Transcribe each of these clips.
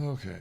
Okay.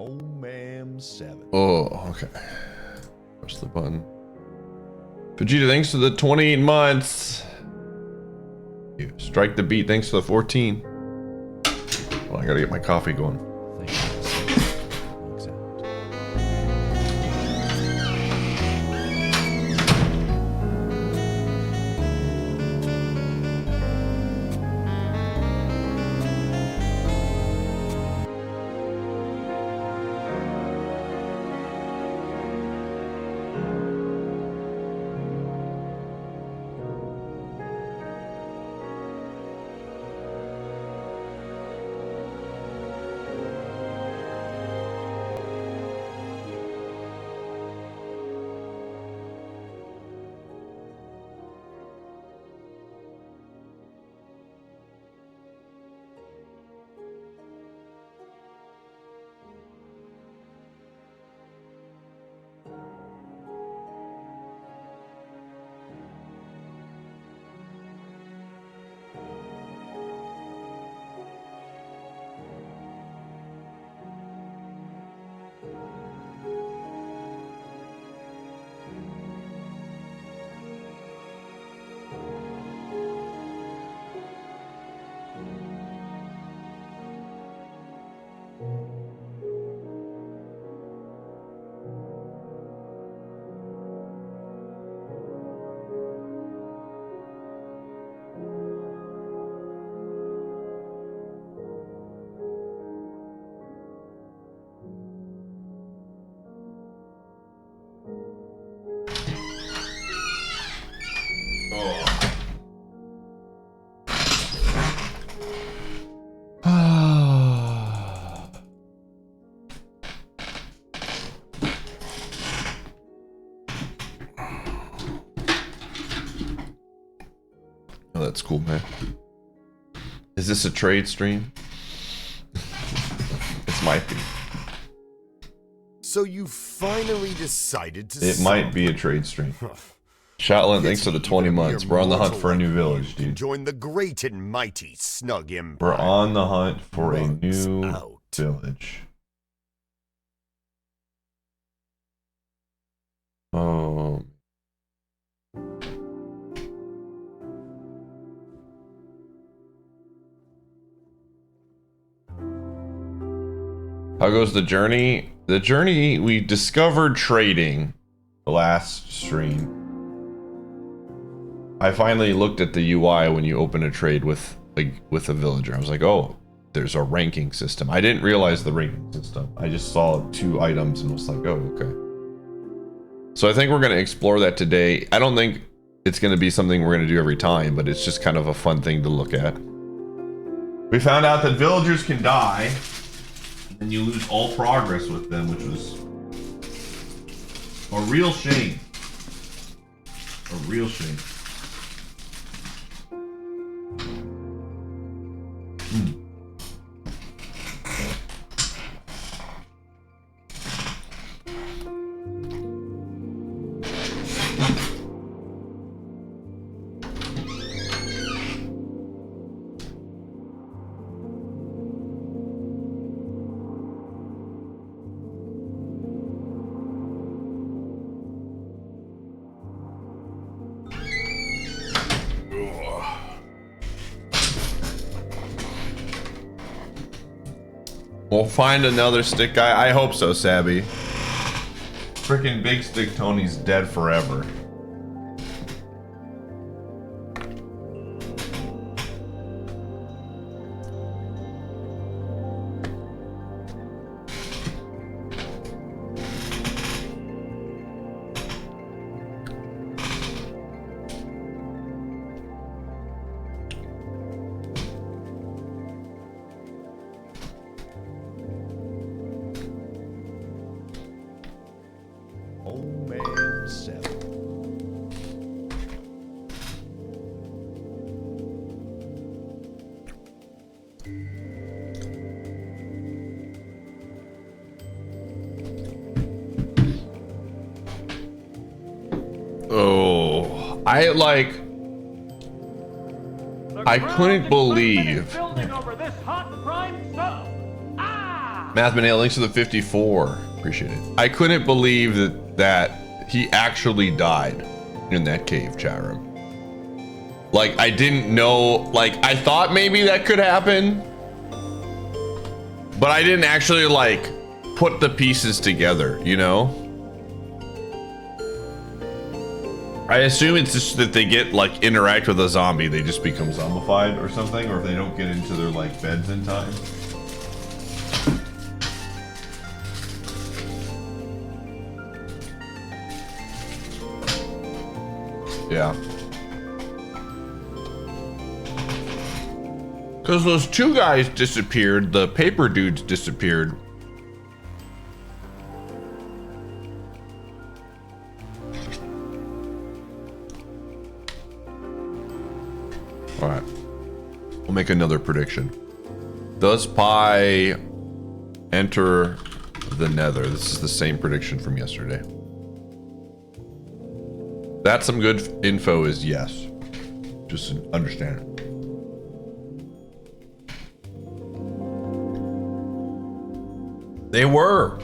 Oh, ma'am, 7. Oh, okay. Push the button. Vegeta, thanks for the 28 months. You strike the beat, thanks for the 14. Well, I gotta get my coffee going. Oh, that's cool, man. Is this a trade stream? It might be. So you finally decided to. It might be a trade stream. Shotland, thanks for the 20 months. We're on the hunt for a new village, dude. Join the great and mighty Snug Empire. We're on the hunt for a new village. Oh. How goes the journey? The journey, we discovered trading the last stream. I finally looked at the UI when you open a trade with a villager. I was like, oh, there's a ranking system. I didn't realize the ranking system. I just saw 2 items and was like, oh, okay. So I think we're going to explore that today. I don't think it's going to be something we're going to do every time, but it's just kind of a fun thing to look at. We found out that villagers can die and you lose all progress with them, which was a real shame. A real shame. We'll find another stick guy. I hope so, Sabby. Freaking Big Stick Tony's dead forever. Oh, I couldn't believe. Math Manale, links to the 54. Appreciate it. I couldn't believe that he actually died in that cave, chat room. Like, I didn't know, like, I thought maybe that could happen, but I didn't actually, like, put the pieces together, you know? I assume it's just that they get, like, interact with a zombie, they just become zombified or something, or if they don't get into their, like, beds in time. Yeah. Because those two guys disappeared, the paper dudes disappeared. All right, we'll make another prediction. Does Pi enter the Nether? This is the same prediction from yesterday. That's some good info is yes. Just understand it. They were.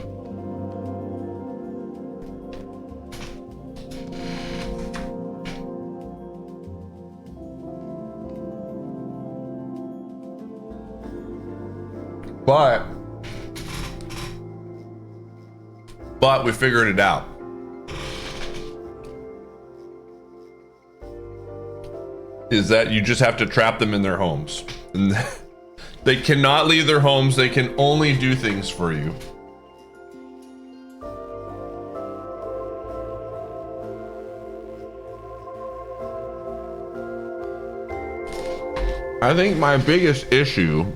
But we figured it out. Is that you just have to trap them in their homes. And they cannot leave their homes. They can only do things for you. I think my biggest issue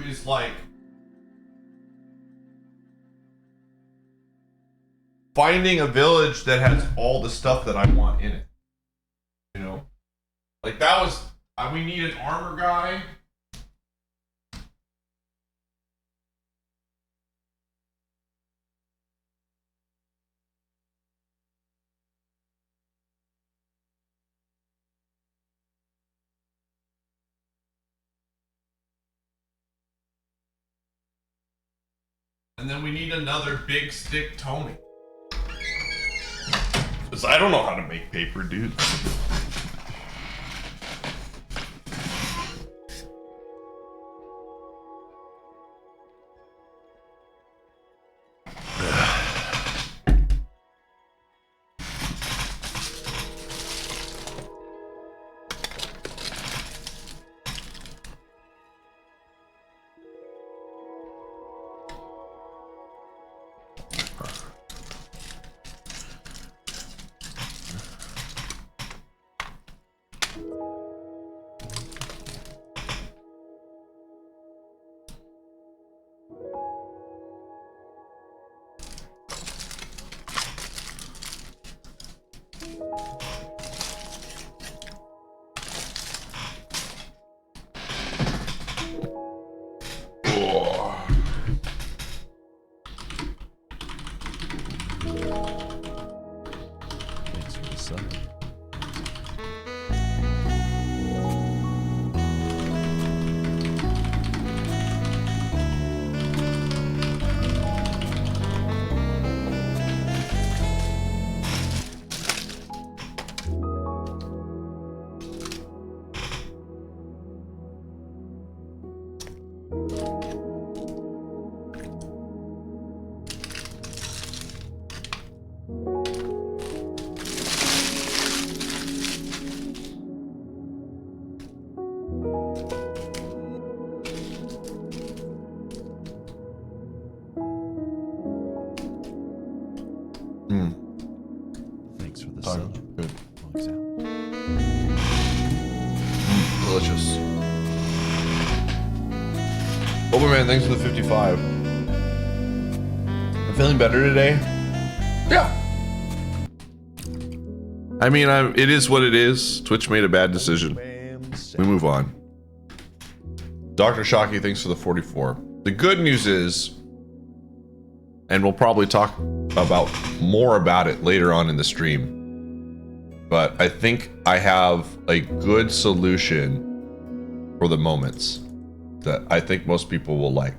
is like finding a village that has all the stuff that I want in it. You know, like that was we need an armor guy. And then we need another big stick Tony. Because I don't know how to make paper, dude. the Tacos sun are good. bugs out. Delicious. Overman, thanks for the 55. I'm feeling better today. Yeah. I mean, it is what it is. Twitch made a bad decision. We move on. Dr. Shocky, thanks for the 44. The good news is, and we'll probably talk more about it later on in the stream, but I think I have a good solution for the moments that I think most people will like.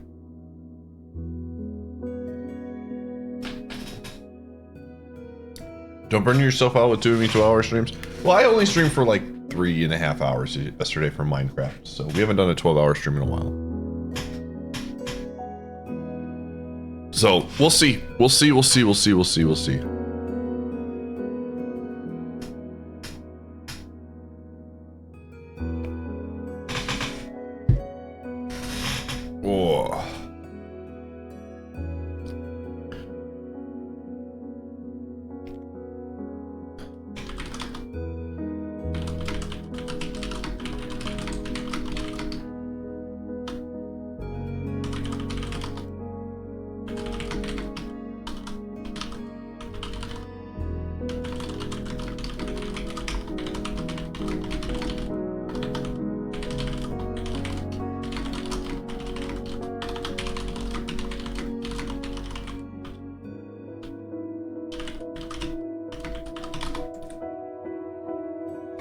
Don't burn yourself out with doing me 2-hour streams. Well, I only streamed for like 3.5 hours yesterday for Minecraft, so we haven't done a 12-hour stream in a while. So we'll see. We'll see.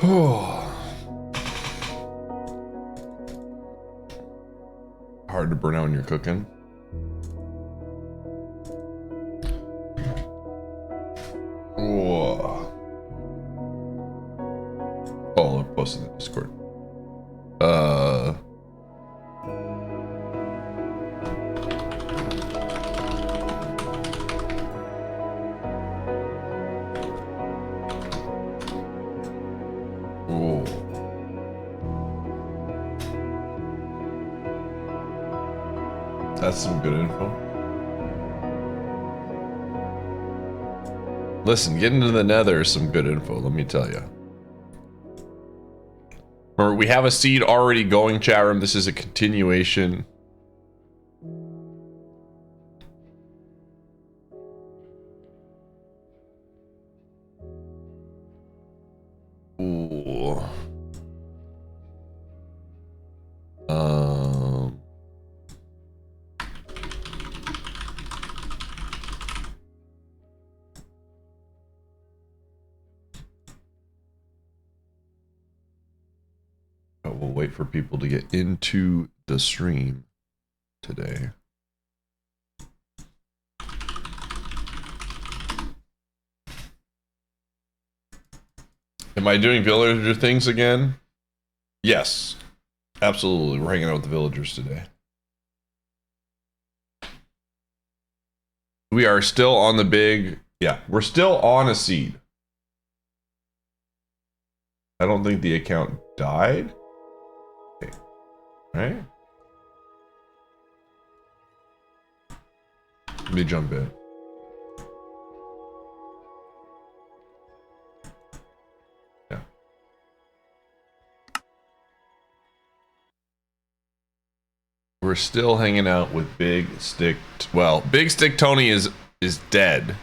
Oh. Hard to burn out when you're cooking. Oh, I'll post in the Discord. That's some good info. Listen, getting into the nether is some good info, let me tell you. Remember, we have a seed already going, chat room. This is a continuation. Ooh. We'll wait for people to get into the stream today. Am I doing villager things again? Yes, absolutely. We're hanging out with the villagers today. We are still on the big... Yeah, we're still on a seed. I don't think the account died. Okay. Right? Let me jump in. Yeah. We're still hanging out with Big Stick... Well, Big Stick Tony is dead.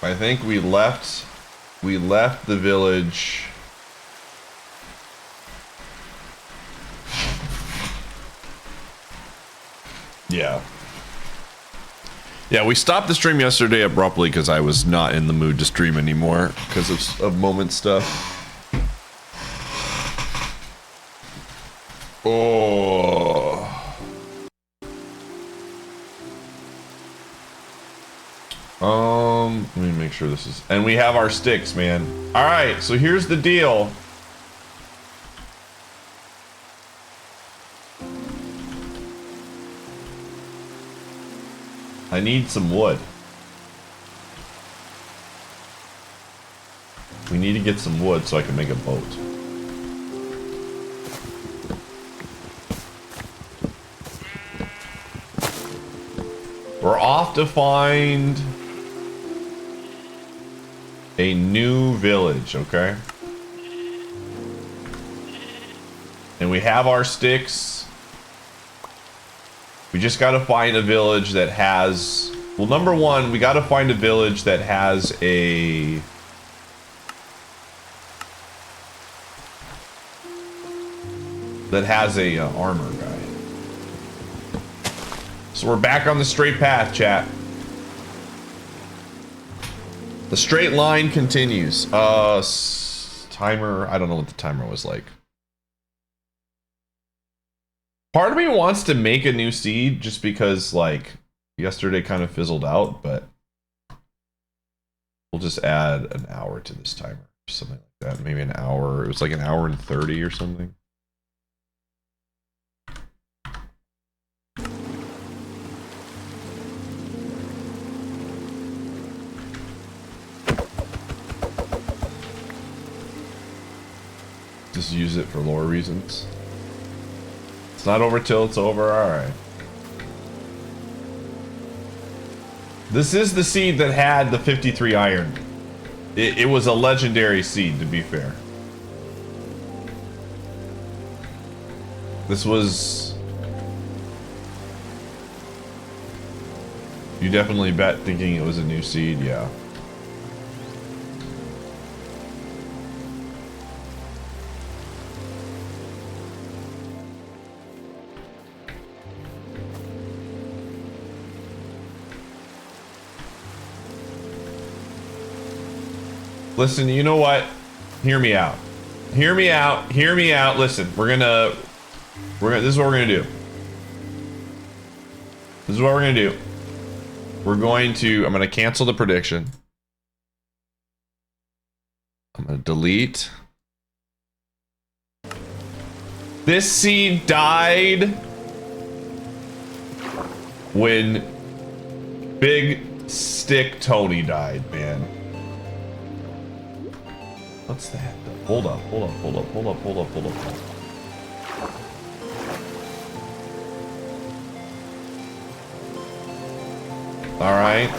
I think we left the village. Yeah. Yeah, we stopped the stream yesterday abruptly because I was not in the mood to stream anymore because of moment stuff. Oh. Let me make sure this is... And we have our sticks, man. Alright, so here's the deal. I need some wood. We need to get some wood so I can make a boat. We're off to find a new village, okay? And we have our sticks. We just gotta find a village that has... Well, number one, we gotta find a village that has a... armor guy. So we're back on the straight path, chat. The straight line continues. Timer, I don't know what the timer was like. Part of me wants to make a new seed just because, like, yesterday kind of fizzled out, but we'll just add an hour to this timer. Something like that. Maybe an hour. It was like an hour and 30 or something. Just use it for lore reasons. It's not over till it's over, alright. This is the seed that had the 53 iron. It was a legendary seed, to be fair. This was... You definitely bet thinking it was a new seed, yeah. Listen, you know what? Hear me out. Hear me out. Hear me out. Listen, this is what we're gonna do. This is what we're gonna do. I'm gonna cancel the prediction. I'm gonna delete. This seed died when Big Stick Tony died, man. What's that? Hold up. All right.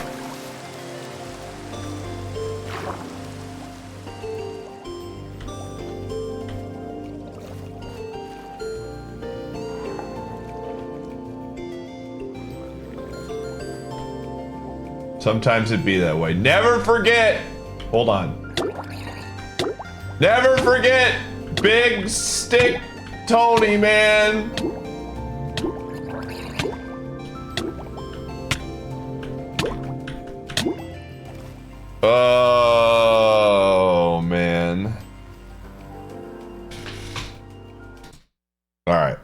Sometimes it'd be that way. Never forget. Hold on. Never forget Big Stick Tony, man. Oh, man. All right.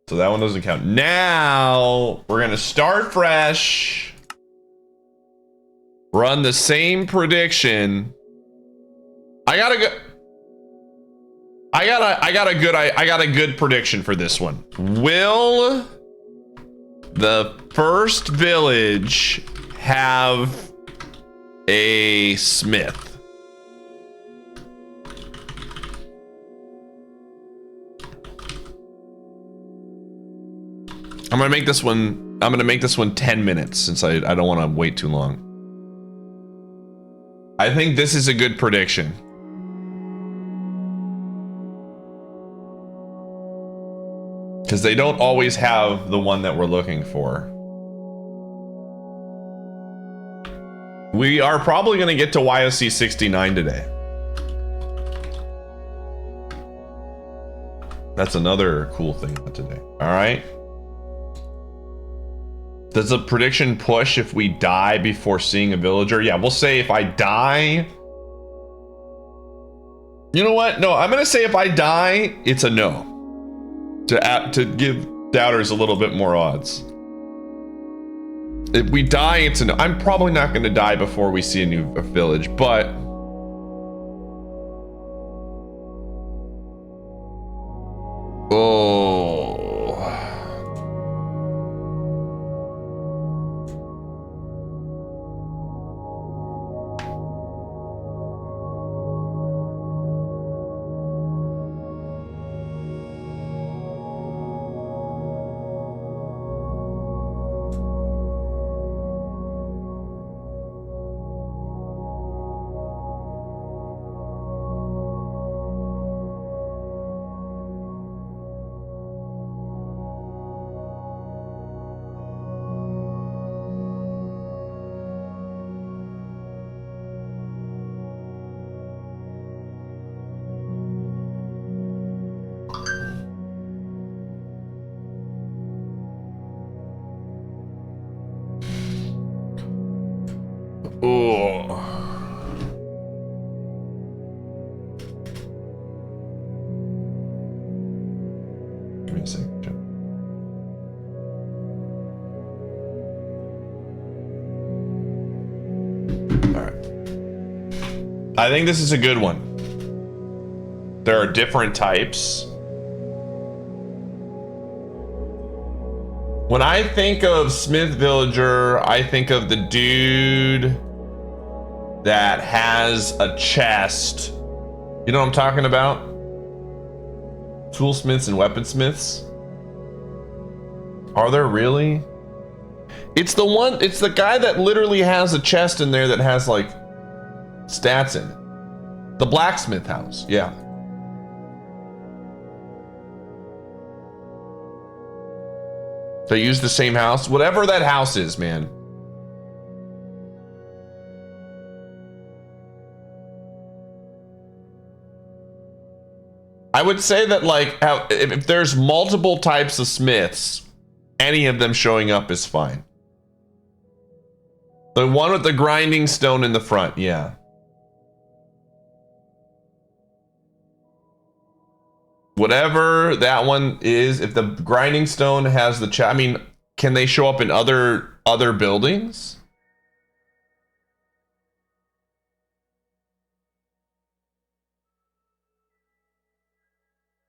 So that one doesn't count. Now we're gonna start fresh. Run the same prediction. I got a good prediction for this one. Will the first village have a smith? I'm gonna make this one 10 minutes since I don't want to wait too long. I think this is a good prediction. Because they don't always have the one that we're looking for. We are probably going to get to YOC 69 today. That's another cool thing about today. All right. Does the prediction push if we die before seeing a villager? Yeah, we'll say if I die. You know what? No, I'm going to say if I die, it's a no. To give doubters a little bit more odds. If we die, it's a no. I'm probably not going to die before we see a village, but oh. Oh. Give me a second. All right. I think this is a good one. There are different types. When I think of Smith Villager, I think of the dude that has a chest. You know what I'm talking about? Toolsmiths and weaponsmiths. Are there really? It's the one, it's the guy that literally has a chest in there that has like stats in it. The blacksmith house, yeah. They use the same house, whatever that house is, man. I would say that like if there's multiple types of smiths, any of them showing up is fine. The one with the grinding stone in the front, yeah. Whatever that one is, if the grinding stone has the I mean, can they show up in other buildings?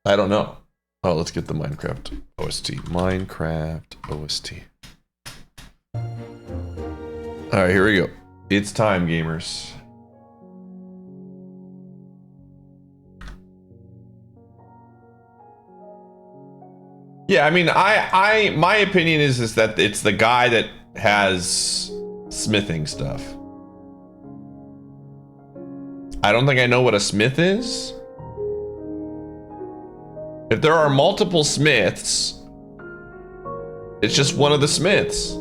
I don't know. Oh, let's get the Minecraft OST. Minecraft OST. All right, here we go. It's time, gamers. Yeah, I mean, my opinion is that it's the guy that has smithing stuff. I don't think I know what a smith is. If there are multiple smiths, it's just one of the smiths.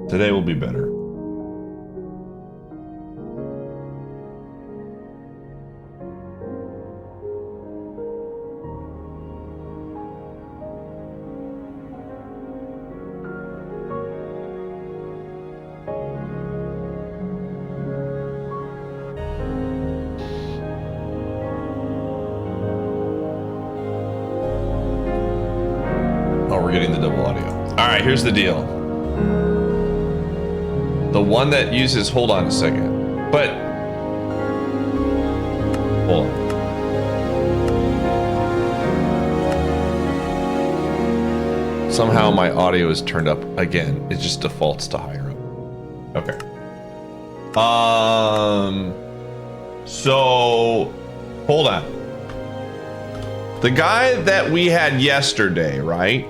Today will be better. Getting the double audio. All right, here's the deal. The one that uses, hold on a second, but hold on. Somehow my audio is turned up again. It just defaults to higher up. Okay. So hold on. The guy that we had yesterday, right?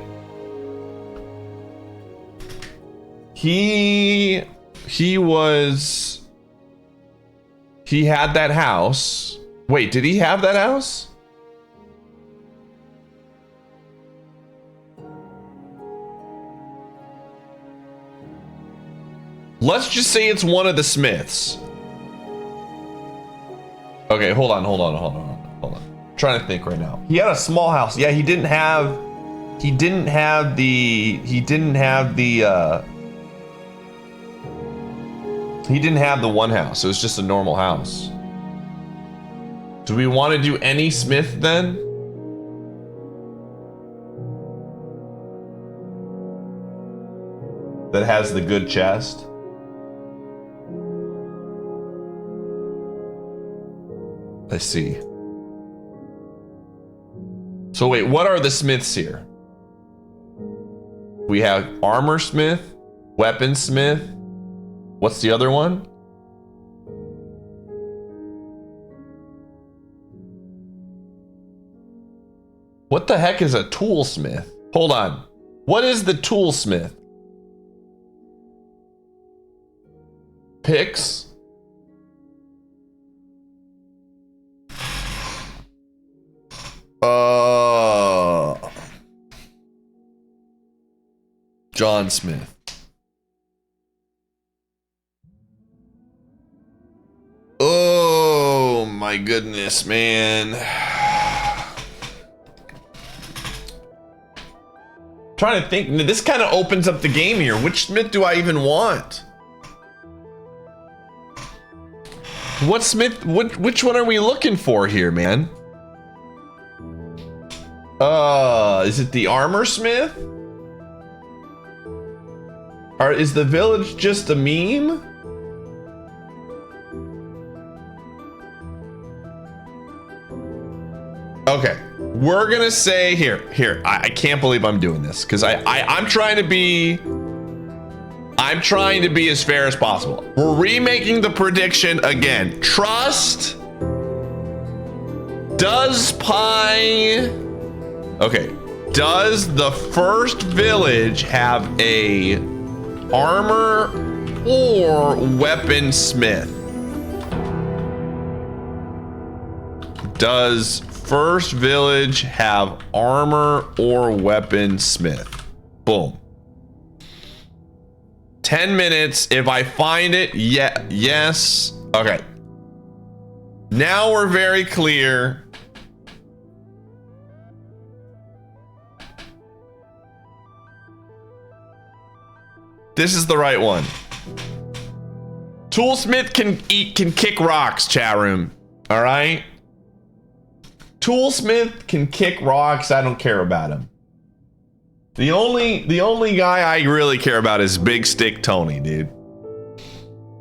He had that house. Wait, did he have that house? Let's just say it's one of the Smiths. Okay, hold on. I'm trying to think right now. He had a small house. Yeah, he didn't have the one house. It was just a normal house. Do we want to do any Smith then? That has the good chest? I see. So wait, what are the Smiths here? We have Armor Smith, Weapon Smith. What's the other one? What the heck is a Toolsmith? Hold on. What is the Toolsmith? Picks? John Smith. Oh my goodness, man. Trying to think. This kind of opens up the game here. Which Smith do I even want? What Smith? Which one are we looking for here, man? Is it the armor smith? Or is the village just a meme? Okay, we're gonna say here. I can't believe I'm doing this because I'm trying to be as fair as possible. We're remaking the prediction again. Trust. Does pie? Okay. Does the first village have a armor or weapon smith? Does first village have armor or weapon smith? Boom. 10 minutes. If I find it, yes. Okay. Now we're very clear. This is the right one. Toolsmith can kick rocks, chat room. All right. Toolsmith can kick rocks. I don't care about him. The only guy I really care about is Big Stick Tony, dude.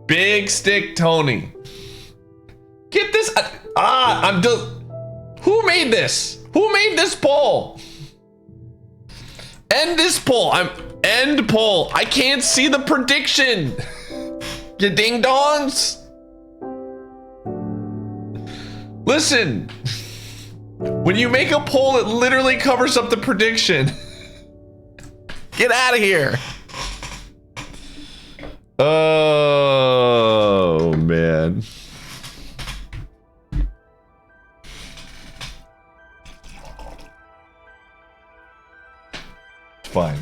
Big Stick Tony. Get this. Who made this? Who made this poll? End this poll. End poll. I can't see the prediction. You ding dongs. Listen. When you make a poll, it literally covers up the prediction. Get out of here. Oh, man. Fine.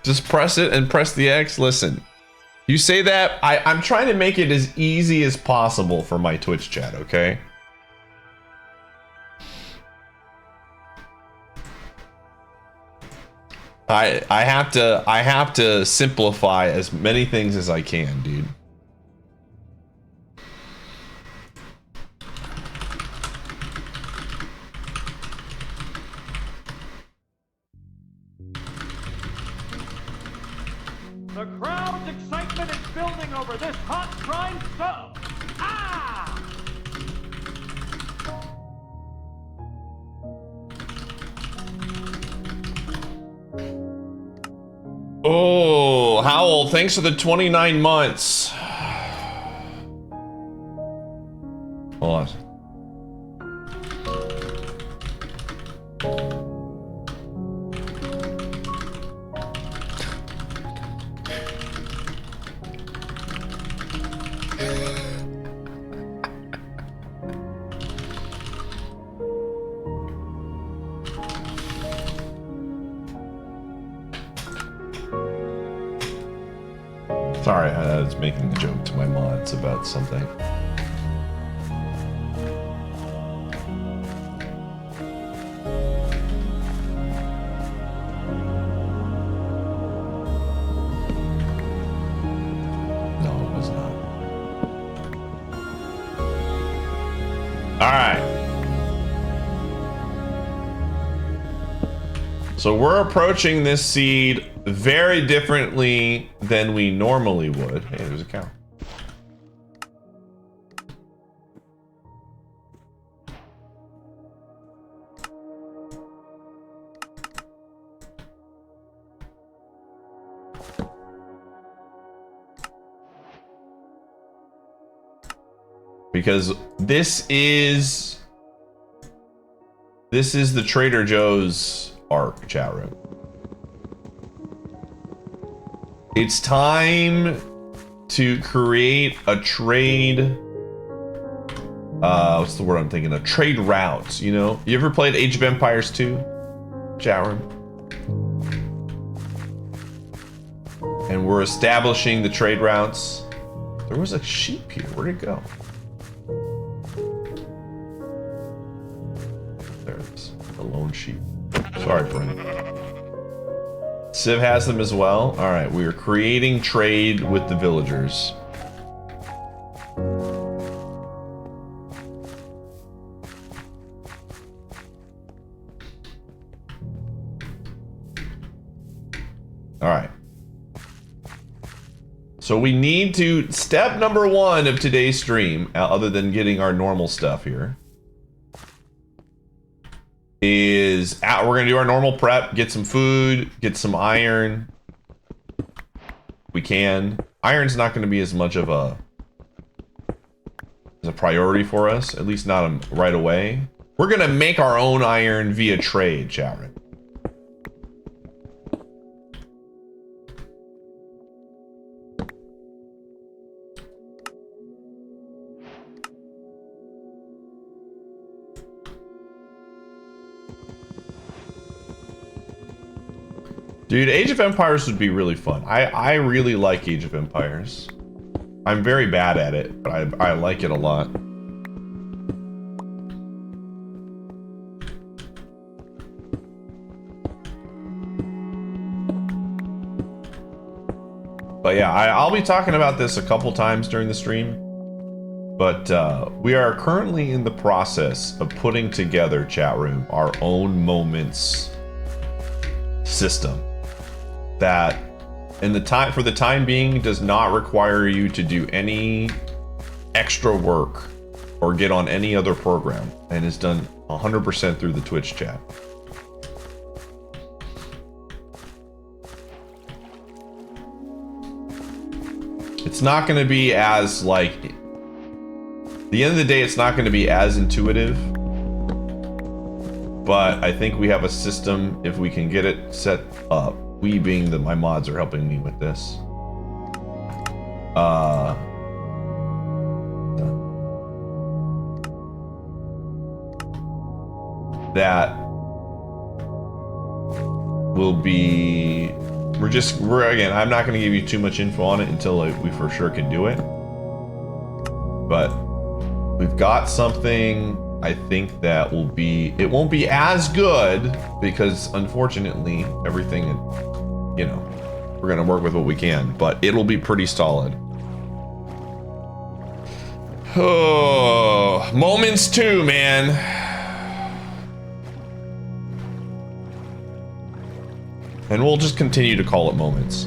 Just press it and press the X. Listen, you say that. I'm trying to make it as easy as possible for my Twitch chat, okay? I have to simplify as many things as I can, dude. The crowd's excitement is building over this hot prime stove. Ah! Oh, Howell, thanks for the 29 months. Hold on. Sorry, I was making a joke to my mods about something. No, it was not. All right. So we're approaching this seed very differently than we normally would. Hey, there's a cow. Because this is the Trader Joe's arc, chat room. It's time to create a trade. What's the word I'm thinking of? Trade routes, you know? You ever played Age of Empires 2? Chat room. And we're establishing the trade routes. There was a sheep here. Where'd it go? There it is. A lone sheep. Sorry, Brent. Civ has them as well. All right, we are creating trade with the villagers. All right. So we need to, step number 1 of today's stream, other than getting our normal stuff here, is we're gonna do our normal prep, get some food, get some iron. We can. Iron's not gonna be as much of a priority for us, at least not right away. We're gonna make our own iron via trade, chat room. Dude, Age of Empires would be really fun. I really like Age of Empires. I'm very bad at it, but I like it a lot. But yeah, I'll be talking about this a couple times during the stream. But we are currently in the process of putting together, chat room, our own moments system. That for the time being does not require you to do any extra work or get on any other program, and is done 100% through the Twitch chat. It's not going to be as at the end of the day, it's not going to be as intuitive, but I think we have a system if we can get it set up. We being that my mods are helping me with this. That will be, again, I'm not going to give you too much info on it until we for sure can do it. But we've got something, I think, that will be, it won't be as good because unfortunately everything, you know, we're gonna work with what we can, but it'll be pretty solid. Oh, moments 2, man. And we'll just continue to call it moments.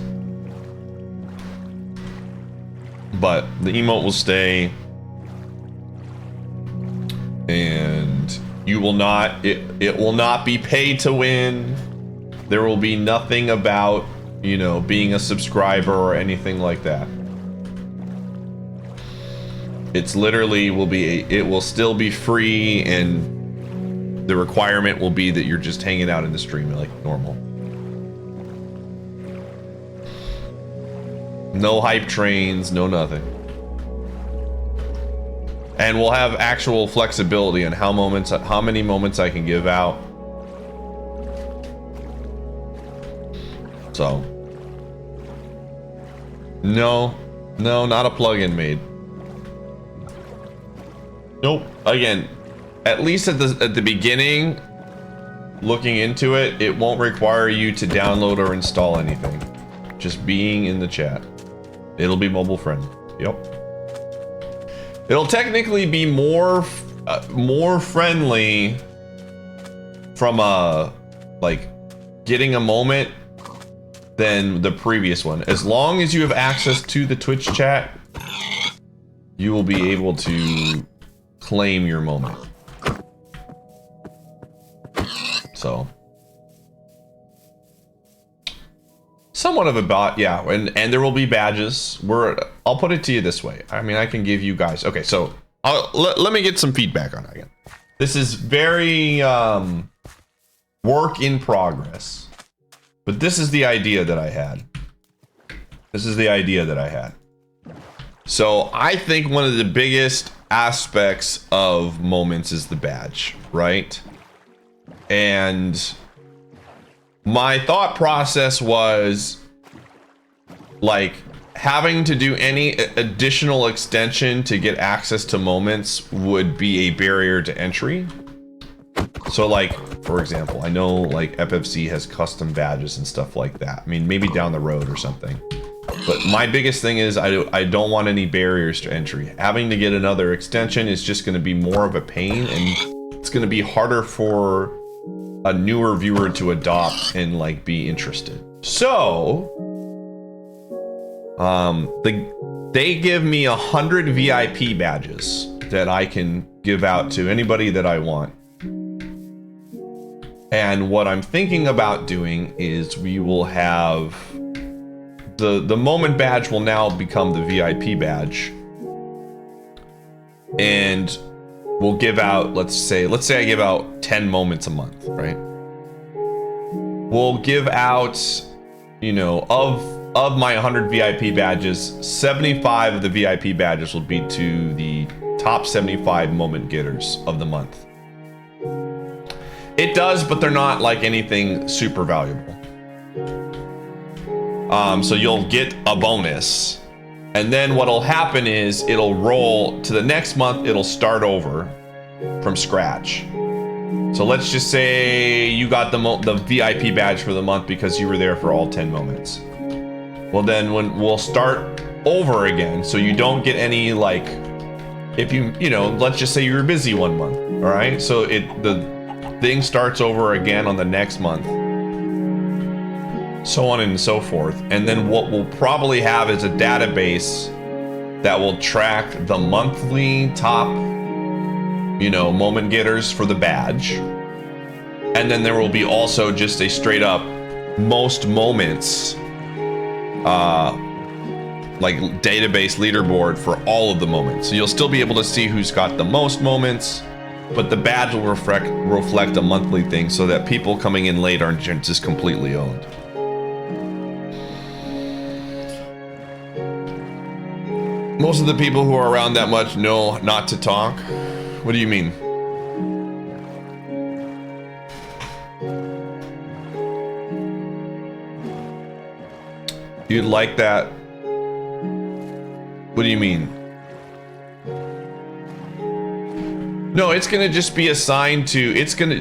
But the emote will stay. And you will not, it will not be pay to win. There will be nothing about, you know, being a subscriber or anything like that. It's literally it will still be free, and the requirement will be that you're just hanging out in the stream like normal. No hype trains, no nothing. And we'll have actual flexibility on how many moments I can give out. So, no, not a plugin made. Nope. Again, at least at the beginning, looking into it, it won't require you to download or install anything. Just being in the chat. It'll be mobile friendly. Yep. It'll technically be more friendly from like getting a moment than the previous one. As long as you have access to the Twitch chat, you will be able to claim your moment. So, somewhat of a bot, yeah, and there will be badges. I'll put it to you this way. I mean, I can give you guys. Okay, so let me get some feedback on it again. This is very work in progress, but this is the idea that I had. So I think one of the biggest aspects of moments is the badge, right? And my thought process was like having to do any additional extension to get access to moments would be a barrier to entry. So like, for example, I know like FFC has custom badges and stuff like that. I mean, maybe down the road or something. But my biggest thing is I don't want any barriers to entry. Having to get another extension is just going to be more of a pain, and it's going to be harder for a newer viewer to adopt and like be interested. So, they give me 100 VIP badges that I can give out to anybody that I want. And what I'm thinking about doing is we will have the moment badge will now become the VIP badge. And we'll give out, let's say I give out 10 moments a month, right? We'll give out, you know, of my 100 VIP badges, 75 of the VIP badges will be to the top 75 moment getters of the month. It does, but they're not like anything super valuable. So you'll get a bonus, and then what'll happen is it'll roll to the next month. It'll start over from scratch. So let's just say you got the VIP badge for the month because you were there for all 10 moments. Well, then we'll start over again, so you don't get any, like, if you know, let's just say you were busy one month, all right? So the thing starts over again on the next month, so on and so forth. And then what we'll probably have is a database that will track the monthly top, you know, moment getters for the badge. And then there will be also just a straight up most moments like database leaderboard for all of the moments. So you'll still be able to see who's got the most moments, but the badge will reflect a monthly thing so that people coming in late aren't just completely owned. Most of the people who are around that much know not to talk. What do you mean? You'd like that? What do you mean? No, it's gonna just be assigned to,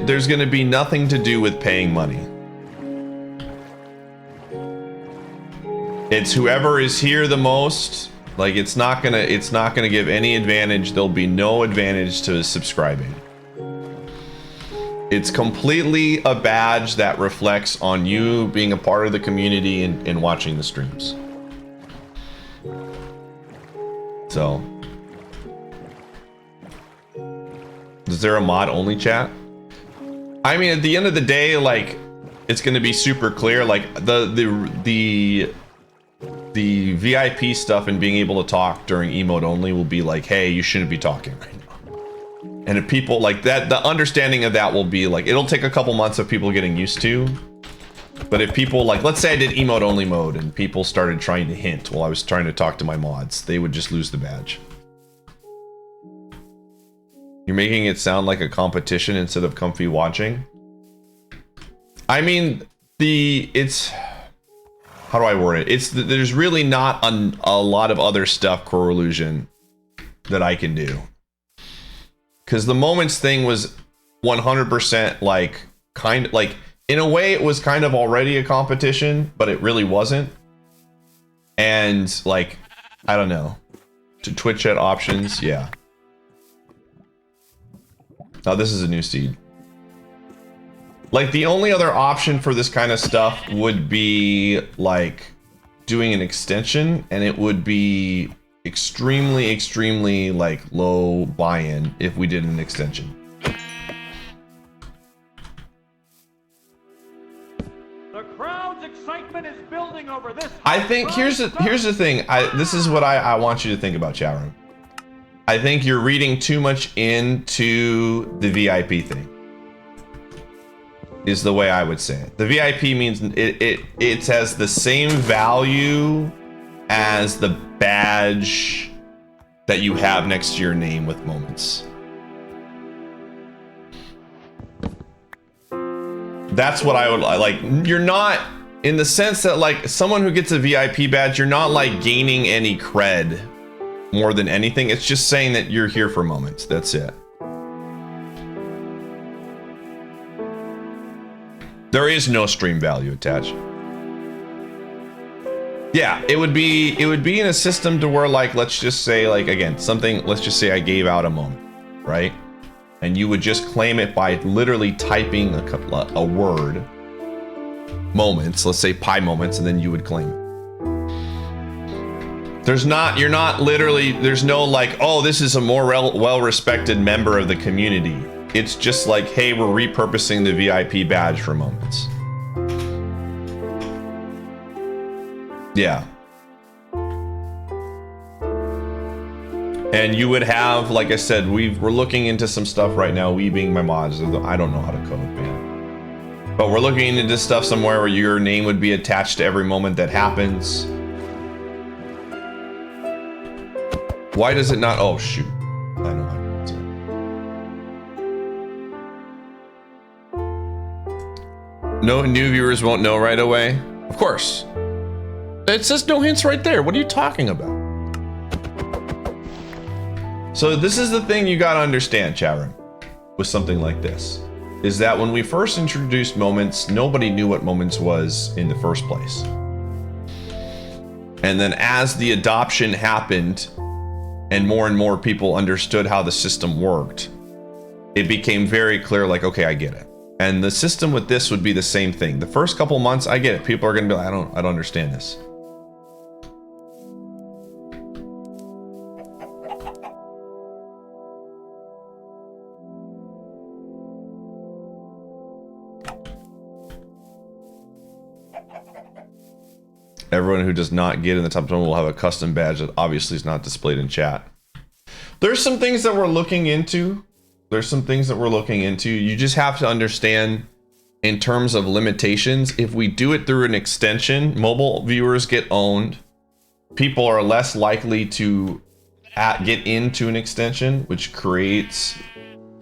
there's gonna be nothing to do with paying money. It's whoever is here the most. Like, it's not gonna give any advantage. There'll be no advantage to subscribing. It's completely a badge that reflects on you being a part of the community and watching the streams. So, is there a mod only chat? I mean, at the end of the day, like, it's gonna be super clear. Like the VIP stuff and being able to talk during emote only will be like, hey, you shouldn't be talking right now. And if people like that, the understanding of that will be like, it'll take a couple months of people getting used to. But if people, like, let's say I did emote only mode and people started trying to hint while I was trying to talk to my mods, they would just lose the badge. You're making it sound like a competition instead of comfy watching. I mean, how do I word it? There's really not a lot of other stuff, Core Illusion, that I can do. Because the moments thing was 100% like, in a way it was kind of already a competition, but it really wasn't. And like, I don't know. To Twitch chat options, yeah. Oh, this is a new seed. Like, the only other option for this kind of stuff would be like doing an extension, and it would be extremely like low buy-in if we did an extension. The crowd's excitement is building over this. I think here's the thing. This is what I want you to think about, chat room. I think you're reading too much into the VIP thing. Is the way I would say it. The VIP means it has the same value as the badge that you have next to your name with moments. That's what I would like. You're not, in the sense that like someone who gets a VIP badge, you're not like gaining any cred more than anything. It's just saying that you're here for moments. That's it. There is no stream value attached. Yeah, it would be in a system to where, like, let's just say, like, again, something, let's just say I gave out a moment, right? And you would just claim it by literally typing a word, moments, let's say pi moments, and then you would claim it. There's no like, oh, this is a more well-respected member of the community. It's just like, hey, we're repurposing the VIP badge for moments. Yeah. And you would have, like I said, we're looking into some stuff right now, we being my mods. I don't know how to code, man. But we're looking into stuff somewhere where your name would be attached to every moment that happens. Why does it not? Oh, shoot. I know how to do it. No new viewers won't know right away. Of course. It says no hints right there. What are you talking about? So this is the thing you gotta understand, chat room, with something like this, is that when we first introduced moments, nobody knew what moments was in the first place. And then as the adoption happened and more people understood how the system worked, it became very clear, like, okay, I get it. And the system with this would be the same thing. The first couple months, I get it. People are gonna be like, I don't understand this. Everyone who does not get in the top 10 will have a custom badge that obviously is not displayed in chat. There's some things that we're looking into. You just have to understand, in terms of limitations, if we do it through an extension, mobile viewers get owned. People are less likely to get into an extension, which creates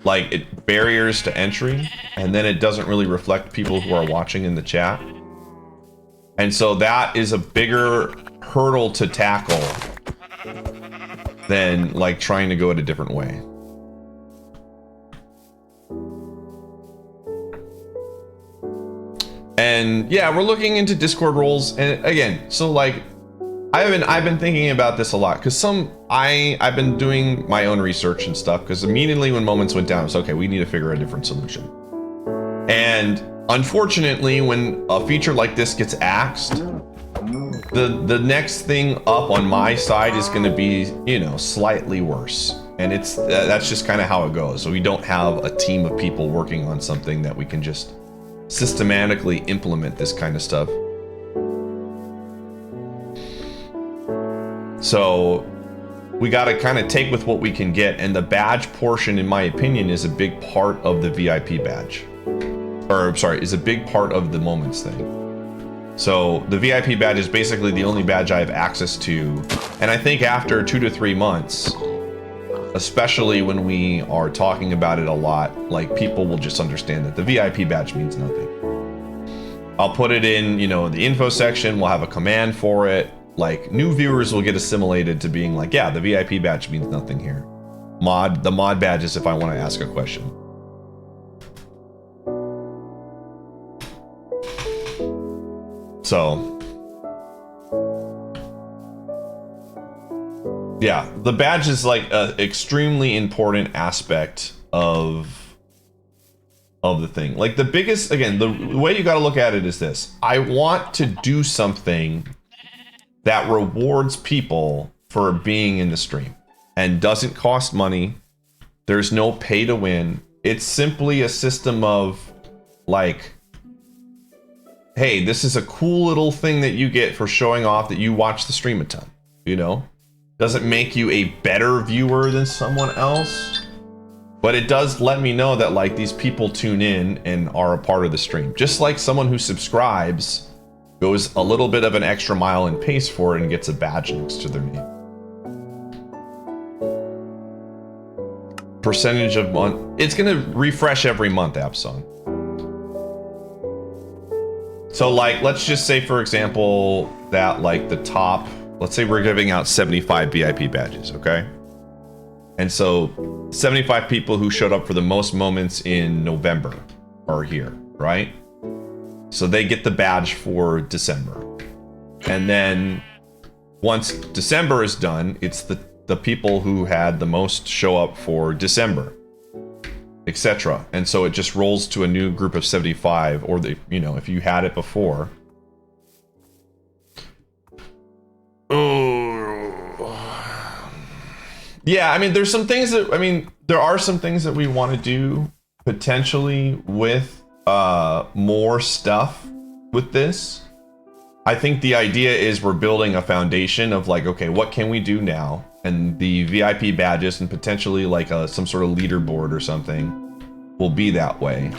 like barriers to entry, and then it doesn't really reflect people who are watching in the chat. And so that is a bigger hurdle to tackle than like trying to go it a different way. And yeah, we're looking into Discord roles. And again, so like I've been thinking about this a lot, because I've been doing my own research and stuff, because immediately when moments went down, it's okay, we need to figure a different solution. And unfortunately, when a feature like this gets axed, the next thing up on my side is going to be, you know, slightly worse. And that's just kind of how it goes. So we don't have a team of people working on something that we can just systematically implement this kind of stuff. So we got to kind of take with what we can get. And the badge portion, in my opinion, is a big part of the VIP badge. Or sorry, is a big part of the moments thing. So the VIP badge is basically the only badge I have access to. And I think after 2 to 3 months, especially when we are talking about it a lot, like people will just understand that the VIP badge means nothing. I'll put it in, you know, the info section, we'll have a command for it. Like new viewers will get assimilated to being like, yeah, the VIP badge means nothing here. The mod badge is if I want to ask a question. So, yeah, the badge is like an extremely important aspect of the thing. Like the biggest, again, the way you got to look at it is this. I want to do something that rewards people for being in the stream and doesn't cost money. There's no pay to win. It's simply a system of like, hey, this is a cool little thing that you get for showing off that you watch the stream a ton, you know? Doesn't make you a better viewer than someone else, but it does let me know that like these people tune in and are a part of the stream. Just like someone who subscribes goes a little bit of an extra mile and pays for it and gets a badge next to their name. Percentage of month, it's gonna refresh every month, AppSong. So like, let's just say, for example, that like the top, let's say we're giving out 75 VIP badges, okay? And so 75 people who showed up for the most moments in November are here, right? So they get the badge for December. And then once December is done, it's the people who had the most show up for December, etc. And so it just rolls to a new group of 75, or if you had it before. Oh. Yeah, I mean, there are some things that we want to do potentially with more stuff with this. I think the idea is we're building a foundation of like, okay, what can we do now? And the VIP badges and potentially like some sort of leaderboard or something will be that way.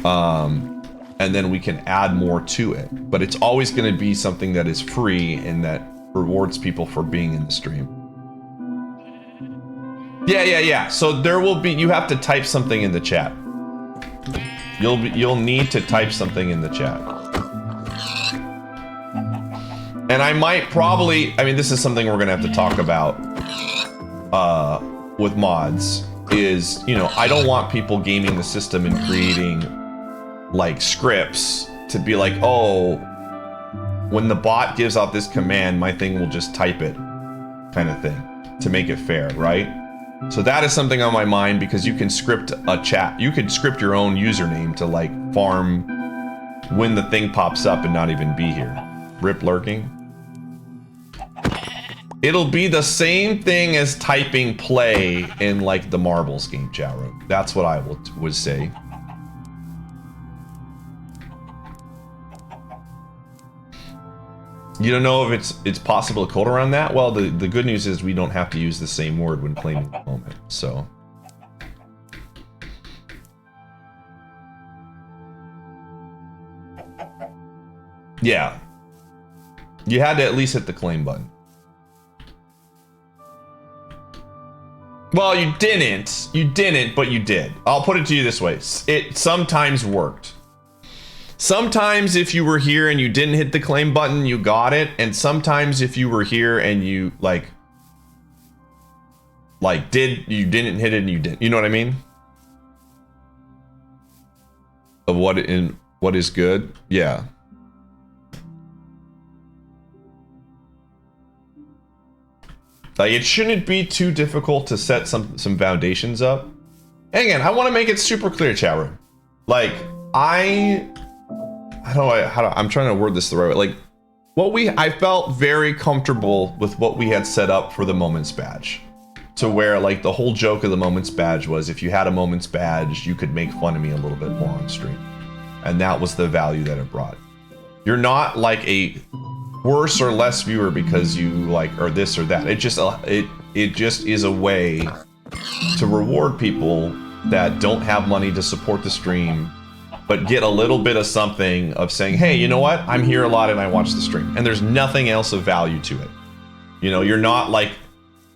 And then we can add more to it. But it's always going to be something that is free and that rewards people for being in the stream. Yeah. So there will be, you have to type something in the chat. You'll need to type something in the chat. And I might probably, I mean, this is something we're gonna have to talk about with mods, is, I don't want people gaming the system and creating like scripts to be like, oh, when the bot gives out this command, my thing will just type it, kind of thing, to make it fair, right? So that is something on my mind, because you can script a chat. You could script your own username to like farm when the thing pops up and not even be here. Rip lurking. It'll be the same thing as typing play in like the marbles game chat room. That's what I would say. You don't know if it's possible to code around that? Well, the good news is we don't have to use the same word when claiming the moment, so. Yeah. You had to at least hit the claim button. Well, you didn't. You didn't, but you did. I'll put it to you this way. It sometimes worked. Sometimes if you were here and you didn't hit the claim button, you got it. And sometimes if you were here and you you didn't hit it and you didn't. You know what I mean? Of what is good? Yeah. Like, it shouldn't be too difficult to set some foundations up. And again, I want to make it super clear, chat room. Like, I'm trying to word this the right way. Like, I felt very comfortable with what we had set up for the Moments badge. To where, like, the whole joke of the Moments badge was if you had a Moments badge, you could make fun of me a little bit more on stream. And that was the value that it brought. You're not like a worse or less viewer because you like or this or that. It just is a way to reward people that don't have money to support the stream, but get a little bit of something of saying, hey, you know what? I'm here a lot and I watch the stream. And there's nothing else of value to it. You're not like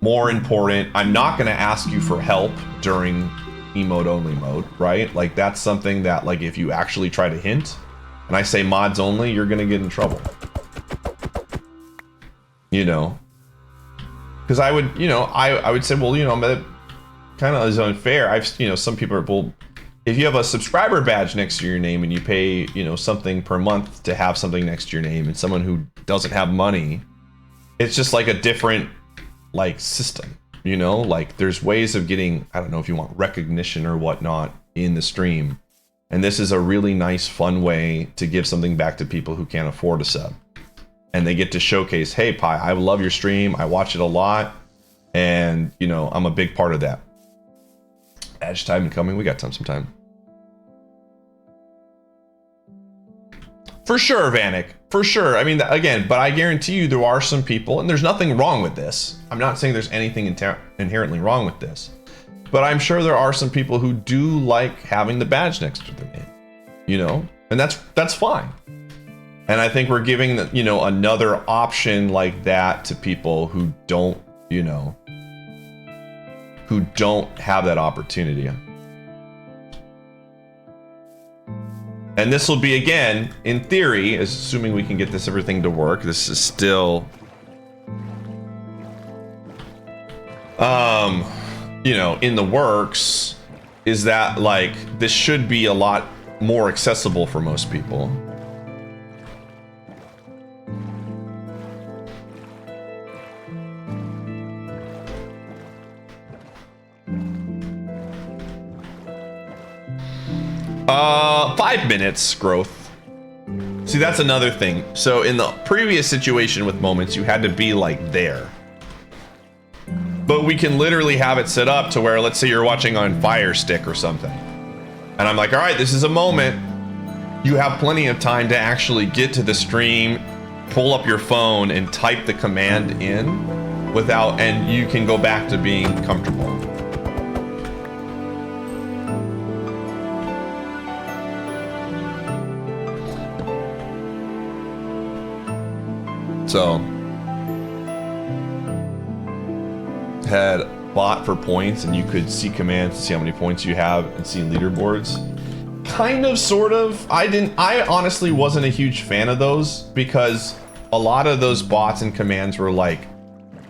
more important. I'm not going to ask you for help during emote only mode, right? Like, that's something that, like, if you actually try to hint and I say mods only, you're going to get in trouble. Because I would, I would say, well, that kind of is unfair. Some people are, well, if you have a subscriber badge next to your name and you pay, something per month to have something next to your name, and someone who doesn't have money, it's just like a different, like, system, like there's ways of getting, I don't know if you want recognition or whatnot in the stream. And this is a really nice, fun way to give something back to people who can't afford a sub. And they get to showcase, hey, Pi, I love your stream. I watch it a lot. And, I'm a big part of that. Badge time incoming. We got some time. For sure, Vanek. For sure. I mean, again, but I guarantee you there are some people, and there's nothing wrong with this. I'm not saying there's anything inherently wrong with this. But I'm sure there are some people who do like having the badge next to their name. And that's fine. And I think we're giving another option like that to people who don't, who don't have that opportunity. And this will be, again, in theory, assuming we can get everything to work. This is still, in the works, is that, like, this should be a lot more accessible for most people. Uh, 5 minutes growth. See, that's another thing. So in the previous situation with moments, you had to be like there. But we can literally have it set up to where, let's say you're watching on Fire Stick or something. And I'm like, all right, this is a moment. You have plenty of time to actually get to the stream, pull up your phone and type the command in without, and you can go back to being comfortable. So, had bought for points and you could see commands to see how many points you have and see leaderboards. Kind of, sort of. I honestly wasn't a huge fan of those because a lot of those bots and commands were like,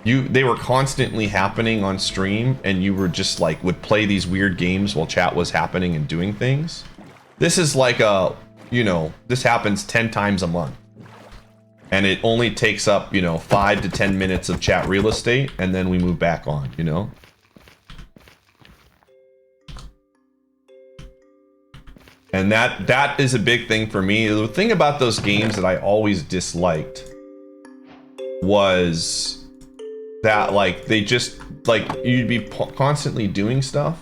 they were constantly happening on stream and you were just like, would play these weird games while chat was happening and doing things. This is like a, you know, this happens 10 times a month. And it only takes up, you know, 5 to 10 minutes of chat real estate, and then we move back on, you know? And that is a big thing for me. The thing about those games that I always disliked was that, like, they just, like, you'd be constantly doing stuff,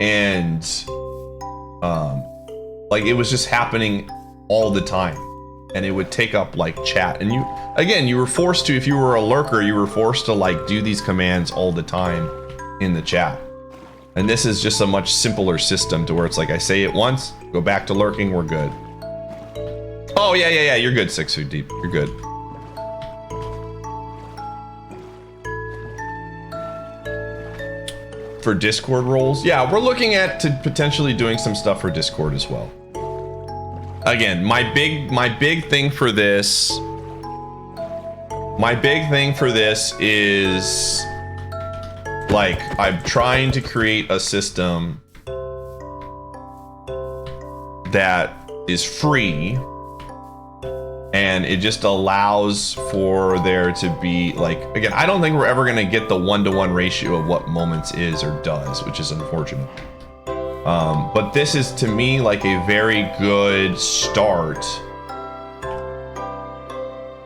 and, like, it was just happening all the time. And it would take up like chat, and you were forced to, if you were a lurker, you were forced to like do these commands all the time in the chat. And this is just a much simpler system to where it's like, I say it once, go back to lurking, we're good. Oh yeah, you're good, 6 Foot Deep, you're good. For Discord roles, yeah, we're looking at potentially doing some stuff for Discord as well. Again, my big thing for this is like, I'm trying to create a system that is free and it just allows for there to be like, again, I don't think we're ever going to get the 1-to-1 ratio of what Moments is or does, which is unfortunate. But this is, to me, like a very good start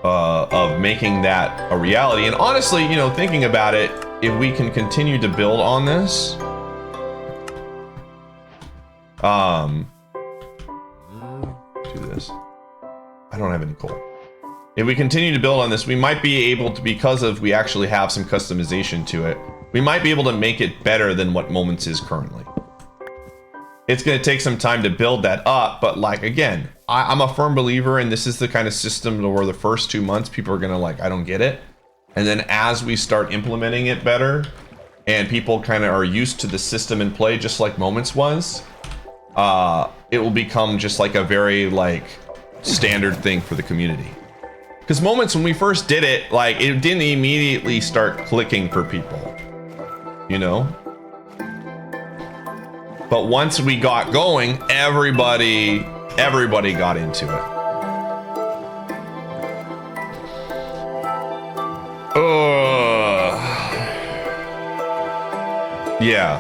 of making that a reality. And honestly, you know, thinking about it, if we can continue to build on this, do this. I don't have any coal. If we continue to build on this, we might be able to, because of we actually have some customization to it, we might be able to make it better than what Moments is currently. It's going to take some time to build that up, but like, again, I'm a firm believer, and this is the kind of system where the first 2 months people are going to like, I don't get it. And then as we start implementing it better and people kind of are used to the system in play, just like Moments was, it will become just like a very like standard thing for the community. Because Moments, when we first did it, like, it didn't immediately start clicking for people, you know? But once we got going, everybody got into it. Yeah.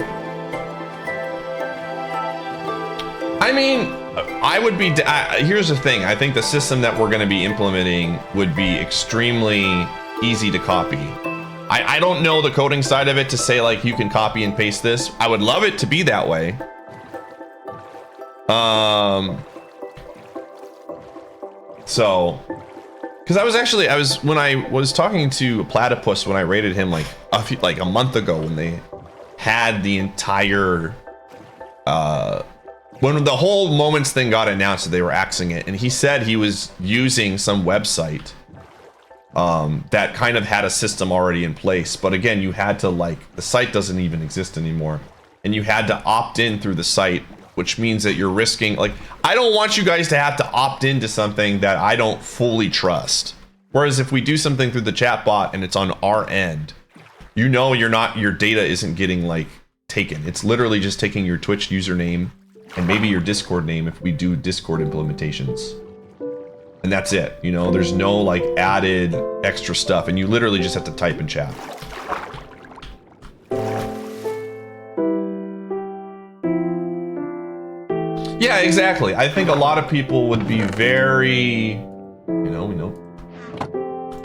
I mean, I would be, here's the thing. I think the system that we're going to be implementing would be extremely easy to copy. I don't know the coding side of it to say like you can copy and paste this. I would love it to be that way. So, because when I was talking to Platypus when I rated him like a month ago when they had the entire when the whole Moments thing got announced that they were axing it, and he said he was using some website that kind of had a system already in place, but again, you had to like, the site doesn't even exist anymore, and you had to opt in through the site, which means that you're risking, like, I don't want you guys to have to opt into something that I don't fully trust. Whereas if we do something through the chat bot and it's on our end, you know, your data isn't getting like taken. It's literally just taking your Twitch username and maybe your Discord name if we do Discord implementations. And that's it, you know, there's no like added extra stuff, and you literally just have to type in chat. Yeah, exactly. I think a lot of people would be very, you know,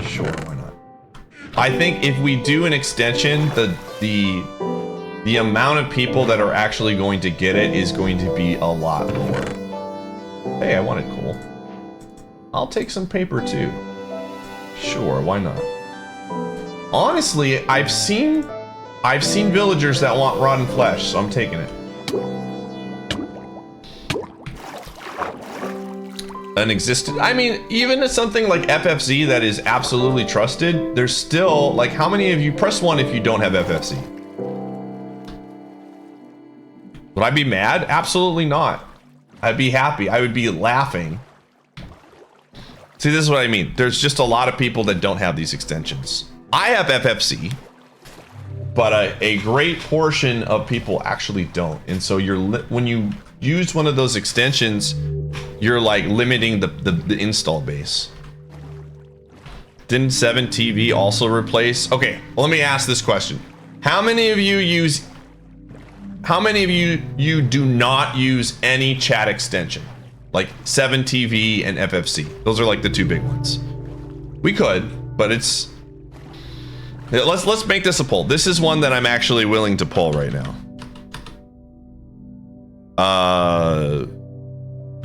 sure, why not? I think if we do an extension, the amount of people that are actually going to get it is going to be a lot more. Hey, I want it cool. I'll take some paper too. Sure, why not? Honestly, I've seen villagers that want rotten flesh, so I'm taking it. I mean, even something like FFZ that is absolutely trusted, there's still, like, how many of you press 1 if you don't have FFZ? Would I be mad? Absolutely not. I'd be happy. I would be laughing. See, this is what I mean. There's just a lot of people that don't have these extensions. I have FFC, but a great portion of people actually don't. And so when you use one of those extensions, you're like limiting the install base. Didn't 7TV also replace? Okay, well, let me ask this question. How many of you do not use any chat extension? Like 7TV and FFC. Those are like the two big ones. We could, but it's... Let's make this a poll. This is one that I'm actually willing to poll right now.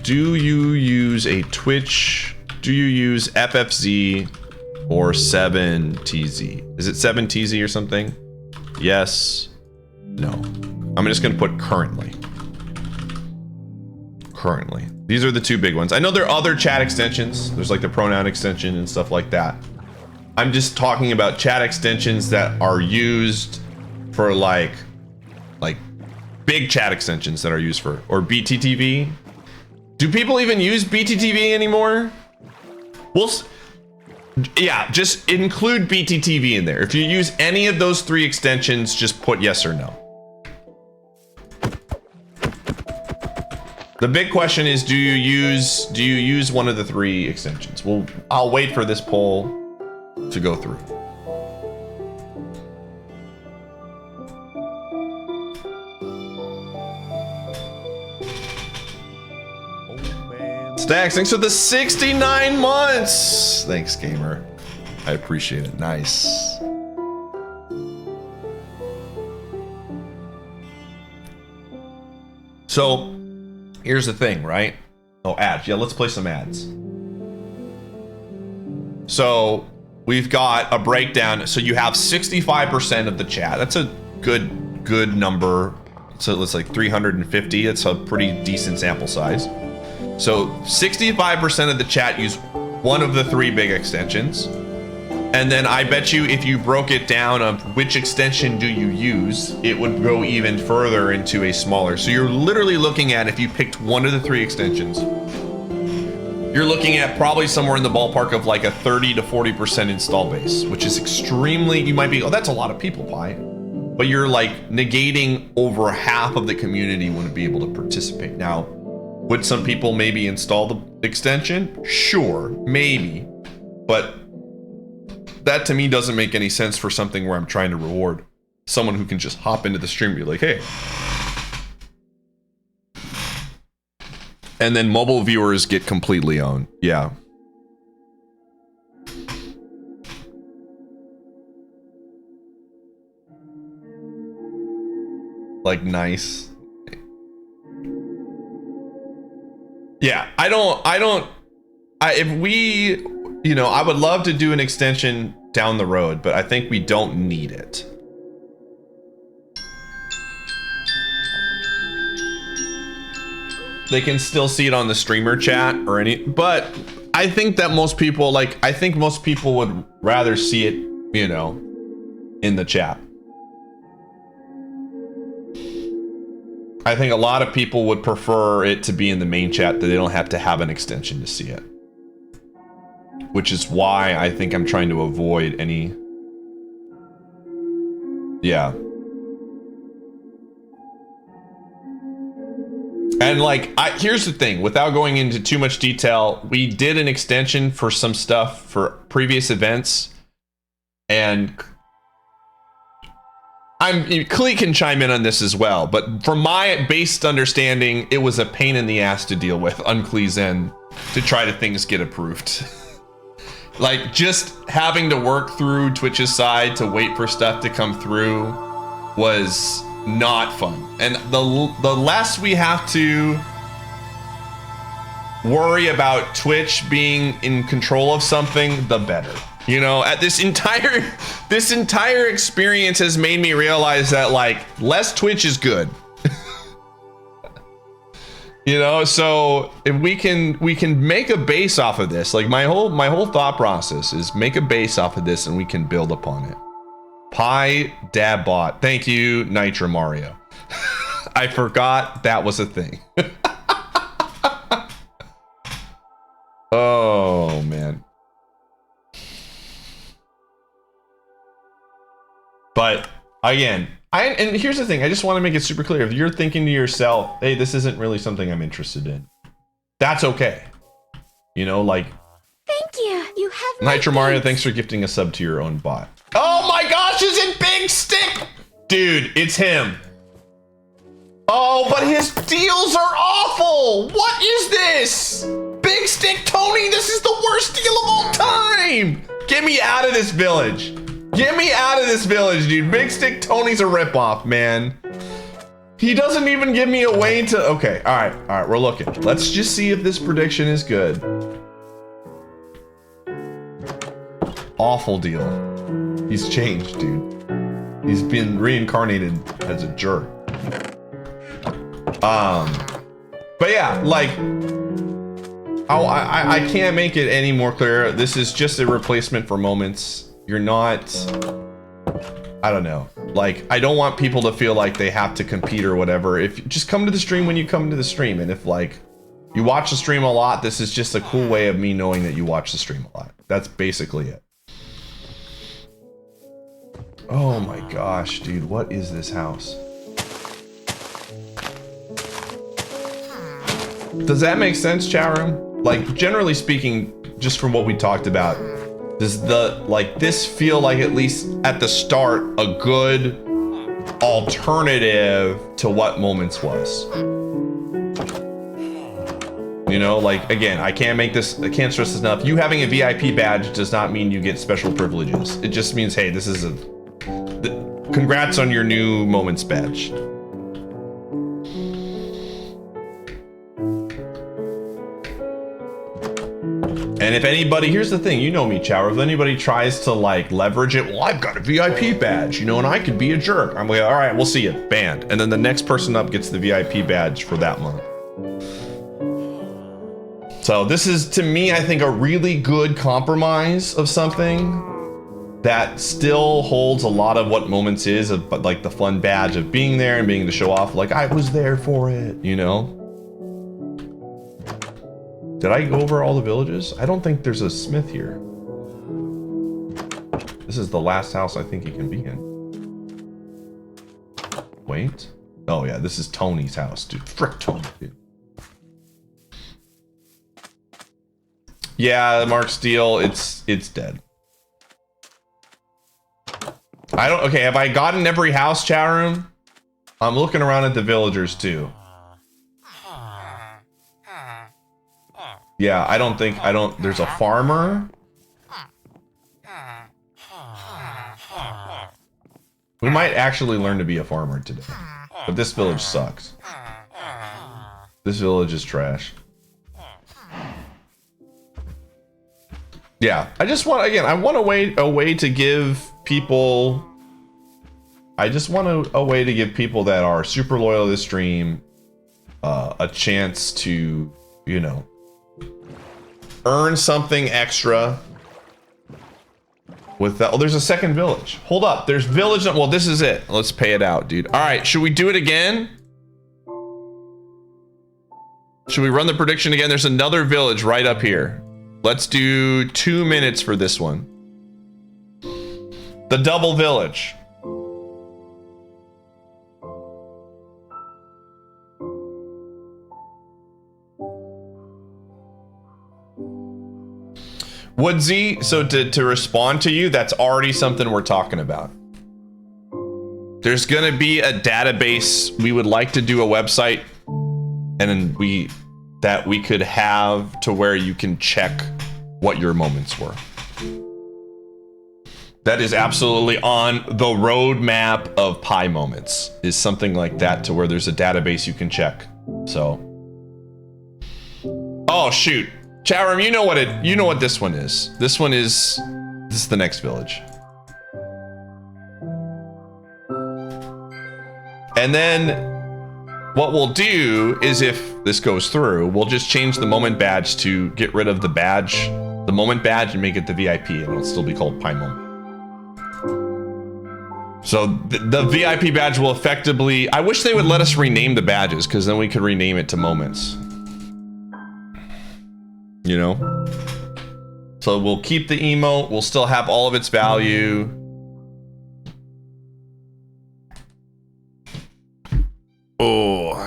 Do you use a Twitch? Do you use FFZ or 7TZ? Is it 7TZ or something? Yes. No. I'm just gonna put currently. Currently. These are the two big ones. I know there are other chat extensions. There's like the pronoun extension and stuff like that. I'm just talking about chat extensions that are used for like big chat extensions that are used for, or BTTV. Do people even use BTTV anymore? Well, yeah, just include BTTV in there. If you use any of those three extensions, just put yes or no. The big question is, do you use one of the three extensions? Well, I'll wait for this poll to go through. Stacks, thanks for the 69 months. Thanks, gamer. I appreciate it. Nice. So, here's the thing, right? Oh, ads. Yeah, let's play some ads. So, we've got a breakdown. So you have 65% of the chat. That's a good number. So it's like 350. It's a pretty decent sample size. So 65% of the chat use one of the three big extensions. And then I bet you if you broke it down of which extension do you use, it would go even further into a smaller. So you're literally looking at, if you picked one of the three extensions, you're looking at probably somewhere in the ballpark of like a 30 to 40% install base, which is extremely, you might be, oh, that's a lot of people, Pi. But you're like negating over half of the community wouldn't be able to participate. Now, would some people maybe install the extension? Sure, maybe. But that to me doesn't make any sense for something where I'm trying to reward someone who can just hop into the stream and be like, hey. And then mobile viewers get completely owned. Yeah. Like, nice. Yeah, if we, you know, I would love to do an extension down the road, but I think we don't need it. They can still see it on the streamer chat or but I think that most people, I think most people would rather see it, you know, in the chat. I think a lot of people would prefer it to be in the main chat, that they don't have to have an extension to see it. Which is why I think I'm trying to avoid any... Yeah. And like, here's the thing, without going into too much detail, we did an extension for some stuff for previous events, and Clee can chime in on this as well, but from my based understanding, it was a pain in the ass to deal with on Clee's end to try to things get approved. Like, just having to work through Twitch's side to wait for stuff to come through was not fun. And the less we have to worry about Twitch being in control of something, the better. You know, at this entire experience has made me realize that like less Twitch is good. You know, so if we can make a base off of this, like my whole thought process is make a base off of this and we can build upon it. Pi Dab Bot. Thank you, Nitro Mario. I forgot that was a thing. Oh man. But again, and here's the thing, I just want to make it super clear. If you're thinking to yourself, hey, this isn't really something I'm interested in, that's okay. You know, like, thank you. You have my Nitro Mario, thanks. thanks for gifting a sub to your own bot. Oh my gosh, is it Big Stick? Dude, it's him. Oh, but his deals are awful. What is this? Big Stick Tony, this is the worst deal of all time. Get me out of this village. Get me out of this village, dude. Big Stick Tony's a ripoff, man. He doesn't even give me a way to... Okay, all right, we're looking. Let's just see if this prediction is good. Awful deal. He's changed, dude. He's been reincarnated as a jerk. But yeah, like... I can't make it any more clear. This is just a replacement for moments. You're not, I don't know. Like, I don't want people to feel like they have to compete or whatever. If just come to the stream when you come to the stream. And if like you watch the stream a lot, this is just a cool way of me knowing that you watch the stream a lot. That's basically it. Oh my gosh, dude, what is this house? Does that make sense, chat room? Like, generally speaking, just from what we talked about, does this feel like, at least at the start, a good alternative to what Moments was? You know, like, again, I can't stress this enough. You having a VIP badge does not mean you get special privileges. It just means, hey, this is congrats on your new Moments badge. And if anybody, here's the thing, you know me, Chower, if anybody tries to like leverage it, well, I've got a VIP badge, you know, and I could be a jerk. I'm like, all right, we'll see you, banned. And then the next person up gets the VIP badge for that month. So this is, to me, I think a really good compromise of something that still holds a lot of what Moments is, but like the fun badge of being there and being to show off, like I was there for it, you know? Did I go over all the villages? I don't think there's a smith here. This is the last house I think he can be in. Wait. Oh yeah, this is Tony's house, dude. Frick Tony, dude. Yeah, Mark Steele, it's dead. Okay, have I gotten every house, chat room? I'm looking around at the villagers too. Yeah, there's a farmer. We might actually learn to be a farmer today. But this village sucks. This village is trash. Yeah, I just want, again, I want a way to give people, I just want a way to give people that are super loyal to the stream a chance to, you know, earn something extra with that. Oh, there's a second village. Hold up, there's village. Well, this is it. Let's pay it out, dude. All right, should we do it again? Should we run the prediction again? There's another village right up here. Let's do 2 minutes for this one. The double village. Woodsy, so to respond to you, that's already something we're talking about. There's gonna be a database. We would like to do a website, and then we could have to where you can check what your moments were. That is absolutely on the roadmap of Pi moments, is something like that, to where there's a database you can check. So, oh shoot, chat room, you know what this one is. This is the next village. And then what we'll do is, if this goes through, we'll just change the moment badge to get rid of the badge, the moment badge, and make it the VIP, and it'll still be called Pi moment. So the VIP badge will effectively, I wish they would let us rename the badges, because then we could rename it to moments. You know? So we'll keep the emote, we'll still have all of its value. Oh.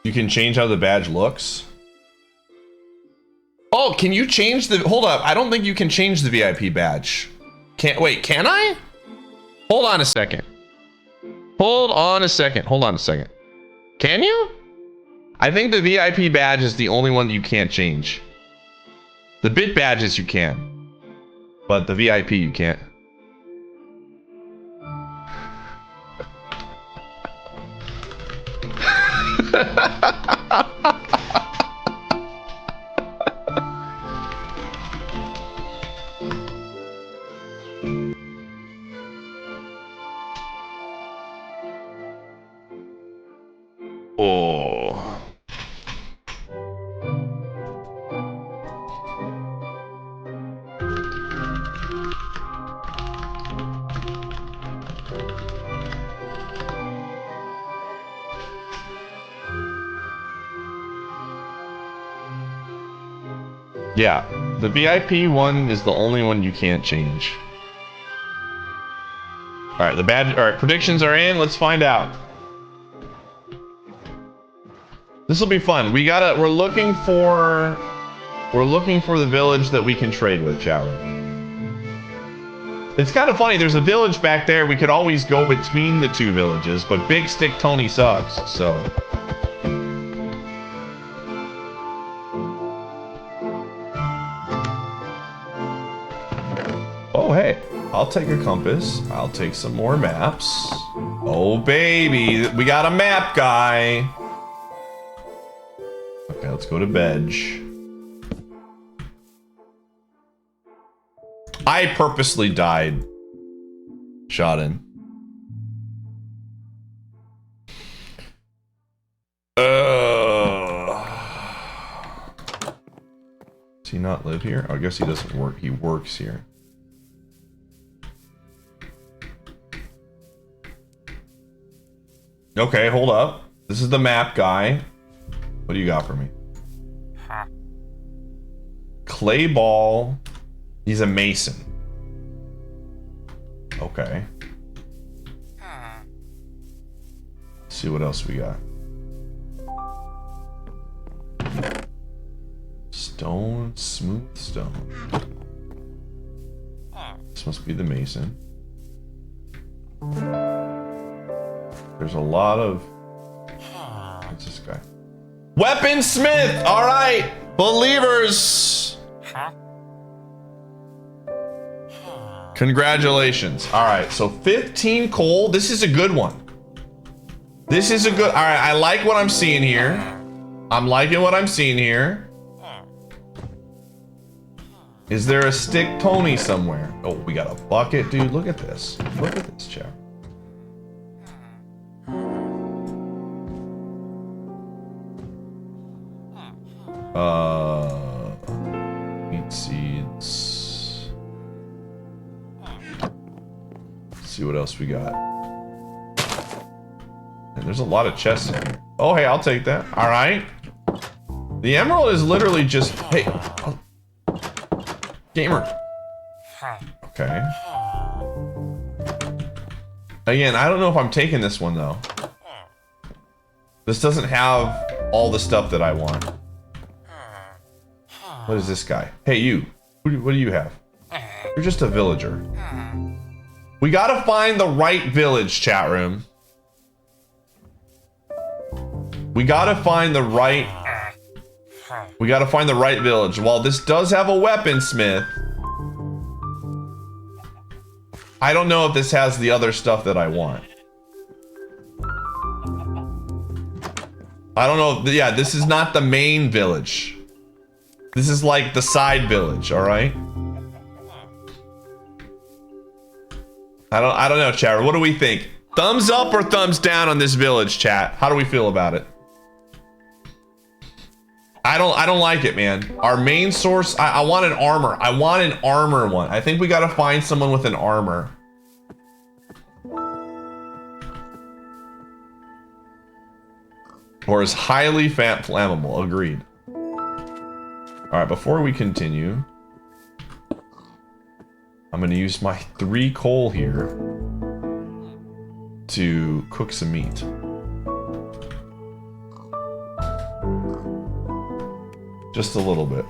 You can change how the badge looks. Oh, can you change the, hold up, I don't think you can change the VIP badge. Wait, can I? Hold on a second. Hold on a second. Can you? I think the VIP badge is the only one that you can't change. The bit badges you can, but the VIP you can't. Oh. Yeah, the VIP one is the only one you can't change. Alright, the badge, alright, predictions are in, let's find out. This will be fun. We're looking for the village that we can trade with, chat room. It's kind of funny, there's a village back there, we could always go between the two villages, but Big Stick Tony sucks, so. Oh, hey, I'll take a compass. I'll take some more maps. Oh, baby, we got a map guy. Okay, let's go to bed. I purposely died. Shot in. Does he not live here? Oh, I guess he doesn't work. He works here. Okay, hold up. This is the map guy. What do you got for me? Clay ball. He's a mason. Okay. Let's see what else we got. Stone, smooth stone. This must be the mason. There's a lot of... What's this guy? Weaponsmith! Alright! Believers! Congratulations. Alright, so 15 coal. This is a good one. This is a good... Alright, I like what I'm seeing here. I'm liking what I'm seeing here. Is there a stick Tony somewhere? Oh, we got a bucket, dude. Look at this. Look at this, chat. Meat seeds. Let's see what else we got. And there's a lot of chests in here. Oh, hey, I'll take that. All right. The emerald is literally just, hey, gamer. Okay. Again, I don't know if I'm taking this one though. This doesn't have all the stuff that I want. What is this guy? Hey, you. What do you have? You're just a villager. We gotta find the right village, chat room. We gotta find the right village. While this does have a weaponsmith, I don't know if this has the other stuff that I want. I don't know. Yeah, this is not the main village. This is like the side village, all right? I don't know, chat. What do we think? Thumbs up or thumbs down on this village, chat? How do we feel about it? I don't like it, man. Our main source, I want an armor. I want an armor one. I think we gotta find someone with an armor. Or is highly flammable. Agreed. All right, before we continue, I'm gonna use my 3 coal here to cook some meat. Just a little bit.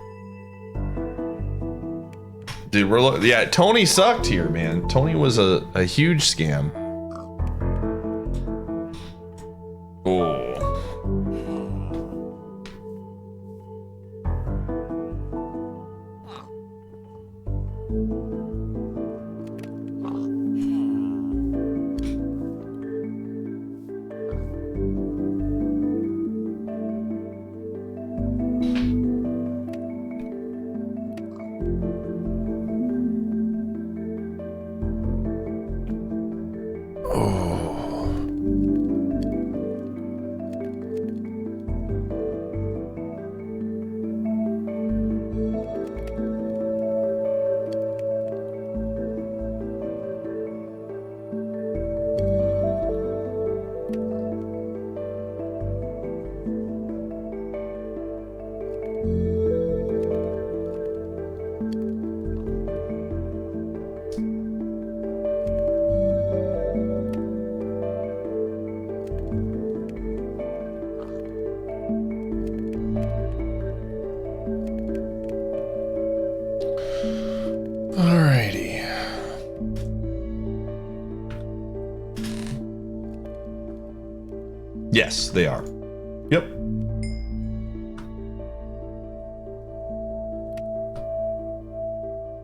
Dude, yeah, Tony sucked here, man. Tony was a huge scam. Oh. Alrighty. Yes, they are. Yep.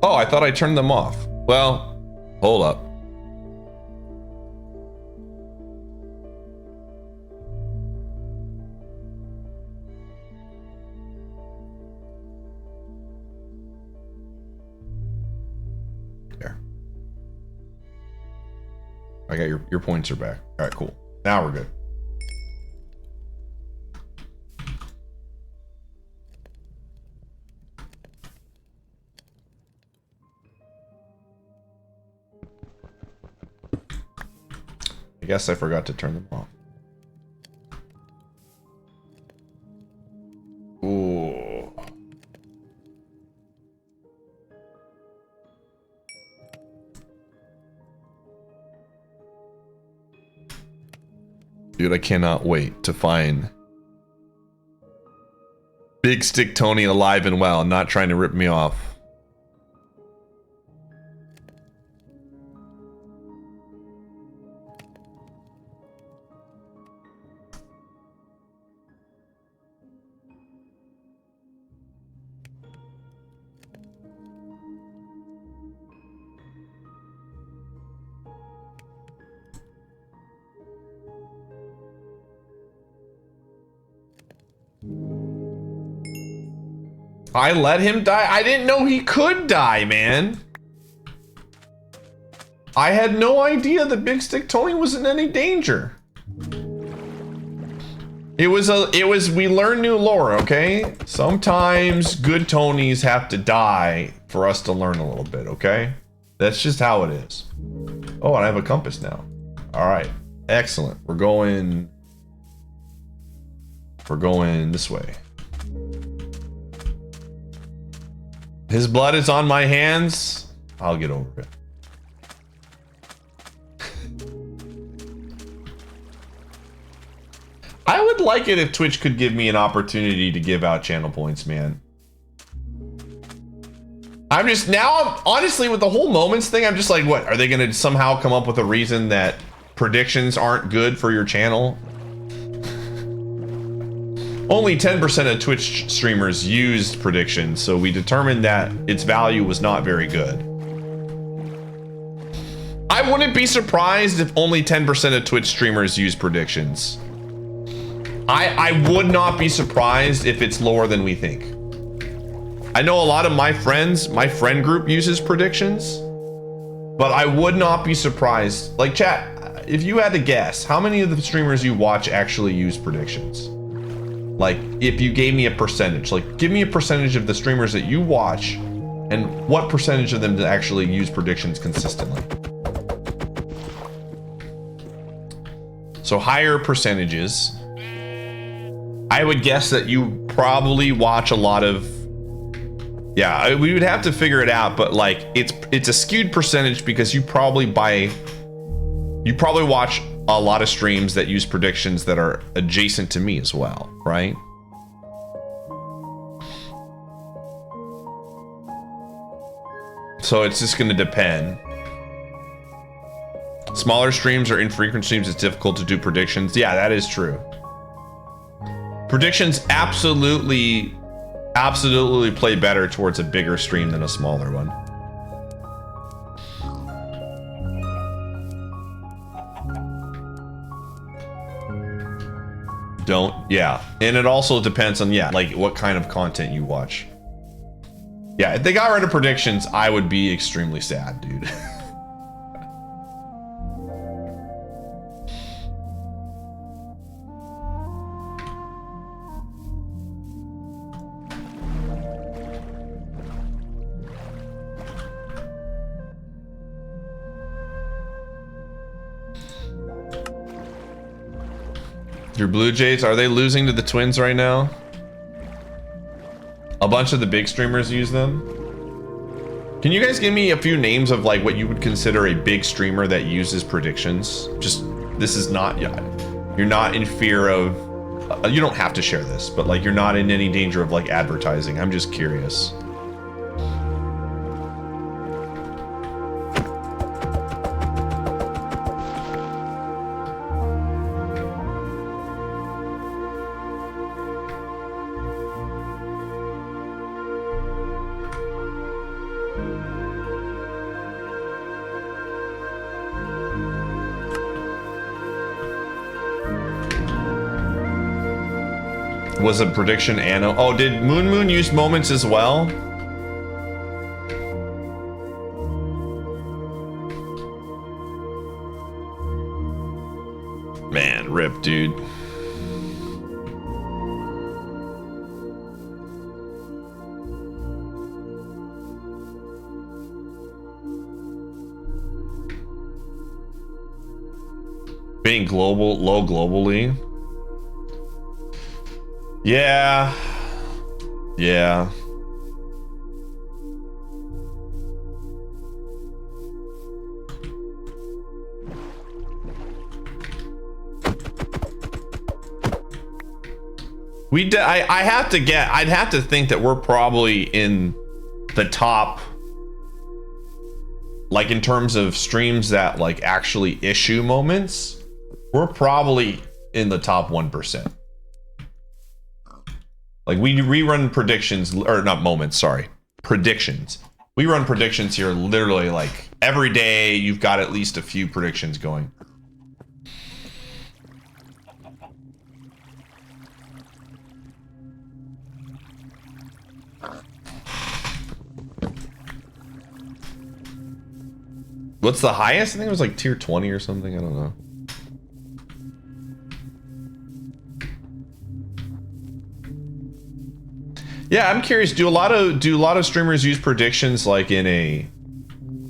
Oh, I thought I turned them off. Well, hold up. There. I got your points are back. All right, cool. Now we're good. I guess I forgot to turn them off. Ooh. Dude, I cannot wait to find Big Stick Tony alive and well, not trying to rip me off. I let him die? I didn't know he could die, man. I had no idea that Big Stick Tony was in any danger. We learn new lore, okay? Sometimes good Tonys have to die for us to learn a little bit, okay? That's just how it is. Oh, and I have a compass now. All right, excellent. We're going this way. His blood is on my hands. I'll get over it. I would like it if Twitch could give me an opportunity to give out channel points, man. I'm just now, honestly, with the whole moments thing, I'm just like, what? Are they going to somehow come up with a reason that predictions aren't good for your channel? Only 10% of Twitch streamers used predictions, so we determined that its value was not very good. I wouldn't be surprised if only 10% of Twitch streamers use predictions. I would not be surprised if it's lower than we think. I know a lot of my friends, my friend group uses predictions, but I would not be surprised. Like, chat, if you had to guess, how many of the streamers you watch actually use predictions? Like, if you gave me a percentage, like, give me a percentage of the streamers that you watch and what percentage of them actually use predictions consistently. So higher percentages. I would guess that you probably watch a lot of, yeah, we would have to figure it out, but like it's a skewed percentage because you probably watch a lot of streams that use predictions that are adjacent to me as well, right? So it's just going to depend. Smaller streams or infrequent streams, it's difficult to do predictions. Yeah, that is true. Predictions absolutely play better towards a bigger stream than a smaller one. Yeah. And it also depends on, yeah, like what kind of content you watch. Yeah, if they got rid of predictions, I would be extremely sad, dude. Your Blue Jays, are they losing to the Twins right now? A bunch of the big streamers use them. Can you guys give me a few names of like what you would consider a big streamer that uses predictions? Just, this is not, yeah, you're not in fear of, you don't have to share this, but like you're not in any danger of like advertising. I'm just curious. Was a prediction Anno? Oh, did Moon use moments as well? Man, rip, dude. Being low globally. Yeah. Yeah. I have to get, I'd have to think that we're probably in the top, like in terms of streams that like actually issue moments, we're probably in the top 1%. Like we rerun predictions, or not moments, sorry, predictions. We run predictions here literally like every day. You've got at least a few predictions going. What's the highest? I think it was like tier 20 or something. I don't know. Yeah, I'm curious. Do a lot of streamers use predictions like in a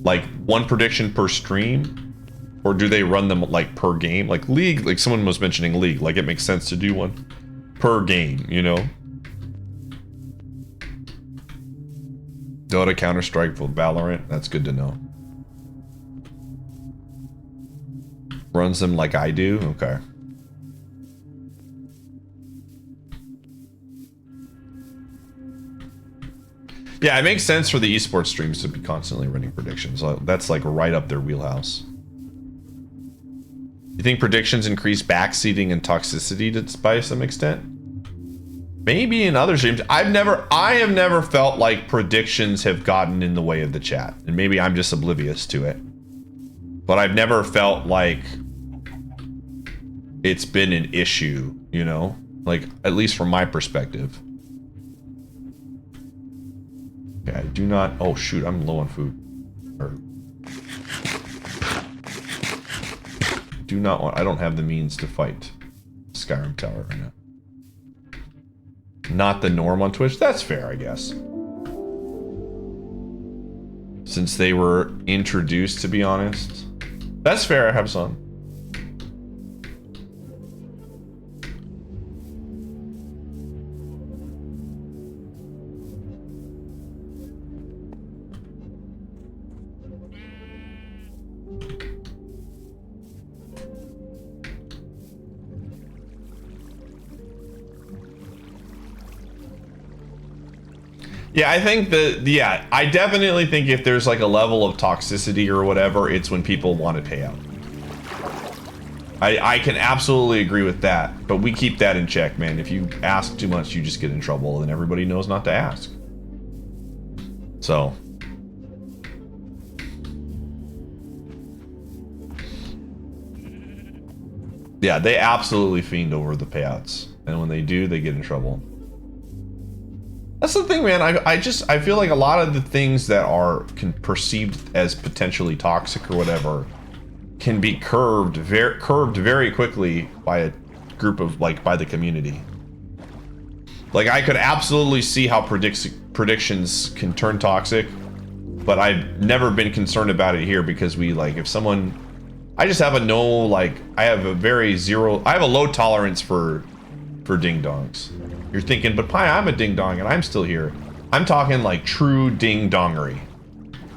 one prediction per stream, or do they run them like per game? Like League, like someone was mentioning League, like it makes sense to do one per game, you know? Dota, Counter-Strike, Valorant. That's good to know. Runs them like I do? Okay. Yeah, it makes sense for the esports streams to be constantly running predictions. That's like right up their wheelhouse. You think predictions increase backseating and toxicity by some extent? Maybe in other streams. I have never felt like predictions have gotten in the way of the chat. And maybe I'm just oblivious to it. But I've never felt like it's been an issue, you know? Like, at least from my perspective. Okay, I do not... Oh, shoot, I'm low on food. Do not want... I don't have the means to fight Skyrim Tower right now. Not the norm on Twitch? That's fair, I guess. Since they were introduced, to be honest. That's fair, I have some. Yeah, I think that, yeah, I definitely think if there's like a level of toxicity or whatever, it's when people want to pay out. I can absolutely agree with that, but we keep that in check, man. If you ask too much, you just get in trouble, and everybody knows not to ask. So. Yeah, they absolutely fiend over the payouts, and when they do, they get in trouble. That's the thing, man. I feel like a lot of the things that are perceived as potentially toxic or whatever can be curbed very quickly by a group of, like, by the community. Like, I could absolutely see how predictions can turn toxic, but I've never been concerned about it here because we, like, if someone, I just have a no, like, I have a low tolerance for ding-dongs. You're thinking, but Pi, I'm a ding-dong and I'm still here. I'm talking like true ding-dongery.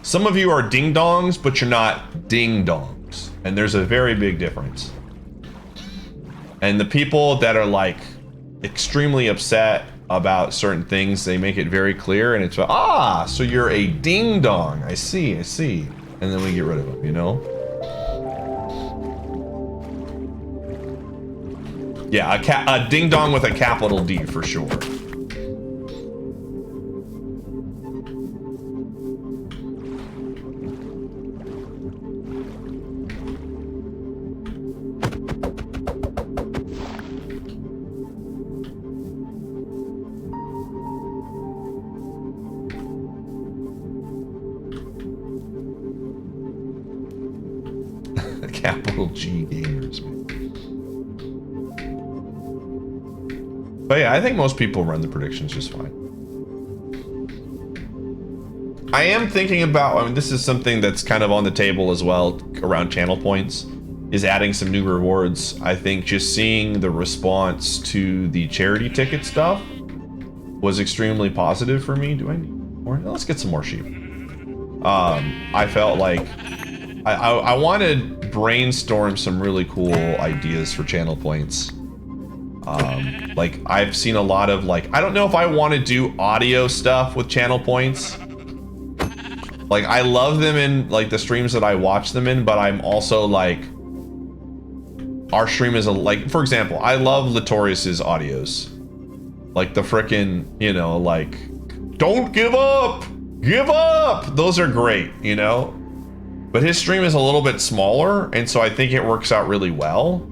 Some of you are ding-dongs, but you're not ding-dongs. And there's a very big difference. And the people that are like extremely upset about certain things, they make it very clear and it's, ah, so you're a ding-dong. I see. And then we get rid of them, you know? Yeah, a ding-dong with a capital D for sure. Capital G gamers, man. But yeah, I think most people run the predictions just fine. I am thinking about, I mean, this is something that's kind of on the table as well around channel points, is adding some new rewards. I think just seeing the response to the charity ticket stuff was extremely positive for me. Do I need more? Let's get some more sheep. I felt like I want to brainstorm some really cool ideas for channel points. Like I've seen a lot of, like, I don't know if I want to do audio stuff with channel points. Like, I love them in like the streams that I watch them in, but I'm also like, our stream is like, for example, I love Litorius's audios. Like the frickin', you know, like, don't give up! Give up! Those are great, you know? But his stream is a little bit smaller, and so I think it works out really well.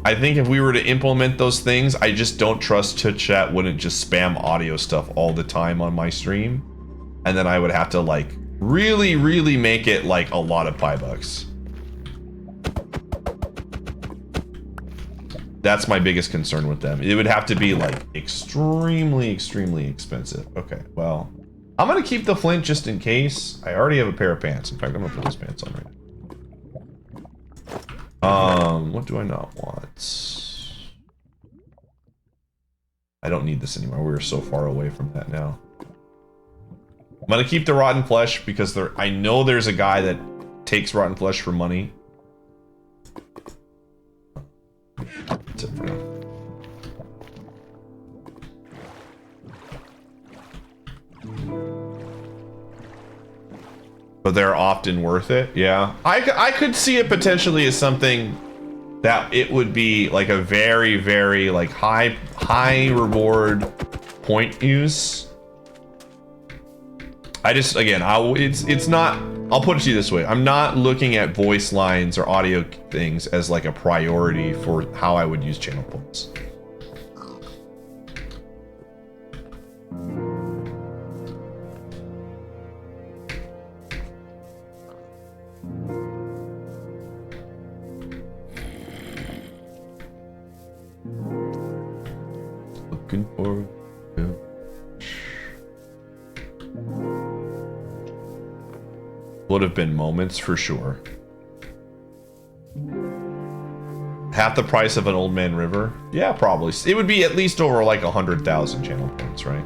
I think if we were to implement those things, I just don't trust Chat wouldn't just spam audio stuff all the time on my stream. And then I would have to like really, really make it like a lot of $5. That's my biggest concern with them. It would have to be like extremely, extremely expensive. Okay, well, I'm gonna keep the flint just in case. I already have a pair of pants. In fact, I'm gonna put those pants on right now. What do I not want? I don't need this anymore. We're so far away from that now. I'm gonna keep the rotten flesh because I know there's a guy that takes rotten flesh for money. That's it for now. But they're often worth it. Yeah, I could see it potentially as something that it would be like a very, very like high reward point use. I just, again, it's not, I'll put it to you this way. I'm not looking at voice lines or audio things as like a priority for how I would use channel points. Looking for would have been moments for sure. Half the price of an Old Man River? Yeah, probably. It would be at least over like 100,000 channel points, right?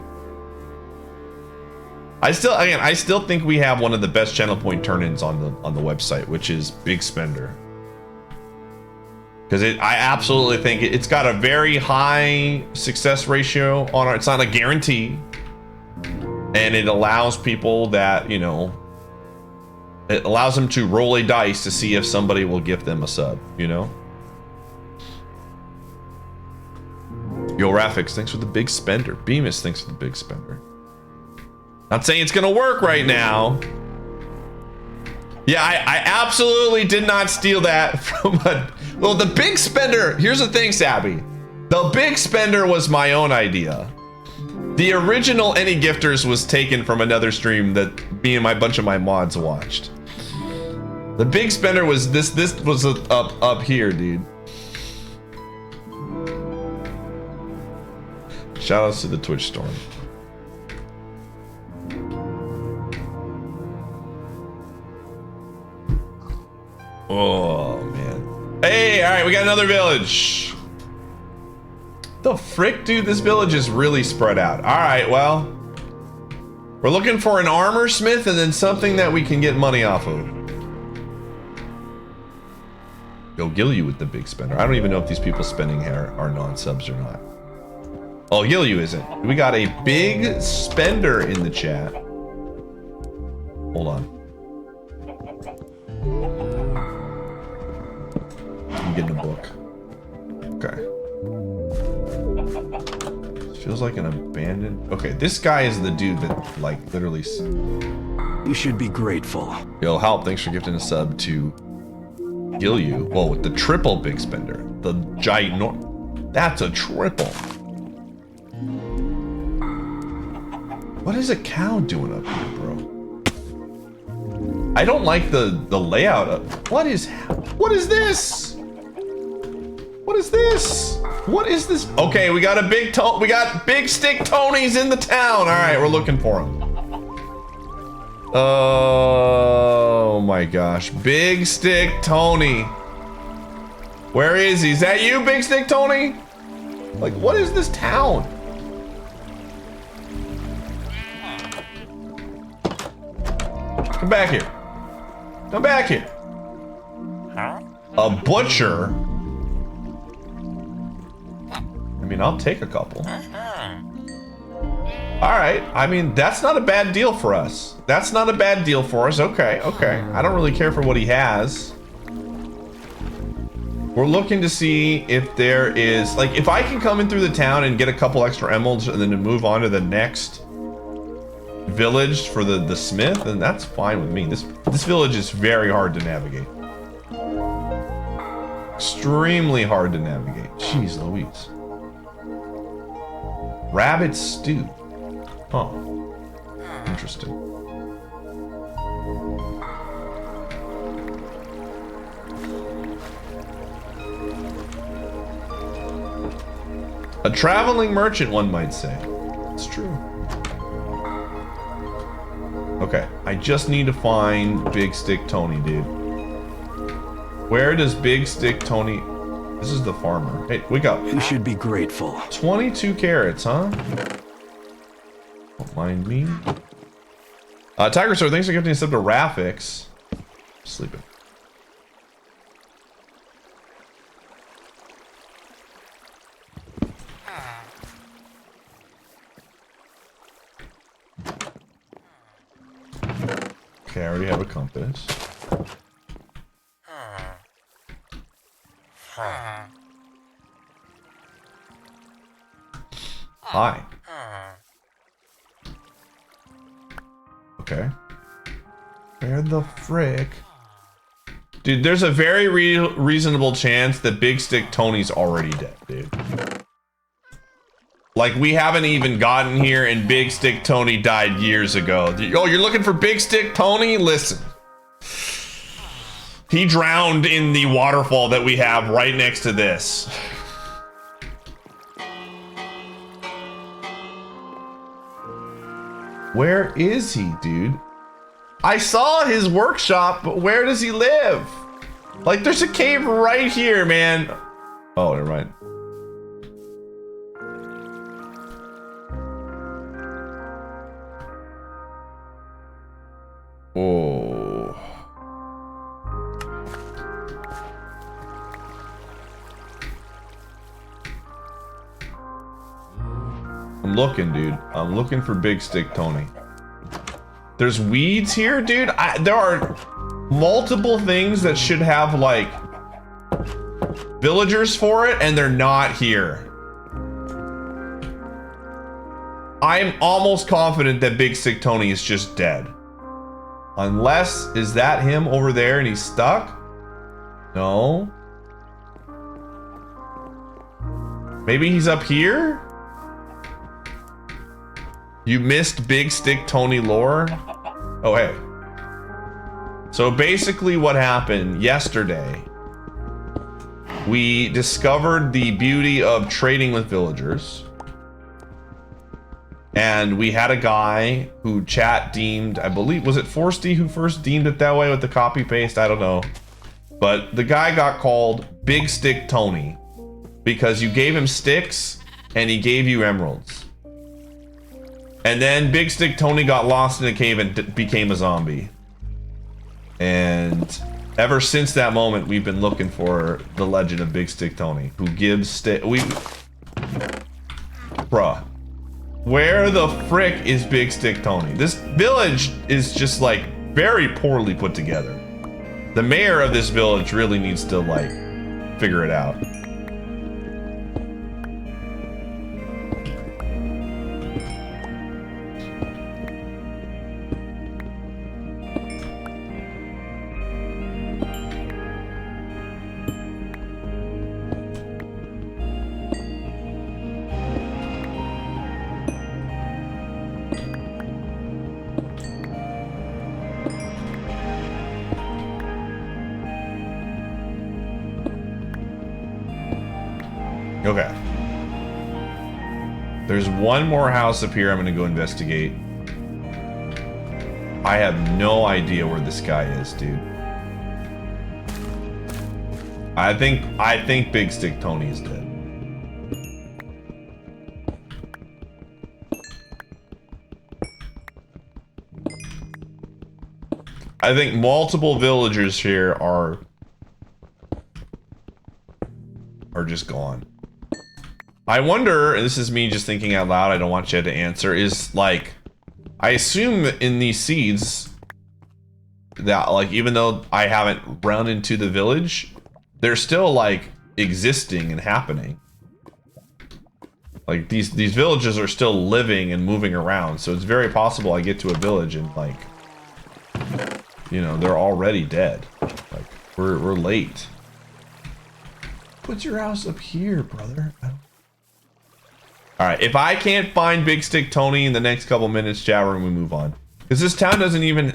I still think we have one of the best channel point turn-ins on the website, which is Big Spender. Because I absolutely think it's got a very high success ratio on it. It's not a guarantee. And it allows people that, you know, it allows them to roll a dice to see if somebody will give them a sub, you know? Yo, Rafix, thanks for the big spender. Bemis, thanks for the big spender. Not saying it's gonna work right now. Yeah, I absolutely did not steal that from a... Well, the big spender, here's the thing, Sabby. The big spender was my own idea. The original Any Gifters was taken from another stream that me and bunch of my mods watched. The big spender was this was up here, dude. Shoutouts to the Twitch storm. Oh man. Hey, all right, we got another village. The frick, dude, this village is really spread out. All right, well, we're looking for an armor smith and then something that we can get money off of. Go Gilyu with the big spender. I don't even know if these people spending here are non-subs or not. Oh, Gilyu isn't. We got a big spender in the chat. Hold on. I'm getting a book. Okay. Feels like an abandoned... Okay, this guy is the dude that, like, literally... You should be grateful. Yo, Halp, thanks for gifting a sub to Gilyu. Whoa, with the triple big spender. The giant... That's a triple. What is a cow doing up here, bro? I don't like the layout of... What is this? What is this? What is this? Okay, we got we got big stick Tonys in the town. All right, we're looking for them. Oh my gosh, Big Stick Tony. Where is he? Is that you, Big Stick Tony? Like, what is this town? Come back here. Come back here. A butcher? I mean, I'll take a couple. All right. I mean, that's not a bad deal for us. That's not a bad deal for us. Okay, okay. I don't really care for what he has. We're looking to see if there is, like, if I can come in through the town and get a couple extra emeralds and then to move on to the next village for the smith, then that's fine with me. This village is very hard to navigate. Extremely hard to navigate. Jeez Louise. Rabbit stew. Huh. Interesting. A traveling merchant, one might say. It's true. Okay, I just need to find Big Stick Tony, dude. Where does Big Stick Tony... This is the farmer. Hey, we got... You should be grateful. 22 carrots, huh? Don't mind me. Tiger Sword, thanks for gifting us up to Rafix. Sleeping. Okay, I already have a compass. Hi. Okay. Where the frick? Dude, there's a very reasonable chance that Big Stick Tony's already dead, dude. Like, we haven't even gotten here and Big Stick Tony died years ago. Oh, you're looking for Big Stick Tony? Listen. He drowned in the waterfall that we have right next to this. Where is he, dude? I saw his workshop, but where does he live? Like, there's a cave right here, man. Oh, never mind. Oh. I'm looking, dude. I'm looking for Big Stick Tony. There's weeds here, dude. There are multiple things that should have, like, villagers for it, and they're not here. I'm almost confident that Big Stick Tony is just dead. Unless, is that him over there and he's stuck? No. Maybe he's up here? You missed Big Stick Tony lore? Oh, hey. So basically what happened yesterday, we discovered the beauty of trading with villagers. And we had a guy who chat deemed, I believe, was it Forsty who first deemed it that way with the copy paste? I don't know. But the guy got called Big Stick Tony because you gave him sticks and he gave you emeralds. And then Big Stick Tony got lost in a cave and became a zombie. And ever since that moment, we've been looking for the legend of Big Stick Tony, who gives Bruh. Where the frick is Big Stick Tony? This village is just, like, very poorly put together. The mayor of this village really needs to, like, figure it out. Okay. There's one more house up here I'm gonna go investigate. I have no idea where this guy is, dude. I think Big Stick Tony is dead. I think multiple villagers here are just gone. I wonder, and this is me just thinking out loud, I don't want you to answer, is like, I assume in these seeds that, like, even though I haven't run into the village, they're still, like, existing and happening. Like, these villages are still living and moving around, so it's very possible I get to a village and, like, you know, they're already dead. Like, we're late. Put your house up here, brother. Alright, if I can't find Big Stick Tony in the next couple minutes, chat room, we move on. Because this town doesn't even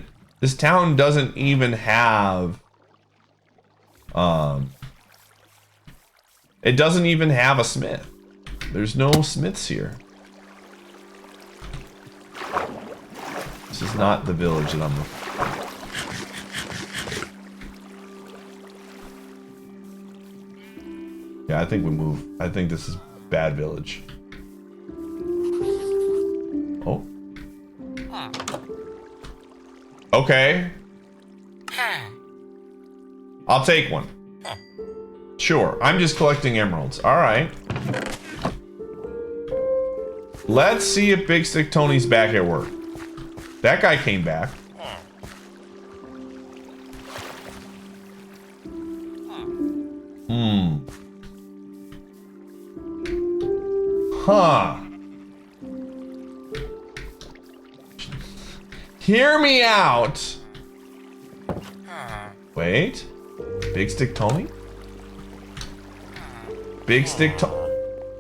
have it doesn't even have a smith. There's no smiths here. This is not the village that I'm looking for. Yeah, I think we move. I think this is bad village. Oh. Okay. I'll take one. Sure, I'm just collecting emeralds. All right. Let's see if Big Stick Tony's back at work. That guy came back. Huh. Hear me out. Wait. Big Stick Tony? Big Stick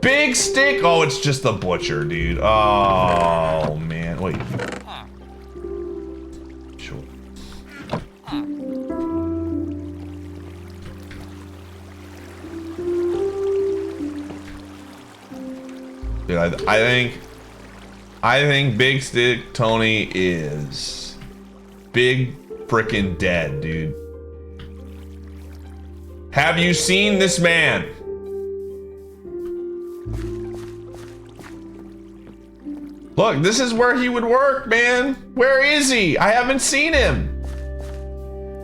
Big Stick? Oh, it's just the butcher, dude. Oh, man. Wait. Sure. Dude, I think Big Stick Tony is big frickin' dead, dude. Have you seen this man? Look, this is where he would work, man. Where is he? I haven't seen him.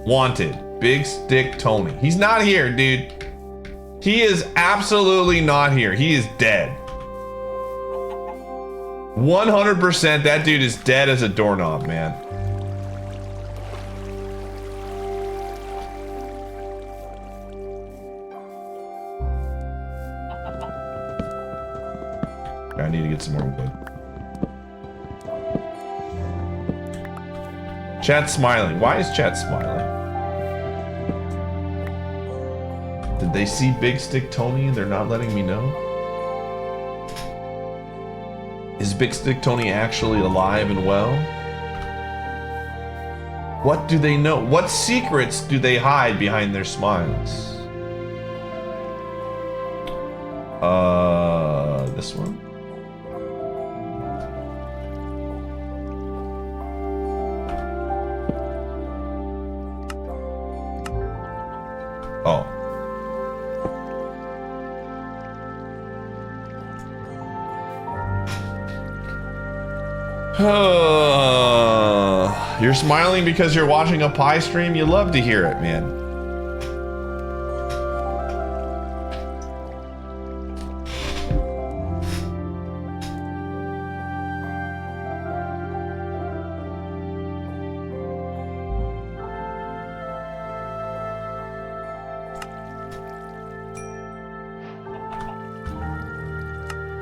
Wanted, Big Stick Tony. He's not here, dude. He is absolutely not here. He is dead. 100% that dude is dead as a doorknob, man. I need to get some more wood. Chat's smiling. Why is chat smiling? Did they see Big Stick Tony and they're not letting me know? Is Big Stick Tony actually alive and well? What do they know? What secrets do they hide behind their smiles? This one? Oh. You're smiling because you're watching a pie stream? You love to hear it, man.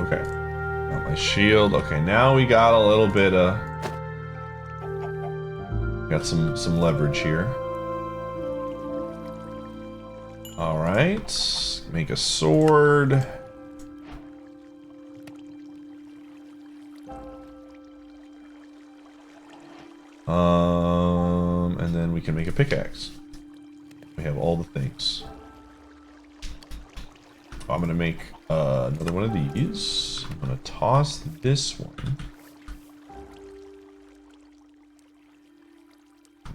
Okay. Got my shield. Okay, now we got a little bit of... Got some leverage here. All right. Make a sword. And then we can make a pickaxe. We have all the things. I'm gonna make another one of these. I'm gonna toss this one.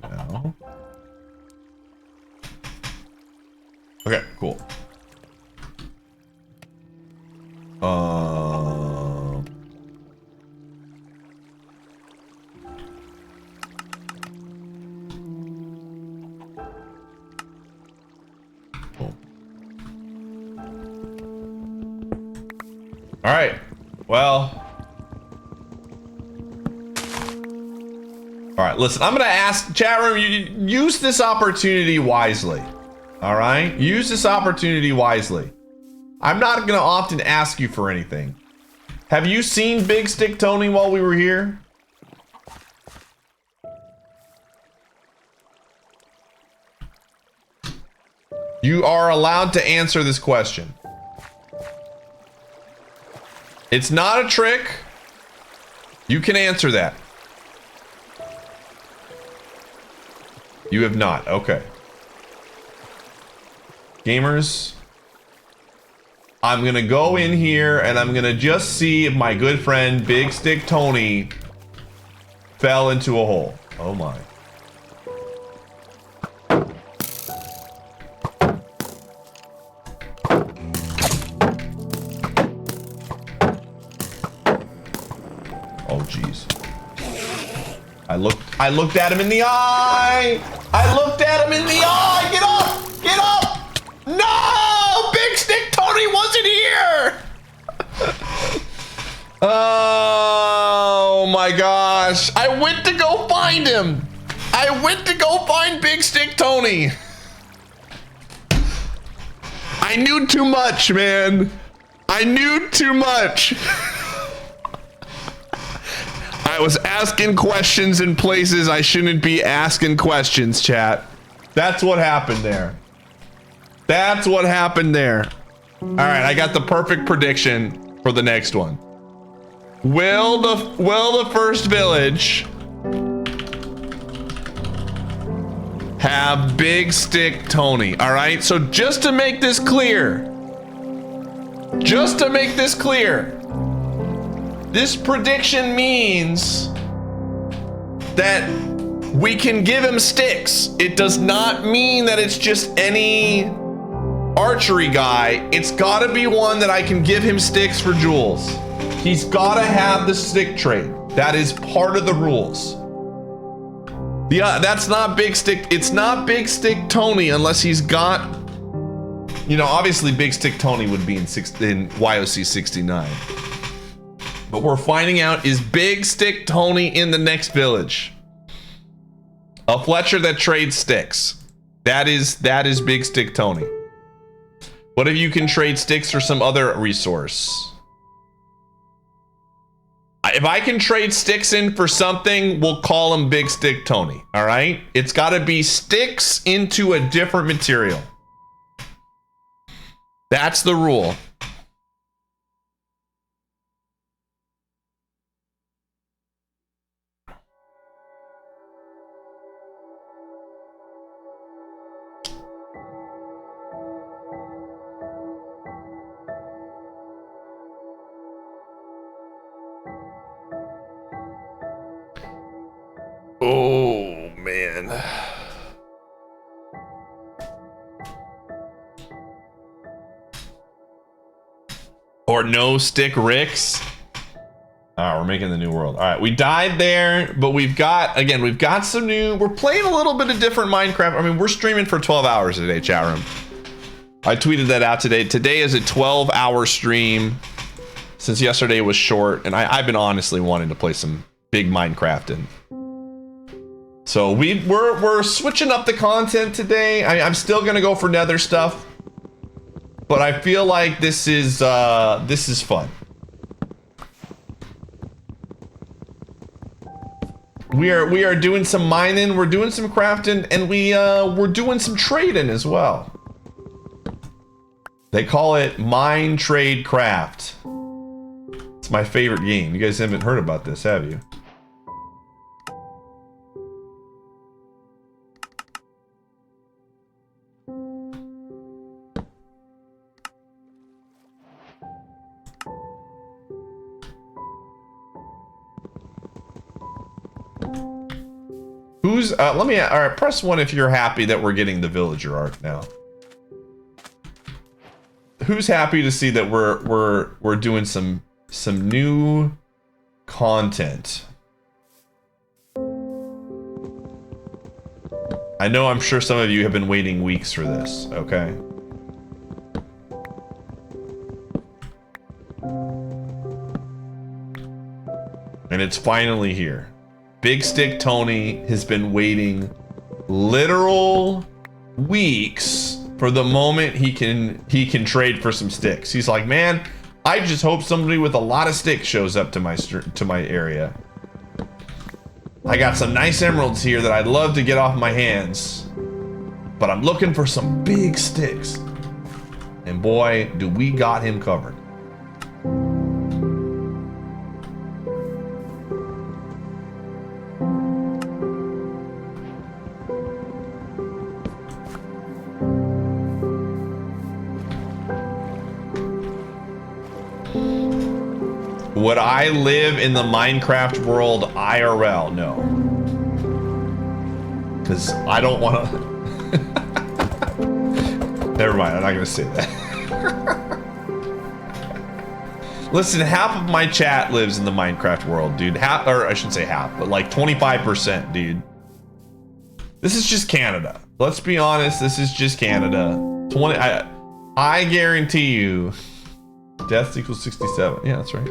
Now. Okay, cool. Cool. All right. Well. All right, listen, I'm gonna ask chat room, you use this opportunity wisely. All right, use this opportunity wisely. I'm not gonna often ask you for anything. Have you seen Big Stick Tony while we were here? You are allowed to answer this question. It's not a trick. You can answer that. You have not. Okay. Gamers, I'm gonna go in here and I'm gonna just see if my good friend Big Stick Tony fell into a hole. Oh my. Oh jeez. I looked at him in the eye. I looked at him in the eye. Get up! Get up! No! Big Stick Tony wasn't here! Oh my gosh. I went to go find him. I went to go find Big Stick Tony. I knew too much, man. I knew too much. I was asking questions in places I shouldn't be asking questions, chat. That's what happened there. That's what happened there. All right, I got the perfect prediction for the next one. Will the first village have Big Stick Tony? All right, so just to make this clear, this prediction means that we can give him sticks. It does not mean that it's just any archery guy. It's gotta be one that I can give him sticks for jewels. He's gotta have the stick trade. That is part of the rules. Yeah, that's not Big Stick. It's not Big Stick Tony unless he's got, you know, obviously Big Stick Tony would be in YOC 69. But we're finding out, is Big Stick Tony in the next village? A Fletcher that trades sticks. That is Big Stick Tony. What if you can trade sticks for some other resource? If I can trade sticks in for something, we'll call him Big Stick Tony. All right? It's got to be sticks into a different material. That's the rule. Oh, man. Or no stick Ricks. We're making the new world. All right, we died there, but we've got some new, we're playing a little bit of different Minecraft. I mean, we're streaming for 12 hours today, chat room. I tweeted that out today. Today is a 12-hour stream since yesterday was short, and I've been honestly wanting to play some big Minecraft in. So we're switching up the content today. I'm still gonna go for Nether stuff, but I feel like this is fun. We are doing some mining, we're doing some crafting, and we're doing some trading as well. They call it Mine Trade Craft. It's my favorite game. You guys haven't heard about this, have you? Who's all right, press 1 if you're happy that we're getting the villager art now. Who's happy to see that we're doing some new content? I know, I'm sure some of you have been waiting weeks for this, okay? And it's finally here. Big Stick Tony has been waiting literal weeks for the moment he can trade for some sticks. He's like, man, I just hope somebody with a lot of sticks shows up to my area. I got some nice emeralds here that I'd love to get off my hands, but I'm looking for some big sticks. And boy, do we got him covered. Would I live in the Minecraft world IRL? No. Because I don't want to... Never mind, I'm not going to say that. Listen, half of my chat lives in the Minecraft world, dude. Half, or I shouldn't say half, but like 25%, dude. This is just Canada. Let's be honest, this is just Canada. 20, I guarantee you, death equals 67. Yeah, that's right.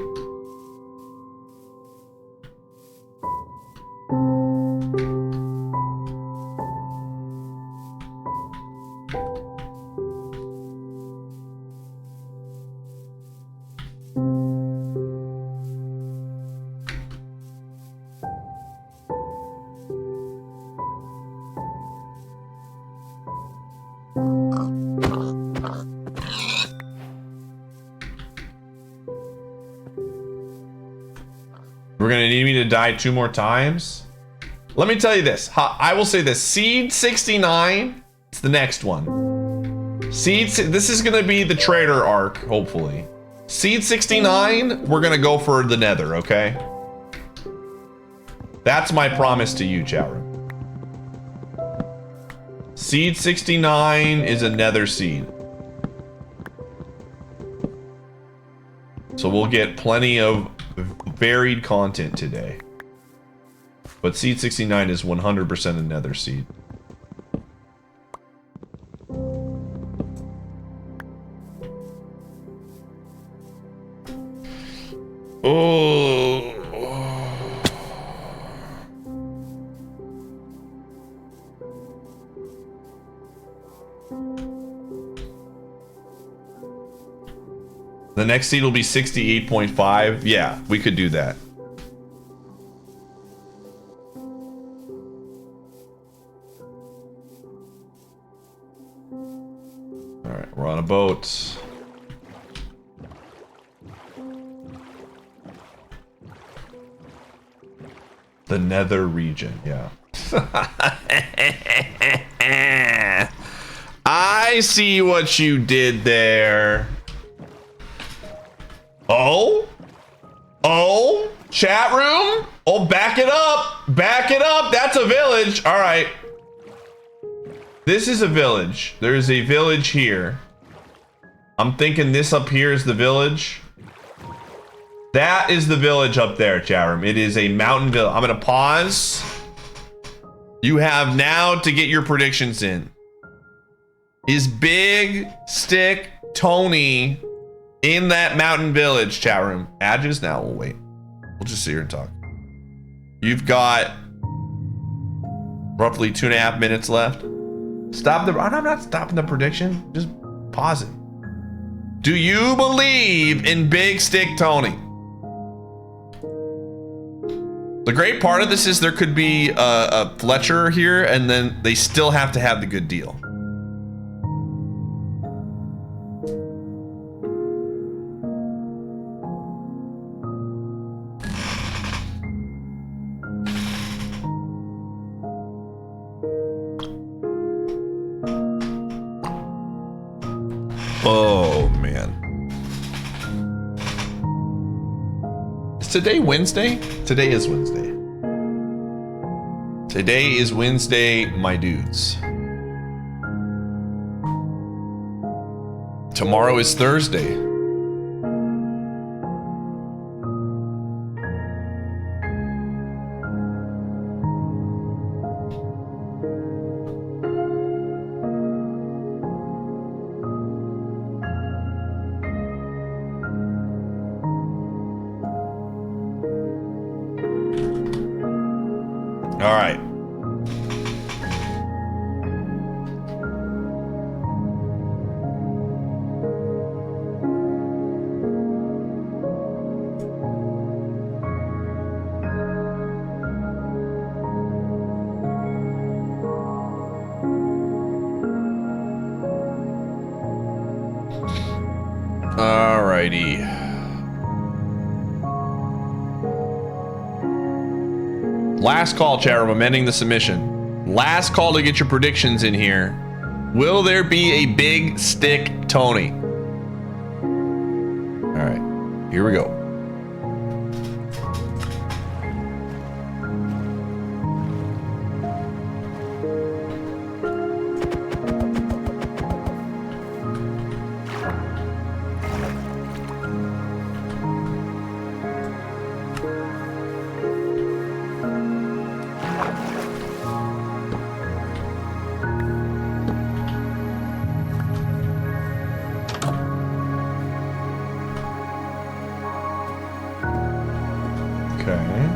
We're gonna need me to die 2 more times. Let me tell you this. I will say this. Seed 69. It's the next one. This is gonna be the trader arc, hopefully. Seed 69. We're gonna go for the Nether. Okay. That's my promise to you, chat room. Seed 69 is a Nether seed. So we'll get plenty of varied content today. But seed 69 is 100% a Nether seed. Oh. The next seed will be 68.5. Yeah, we could do that. All right, we're on a boat. The Nether region, yeah. I see what you did there. Oh? Oh? Chat room? Oh, back it up. Back it up. That's a village. All right. This is a village. There's a village here. I'm thinking this up here is the village. That is the village up there, chat room. It is a mountain village. I'm going to pause. You have now to get your predictions in. Is Big Stick Tony in that mountain village, chat room? Adges now. We'll wait. We'll just sit here and talk. You've got roughly 2.5 minutes left. Stop the. I'm not stopping the prediction. Just pause it. Do you believe in Big Stick Tony? The great part of this is there could be a Fletcher here, and then they still have to have the good deal. Oh, man. Is today Wednesday? Today is Wednesday. Today is Wednesday, my dudes. Tomorrow is Thursday. All right. All righty. Last call, chat room. I'm ending the submission. Last call to get your predictions in here. Will there be a Big Stick Tony? All right, here we go. Okay.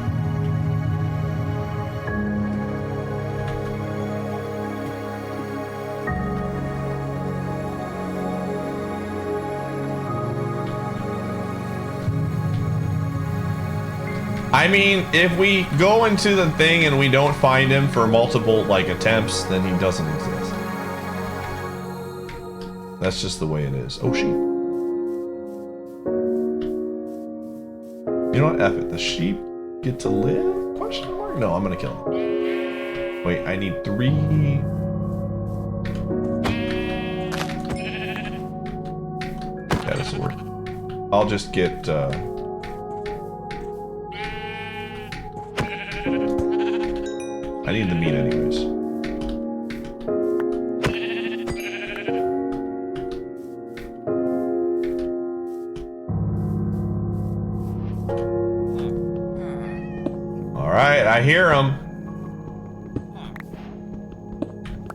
I mean, if we go into the thing and we don't find him for multiple, like, attempts, then he doesn't exist. That's just the way it is. Oh, sheep. You know what? F it. The sheep get to live? Question mark? No, I'm gonna kill him. Wait, I need 3. Yeah, this will work. I'll just get, I need the meat anyways. All right, I hear him.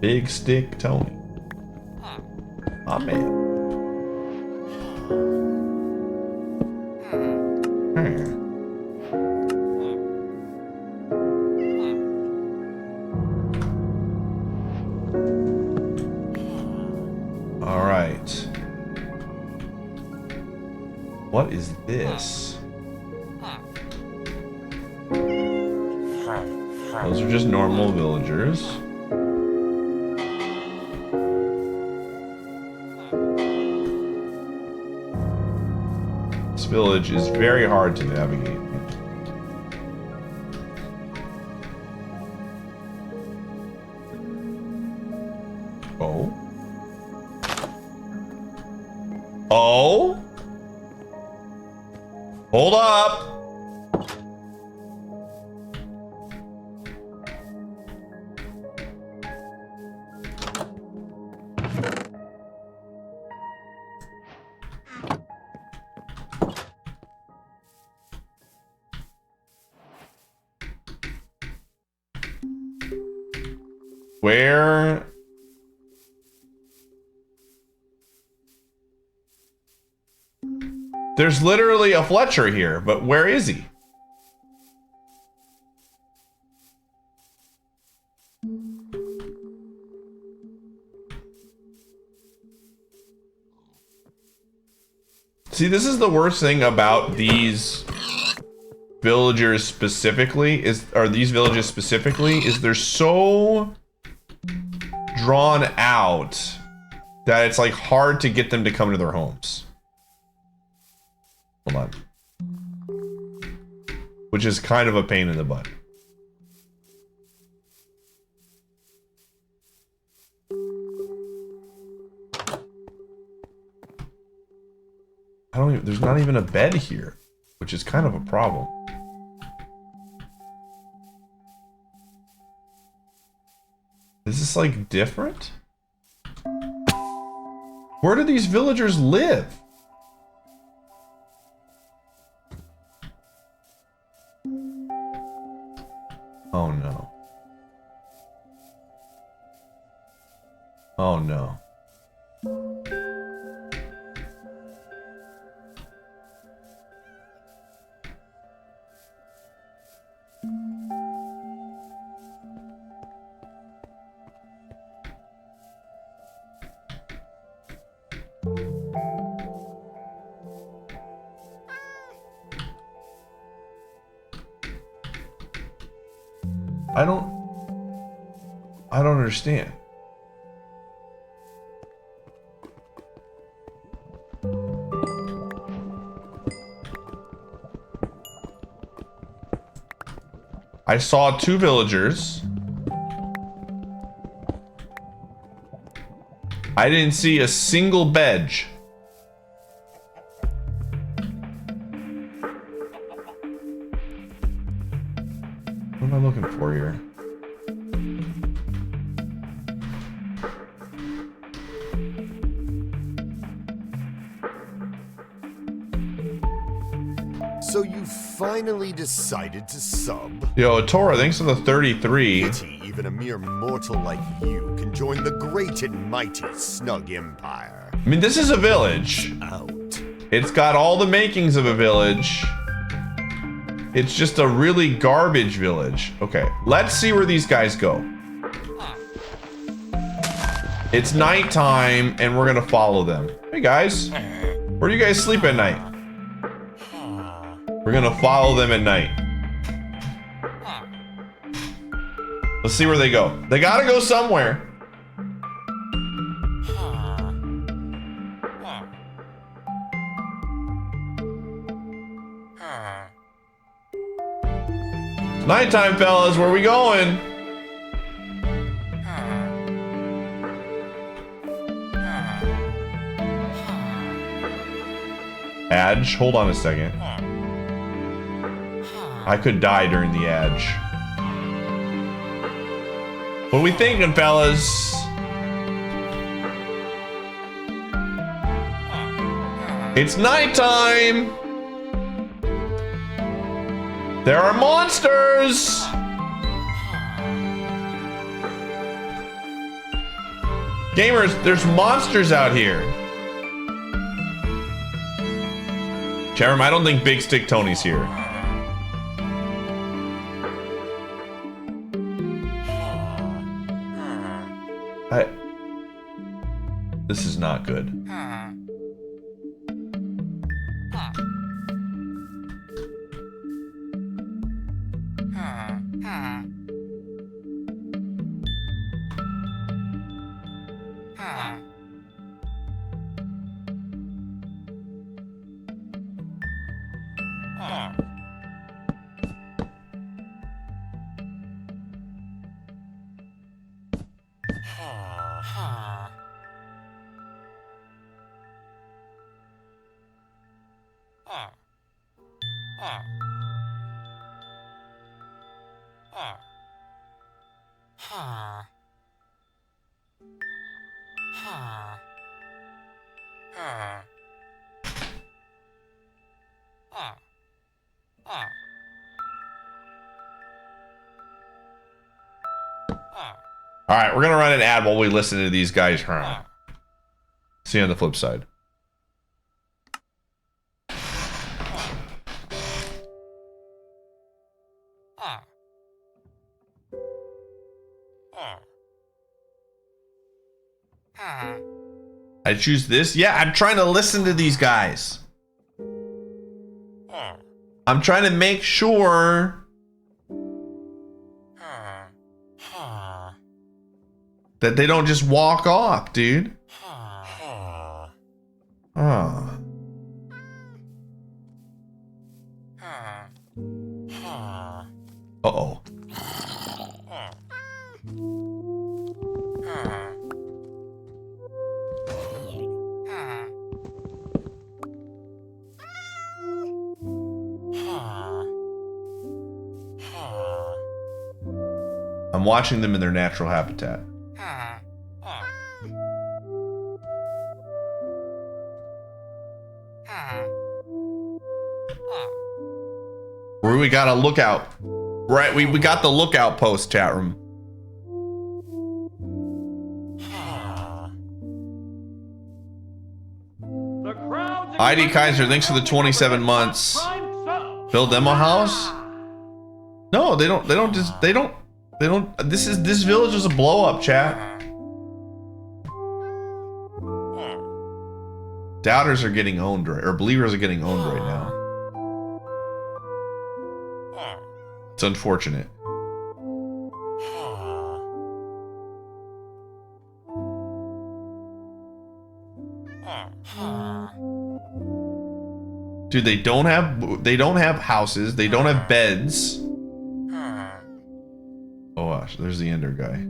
Big Stick Tony. Oh man. All right. What is this? Those are just normal villagers. This village is very hard to navigate. Oh? Oh? Hold up! Where? There's literally a Fletcher here, but where is he? See, this is the worst thing about these villagers specifically, is they're so drawn out that it's like hard to get them to come to their homes. Hold on. Which is kind of a pain in the butt. There's not even a bed here, which is kind of a problem. Is this like different? Where do these villagers live? Oh no. Oh no. I don't understand. I saw 2 villagers. I didn't see a single bed. What am I looking for here? So you finally decided to sub? Yo, Tora, thanks for the 33. Pity even a mere mortal like you can join the great and mighty Snug Empire. I mean, this is a village. Out. It's got all the makings of a village. It's just a really garbage village. Okay, let's see where these guys go. It's nighttime, and we're gonna follow them. Hey guys, where do you guys sleep at night? We're gonna follow them at night. Let's see where they go. They gotta go somewhere. It's nighttime, fellas. Where we going? Adge, hold on a second. I could die during the Adge. What are we thinking, fellas? It's nighttime! There are monsters! Gamers, there's monsters out here. Charum, I don't think Big Stick Tony's here. This is not good. All right, we're gonna run an ad while we listen to these guys. See you on the flip side. I choose this? Yeah, I'm trying to listen to these guys. I'm trying to make sure that they don't just walk off, dude. Uh-oh. I'm watching them in their natural habitat. Where we got a lookout. Right, we got the lookout post, chat room. ID Kaiser, thanks for the 27 months. Build them a house? No, they don't this village is a blow up, chat. Doubters are getting owned, or believers are getting owned right now. It's unfortunate. Dude, they don't have houses, they don't have beds. Oh gosh, there's the Ender guy.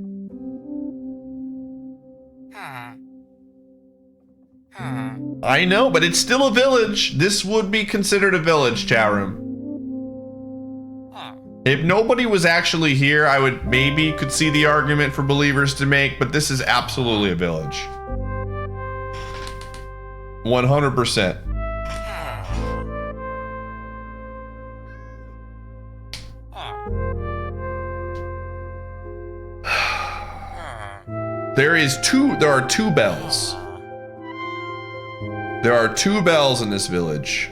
I know, but it's still a village. This would be considered a village, chat room. If nobody was actually here, I would maybe could see the argument for believers to make, but this is absolutely a village. 100%. There are two bells. There are two bells in this village.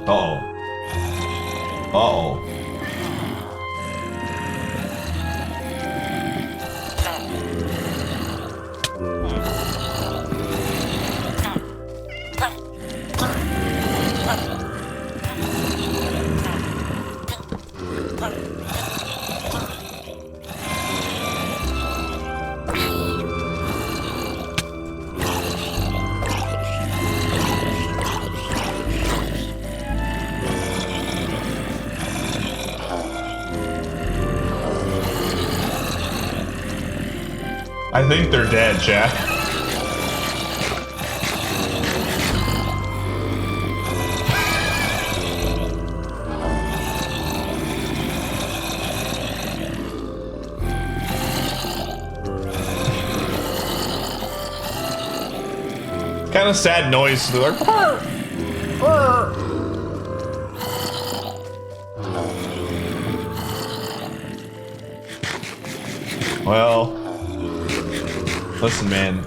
Uh-oh. Uh-oh. I think they're dead, chat. Kind of sad noise. They're like, "Brr, brr." Well, listen, man.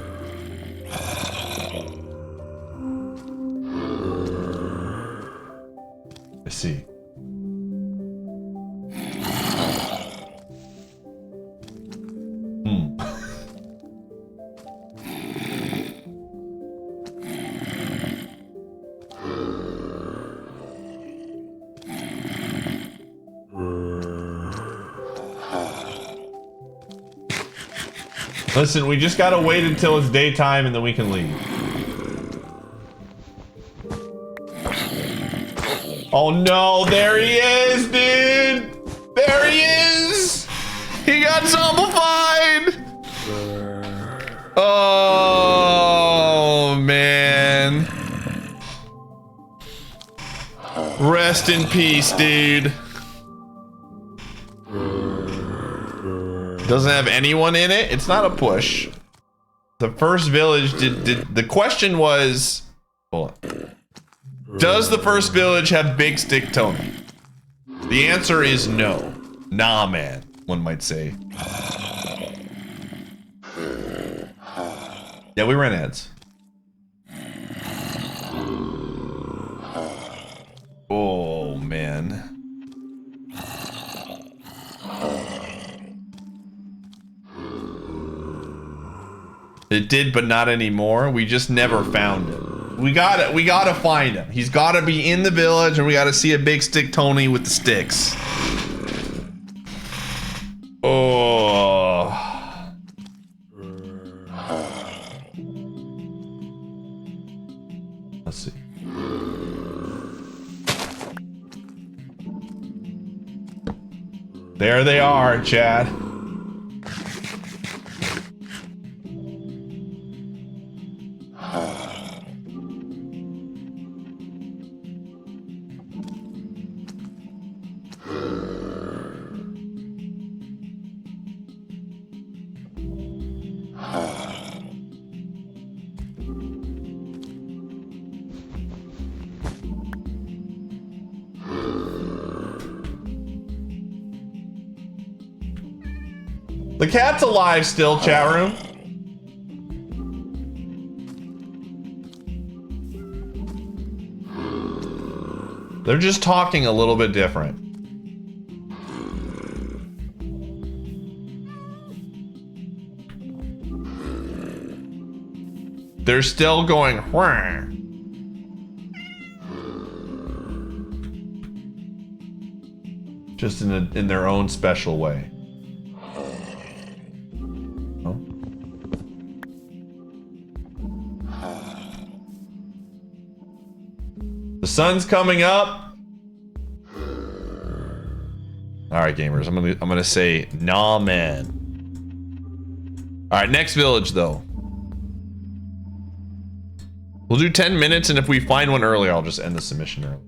I see. Listen, we just gotta wait until it's daytime and then we can leave. Oh no, there he is, dude! There he is! He got zombified! Oh, man. Rest in peace, dude. Doesn't have anyone in it. It's not a push. The first village did the question was, hold on. Does the first village have Big Stick Tony? The answer is no. Nah, man, one might say. Yeah, we ran ads. Oh, man. It did, but not anymore. We just never found him. We gotta find him. He's gotta be in the village, and we gotta see a Big Stick Tony with the sticks. Oh. Let's see. There they are, Chad. The cat's alive still, chat room. They're just talking a little bit different. They're still going, whah. Just in their own special way. The sun's coming up. All right, gamers. I'm gonna say, nah, man. All right, next village though. We'll do 10 minutes, and if we find one early, I'll just end the submission early.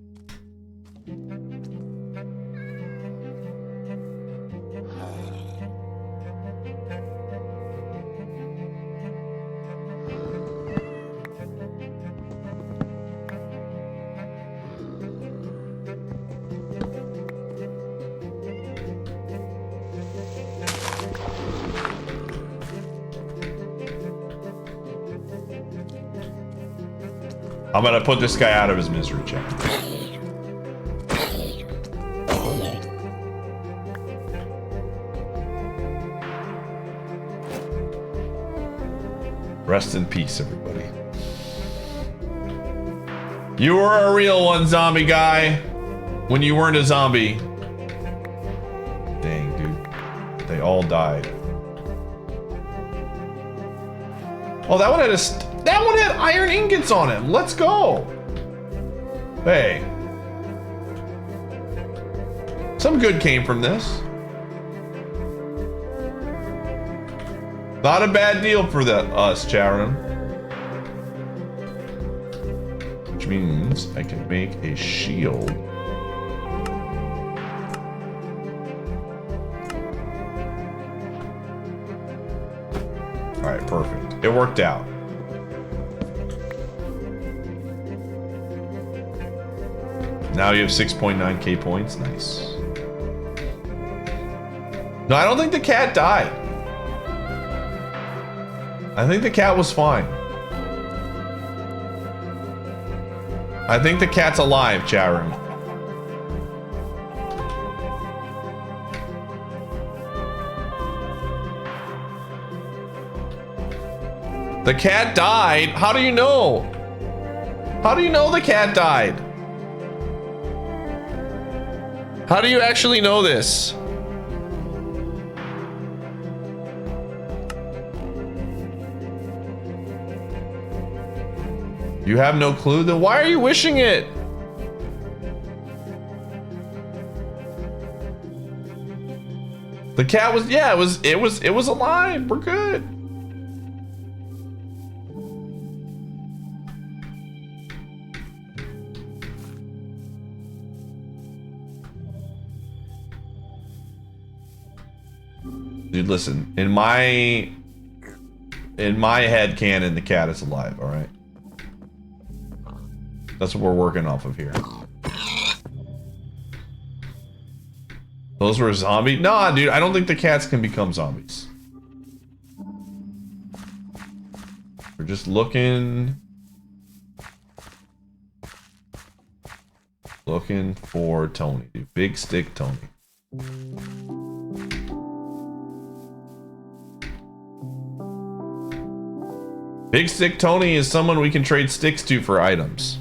I'm gonna put this guy out of his misery, chat. Rest in peace, everybody. You were a real one, zombie guy. When you weren't a zombie. Dang, dude. They all died. Oh, that one had iron ingots on him. Let's go. Hey. Some good came from this. Not a bad deal for us, Charon. Which means I can make a shield. Alright, perfect. It worked out. Now you have 6.9k points. Nice. No, I don't think the cat died. I think the cat was fine. I think the cat's alive, Charon. The cat died? How do you know? How do you know the cat died? How do you actually know this? You have no clue? Then why are you wishing it? The cat was, yeah, it was alive. We're good. Dude, listen, in my head canon, the cat is alive, all right? That's what we're working off of here. Those were zombies? Nah, dude, I don't think the cats can become zombies. We're just looking for Tony, dude. Big Stick Tony. Big Stick Tony is someone we can trade sticks to for items.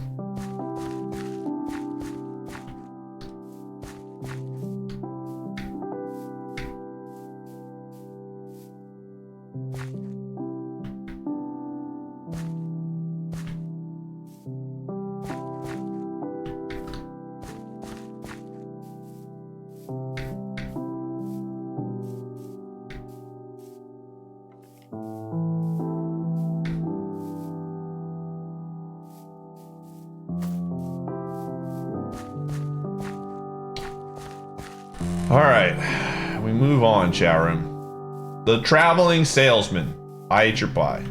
Alright, we move on, Charon. The traveling salesman. Iateyourpie.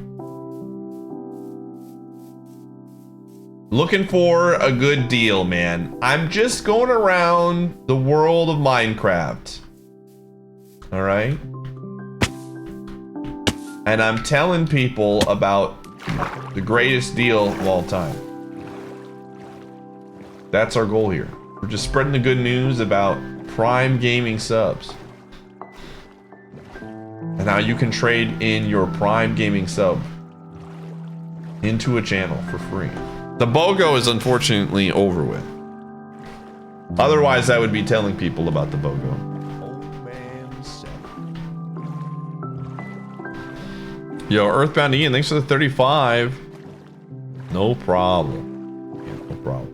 Looking for a good deal, man. I'm just going around the world of Minecraft. Alright? And I'm telling people about the greatest deal of all time. That's our goal here. We're just spreading the good news about Prime Gaming subs. And how you can trade in your Prime Gaming sub into a channel for free. The BOGO is unfortunately over with. Otherwise, I would be telling people about the BOGO. Yo, Earthbound Ian, thanks for the 35. No problem. Yeah, no problem.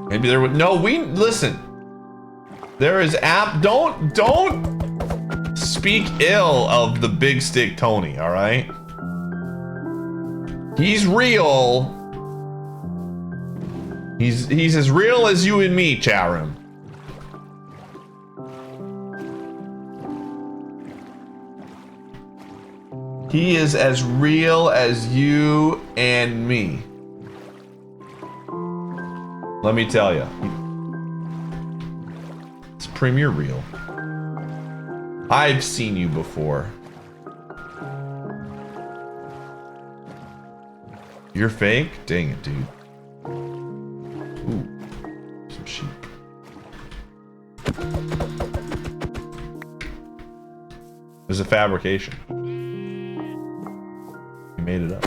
Maybe there would listen. There is don't speak ill of the Big Stick Tony, all right? He's real. He's as real as you and me, Charon. He is as real as you and me. Let me tell you. It's Premier Real. I've seen you before. You're fake? Dang it, dude. It was a fabrication. You made it up.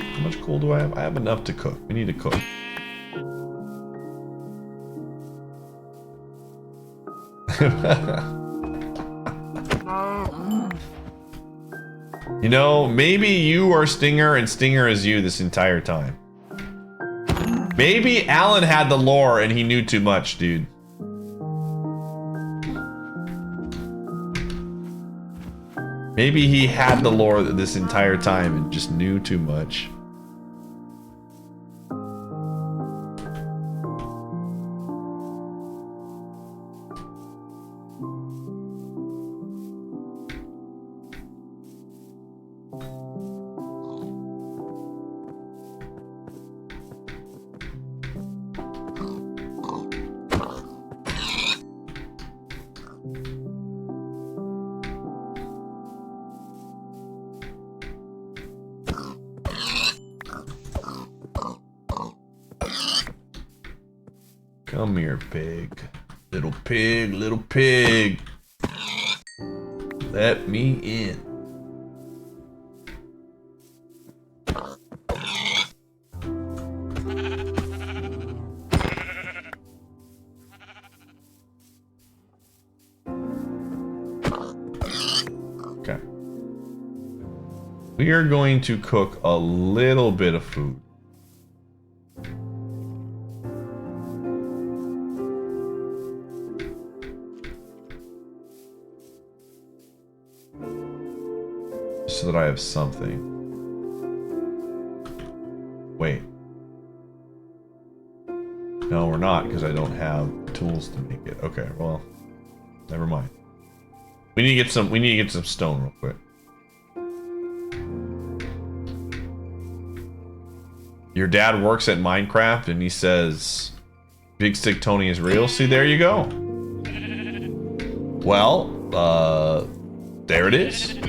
How much coal do I have? I have enough to cook. We need to cook. You know, maybe you are Stinger and Stinger is you this entire time. Maybe Alan had the lore and he knew too much, dude. Maybe he had the lore this entire time and just knew too much. Come here, pig. Little pig, little pig. Let me in. Okay. We are going to cook a little bit of food. So that I have something. Wait. No, we're not, because I don't have tools to make it. Okay, well, never mind. We need to get some stone real quick. Your dad works at Minecraft and he says Big Stick Tony is real. See, there you go. Well, there it is.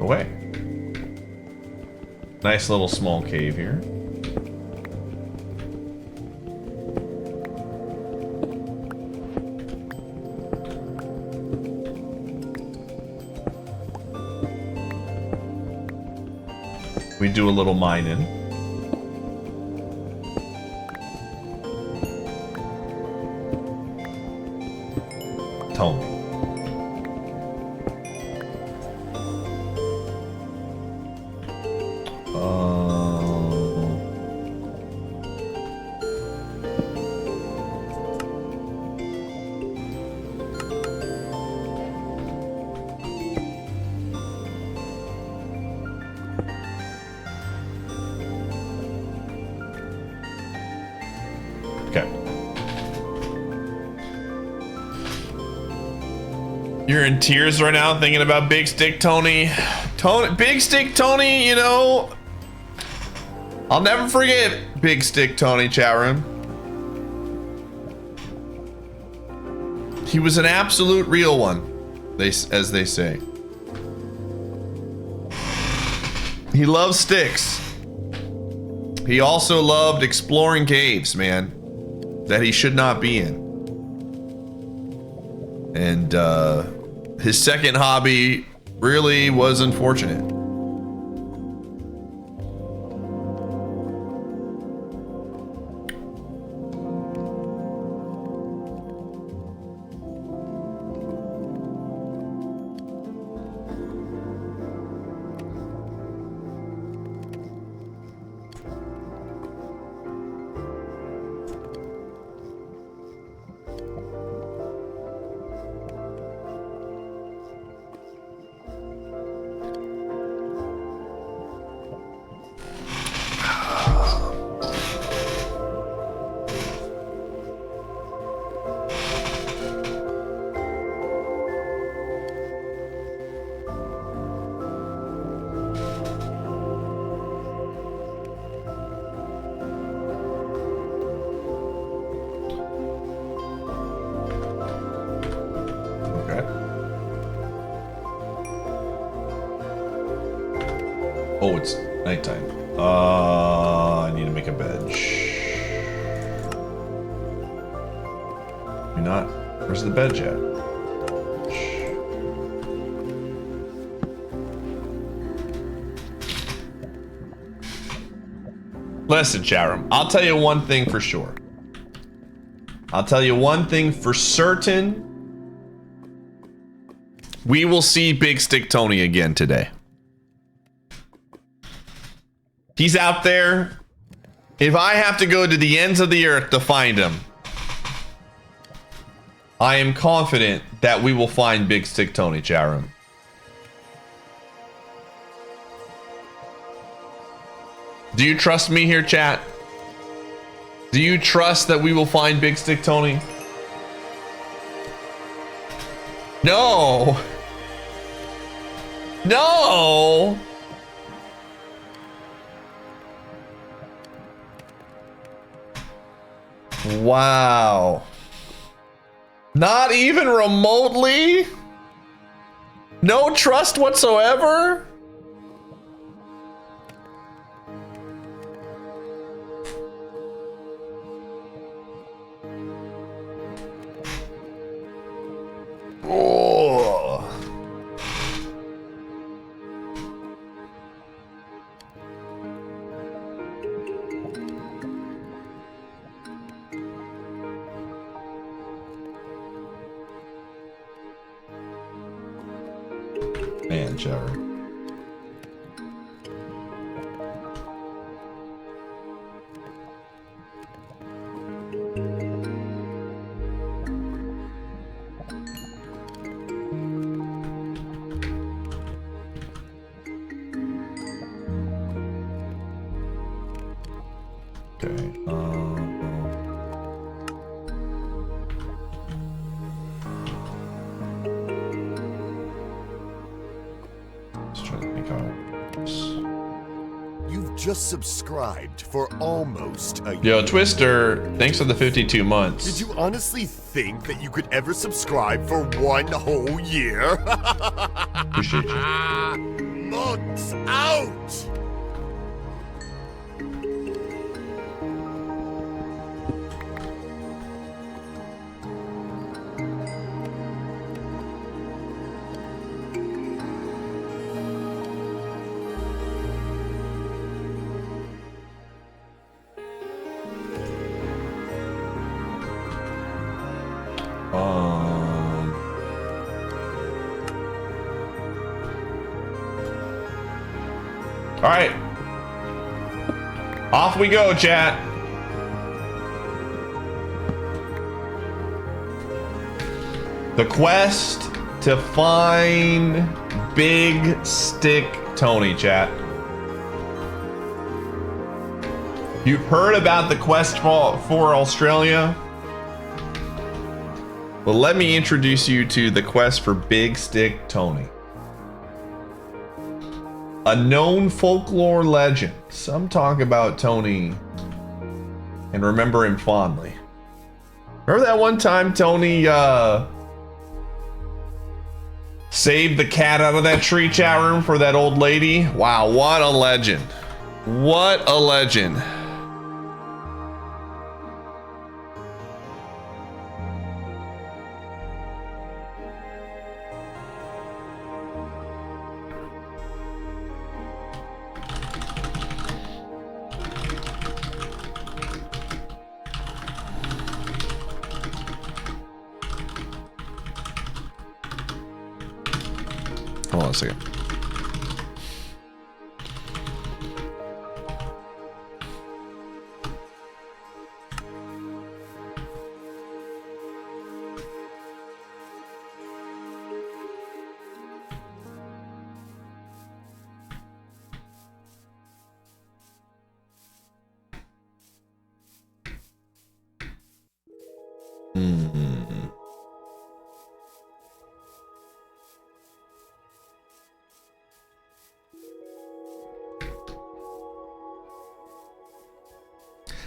Away. Nice little small cave here. We do a little mining. Tone. You're in tears right now thinking about Big Stick Tony. Big Stick Tony, you know, I'll never forget Big Stick Tony, chat room. He was an absolute real one, as they say. He loved sticks. He also loved exploring caves, man, that he should not be in. And his second hobby really was unfortunate. Oh, it's nighttime. I need to make a bed. You're not. Where's the bed yet? Listen, Chatham, I'll tell you one thing for sure. I'll tell you one thing for certain. We will see Big Stick Tony again today. He's out there. If I have to go to the ends of the earth to find him, I am confident that we will find Big Stick Tony, Chatham. Do you trust me here, chat? Do you trust that we will find Big Stick Tony? No! No! Wow. Not even remotely? No trust whatsoever? Oh. Man, Trevor. Okay. Let's try to think how. You've just subscribed for almost a year. Yo, Twister, thanks for the 52 months. Did you honestly think that you could ever subscribe for one whole year? Appreciate you. Months out! All right. Off we go, chat. The quest to find Big Stick Tony, chat. You've heard about the quest for Australia? Well, let me introduce you to the quest for Big Stick Tony. A known folklore legend. Some talk about Tony and remember him fondly. Remember that one time Tony saved the cat out of that tree, chat room, for that old lady? Wow, what a legend. What a legend. Hold on a second.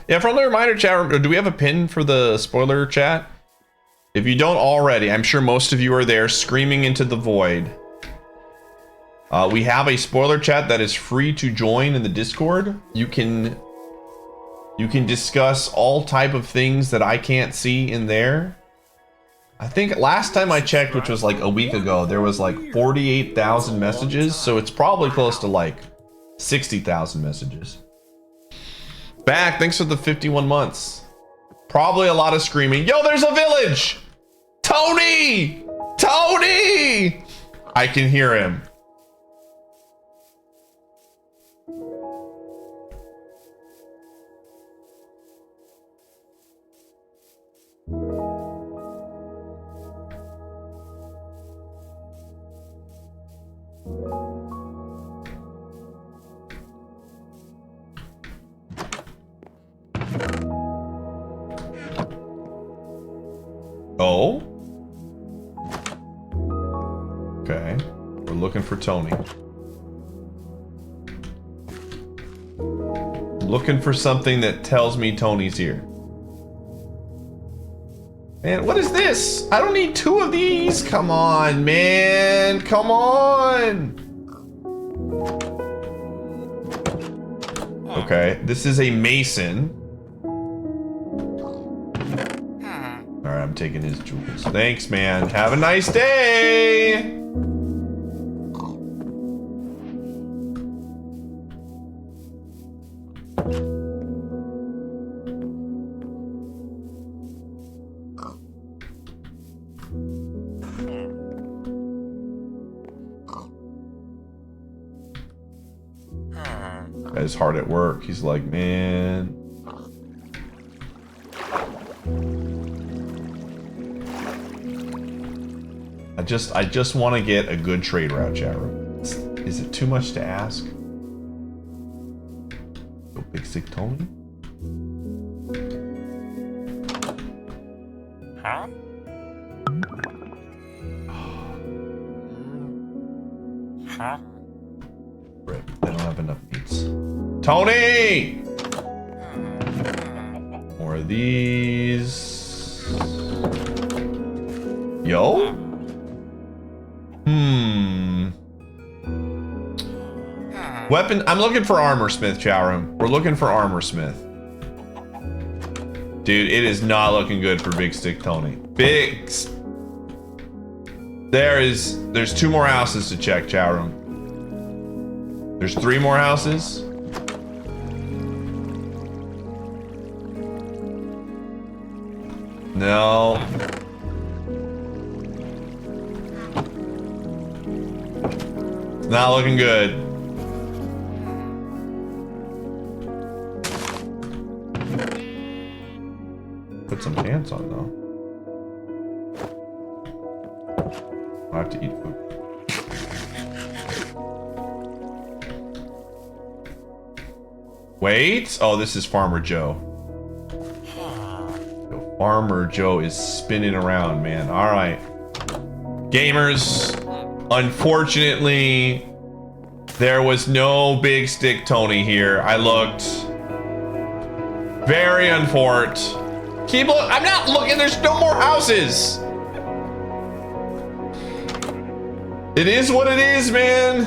Yeah, friendly reminder, chat, do we have a pin for the spoiler chat? If you don't already, I'm sure most of you are there screaming into the void. We have a spoiler chat that is free to join in the Discord. You can discuss all type of things that I can't see in there. I think last time I checked, which was like a week ago, there was like 48,000 messages, so it's probably close to like 60,000 messages. Back, thanks for the 51 months. Probably a lot of screaming. Yo, there's a village! Tony! Tony! I can hear him. Oh? Okay. We're looking for Tony. Looking for something that tells me Tony's here. Man, what is this? I don't need 2 of these. Come on, man. Come on. Okay, this is a mason. All right, I'm taking his jewels. Thanks, man. Have a nice day. Guy's hard at work. He's like, man. I just want to get a good trade route, chat room. Is it too much to ask? Go Big Stick Tony? Huh? Huh? Rip, I don't have enough meats. Tony! More of these. Yo? Weapon. I'm looking for armor smith, chat room. We're looking for armor smith. Dude, it is not looking good for Big Stick Tony. There's 2 more houses to check, chat room. There's 3 more houses. No. It's not looking good. Put some pants on though. I have to eat food. Wait. Oh, this is Farmer Joe. Yo, Farmer Joe is spinning around, man. All right. Gamers, unfortunately, there was no Big Stick Tony here. I looked. Very unfortunate. Keep look. I'm not looking. There's no more houses. It is what it is, man.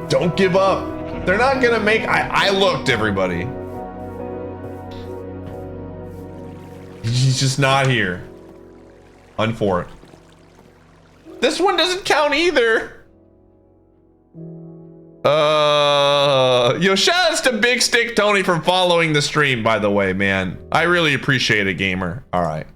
Don't give up. They're not gonna make. I looked, everybody. He's just not here. Unfortunate. This one doesn't count either. Yo, shoutouts to Big Stick Tony for following the stream, by the way, man. I really appreciate it, gamer. All right.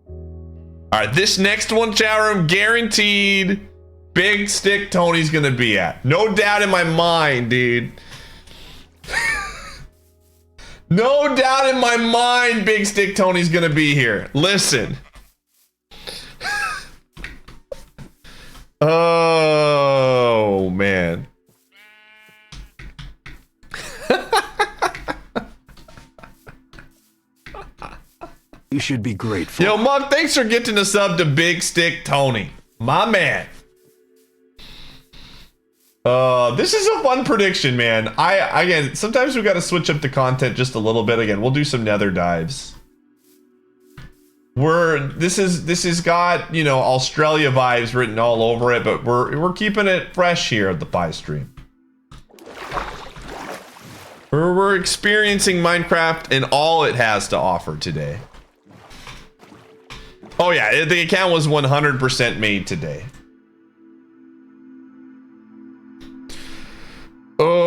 All right, this next one, chat room, guaranteed Big Stick Tony's gonna be at. No doubt in my mind, dude. No doubt in my mind Big Stick Tony's gonna be here. Listen. Oh, man. You should be grateful. Yo, Monk, thanks for getting us up to Big Stick Tony. My man. This is a fun prediction, man. Again, sometimes we got to switch up the content just a little bit. Again, we'll do some nether dives. This is got, you know, Australia vibes written all over it, but we're keeping it fresh here at the Pie Stream. We're experiencing Minecraft and all it has to offer today. Oh yeah, the account was 100% made today. Oh.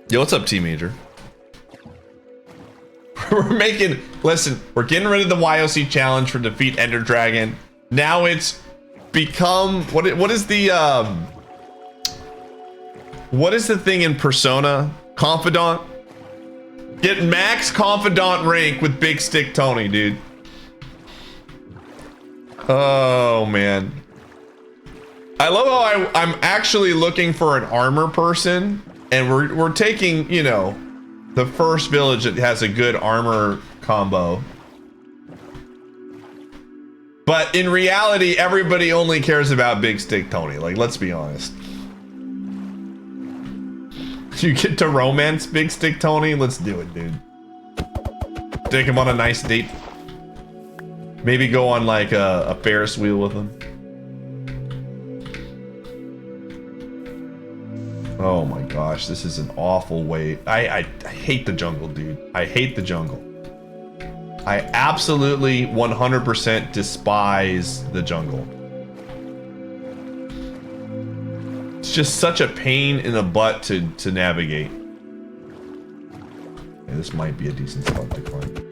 Yo, what's up, T Major? Listen, we're getting rid of the YOC challenge for defeat Ender Dragon. Now it's become, what is the thing in Persona? Confidant? Get max Confidant rank with Big Stick Tony, dude. Oh, man. I love how I'm actually looking for an armor person. And we're taking, you know, the first village that has a good armor combo. But in reality, everybody only cares about Big Stick Tony. Like, let's be honest. You get to romance Big Stick Tony? Let's do it, dude. Take him on a nice date. Maybe go on like a Ferris wheel with him. Oh my gosh, this is an awful way. I hate the jungle, dude. I hate the jungle. I absolutely 100% despise the jungle. It's just such a pain in the butt to navigate. Yeah, this might be a decent spot to climb.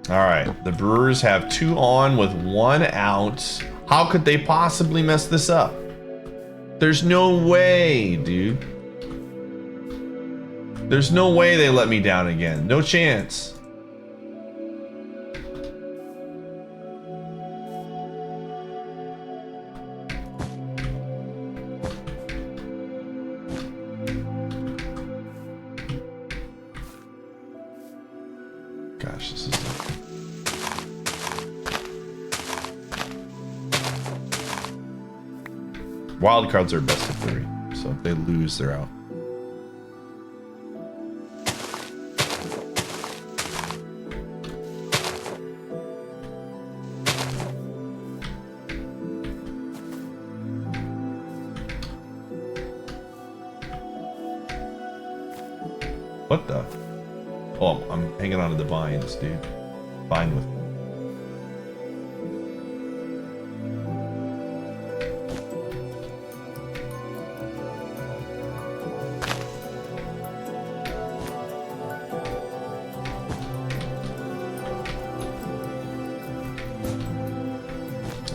All right, the Brewers have 2 on with 1 out. How could they possibly mess this up? There's no way, dude. There's no way they let me down again. No chance. Gosh, this is... Wild cards are best of 3, so if they lose, they're out. What the? Oh, I'm hanging on to the vines, dude. Vine with me.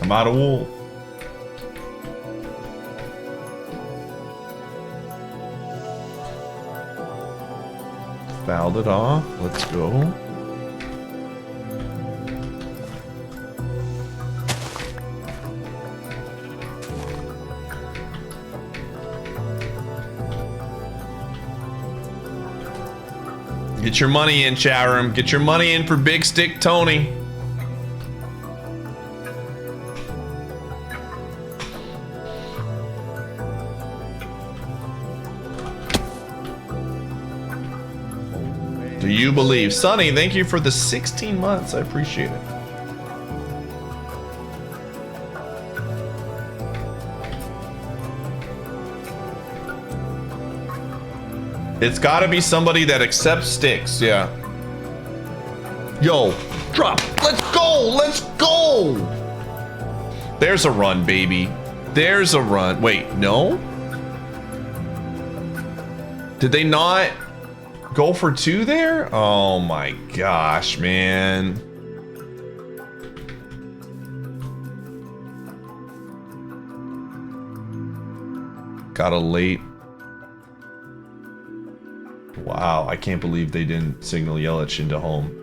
I'm out of wool. Fouled it off. Let's go. Get your money in, chat room. Get your money in for Big Stick Tony. Do you believe? Sonny, thank you for the 16 months. I appreciate it. It's gotta be somebody that accepts sticks, yeah. Yo, drop. Let's go, let's go. There's a run, baby. There's a run. Wait, no? Did they not go for 2 there? Oh my gosh, man. Got a late. Wow, I can't believe they didn't signal Yelich into home.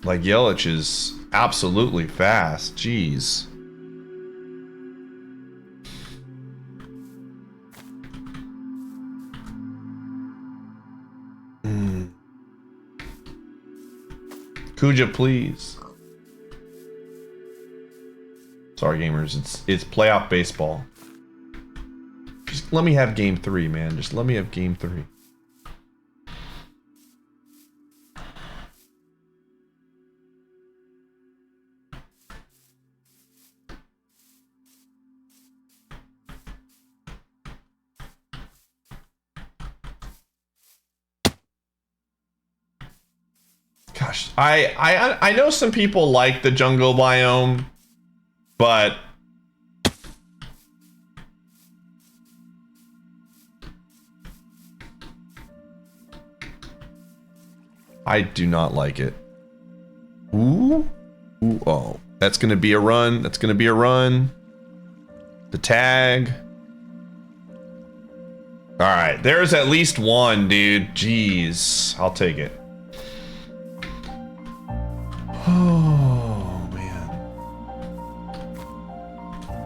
Like, Yelich is absolutely fast. Jeez. Kuja, please. Sorry, gamers. It's playoff baseball. Just let me have game 3, man. Just let me have game 3. Gosh, I know some people like the jungle biome, but I do not like it. Ooh. Ooh, oh. That's gonna be a run. That's gonna be a run. The tag. Alright, there's at least one, dude. Jeez. I'll take it. Oh, man.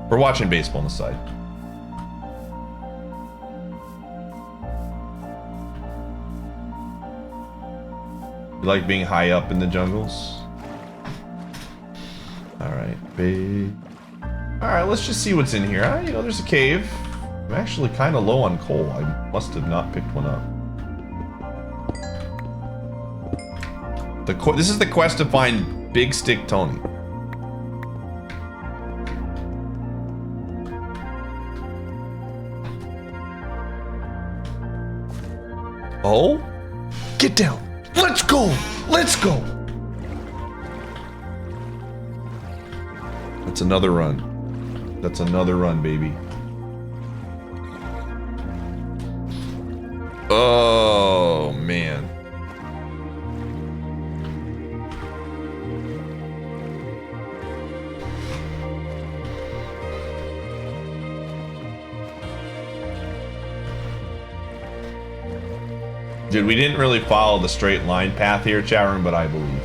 We're watching baseball on the side. You like being high up in the jungles? Alright, big. Alright, let's just see what's in here. You know, there's a cave. I'm actually kind of low on coal. I must have not picked one up. This is the quest to find Big Stick Tony. Oh? Get down. Let's go. Let's go. That's another run. That's another run, baby. Oh, man. Dude, we didn't really follow the straight line path here, chat room, but I believe.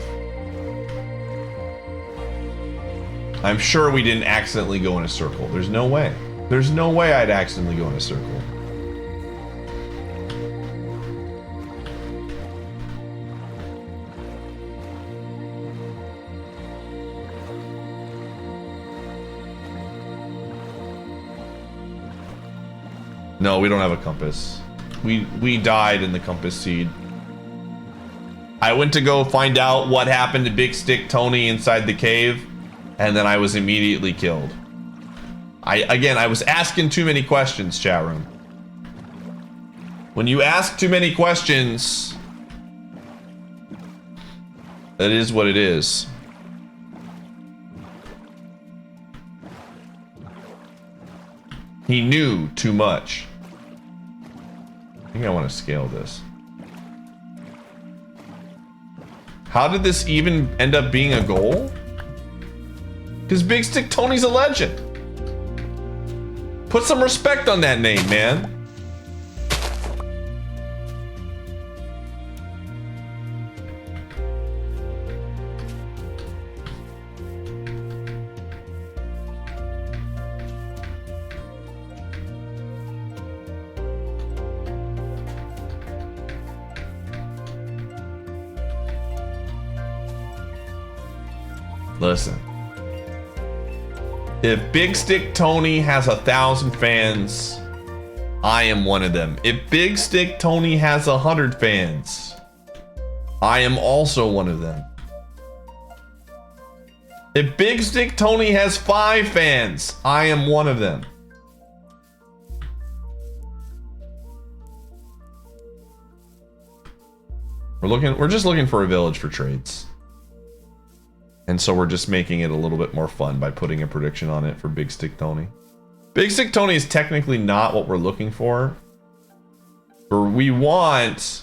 I'm sure we didn't accidentally go in a circle. There's no way. There's no way I'd accidentally go in a circle. No, we don't have a compass. We died in the compass seed. I went to go find out what happened to Big Stick Tony inside the cave, and then I was immediately killed. I was asking too many questions, chat room. When you ask too many questions, that is what it is. He knew too much. I think I want to scale this. How did this even end up being a goal? Because Big Stick Tony's a legend. Put some respect on that name, man. Listen. If Big Stick Tony has 1,000 fans, I am one of them. If Big Stick Tony has 100 fans, I am also one of them. If Big Stick Tony has 5 fans, I am one of them. We're just looking for a village for trades. And so we're just making it a little bit more fun by putting a prediction on it for Big Stick Tony. Big Stick Tony is technically not what we're looking for. Or we want...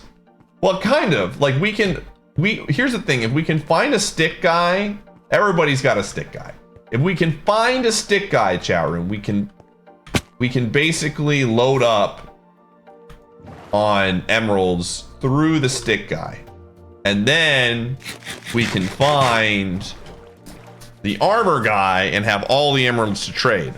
Well, kind of. Like, here's the thing. If we can find a stick guy, everybody's got a stick guy. If we can find a stick guy, chat room, we can basically load up on emeralds through the stick guy. And then we can find the armor guy and have all the emeralds to trade.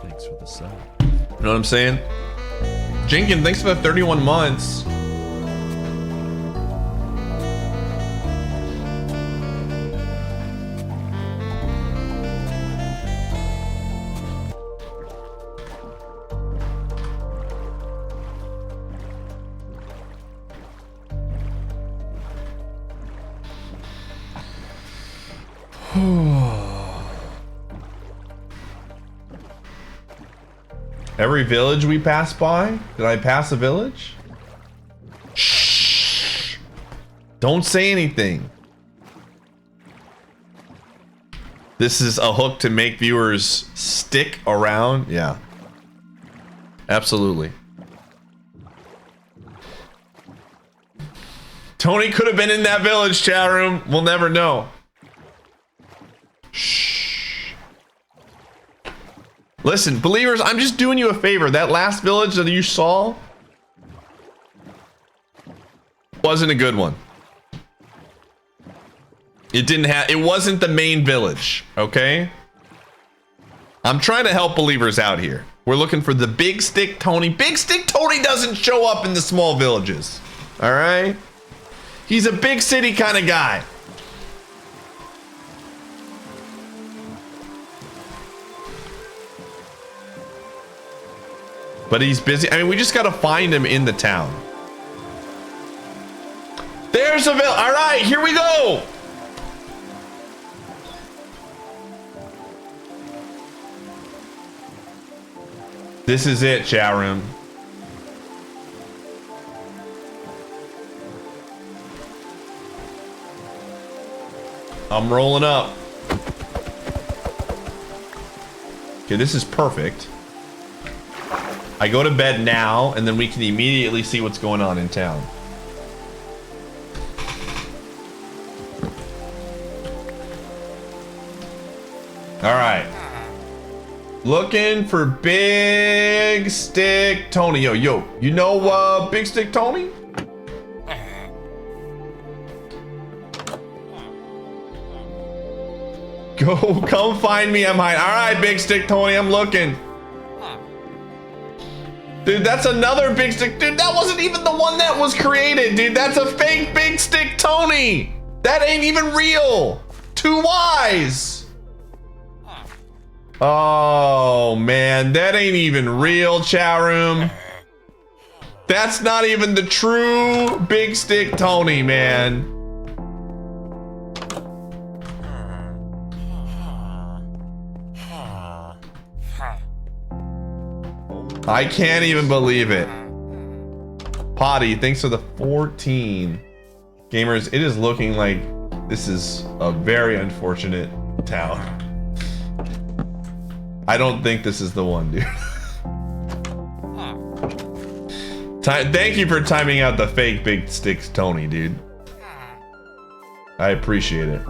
Thanks for the sub. You know what I'm saying? Jenkins, thanks for the 31 months. Every village we pass by? Did I pass a village? Shh. Don't say anything. This is a hook to make viewers stick around. Yeah. Absolutely. Tony could have been in that village, chat room. We'll never know. Shh. Listen, believers, I'm just doing you a favor. That last village that you saw wasn't a good one. It wasn't the main village, okay? I'm trying to help believers out here. We're looking for the Big Stick Tony. Big Stick Tony doesn't show up in the small villages, all right? He's a big city kind of guy. But he's busy. I mean, we just got to find him in the town. There's a village. All right, here we go. This is it, chat room. I'm rolling up. Okay, this is perfect. I go to bed now, and then we can immediately see what's going on in town. All right. Looking for Big Stick Tony. Yo, you know Big Stick Tony? Go, come find me. I'm hiding. All right, Big Stick Tony, I'm looking. Dude, that's another Big Stick. Dude, that wasn't even the one that was created, dude. That's a fake Big Stick Tony. That ain't even real. Too wise. Oh, man. That ain't even real, chat room. That's not even the true Big Stick Tony, man. I can't even believe it. Potty, thanks for the 14. Gamers, it is looking like this is a very unfortunate town. I don't think this is the one, dude. Thank you for timing out the fake Big Sticks Tony, dude. I appreciate it.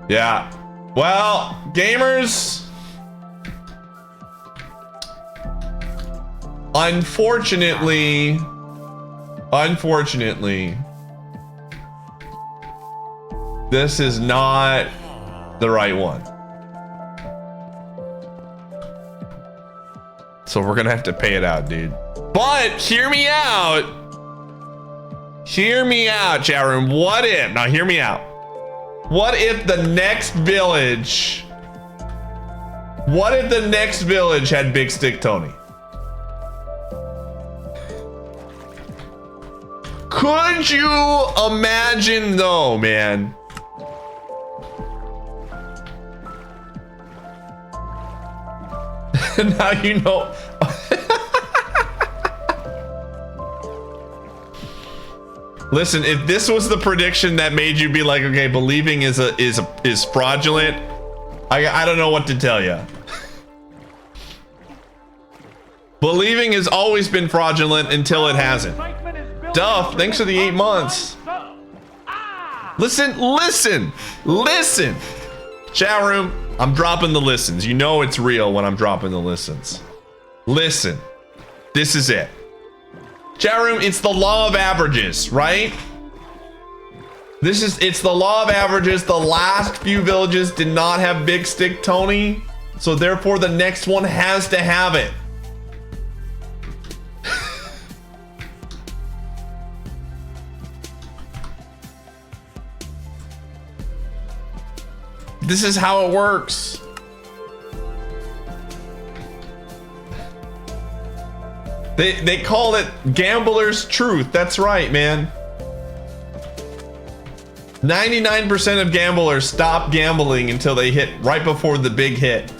Yeah. Well, gamers. Unfortunately, this is not the right one. So we're gonna have to pay it out, dude. But hear me out. Hear me out, chat room. What if, now hear me out. What if the next village had Big Stick Tony? Could you imagine though, man? Now you know. Listen, if this was the prediction that made you be like, okay, believing is fraudulent, I don't know what to tell you. Believing has always been fraudulent until it hasn't. Duff, thanks for the 8 months. Listen, listen, listen. Chat room, I'm dropping the listens. You know it's real when I'm dropping the listens. Listen, this is it. Chat room, it's the law of averages, right? It's the law of averages. The last few villages did not have Big Stick Tony, so therefore the next one has to have it. This is how it works. They call it gambler's truth. That's right, man. 99% of gamblers stop gambling until they hit right before the big hit.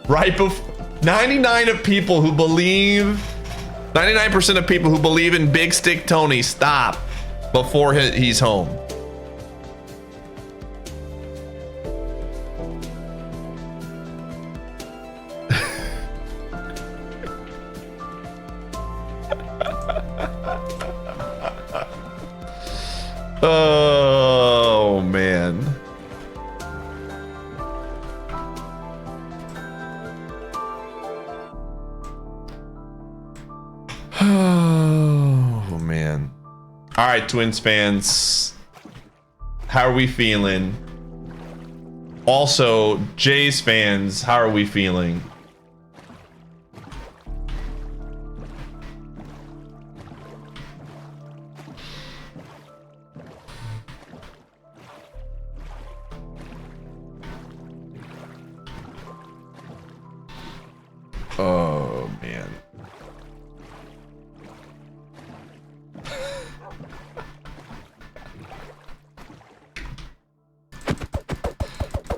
Right before 99% of people who believe in Big Stick Tony stop before he's home. Oh man. Oh man. All right, Twins fans. How are we feeling? Also, Jays fans, how are we feeling? Oh man.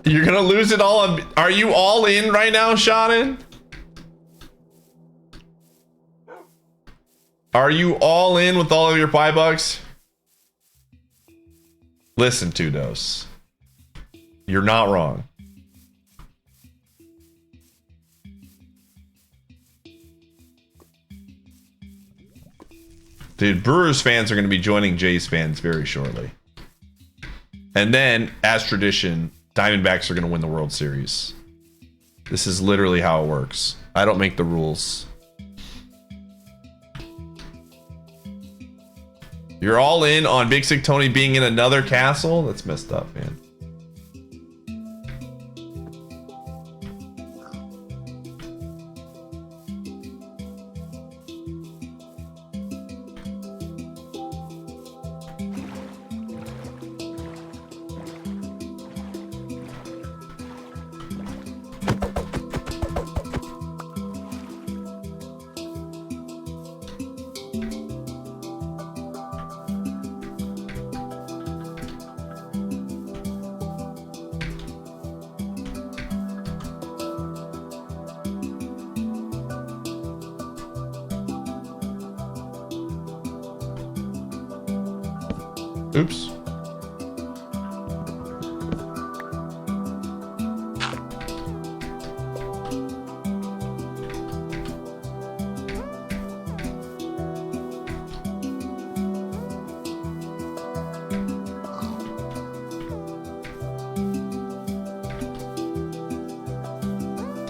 You're gonna lose it all on. Are you all in right now, Shannon? Are you all in with all of your $5? Listen, Tudos. You're not wrong. Dude, Brewers fans are going to be joining Jays fans very shortly. And then, as tradition, Diamondbacks are going to win the World Series. This is literally how it works. I don't make the rules. You're all in on Big Sick Tony being in another castle? That's messed up, man. Oops.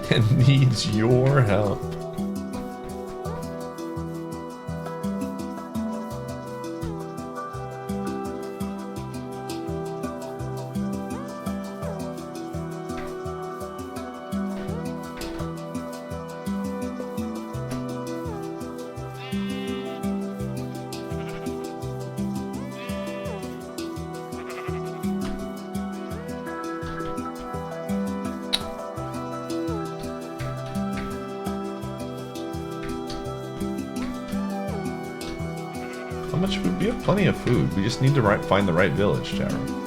It needs your help. How much food? We have plenty of food. We just need to find the right village, chat room.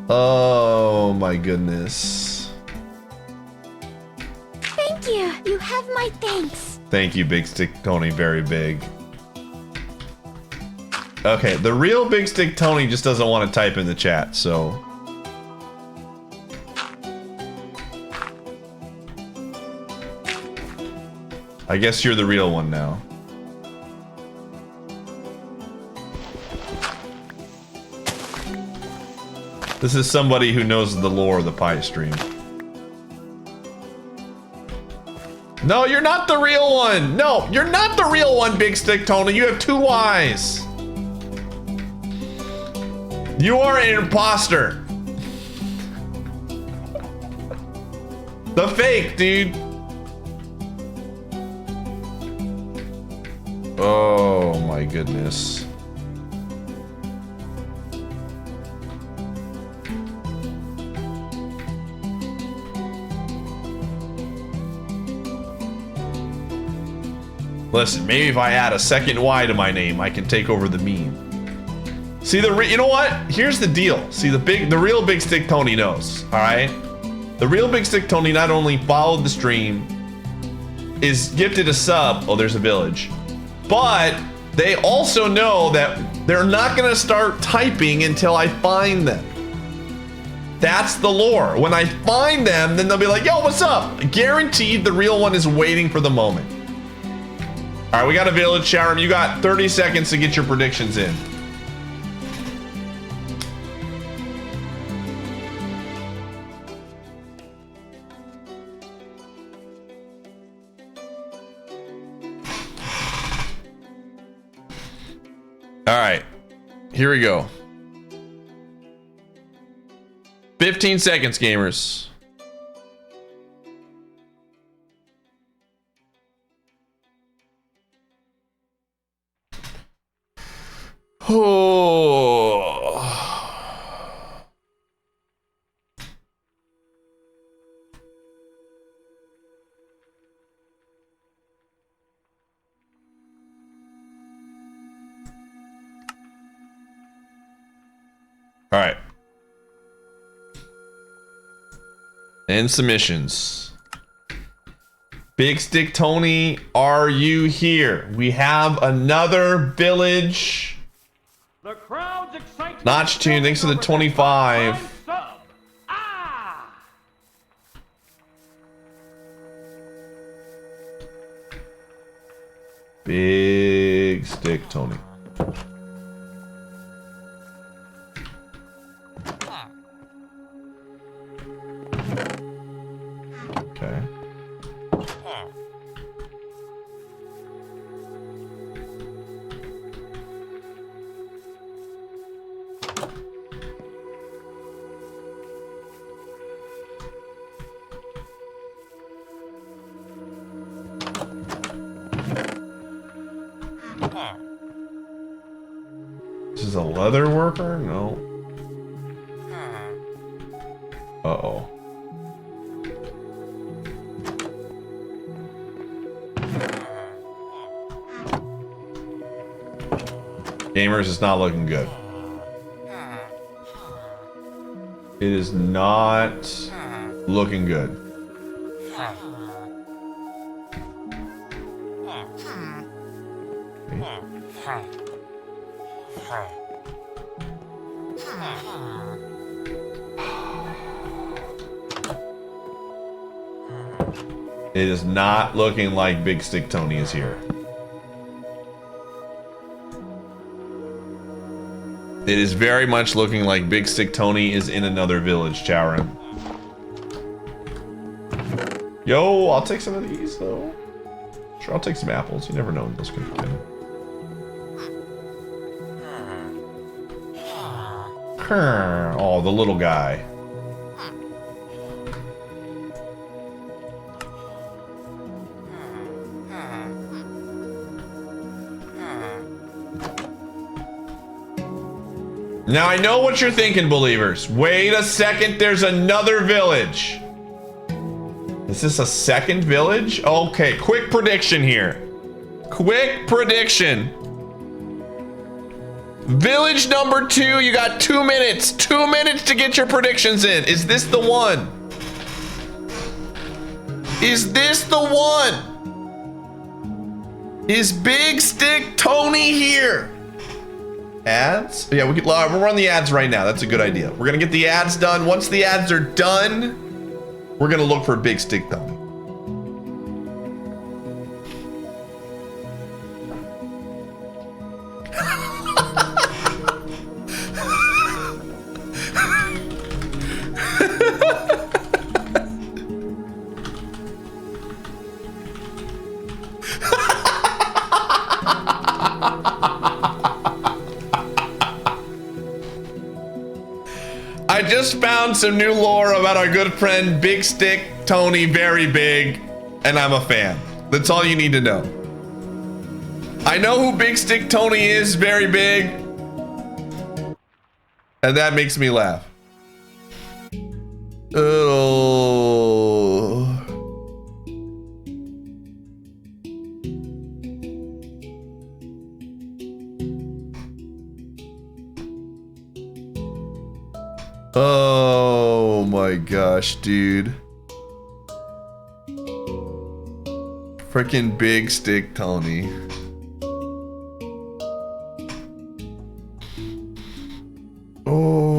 Oh my goodness. Thank you. You have my thanks. Thank you, Big Stick Tony, very big. Okay, the real Big Stick Tony just doesn't want to type in the chat, so. I guess you're the real one now. This is somebody who knows the lore of the pie stream. No, you're not the real one. No, you're not the real one, Big Stick Tony. You have 2 Ys. You are an imposter. The fake, dude. Oh my goodness. Listen, maybe if I add a second Y to my name, I can take over the meme. See you know what? Here's the deal. See the real Big Stick Tony knows. All right, the real Big Stick Tony not only followed the stream, is gifted a sub. Oh, there's a village, but they also know that they're not gonna start typing until I find them. That's the lore. When I find them, then they'll be like, "Yo, what's up?" Guaranteed, the real one is waiting for the moment. All right, we got a village, Sharam. You got 30 seconds to get your predictions in. All right, here we go. 15 seconds, gamers. Oh. All right. And submissions. Big Stick Tony, are you here? We have another village. The crowd's excitement. Notch Tune, thanks for the 25. Ah! Big Stick Tony. Okay. This is a leather worker? No. Uh-oh. Gamers, is not looking good. It is not looking good. It is not looking like Big Stick Tony is here. It is very much looking like Big Stick Tony is in another village, Chowrin. Yo, I'll take some of these, though. Sure, I'll take some apples. You never know when those could be good. Oh, the little guy. Now I know what you're thinking, believers. Wait a second, there's another village. The Is this a second village? Okay, quick prediction here. Quick prediction. Village number 2, you got 2 minutes. 2 minutes to get your predictions in. Is this the one? Is this the one? Is Big Stick Tony here? Ads? Yeah, we're on the ads right now. That's a good idea. We're gonna get the ads done. Once the ads are done, we're gonna look for Big Stick Tony. I just found some new lore about our good friend Big Stick Tony Very Big, and I'm a fan. That's all you need to know. I know who Big Stick Tony is, very big, and that makes me laugh. Oh. Oh my gosh, dude. Freaking Big Stick Tony. Oh.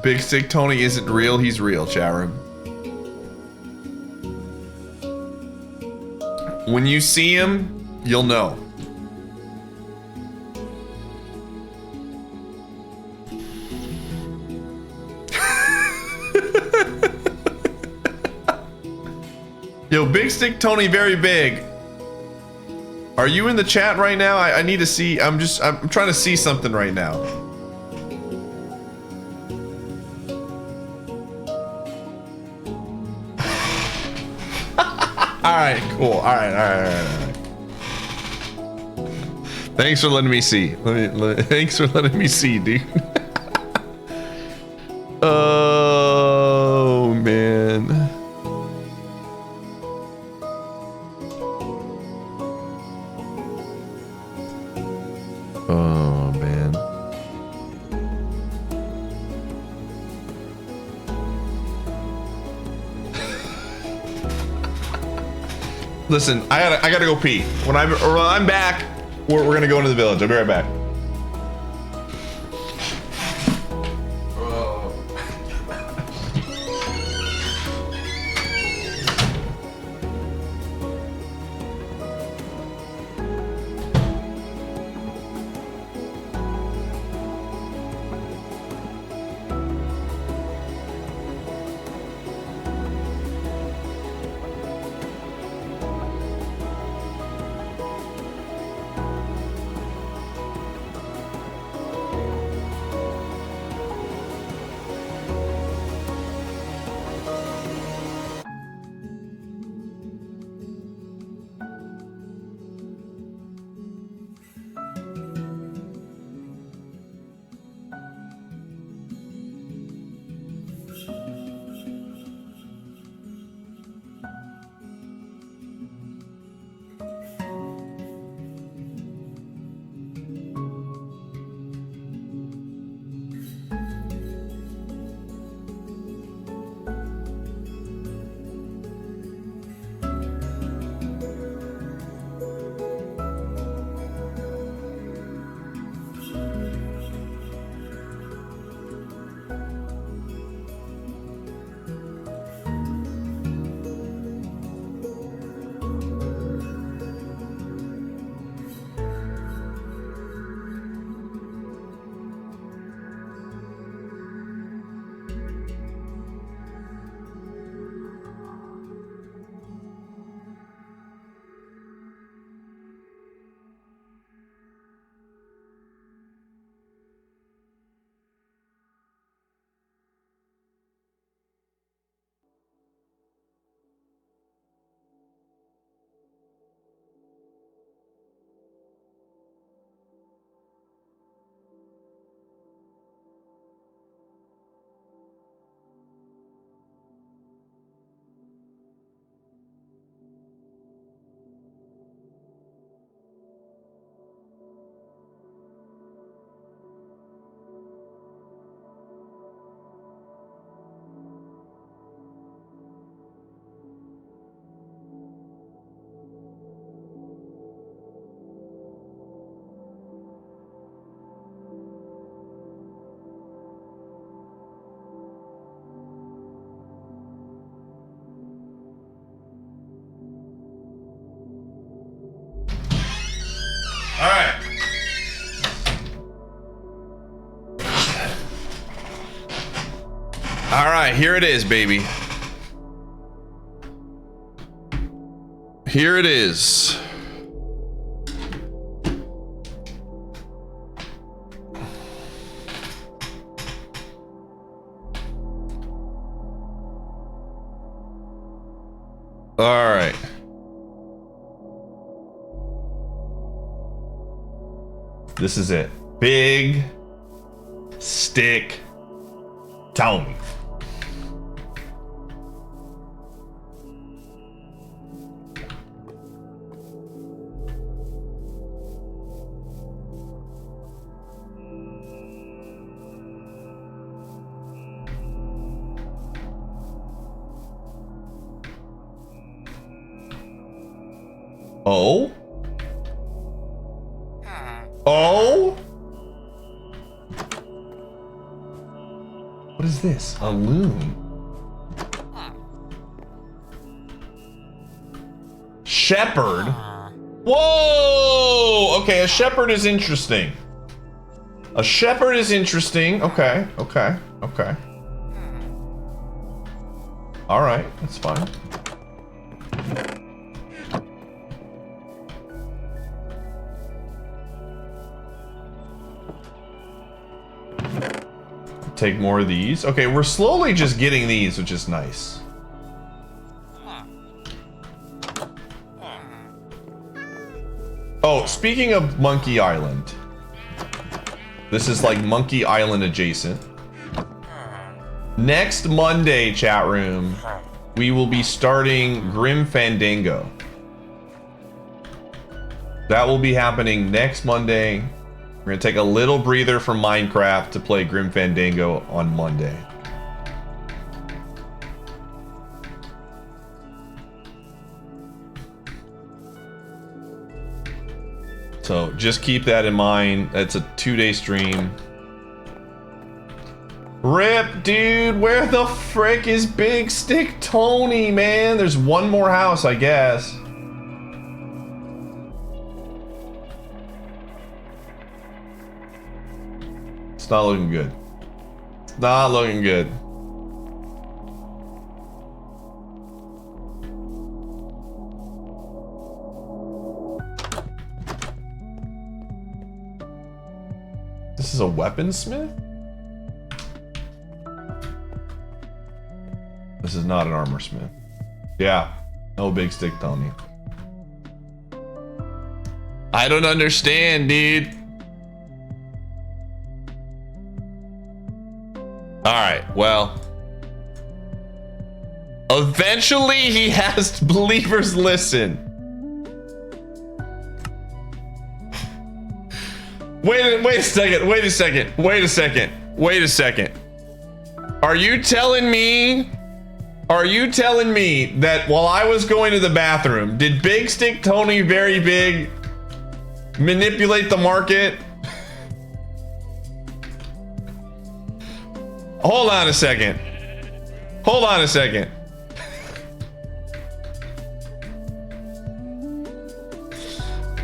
Big Stick Tony isn't real, he's real, chat room. When you see him, you'll know. Yo, Big Stick Tony Very Big. Are you in the chat right now? I need to see, I'm trying to see something right now. Alright, cool. Alright. Thanks for letting me see. Thanks for letting me see, dude. Oh, man. Oh, man. Listen, I gotta go pee. When I'm back, we're gonna go into the village. I'll be right back. All right, here it is, baby. Here it is. All right. This is it. Big Stick Tony. Oh? Oh? What is this? A loon? Shepherd? Whoa! Okay, a shepherd is interesting. A shepherd is interesting. Okay, okay, okay. All right, that's fine. Take more of these. Okay, we're slowly just getting these, which is nice. Oh, speaking of Monkey Island. This is like Monkey Island adjacent. Next Monday, chat room, we will be starting Grim Fandango. That will be happening next Monday. We're gonna take a little breather from Minecraft to play Grim Fandango on Monday. So just keep that in mind. That's a 2-day stream. Rip, dude, where the frick is Big Stick Tony, man? There's one more house, I guess. It's not looking good. It's not looking good. This is a weaponsmith? This is not an armor smith. Yeah, no Big Stick Tony. I don't understand, dude. Alright, well. Eventually he has believers listen. Wait a second, wait a second, wait a second, wait a second. Are you telling me that while I was going to the bathroom, did Big Stick Tony Very Big manipulate the market? Hold on a second. Hold on a second.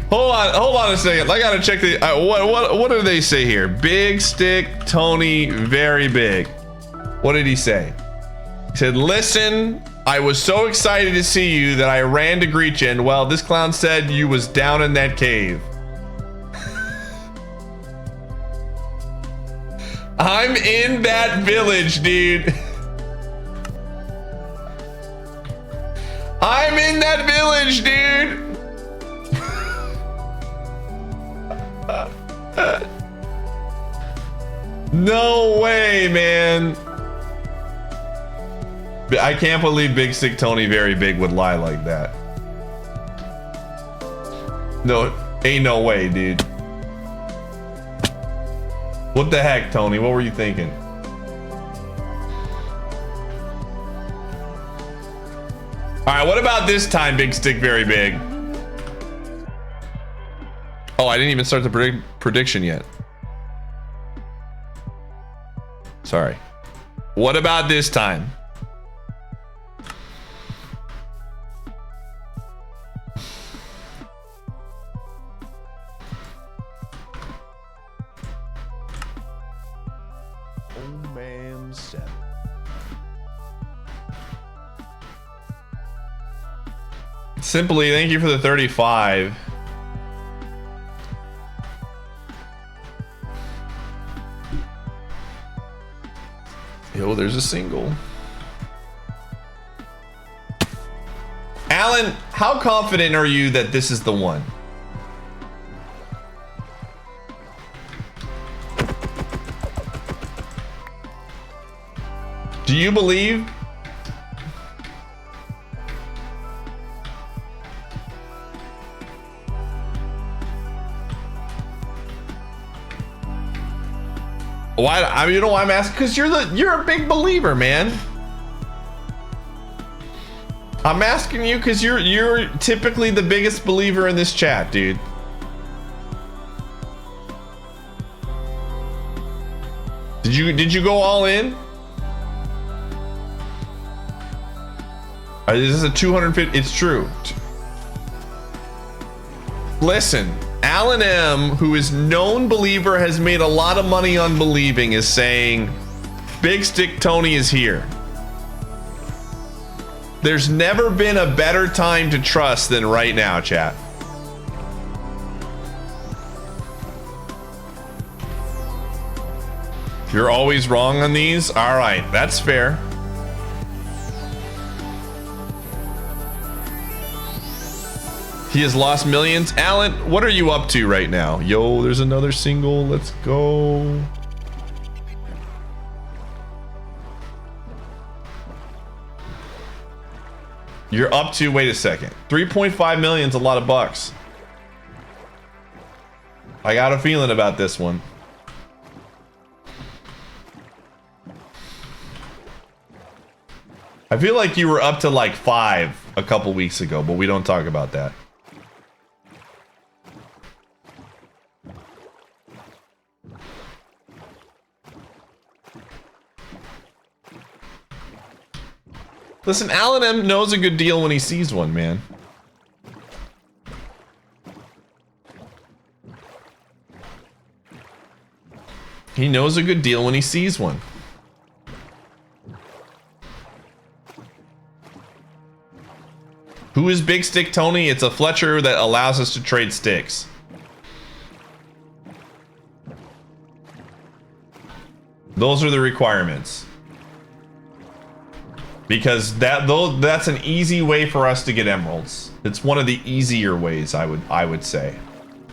Hold on a second. I gotta check the what do they say here? Big Stick Tony Very Big. What did he say? He said, listen, I was so excited to see you that I ran to greet you, and well, this clown said you was down in that cave. I'm in that village, dude. I'm in that village, dude. No way, man. I can't believe Big Stick Tony Very Big would lie like that. No, ain't no way, dude. What the heck, Tony? What were you thinking? Alright, what about this time, Big Stick Very Big? Oh, I didn't even start the prediction yet. Sorry. What about this time? Oh, ma'am, 7. Simply, thank you for the 35. Yo, there's a single. Alan, how confident are you that this is the one? Do you believe? Why? I mean, you know why I'm asking? Because you're a big believer, man. I'm asking you because you're typically the biggest believer in this chat, dude. Did you go all in? This is a 250. It's true. Listen, Alan M, who is known believer, has made a lot of money on believing, is saying Big Stick Tony is here. There's never been a better time to trust than right now, chat. You're always wrong on these? All right, that's fair. He has lost millions. Alan, what are you up to right now? Yo, there's another single. Let's go. You're up to, wait a second. 3.5 million is a lot of bucks. I got a feeling about this one. I feel like you were up to like 5 a couple weeks ago, but we don't talk about that. Listen, Alan M knows a good deal when he sees one, man. He knows a good deal when he sees one. Who is Big Stick Tony? It's a Fletcher that allows us to trade sticks. Those are the requirements. Because that's an easy way for us to get emeralds. It's one of the easier ways, I would say,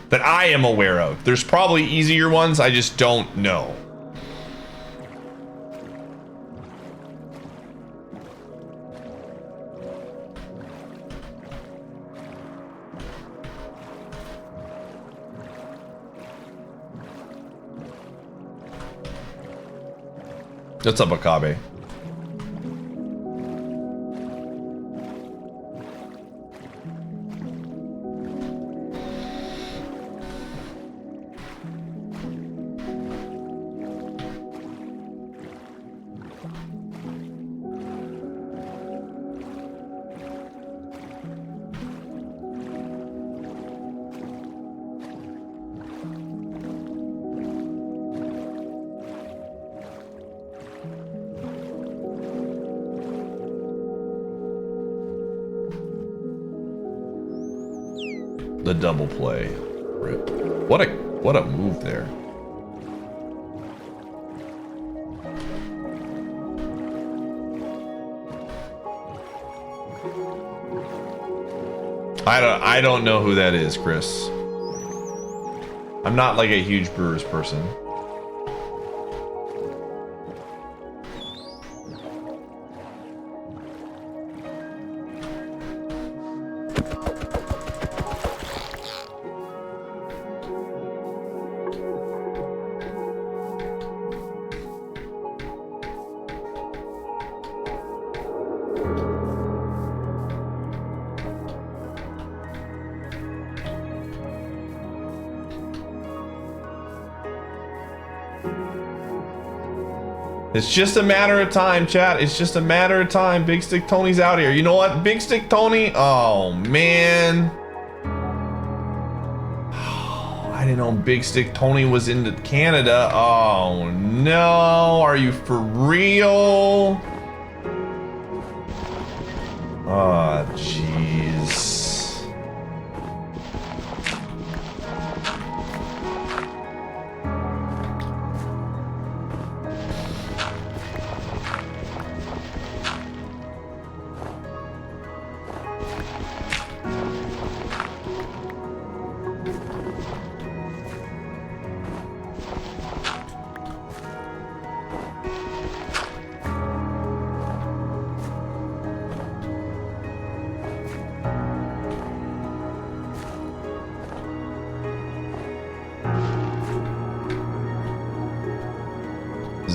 that I am aware of. There's probably easier ones, I just don't know. What's up, Akabe? The double play. Rip. What a move there. I don't know who that is, Chris. I'm not like a huge Brewers person. It's just a matter of time, chat. It's just a matter of time. Big Stick Tony's out here. You know what? Big Stick Tony. Oh, man. Oh, I didn't know Big Stick Tony was into Canada. Oh, no. Are you for real? Oh, jeez.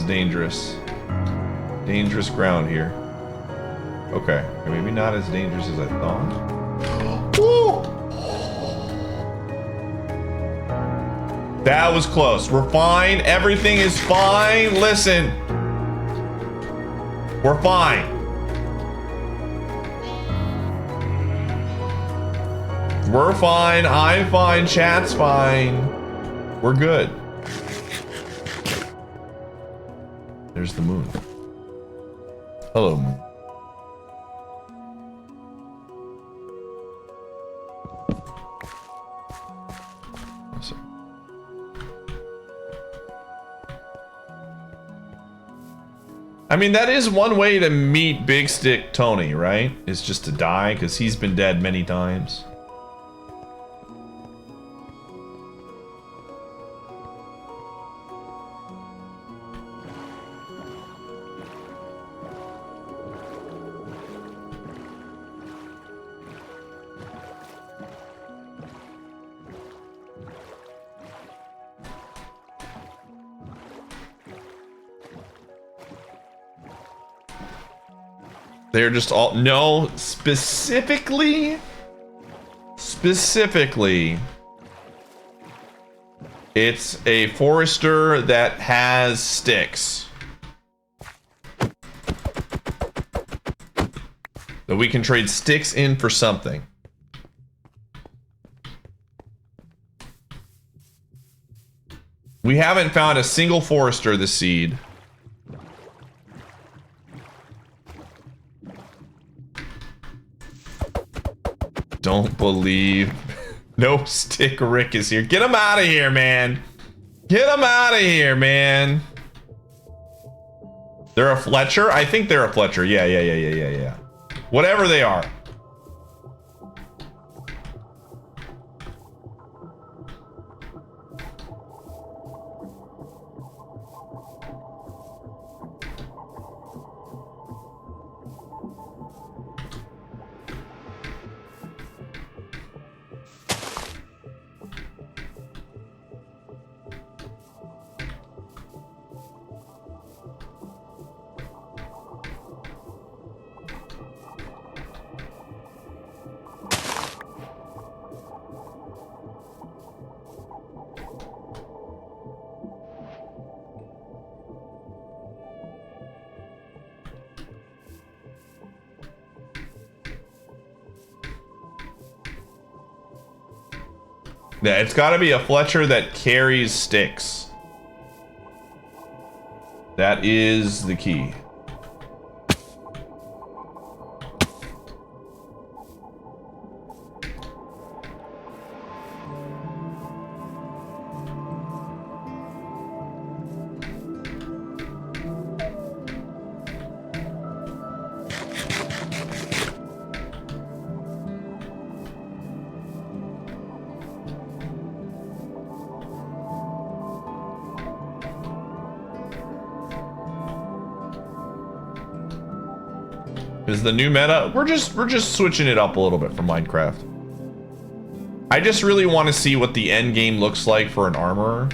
is dangerous. Dangerous ground here. Okay, maybe not as dangerous as I thought. Woo! That was close. We're fine. Everything is fine. Listen. We're fine. We're fine. I'm fine. Chat's fine. We're good. There's the moon. Hello, moon. I mean, that is one way to meet Big Stick Tony, right? Is just to die, because he's been dead many times. They're just all, no, specifically, it's a forester that has sticks. So we can trade sticks in for something. We haven't found a single forester this seed. Don't believe. No Stick Rick is here. Get him out of here, man. Get him out of here, man. They're a Fletcher? I think they're a Fletcher. Yeah. Whatever they are. Yeah, it's got to be a Fletcher that carries sticks. That is the key. Is the new meta? We're just switching it up a little bit for Minecraft. I just really want to see what the end game looks like for an armorer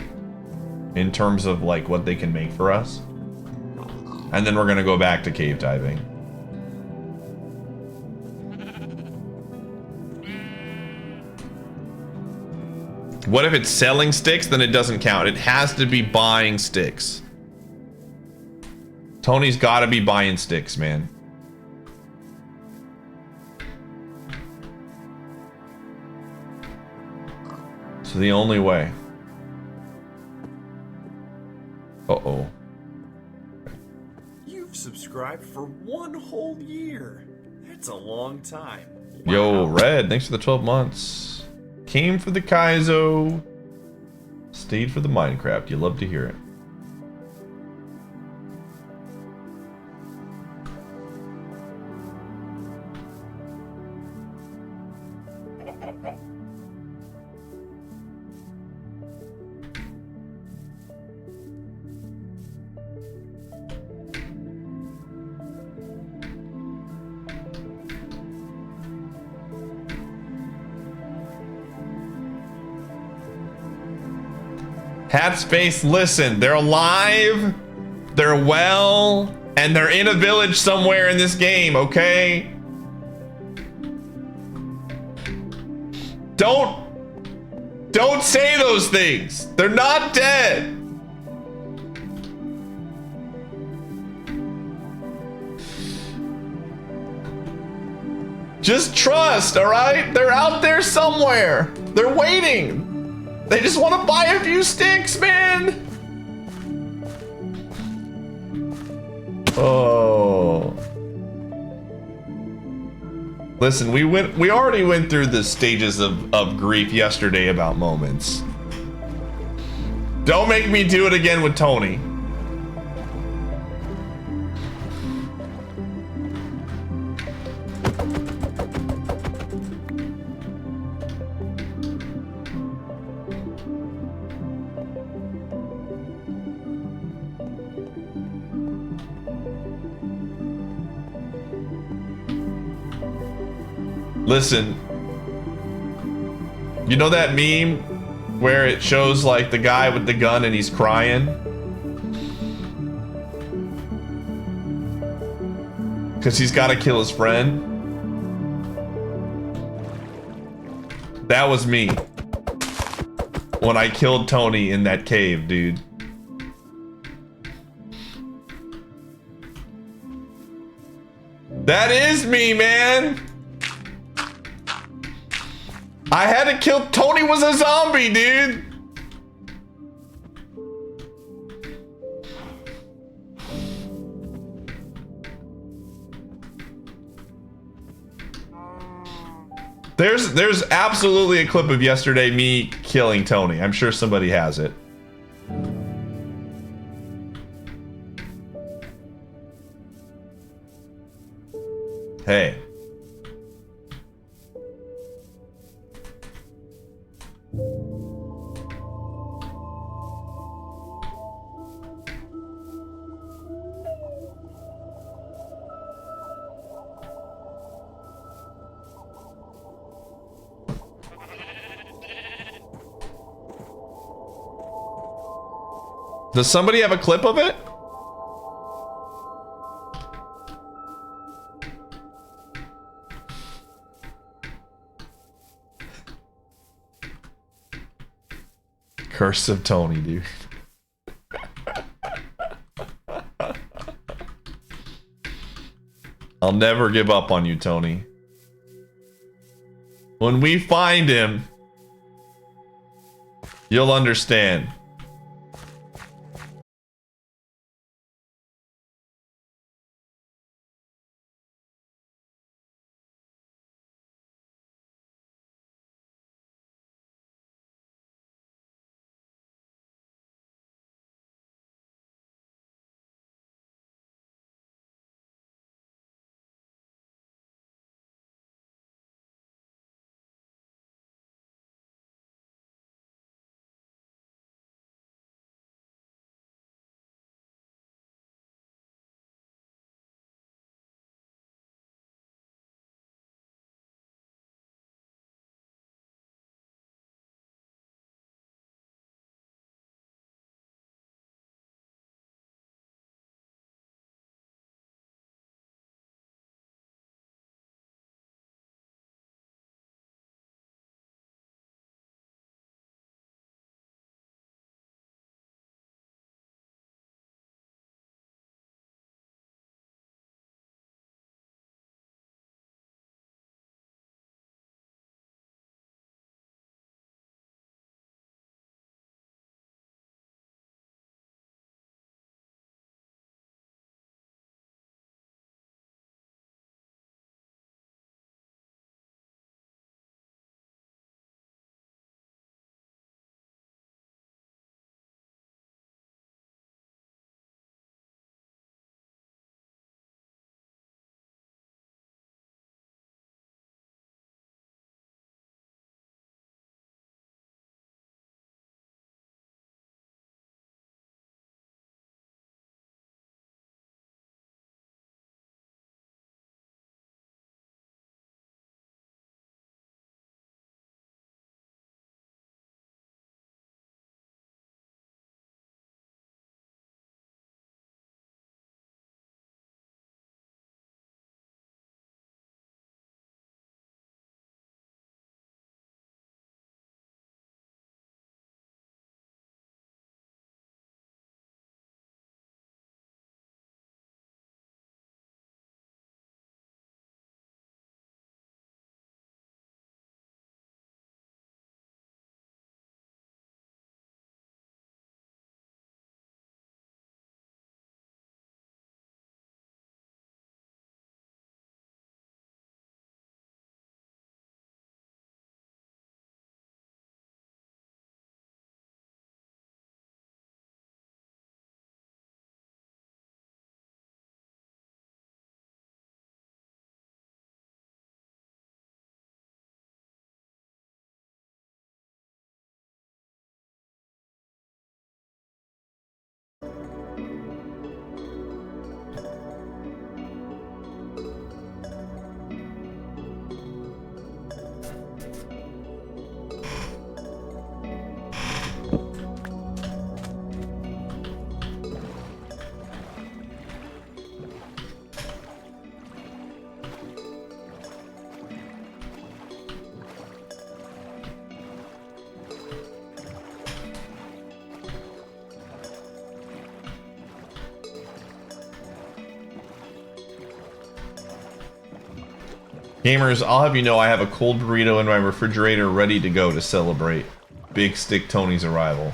in terms of like what they can make for us. And then we're gonna go back to cave diving. What if it's selling sticks? Then it doesn't count. It has to be buying sticks. Tony's gotta be buying sticks, man. It's the only way. Uh-oh. You've subscribed for 1 whole year. That's a long time. Yo, Red, thanks for the 12 months. Came for the Kaizo. Stayed for the Minecraft. You love to hear it. Hat Space, listen, they're alive. They're well, and they're in a village somewhere in this game, okay? Don't say those things. They're not dead. Just trust, all right? They're out there somewhere. They're waiting. They just want to buy a few sticks, man. Oh. Listen, we already went through the stages of grief yesterday about moments. Don't make me do it again with Tony. Listen, you know that meme where it shows like the guy with the gun and he's crying? Because he's got to kill his friend? That was me. When I killed Tony in that cave, dude. That is me, man! I had to kill Tony was a zombie, dude. There's absolutely a clip of yesterday me killing Tony. I'm sure somebody has it. Hey. Does somebody have a clip of it? Curse of Tony, dude. I'll never give up on you, Tony. When we find him, you'll understand. Gamers, I'll have you know I have a cold burrito in my refrigerator ready to go to celebrate Big Stick Tony's arrival.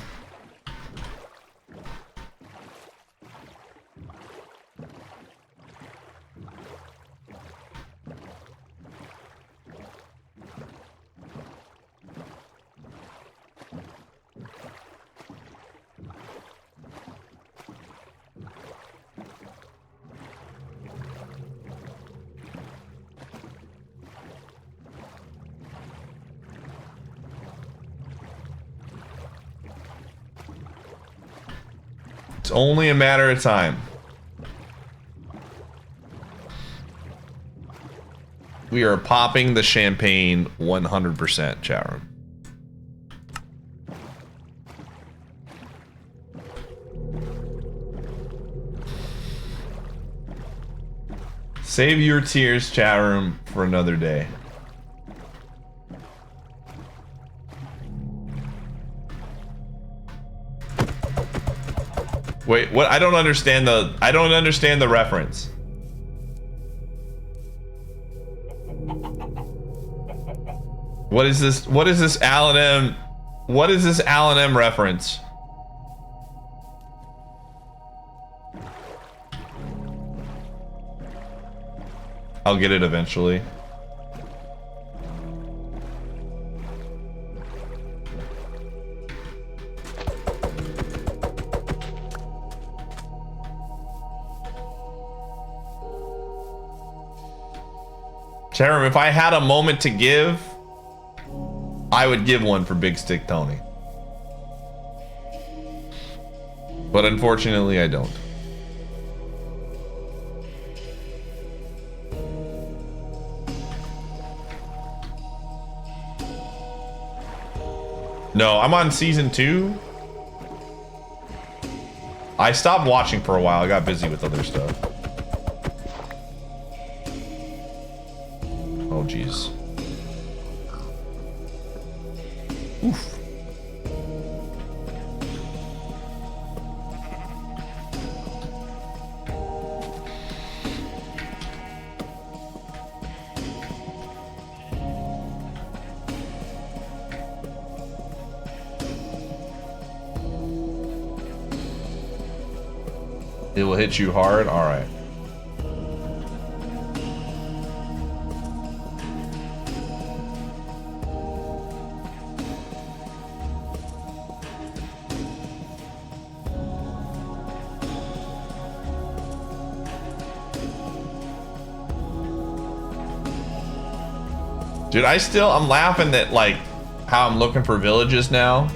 It's only a matter of time. We are popping the champagne 100%, chat room. Save your tears, chat room, for another day. Wait, what? I don't understand the reference. What is this? What is this Alan M? What is this Alan M reference? I'll get it eventually. Chat room, if I had a moment to give, I would give one for Big Stick Tony. But unfortunately, I don't. No, I'm on season 2. I stopped watching for a while. I got busy with other stuff. Oh, jeez. Oof. It will hit you hard? Alright. Dude, I'm laughing at like how I'm looking for villages now.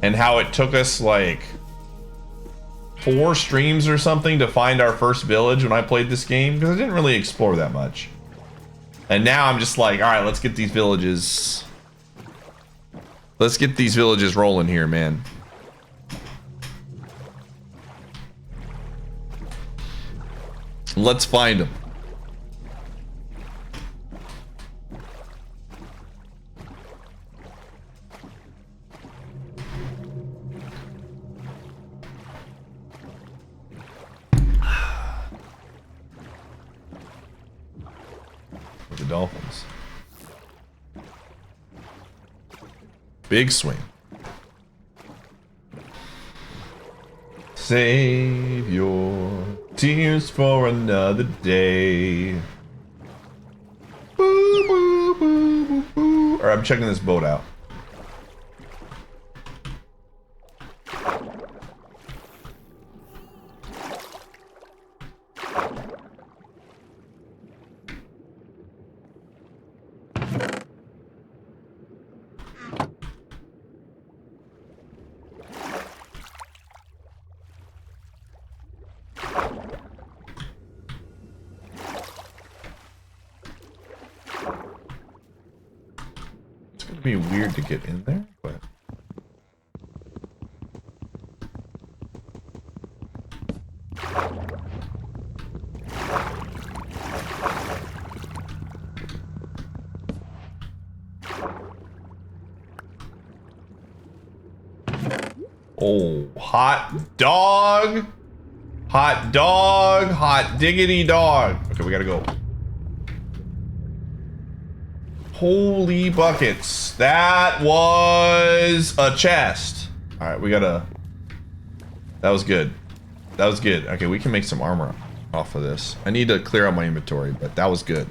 And how it took us like 4 streams or something to find our first village when I played this game, because I didn't really explore that much. And now I'm just like, all right, let's get these villages. Let's get these villages rolling here, man. Let's find them. The Dolphins. Big swing. Save your tears for another day. Boo, boo, boo, boo, boo. Alright, I'm checking this boat out. Be weird to get in there, but oh, hot dog, hot dog, hot diggity dog. Okay, we gotta go. Holy buckets. That was a chest. All right, we gotta... That was good. That was good. Okay, we can make some armor off of this. I need to clear out my inventory, but that was good.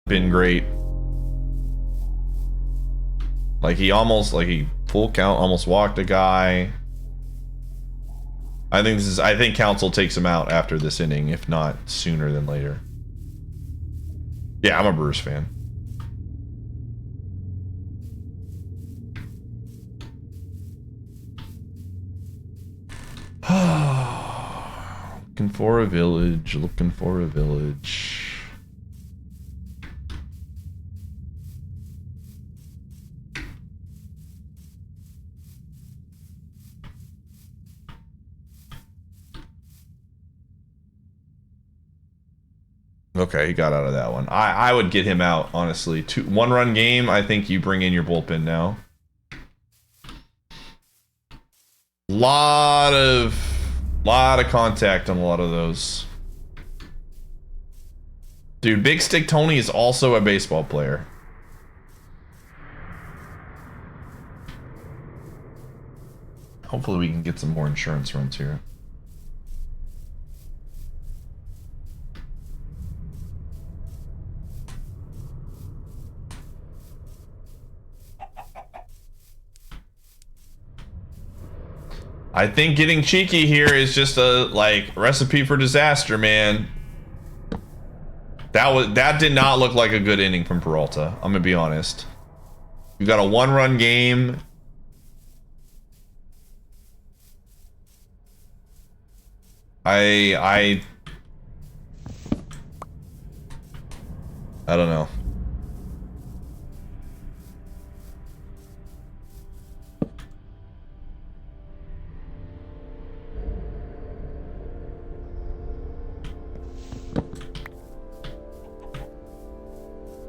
Been great. Like he full count almost walked a guy. I think Council takes him out after this inning, if not sooner than later. Yeah, I'm a Brewers fan. Looking for a village, looking for a village. Okay, he got out of that one. I would get him out, honestly. 1-run game, I think you bring in your bullpen now. Lot of contact on a lot of those. Dude, Big Stick Tony is also a baseball player. Hopefully we can get some more insurance runs here. I think getting cheeky here is just a like recipe for disaster, man. That did not look like a good inning from Peralta. I'm gonna be honest. You got a 1-run game. I don't know.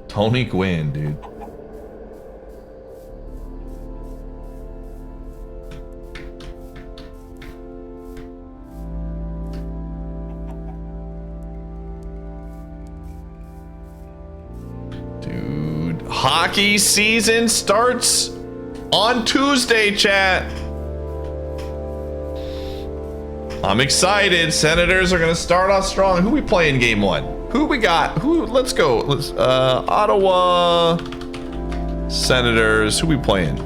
Tony Gwynn, dude. Dude, hockey season starts on Tuesday, chat. I'm excited. Senators are gonna start off strong. Who we playing game one? Who we got? Let's go. Let's Ottawa Senators. Who we playing?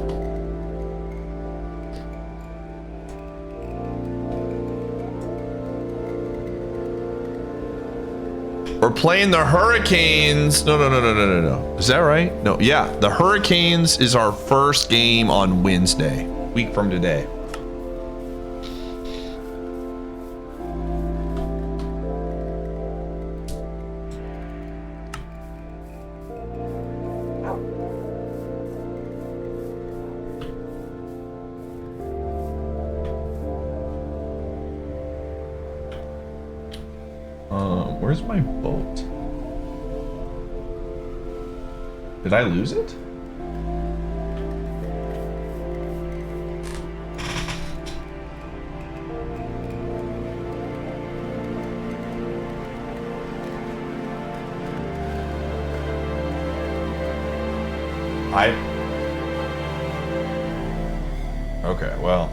We're playing the Hurricanes. No. Is that right? No. Yeah, the Hurricanes is our first game on Wednesday, week from today. Where's my boat? Did I lose it? Okay, well,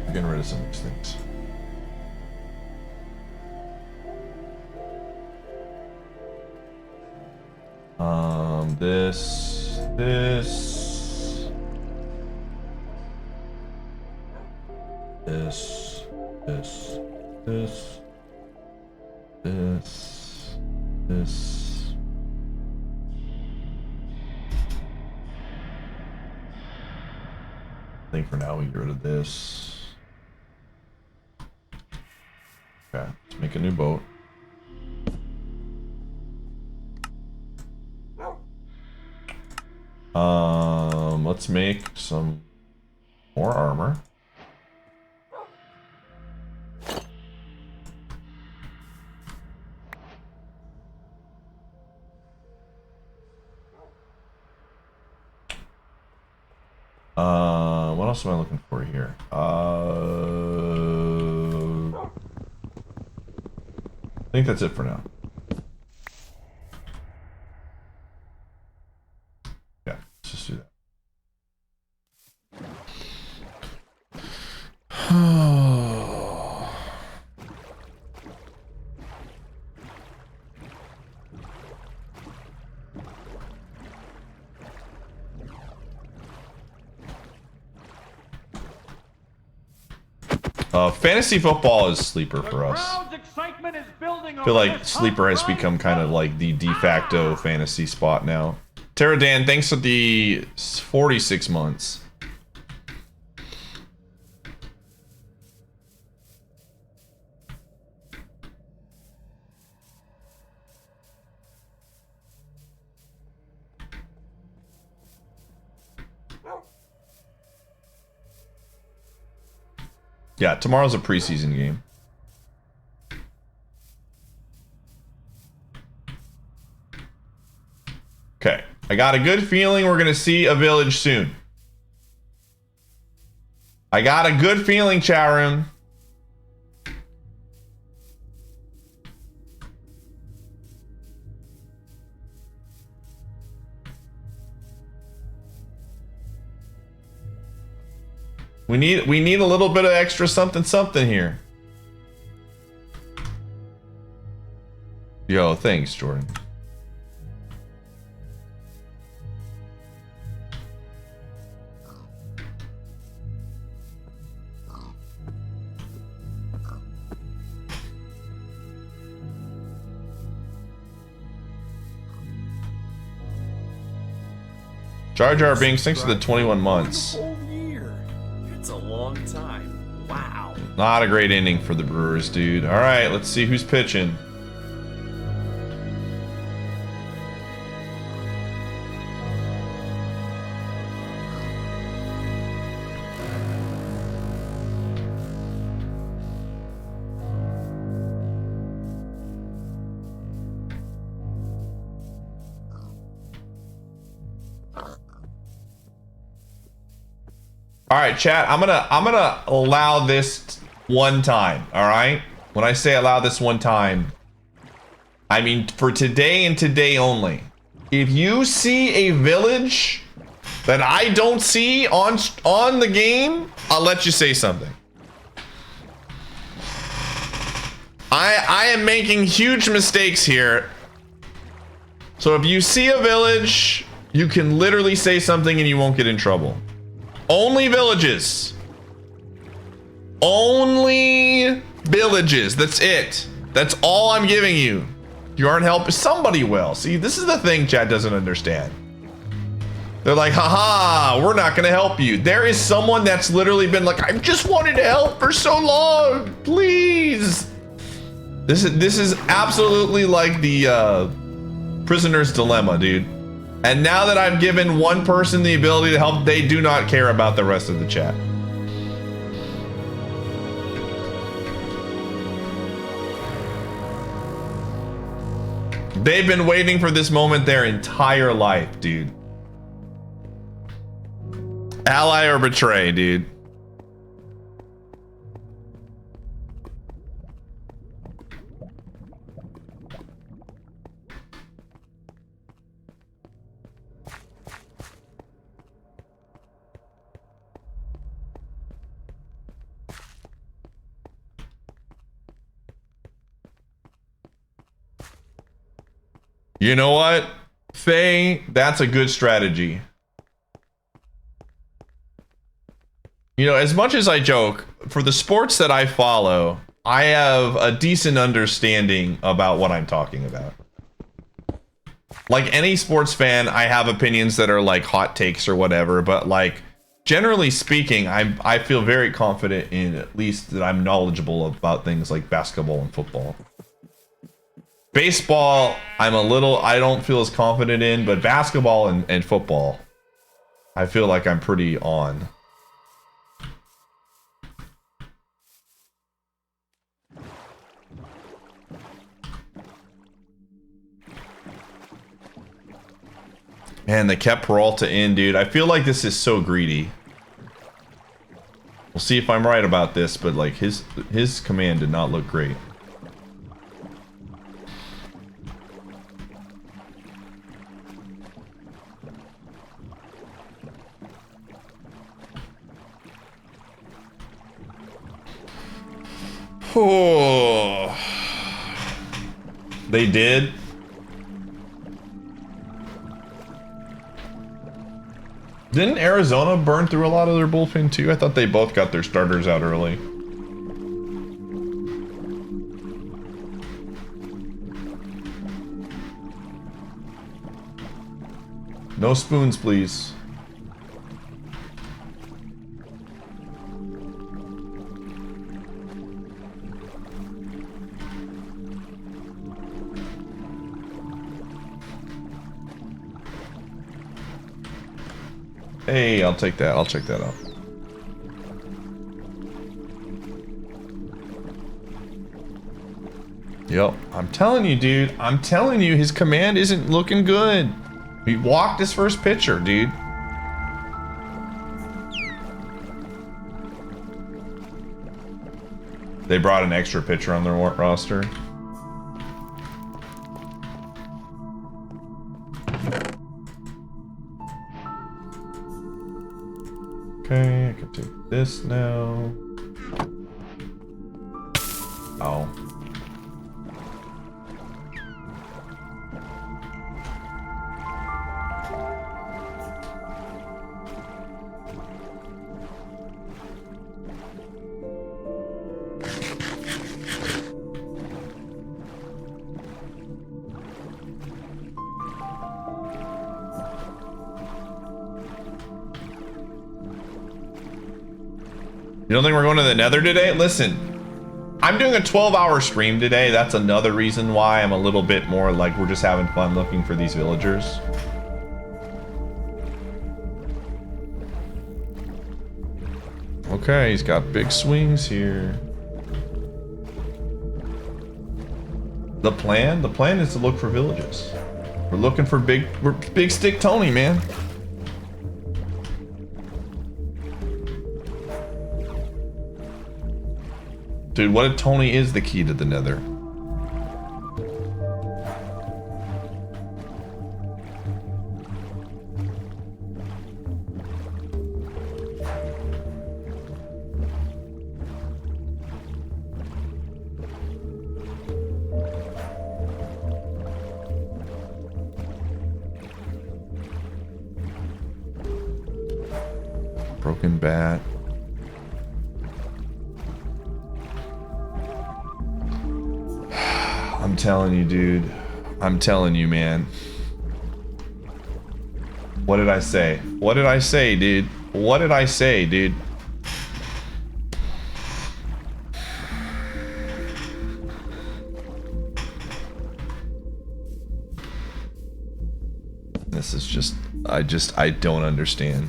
I'm getting rid of some of these things. This. I think for now we get rid of this. Okay, let's make a new boat. Let's make some more armor. What else am I looking for here? I think that's it for now. Yeah, let's just do that. Fantasy football is sleeper for us. I feel like sleeper has become kind of like the de facto fantasy spot now. Tara Dan, thanks for the 46 months. Yeah, tomorrow's a preseason game. Okay, I got a good feeling we're gonna see a village soon. I got a good feeling, chat room. We need a little bit of extra something here. Yo, thanks, Jordan. Jar Jar Binks, thanks for the 21 months. It's a long time. Wow. Not a great inning for the Brewers, dude. All right, let's see who's pitching. All right, chat. I'm gonna allow this one time. All right. When I say allow this one time, I mean for today and today only. If you see a village that I don't see on the game, I'll let you say something. I am making huge mistakes here. So if you see a village, you can literally say something and you won't get in trouble. Only villages. Only villages. That's it. That's all I'm giving you. You aren't helping. Somebody will. See, this is the thing Chad doesn't understand. They're like, haha, we're not going to help you. There is someone that's literally been like, I've just wanted to help for so long. Please. This is absolutely like the prisoner's dilemma, dude. And now that I've given one person the ability to help, they do not care about the rest of the chat. They've been waiting for this moment their entire life, dude. Ally or betray, dude. You know what, Faye? That's a good strategy. You know, as much as I joke, for the sports that I follow, I have a decent understanding about what I'm talking about. Like any sports fan, I have opinions that are like hot takes or whatever, but like generally speaking, I feel very confident in at least that I'm knowledgeable about things like basketball and football. Baseball, I don't feel as confident in, but basketball and football, I feel like I'm pretty on. Man, they kept Peralta in, dude. I feel like this is so greedy. We'll see if I'm right about this, but like his command did not look great. Oh, they did. Didn't Arizona burn through a lot of their bullpen too? I thought they both got their starters out early. No spoons, please. Hey, I'll take that. I'll check that out. Yep. I'm telling you, dude. I'm telling you, his command isn't looking good. He walked his first pitcher, dude. They brought an extra pitcher on their roster. Okay, I can take this now. Oh. You don't think we're going to the Nether today? Listen, I'm doing a 12-hour stream today. That's another reason why I'm a little bit more like we're just having fun looking for these villagers. Okay, he's got big swings here. The plan is to look for villages. We're looking for big stick Tony, man. Dude, what if Tony is the key to the Nether? Broken bat. I'm telling you, dude. I'm telling you, man. What did I say? What did I say, dude? What did I say, dude? This is just, I don't understand.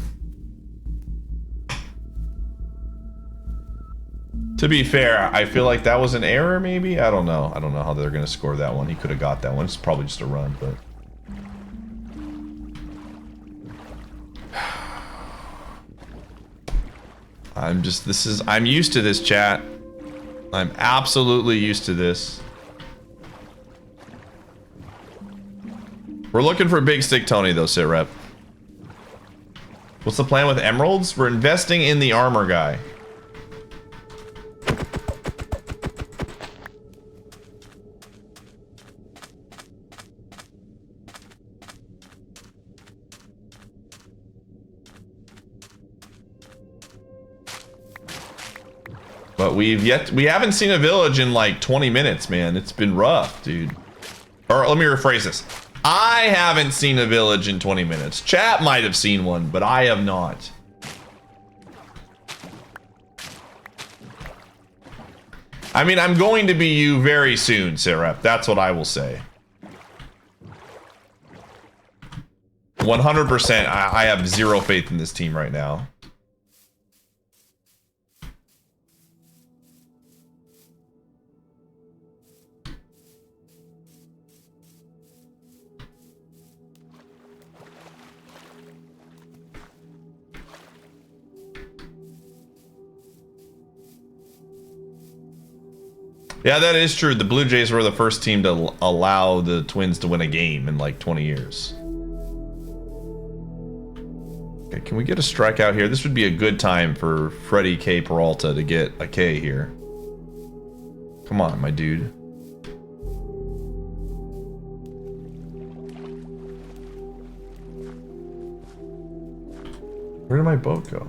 To be fair, I feel like that was an error, maybe? I don't know. I don't know how they're going to score that one. He could have got that one. It's probably just a run, but... I'm used to this, chat. I'm absolutely used to this. We're looking for Big Stick Tony, though, Sitrep. What's the plan with emeralds? We're investing in the armor guy. But we haven't seen a village in like 20 minutes, man. It's been rough, dude. Or let me rephrase this. I haven't seen a village in 20 minutes. Chat might have seen one, but I have not. I mean, I'm going to be you very soon, Sitrep. That's what I will say. 100%. I have zero faith in this team right now. Yeah, that is true. The Blue Jays were the first team to allow the Twins to win a game in like 20 years. Okay, can we get a strikeout here? This would be a good time for Freddie K. Peralta to get a K here. Come on, my dude. Where did my boat go?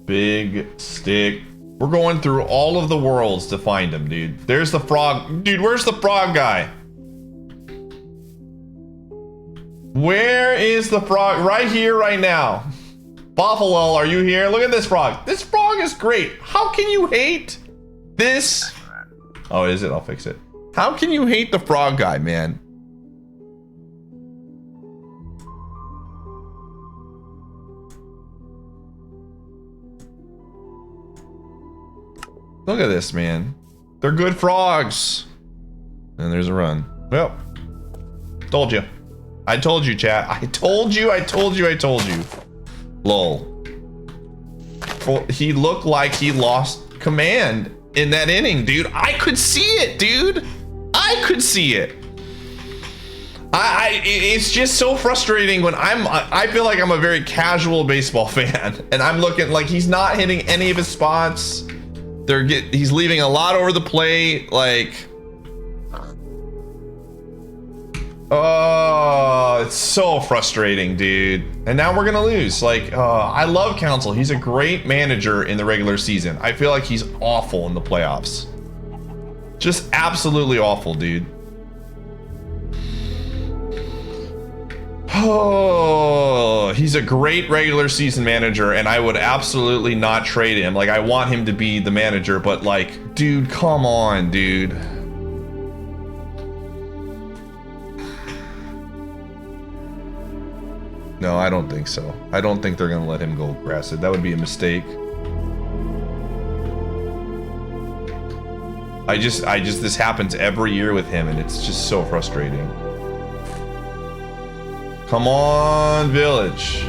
Big stick. We're going through all of the worlds to find him, dude. There's the frog. Dude, where's the frog guy? Where is the frog? Right here, right now. Buffalo, are you here? Look at this frog. This frog is great. How can you hate this? Oh, is it? I'll fix it. How can you hate the frog guy, man? Look at this, man. They're good frogs. And there's a run. Well, told you. I told you, chat. I told you. Lol. He looked like he lost command in that inning, dude. I could see it, dude. I could see it. It's just so frustrating when I feel like I'm a very casual baseball fan, and I'm looking like he's not hitting any of his spots. He's leaving a lot over the plate, like. Oh, it's so frustrating, dude. And now we're gonna lose. Like, I love Counsell. He's a great manager in the regular season. I feel like he's awful in the playoffs. Just absolutely awful, dude. Oh, he's a great regular season manager, and I would absolutely not trade him. Like, I want him to be the manager, but like, dude, come on, dude. No, I don't think so. I don't think they're gonna let him go aggressive. That would be a mistake. This happens every year with him, and it's just so frustrating. Come on, Village.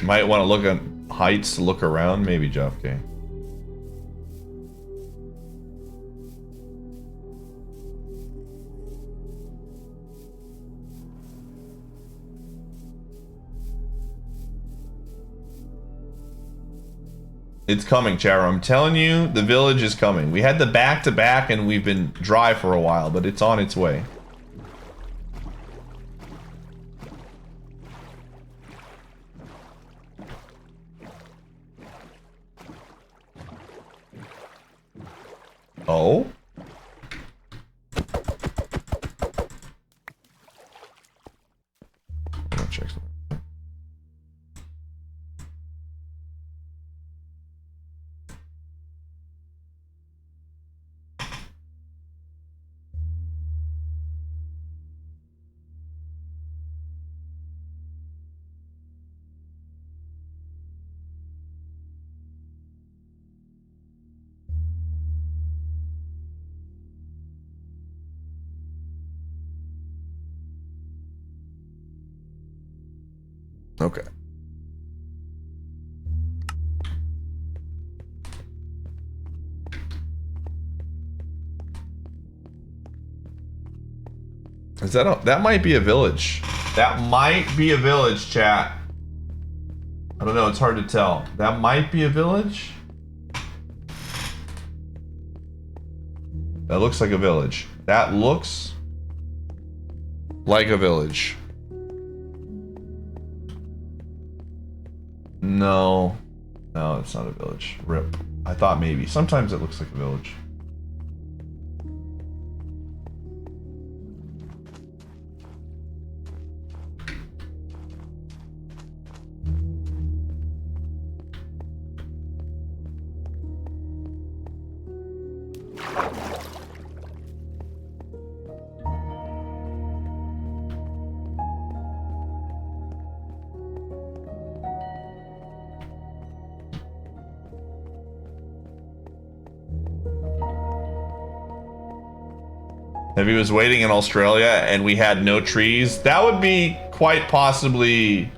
Might want to look at heights to look around, maybe Jeff K. It's coming, Charo. I'm telling you, the Village is coming. We had the back-to-back and we've been dry for a while, but it's on its way. Oh? I'll check something. Okay. Is that might be a village. That might be a village, chat. I don't know, it's hard to tell. That might be a village. That looks like a village. That looks like a village. No, it's not a village. RIP. I thought maybe. Sometimes it looks like a village. If he was waiting in Australia and we had no trees, that would be quite possibly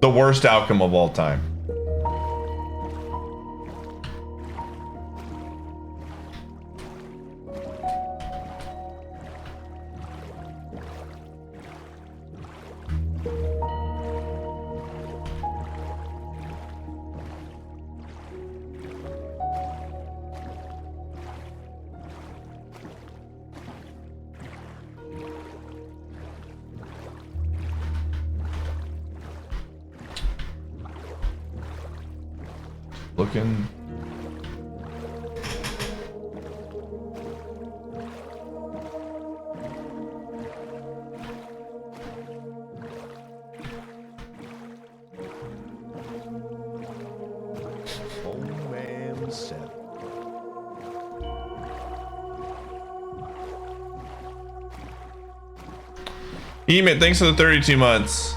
the worst outcome of all time. Looking. Oh man, 7. Emit, thanks for the 32 months.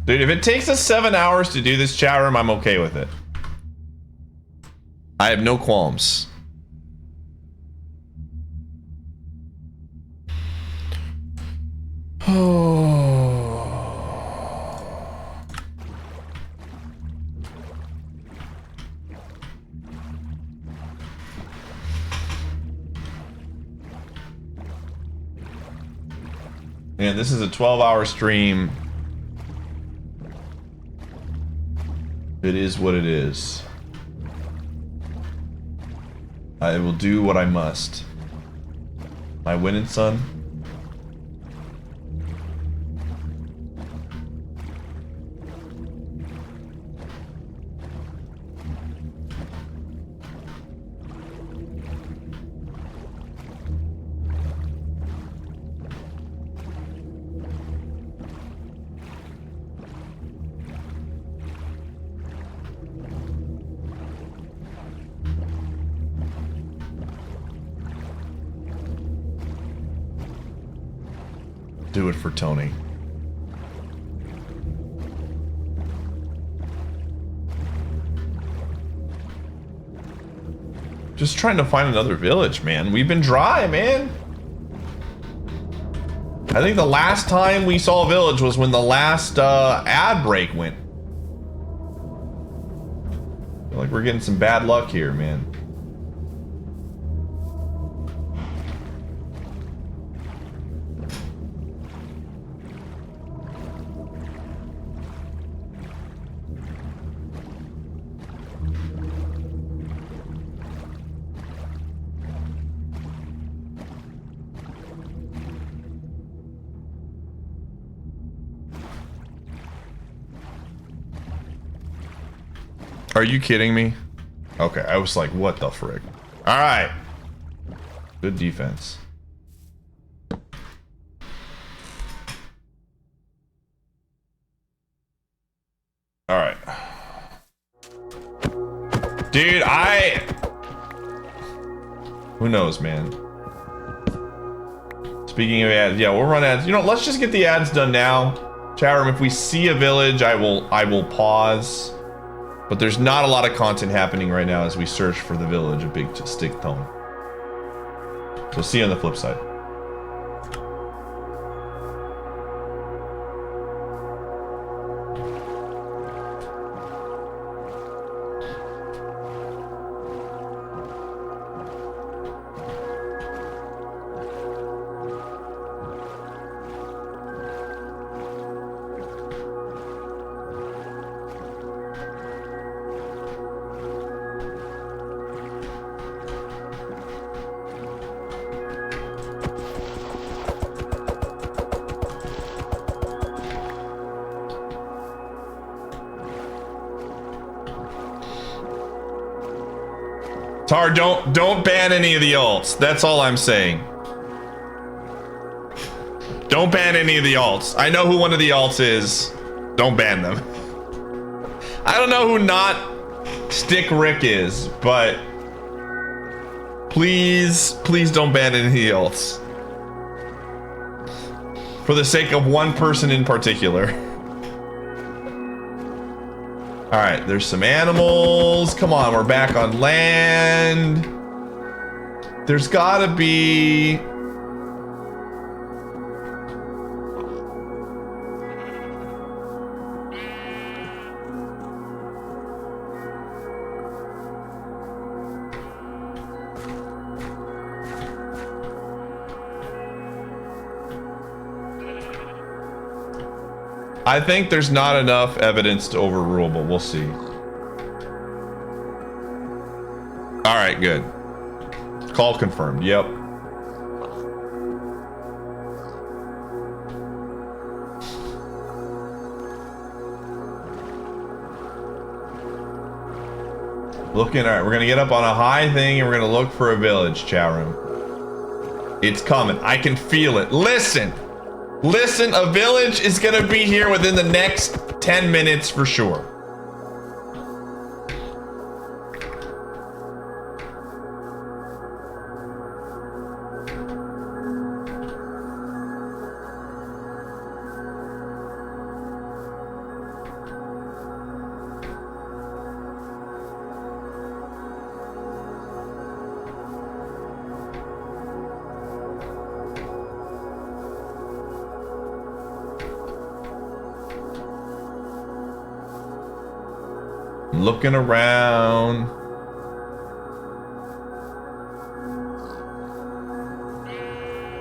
Dude, if it takes us 7 hours to do this chat room, I'm okay with it. I have no qualms. Man, this is a 12-hour stream. It is what it is. I will do what I must. My winning, son. Do it for Tony. Just trying to find another village, man. We've been dry, man. I think the last time we saw a village was when the last ad break went. I feel like we're getting some bad luck here, man. Are you kidding me? Okay, I was like, what the frick? All right. Good defense. All right. Dude, who knows, man? Speaking of ads, yeah, we'll run ads. You know, let's just get the ads done now. Chat room, if we see a village, I will pause. But there's not a lot of content happening right now as we search for the village, a big stick tone. So see you on the flip side. Tar, don't ban any of the alts. That's all I'm saying. Don't ban any of the alts. I know who one of the alts is. Don't ban them. I don't know who not Stick Rick is, but please don't ban any of the alts. For the sake of one person in particular. All right, there's some animals. Come on, we're back on land. There's gotta be... I think there's not enough evidence to overrule, but we'll see. All right, good. Call confirmed. Yep. Looking, all right, we're gonna get up on a high thing and we're gonna look for a village, chat room. It's coming. I can feel it. Listen, a village is gonna be here within the next 10 minutes for sure. Looking around.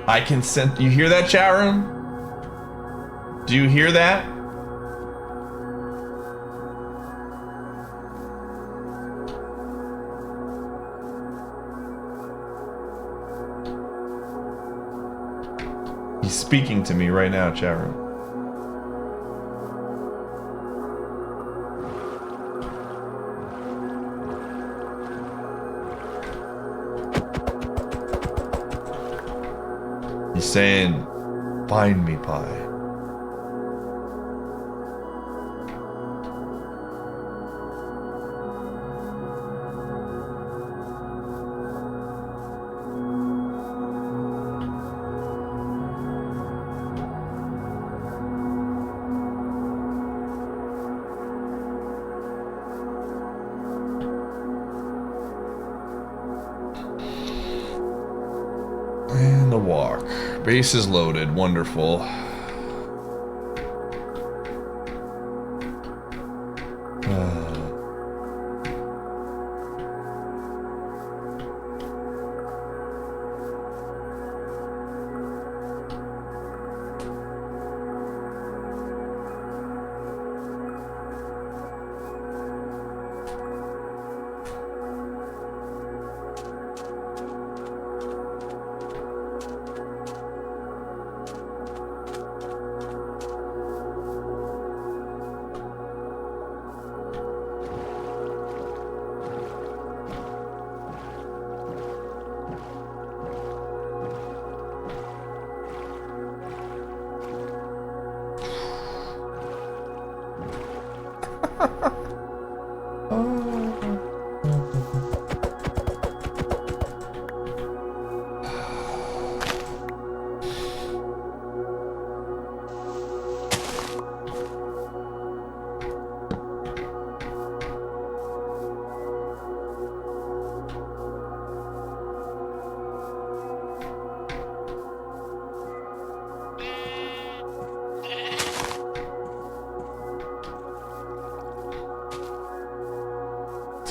I can sense. You hear that, chat room? Do you hear that? He's speaking to me right now, chat room. He's saying, find me, Pie. And the walk. Base is loaded. Wonderful.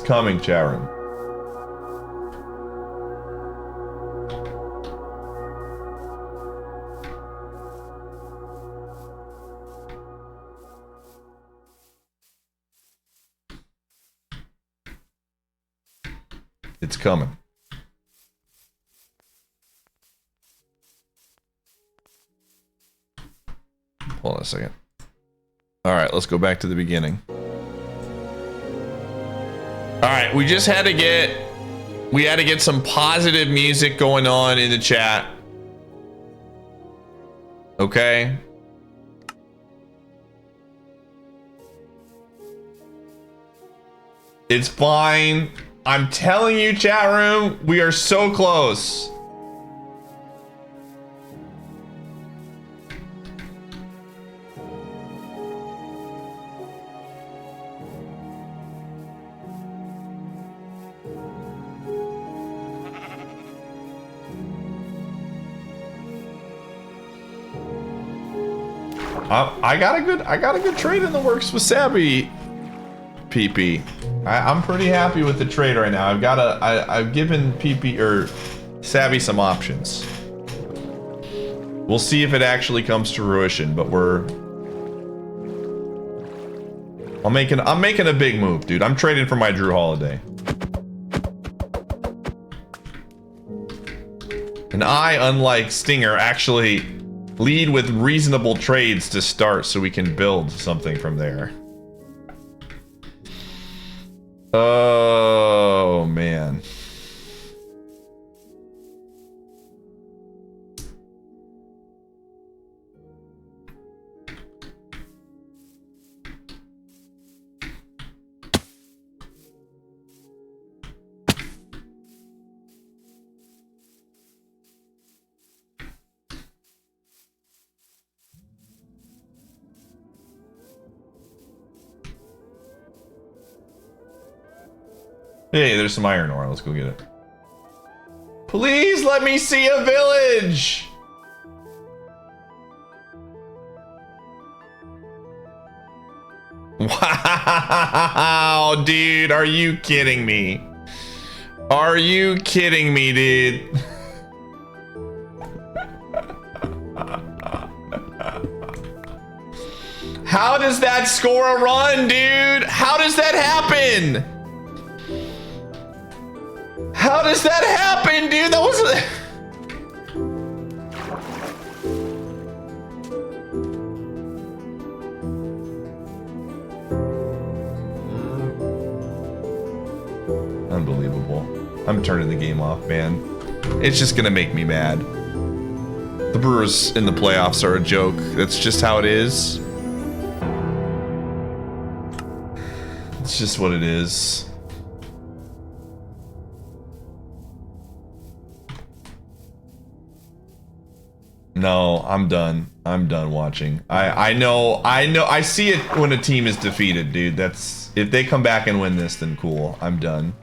Coming, Charon. It's coming. Hold on a second. All right, let's go back to the beginning. All right, we just had to get some positive music going on in the chat. Okay. It's fine. I'm telling you, chat room, we are so close. I got a good trade in the works with Sabby PP. I'm pretty happy with the trade right now. I've given PP or Sabby some options. We'll see if it actually comes to fruition, but I'm making a big move, dude. I'm trading for my Drew Holiday. And I, unlike Stinger, actually lead with reasonable trades to start so we can build something from there. Oh, man. Hey, there's some iron ore. Let's go get it. Please let me see a village! Wow, dude, are you kidding me? Are you kidding me, dude? How does that score a run, dude? How does that happen? How does that happen, dude? That was... Unbelievable. I'm turning the game off, man. It's just gonna make me mad. The Brewers in the playoffs are a joke. That's just how it is. It's just what it is. No, I'm done. I'm done watching. I know. I see it when a team is defeated, dude. That's, if they come back and win this, then cool. I'm done.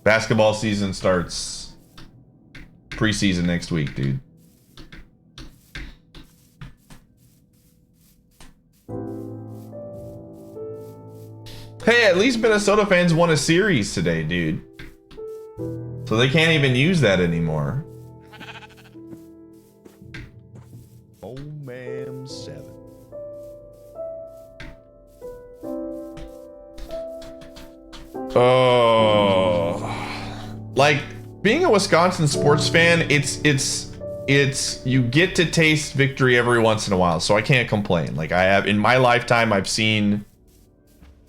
Basketball season starts preseason next week, dude. Hey, at least Minnesota fans won a series today, dude. So they can't even use that anymore. Oh, ma'am, 7. Oh, like being a Wisconsin sports fan, it's you get to taste victory every once in a while, so I can't complain. Like I have in my lifetime, I've seen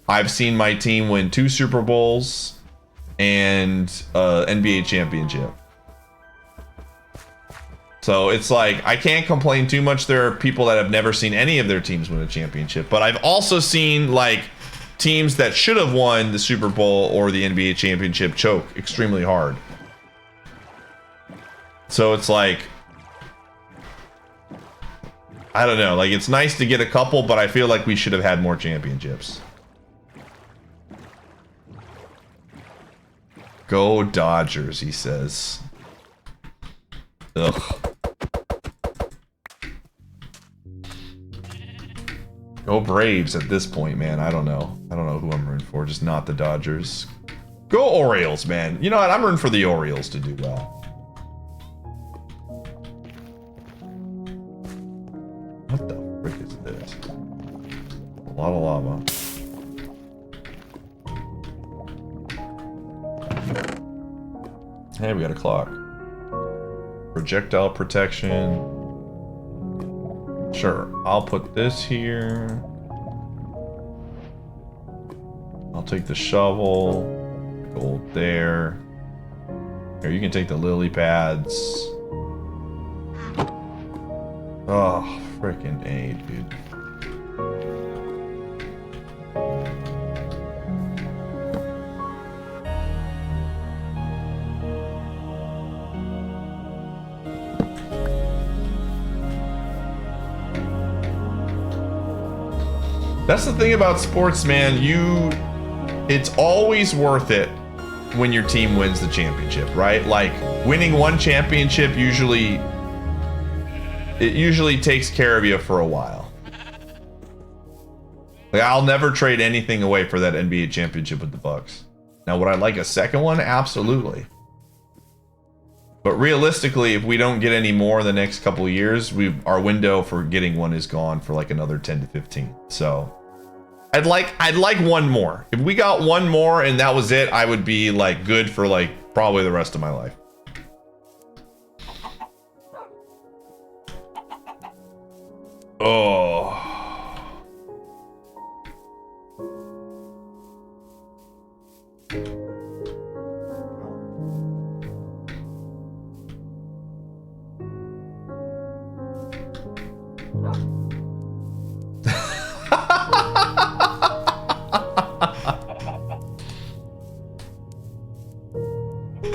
my team win 2 Super Bowls and NBA championship. So it's like I can't complain too much. There are people that have never seen any of their teams win a championship, but I've also seen like teams that should have won the Super Bowl or the NBA championship choke extremely hard. So it's like, I don't know, like it's nice to get a couple, but I feel like we should have had more championships. Go Dodgers, he says. Ugh. Go Braves at this point, man. I don't know. I don't know who I'm rooting for. Just not the Dodgers. Go Orioles, man. You know what? I'm rooting for the Orioles to do well. What the frick is this? A lot of lava. Hey, we got a clock. Projectile protection. Sure, I'll put this here. I'll take the shovel. Gold there. Here, you can take the lily pads. Oh, freaking A, dude. That's the thing about sports, man. It's always worth it when your team wins the championship, right? Like winning one championship usually takes care of you for a while. Like I'll never trade anything away for that NBA championship with the Bucks. Now, would I like a second one? Absolutely. But realistically, if we don't get any more in the next couple of years, our window for getting one is gone for like another 10 to 15. So I'd like one more. If we got one more and that was it, I would be like good for like probably the rest of my life. Oh.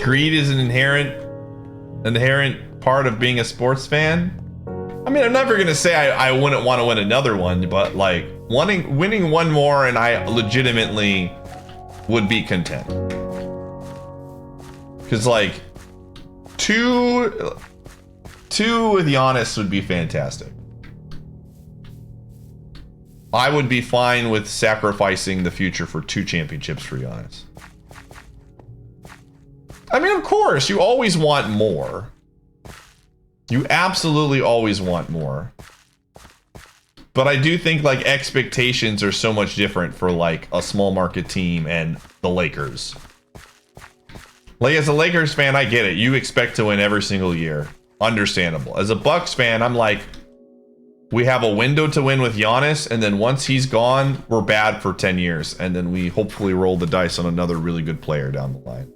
Greed is an inherent part of being a sports fan. I mean, I'm never gonna say I wouldn't want to win another one, but like winning one more, and I legitimately would be content. Cause like two with Giannis would be fantastic. I would be fine with sacrificing the future for 2 championships for Giannis. I mean, of course, you always want more. You absolutely always want more. But I do think like expectations are so much different for like a small market team and the Lakers. Like as a Lakers fan, I get it. You expect to win every single year. Understandable. As a Bucks fan, I'm like, we have a window to win with Giannis, and then once he's gone, we're bad for 10 years. And then we hopefully roll the dice on another really good player down the line.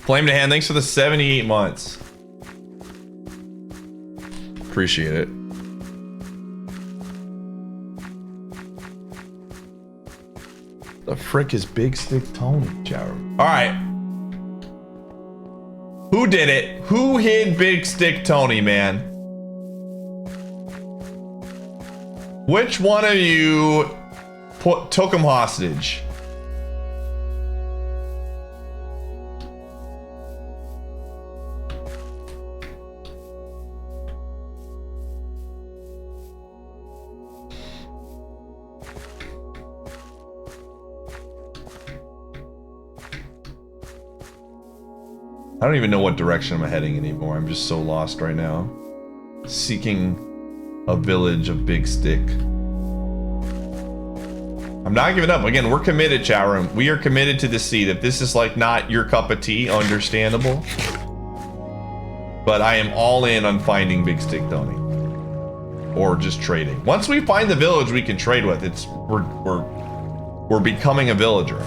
Flame to hand, thanks for the 78 months. Appreciate it. The frick is Big Stick Tony, Jower? Alright. Who did it? Who hid Big Stick Tony, man? Which one of you took him hostage? I don't even know what direction I'm heading anymore. I'm just so lost right now. Seeking a village of Big Stick. I'm not giving up. Again, we're committed, chat room. We are committed to the seed. If this is like not your cup of tea, understandable. But I am all in on finding Big Stick Tony. Or just trading. Once we find the village we can trade with, we're becoming a villager.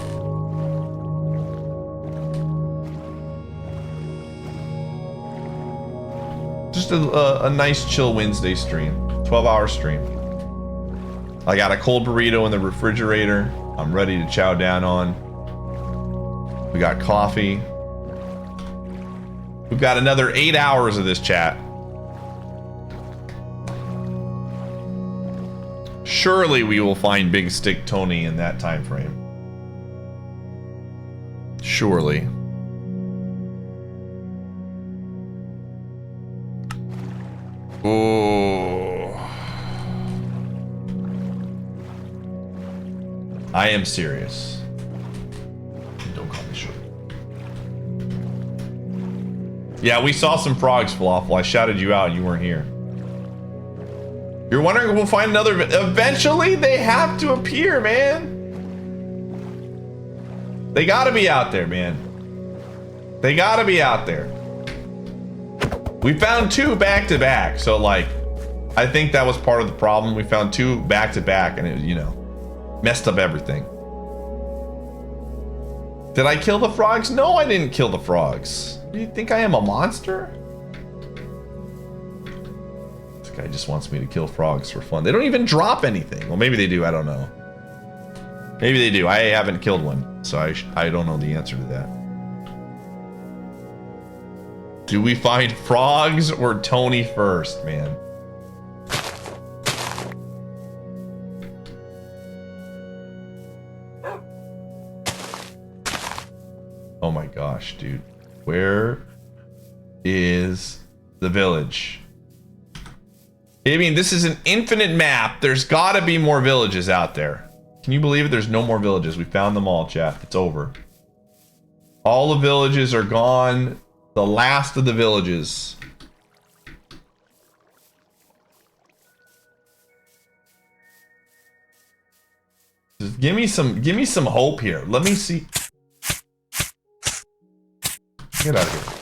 Just a nice chill Wednesday stream. 12-hour stream. I got a cold burrito in the refrigerator. I'm ready to chow down on. We got coffee. We've got another 8 hours of this chat. Surely we will find Big Stick Tony in that time frame. Surely. Oh. I am serious. Don't call me short. Yeah, we saw some frogs, Falafel. I shouted you out and you weren't here. You're wondering if we'll find another... Eventually, they have to appear, man. They gotta be out there, man. They gotta be out there. We found 2 back-to-back, so like, I think that was part of the problem. We found 2 back-to-back, and it, you know, messed up everything. Did I kill the frogs? No, I didn't kill the frogs. Do you think I am a monster? This guy just wants me to kill frogs for fun. They don't even drop anything. Well, maybe they do. I don't know. Maybe they do. I haven't killed one, so I don't know the answer to that. Do we find frogs or Tony first, man? Oh my gosh, dude. Where is the village? I mean, this is an infinite map. There's gotta be more villages out there. Can you believe it? There's no more villages. We found them all, chat. It's over. All the villages are gone. The last of the villages. Just give me some hope here. Let me see. Get out of here.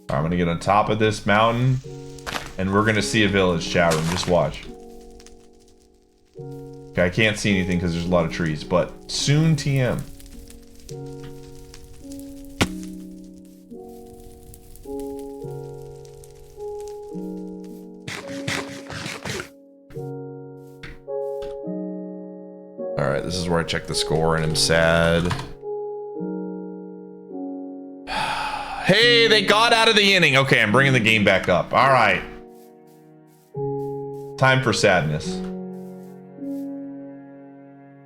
I'm gonna get on top of this mountain and we're gonna see a village, chat room. Just watch. Okay, I can't see anything because there's a lot of trees, but soon TM. Alright, this is where I check the score and I'm sad. Hey, they got out of the inning. Okay, I'm bringing the game back up. All right. Time for sadness.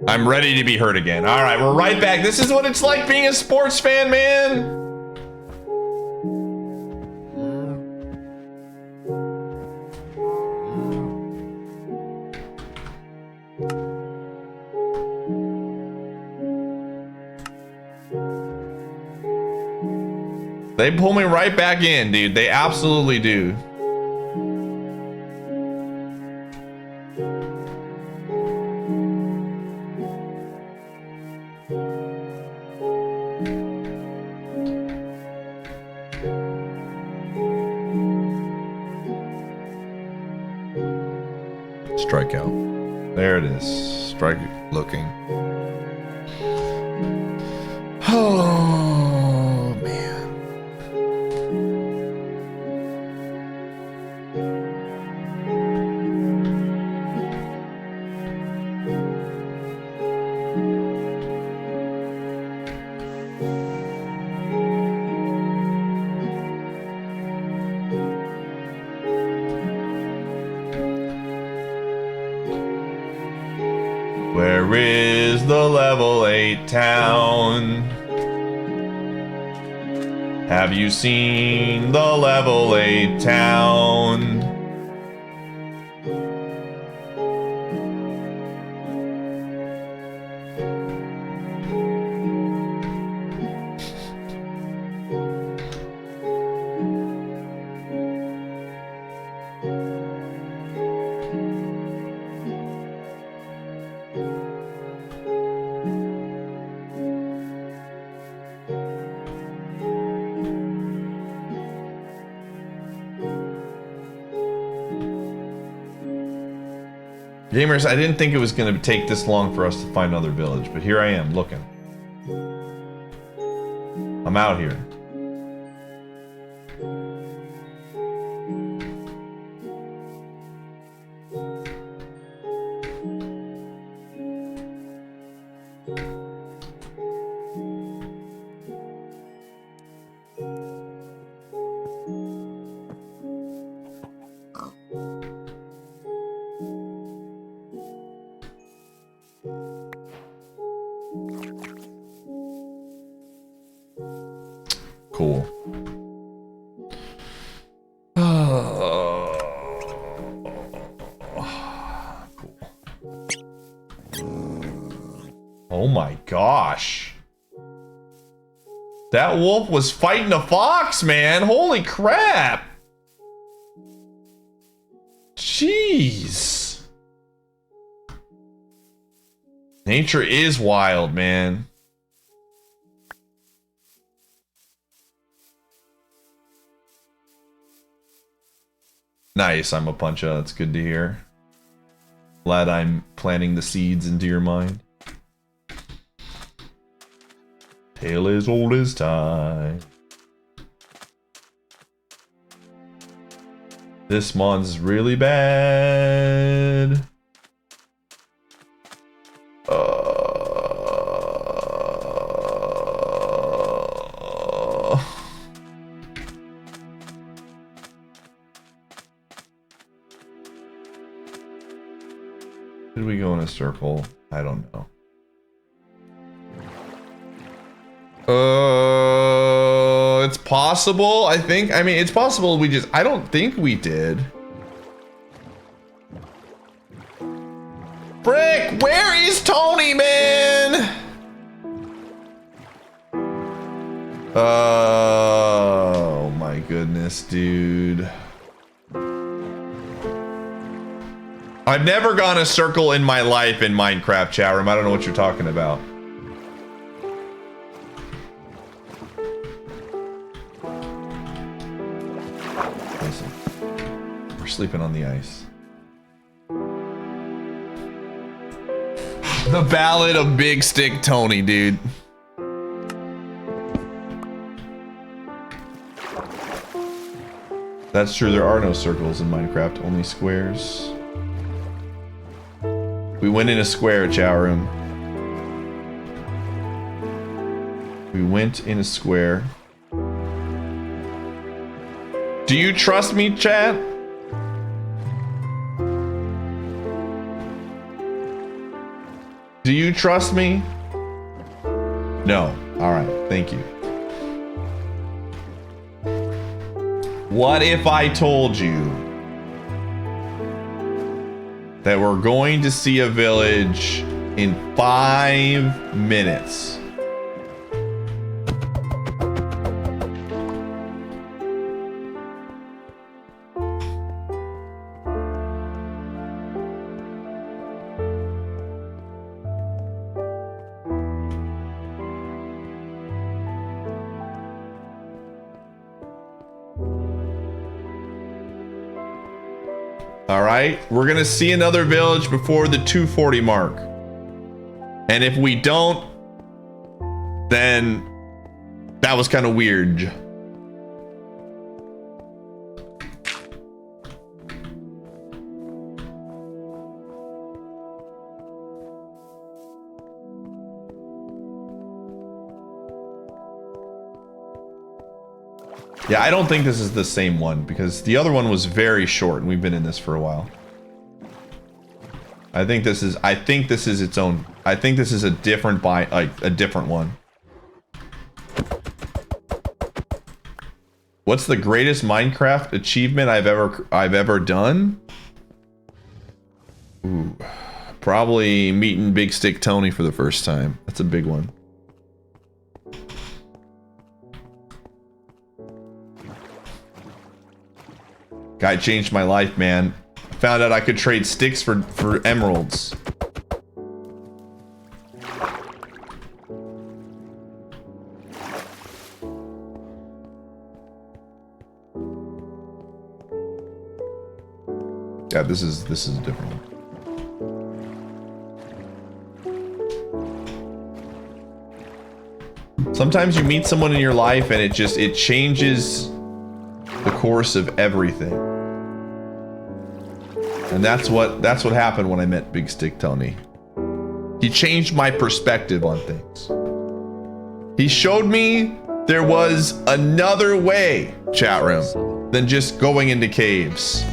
I'm ready to be hurt again. All right, we're right back. This is what it's like being a sports fan, man. They pull me right back in, dude. They absolutely do. Strikeout. There it is. Strike looking. Oh, man. Where is the level 8 town? Have you seen the level 8 town? Gamers, I didn't think it was going to take this long for us to find another village, but here I am, looking. I'm out here. Cool. Cool. Oh my gosh. That wolf was fighting a fox, man. Holy crap. Jeez. Nature is wild, man. Nice, I'm a puncha. That's good to hear. Glad I'm planting the seeds into your mind. Tale as old as time. This mon's really bad. Did we go in a circle? I don't know. It's possible, I think. I mean, it's possible we just... I don't think we did. Frick, where is Tony, man? Oh my goodness, dude. I've never gone a circle in my life in Minecraft chat room. I don't know what you're talking about. Listen, we're sleeping on the ice. The Ballad of Big Stick Tony, dude. That's true, there are no circles in Minecraft, only squares. We went in a square, chat room. We went in a square. Do you trust me, chat? Do you trust me? No. Alright, thank you. What if I told you that we're going to see a village in 5 minutes? All right, we're gonna see another village before the 240 mark. And if we don't, then that was kind of weird. Yeah, I don't think this is the same one because the other one was very short and we've been in this for a while. I think this is its own. I think this is a different a different one. What's the greatest Minecraft achievement I've ever done? Ooh, probably meeting Big Stick Tony for the first time. That's a big one. Guy changed my life, man. I found out I could trade sticks for emeralds. Yeah, this is a different one. Sometimes you meet someone in your life and it changes the course of everything. And that's what happened when I met Big Stick Tony. He changed my perspective on things. He showed me there was another way, chat room, than just going into caves.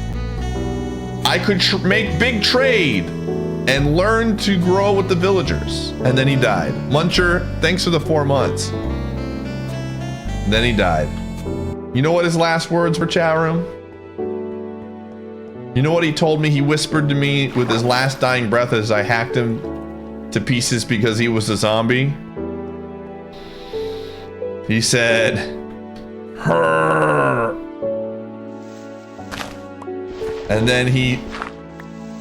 I could make big trade and learn to grow with the villagers. And then he died. Muncher, thanks for the 4 months. And then he died. You know what his last words were, chat room? You know what he told me? He whispered to me with his last dying breath as I hacked him to pieces because he was a zombie. He said, "Her." And then he,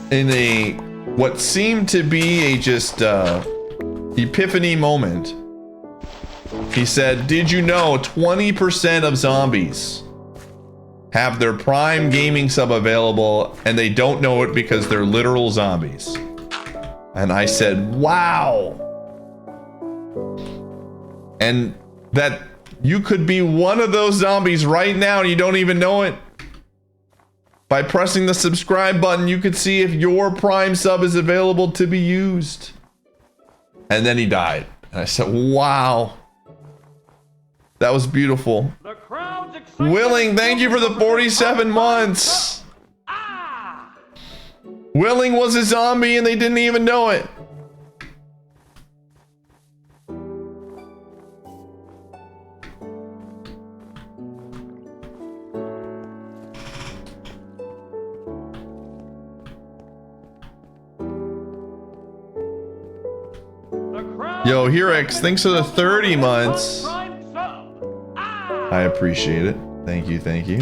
in a what seemed to be a just epiphany moment, he said, "Did you know 20% of zombies have their Prime gaming sub available and they don't know it because they're literal zombies?" And I said, wow. And that you could be one of those zombies right now and you don't even know it. By pressing the subscribe button, you could see if your Prime sub is available to be used. And then he died. And I said, wow. That was beautiful. The crowd's excited. Willing, thank you for the 47 months. Ah! Willing was a zombie and they didn't even know it. Yo, Hirex, thanks for the 30 months. I appreciate it. Thank you, thank you.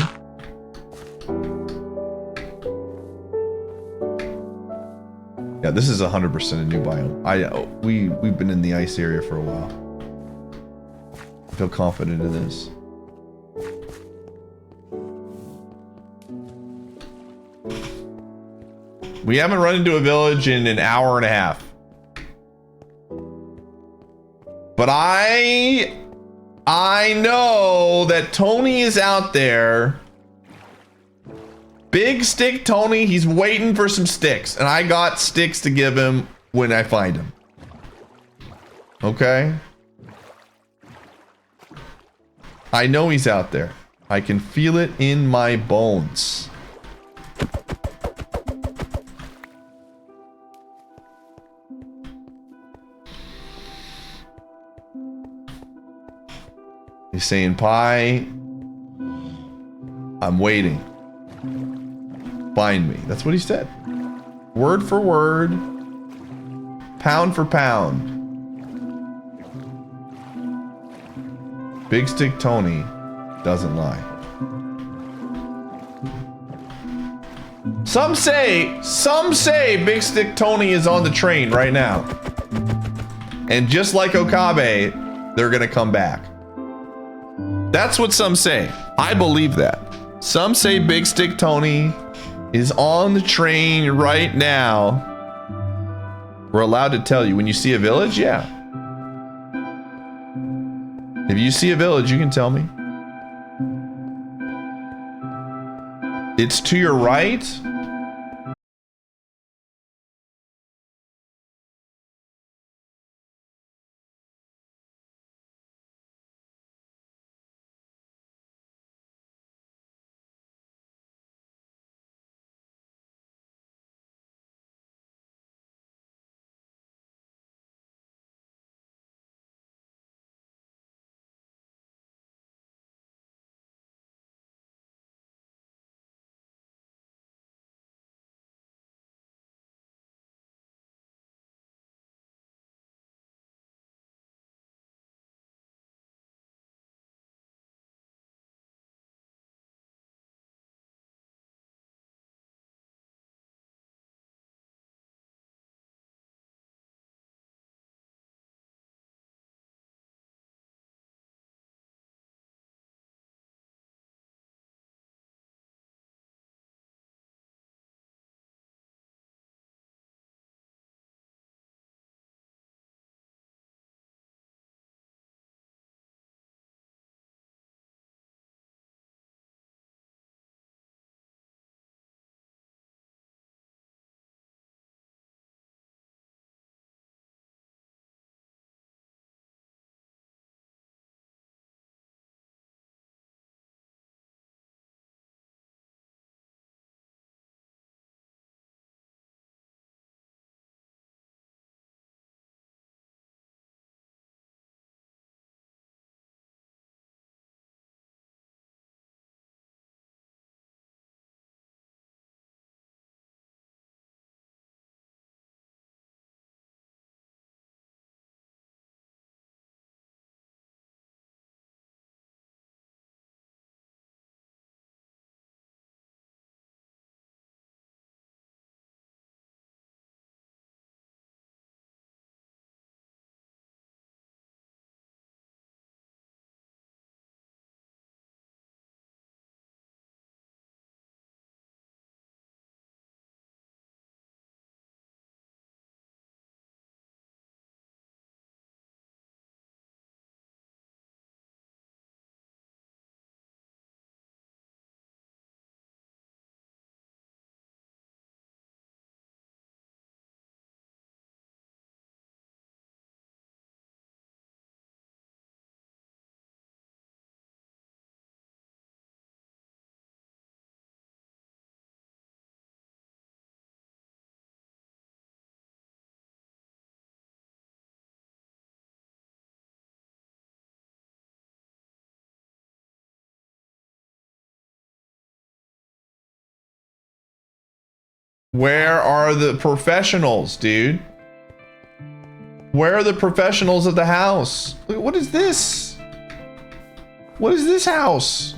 Yeah, this is 100% a new biome. We've been in the ice area for a while. I feel confident in this. We haven't run into a village in an hour and a half. But I know that Tony is out there. Big Stick Tony, he's waiting for some sticks. And I got sticks to give him when I find him. Okay? I know he's out there. I can feel it in my bones. He's saying, Pie, I'm waiting. Find me. That's what he said. Word for word. Pound for pound. Big Stick Tony doesn't lie. Some say Big Stick Tony is on the train right now. And just like Okabe, they're gonna come back. That's what some say. I believe that. Some say Big Stick Tony is on the train right now. We're allowed to tell you when you see a village, yeah. If you see a village, you can tell me. It's to your right. Where are the professionals, dude? Where are the professionals of the house? What is this? What is this house?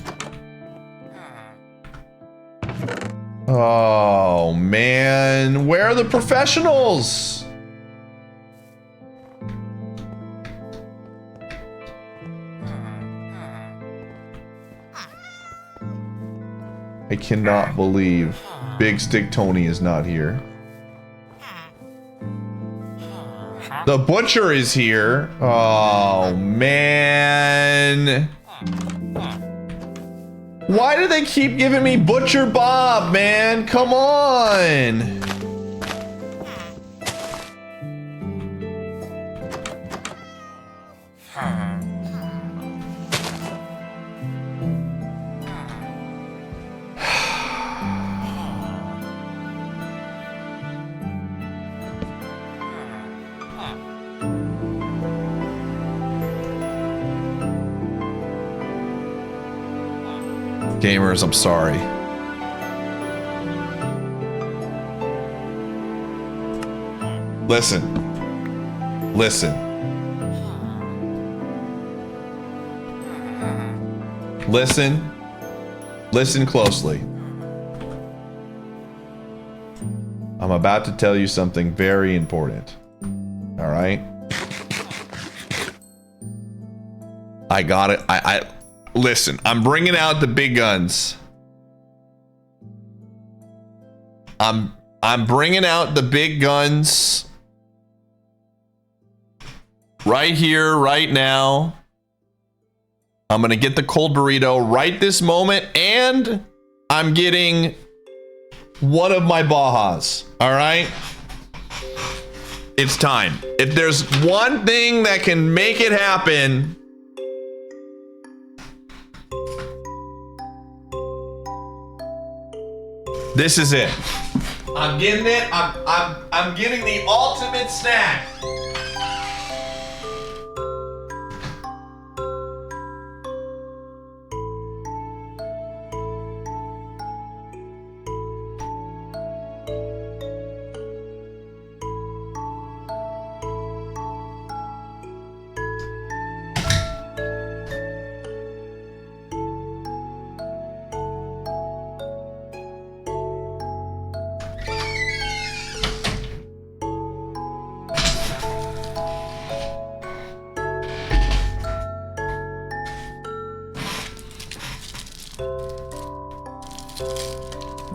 Oh, man. Where are the professionals? I cannot believe Big Stick Tony is not here. The butcher is here. Oh, man. Why do they keep giving me Butcher Bob, man? Come on. Gamers, I'm sorry. Listen. Listen. Listen. Listen closely. I'm about to tell you something very important. All right? I got it. Listen, I'm bringing out the big guns. I'm bringing out the big guns right here, right now. I'm gonna get the cold burrito right this moment, and I'm getting one of my Bajas. All right? It's time. If there's one thing that can make it happen, this is it. I'm getting it. I'm getting the ultimate snack.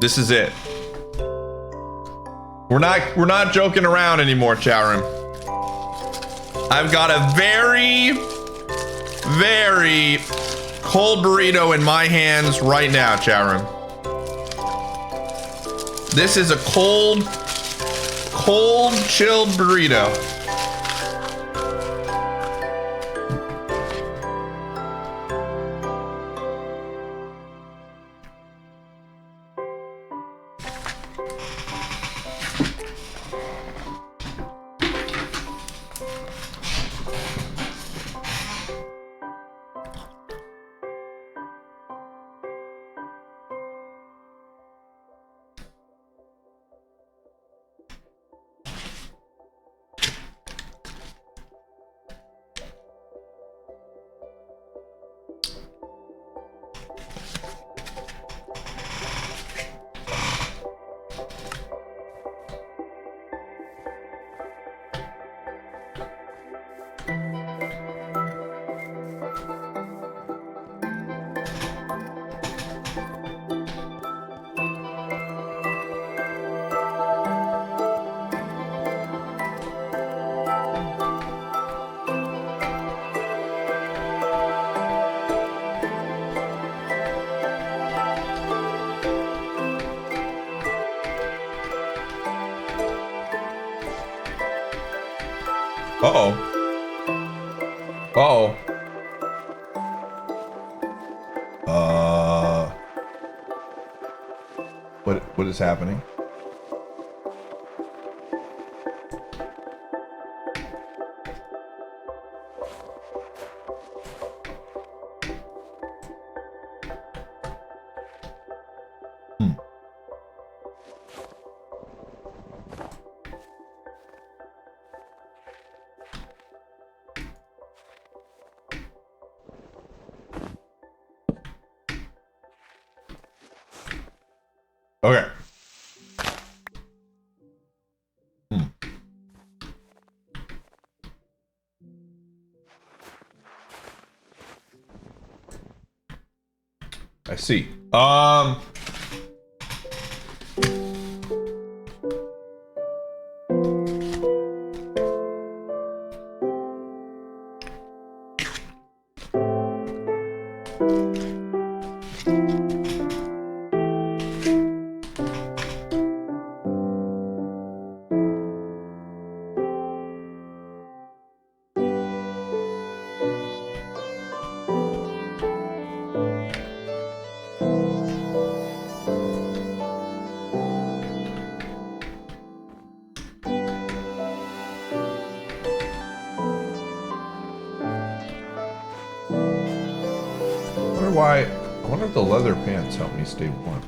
This is it. We're not joking around anymore, chat room. I've got a very, very cold burrito in my hands right now, chat room. This is a cold, chilled burrito. Uh-oh. Uh-oh. What is happening? Okay. I see. I wonder if the leather pants help me stay warm.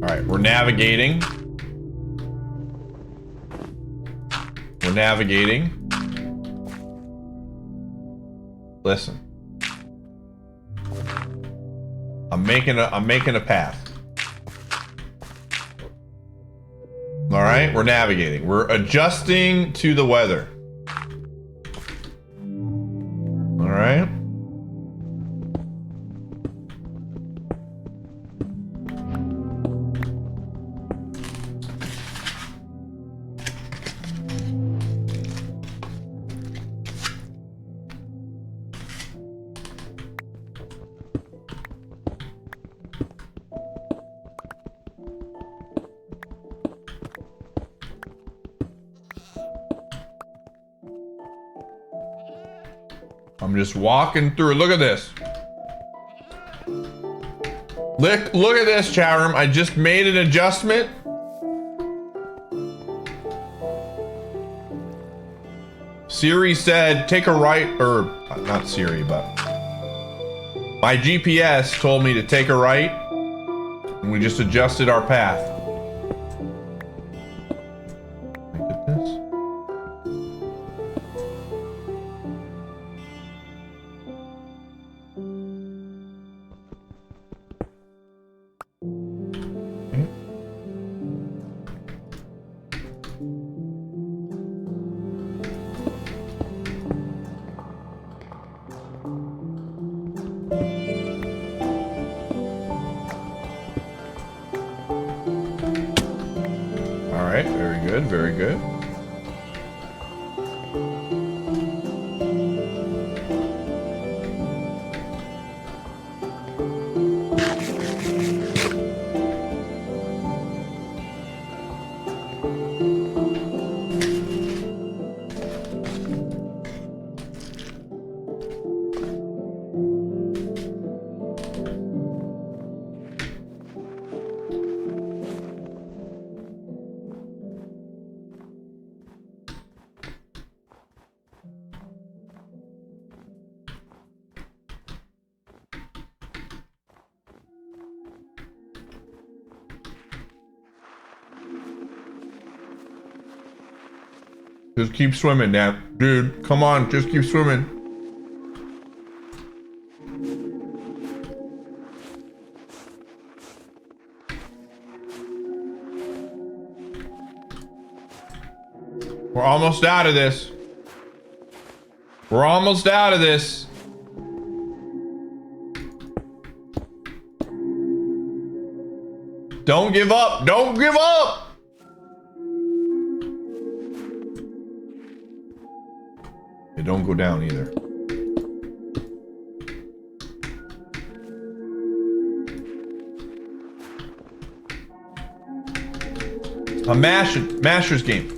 Alright, we're navigating. We're navigating. Listen. I'm making a path. Alright, we're navigating. We're adjusting to the weather. Alright. I'm just walking through. Look at this. Look at this, chat room. I just made an adjustment. Siri said, take a right, or not Siri, but my GPS told me to take a right, and we just adjusted our path. Look at this. Alright, very good, very good. Just keep swimming, Dad. Dude, come on, just keep swimming. We're almost out of this. We're almost out of this. Don't give up. Don't give up. It don't go down either. A Masters game.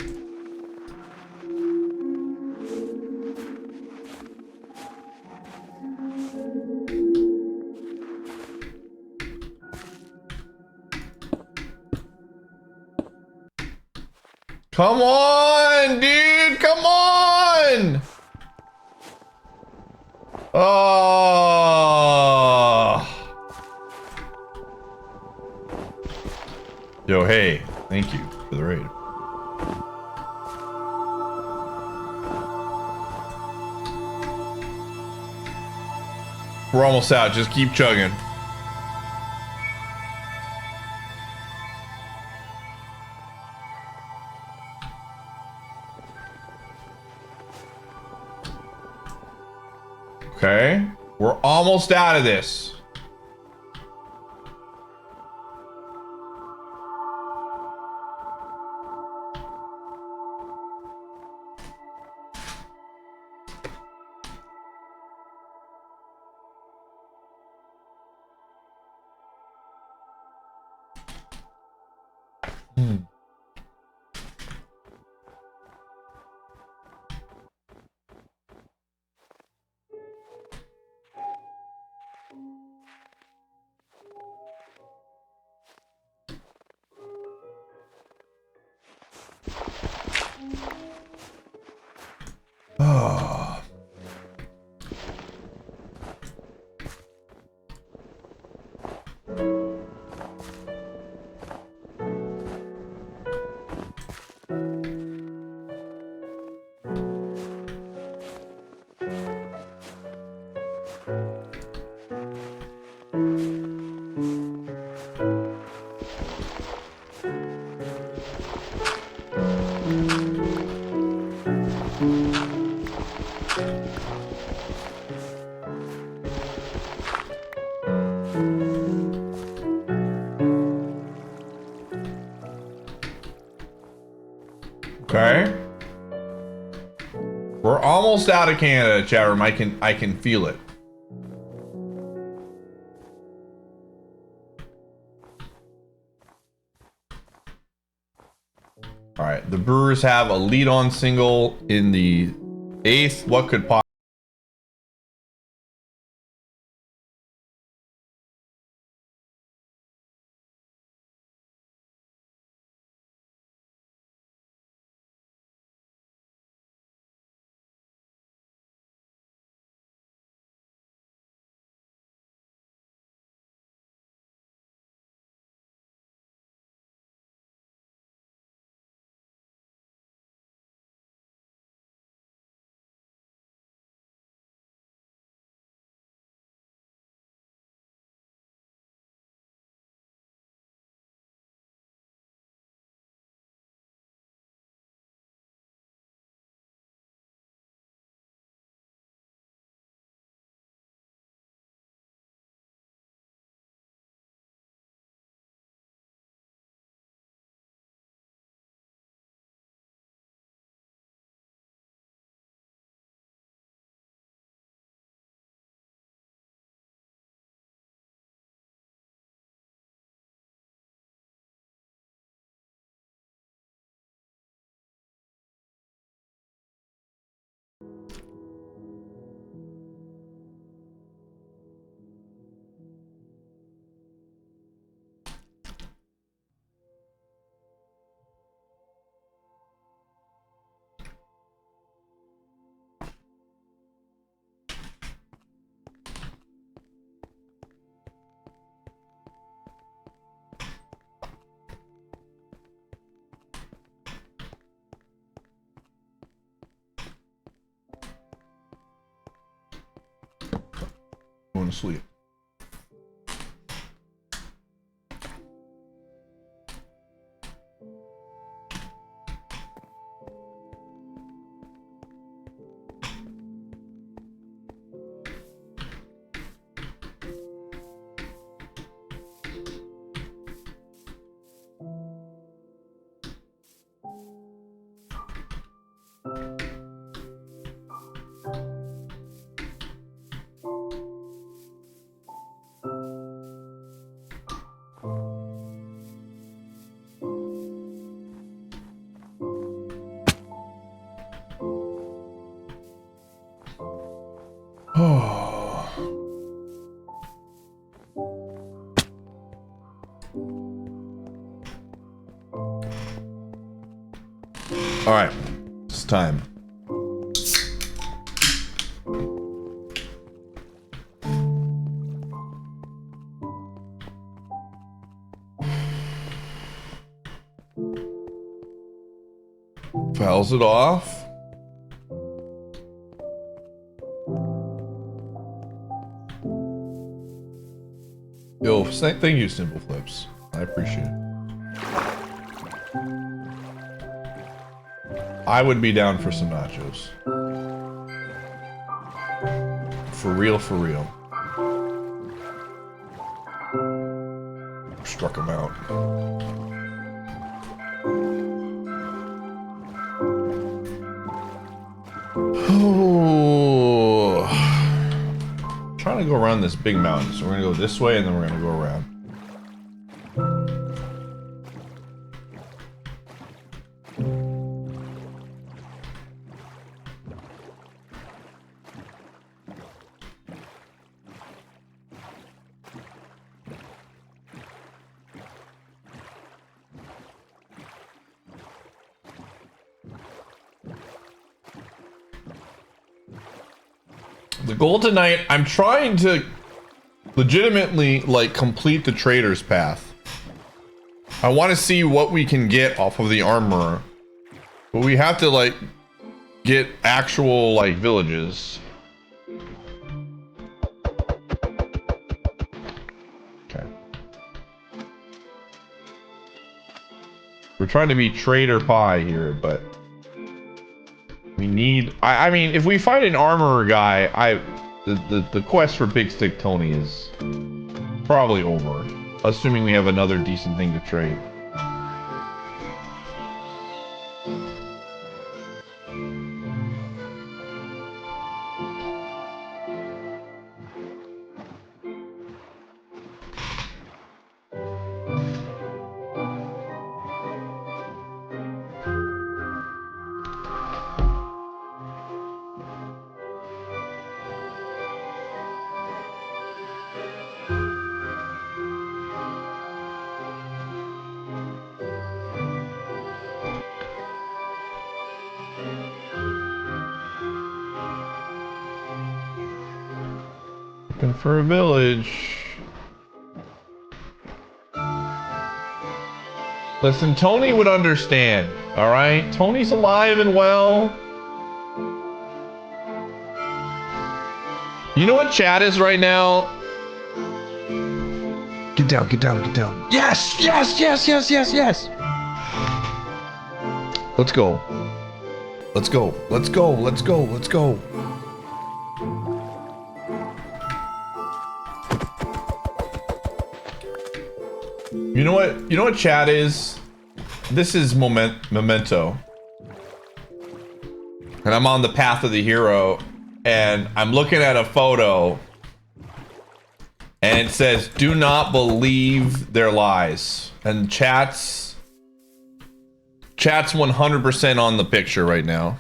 Come on, dude. Come on. Oh. Yo, hey. Thank you for the raid. We're almost out. Just keep chugging. Okay. We're almost out of this. Oh. Okay. We're almost out of Canada, chat room. I can feel it. All right, the Brewers have a lead-on single in the 8th. What could possibly... Going to sleep. All right, it's time. Fouls it off. Yo, thank you, Simple Flips. I appreciate it. I would be down for some nachos. For real, for real. Struck him out. Oh. Trying to go around this big mountain, so we're gonna go this way and then we're gonna go around. The goal tonight, I'm trying to legitimately like complete the trader's path. I want to see what we can get off of the armor, but we have to like get actual like villages. Okay. We're trying to be Trader Pie here, but we need. I mean, if we find an armorer guy, the quest for Big Stick Tony is probably over, assuming we have another decent thing to trade. Looking for a village. Listen, Tony would understand, all right? Tony's alive and well. You know what chat is right now? Get down, get down, get down. Yes, yes, yes, yes, yes, yes. Let's go. Let's go. Let's go. Let's go. Let's go. You know what? You know what chat is? This is Memento. And I'm on the path of the hero, and I'm looking at a photo, and it says, "Do not believe their lies." And chat's 100% on the picture right now.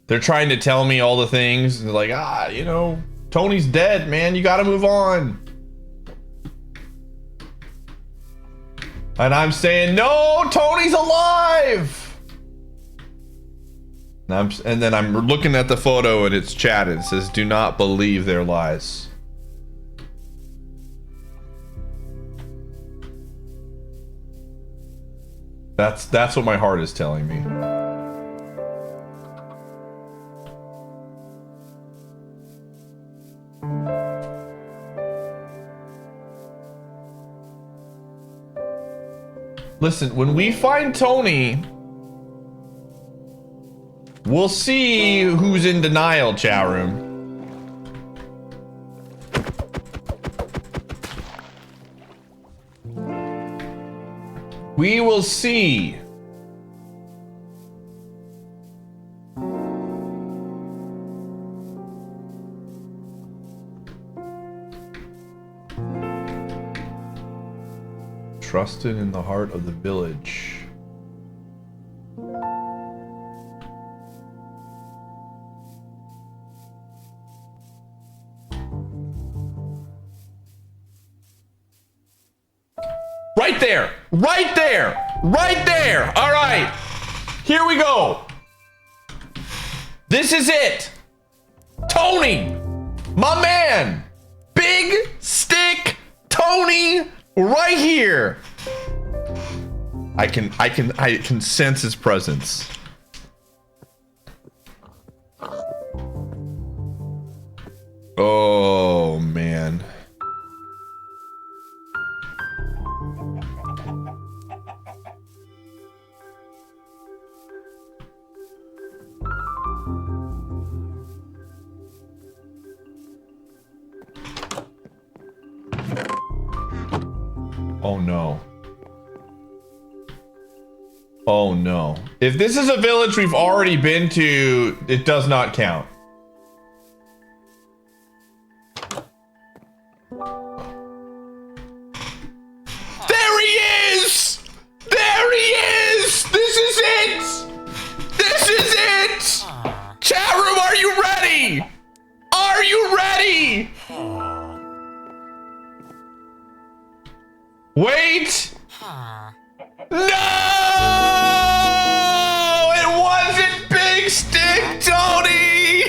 They're trying to tell me all the things. They're like, you know, Tony's dead, man. You gotta move on. And I'm saying, no, Tony's alive. And then I'm looking at the photo and it's chat. It says, do not believe their lies. That's what my heart is telling me. Listen, when we find Tony, we'll see who's in denial, chat room. We will see. Trusted in the heart of the village. Right there. Right there. Right there. All right. Here we go. This is it. Tony. My man. Big Stick Tony right here. I can sense his presence. Oh man. Oh no. Oh no. If this is a village we've already been to, it does not count. There he is! There he is! This is it! This is it! Chat room, are you ready? Are you ready? Wait! No! It wasn't Big Stick Tony!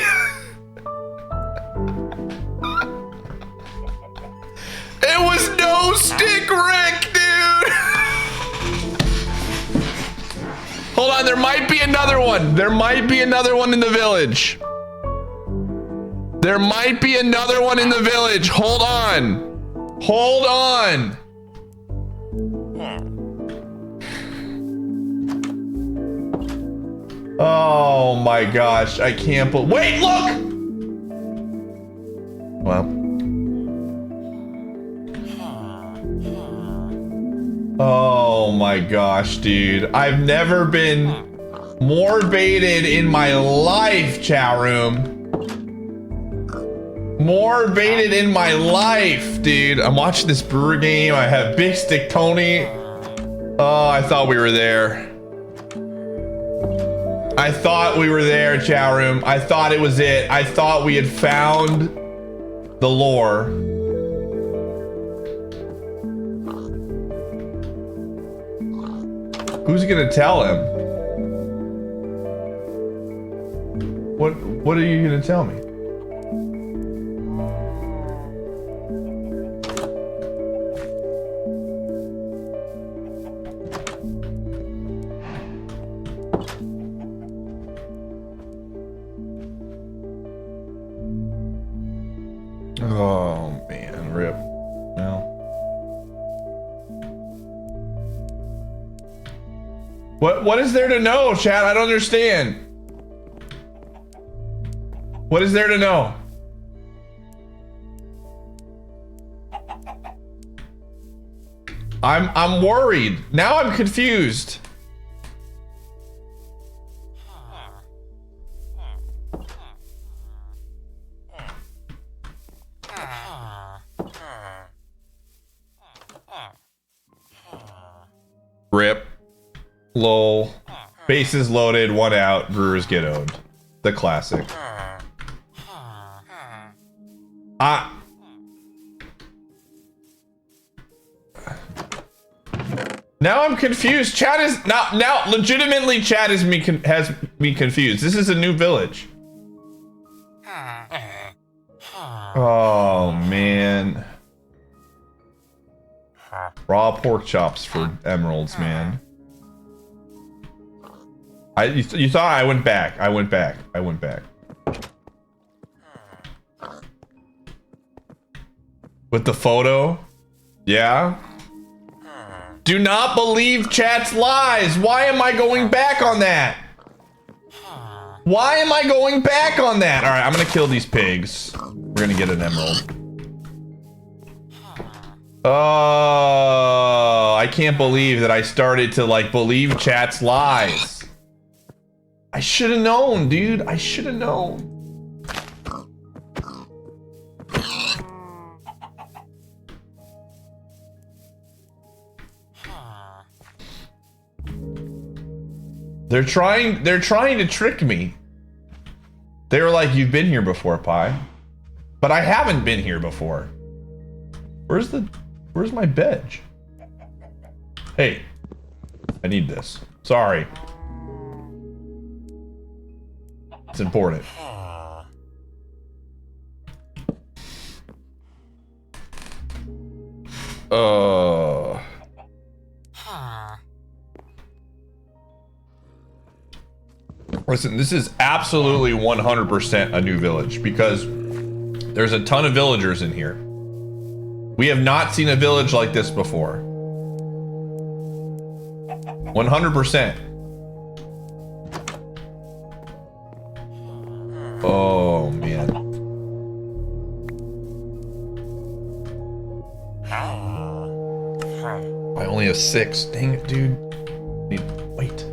It was No Stick Rick, dude! Hold on, there might be another one. There might be another one in the village. There might be another one in the village. Hold on. Hold on. Oh my gosh, I can't believe. Wait, look! Well. Oh my gosh, dude. I've never been more baited in my life, chat room. More baited in my life, dude. I'm watching this brewer game. I have Big Stick Tony. Oh, I thought we were there. I thought we were there, chat room. I thought it was it. I thought we had found the lore. Who's gonna tell him? What are you gonna tell me? Oh man, rip. No. What is there to know, chat? I don't understand. What is there to know? I'm worried. Now I'm confused. Rip. Lol. Bases loaded, one out, Brewers get owned. The classic. Now I'm confused. Chat is now legitimately chat has me confused. This is a new village. Oh man. Raw pork chops for emeralds, man. You thought I went back. I went back. I went back. With the photo? Yeah? Do not believe chat's lies. Why am I going back on that? Why am I going back on that? All right, I'm gonna kill these pigs. We're gonna get an emerald. Oh, I can't believe that I started to like believe chat's lies. I should have known, dude. I should have known. They're trying to trick me. They were like, "You've been here before, Pie." But I haven't been here before. Where's my veg? Hey, I need this. Sorry. It's important. Listen, this is absolutely 100% a new village because there's a ton of villagers in here. We have not seen a village like this before. 100%. Oh, man. I only have 6. Dang it, dude. Wait.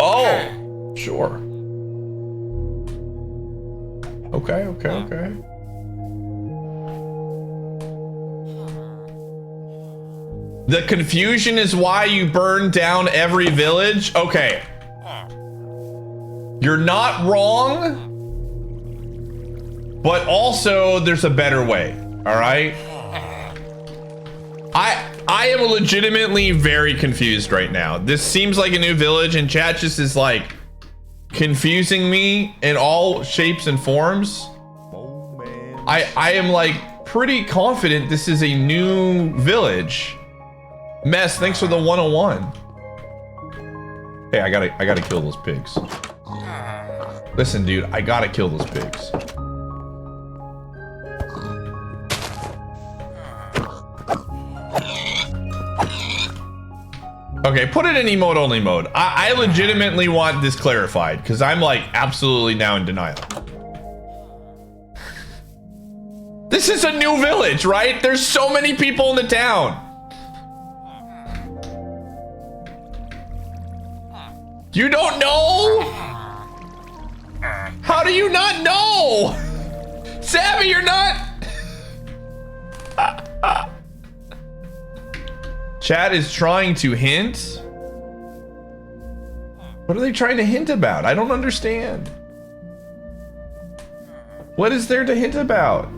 Oh! Sure. Okay, okay, okay. The confusion is why you burned down every village? Okay. You're not wrong, but also there's a better way, all right? I am legitimately very confused right now. This seems like a new village and chat just is like confusing me in all shapes and forms. I am like pretty confident this is a new village. Mess, thanks for the 101. Hey, I gotta kill those pigs. Listen, dude, I gotta kill those pigs. Okay, put it in emote only mode. I legitimately want this clarified because I'm like absolutely now in denial. This is a new village, right? There's so many people in the town. You don't know? How do you not know? Savvy, you're not. Chat is trying to hint. What are they trying to hint about? I don't understand. What is there to hint about?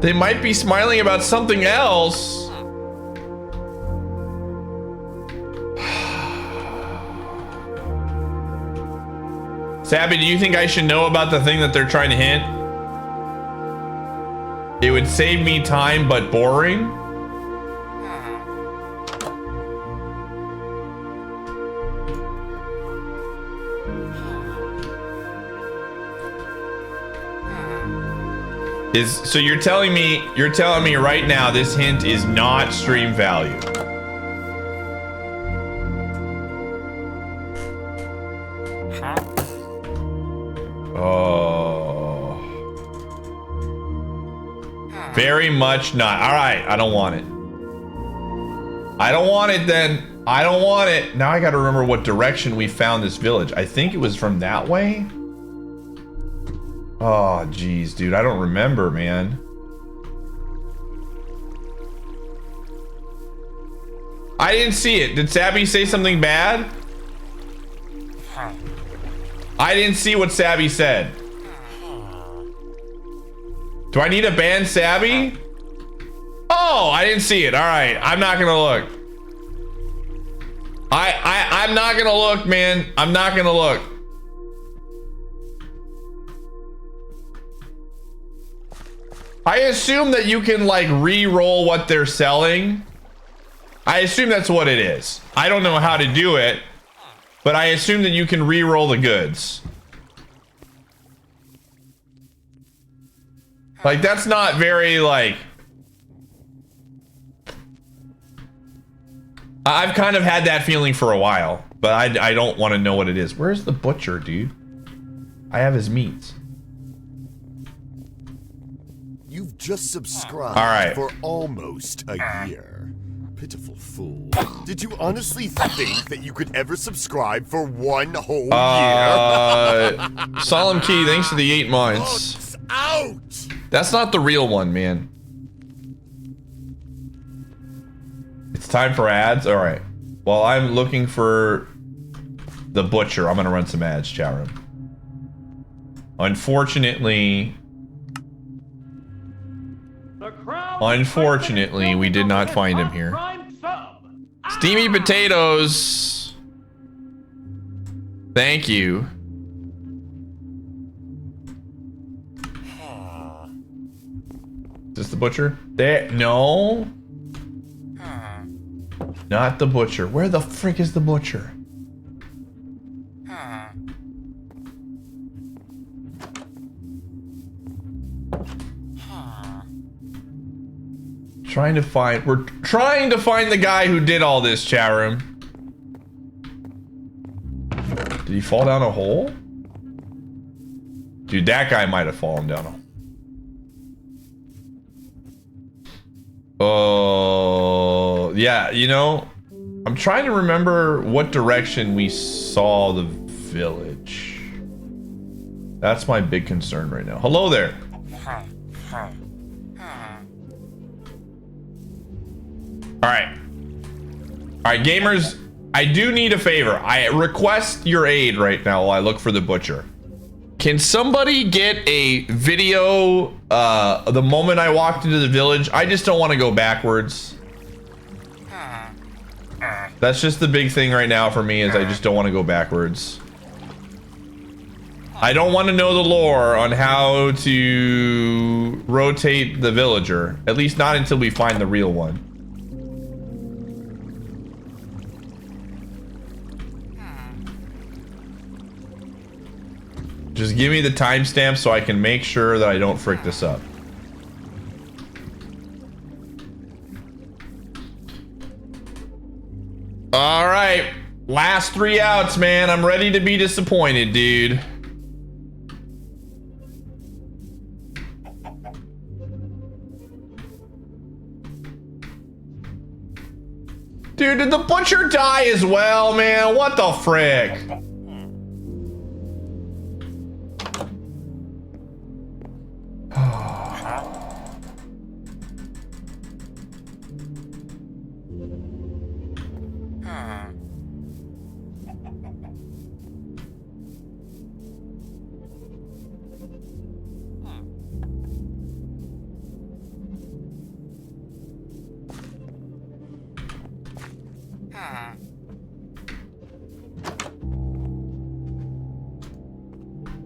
They might be smiling about something else. Sabby, do you think I should know about the thing that they're trying to hint? It would save me time, but boring. So you're telling me right now this hint is not stream value. Oh. Very much not. All right, I don't want it. I don't want it then. I don't want it. Now I got to remember what direction we found this village. I think it was from that way. Oh, geez, dude. I don't remember, man. I didn't see it. Did Sabby say something bad? I didn't see what Sabby said. Do I need to ban Sabby? Oh, I didn't see it. All right, I'm not gonna look. I'm not gonna look, man. I'm not gonna look. I assume that you can like re-roll what they're selling. I assume that's what it is. I don't know how to do it, but I assume that you can re-roll the goods. Like that's not very like... I've kind of had that feeling for a while, but I don't want to know what it is. Where's the butcher, dude? I have his meats. You've just subscribed for almost a year. Pitiful fool. Did you honestly think that you could ever subscribe for one whole year? Solemn Key, thanks for the 8 months. It's out! That's not the real one, man. It's time for ads? Alright. While I'm looking for the butcher, I'm gonna run some ads, chat room. Unfortunately, we did not find him here. Steamy potatoes. Thank you. Is this the butcher? There, no. Not the butcher. Where the frick is the butcher? We're trying to find the guy who did all this, chat room. Did he fall down a hole? Dude, that guy might have fallen down a hole. Oh, yeah, you know, I'm trying to remember what direction we saw the village. That's my big concern right now. Hello there. All right, gamers, I do need a favor. I request your aid right now while I look for the butcher. Can somebody get a video the moment I walked into the village? I just don't want to go backwards. That's just the big thing right now for me, is I just don't want to go backwards. I don't want to know the lore on how to rotate the villager. At least not until we find the real one. Just give me the timestamp so I can make sure that I don't frick this up. All right, last 3 outs, man. I'm ready to be disappointed, dude. Dude, did the butcher die as well, man? What the frick?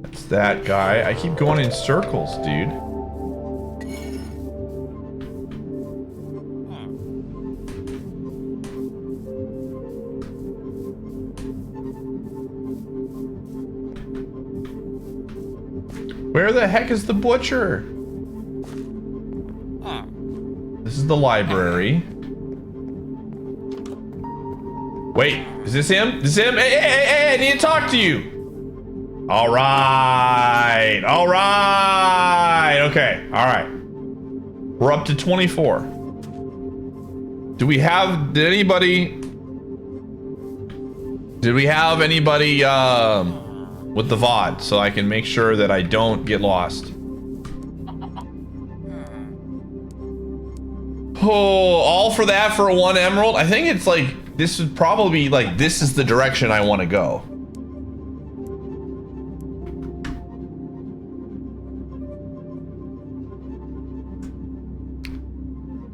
That's that guy. I keep going in circles, dude. Where the heck is the butcher? This is the library. Wait, is this him? This is him? Hey, I need to talk to you. All right. Okay, all right. We're up to 24. Did we have anybody with the VOD so I can make sure that I don't get lost? Oh, all for that for 1 emerald? I think it's like, this is probably like, this is the direction I want to go.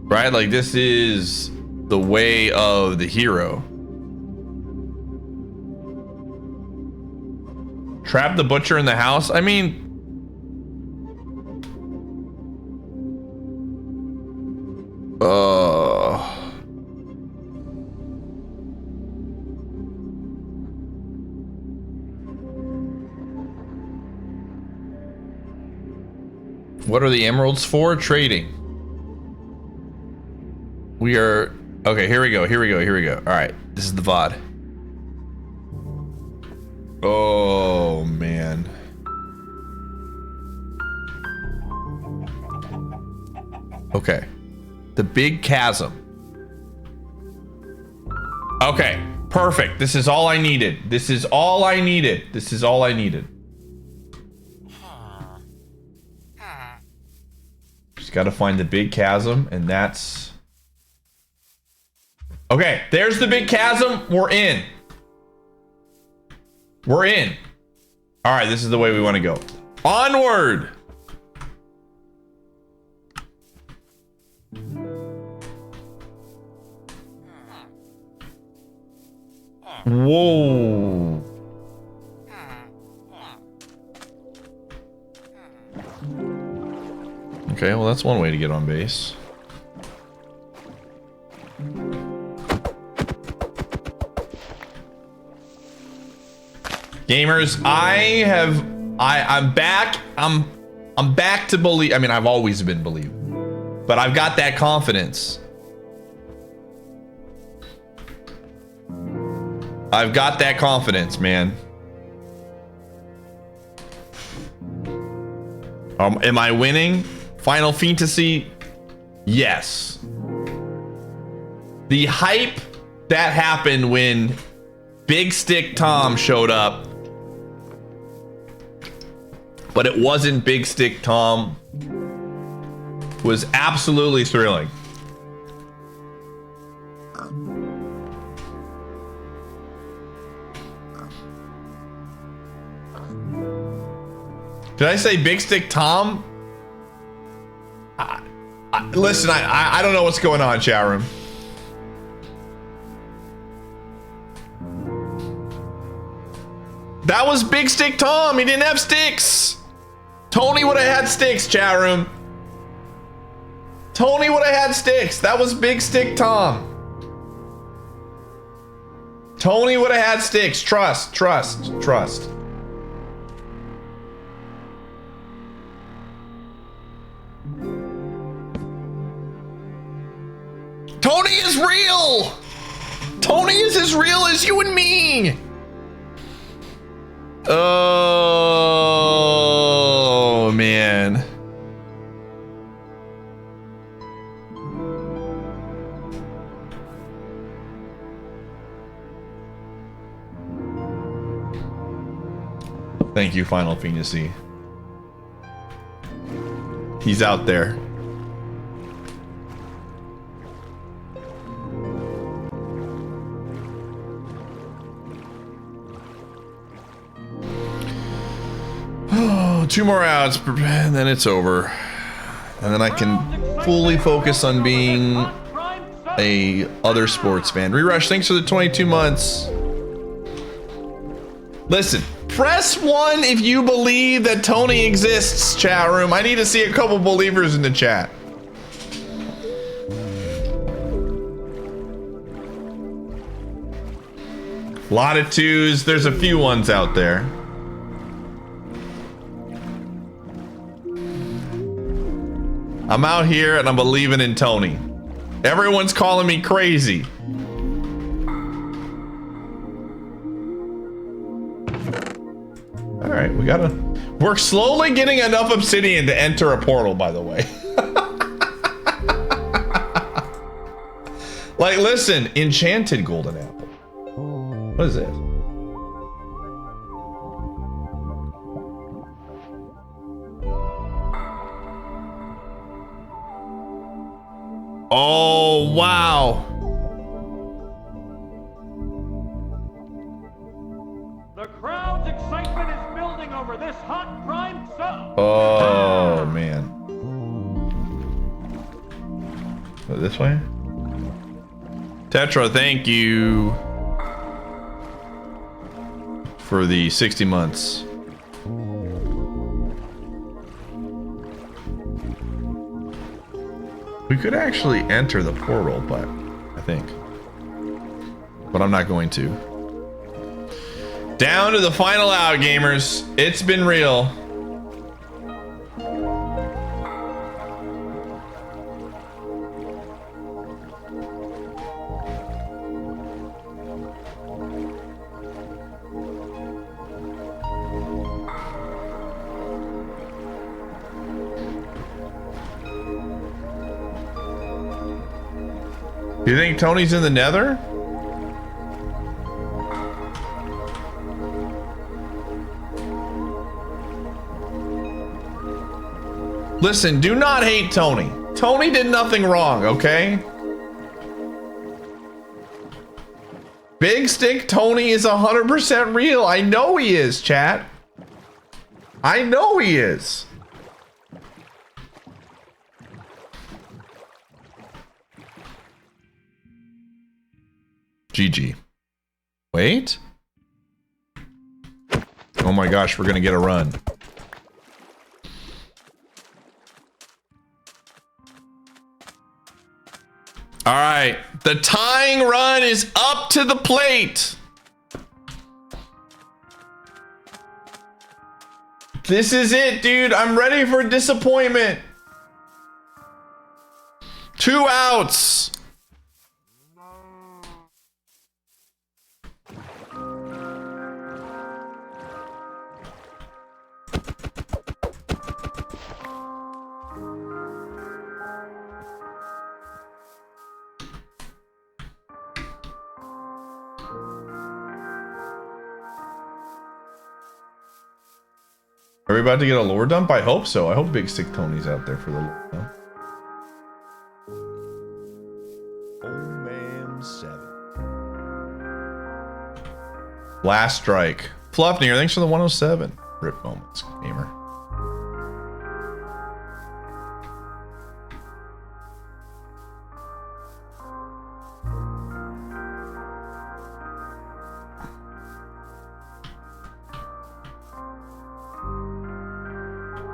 Right? Like, this is the way of the hero. Trap the butcher in the house? I mean... What are the emeralds for? Trading. We are... Okay, here we go. All right, this is the VOD. Oh, man. Okay. The big chasm. Okay, perfect. This is all I needed. Just gotta find the big chasm, and that's... Okay, there's the big chasm. We're in. All right, this is the way we want to go. Onward. Whoa. Okay, well that's one way to get on base. Gamers, I'm back. I'm back to believe. I mean, I've always been believing, but I've got that confidence. I've got that confidence, man. Am I winning Final Fantasy? Yes. The hype that happened when Big Stick Tom showed up, but it wasn't Big Stick Tom, was absolutely thrilling. Did I say Big Stick Tom? Listen, I don't know what's going on, chat room. That was Big Stick Tom. He didn't have sticks. Tony would have had sticks, chat room. Tony would have had sticks. That was Big Stick Tom. Tony would have had sticks. Trust, trust, trust. Tony is real. Tony is as real as you and me. Oh, man. Thank you, Final Fantasy. He's out there. Oh, 2 more outs, and then it's over. And then I can fully focus on being a other sports fan. Rerush, thanks for the 22 months. Listen, press 1 if you believe that Tony exists, chat room. I need to see a couple believers in the chat. A lot of 2s. There's a few 1s out there. I'm out here and I'm believing in Tony. Everyone's calling me crazy. All right, we're slowly getting enough obsidian to enter a portal, by the way. Like, listen, enchanted golden apple. What is this? Oh, wow. The crowd's excitement is building over this hot prime sub. Oh, man. Oh, this way? Tetra, thank you for the 60 months. We could actually enter the portal, but I think. But I'm not going to. Down to the final out, gamers. It's been real. You think Tony's in the Nether? Listen, do not hate Tony. Tony did nothing wrong, okay? Big Stick Tony is 100% real. I know he is, chat. I know he is. GG. Wait. Oh my gosh, we're gonna get a run. All right, the tying run is up to the plate. This is it, dude. I'm ready for disappointment. 2 outs. Are we about to get a lore dump? I hope so. I hope Big Stick Tony's out there for the lore dump. Old man 7. Last strike. Fluffnir, thanks for the 107. Rip moments, gamer.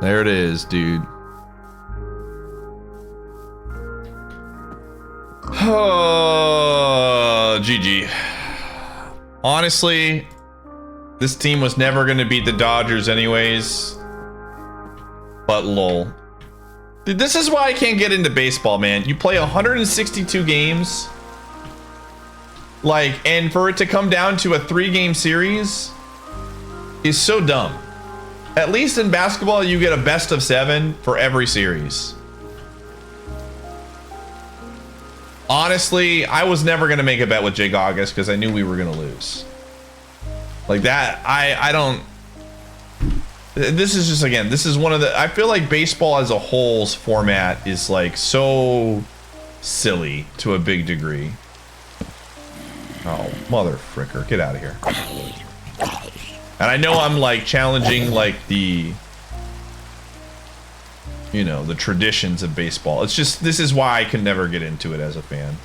There it is, dude. Oh, GG. Honestly, this team was never going to beat the Dodgers anyways. But lol. Dude, this is why I can't get into baseball, man. You play 162 games. Like, and for it to come down to a 3-game series is so dumb. At least in basketball, you get a best of 7 for every series. Honestly, I was never going to make a bet with Jake August because I knew we were going to lose. Like that, I don't... This is just, again, this is one of the... I feel like baseball as a whole's format is like so silly to a big degree. Oh, mother fricker. Get out of here. And I know I'm like challenging like the, you know, the traditions of baseball. It's just, this is why I can never get into it as a fan.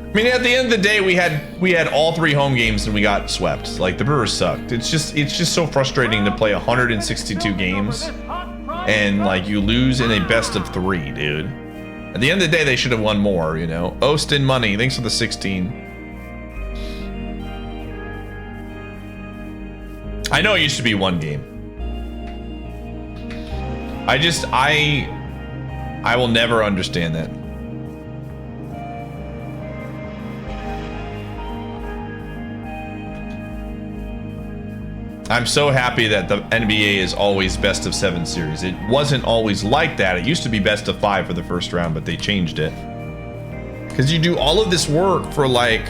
I mean, at the end of the day, we had all 3 home games and we got swept. Like, the Brewers sucked. It's just so frustrating to play 162 games and like you lose in a best of 3, dude. At the end of the day, they should have won more, you know. Ostin Money, thanks for the 16. I know it used to be 1 game. I will never understand that. I'm so happy that the NBA is always best of 7 series. It wasn't always like that. It used to be best of 5 for the first round, but they changed it. Because you do all of this work for like,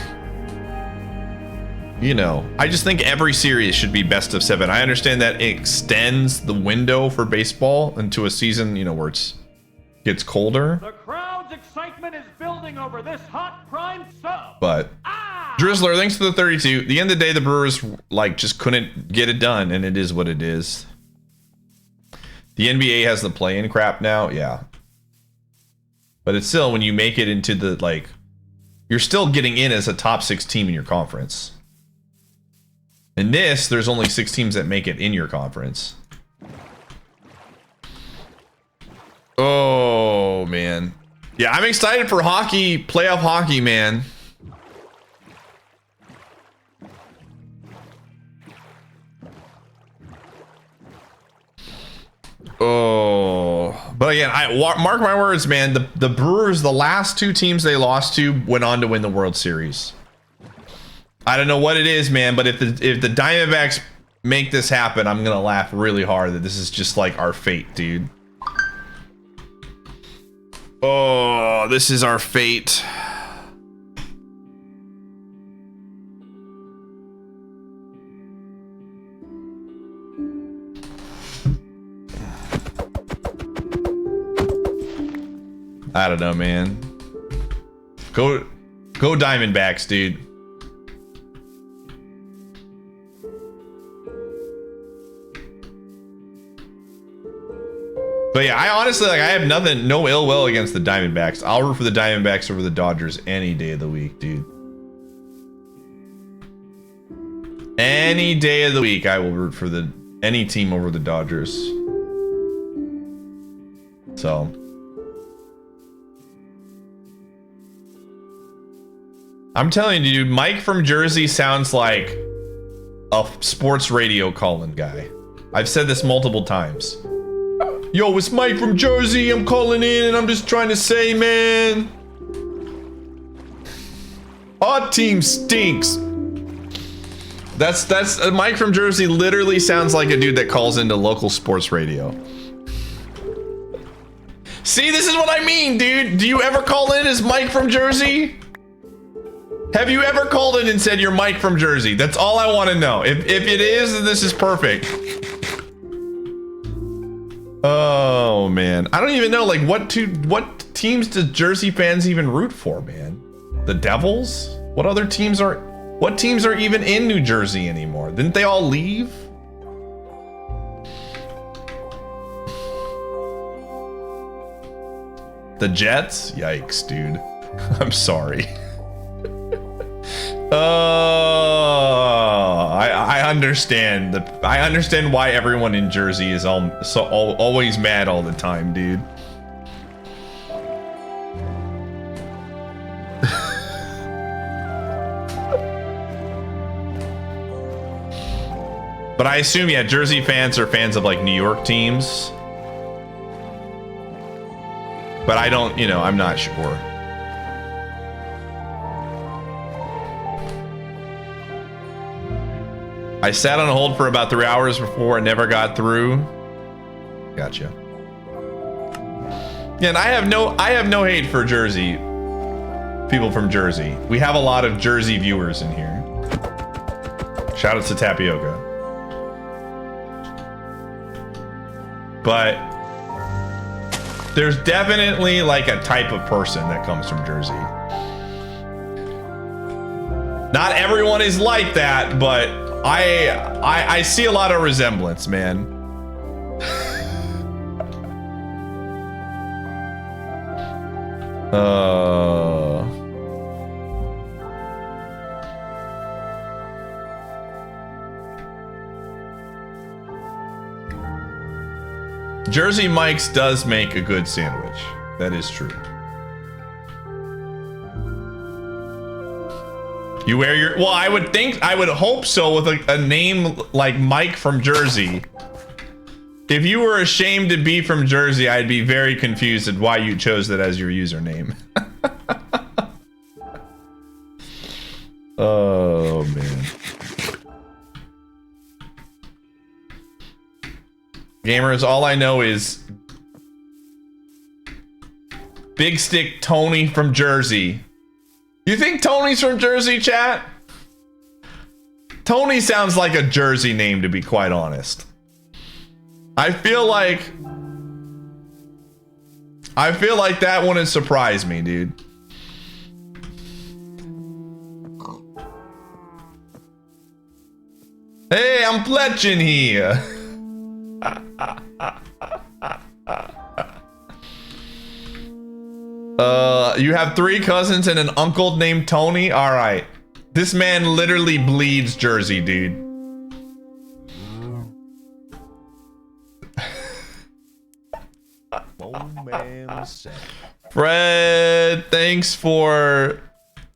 you know, I just think every series should be best of 7. I understand that it extends the window for baseball into a season, you know, where it gets colder. The crowd's excitement is building over this hot prime sub. But Drizzler, thanks for the 32. At the end of the day, the Brewers like just couldn't get it done, and it is what it is. The NBA has the play-in crap now, yeah. But it's still, when you make it into the, like, you're still getting in as a top 6 team in your conference. In this, there's only 6 teams that make it in your conference. Oh, man. Yeah, I'm excited for hockey, playoff hockey, man. Oh, but again, mark my words, man. The Brewers, the last 2 teams they lost to, went on to win the World Series. I don't know what it is, man, but if the Diamondbacks make this happen, I'm gonna laugh really hard that this is just like our fate, dude. Oh, this is our fate. I don't know, man. Go Diamondbacks, dude. But yeah, I honestly, like, I have nothing, no ill will against the Diamondbacks. I'll root for the Diamondbacks over the Dodgers any day of the week, dude. Any day of the week, I will root for any team over the Dodgers. So. I'm telling you, dude, Mike from Jersey sounds like a sports radio calling guy. I've said this multiple times. Yo, it's Mike from Jersey. I'm calling in and I'm just trying to say, man, our team stinks. That's Mike from Jersey literally sounds like a dude that calls into local sports radio. See, this is what I mean, dude. Do you ever call in as Mike from Jersey? Have you ever called in and said you're Mike from Jersey? That's all I want to know. If it is, then this is perfect. Oh man, I don't even know, like, what teams do Jersey fans even root for, man? The Devils? What teams are even in New Jersey anymore? Didn't they all leave? The Jets? Yikes, dude. I'm sorry. I understand. I understand why everyone in Jersey is always mad all the time, dude. But I assume, yeah, Jersey fans are fans of like New York teams. But I don't, I'm not sure. I sat on hold for about 3 hours before it never got through. Gotcha. Yeah, and I have no hate for Jersey. People from Jersey. We have a lot of Jersey viewers in here. Shout out to Tapioca. But there's definitely like a type of person that comes from Jersey. Not everyone is like that, but I see a lot of resemblance, man. Jersey Mike's does make a good sandwich. That is true. You wear your, well, I would hope so with a name like Mike from Jersey. If you were ashamed to be from Jersey, I'd be very confused at why you chose that as your username. Oh, man. Gamers, all I know is Big Stick Tony from Jersey. You think Tony's from Jersey, chat? Tony sounds like a Jersey name, to be quite honest. I feel like that wouldn't surprise me, dude. Hey, I'm Fletchin' here. You have 3 cousins and an uncle named Tony? All right. This man literally bleeds Jersey, dude. Fred, thanks for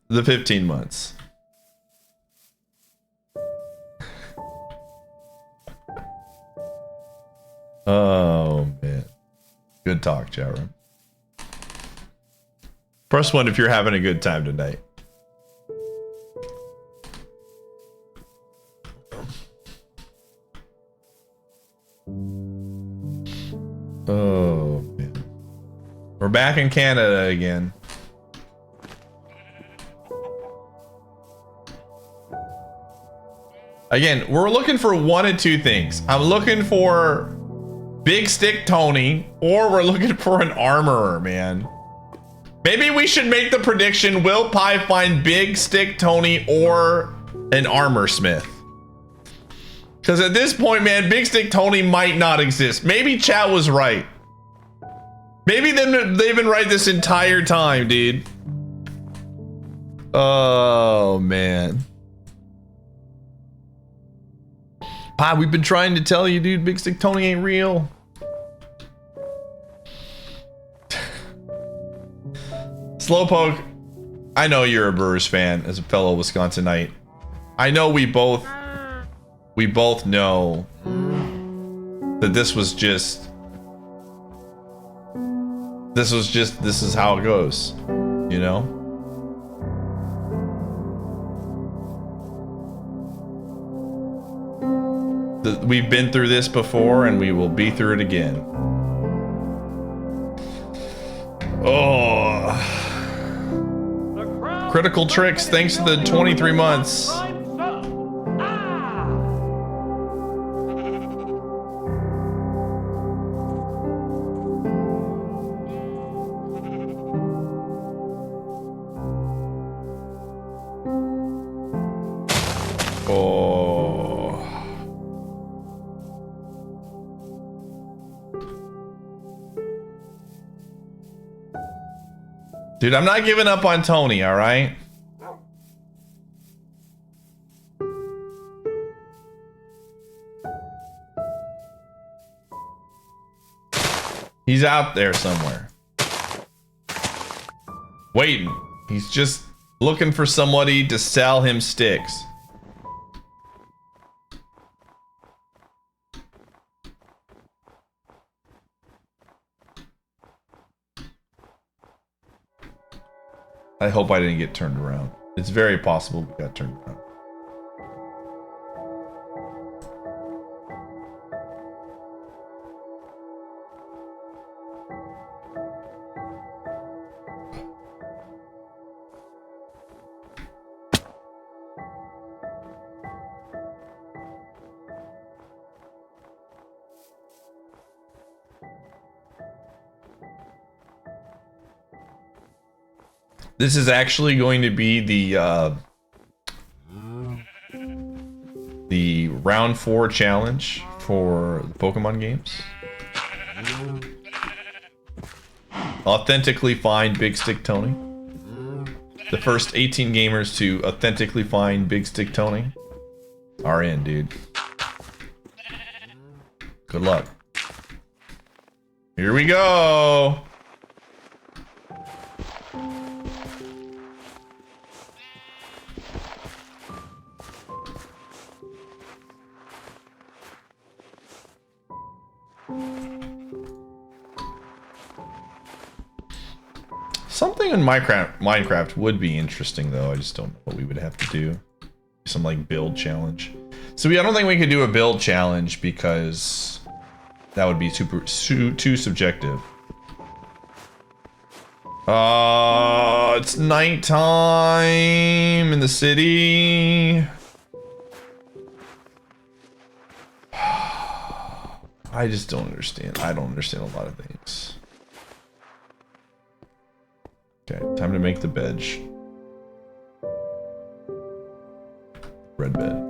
the 15 months. Oh, man. Good talk, chat room. Press 1 if you're having a good time tonight. Oh, man. We're back in Canada again. Again, we're looking for one of 2 things. I'm looking for Big Stick Tony, or we're looking for an armorer, man. Maybe we should make the prediction, will Pie find Big Stick Tony or an armor smith? Because at this point, man, Big Stick Tony might not exist. Maybe chat was right. Maybe they've been right this entire time, dude. Oh, man. Pie, we've been trying to tell you, dude. Big Stick Tony ain't real. Slowpoke, I know you're a Brewers fan as a fellow Wisconsinite. I know we both know that this is how it goes, you know? We've been through this before and we will be through it again. Oh. Critical Tricks, thanks to the 23 months. Dude, I'm not giving up on Tony, all right? He's out there somewhere. Waiting. He's just looking for somebody to sell him sticks. I hope I didn't get turned around. It's very possible we got turned around. This is actually going to be the round 4 challenge for the Pokemon games. Authentically find Big Stick Tony. The first 18 gamers to authentically find Big Stick Tony are in, dude. Good luck. Here we go. Something in Minecraft would be interesting, though. I just don't know what we would have to do. Some like build challenge. So I don't think we could do a build challenge because that would be too subjective. It's nighttime in the city. I just don't understand. I don't understand a lot of things. Okay, time to make the bed. Red bed.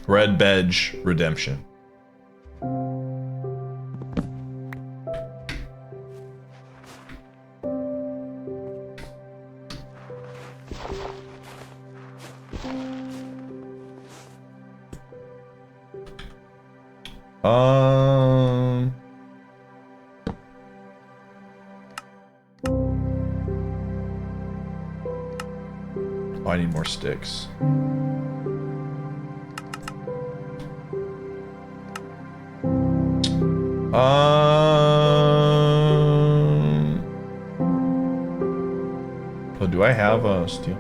Red bed redemption. I need more sticks. Oh, do I have a steel?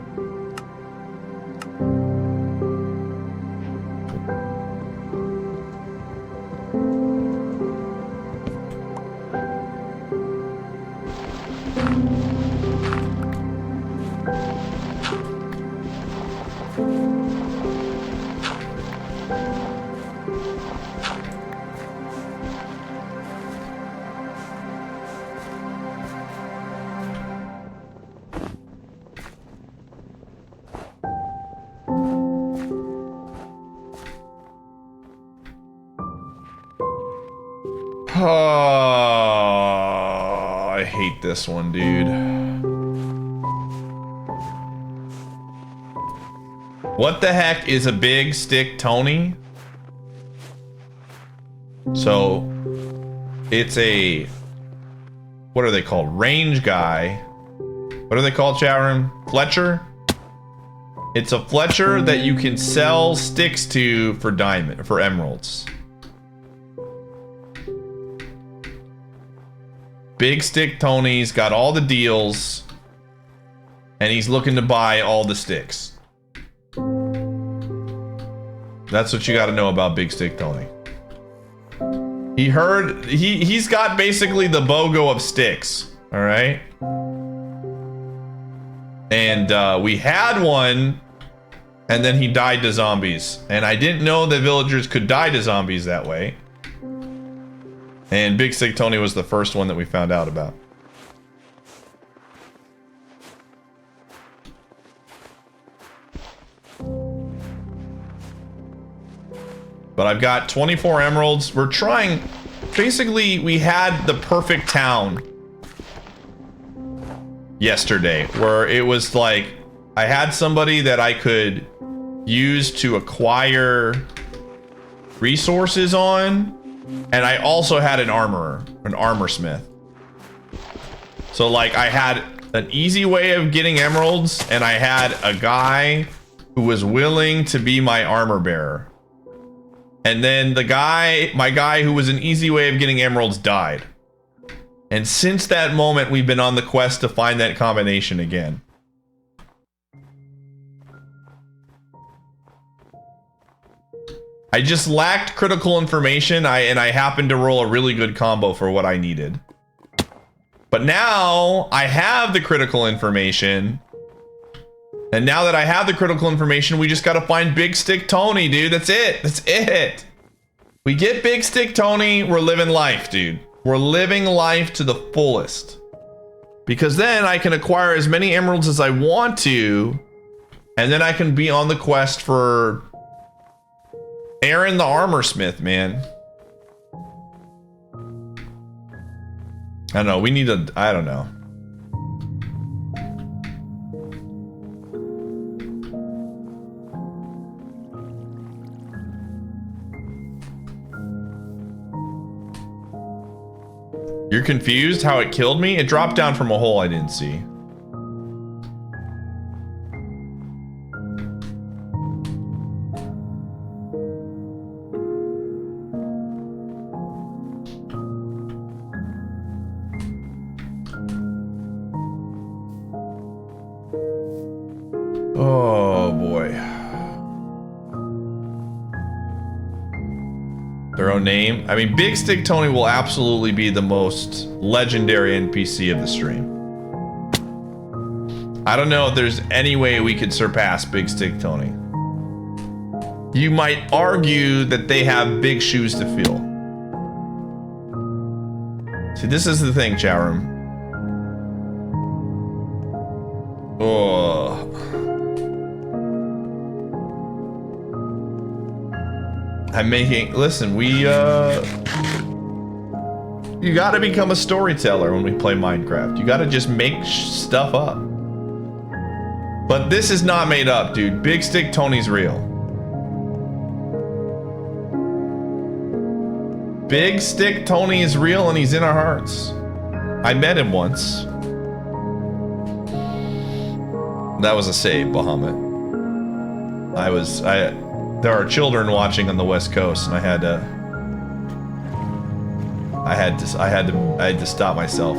this one, dude. What the heck is a big stick Tony? So it's a, what are they called? Range guy. What are they called, chat room? Fletcher? It's a Fletcher that you can sell sticks to for emeralds. Big Stick Tony's got all the deals, and he's looking to buy all the sticks. That's what you got to know about Big Stick Tony. He's got basically the BOGO of sticks, all right? And we had one, and then he died to zombies. And I didn't know that villagers could die to zombies that way. And Big Stick Tony was the first one that we found out about. But I've got 24 emeralds. We're trying... Basically, we had the perfect town yesterday, where it was like I had somebody that I could use to acquire resources on, and I also had an armorer, an armorsmith. So like I had an easy way of getting emeralds, and I had a guy who was willing to be my armor bearer. And then my guy who was an easy way of getting emeralds died. And since that moment, we've been on the quest to find that combination again. I just lacked critical information, and I happened to roll a really good combo for what I needed. But now I have the critical information. And now that I have the critical information, we just gotta find Big Stick Tony, dude. That's it. That's it. We get Big Stick Tony, we're living life, dude. We're living life to the fullest. Because then I can acquire as many emeralds as I want to, and then I can be on the quest for Aaron the Armorsmith, man. I don't know, we need a... I don't know. You're confused how it killed me? It dropped down from a hole I didn't see. Oh boy. Their own name. I mean, Big Stick Tony will absolutely be the most legendary NPC of the stream. I don't know if there's any way we could surpass Big Stick Tony. You might argue that they have big shoes to fill. See, this is the thing, chat room. Oh. I'm making... Listen, you gotta become a storyteller when we play Minecraft. You gotta just make stuff up. But this is not made up, dude. Big Stick Tony's real. Big Stick Tony is real, and he's in our hearts. I met him once. That was a save, Bahamut. There are children watching on the West Coast, and I had to stop myself.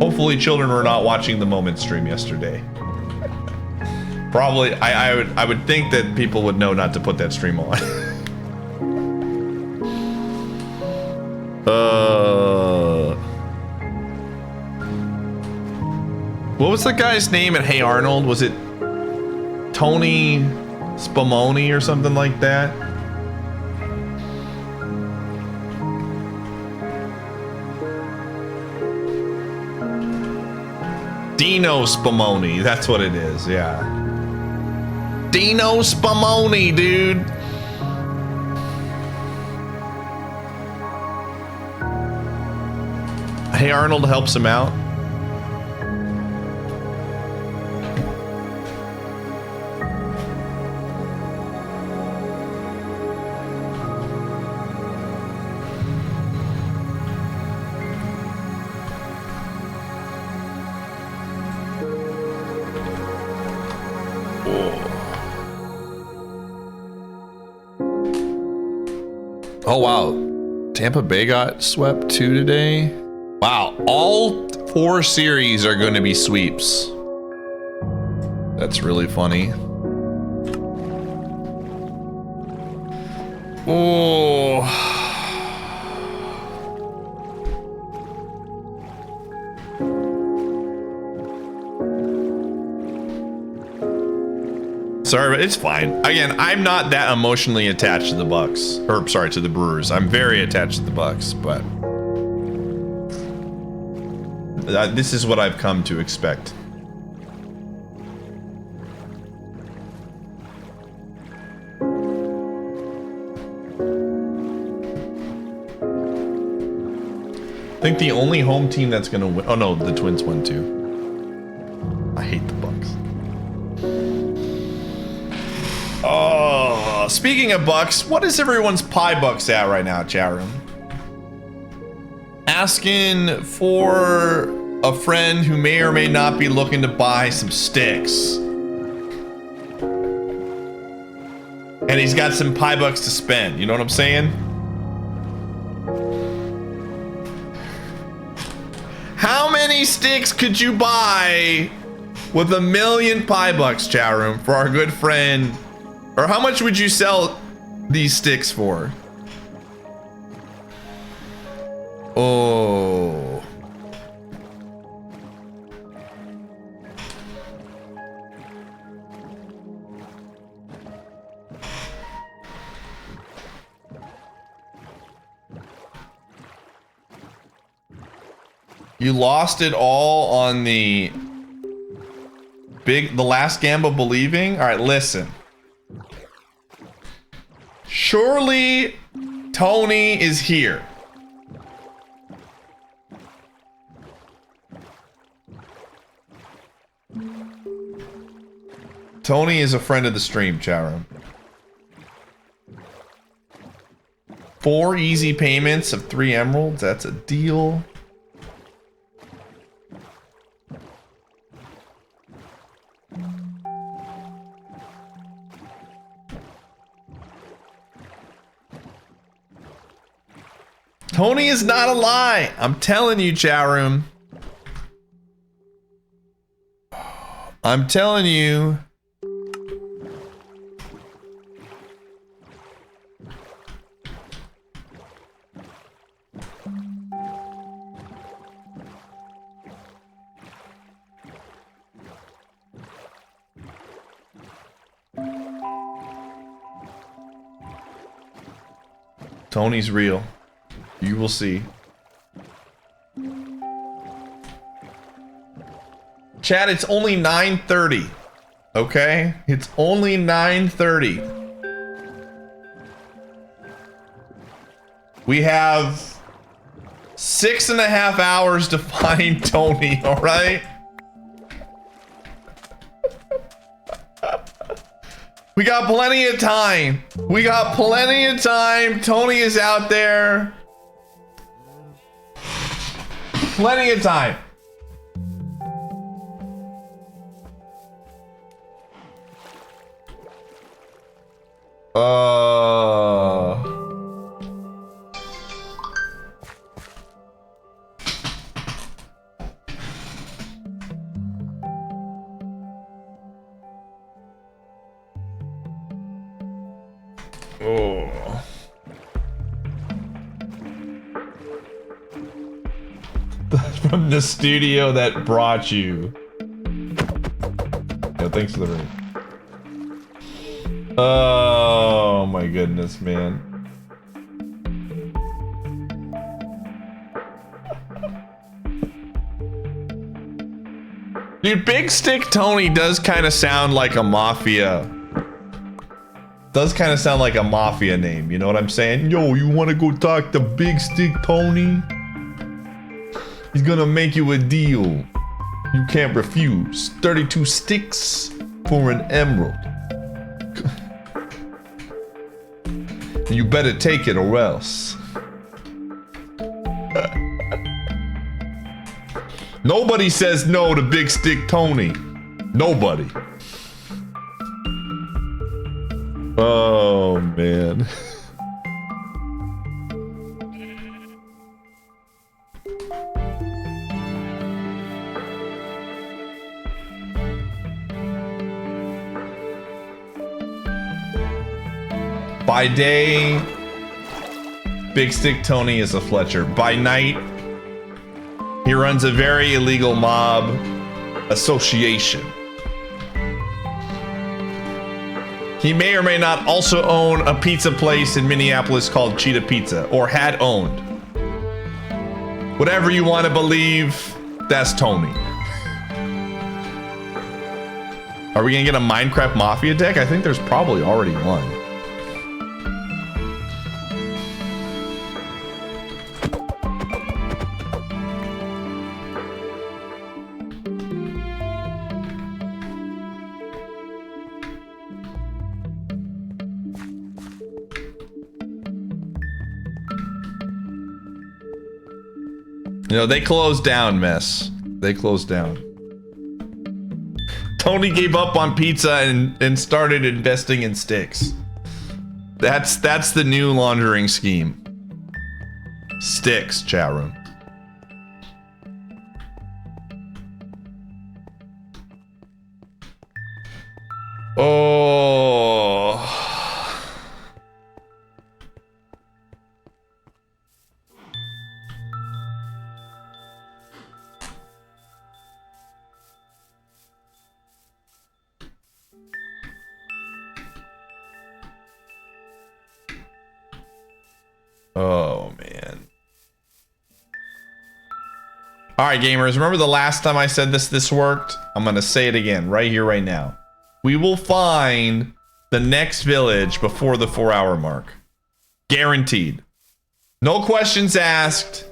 Hopefully children were not watching the Moment stream yesterday. Probably, I would think that people would know not to put that stream on. What was the guy's name at Hey Arnold? Was it Tony Spumoni or something like that? Dino Spumoni, that's what it is, yeah. Dino Spumoni, dude. Hey Arnold helps him out. Oh, wow. Tampa Bay got swept too today. Wow. All 4 series are going to be sweeps. That's really funny. Oh. Sorry, but it's fine. Again, I'm not that emotionally attached to the Bucks. Or, sorry, to the Brewers. I'm very attached to the Bucks, but this is what I've come to expect. I think the only home team that's gonna win. Oh no, the Twins won too. I hate the Bucks. Oh, speaking of Bucks, what is everyone's pie bucks at right now, chat room? Asking for a friend who may or may not be looking to buy some sticks. And he's got some pie bucks to spend, you know what I'm saying? How many sticks could you buy with 1,000,000 pie bucks, chat room, for our good friend? Or how much would you sell these sticks for? Oh. You lost it all on the last gamble believing? All right, listen. Surely Tony is here. Tony is a friend of the stream, chat room. 4 easy payments of 3 emeralds. That's a deal. Tony is not a lie. I'm telling you, chat room. I'm telling you. Tony's real. You will see. Chat, it's only 9:30. Okay? It's only 9:30. We have 6.5 hours to find Tony, alright? We got plenty of time. We got plenty of time. Tony is out there. Plenty of time. From the studio that brought you. Yeah, thanks for the ring. Oh my goodness, man. Dude, Big Stick Tony does kind of sound like a mafia. Does kind of sound like a mafia name, you know what I'm saying? Yo, you want to go talk to Big Stick Tony? He's gonna make you a deal you can't refuse. 32 sticks for an emerald. You better take it or else. Nobody says no to Big Stick Tony. Nobody. Oh, man. By day, Big Stick Tony is a Fletcher. By night, he runs a very illegal mob association. He may or may not also own a pizza place in Minneapolis called Cheetah Pizza, or had owned. Whatever you want to believe, that's Tony. Are we gonna get a Minecraft Mafia deck? I think there's probably already one. You know, they closed down, Mess. They closed down. Tony gave up on pizza and started investing in sticks. That's the new laundering scheme. Sticks, chat room. Oh. Oh, man. All right, gamers. Remember the last time I said this worked? I'm going to say it again right here, right now. We will find the next village before the 4-hour mark. Guaranteed. No questions asked.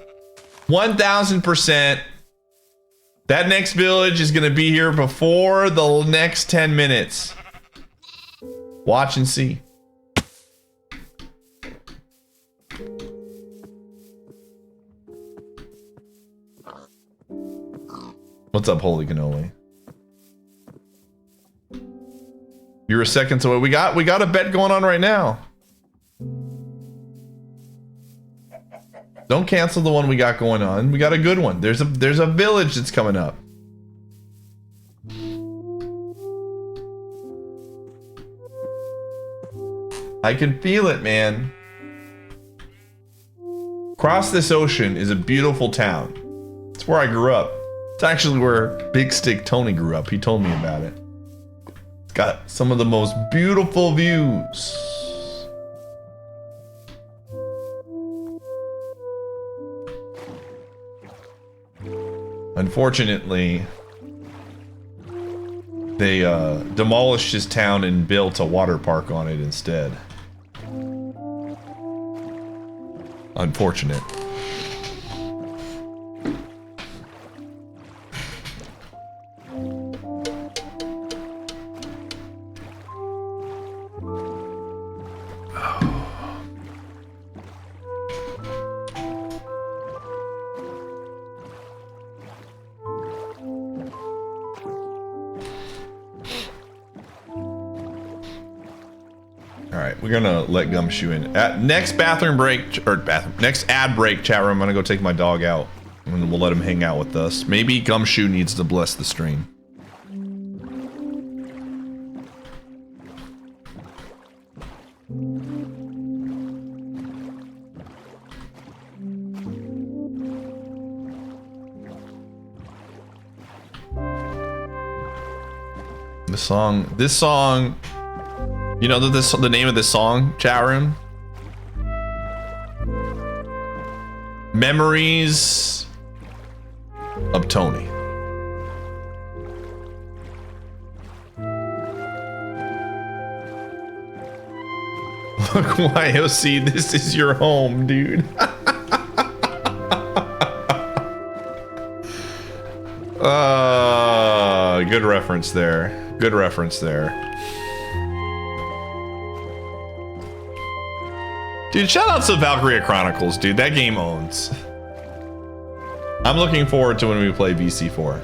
1000%. That next village is going to be here before the next 10 minutes. Watch and see. What's up, Holy Cannoli? You're a second away. We got a bet going on right now. Don't cancel the one we got going on. We got a good one. There's a village that's coming up. I can feel it, man. Across this ocean is a beautiful town. It's where I grew up. It's actually where Big Stick Tony grew up. He told me about it. It's got some of the most beautiful views. Unfortunately, they demolished his town and built a water park on it instead. Unfortunate. We're gonna let Gumshoe in. At next bathroom break, or next ad break, chat room, I'm gonna go take my dog out. And we'll let him hang out with us. Maybe Gumshoe needs to bless the stream. This song, you know the name of this song, chat room? Memories of Tony. Look, YOC, this is your home, dude. Good reference there. Good reference there. Dude, shout out to Valkyria Chronicles, dude. That game owns. I'm looking forward to when we play VC4.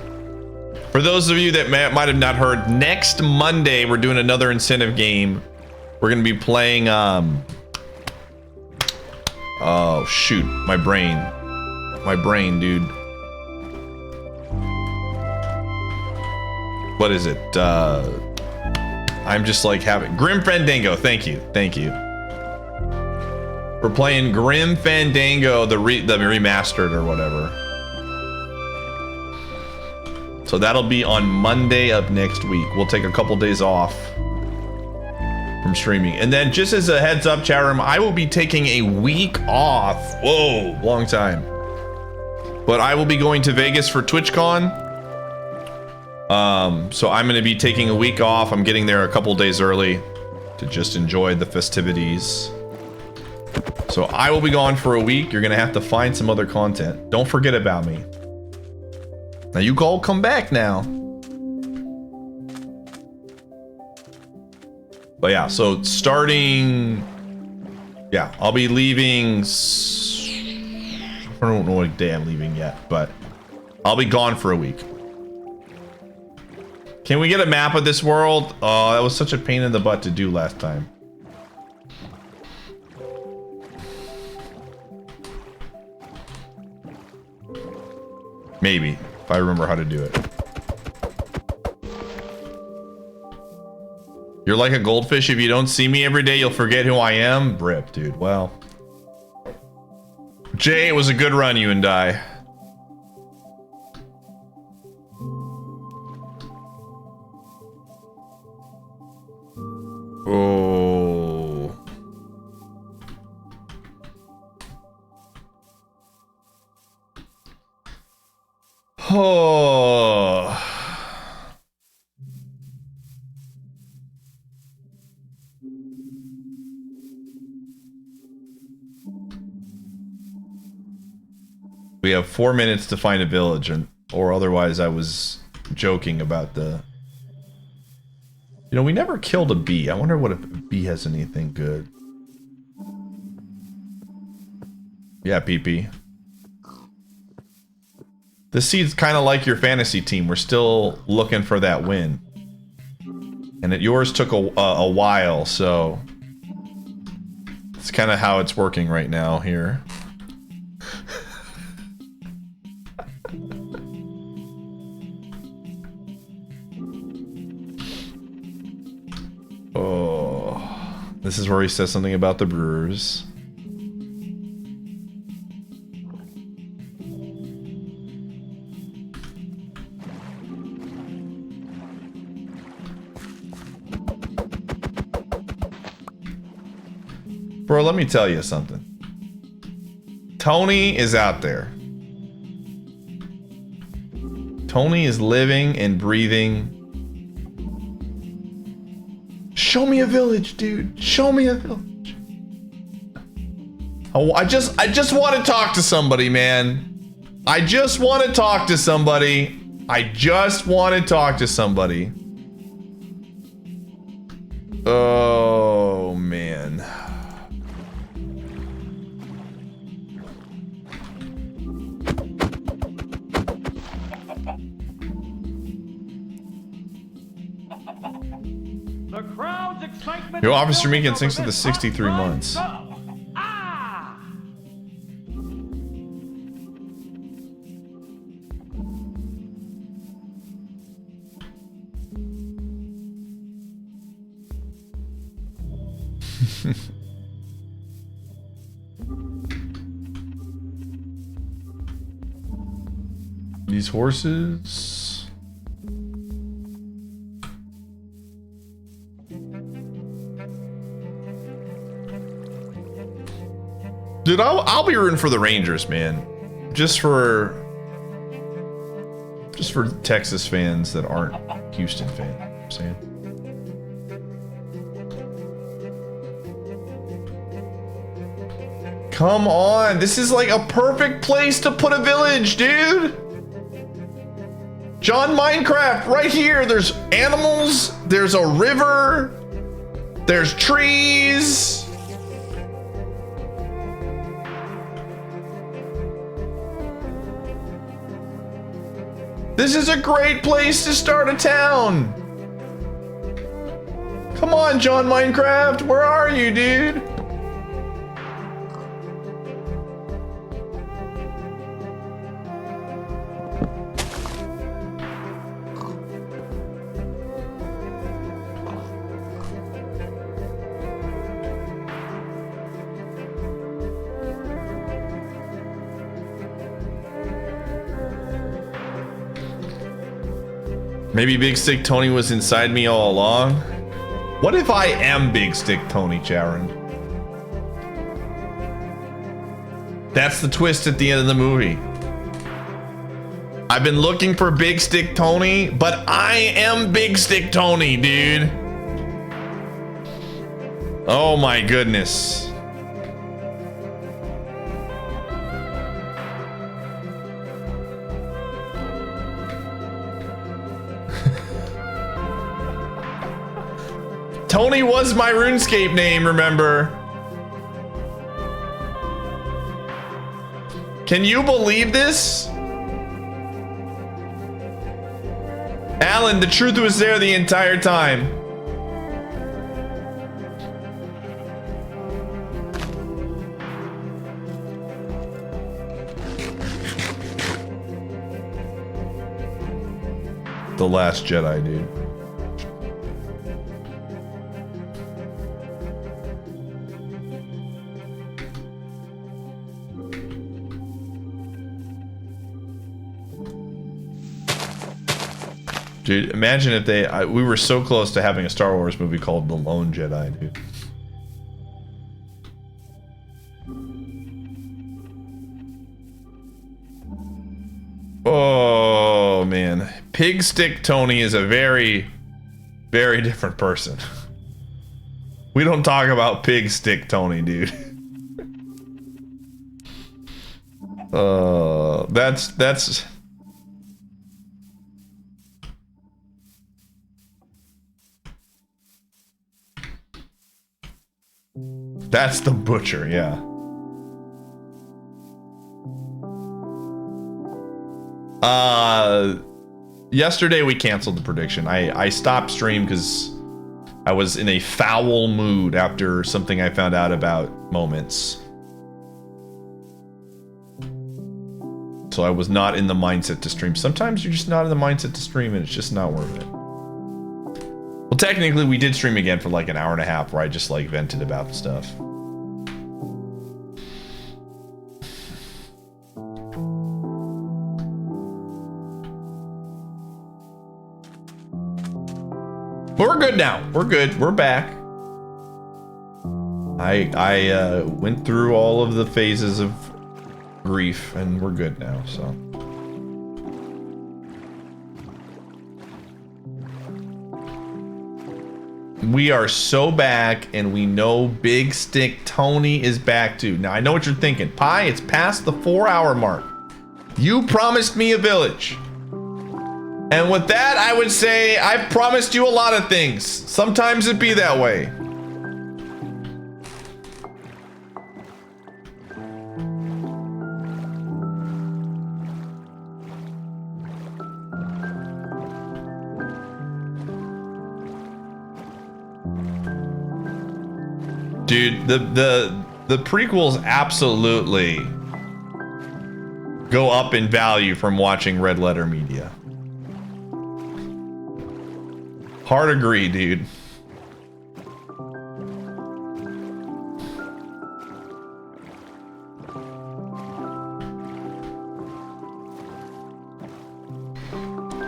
For those of you that might have not heard, next Monday we're doing another incentive game We're gonna be playing, oh shoot, my brain, dude. What is it? I'm just like having Grim Fandango. Thank you. We're playing Grim Fandango, the remastered or whatever. So that'll be on Monday of next week. We'll take a couple days off from streaming. And then just as a heads up, chat room, I will be taking a week off. Whoa, long time. But I will be going to Vegas for TwitchCon. So I'm going to be taking a week off. I'm getting there a couple days early to just enjoy the festivities. So I will be gone for a week. You're going to have to find some other content. Don't forget about me. Now you all come back now. But yeah, so starting... Yeah, I'll be leaving... I don't know what day I'm leaving yet, but I'll be gone for a week. Can we get a map of this world? Oh, that was such a pain in the butt to do last time. Maybe, if I remember how to do it. You're like a goldfish. If you don't see me every day, you'll forget who I am. Rip, dude. Well. Jay, it was a good run, you and I. Oh. Oh. We have 4 minutes to find a village, or otherwise I was joking about the... You know, we never killed a bee. I wonder what if a bee has anything good. Yeah, PP. This seed's kind of like your fantasy team. We're still looking for that win. And yours took a while, so... It's kind of how it's working right now here. Oh, this is where he says something about the Brewers. Bro, let me tell you something. Tony is out there. Tony is living and breathing. Show me a village, dude. Show me a village. Oh, I just want to talk to somebody, man. I just want to talk to somebody. I just want to talk to somebody. Oh, man. The crowd's excitement. Yo, Officer Meekin, thanks for the 63 months. These horses. Dude, I'll be rooting for the Rangers, man. Just for Texas fans that aren't Houston fans, you know what I'm saying. Come on, this is like a perfect place to put a village, dude. John Minecraft, right here. There's animals, there's a river, there's trees. This is a great place to start a town. Come on, John Minecraft, where are you, dude? Maybe Big Stick Tony was inside me all along. What if I am Big Stick Tony, Charon? That's the twist at the end of the movie. I've been looking for Big Stick Tony, but I am Big Stick Tony, dude. Oh my goodness. Tony was my RuneScape name, remember? Can you believe this? Alan, the truth was there the entire time. The Last Jedi, dude. Dude, imagine if we were so close to having a Star Wars movie called The Lone Jedi, dude. Oh, man. Pig Stick Tony is a very, very different person. We don't talk about Pig Stick Tony, dude. That's... That's the butcher, yeah. Yesterday we canceled the prediction. I stopped stream because I was in a foul mood after something I found out about Moments. So I was not in the mindset to stream. Sometimes you're just not in the mindset to stream and it's just not worth it. Well, technically, we did stream again for like an hour and a half where I just like vented about stuff. But we're good now. We're good. We're back. I went through all of the phases of grief and we're good now, so. We are so back, and we know Big Stick Tony is back too. Now, I know what you're thinking. Pie, it's past the 4-hour mark. You promised me a village. And with that, I would say I've promised you a lot of things. Sometimes it be that way. Dude, the prequels absolutely go up in value from watching Red Letter Media. Hard agree, dude.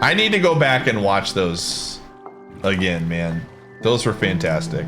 I need to go back and watch those again, man. Those were fantastic.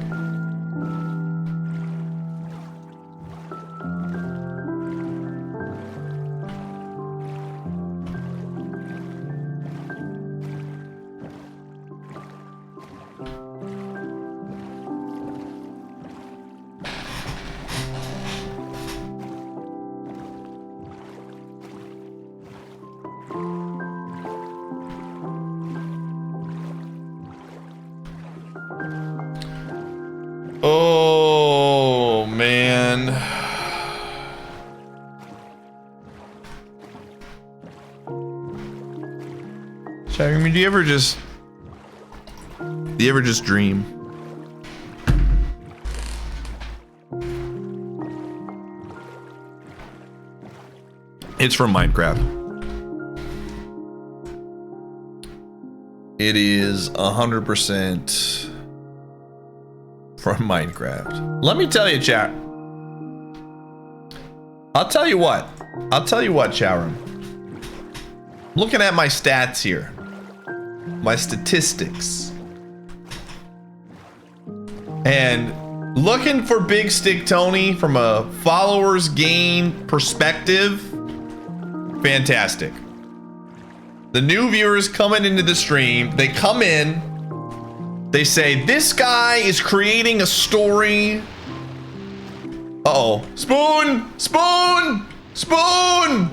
Oh, man. Shaggy, do you ever just dream? It's from Minecraft. It is 100% from Minecraft. Let me tell you, chat. I'll tell you what, chat room. Looking at my stats here, my statistics, and looking for Big Stick Tony from a followers gain perspective, fantastic. The new viewers coming into the stream, they come in, they say, this guy is creating a story. Uh-oh. Spoon! Spoon! Spoon!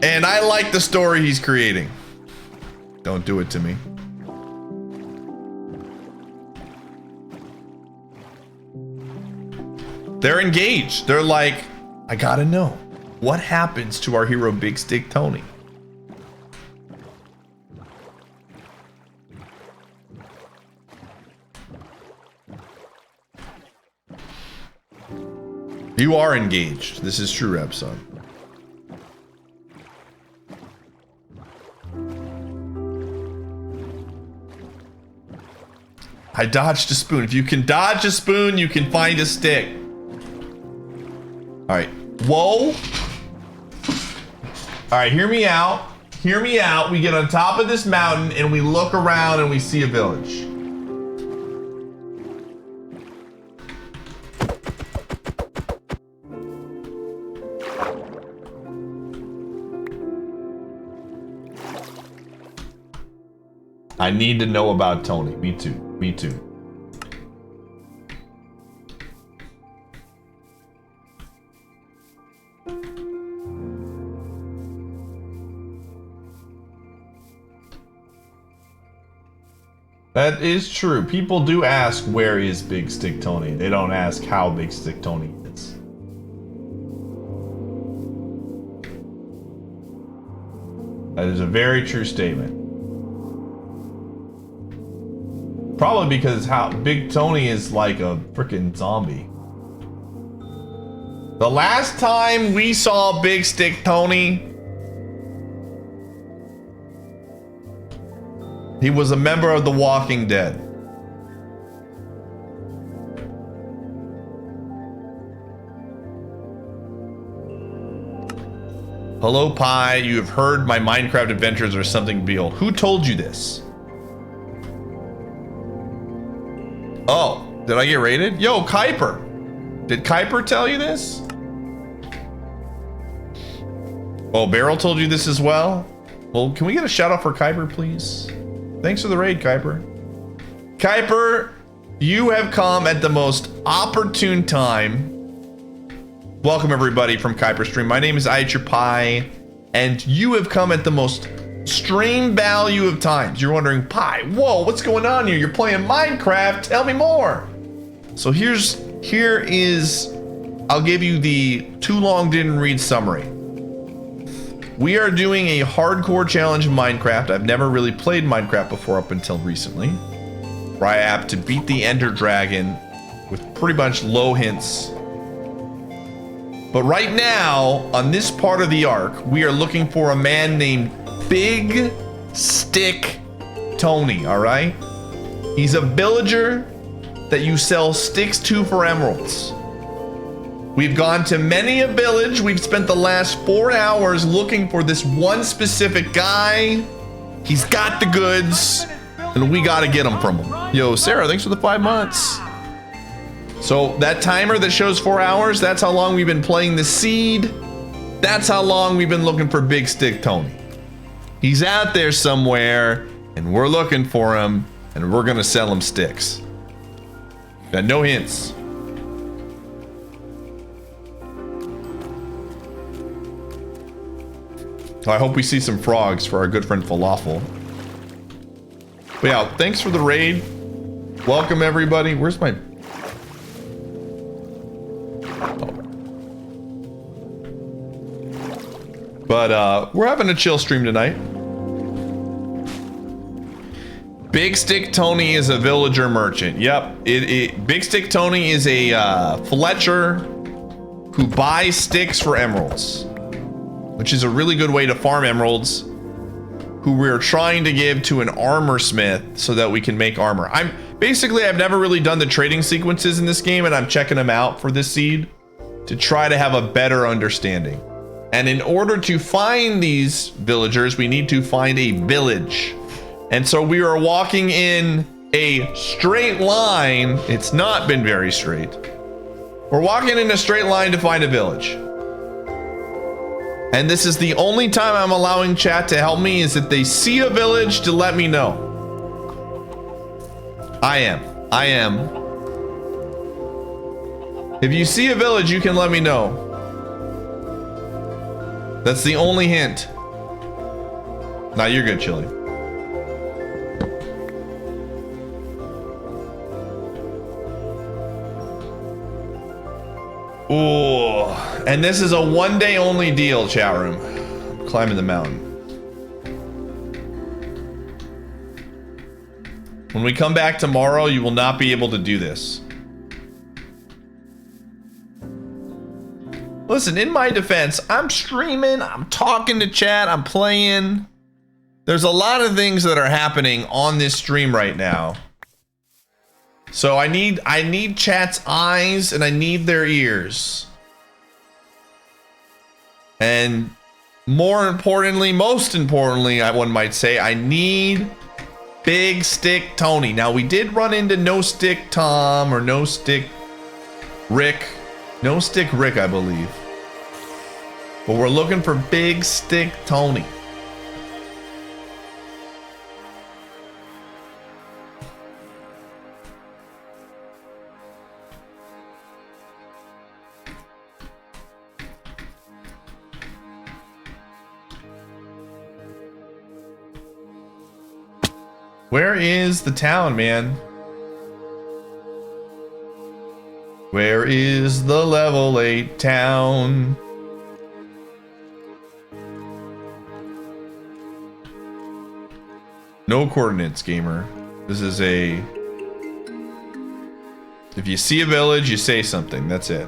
And I like the story he's creating. Don't do it to me. They're engaged. They're like, I gotta know. What happens to our hero Big Stick Tony? You are engaged. This is true, Repson. I dodged a spoon. If you can dodge a spoon, you can find a stick. All right. Whoa. All right, hear me out. Hear me out. We get on top of this mountain and we look around and we see a village. I need to know about Tony. Me too. Me too. That is true. People do ask, where is Big Stick Tony? They don't ask how Big Stick Tony is. That is a very true statement. Probably because how Big Tony is like a freaking zombie. The last time we saw Big Stick Tony, he was a member of The Walking Dead. Hello, Pi. You have heard my Minecraft adventures or something, Beal. Who told you this? Oh, did I get raided? Yo, Kuiper. Did Kuiper tell you this? Oh, Beryl told you this as well? Well, can we get a shout out for Kuiper, please? Thanks for the raid, Kuiper. Kuiper, you have come at the most opportune time. Welcome, everybody, from Kuiper Stream. My name is Iateyourpie, and you have come at the most stream value of times. You're wondering, Pie, whoa, what's going on here? You're playing Minecraft. Tell me more. So here is, I'll give you the too long didn't read summary. We are doing a hardcore challenge in Minecraft. I've never really played Minecraft before up until recently, where I have to beat the Ender Dragon with pretty much low hints. But right now, on this part of the arc, we are looking for a man named Big Stick Tony, all right? He's a villager that you sell sticks to for emeralds. We've gone to many a village. We've spent the last 4 hours looking for this one specific guy. He's got the goods, and we gotta get him from him. Yo, Sarah, thanks for the 5 months. So that timer that shows 4 hours, that's how long we've been playing the seed. That's how long we've been looking for Big Stick Tony. He's out there somewhere, and we're looking for him, and we're gonna sell him sticks. Got no hints. So I hope we see some frogs for our good friend Falafel. But yeah, thanks for the raid. Welcome, everybody. Where's my... Oh. But we're having a chill stream tonight. Big Stick Tony is a villager merchant. Yep, Big Stick Tony is a Fletcher who buys sticks for emeralds. which is a really good way to farm emeralds, who we're trying to give to an armor smith so that we can make armor. I've never really done the trading sequences in this game, and I'm checking them out for this seed to try to have a better understanding. And in order to find these villagers, we need to find a village. And so we are walking in a straight line. It's not been very straight. We're walking in a straight line to find a village. And this is the only time I'm allowing chat to help me, is if they see a village to let me know. I am. If you see a village, you can let me know. That's the only hint. Nah, you're good, Chili. Ooh, and this is a one-day only deal, chat room. I'm climbing the mountain. When we come back tomorrow, you will not be able to do this. Listen, in my defense, I'm streaming, I'm talking to chat, I'm playing. There's a lot of things that are happening on this stream right now. So I need chat's eyes and I need their ears. And most importantly, one might say, I need Big Stick Tony. Now, we did run into No Stick Tom or No Stick Rick. No Stick Rick, I believe. But we're looking for Big Stick Tony. Where is the town, man? Where is the level 8 town? No coordinates, gamer. This is a... If you see a village, you say something. That's it.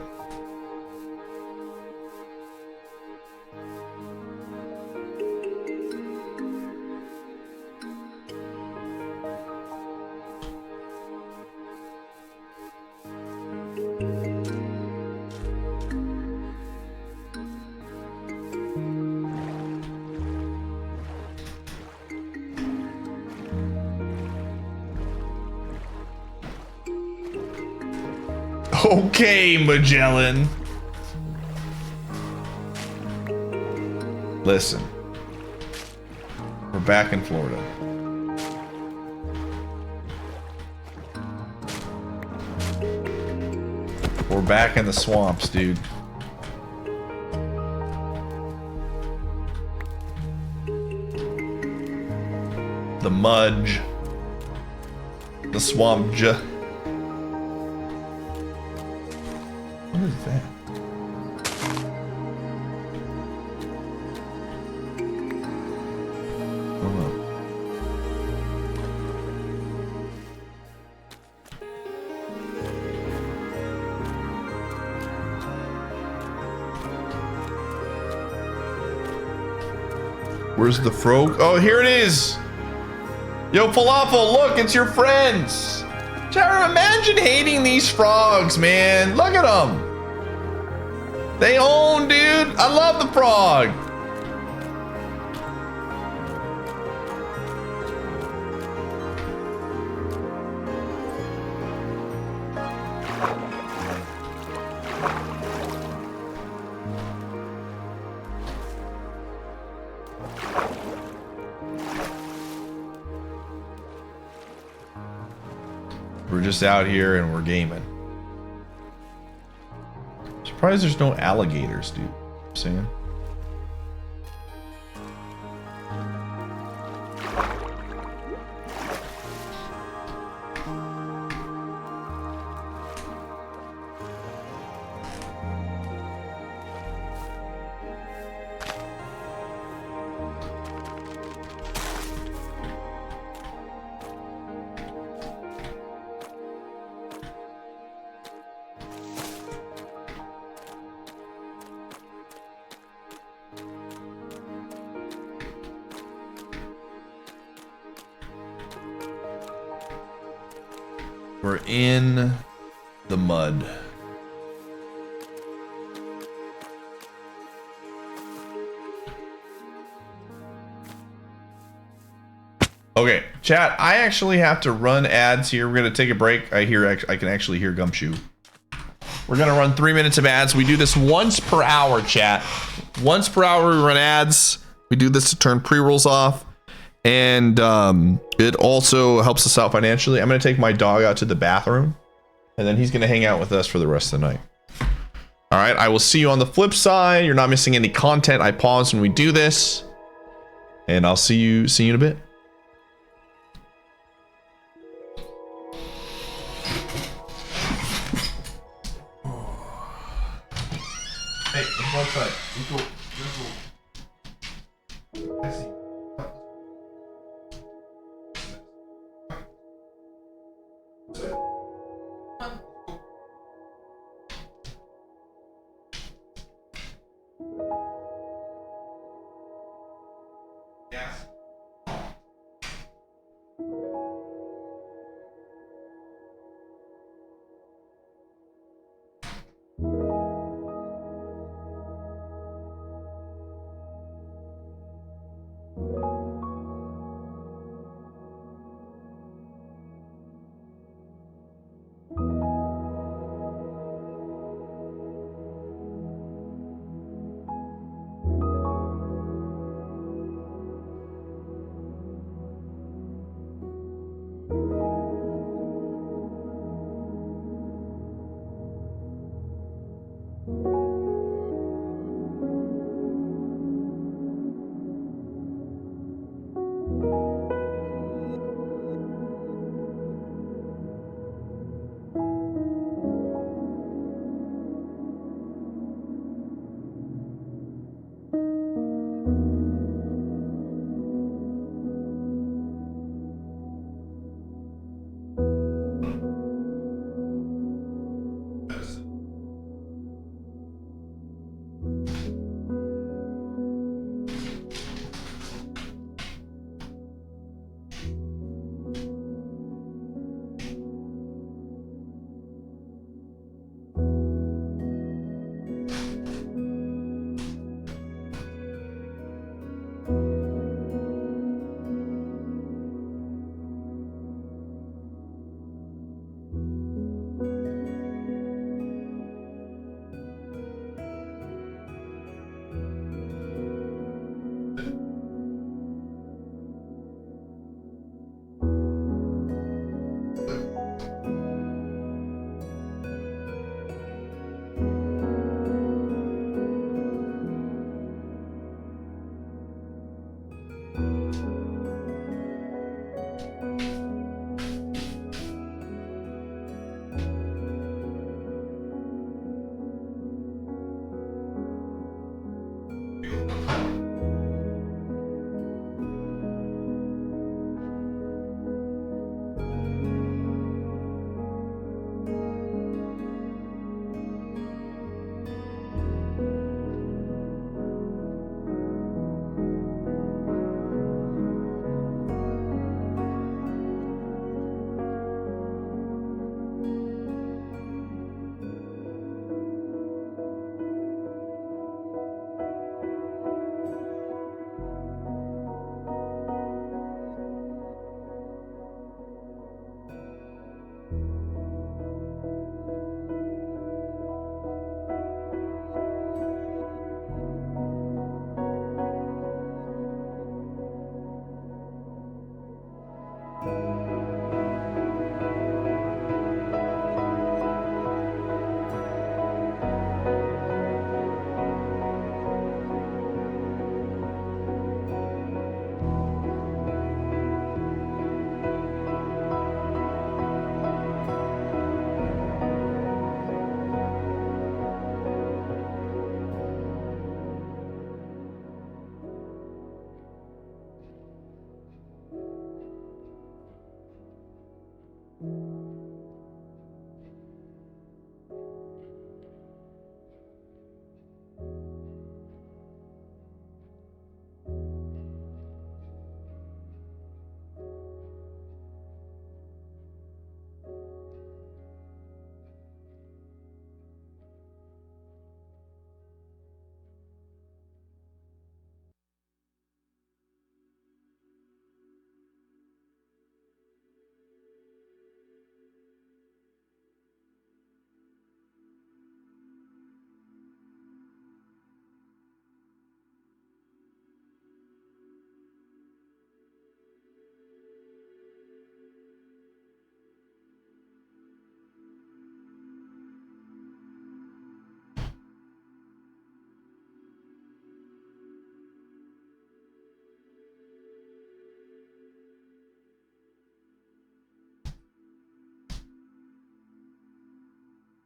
Okay, Magellan. Listen. We're back in Florida. We're back in the swamps, dude. The mudge. The swamp. What is that? Where's the frog? Oh, here it is! Yo, Falafel, look, it's your friends! Tara, imagine hating these frogs, man. Look at them. They own, dude. I love the frog. We're just out here and we're gaming. Surprised there's no alligators, dude. I'm saying. We're in the mud. Okay, chat, I actually have to run ads here. We're going to take a break. I can actually hear Gumshoe. We're going to run 3 minutes of ads. We do this once per hour, chat. Once per hour, we run ads. We do this to turn pre-rolls off. And it also helps us out financially. I'm going to take my dog out to the bathroom. And then he's going to hang out with us for the rest of the night. All right, I will see you on the flip side. You're not missing any content. I pause when we do this. And I'll see you in a bit. Hey, one side. I see. Yes.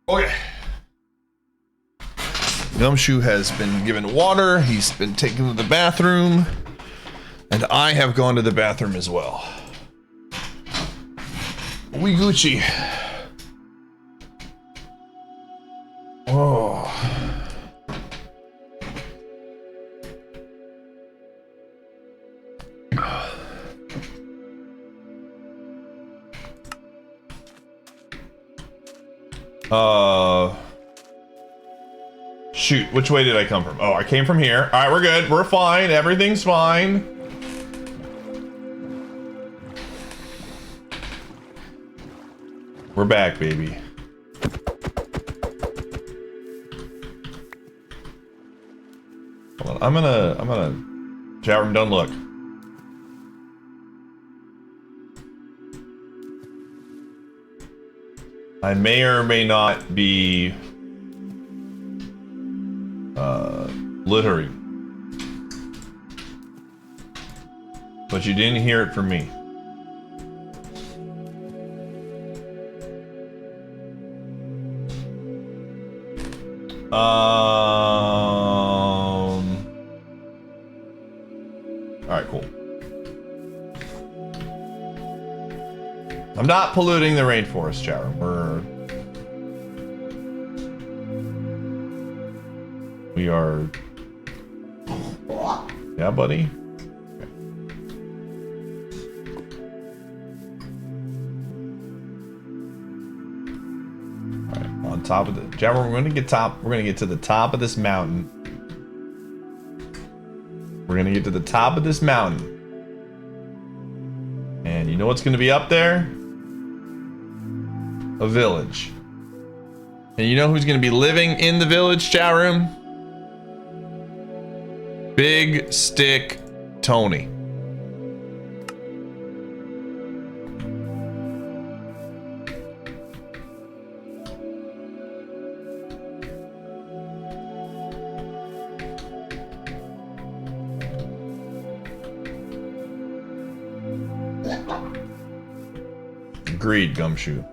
Okay. Gumshoe has been given water. He's been taken to the bathroom. And I have gone to the bathroom as well. We Gucci. Oh. Shoot, which way did I come from? Oh, I came from here. All right, we're good. We're fine. Everything's fine. We're back, baby. Hold on. I'm gonna chat room, don't look. I may or may not be littering. But you didn't hear it from me. Alright, cool. I'm not polluting the rainforest, chat room. We are... Yeah, buddy? Okay. Alright, on top of the... Chat room, we're gonna get to the top of this mountain. We're gonna get to the top of this mountain. And you know what's gonna be up there? A village. And you know who's gonna be living in the village, chat room? Big Stick Tony. Agreed, Gumshoe.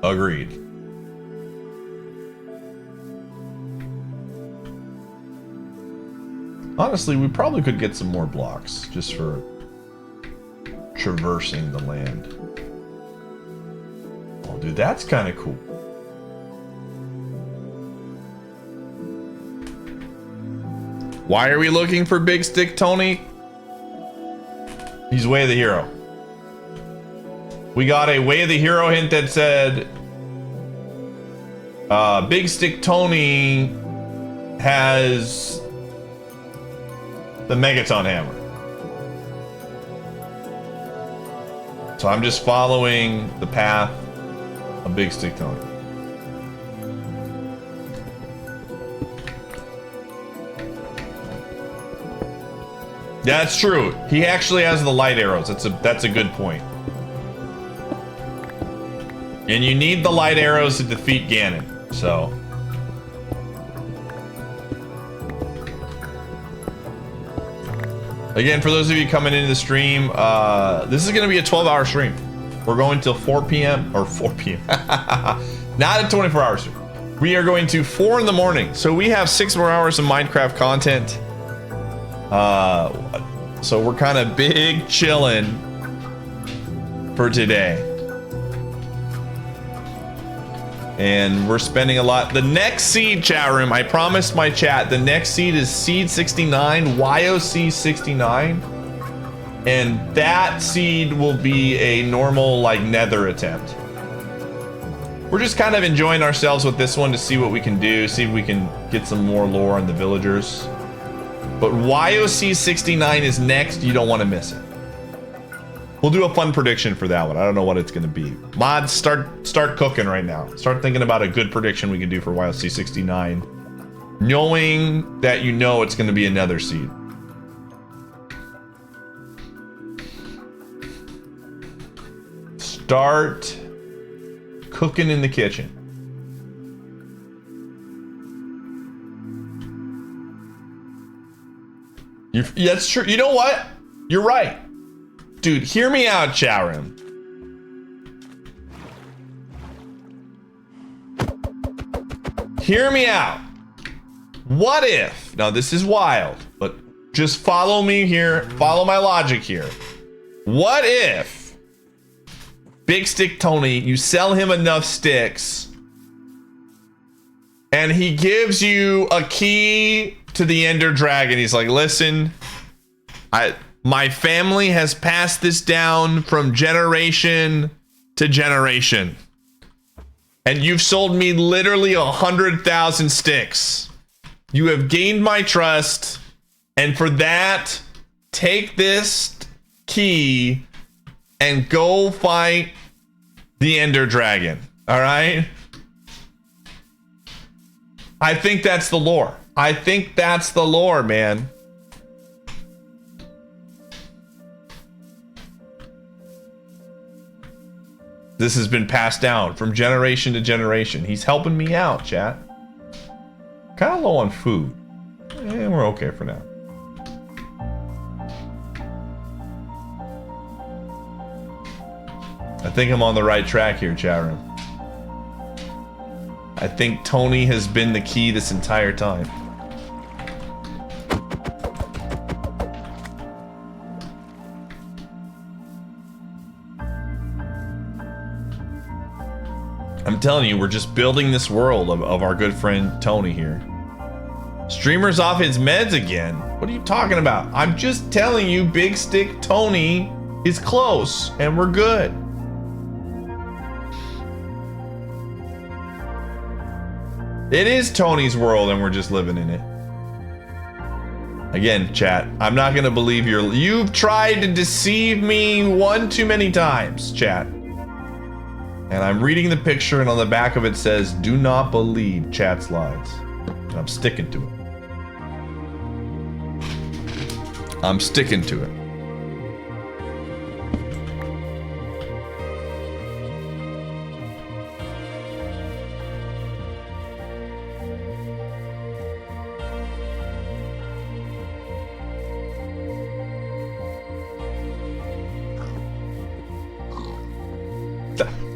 Agreed. Honestly, we probably could get some more blocks just for traversing the land. Oh, dude, that's kind of cool. Why are we looking for Big Stick Tony? He's Way of the Hero. We got a Way of the Hero hint that said Big Stick Tony has the Megaton Hammer. So I'm just following the path of Big Stick Tony. That's true. He actually has the light arrows. That's a good point. And you need the light arrows to defeat Ganon. So again, for those of you coming into the stream, this is going to be a 12-hour stream. We're going till 4 p.m. or 4 p.m. Not a 24-hour stream. We are going to 4 in the morning. So we have 6 more hours of Minecraft content. So we're kind of big chilling for today. And we're spending a lot. The next seed, chat room, I promised my chat, the next seed is seed 69, YOC 69. And that seed will be a normal, like, nether attempt. We're just kind of enjoying ourselves with this one to see what we can do, see if we can get some more lore on the villagers. But YOC 69 is next. You don't want to miss it. We'll do a fun prediction for that one. I don't know what it's going to be. Mods, start cooking right now. Start thinking about a good prediction we can do for YOC 69. Knowing that you know it's going to be another seed. Start cooking in the kitchen. That's true. You know what? You're right. Dude, hear me out, chat room. Hear me out. What if, now this is wild, but just follow me here, follow my logic here. What if Big Stick Tony, you sell him enough sticks and he gives you a key to the Ender Dragon. He's like, listen, my family has passed this down from generation to generation. And you've sold me literally 100,000 sticks. You have gained my trust. And for that, take this key and go fight the Ender Dragon. All right? I think that's the lore. I think that's the lore, man. This has been passed down from generation to generation. He's helping me out, chat. Kind of low on food. We're okay for now. I think I'm on the right track here, chat room. I think Tony has been the key this entire time. I'm telling you, we're just building this world of our good friend Tony here. Streamer's off his meds again. What are you talking about? I'm just telling you, Big Stick Tony is close and we're good. It is Tony's world and we're just living in it. Again, chat, I'm not gonna believe you've tried to deceive me one too many times, chat. And I'm reading the picture and on the back of it says, do not believe chat's lies. And I'm sticking to it. I'm sticking to it.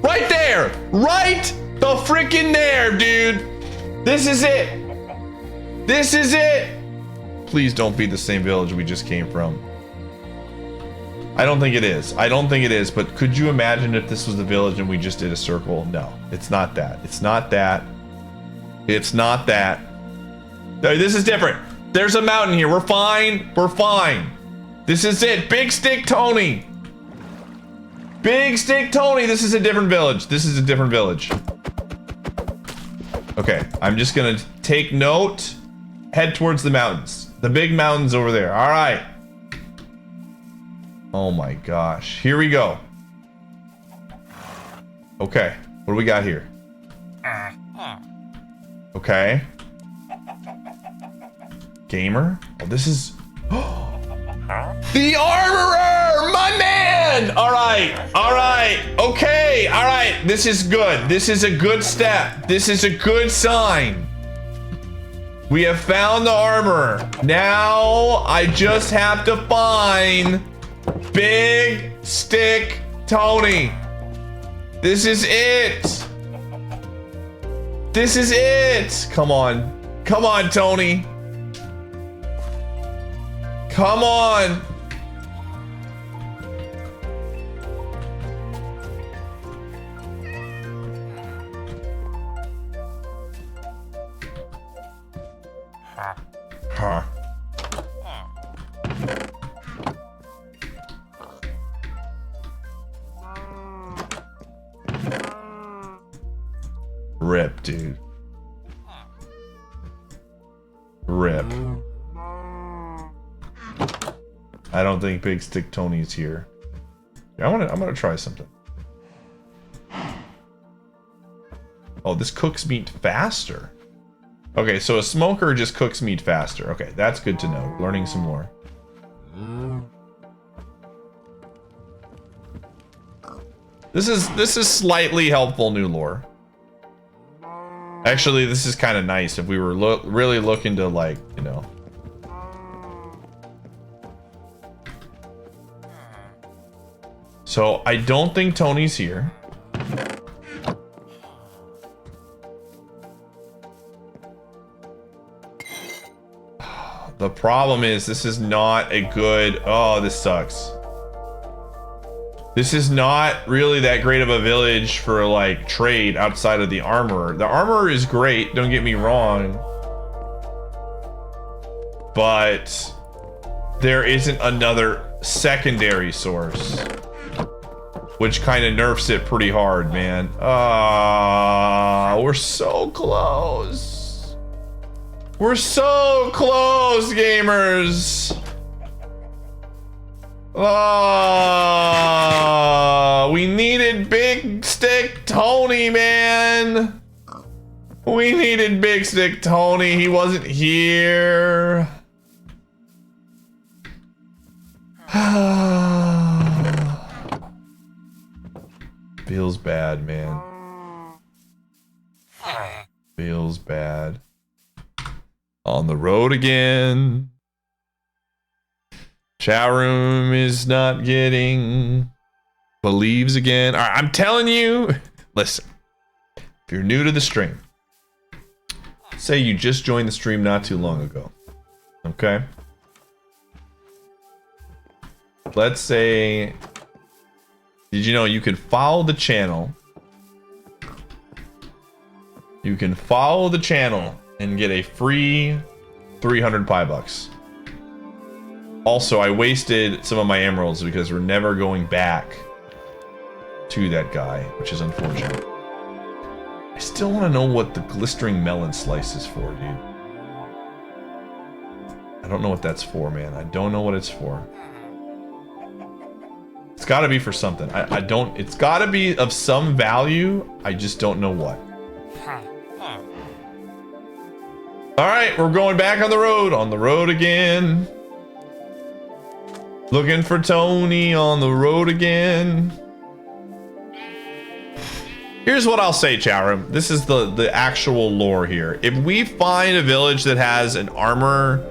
Right there! Right the freaking there, dude! This is it! This is it! Please don't be the same village we just came from. I don't think it is. I don't think it is, but could you imagine if this was the village and we just did a circle? No, it's not that. It's not that. It's not that. No, this is different. There's a mountain here. We're fine. We're fine. This is it. Big Stick Tony. Big Stick Tony. This is a different village. This is a different village. Okay, I'm just gonna take note. Head towards the mountains. The big mountains over there. All right. Oh my gosh. Here we go. Okay. What do we got here? Okay. Gamer? Oh, this is... The Armorer! My man! Alright. Alright. Okay. Alright. This is good. This is a good step. This is a good sign. We have found the Armorer. Now, I just have to find... Big Stick Tony. This is it. This is it. Come on. Come on, Tony. Come on. Huh. Rip, dude. Rip. I don't think Big Stick Tony's here. I'm gonna try something. Oh, this cooks meat faster. Okay, so a smoker just cooks meat faster. Okay, that's good to know. Learning some more. This is slightly helpful new lore. Actually, this is kind of nice if we were really looking to, like, you know. So, I don't think Tony's here. The problem is this is not a good... Oh, this sucks. This is not really that great of a village for like trade outside of the armorer. The armorer is great, don't get me wrong. But there isn't another secondary source, which kind of nerfs it pretty hard, man. We're so close. We're so close, gamers. We needed Big Stick Tony, man. We needed Big Stick Tony. He wasn't here. Feels bad, man. Feels bad. On the road again. Chat room is not getting believes again. All right, I'm telling you, listen, if you're new to the stream, say you just joined the stream not too long ago, okay? Let's say, did you know you can follow the channel? You can follow the channel and get a free 300 pie bucks. Also, I wasted some of my emeralds because we're never going back to that guy, which is unfortunate. I still want to know what the glistering melon slice is for, dude. I don't know what that's for, man. I don't know what it's for. It's got to be for something. I don't... It's got to be of some value. I just don't know what. Alright, we're going back on the road. On the road again. Looking for Tony on the road again. Here's what I'll say, chat room. This is the actual lore here. If we find a village that has an armor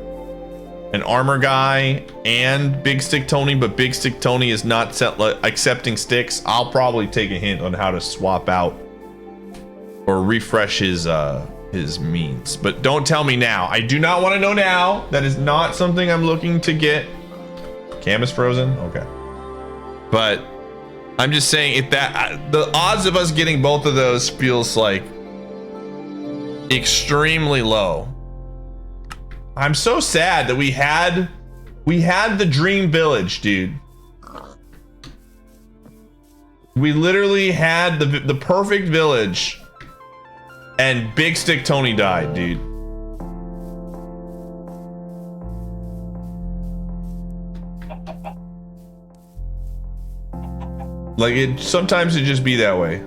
guy and Big Stick Tony, but Big Stick Tony is not accepting sticks, I'll probably take a hint on how to swap out or refresh his means. But don't tell me now. I do not want to know now. That is not something I'm looking to get. Cam is frozen? Okay. But I'm just saying, if that the odds of us getting both of those feels like extremely low. I'm so sad that we had the dream village, dude. We literally had the perfect village, and Big Stick Tony died, dude. Like, sometimes it just be that way.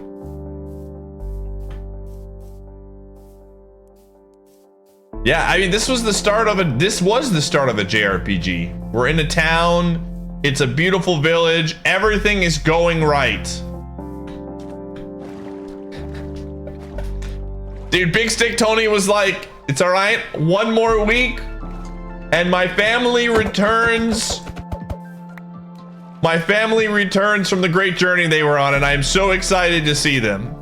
Yeah, I mean, this was the start of a JRPG. We're in a town. It's a beautiful village. Everything is going right. Dude, Big Stick Tony was like, it's all right. One more week and my family returns. My family returns from the great journey they were on, and I'm so excited to see them.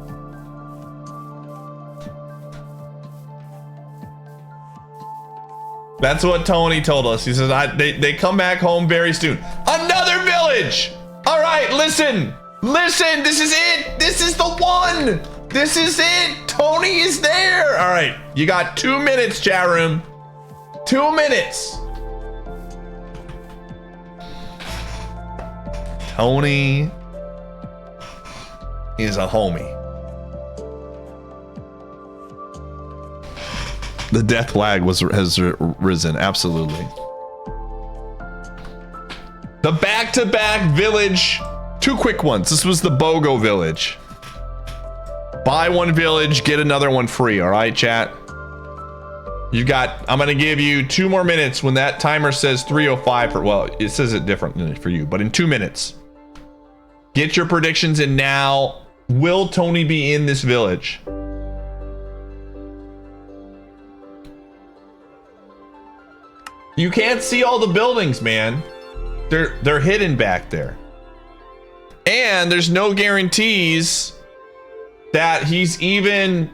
That's what Tony told us. He says, they come back home very soon. Another village! All right, listen. Listen, this is it. This is the one. This is it. Tony is there. All right, you got 2 minutes, chat room. 2 minutes. Tony is a homie. The death flag has risen, absolutely. The back-to-back village, 2 quick ones. This was the BOGO village. Buy one village, get another one free, all right, chat? I'm gonna give you 2 more minutes when that timer says 3:05 well, it says it differently for you, but in 2 minutes. Get your predictions in now. Will Tony be in this village? You can't see all the buildings, man. They're hidden back there. And there's no guarantees that he's even,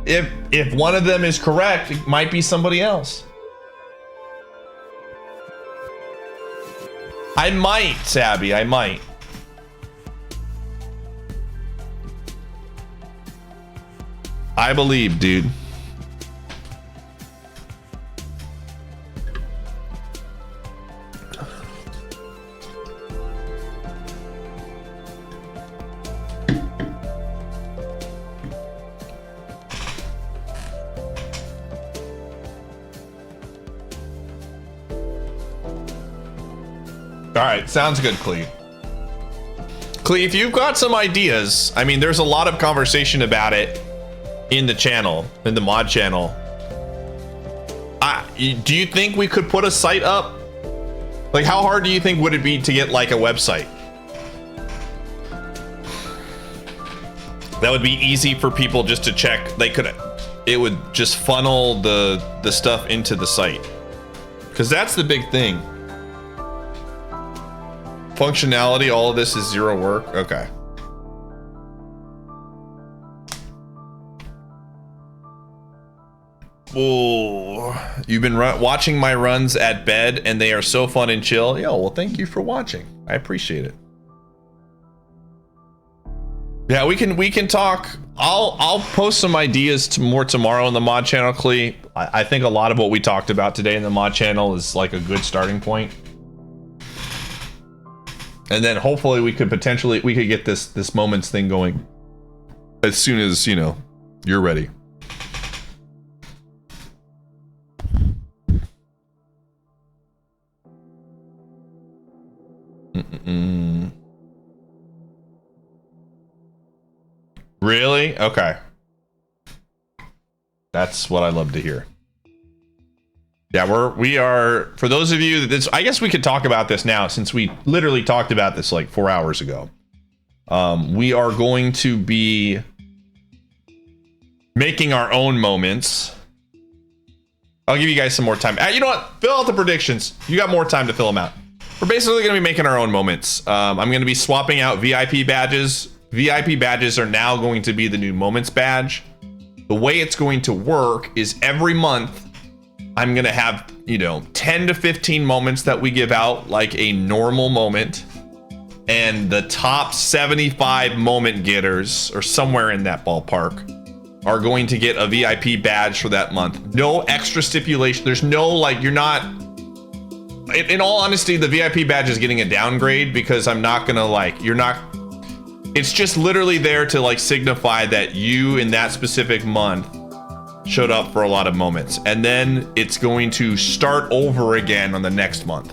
if one of them is correct, it might be somebody else. I might, Sabby. I might. I believe, dude. All right, sounds good, Clee. Clee, if you've got some ideas, I mean, there's a lot of conversation about it in the channel, in the mod channel. Do you think we could put a site up? Like, how hard do you think would it be to get like a website? That would be easy for people just to check. It would just funnel the stuff into the site. Because that's the big thing. Functionality, all of this is zero work. Okay. Oh, you've been watching my runs at bed and they are so fun and chill. Yo, well, thank you for watching. I appreciate it. Yeah, we can talk. I'll post some ideas more tomorrow in the mod channel, Clee. I think a lot of what we talked about today in the mod channel is like a good starting point. And then hopefully we could get this moments thing going as soon as, you know, you're ready. Really? Okay. That's what I love to hear. Yeah, we are, for those of you that I guess we could talk about this now since we literally talked about this like 4 hours ago. We are going to be making our own moments. I'll give you guys some more time. You know what? Fill out the predictions. You got more time to fill them out. We're basically going to be making our own moments. I'm going to be swapping out VIP badges. VIP badges are now going to be the new moments badge. The way it's going to work is every month, I'm going to have, you know, 10 to 15 moments that we give out like a normal moment. And the top 75 moment getters, or somewhere in that ballpark, are going to get a VIP badge for that month. No extra stipulation. There's no, like, you're not... In all honesty, the VIP badge is getting a downgrade because I'm not going to, like, you're not... It's just literally there to, like, signify that you in that specific month showed up for a lot of moments, and then it's going to start over again on the next month,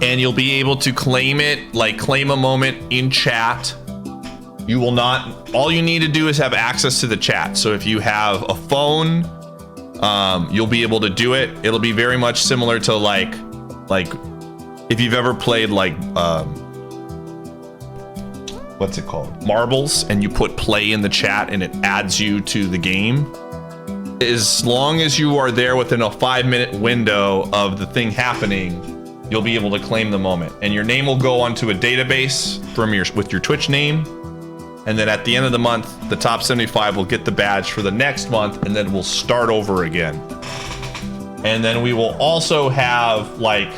and you'll be able to claim it, like claim a moment in chat. You will not, all you need to do is have access to the chat. So if you have a phone, you'll be able to do it. It'll be very much similar to like if you've ever played like what's it called? Marbles, and you put play in the chat and it adds you to the game. As long as you are there within a 5-minute window of the thing happening, you'll be able to claim the moment. And your name will go onto a database with your Twitch name. And then at the end of the month, the top 75 will get the badge for the next month, and then we'll start over again. And then we will also have like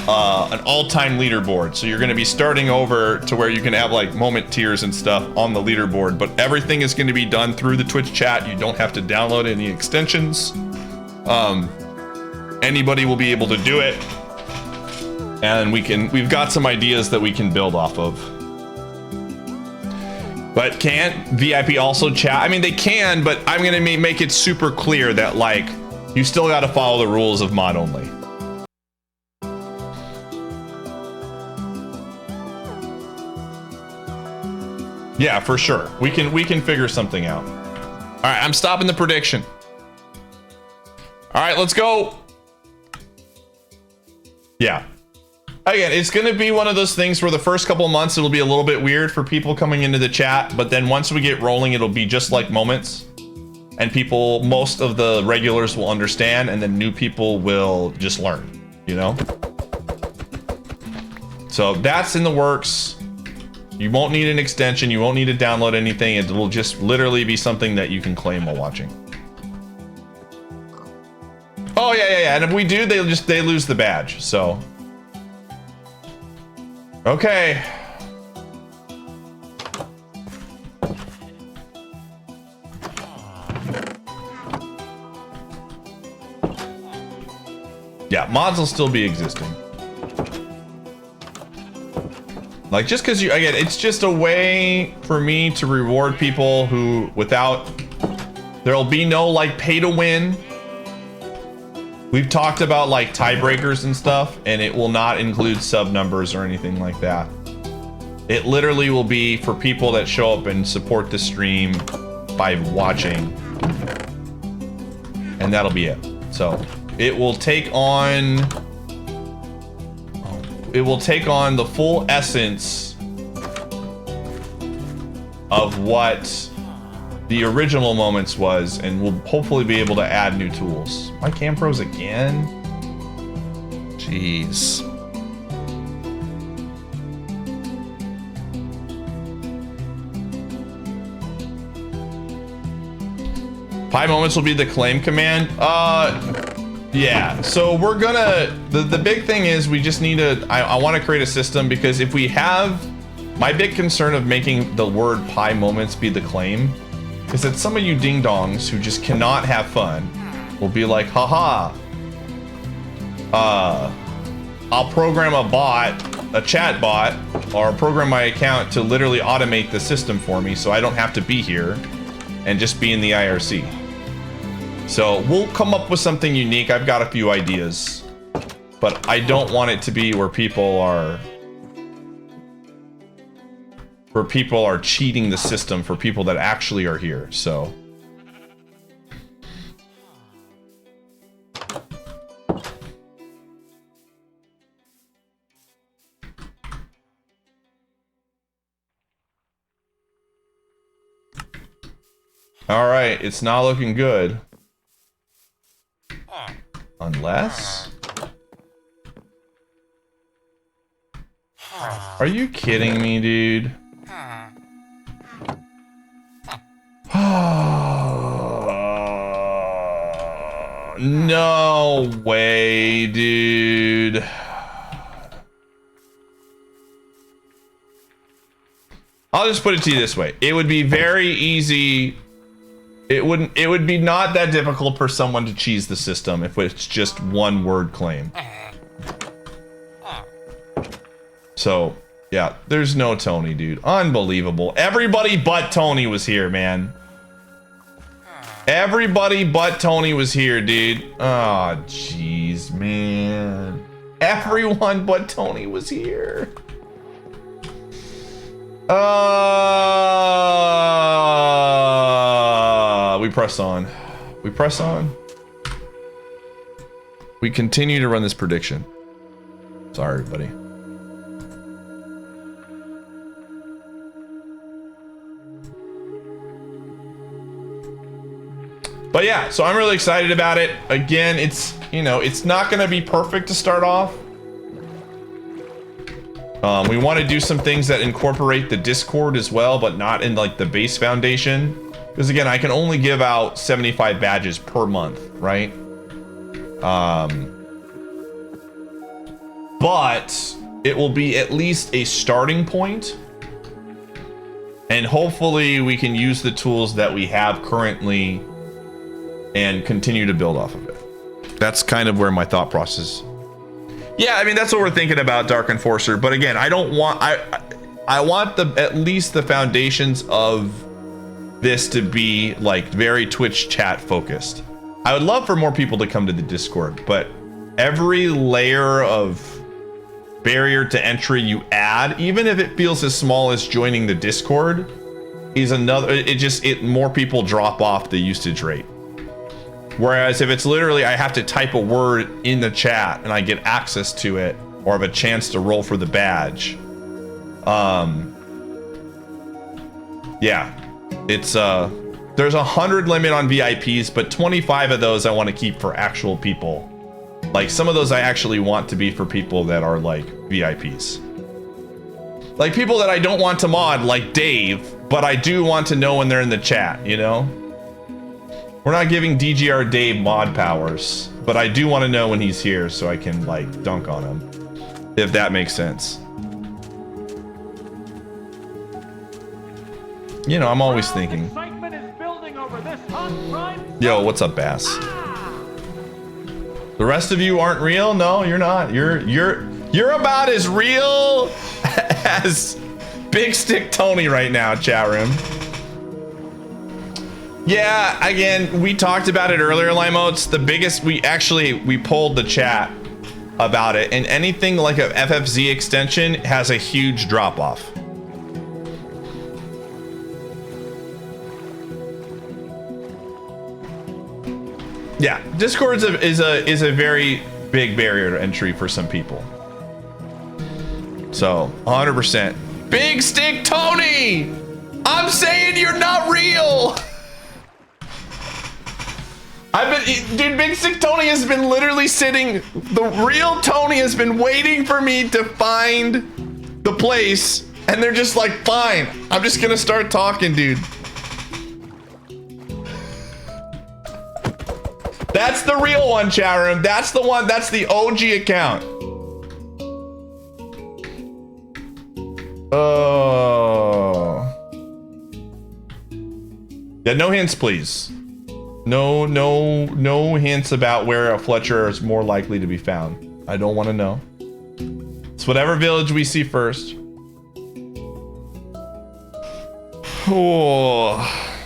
an all-time leaderboard. So you're going to be starting over to where you can have like moment tiers and stuff on the leaderboard, but everything is going to be done through the Twitch chat. You don't have to download any extensions. Anybody will be able to do it, and we've got some ideas that we can build off of. But can't VIP also chat? I mean, they can, but I'm going to make it super clear that like you still got to follow the rules of mod only. Yeah, for sure. We can figure something out. All right, I'm stopping the prediction. All right, let's go. Yeah. Again, it's going to be one of those things where the first couple months it'll be a little bit weird for people coming into the chat, but then once we get rolling, it'll be just like moments. And most of the regulars will understand, and then new people will just learn, you know? So that's in the works. You won't need an extension. You won't need to download anything. It will just literally be something that you can claim while watching. Oh, Oh yeah. And if we do, they lose the badge. So. Okay. Yeah, mods will still be existing. Like, just because again, it's just a way for me to reward people who, there'll be no, like, pay to win. We've talked about, like, tiebreakers and stuff, and it will not include sub numbers or anything like that. It literally will be for people that show up and support the stream by watching. And that'll be it. So, it will take on the full essence of what the original Moments was, and we'll hopefully be able to add new tools. My cam froze again? Jeez. Pi Moments will be the claim command. Yeah, so we're gonna, the big thing is we just need to, I want to create a system, because if we have, my big concern of making the word Pi Moments be the claim is that some of you ding-dongs who just cannot have fun will be like, haha, I'll program a bot, a chat bot, or program my account to literally automate the system for me so I don't have to be here and just be in the IRC. So we'll come up with something unique. I've got a few ideas, but I don't want it to be where people are cheating the system for people that actually are here. So all right, it's not looking good. Unless... Are you kidding me, dude? No way, dude. I'll just put it to you this way. It would be very easy. It would be not that difficult for someone to cheese the system if it's just one word claim. So, yeah, there's no Tony, dude. Unbelievable. Everybody but Tony was here, man. Everybody but Tony was here, dude. Oh, jeez, man. Everyone but Tony was here. We press on. We press on. We continue to run this prediction. Sorry, everybody. But yeah, so I'm really excited about it. Again, it's, you know, it's not going to be perfect to start off. We want to do some things that incorporate the Discord as well, but not in like the base foundation. Because again, I can only give out 75 badges per month, right? But it will be at least a starting point. And hopefully we can use the tools that we have currently and continue to build off of it. That's kind of where my thought process. Yeah, I mean, that's what we're thinking about, Dark Enforcer. But again, I don't want, I want at least the foundations of this to be like very Twitch chat focused. I would love for more people to come to the Discord, but every layer of barrier to entry you add, even if it feels as small as joining the Discord, is another, more people drop off the usage rate. Whereas if it's literally, I have to type a word in the chat and I get access to it or have a chance to roll for the badge. Yeah, it's, there's 100 limit on VIPs, but 25 of those I want to keep for actual people. Like some of those I actually want to be for people that are like VIPs. Like people that I don't want to mod, like Dave, but I do want to know when they're in the chat, you know? We're not giving DGR Dave mod powers, but I do want to know when he's here so I can like dunk on him, if that makes sense. You know, I'm always thinking. Excitement is building over this hot crime. Yo, what's up, Bass? The rest of you aren't real? No, you're not. You're about as real as Big Stick Tony right now, chat room. Yeah, again, we talked about it earlier, Limotes. The biggest, we polled the chat about it, and anything like a FFZ extension has a huge drop off. Yeah, Discord is a very big barrier to entry for some people. So 100%. Big Stick Tony, I'm saying you're not real. Dude, Big Stick Tony has been literally sitting. The real Tony has been waiting for me to find the place, and they're just like, fine, I'm just gonna start talking, dude. That's the real one, chat room. That's the one. That's the OG account. Oh. Yeah, no hints, please. No hints about where a Fletcher is more likely to be found. I don't want to know. It's whatever village we see first. Oh.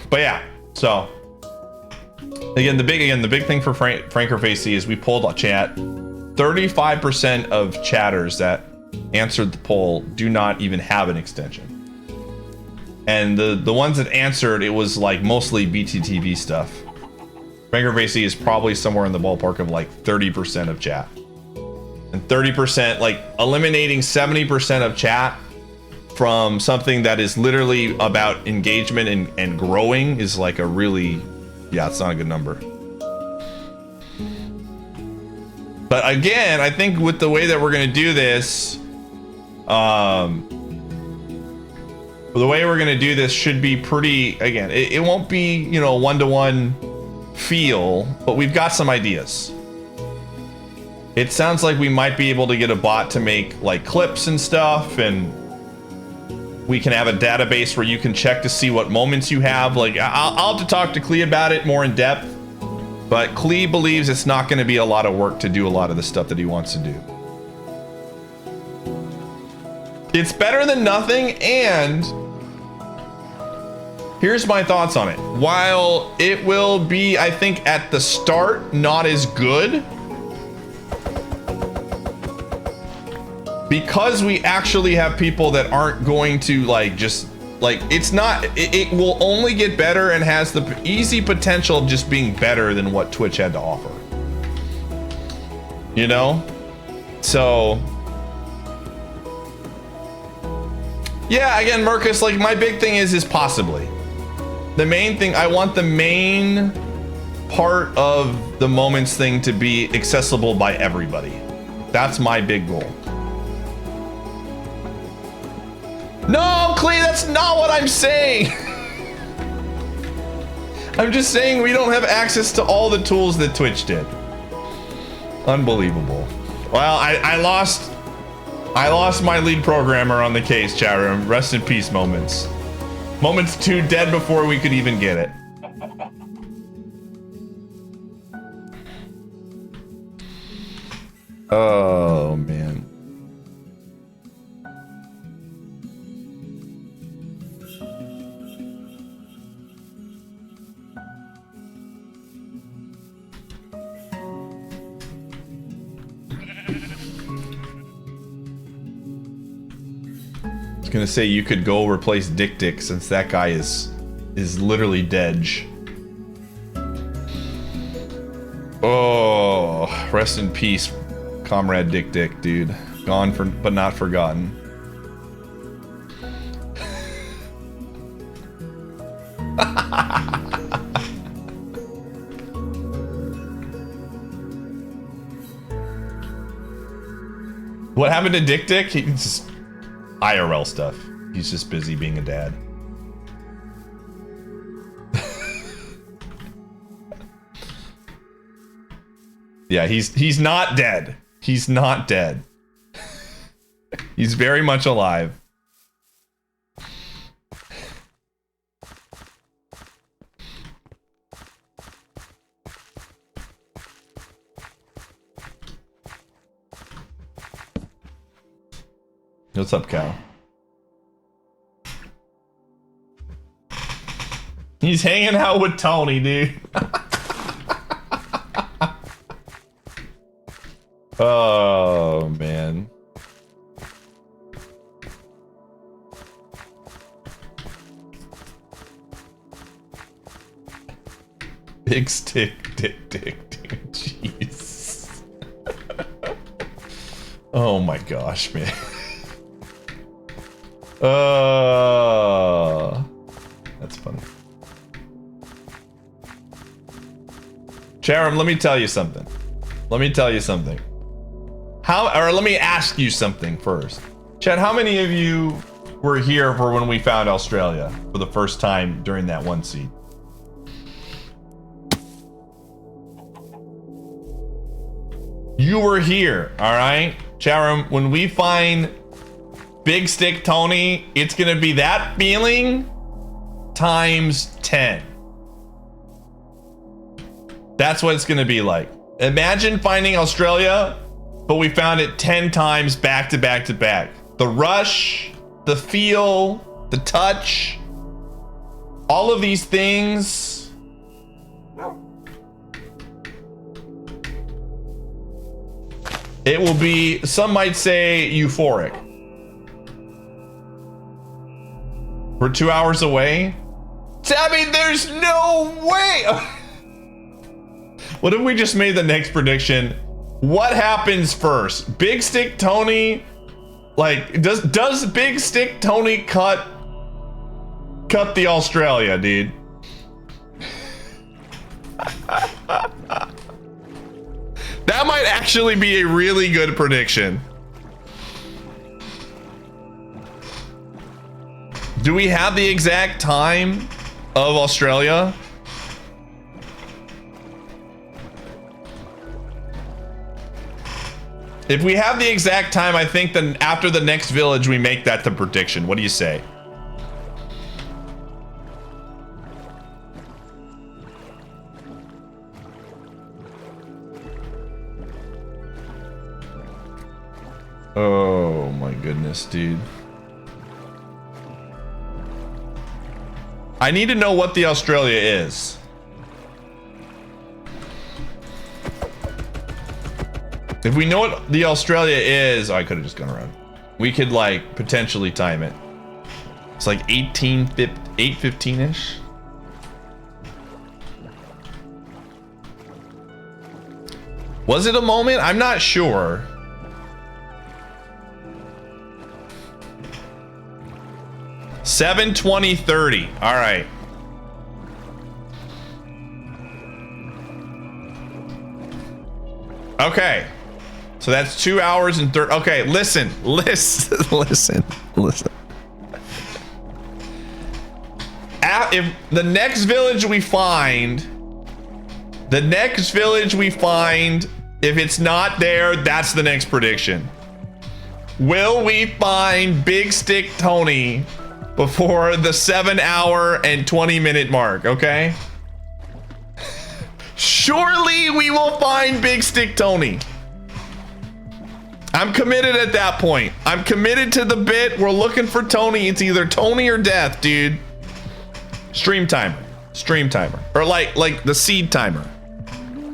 But yeah, so. Again, the big thing for Frank or Facey is we polled a chat. 35% of chatters that answered the poll do not even have an extension. And the ones that answered, it was like mostly BTTV stuff. Frank or Facey is probably somewhere in the ballpark of like 30% of chat. And 30%, like eliminating 70% of chat from something that is literally about engagement and growing is like a really... Yeah, it's not a good number. But again, I think with the way that we're gonna do this, the way we're gonna do this should be pretty, again, it won't be, you know, one-to-one feel, but we've got some ideas. It sounds like we might be able to get a bot to make like clips and stuff, and we can have a database where you can check to see what moments you have. Like, I'll have to talk to Klee about it more in depth, but Klee believes it's not going to be a lot of work to do a lot of the stuff that he wants to do. It's better than nothing, and here's my thoughts on it. While it will be, I think, at the start, not as good, because we actually have people that aren't going to like just like it's not it will only get better and has the easy potential of just being better than what Twitch had to offer, you know. So yeah, again, Mercus, like my big thing is possibly the main thing. I want the main part of the moments thing to be accessible by everybody. That's my big goal. No, Klee, that's not what I'm saying. I'm just saying we don't have access to all the tools that Twitch did. Unbelievable. Well, I lost my lead programmer on the case, chat room. Rest in peace, Moments. Moments 2 dead before we could even get it. Oh, man. Gonna say you could go replace Dick since that guy is literally dead. Oh, rest in peace, comrade Dick, dude. Gone but not forgotten. What happened to Dick? He just IRL stuff. He's just busy being a dad. Yeah, he's not dead. He's not dead. He's very much alive. What's up, Cal? He's hanging out with Tony, dude. Oh, man. Big stick, dick, dude. Jeez. Oh my gosh, man. That's funny. Charum, let me tell you something. Let me tell you something. Let me ask you something first. Chad, how many of you were here for when we found Australia for the first time during that one seed? You were here, all right? Charum, when we find Big Stick Tony, it's gonna be that feeling times 10. That's what it's gonna be like. Imagine finding Australia, but we found it 10 times back to back to back. The rush, the feel, the touch, all of these things. It will be, some might say, euphoric. We're 2 hours away. I mean, there's no way. What if we just made the next prediction? What happens first? Big Stick Tony, like, does Big Stick Tony cut the Australia, dude? That might actually be a really good prediction. Do we have the exact time of Australia? If we have the exact time, I think then after the next village, we make that the prediction. What do you say? Oh my goodness, dude. I need to know what the Australia is. If we know what the Australia is, oh, I could have just gone around. We could like potentially time it. It's like 8:15-ish. Was it a moment? I'm not sure. Seven 20:30. All right. Okay. So that's 2 hours and 30. Okay, listen. If the next village we find, if it's not there, that's the next prediction. Will we find Big Stick Tony before the 7 hour and 20-minute mark, okay? Surely we will find Big Stick Tony. I'm committed at that point. I'm committed to the bit. We're looking for Tony. It's either Tony or death, dude. Stream timer. Or like the seed timer.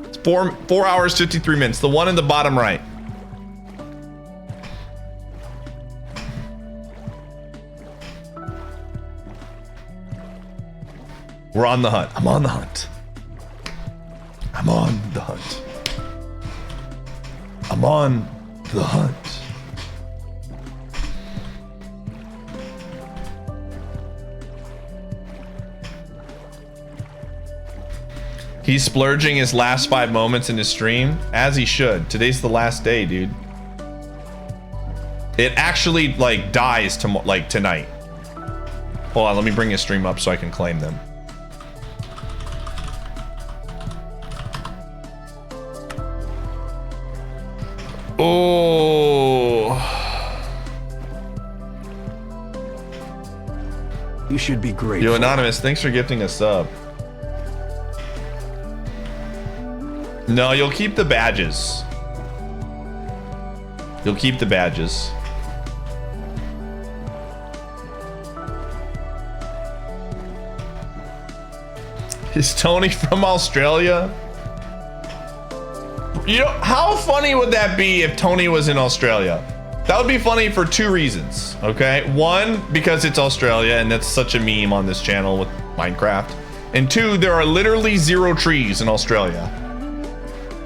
It's 4 hours, 53 minutes. The one in the bottom right. We're on the hunt. I'm on the hunt. I'm on the hunt. I'm on the hunt. He's splurging his last 5 moments in his stream, as he should. Today's the last day, dude. It actually like dies to like tonight. Hold on, let me bring his stream up so I can claim them. Oh. You should be grateful. Yo, Anonymous, thanks for gifting a sub. No, you'll keep the badges. You'll keep the badges. Is Tony from Australia? You know, how funny would that be if Tony was in Australia? That would be funny for two reasons, okay? One, because it's Australia and that's such a meme on this channel with Minecraft. And two, there are literally 0 trees in Australia.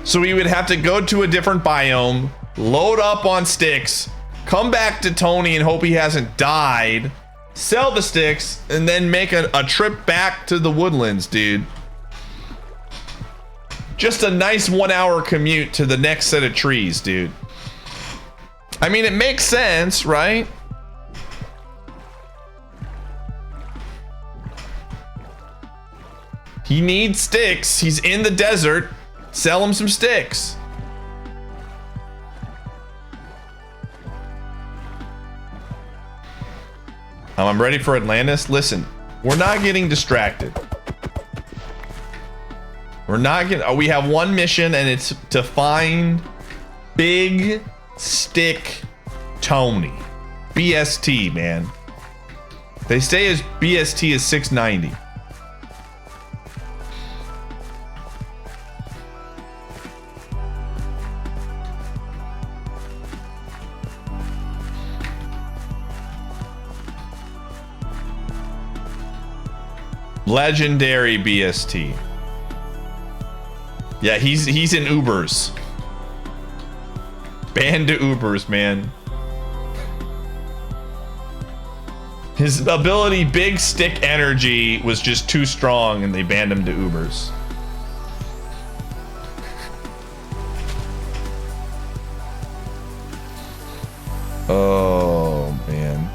So we would have to go to a different biome, load up on sticks, come back to Tony and hope he hasn't died, sell the sticks, and then make a trip back to the woodlands, dude. Just a nice 1-hour commute to the next set of trees, dude. I mean, it makes sense, right? He needs sticks. He's in the desert. Sell him some sticks. I'm ready for Atlantis. Listen, we're not getting distracted. We're not getting. We have one mission, and it's to find Big Stick Tony. BST, man. They say his BST is 690. Legendary BST. Yeah, he's in Ubers. Banned to Ubers, man. His ability, Big Stick Energy, was just too strong and they banned him to Ubers. Oh, man.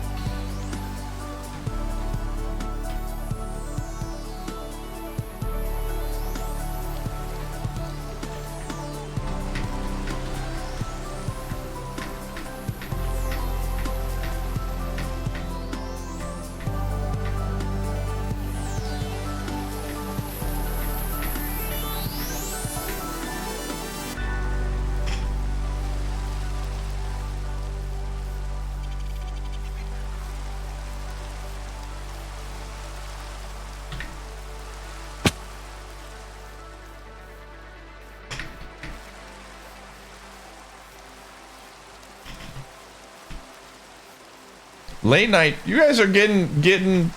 Late night, you guys are getting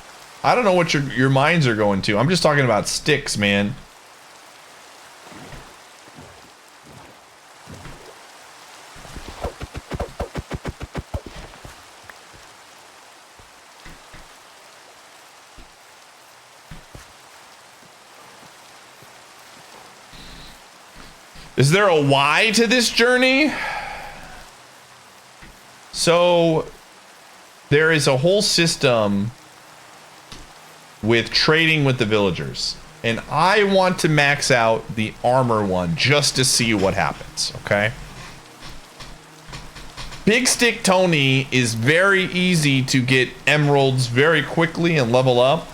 I don't know what your minds are going to. I'm just talking about sticks, man. Is there a why to this journey? So there is a whole system with trading with the villagers, and I want to max out the armor one just to see what happens, okay? Big Stick Tony is very easy to get emeralds very quickly and level up.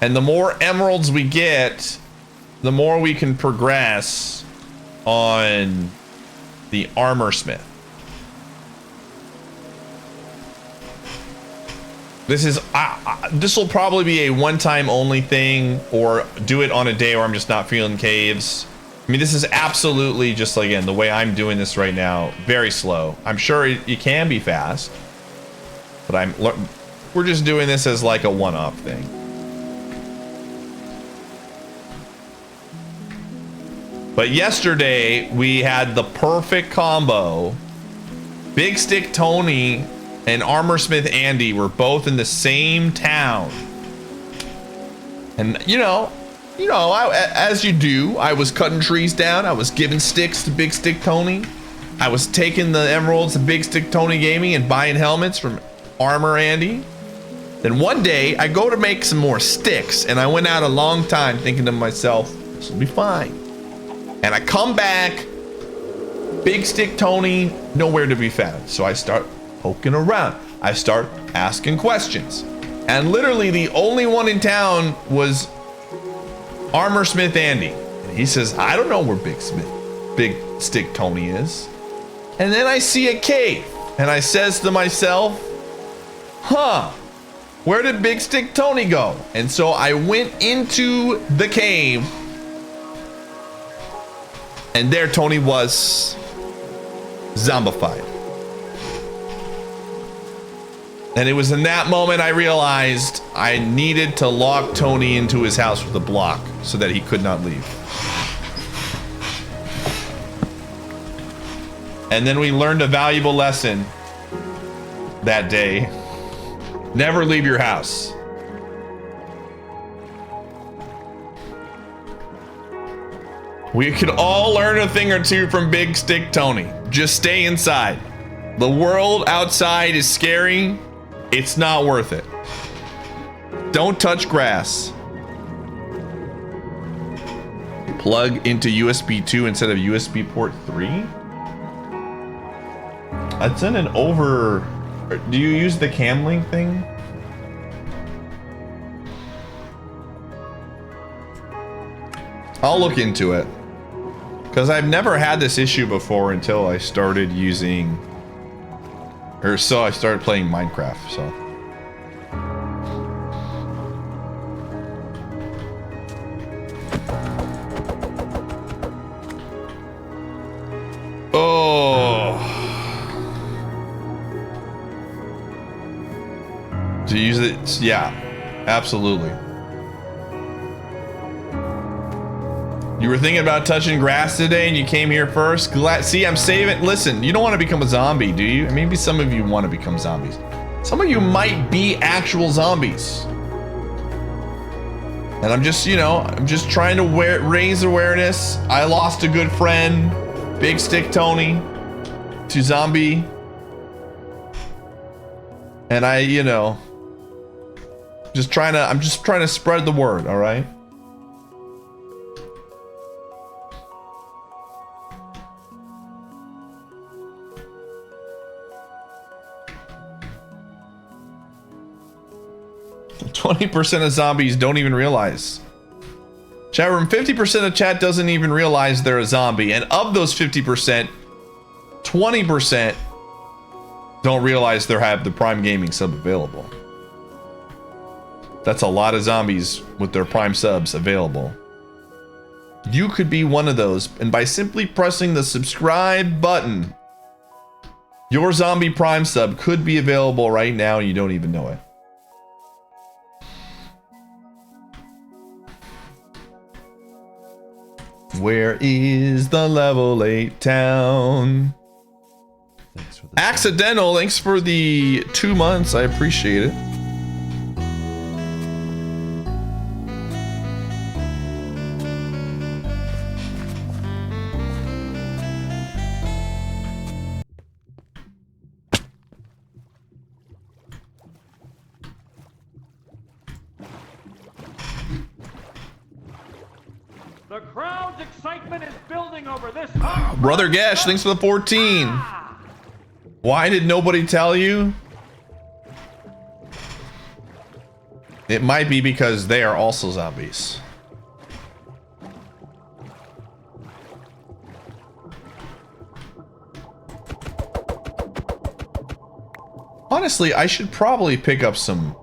And the more emeralds we get, the more we can progress on the armor smith. This will probably be a one-time only thing, or do it on a day where I'm just not feeling caves. I mean, this is absolutely just, again, the way I'm doing this right now, very slow. I'm sure it can be fast, but we're just doing this as like a one-off thing. But yesterday we had the perfect combo. Big Stick Tony and Armorsmith Andy were both in the same town. And you know, as you do, I was cutting trees down. I was giving sticks to Big Stick Tony. I was taking the emeralds to Big Stick Tony Gaming and buying helmets from Armor Andy. Then one day I go to make some more sticks, and I went out a long time thinking to myself, this will be fine. And I come back Big Stick Tony, nowhere to be found. So I start poking around. I start asking questions. And literally the only one in town was Armor Smith Andy. And he says, I don't know where Big Stick Tony is. And then I see a cave. And I says to myself, huh, where did Big Stick Tony go? And so I went into the cave. And there Tony was, zombified. And it was in that moment I realized I needed to lock Tony into his house with a block so that he could not leave. And then we learned a valuable lesson that day. Never leave your house. We could all learn a thing or two from Big Stick Tony. Just stay inside. The world outside is scary. It's not worth it. Don't touch grass. Plug into USB 2 instead of USB port 3? That's in an over... Do you use the Camlink thing? I'll look into it. Because I've never had this issue before until I started using... I started playing Minecraft, so... Oh... To use it? Yeah, absolutely. You were thinking about touching grass today and you came here first? See, I'm saving. Listen, you don't want to become a zombie, do you? Maybe some of you want to become zombies. Some of you might be actual zombies. And I'm just, I'm just trying to raise awareness. I lost a good friend, Big Stick Tony, to zombie. And I'm just trying to spread the word, all right? %% of zombies don't even realize. Chat room, 50% of chat doesn't even realize they're a zombie. And of those 50%, 20% don't realize they have the Prime Gaming sub available. That's a lot of zombies with their Prime subs available. You could be one of those, and by simply pressing the subscribe button, your zombie Prime sub could be available right now and you don't even know it. Where is the level 8 town? Accidental, thanks for the 2 months. I appreciate it. The crowd's excitement is building over this. Brother Gesh, thanks for the 14. Why did nobody tell you? It might be because they are also zombies. Honestly, I should probably pick up some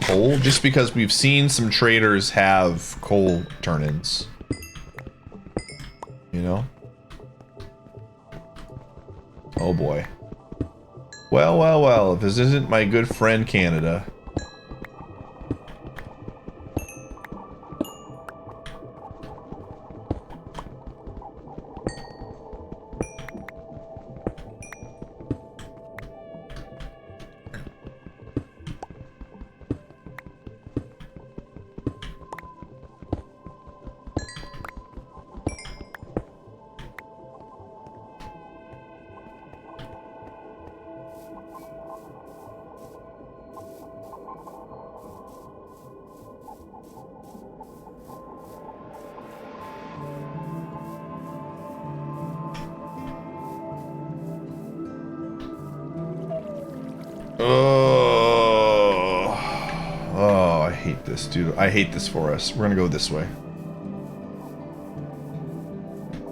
coal, just because we've seen some traders have coal turn-ins. You know? Oh boy. Well, well, well, if this isn't my good friend Canada. like this, dude. I hate this for us. We're gonna go this way.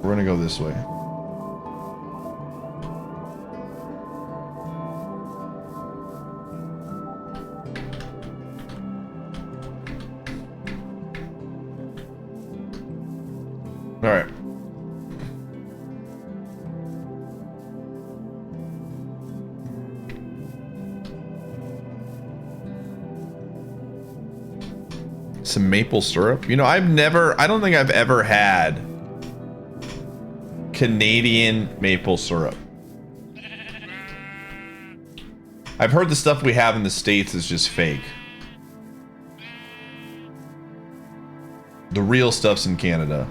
We're gonna go this way. All right. Some maple syrup. You know, I don't think I've ever had Canadian maple syrup. I've heard the stuff we have in the States is just fake. The real stuff's in Canada.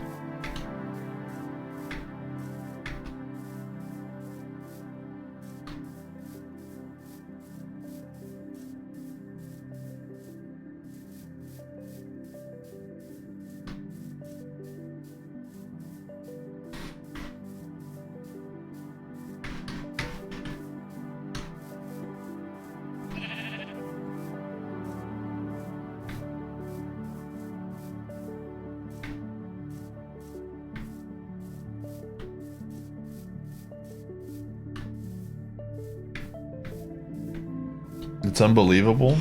It's unbelievable.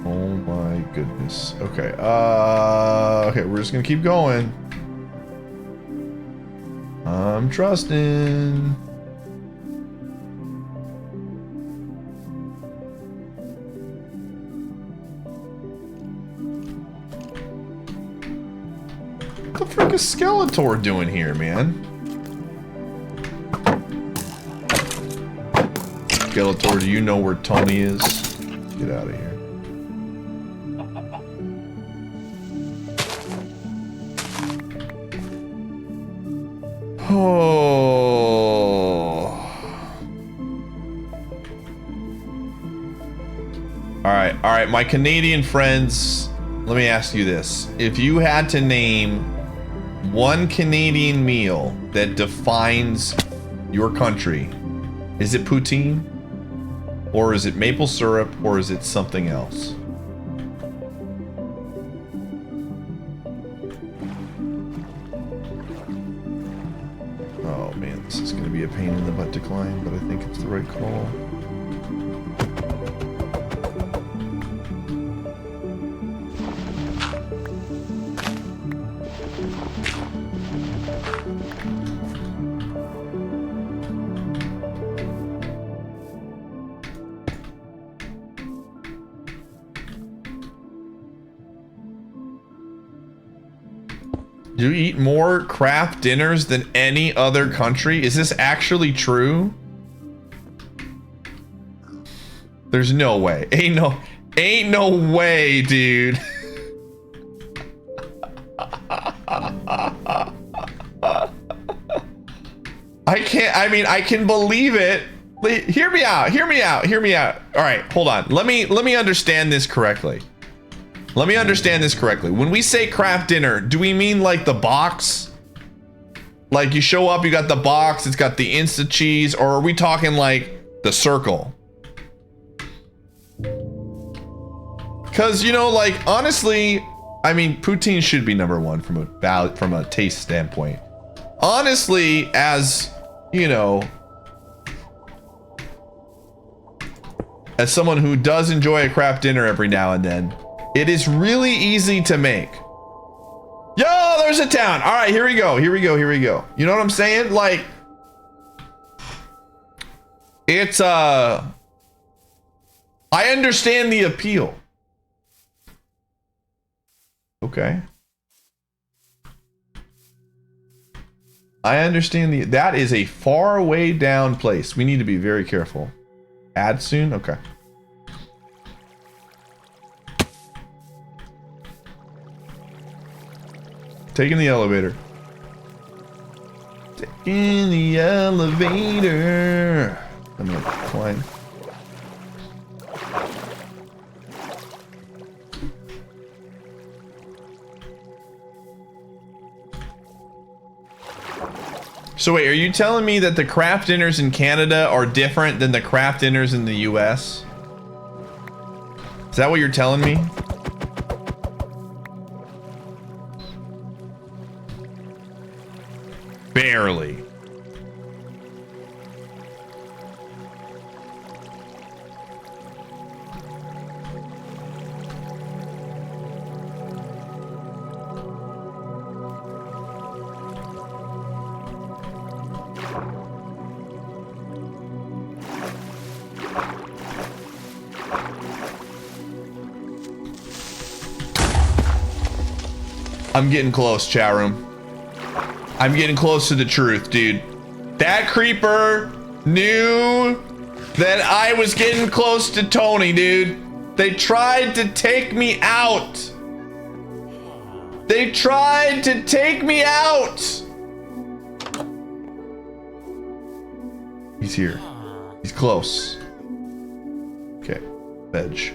Oh my goodness. Okay. Okay, we're just gonna keep going. I'm trusting. What the frick is Skeletor doing here, man? Skeletor, do you know where Tony is? Get out of here. Oh. All right, my Canadian friends, let me ask you this. If you had to name one Canadian meal that defines your country, is it poutine? Or is it maple syrup? Or is it something else? Oh man, this is going to be a pain in the butt to climb, but I think it's the right call. Do you eat more craft dinners than any other country? Is this actually true? There's no way. Ain't no way, dude. I can believe it. Hear me out. All right, hold on. Let me understand this correctly. When we say craft dinner, do we mean like the box? Like you show up, you got the box, it's got the Insta cheese, or are we talking like the circle? Because, you know, like, honestly, I mean, poutine should be number one from a taste standpoint. Honestly, as, you know, as someone who does enjoy a craft dinner every now and then, it is really easy to make. Yo, there's a town. All right, here we go. You know what I'm saying? Like, it's, I understand the appeal. Okay. I understand that is a far way down place. We need to be very careful. Add soon? Okay. Taking the elevator. Taking the elevator. Let me climb. So wait, are you telling me that the craft dinners in Canada are different than the craft dinners in the US? Is that what you're telling me? Barely. I'm getting close, chat room. I'm getting close to the truth, dude. That creeper knew that I was getting close to Tony, dude. They tried to take me out. They tried to take me out. He's here. He's close. Okay, veg.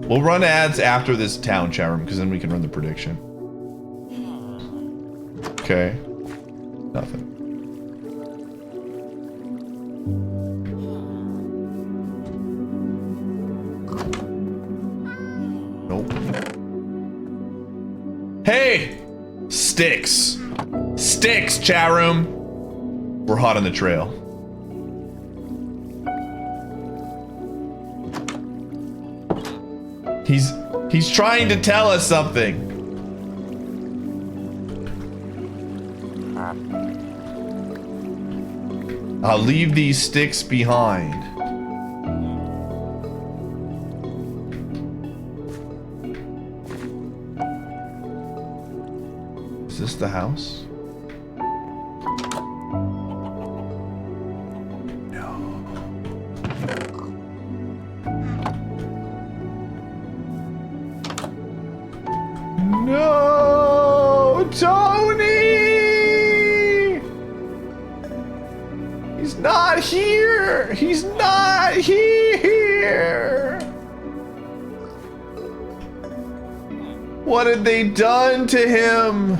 We'll run ads after this town chat room because then we can run the prediction. Okay. Nothing. Nope. Hey! Sticks. Sticks, chat room. We're hot on the trail. He's trying to tell us something. I'll leave these sticks behind. Is this the house? No, Tony! He's not here! He's not here! What had they done to him?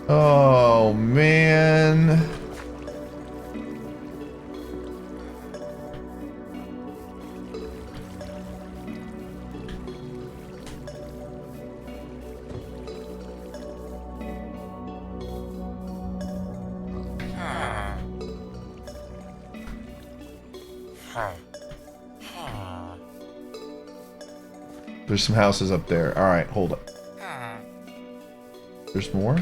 Oh, man. There's some houses up there. All right, hold up. There's more?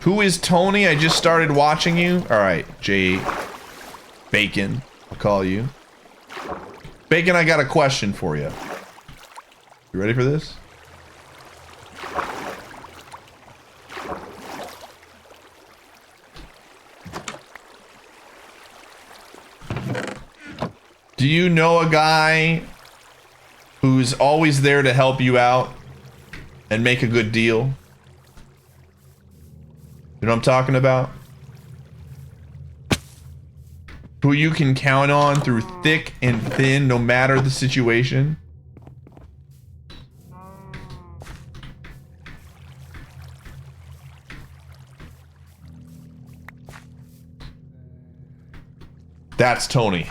Who is Tony? I just started watching you. All right, J. Bacon, I'll call you. Bacon, I got a question for you. You ready for this? Do you know a guy who's always there to help you out and make a good deal? You know what I'm talking about? Who you can count on through thick and thin, no matter the situation? That's Tony.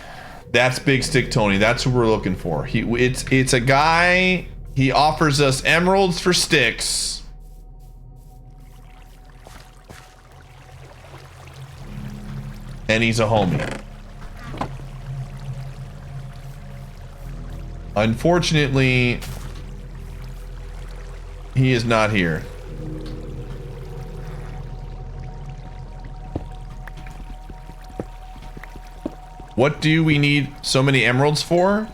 That's Big Stick Tony. That's who we're looking for. It's a guy. He offers us emeralds for sticks. And he's a homie. Unfortunately, he is not here. What do we need so many emeralds for?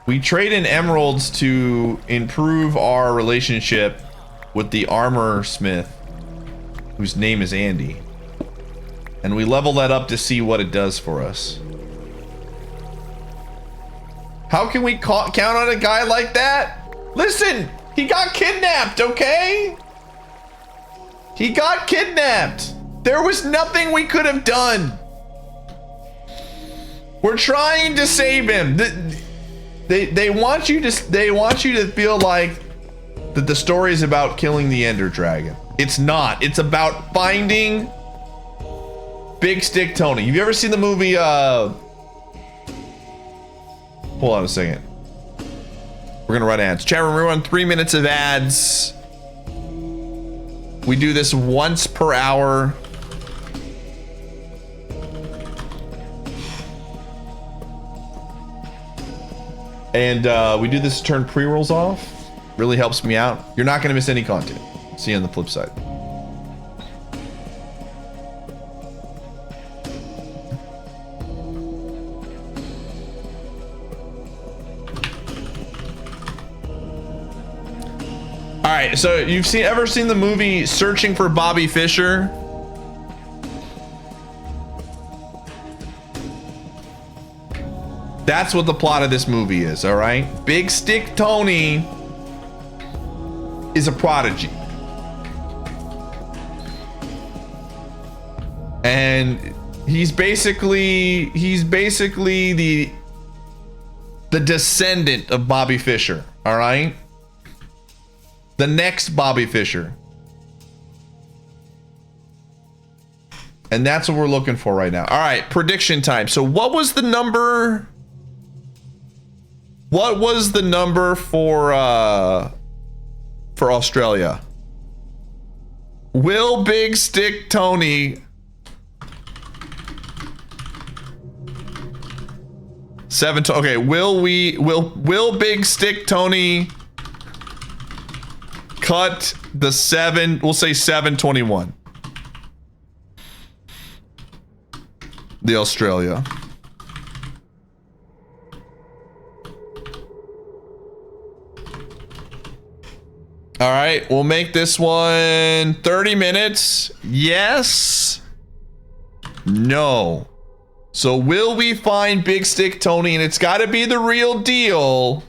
We trade in emeralds to improve our relationship with the armor smith, whose name is Andy. And we level that up to see what it does for us. How can we count on a guy like that? Listen, He got kidnapped, okay? He got kidnapped. There was nothing we could have done. We're trying to save him. They want you to feel like that the story is about killing the Ender Dragon. It's not. It's about finding Big Stick Tony. Have you ever seen the movie hold on a second. We're gonna run ads. Chat room, we're on 3 minutes of ads. We do this once per hour. And we do this to turn pre-rolls off. Really helps me out. You're not gonna miss any content. See you on the flip side. All right, so you've ever seen the movie Searching for Bobby Fischer? That's what the plot of this movie is, all right? Big Stick Tony is a prodigy. And he's basically the descendant of Bobby Fischer, all right? The next Bobby Fischer. And that's what we're looking for right now. All right, prediction time. So what was the number? What was the number for Australia? Will Big Stick Tony 7 to, okay, will Big Stick Tony cut the 7, we'll say 721. The Australia. All right, we'll make this one 30 minutes. Yes. No. So will we find Big Stick Tony? And it's got to be the real deal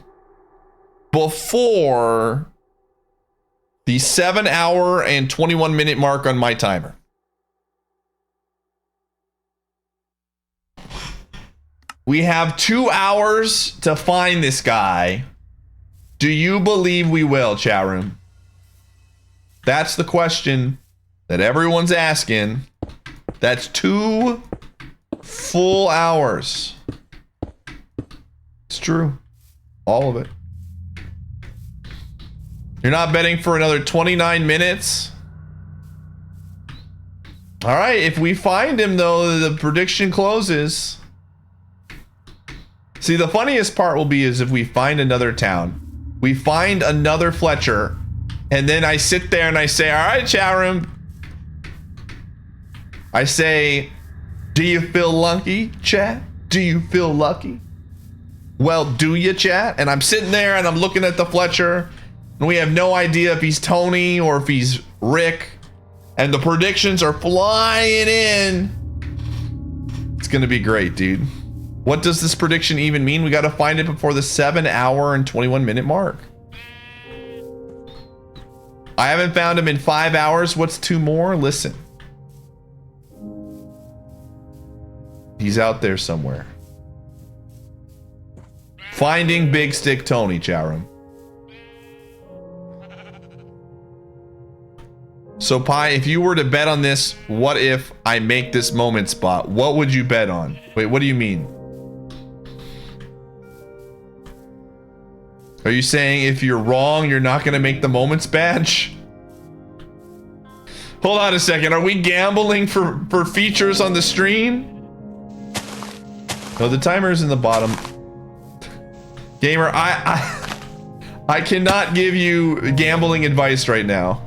before the 7 hour and 21 minute mark on my timer. We have 2 hours to find this guy. Do you believe we will, chat room? That's the question that everyone's asking. That's 2 full hours. It's true. All of it. You're not betting for another 29 minutes? All right, if we find him, though, the prediction closes. See, the funniest part will be is if we find another town. We find another Fletcher, and then I sit there and I say, all right, chat room. I say, do you feel lucky, chat? Do you feel lucky? Well, do you, chat? And I'm sitting there and I'm looking at the Fletcher, and we have no idea if he's Tony or if he's Rick, and the predictions are flying in. It's gonna be great, dude. What does this prediction even mean? We got to find it before the 7 hour and 21 minute mark. I haven't found him in 5 hours. What's 2 more? Listen. He's out there somewhere. Finding Big Stick Tony, chat room. So, Pi, if you were to bet on this, what if I make this moment spot? What would you bet on? Wait, what do you mean? Are you saying if you're wrong, you're not going to make the moments badge? Hold on a second. Are we gambling for features on the stream? No, the timer is in the bottom. Gamer, I cannot give you gambling advice right now.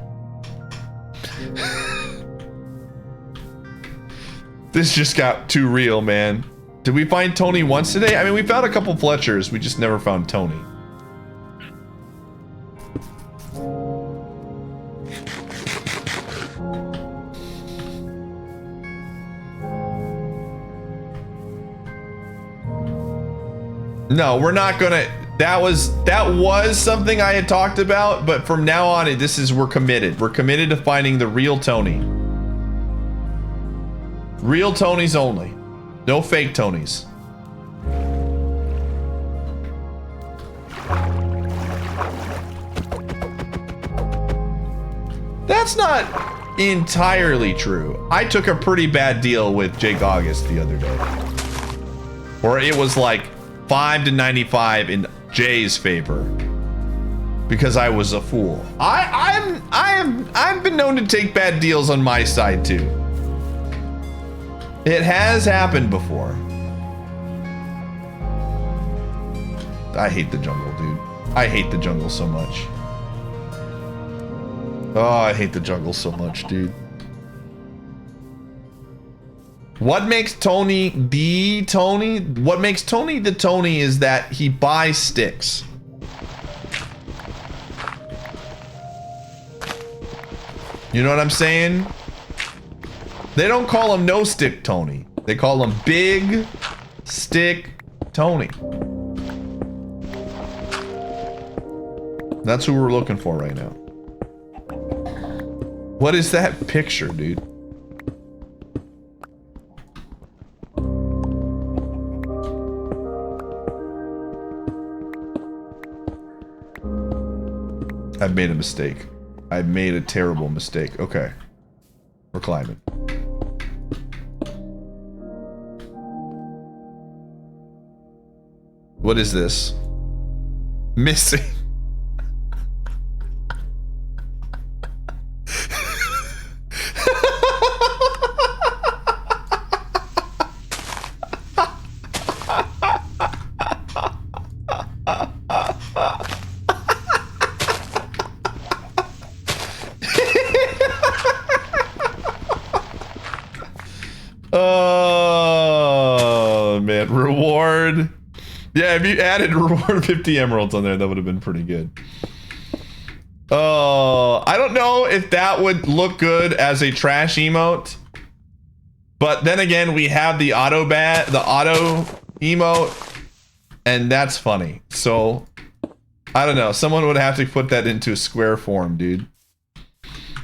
This just got too real, man. Did we find Tony once today? I mean, we found a couple Fletchers. We just never found Tony. No, we're not gonna... That was something I had talked about, but from now on, we're committed. We're committed to finding the real Tony. Real Tonys only. No fake Tonys. That's not entirely true. I took a pretty bad deal with Jake August the other day. Or it was like 5 to 95 in Jay's favor. Because I was a fool. I've been known to take bad deals on my side too. It has happened before. I hate the jungle, dude. I hate the jungle so much. Oh, I hate the jungle so much, dude. What makes Tony the Tony? What makes Tony the Tony is that he buys sticks. You know what I'm saying? They don't call him no stick Tony. They call him big stick Tony. That's who we're looking for right now. What is that picture, dude? I've made a mistake. I've made a terrible mistake. Okay. We're climbing. What is this? Missing. Oh man, reward. Yeah, if you added reward 50 emeralds on there, that would have been pretty good. Oh, I don't know if that would look good as a trash emote. But then again, we have the auto emote, and that's funny. So I don't know. Someone would have to put that into a square form, dude.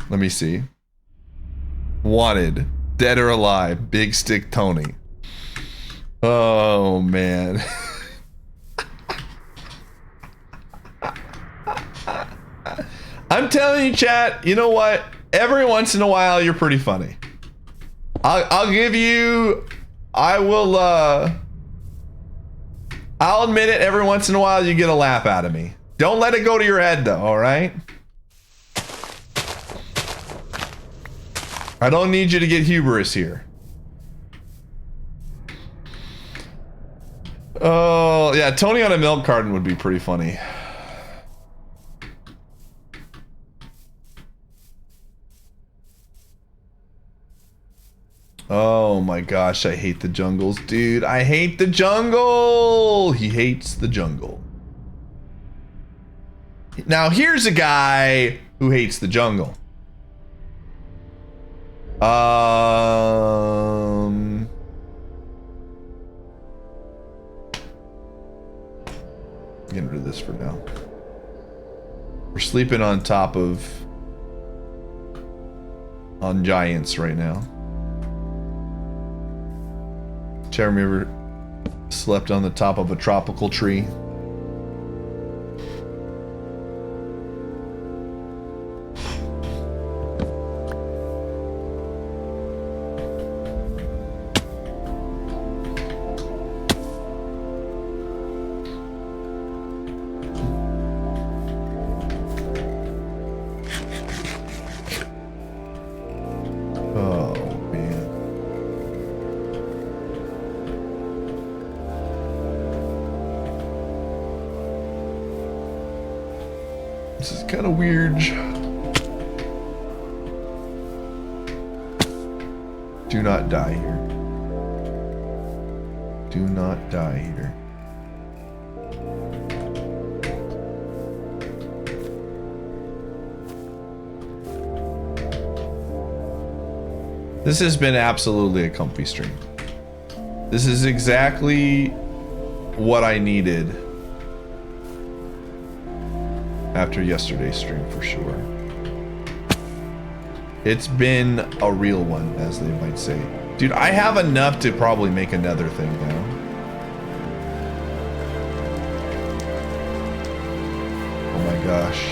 Let me see. Wanted. Dead or alive. Big stick Tony. Oh, man. I'm telling you, chat, you know what? Every once in a while, you're pretty funny. I'll give you... I'll admit it, every once in a while, you get a laugh out of me. Don't let it go to your head, though, all right? I don't need you to get hubris here. Oh, yeah, Tony on a milk carton would be pretty funny. Oh my gosh, I hate the jungles, dude. I hate the jungle. He hates the jungle. Now, here's a guy who hates the jungle. Getting rid of this for now. We're sleeping on top of giants right now. Jeremy ever slept on the top of a tropical tree? Kind of weird. Do not die here. Do not die here. This has been absolutely a comfy stream. This is exactly what I needed after yesterday's stream for sure. It's been a real one, as they might say. Dude, I have enough to probably make another thing now. Oh my gosh.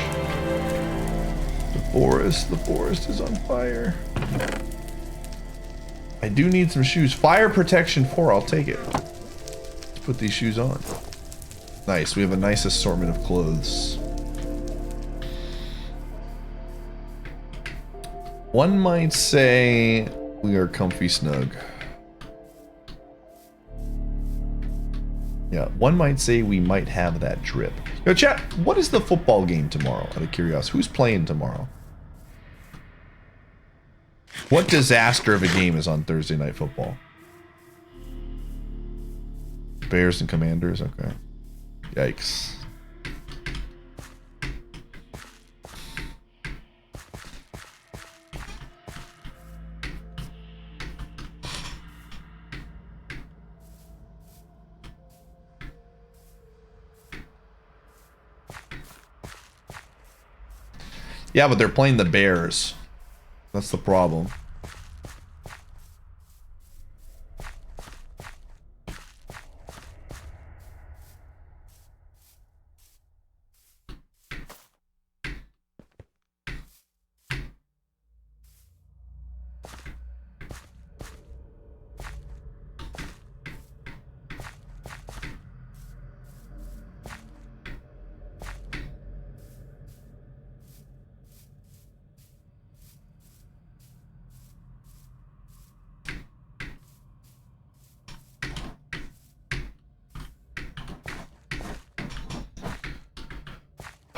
The forest is on fire. I do need some shoes. Fire protection 4, I'll take it. Let's put these shoes on. Nice, we have a nice assortment of clothes. One might say we are comfy snug. Yeah, one might say we might have that drip. Yo, chat, what is the football game tomorrow, out of curiosity? Who's playing tomorrow? What disaster of a game is on Thursday Night Football? Bears and Commanders? Okay. Yikes. Yeah, but they're playing the Bears. That's the problem.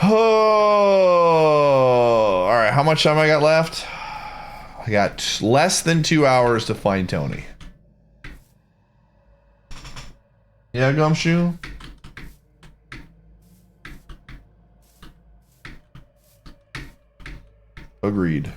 Oh, all right. How much time I got left? I got less than 2 hours to find Tony. Yeah, Gumshoe? Agreed.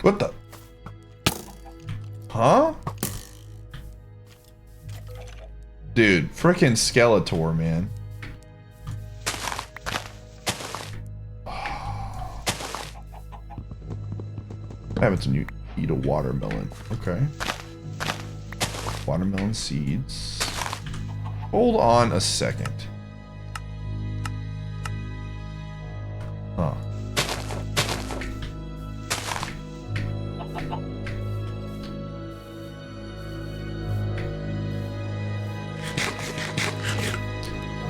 What the? Huh? Dude, frickin' Skeletor, man. What happens when you eat a watermelon? Okay. Watermelon seeds. Hold on a second. Huh.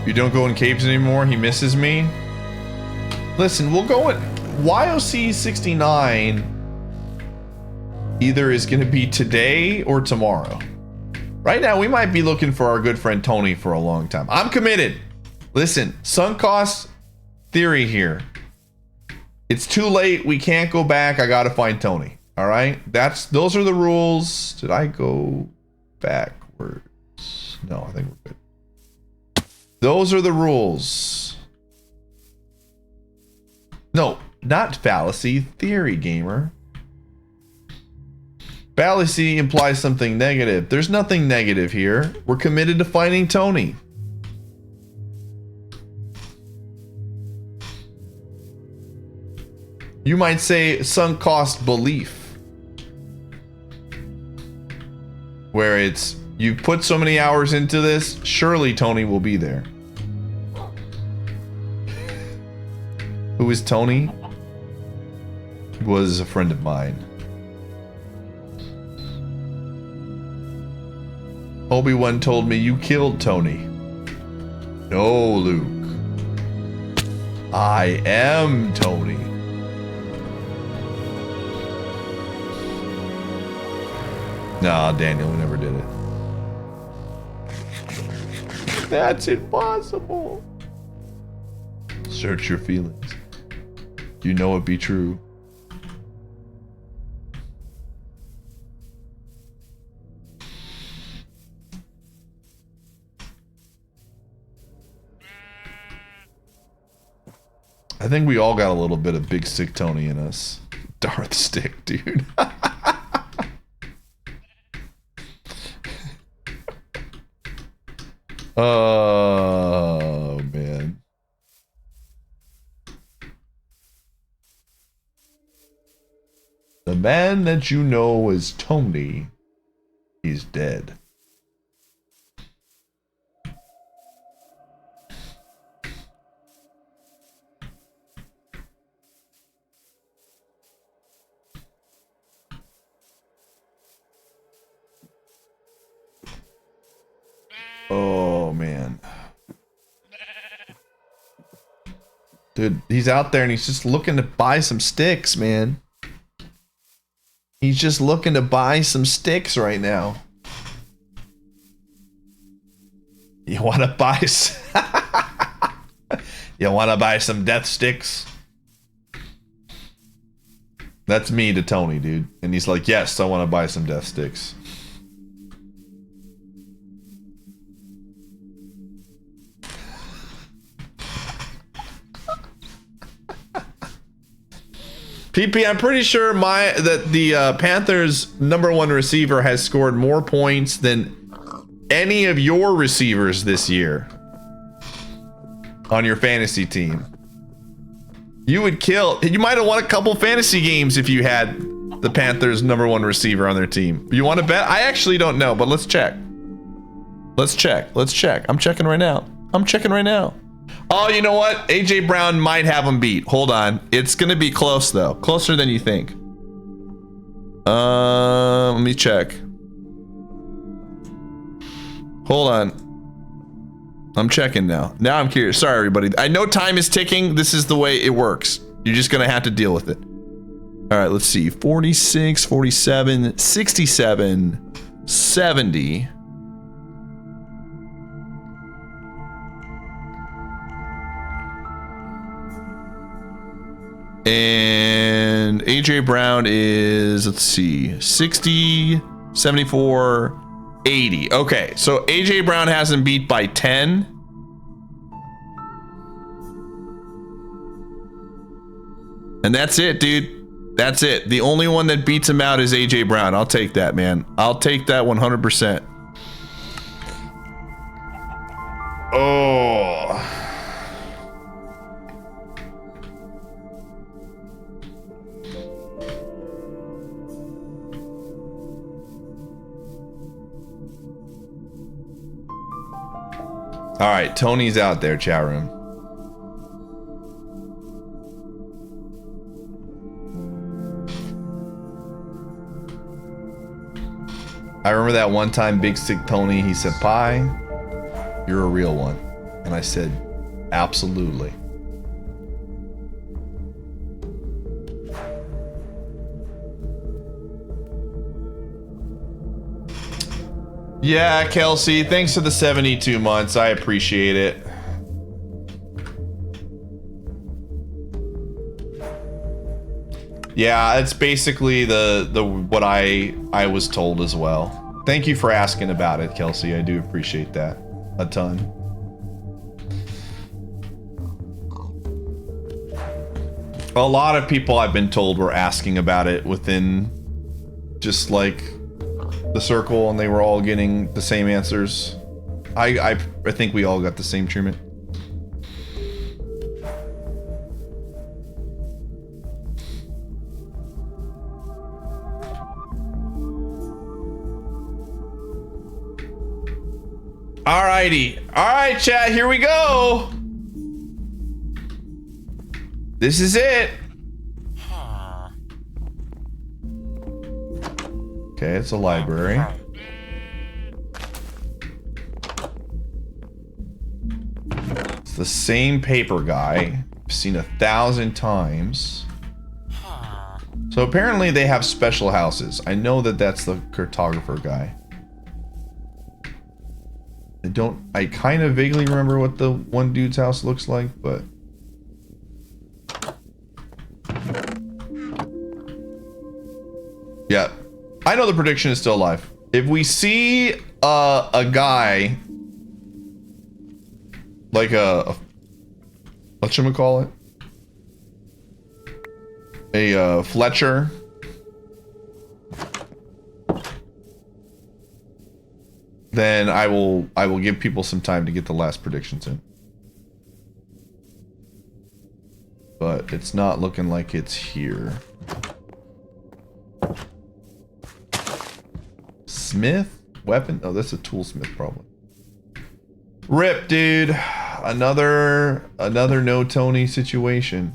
You don't go in caves anymore? He misses me? Listen, we'll go in. YOC 69 either is going to be today or tomorrow. Right now, we might be looking for our good friend Tony for a long time. I'm committed. Listen, sunk cost theory here. It's too late. We can't go back. I got to find Tony. All right? Those are the rules. Did I go backwards? No, I think we're good. Those are the rules. No, not fallacy. Theory, gamer. Fallacy implies something negative. There's nothing negative here. We're committed to finding Tony. You might say sunk cost belief. Where it's, you put so many hours into this, surely Tony will be there. Who is Tony? Was a friend of mine. Obi-Wan told me you killed Tony. No, Luke. I am Tony. Nah, Daniel, we never did it. That's impossible. Search your feelings. You know it be true. I think we all got a little bit of Big Stick Tony in us. Darth Stick, dude. Oh, man. The man that you know as Tony, he's dead. Oh, man. Dude, he's out there and he's just looking to buy some sticks, man. He's just looking to buy some sticks right now. You want to buy You want to buy some death sticks? That's me to Tony, dude. And he's like, yes, I want to buy some death sticks. PP, I'm pretty sure that the Panthers' #1 receiver has scored more points than any of your receivers this year on your fantasy team. You would kill. You might have won a couple fantasy games if you had the Panthers' #1 receiver on their team. You want to bet? I actually don't know, but let's check. Let's check. Let's check. I'm checking right now. I'm checking right now. Oh, you know what? AJ Brown might have him beat. Hold on. It's going to be close, though. Closer than you think. Let me check. Hold on. I'm checking now. Now I'm curious. Sorry, everybody. I know time is ticking. This is the way it works. You're just going to have to deal with it. All right, let's see. 46, 47, 67, 70. And AJ Brown is, let's see, 60, 74, 80. Okay, so AJ Brown has him beat by 10. And that's it, dude. That's it. The only one that beats him out is AJ Brown. I'll take that, man. I'll take that 100%. Oh. All right, Tony's out there, chat room. I remember that one time Big Stick Tony, he said, "Pie, you're a real one." And I said, "Absolutely." Yeah, Kelsey, thanks for the 72 months. I appreciate it. Yeah, it's basically the what I was told as well. Thank you for asking about it, Kelsey. I do appreciate that a ton. A lot of people I've been told were asking about it within just like the circle, and they were all getting the same answers. I think we all got the same treatment. Alrighty. Alright, chat, here we go. This is it. Okay, it's a library. It's the same paper guy. I've seen 1,000 times. So apparently they have special houses. I know that that's the cartographer guy. I kind of vaguely remember what the one dude's house looks like, but Yeah. I know the prediction is still alive. If we see a guy like a whatchamacallit? A Fletcher. Then I will give people some time to get the last predictions in. But it's not looking like it's here. Smith? Weapon? Oh, that's a toolsmith probably. Rip, dude. Another no Tony situation.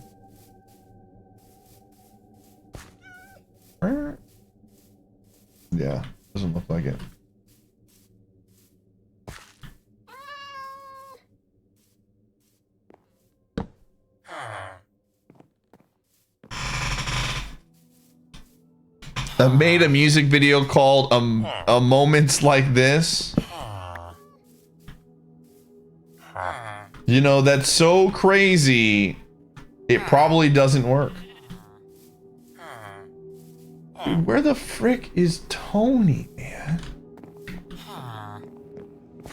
Yeah, doesn't look like it. I made a music video called a Moments Like This. You know, that's so crazy. It probably doesn't work. Dude, where the frick is Tony, man?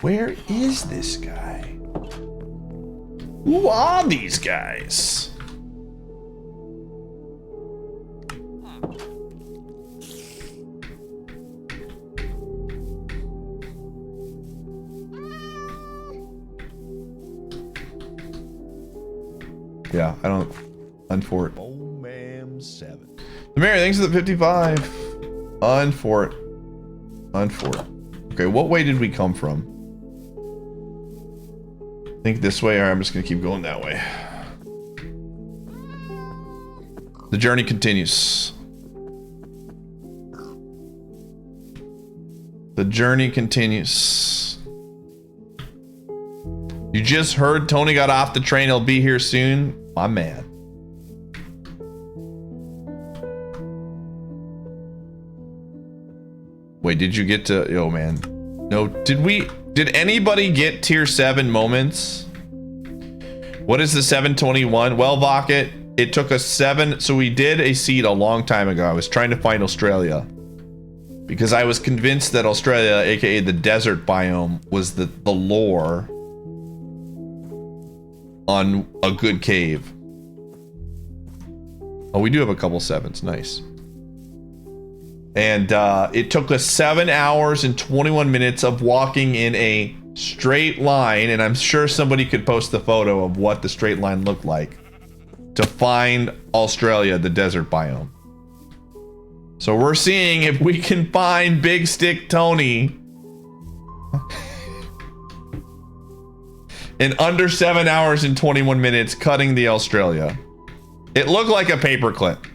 Where is this guy? Who are these guys? Yeah, I don't. Unfort. Oh, ma'am, 7. The Mary, thanks for the 55. Unfort. Unfort. Okay, what way did we come from? I think this way, or I'm just gonna keep going that way. The journey continues. The journey continues. You just heard Tony got off the train. He'll be here soon. My man. Wait, did you get to... Oh, man. No, did anybody get tier 7 moments? What is the 721? Well, Vocket, it took us 7... So we did a seed a long time ago. I was trying to find Australia. Because I was convinced that Australia, aka the desert biome, was the lore on a good cave. Oh, we do have a couple 7s. Nice. And it took us 7 hours and 21 minutes of walking in a straight line, and I'm sure somebody could post the photo of what the straight line looked like to find Australia, the desert biome. So we're seeing if we can find Big Stick Tony in under 7 hours and 21 minutes cutting the Australia. It looked like a paperclip.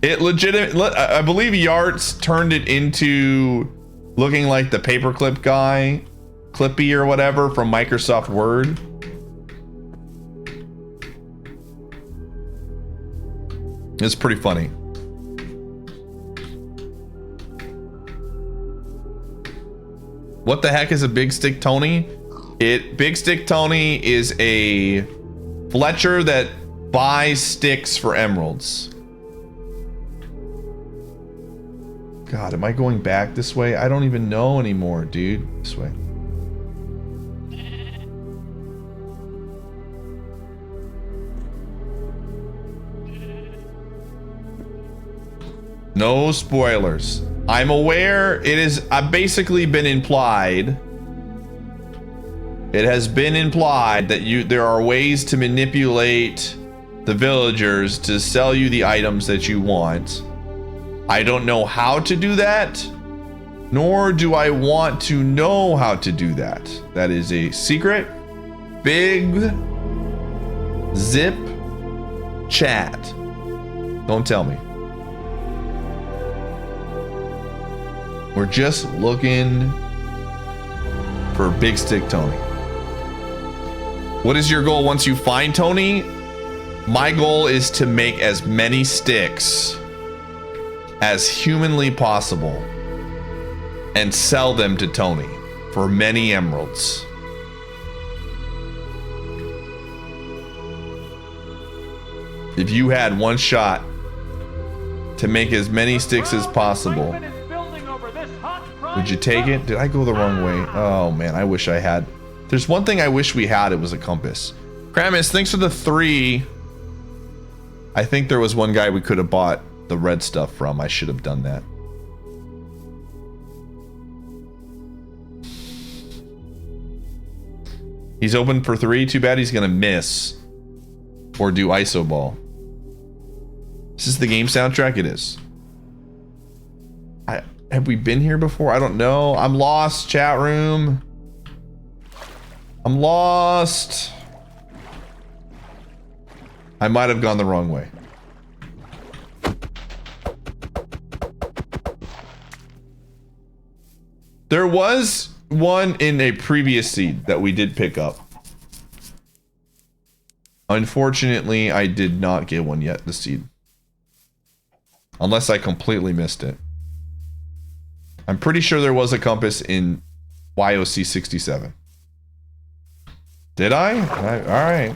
It I believe Yarts turned it into looking like the paperclip guy, Clippy or whatever from Microsoft Word. It's pretty funny. What the heck is a Big Stick Tony? Big Stick Tony is a Fletcher that buys sticks for emeralds. God, am I going back this way? I don't even know anymore, dude. This way. No spoilers. I'm aware it is basically been implied. It has been implied that there are ways to manipulate the villagers to sell you the items that you want. I don't know how to do that, nor do I want to know how to do that. That is a secret. Big zip chat. Don't tell me. We're just looking for Big Stick Tony. What is your goal once you find Tony? My goal is to make as many sticks as humanly possible and sell them to Tony for many emeralds. If you had one shot to make as many sticks as possible. Would you take it? Did I go the wrong way? Oh man, I wish I had. There's one thing I wish we had. It was a compass. Kramis, thanks for the 3. I think there was one guy we could have bought the red stuff from. I should have done that. He's open for 3. Too bad he's gonna miss. Or do ISO ball. Is this the game soundtrack? It is. Have we been here before? I don't know. I'm lost, chat room. I'm lost. I might have gone the wrong way. There was one in a previous seed that we did pick up. Unfortunately, I did not get one yet, the seed. Unless I completely missed it. I'm pretty sure there was a compass in YOC 67. Did I? Alright.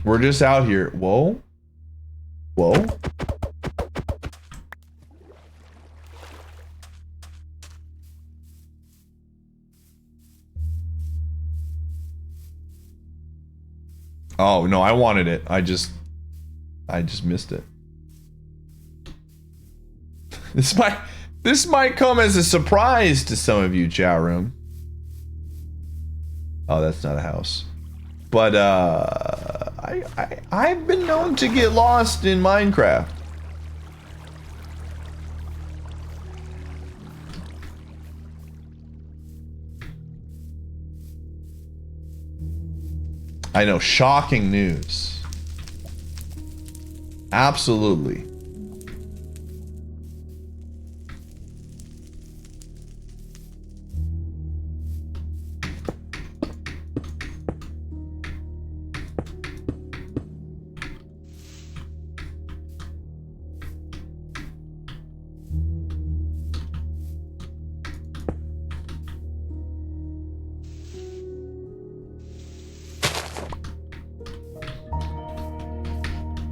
We're just out here. Whoa. Whoa. Oh, no, I wanted it. I just missed it. This might come as a surprise to some of you, chat room. Oh, that's not a house. But I've been known to get lost in Minecraft. I know, shocking news. Absolutely.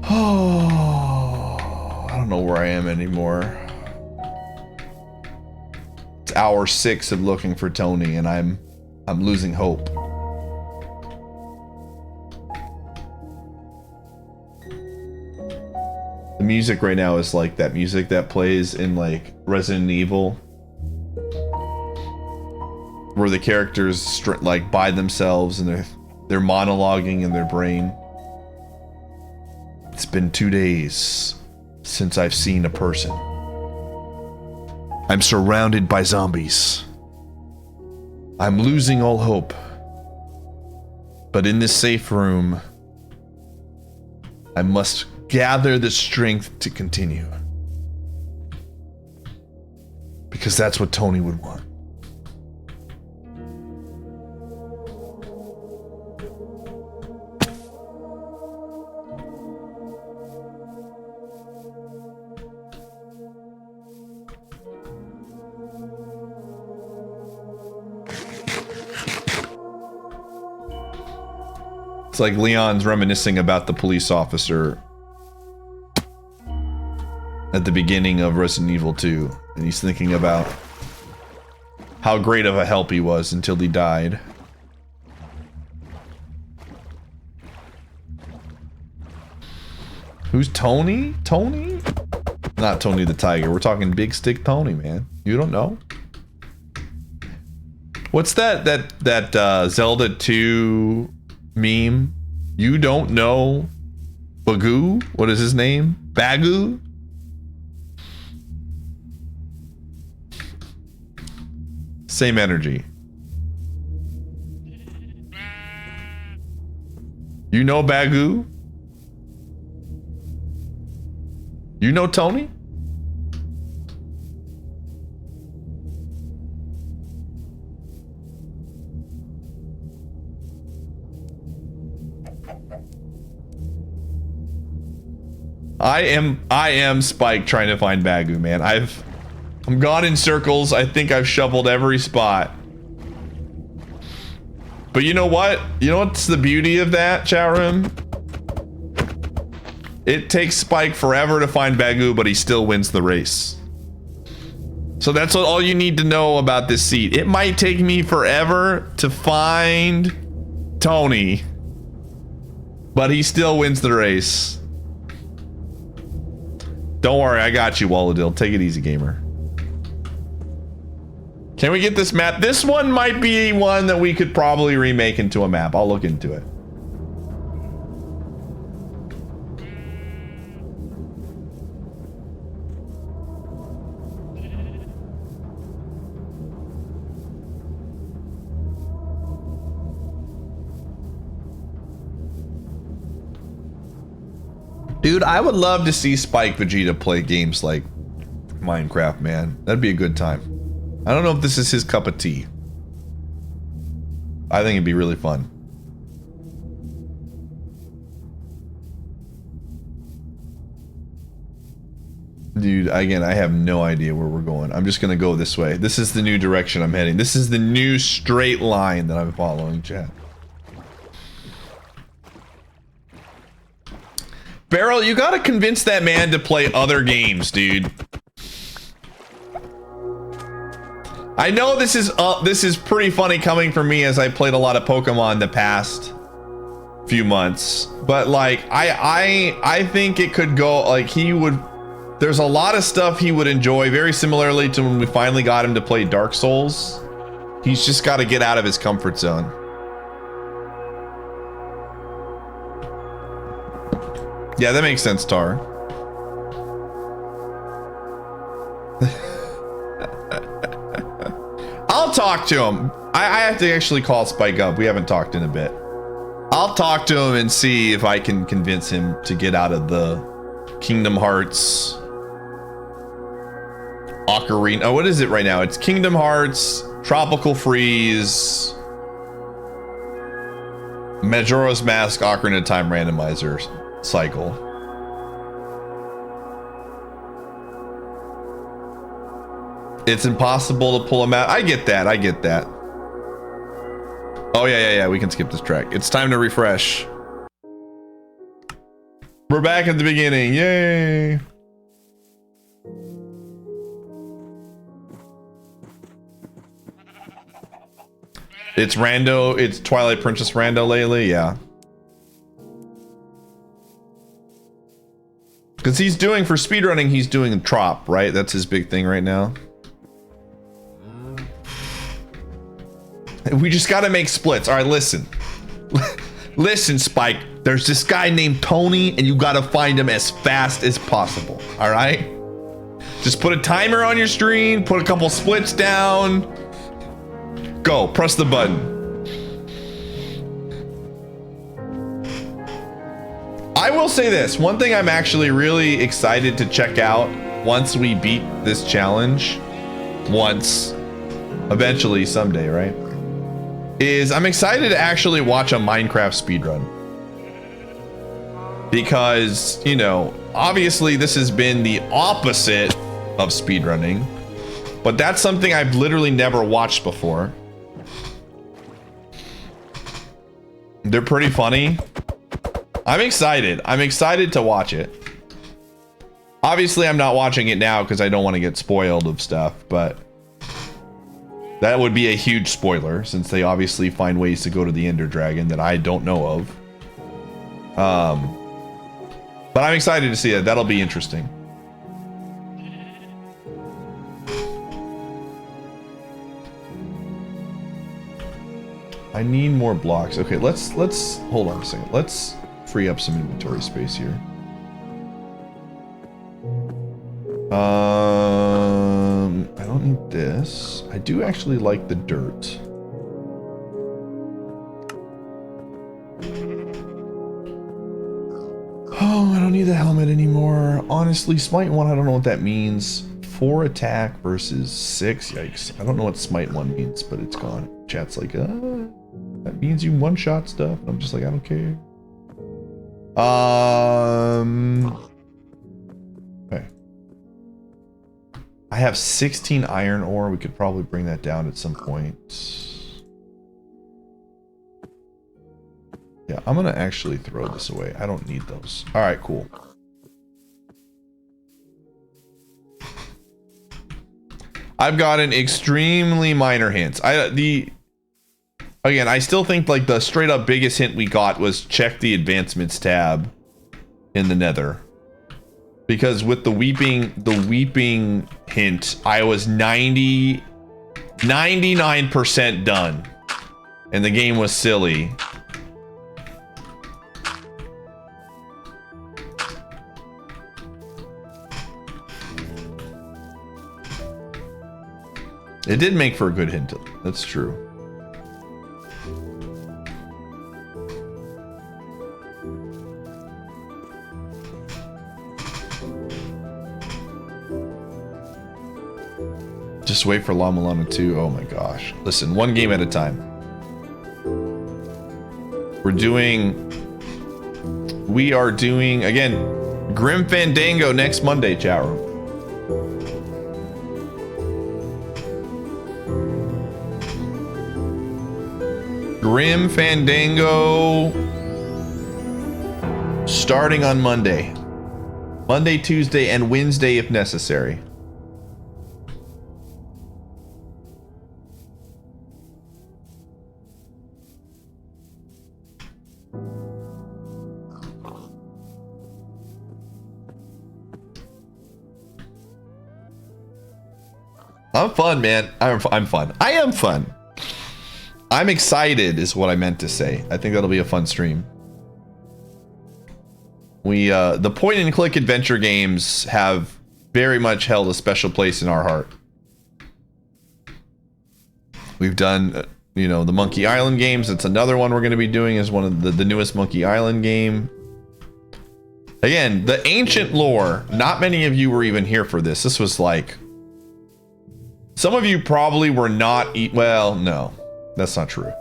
Oh, I don't know where I am anymore. It's hour 6 of looking for Tony, and I'm losing hope. The music right now is like that music that plays in like Resident Evil, where the characters like by themselves and they're monologuing in their brain. It's been 2 days since I've seen a person. I'm surrounded by zombies. I'm losing all hope. But in this safe room, I must gather the strength to continue. Because that's what Tony would want. It's like Leon's reminiscing about the police officer at the beginning of Resident Evil 2, and he's thinking about how great of a help he was until he died. Who's Tony? Tony? Not Tony the Tiger. We're talking Big Stick Tony, man. You don't know? What's that Zelda 2 meme? You don't know Bagoo? What is his name? Bagoo? Same energy. You know Bagoo? You know Tony? I am Spike trying to find Bagoo, man. I'm gone in circles. I think I've shoveled every spot. But you know what? You know what's the beauty of that, chat room? It takes Spike forever to find Bagu, but he still wins the race. So that's all you need to know about this seed. It might take me forever to find Tony, but he still wins the race. Don't worry, I got you, Walladil. Take it easy, gamer. Can we get this map? This one might be one that we could probably remake into a map. I'll look into it. Dude, I would love to see Spike Vegeta play games like Minecraft, man. That'd be a good time. I don't know if this is his cup of tea. I think it'd be really fun. Dude, again, I have no idea where we're going. I'm just gonna go this way. This is the new direction I'm heading. This is the new straight line that I'm following, chat. Beryl, you gotta convince that man to play other games, dude. I know this is pretty funny coming from me, as I played a lot of Pokemon the past few months, but like I think it could go like he would. There's a lot of stuff he would enjoy, very similarly to when we finally got him to play Dark Souls. He's just got to get out of his comfort zone. Yeah, that makes sense, Tar. I'll talk to him. I have to actually call Spike up. We haven't talked in a bit. I'll talk to him and see if I can convince him to get out of the Kingdom Hearts Ocarina. Oh, what is it right now? It's Kingdom Hearts, Tropical Freeze, Majora's Mask, Ocarina of Time randomizer cycle. It's impossible to pull him out. I get that. I get that. Oh, yeah. We can skip this track. It's time to refresh. We're back at the beginning. Yay. It's Rando. It's Twilight Princess Rando lately. Yeah. Because he's doing, for speedrunning, he's doing Trop, right? That's his big thing right now. We just gotta make splits. All right, listen. Listen, Spike. There's this guy named Tony, and you gotta find him as fast as possible. All right? Just put a timer on your screen, put a couple splits down. Go, press the button. I will say this. One thing I'm actually really excited to check out once we beat this challenge. Eventually, someday, right? Is I'm excited to actually watch a Minecraft speedrun. Because, you know, obviously this has been the opposite of speedrunning, but that's something I've literally never watched before. They're pretty funny. I'm excited. I'm excited to watch it. Obviously, I'm not watching it now because I don't want to get spoiled of stuff, but that would be a huge spoiler since they obviously find ways to go to the Ender Dragon that I don't know of. But I'm excited to see it. That'll be interesting. I need more blocks. Okay, let's hold on a second. Let's free up some inventory space here. I don't need this. I do actually like the dirt. Oh, I don't need the helmet anymore. Honestly, Smite 1, I don't know what that means. 4 attack versus 6. Yikes. I don't know what Smite 1 means, but it's gone. Chat's like, that means you one-shot stuff. And I'm just like, I don't care. Okay. I have 16 iron ore. We could probably bring that down at some point. Yeah, I'm gonna actually throw this away. I don't need those. All right, cool. I've gotten extremely minor hints. Again, I still think like the straight up biggest hint we got was check the advancements tab in the Nether. Because with the weeping hint, I was 99% done. And the game was silly. It did make for a good hint. That's true. Just wait for La Milano 2. Oh my gosh. Listen, one game at a time. We are doing, again, Grim Fandango next Monday, chat room. Grim Fandango starting on Monday. Monday, Tuesday, and Wednesday if necessary. I'm fun, man. I'm fun. I am fun. I'm excited is what I meant to say. I think that'll be a fun stream. The point and click adventure games have very much held a special place in our heart. We've done, you know, the Monkey Island games. It's another one we're going to be doing is one of the newest Monkey Island game. Again, the ancient lore. Not many of you were even here for this. This was like, some of you probably were not. Well, no, that's not true.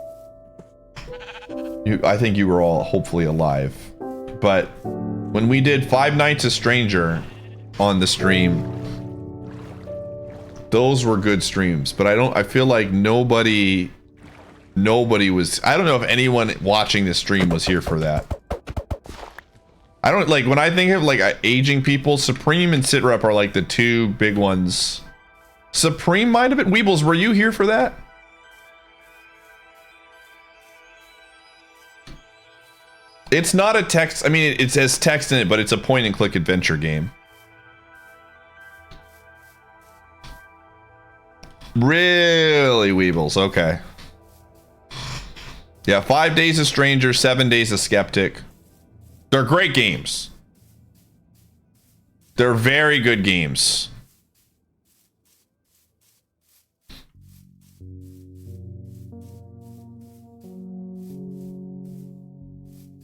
I think you were all hopefully alive. But when we did Five Nights a Stranger on the stream, those were good streams. But I feel like nobody was. I don't know if anyone watching this stream was here for that. I don't like when I think of like aging people. Supreme and Sitrep are like the two big ones. Supreme might have been. Weebles, were you here for that? It's not a text. I mean, it says text in it, but it's a point and click adventure game. Really, Weebles? Okay. Yeah, 5 Days a Stranger, 7 Days a Skeptic. They're great games. They're very good games.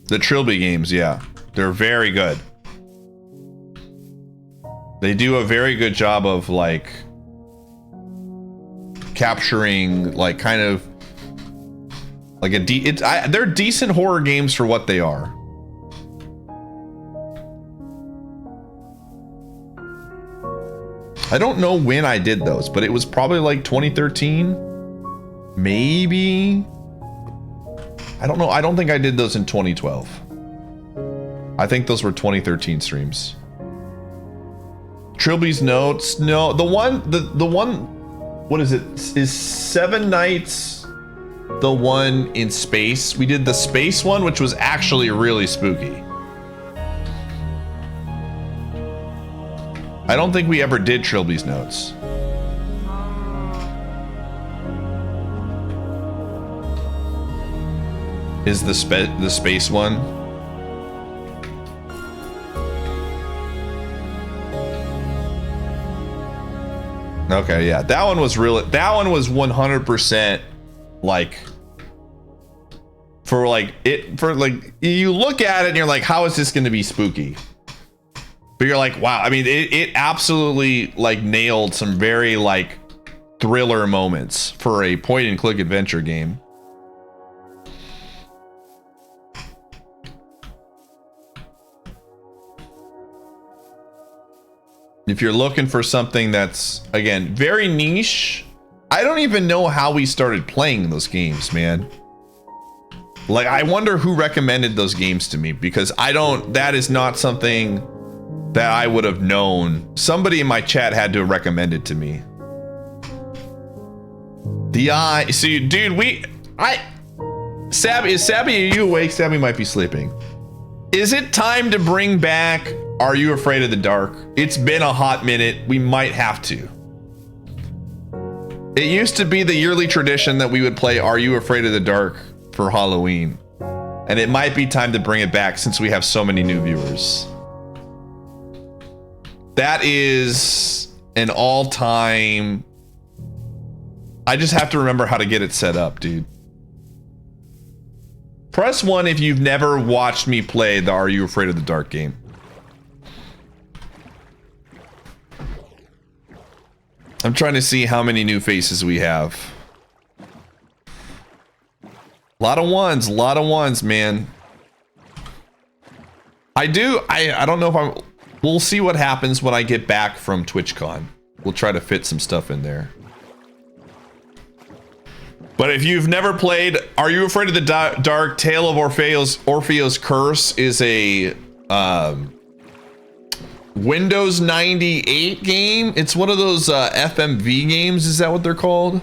The Trilby games, yeah. They're very good. They do a very good job of like capturing like kind of like they're decent horror games for what they are. I don't know when I did those, but it was probably like 2013, maybe. I don't know. I don't think I did those in 2012. I think those were 2013 streams. Trilby's notes. No, the one, what is it? Is 7 Nights the one in space? We did the space one, which was actually really spooky. I don't think we ever did Trilby's notes. Is the space one? Okay, yeah, that one was real. That one was 100% like for like you look at it and you're like, how is this going to be spooky? But you're like, wow. I mean, it absolutely like nailed some very like thriller moments for a point and click adventure game. If you're looking for something that's, again, very niche, I don't even know how we started playing those games, man. Like, I wonder who recommended those games to me, because that is not something that I would have known. Somebody in my chat had to have recommended to me. The eye. See, dude, Sabby, are you awake? Sabby might be sleeping. Is it time to bring back Are You Afraid of the Dark? It's been a hot minute. We might have to. It used to be the yearly tradition that we would play Are You Afraid of the Dark for Halloween. And it might be time to bring it back since we have so many new viewers. That is an all-time... I just have to remember how to get it set up, dude. Press 1 if you've never watched me play the Are You Afraid of the Dark game. I'm trying to see how many new faces we have. A lot of ones, man. I don't know if I'm... We'll see what happens when I get back from TwitchCon. We'll try to fit some stuff in there. But if you've never played Are You Afraid of the Dark? Tale of Orpheo's Curse is a Windows 98 game. It's one of those FMV games. Is that what they're called?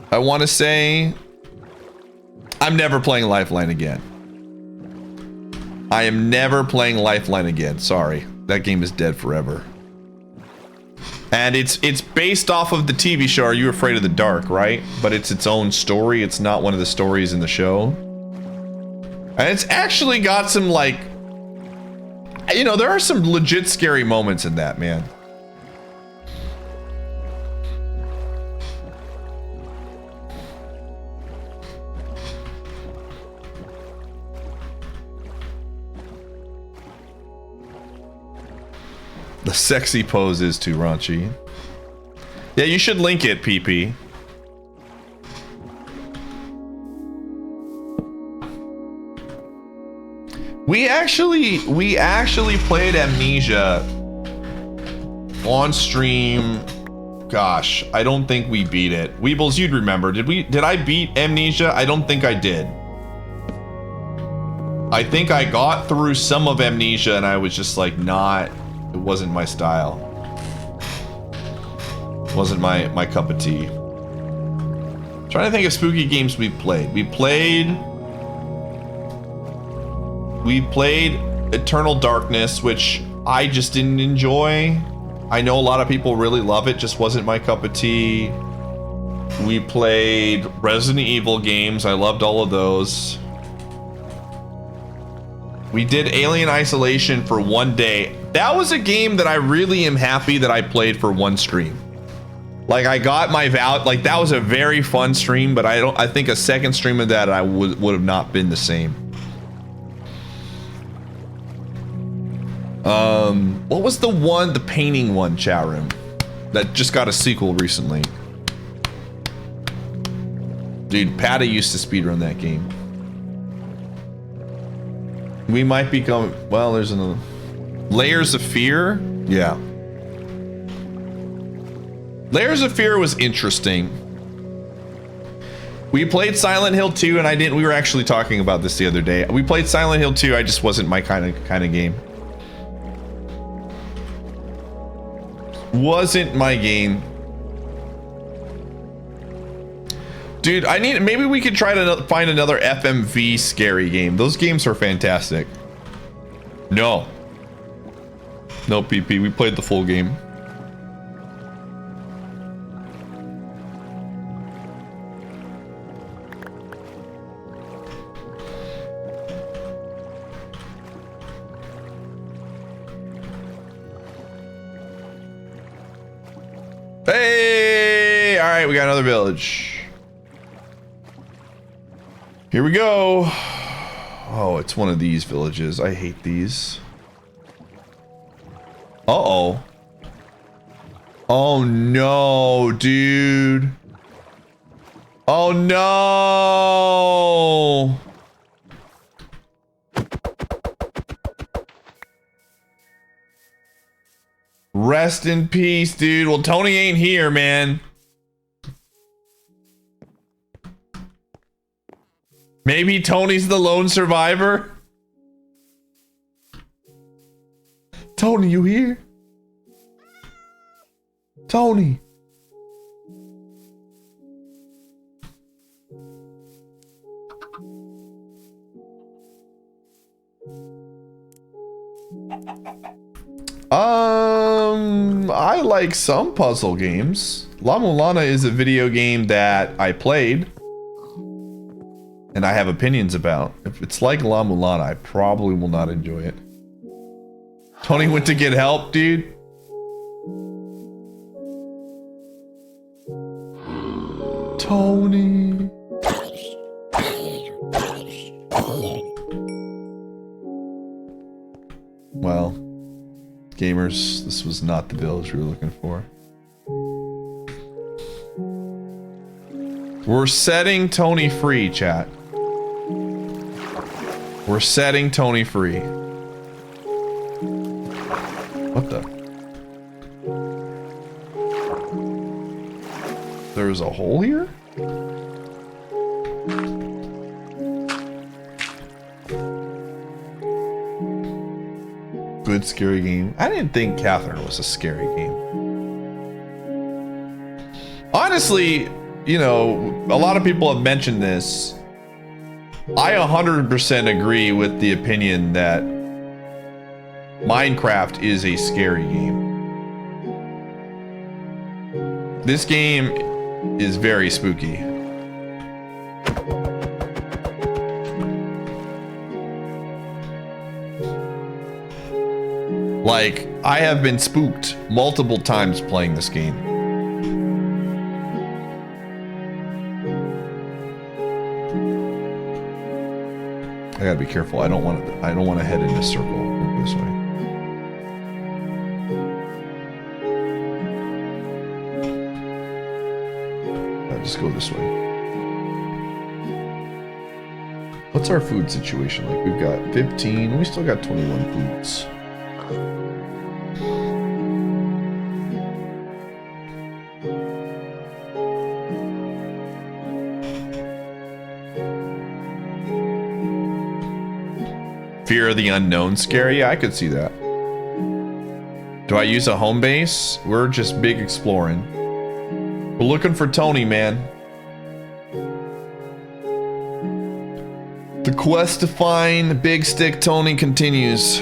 I want to say I'm never playing Lifeline again. I am never playing Lifeline again. Sorry. That game is dead forever. And it's based off of the TV show Are You Afraid of the Dark, right? But it's its own story. It's not one of the stories in the show. And it's actually got some, like, you know, there are some legit scary moments in that, man. The sexy pose is too raunchy. Yeah, you should link it, PP. We actually played Amnesia on stream. Gosh, I don't think we beat it. Weebles, you'd remember. Did I beat Amnesia? I don't think I did. I think I got through some of Amnesia and I was just like it wasn't my style. It wasn't my cup of tea. I'm trying to think of spooky games we played. We played Eternal Darkness, which I just didn't enjoy. I know a lot of people really love it, just wasn't my cup of tea. We played Resident Evil games. I loved all of those. We did Alien Isolation for one day. That was a game that I really am happy that I played for one stream. Like, I got my like, that was a very fun stream, but I think a second stream of that I would have not been the same. What was the painting one, chat room, that just got a sequel recently? Dude, Patty used to speedrun that game. We might be going, well, there's another. Layers of Fear? Yeah. Layers of Fear was interesting. We played Silent Hill 2 and we were actually talking about this the other day. We played Silent Hill 2, I just wasn't my kind of game. Wasn't my game. Dude, maybe we could try to find another FMV scary game. Those games are fantastic. No, PP, we played the full game. Hey, all right, we got another village. Here we go. Oh, it's one of these villages. I hate these. Uh-oh. Oh no, dude. Oh no. Rest in peace, dude. Well, Tony ain't here, man. Maybe Tony's the lone survivor? Tony, you here? Tony. I like some puzzle games. La Mulana is a video game that I played and I have opinions about. If it's like La Mulana, I probably will not enjoy it. Tony went to get help, dude. Tony. Well, gamers, this was not the village we were looking for. We're setting Tony free, chat. We're setting Tony free. What the? There's a hole here? Good scary game. I didn't think Catherine was a scary game. Honestly, you know, a lot of people have mentioned this. I 100% agree with the opinion that Minecraft is a scary game. This game is very spooky. Like, I have been spooked multiple times playing this game. I gotta be careful. I don't want to head in a circle this way. I'll just go this way. What's our food situation like? We've got 15. We still got 21 foods. Fear of the unknown scary? I could see that. Do I use a home base? We're just big exploring. We're looking for Tony, man. The quest to find Big Stick Tony continues.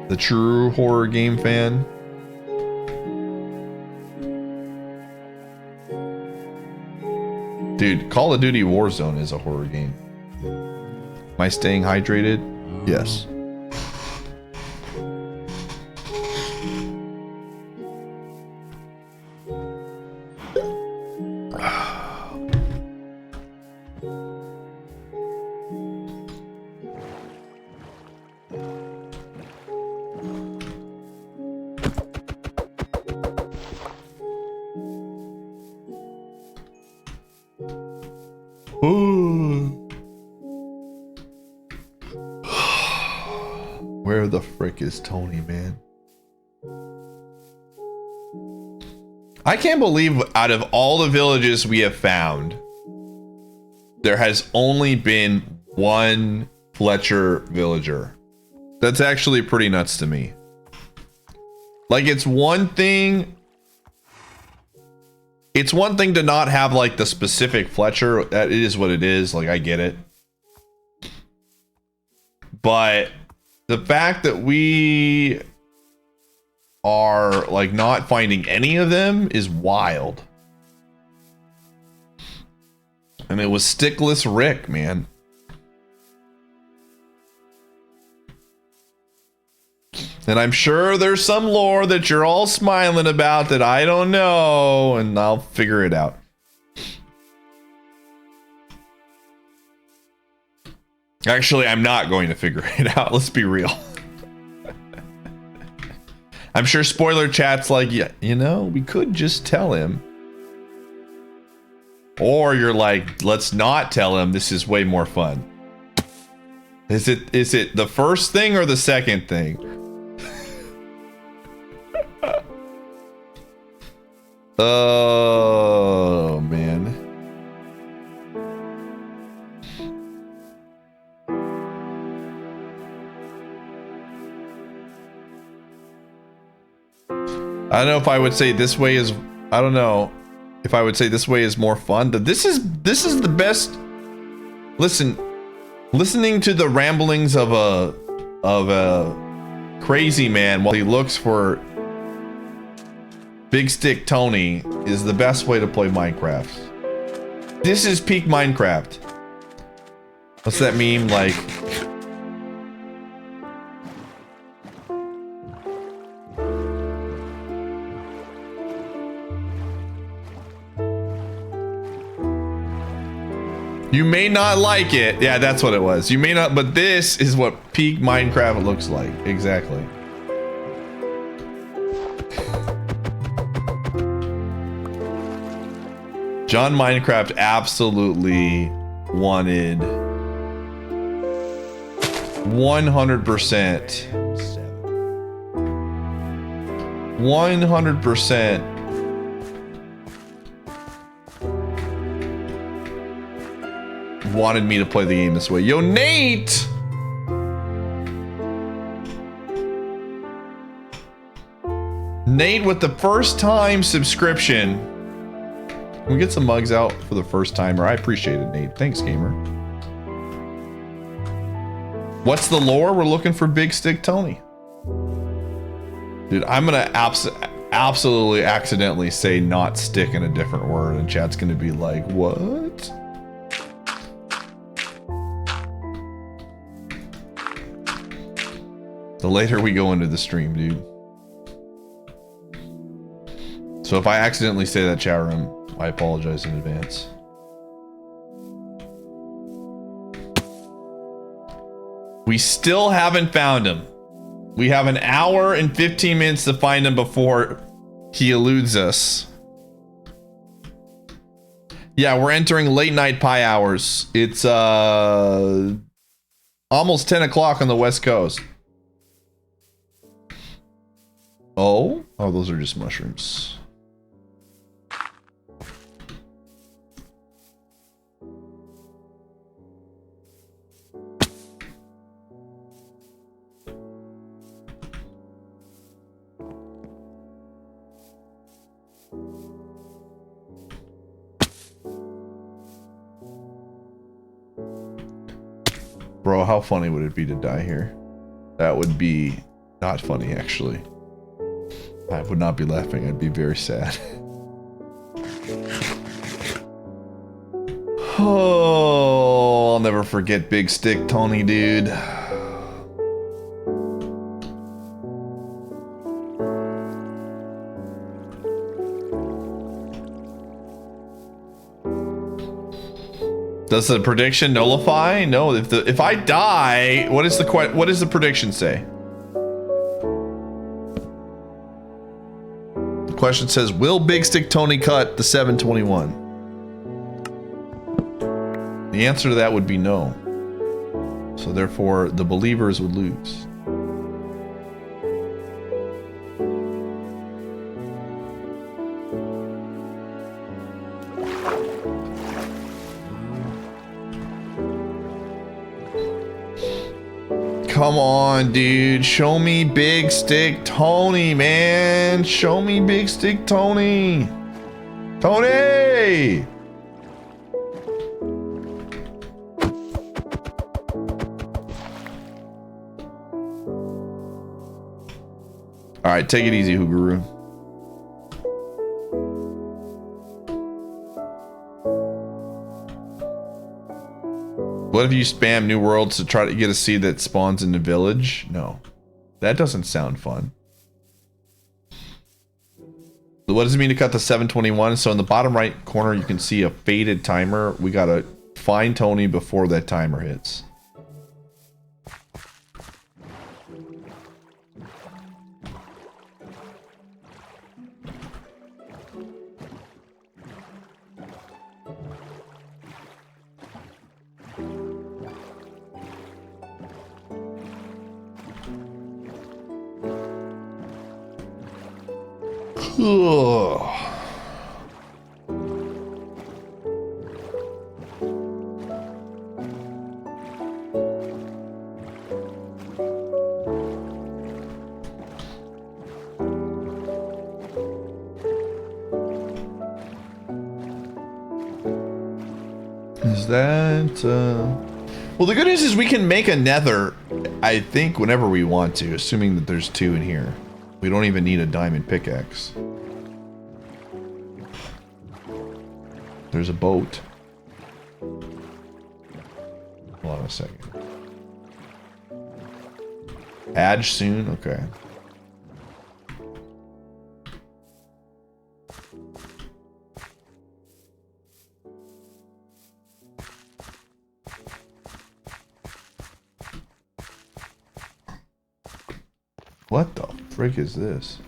The true horror game fan. Dude, Call of Duty Warzone is a horror game. Am I staying hydrated? Yes. Where the frick is Tony, man? I can't believe out of all the villages we have found, there has only been one Fletcher villager. That's actually pretty nuts to me. Like, it's one thing to not have like the specific Fletcher. That is what it is. Like, I get it. But the fact that we are like not finding any of them is wild. And it was Stickless Rick, man. And I'm sure there's some lore that you're all smiling about that I don't know, and I'll figure it out. Actually, I'm not going to figure it out. Let's be real. I'm sure spoiler chat's like, yeah, you know, we could just tell him. Or you're like, let's not tell him. This is way more fun. Is it the first thing or the second thing? Oh, man. I don't know if I would say this way is, I don't know if I would say this way is more fun. But this is the best. Listening to the ramblings of a Crazy Man, while he looks for Big Stick Tony, is the best way to play Minecraft. This is peak Minecraft. What's that meme like? You may not like it. Yeah, that's what it was. You may not, but this is what peak Minecraft looks like. Exactly. John Minecraft absolutely wanted 100%. 100%. Wanted me to play the game this way. Yo, Nate! Nate with the first time subscription. Can we get some mugs out for the first timer? I appreciate it, Nate. Thanks, gamer. What's the lore? We're looking for Big Stick Tony. Dude, I'm gonna absolutely accidentally say not stick in a different word, and chat's gonna be like, what? The later we go into the stream, dude. So if I accidentally say that, chat room, I apologize in advance. We still haven't found him. We have an hour and 15 minutes to find him before he eludes us. Yeah, we're entering late night pie hours. It's almost 10 o'clock on the West Coast. Oh, those are just mushrooms. Bro, how funny would it be to die here? That would be not funny, actually. I would not be laughing. I'd be very sad. Oh, I'll never forget Big Stick Tony, dude. Does the prediction nullify? No. If I die, what does the prediction say? The question says, will Big Stick Tony cut the 721? The answer to that would be no. So therefore, the believers would lose. Come on, dude. Show me Big Stick Tony, man. Show me Big Stick Tony. Tony! All right, take it easy, Hooguru. What if you spam New Worlds to try to get a seed that spawns in the village? No. That doesn't sound fun. What does it mean to cut the 721? So in the bottom right corner, you can see a faded timer. We gotta find Tony before that timer hits. Ugh. Is that well, the good news is we can make a nether I think whenever we want to, assuming that there's 2 in here, we don't even need a diamond pickaxe. There's a boat. Hold on a second. Adge soon? Okay. What the frick is this?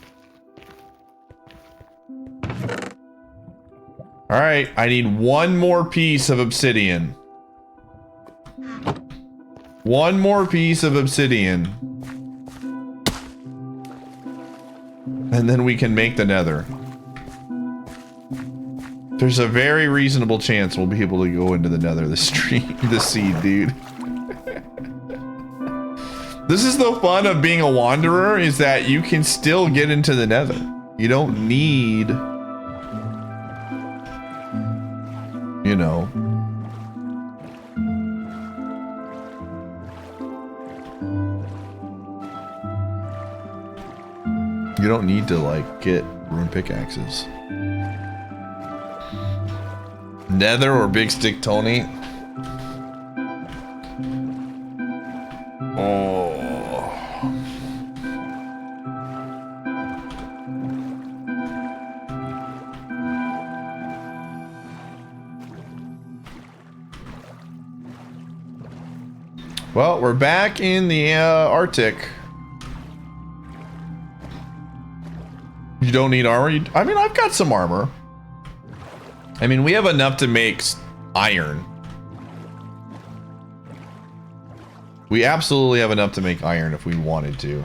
Alright, I need 1 more piece of obsidian. 1 more piece of obsidian. And then we can make the nether. There's a very reasonable chance we'll be able to go into the nether this seed, dude. This is the fun of being a wanderer, is that you can still get into the nether. You don't need, you know, you don't need to like get rune pickaxes. Nether or Big Stick Tony? Oh. Well, we're back in the Arctic. You don't need armor? I mean, I've got some armor. I mean, we have enough to make iron. We absolutely have enough to make iron if we wanted to.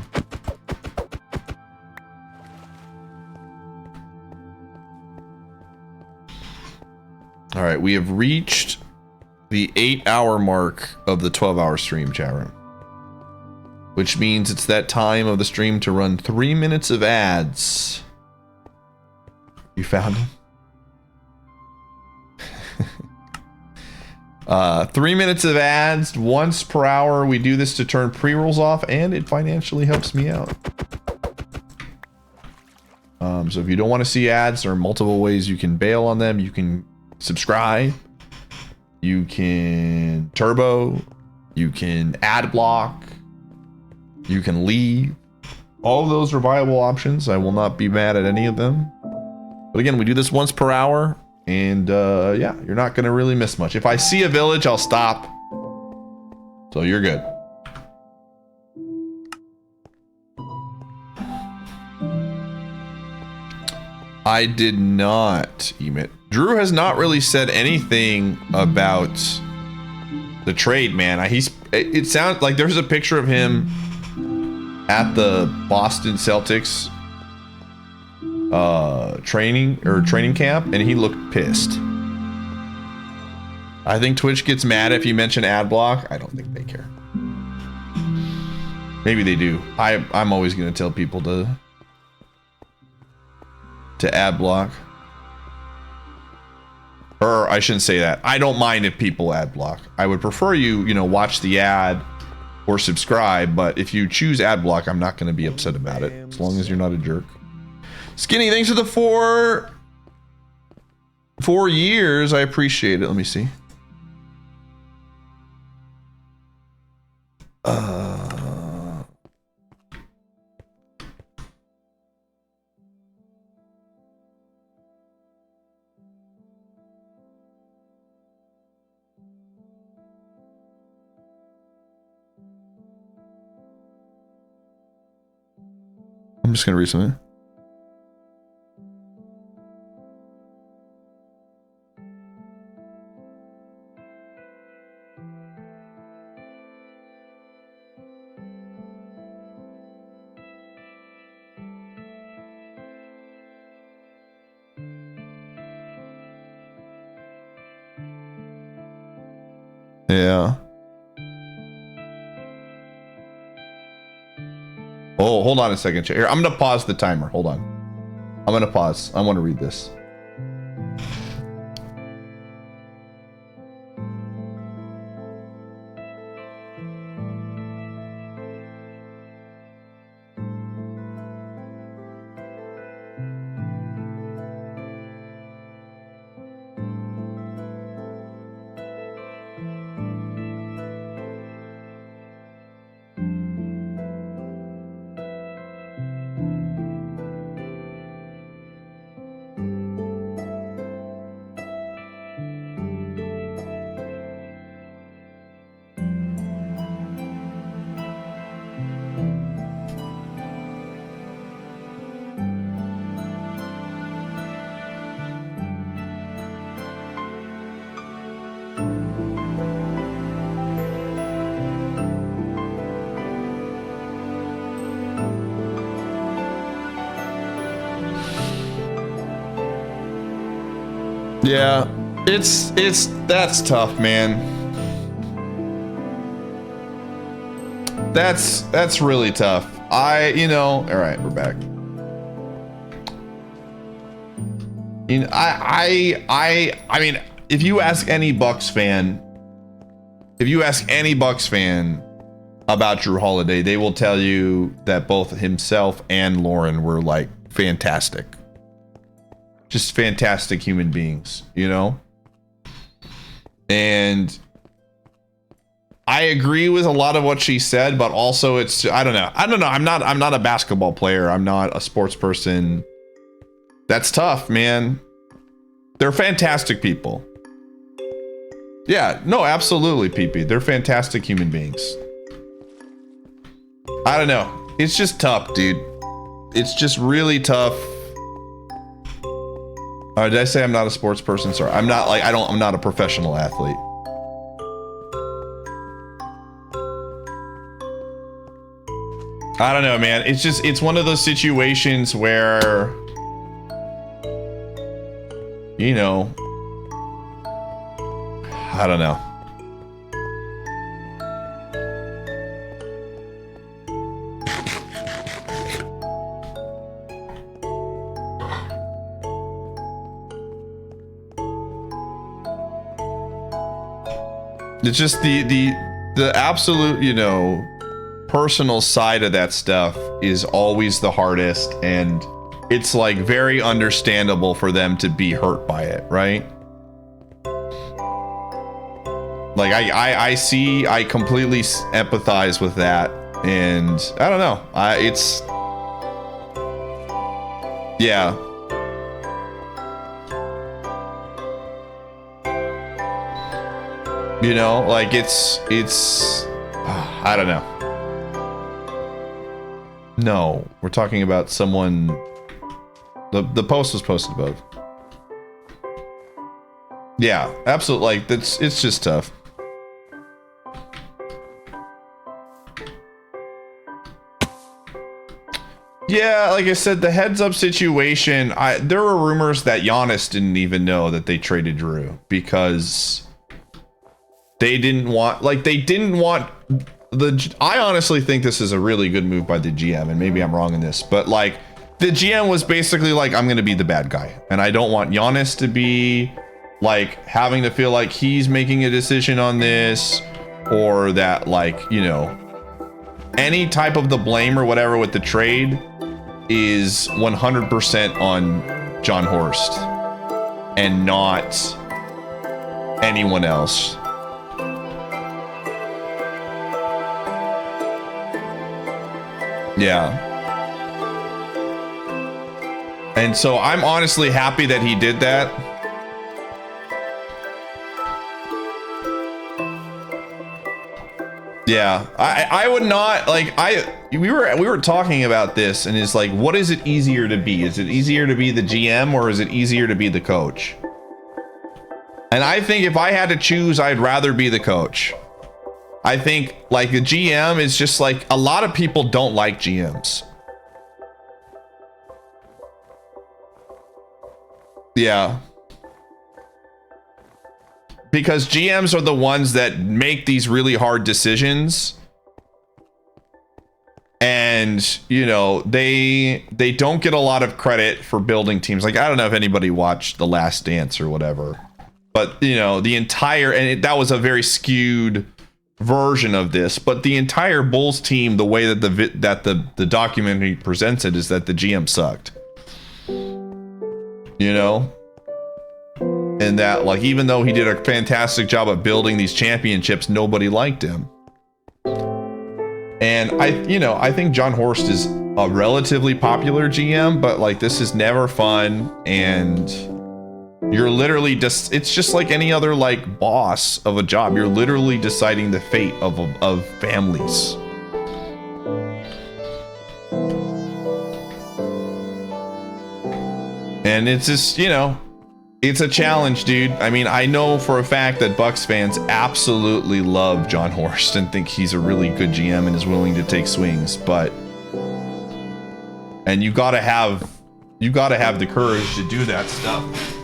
All right, we have reached the 8-hour mark of the 12-hour stream, chat room. Which means it's that time of the stream to run 3 minutes of ads. You found him? 3 minutes of ads once per hour. We do this to turn pre-rolls off, and it financially helps me out. So if you don't want to see ads, there are multiple ways you can bail on them. You can subscribe. You can turbo. You can ad block. You can leave. All of those are viable options. I will not be mad at any of them. But again, we do this once per hour. And yeah, you're not going to really miss much. If I see a village, I'll stop. So you're good. I did not emit. Drew has not really said anything about the trade, man. It sounds like there's a picture of him at the Boston Celtics training camp, and he looked pissed. I think Twitch gets mad if you mention ad block. I don't think they care. Maybe they do. I'm always gonna tell people to ad block. Or I shouldn't say that. I don't mind if people ad block. I would prefer you watch the ad or subscribe, but if you choose ad block, I'm not gonna be upset about it, as long as you're not a jerk. Skinny, thanks for the 4 years. I appreciate it. Let me see. I'm just gonna read something. Yeah. Oh, hold on a second. Here, I'm gonna pause the timer. Hold on. I'm gonna pause. I want to read this. Yeah, that's tough, man. That's really tough. All right, we're back. I mean, if you ask any Bucks fan about Drew Holiday, they will tell you that both himself and Lauren were like fantastic. Just fantastic human beings, you know? And I agree with a lot of what she said, but also I don't know. I'm not a basketball player. I'm not a sports person. That's tough, man. They're fantastic people. Yeah, no, absolutely, PP. They're fantastic human beings. I don't know. It's just tough, dude. It's just really tough. Did I say I'm not a sports person? Sorry. I'm not I'm not a professional athlete. I don't know, man. It's one of those situations where, you know, I don't know. It's just the absolute, you know, personal side of that stuff is always the hardest, and it's like very understandable for them to be hurt by it, right? Like I completely empathize with that, and I don't know. Yeah. You know, like it's I don't know. No, we're talking about someone. The post was posted above. Yeah, absolutely. Like it's just tough. Yeah, like I said, the heads up situation. There were rumors that Giannis didn't even know that they traded Drew because they didn't want. I honestly think this is a really good move by the GM, and maybe I'm wrong in this, but like the GM was basically like, I'm gonna be the bad guy, and I don't want Giannis to be like having to feel like he's making a decision on this, or that, like, you know, any type of the blame or whatever with the trade is 100% on John Horst and not anyone else. Yeah. And so I'm honestly happy that he did that. Yeah. I would not, like, we were talking about this, and it's like, what is it easier to be? Is it easier to be the GM, or is it easier to be the coach? And I think if I had to choose, I'd rather be the coach. I think, like, the GM is just like, a lot of people don't like GMs. Yeah. Because GMs are the ones that make these really hard decisions. And, you know, they don't get a lot of credit for building teams. Like, I don't know if anybody watched The Last Dance or whatever. But, you know, the entire, and that was a very skewed version of this, but the entire Bulls team, the way that the documentary presents it, is that the GM sucked, you know, and that, like, even though he did a fantastic job of building these championships, nobody liked him. And I think John Horst is a relatively popular GM, but like, this is never fun, and you're literally just, it's just like any other, like, boss of a job. You're literally deciding the fate of families. And it's just, you know, it's a challenge, dude. I mean, I know for a fact that Bucks fans absolutely love John Horst and think he's a really good GM and is willing to take swings, but, and you gotta have the courage to do that stuff.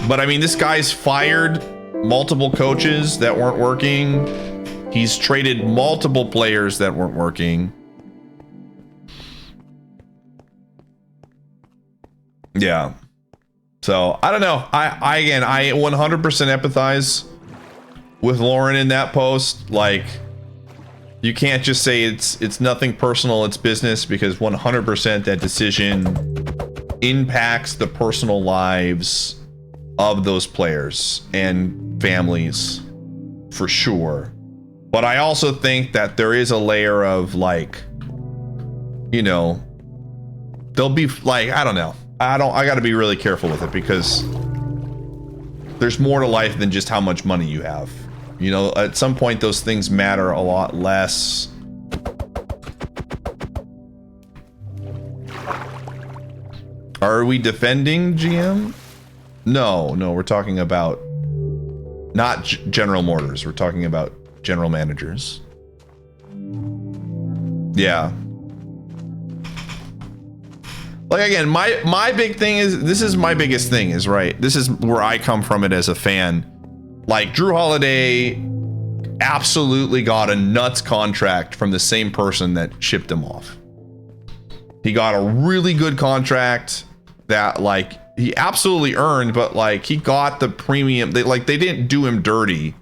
But I mean, this guy's fired multiple coaches that weren't working. He's traded multiple players that weren't working. Yeah. So I don't know. I again, I 100% empathize with Lauren in that post. Like, you can't just say it's nothing personal, it's business, because 100% that decision impacts the personal lives of those players and families for sure. But I also think that there is a layer of, like, you know, they'll be like, I don't know. I got to be really careful with it, because there's more to life than just how much money you have. You know, at some point those things matter a lot less. Are we defending GM? No, we're talking about not General Motors. We're talking about general managers. Yeah. Like, again, my big thing is, this is my biggest thing is, right, this is where I come from it as a fan. Like, Drew Holiday absolutely got a nuts contract from the same person that shipped him off. He got a really good contract that, like, he absolutely earned, but, like, he got the premium. They didn't do him dirty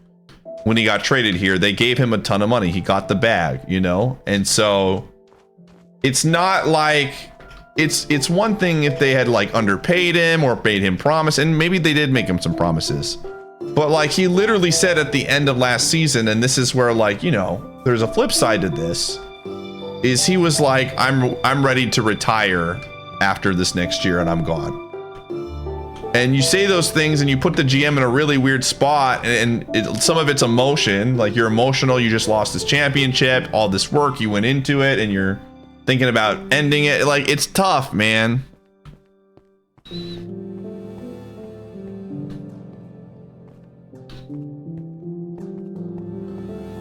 when he got traded here. They gave him a ton of money. He got the bag, you know? And so it's not like, it's one thing if they had, like, underpaid him or made him promise, and maybe they did make him some promises. But, like, he literally said at the end of last season, and this is where, like, you know, there's a flip side to this, is he was like, I'm ready to retire after this next year and I'm gone. And you say those things and you put the GM in a really weird spot, and some of it's emotion, like, you're emotional, you just lost this championship, all this work you went into it, and you're thinking about ending it. Like, it's tough, man.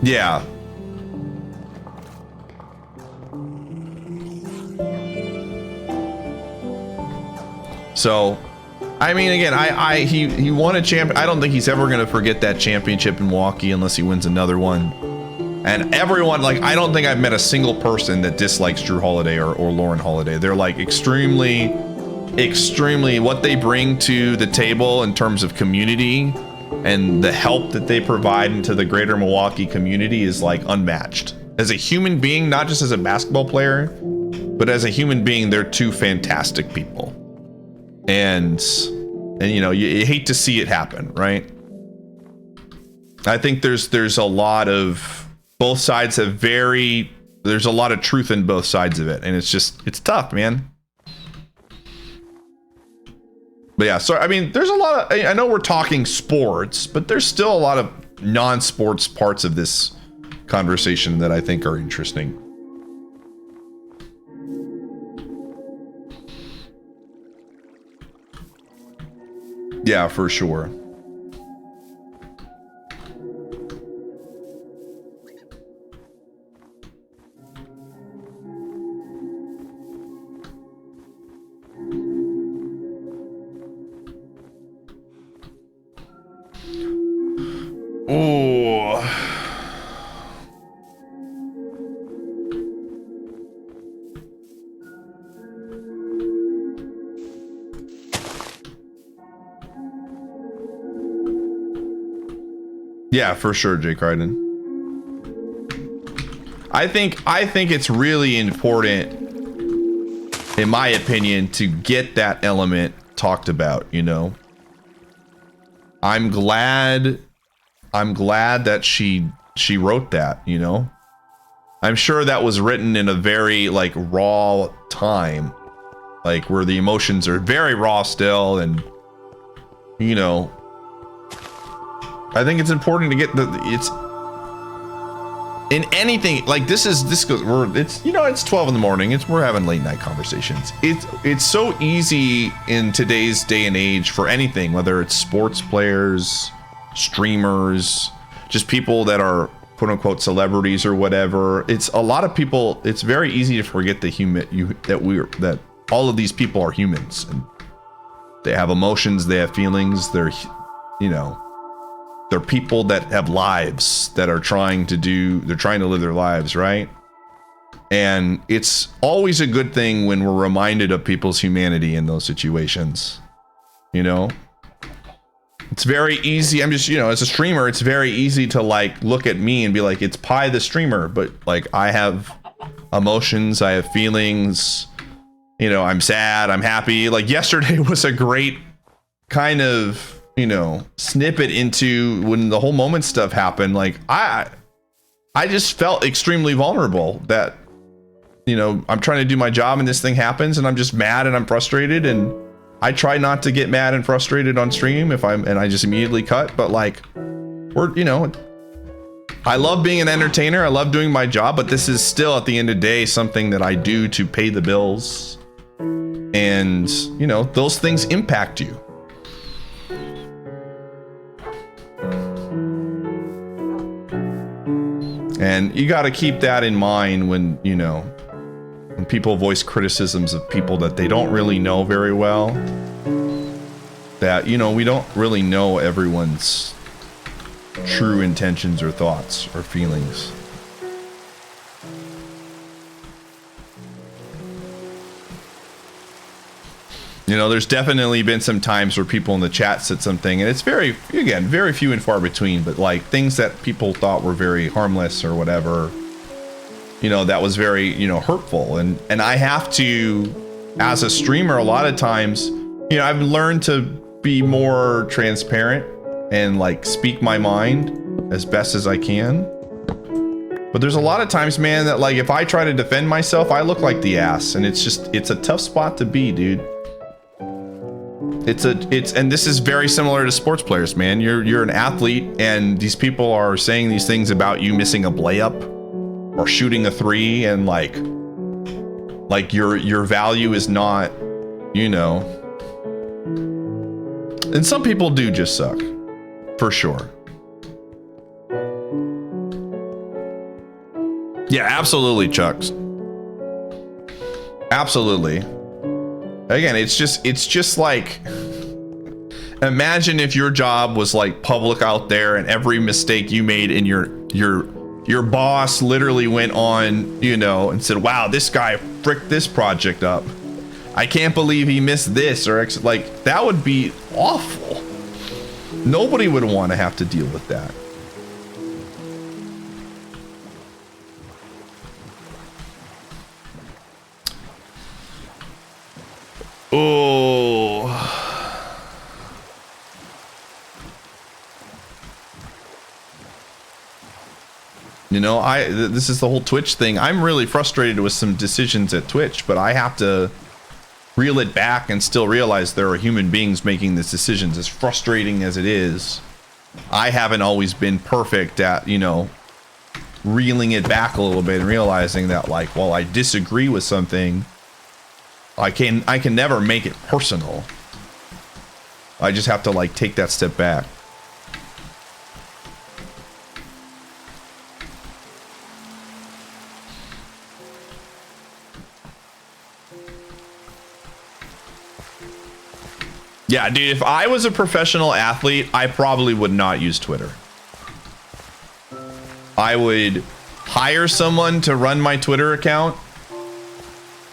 Yeah. So, I mean, again, he won a champ. I don't think he's ever gonna forget that championship in Milwaukee unless he wins another one. And everyone, like, I don't think I've met a single person that dislikes Drew Holiday or Lauren Holiday. They're, like, extremely what they bring to the table in terms of community and the help that they provide into the greater Milwaukee community is, like, unmatched. As a human being, not just as a basketball player, but as a human being, they're two fantastic people. And you know, you hate to see it happen, right? I think there's a lot of, both sides have there's a lot of truth in both sides of it, and it's tough, man. But yeah, so I mean, there's a lot of, I know we're talking sports, but there's still a lot of non-sports parts of this conversation that I think are interesting. Yeah, for sure. Oh. Yeah, for sure, Jake Ryden. I think it's really important, in my opinion, to get that element talked about, you know. I'm glad that she wrote that, you know. I'm sure that was written in a very, like, raw time, like, where the emotions are very raw still, and, you know, I think it's important to get it's in anything like this goes, it's, you know, it's 12 in the morning, we're having late night conversations. It's so easy in today's day and age for anything, whether it's sports players, streamers, just people that are quote unquote celebrities or whatever. It's a lot of people, it's very easy to forget that all of these people are humans, and They have emotions, they have feelings, they're, you know, they're people that have lives that are trying to live their lives, right? And it's always a good thing when we're reminded of people's humanity in those situations. You know? It's very easy. I'm just, you know, as a streamer, it's very easy to like look at me and be like, it's Pie the streamer, but like I have emotions, I have feelings, you know, I'm sad, I'm happy. Like yesterday was a great kind of, you know, snippet into when the whole moment stuff happened. Like I just felt extremely vulnerable that, you know, I'm trying to do my job and this thing happens and I'm just mad and I'm frustrated, and I try not to get mad and frustrated on stream and I just immediately cut. But like, you know, I love being an entertainer. I love doing my job, but this is still at the end of the day something that I do to pay the bills. And, you know, those things impact you. And you got to keep that in mind when, you know, when people voice criticisms of people that they don't really know very well. That, you know, we don't really know everyone's true intentions or thoughts or feelings. You know, there's definitely been some times where people in the chat said something, and it's very few and far between, but like things that people thought were very harmless or whatever, you know, that was very, you know, hurtful. And I have to, as a streamer, a lot of times, you know, I've learned to be more transparent and like speak my mind as best as I can. But there's a lot of times, man, that like if I try to defend myself, I look like the ass, and it's a tough spot to be, dude. And this is very similar to sports players, man. You're an athlete, and these people are saying these things about you missing a layup or shooting a three, and like your value is not, you know. And some people do just suck, for sure. Yeah, absolutely, Chucks. Absolutely. Again, it's just like, imagine if your job was like public out there, and every mistake you made in your boss literally went on, you know, and said, wow, this guy fricked this project up. I can't believe he missed this, or like that would be awful. Nobody would want to have to deal with that. Oh. You know, this is the whole Twitch thing. I'm really frustrated with some decisions at Twitch, but I have to reel it back and still realize there are human beings making these decisions. As frustrating as it is, I haven't always been perfect at, you know, reeling it back a little bit and realizing that, like, while I disagree with something, I can never make it personal. I just have to like take that step back. Yeah, dude, if I was a professional athlete, I probably would not use Twitter. I would hire someone to run my Twitter account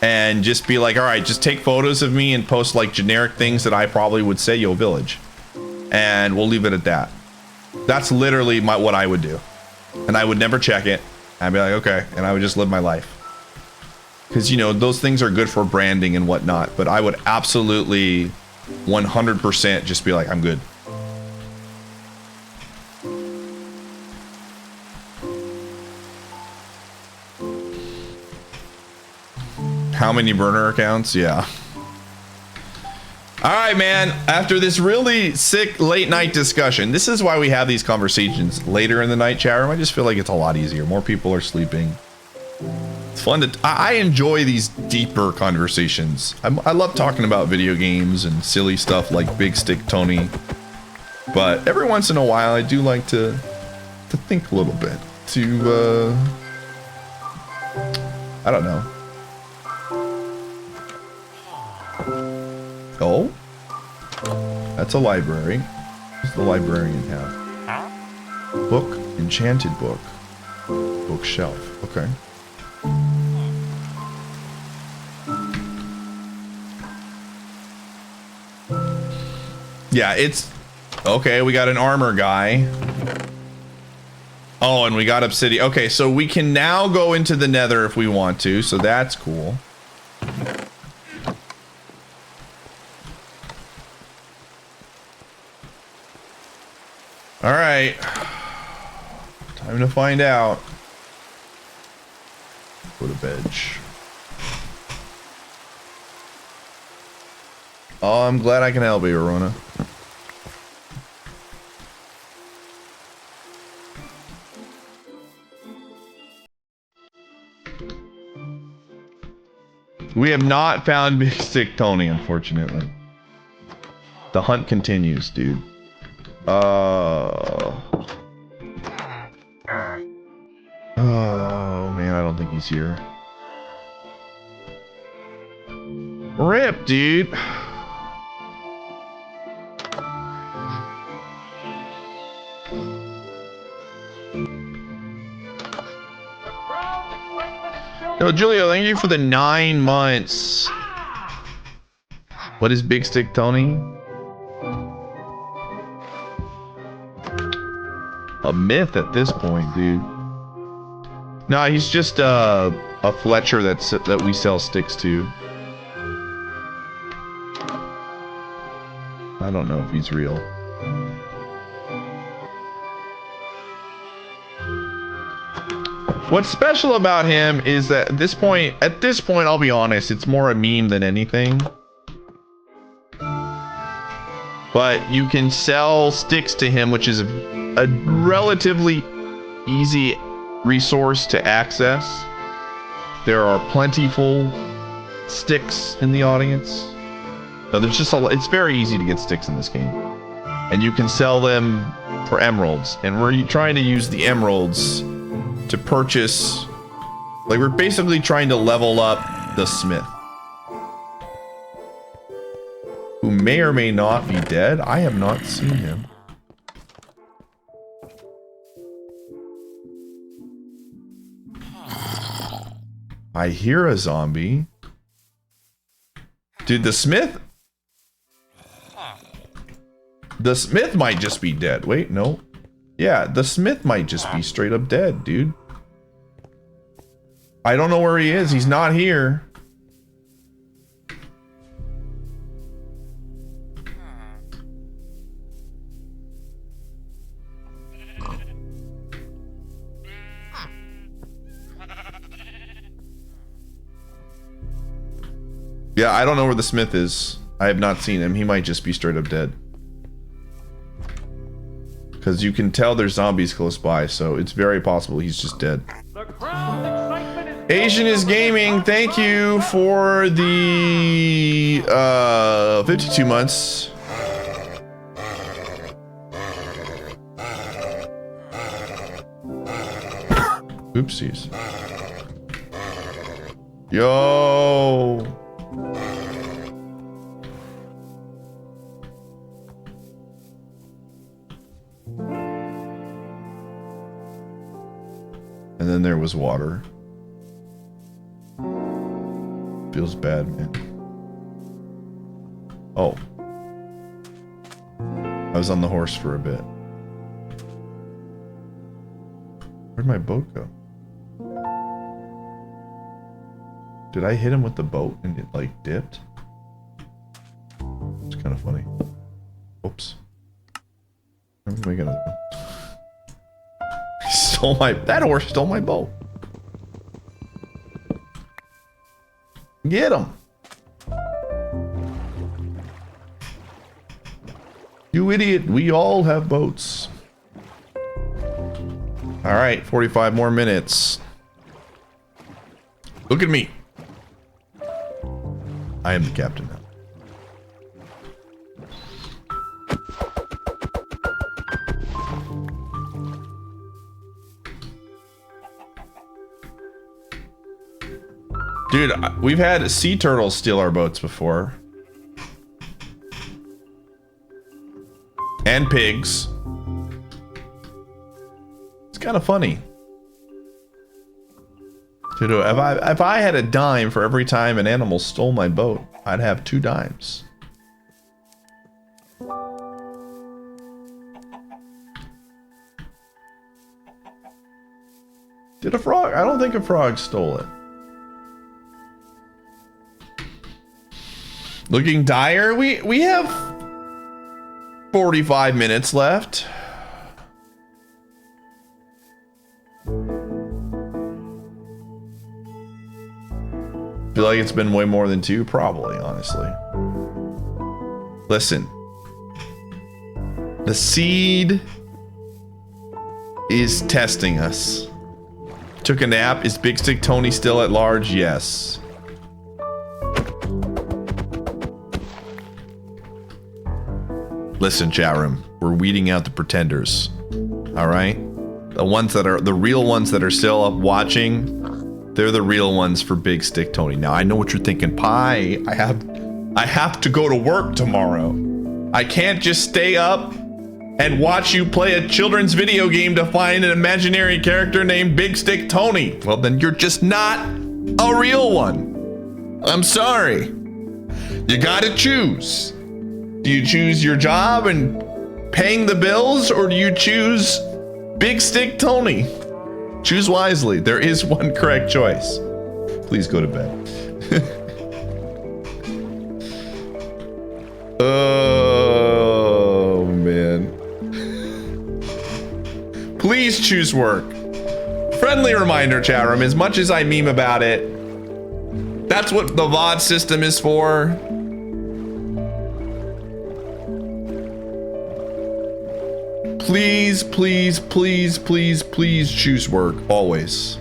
and just be like, all right, just take photos of me and post like generic things that I probably would say, yo, village. And we'll leave it at that. That's literally what I would do. And I would never check it. I'd be like, okay. And I would just live my life. Because, you know, those things are good for branding and whatnot. But I would absolutely 100% just be like, I'm good. How many burner accounts? Yeah. All right, man. After this really sick late night discussion, this is why we have these conversations later in the night chat room. I just feel like it's a lot easier. More people are sleeping. It's fun to, I enjoy these deeper conversations. I love talking about video games and silly stuff like Big Stick Tony. But every once in a while, I do like to think a little bit. I don't know. Oh? That's a library. What's the librarian have? Book, enchanted book. Bookshelf. Okay. Yeah, it's okay. We got an armor guy. Oh, and we got obsidian. Okay, so we can now go into the nether if we want to, so that's cool. All right. Time to find out. Go to bed. Oh, I'm glad I can help you, Rona. We have not found Big Stick Tony, unfortunately. The hunt continues, dude. Oh man, I don't think he's here. Rip, dude. No, Julio, thank you for the 9 months. What is Big Stick Tony? A myth at this point, dude. No, he's just a Fletcher that we sell sticks to. I don't know if he's real. What's special about him is that at this point, I'll be honest, it's more a meme than anything. But you can sell sticks to him, which is a relatively easy resource to access. There are plentiful sticks in the audience. So there's just it's very easy to get sticks in this game. And you can sell them for emeralds. And we're trying to use the emeralds to purchase, like, we're basically trying to level up the smith, who may or may not be dead. I have not seen him. I hear a zombie. Dude, the smith might just be dead. Wait, no. Yeah, the smith might just be straight up dead, dude. I don't know where he is. He's not here. Yeah, I don't know where the smith is. I have not seen him. He might just be straight up dead. Because you can tell there's zombies close by, so it's very possible he's just dead. Asian is gaming. Thank you for the 52 months. Oopsies. Yo. And then there was water. Feels bad, man. Oh. I was on the horse for a bit. Where'd my boat go? Did I hit him with the boat and it, like, dipped? It's kind of funny. Whoops. I'm gonna make another one. That horse stole my boat. Get him. You idiot. We all have boats. All right, 45 more minutes. Look at me. I am the captain now. Dude, we've had sea turtles steal our boats before. And pigs. It's kind of funny. If I had a dime for every time an animal stole my boat, I'd have 2 dimes. Did a frog? I don't think a frog stole it. Looking dire. We have 45 minutes left. Feel like it's been way more than 2, probably, honestly. Listen. The seed is testing us. Took a nap. Is Big Stick Tony still at large? Yes. Listen, chat room. We're weeding out the pretenders. All right? The ones that are the real ones that are still up watching. They're the real ones for Big Stick Tony. Now, I know what you're thinking. Pie, I have to go to work tomorrow. I can't just stay up and watch you play a children's video game to find an imaginary character named Big Stick Tony. Well, then you're just not a real one. I'm sorry. You gotta choose. Do you choose your job and paying the bills, or do you choose Big Stick Tony? Choose wisely. There is one correct choice. Please go to bed. Oh, man. Please choose work. Friendly reminder, chat room, as much as I meme about it, that's what the VOD system is for. Please, please, please, please, please choose work, always.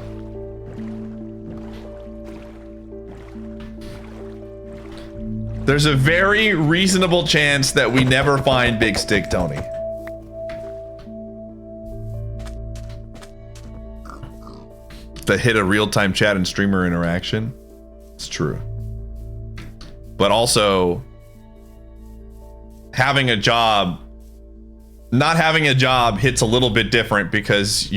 There's a very reasonable chance that we never find Big Stick Tony. To hit a real-time chat and streamer interaction. It's true. But also, having a job, not having a job hits a little bit different because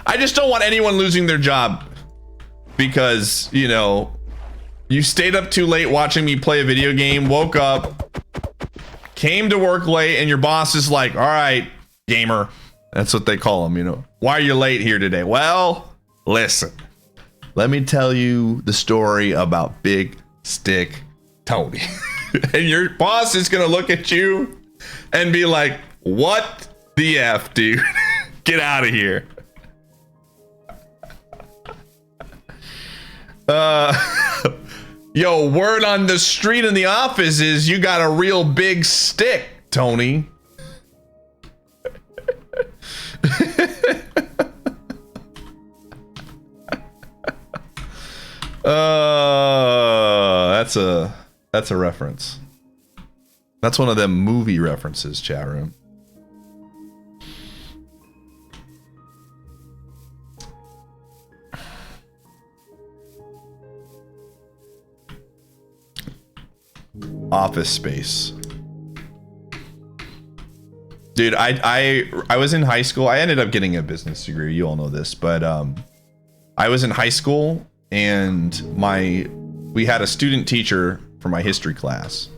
I just don't want anyone losing their job because, you know, you stayed up too late watching me play a video game, woke up, came to work late, and your boss is like, all right, gamer. That's what they call them, you know. Why are you late here today? Well, listen, let me tell you the story about Big Stick Tony. And your boss is going to look at you and be like, what the F, dude? Get out of here. Yo, word on the street in the office is you got a real big stick, Tony. That's a reference. That's one of them movie references, chat room. Office Space. Dude, I was in high school. I ended up getting a business degree. You all know this, but I was in high school and we had a student teacher for my history class.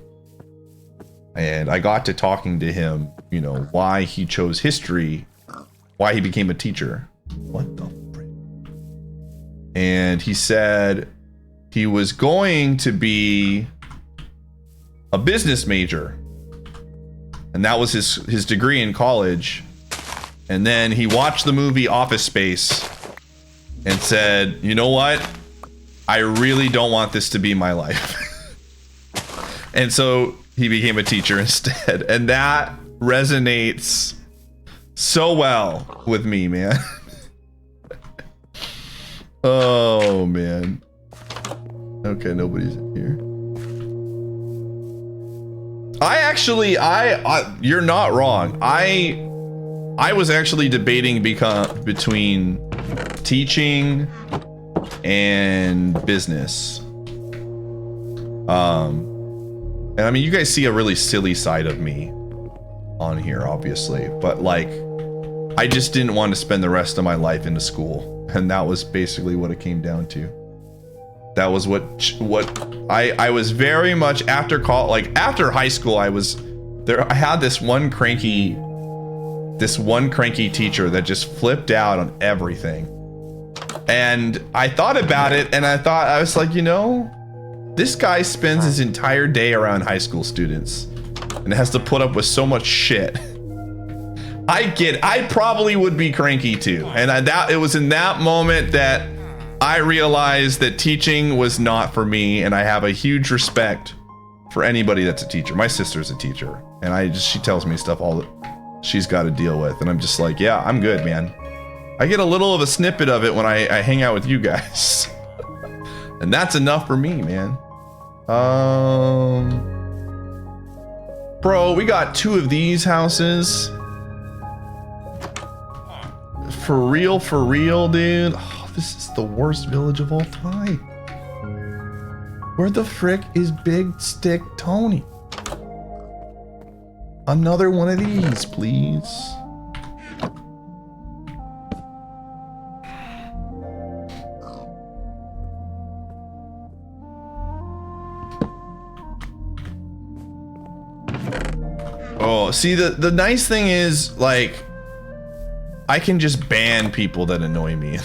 And I got to talking to him, you know, why he chose history, why he became a teacher. What the frick? And he said he was going to be a business major. And that was his degree in college. And then he watched the movie Office Space and said, you know what? I really don't want this to be my life. And so he became a teacher instead. And that resonates so well with me, man. Oh, man. Okay, nobody's in here. You're not wrong. I was actually debating between teaching and business. And I mean, you guys see a really silly side of me. on here, obviously, but like, I just didn't want to spend the rest of my life into school, and that was basically what it came down to. That was what I was very much after after high school. I had this one cranky teacher that just flipped out on everything, and I thought about it, and I was like, you know, this guy spends his entire day around high school students and has to put up with so much shit. I probably would be cranky too, and it was in that moment that I realized that teaching was not for me, and I have a huge respect for anybody that's a teacher. My sister's a teacher, and she tells me stuff all that she's got to deal with, and I'm just like, yeah, I'm good, man. I get a little of a snippet of it when I hang out with you guys, and that's enough for me, man. Bro, we got 2 of these houses. For real, dude. Oh, this is the worst village of all time. Where the frick is Big Stick Tony? Another one of these, please. Oh, see, the nice thing is, like, I can just ban people that annoy me.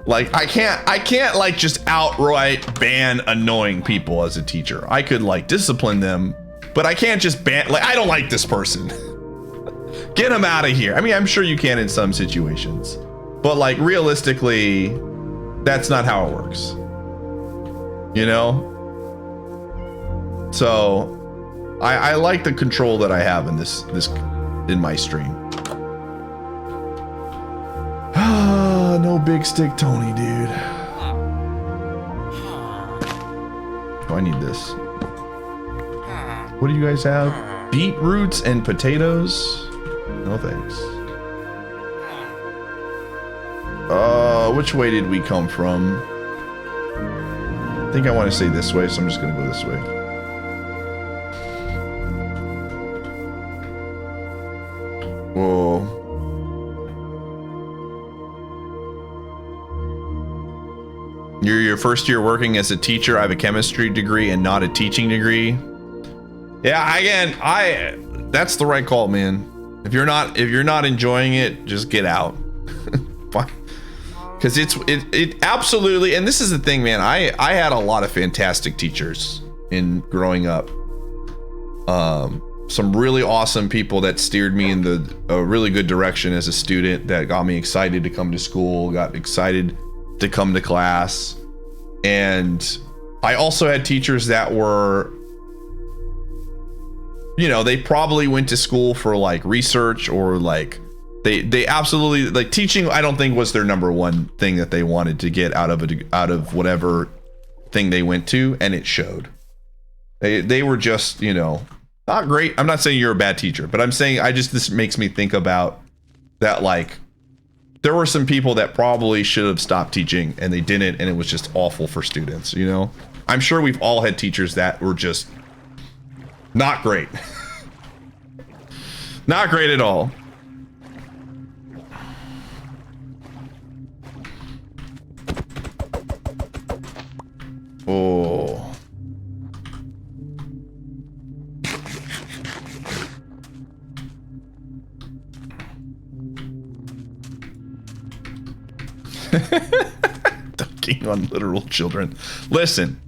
Like, I can't like just outright ban annoying people as a teacher. I could like discipline them, but I can't just ban, like, I don't like this person. Get him out of here. I mean, I'm sure you can in some situations, but like realistically, that's not how it works. You know? So I like the control that I have in this in my stream. No Big Stick Tony, dude. Oh, I need this. What do you guys have? Beetroots and potatoes? No thanks. Which way did we come from? I think I want to say this way, so I'm just gonna go this way. Whoa. You're your first year working as a teacher. I have a chemistry degree and not a teaching degree. Yeah, again, that's the right call, man. If you're not enjoying it, just get out. Because it absolutely, and this is the thing, man. I had a lot of fantastic teachers in growing up. Some really awesome people that steered me in a really good direction as a student, that got me excited to come to school, got excited to come to class. And I also had teachers that were, you know, they probably went to school for like research, or like they absolutely, like, teaching I don't think was their number one thing that they wanted to get out of whatever thing they went to, and it showed. They were just, you know, not great. I'm not saying you're a bad teacher, but I'm saying this makes me think about that, like, there were some people that probably should have stopped teaching and they didn't, and it was just awful for students, you know? I'm sure we've all had teachers that were just not great. Not great at all. Oh. Dunking on literal children. Listen,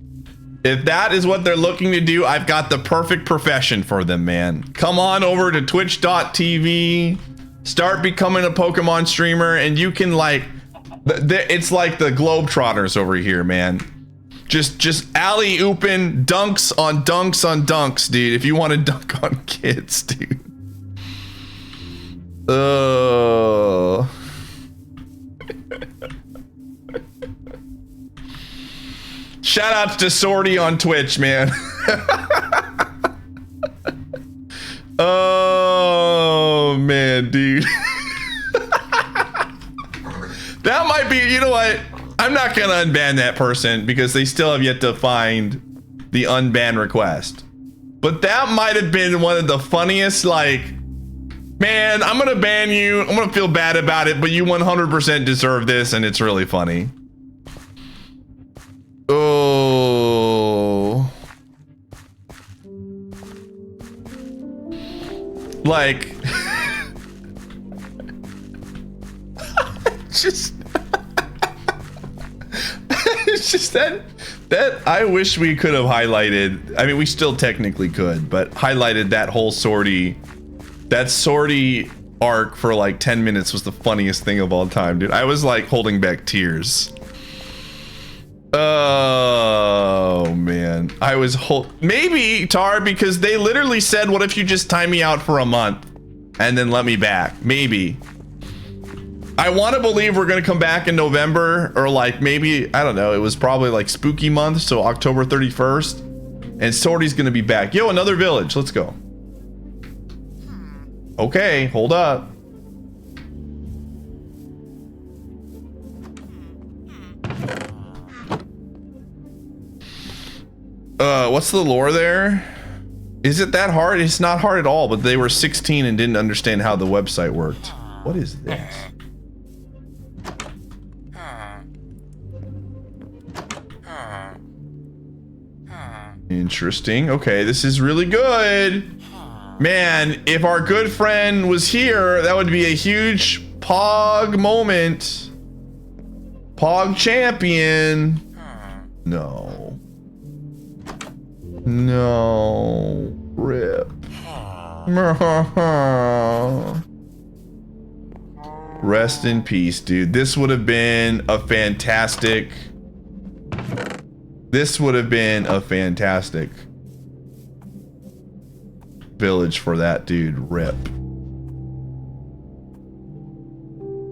if that is what they're looking to do, I've got the perfect profession for them, man. Come on over to twitch.tv, start becoming a Pokemon streamer, and you can, like, it's like the Globetrotters over here, man. Just alley-ooping dunks on dunks on dunks, dude. If you want to dunk on kids, dude. Shout out to Sorty on Twitch, man. Oh, man, dude. That might be, you know what? I'm not going to unban that person because they still have yet to find the unban request. But that might have been one of the funniest, like, man, I'm gonna ban you. I'm gonna feel bad about it, but you 100% deserve this, and it's really funny. Oh. Like, just, it's just that I wish we could have highlighted. I mean, we still technically could, but highlighted that whole sortie arc for like 10 minutes was the funniest thing of all time, dude. I was like holding back tears. Oh man, I was maybe Tar, because they literally said, what if you just time me out for a month and then let me back? Maybe. I want to believe we're gonna come back in November, or like maybe, I don't know, it was probably like spooky month, so October 31st, and Sortie's gonna be back. Yo, another village, let's go. Okay, hold up. What's the lore there? Is it that hard? It's not hard at all, but they were 16 and didn't understand how the website worked. What is this? Interesting. Okay, this is really good. Man, if our good friend was here, that would be a huge Pog moment. Pog champion. No. No. Rip. Rest in peace, dude. This would have been a fantastic... This would have been a fantastic village for that dude. Rip.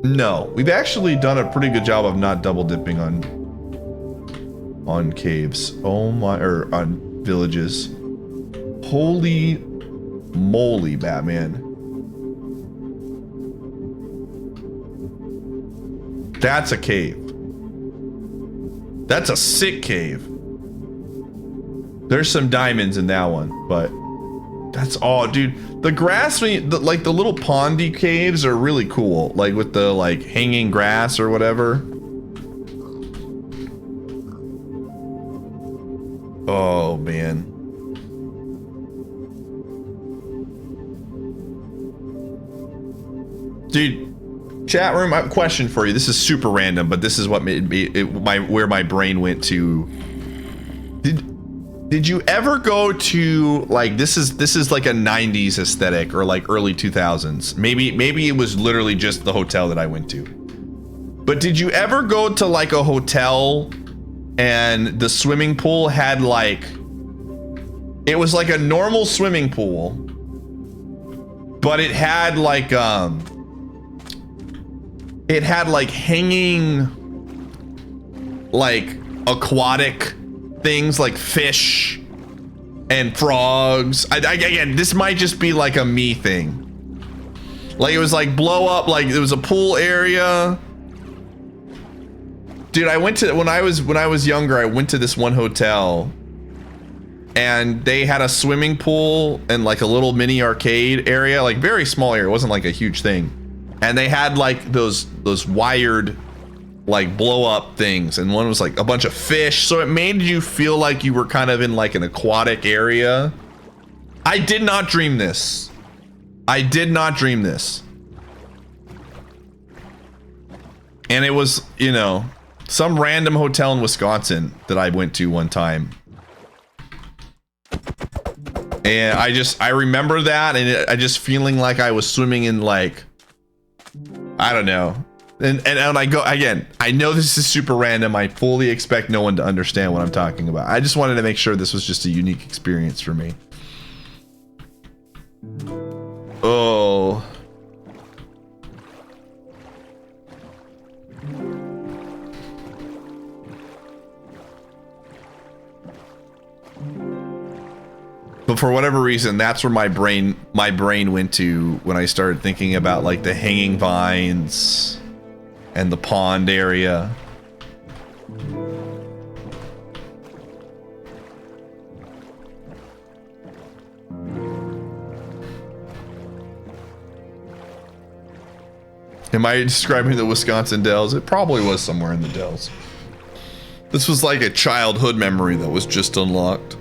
No, we've actually done a pretty good job of not double dipping on caves. Oh my, or on villages. Holy moly, Batman. That's a cave. That's a sick cave. There's some diamonds in that one, but that's all, dude. The grass, like the little pondy caves are really cool. Like with the like hanging grass or whatever. Oh man. Dude. Chat room, I have a question for you. This is super random, but this is what made me where my brain went to. Did you ever go to like this is like a 90s aesthetic or like early 2000s? Maybe it was literally just the hotel that I went to. But did you ever go to like a hotel and the swimming pool had like, it was like a normal swimming pool, but it had like hanging like aquatic things like fish and frogs. Again, this might just be like a me thing. Like it was like blow up, like there was a pool area. Dude, I went to, when I was younger, I went to this one hotel and they had a swimming pool and like a little mini arcade area, like very small area. It wasn't like a huge thing. And they had like those wired like blow up things, and one was like a bunch of fish, so it made you feel like you were kind of in like an aquatic area. I did not dream this. I did not dream this. And it was, you know, some random hotel in Wisconsin that I went to one time. And I remember that, and I just feeling like I was swimming in like, I don't know. And I go, again, I know this is super random. I fully expect no one to understand what I'm talking about. I just wanted to make sure this was just a unique experience for me. Oh. But for whatever reason, that's where my brain went to when I started thinking about like the hanging vines and the pond area. Am I describing the Wisconsin Dells? It probably was somewhere in the Dells. This was like a childhood memory that was just unlocked.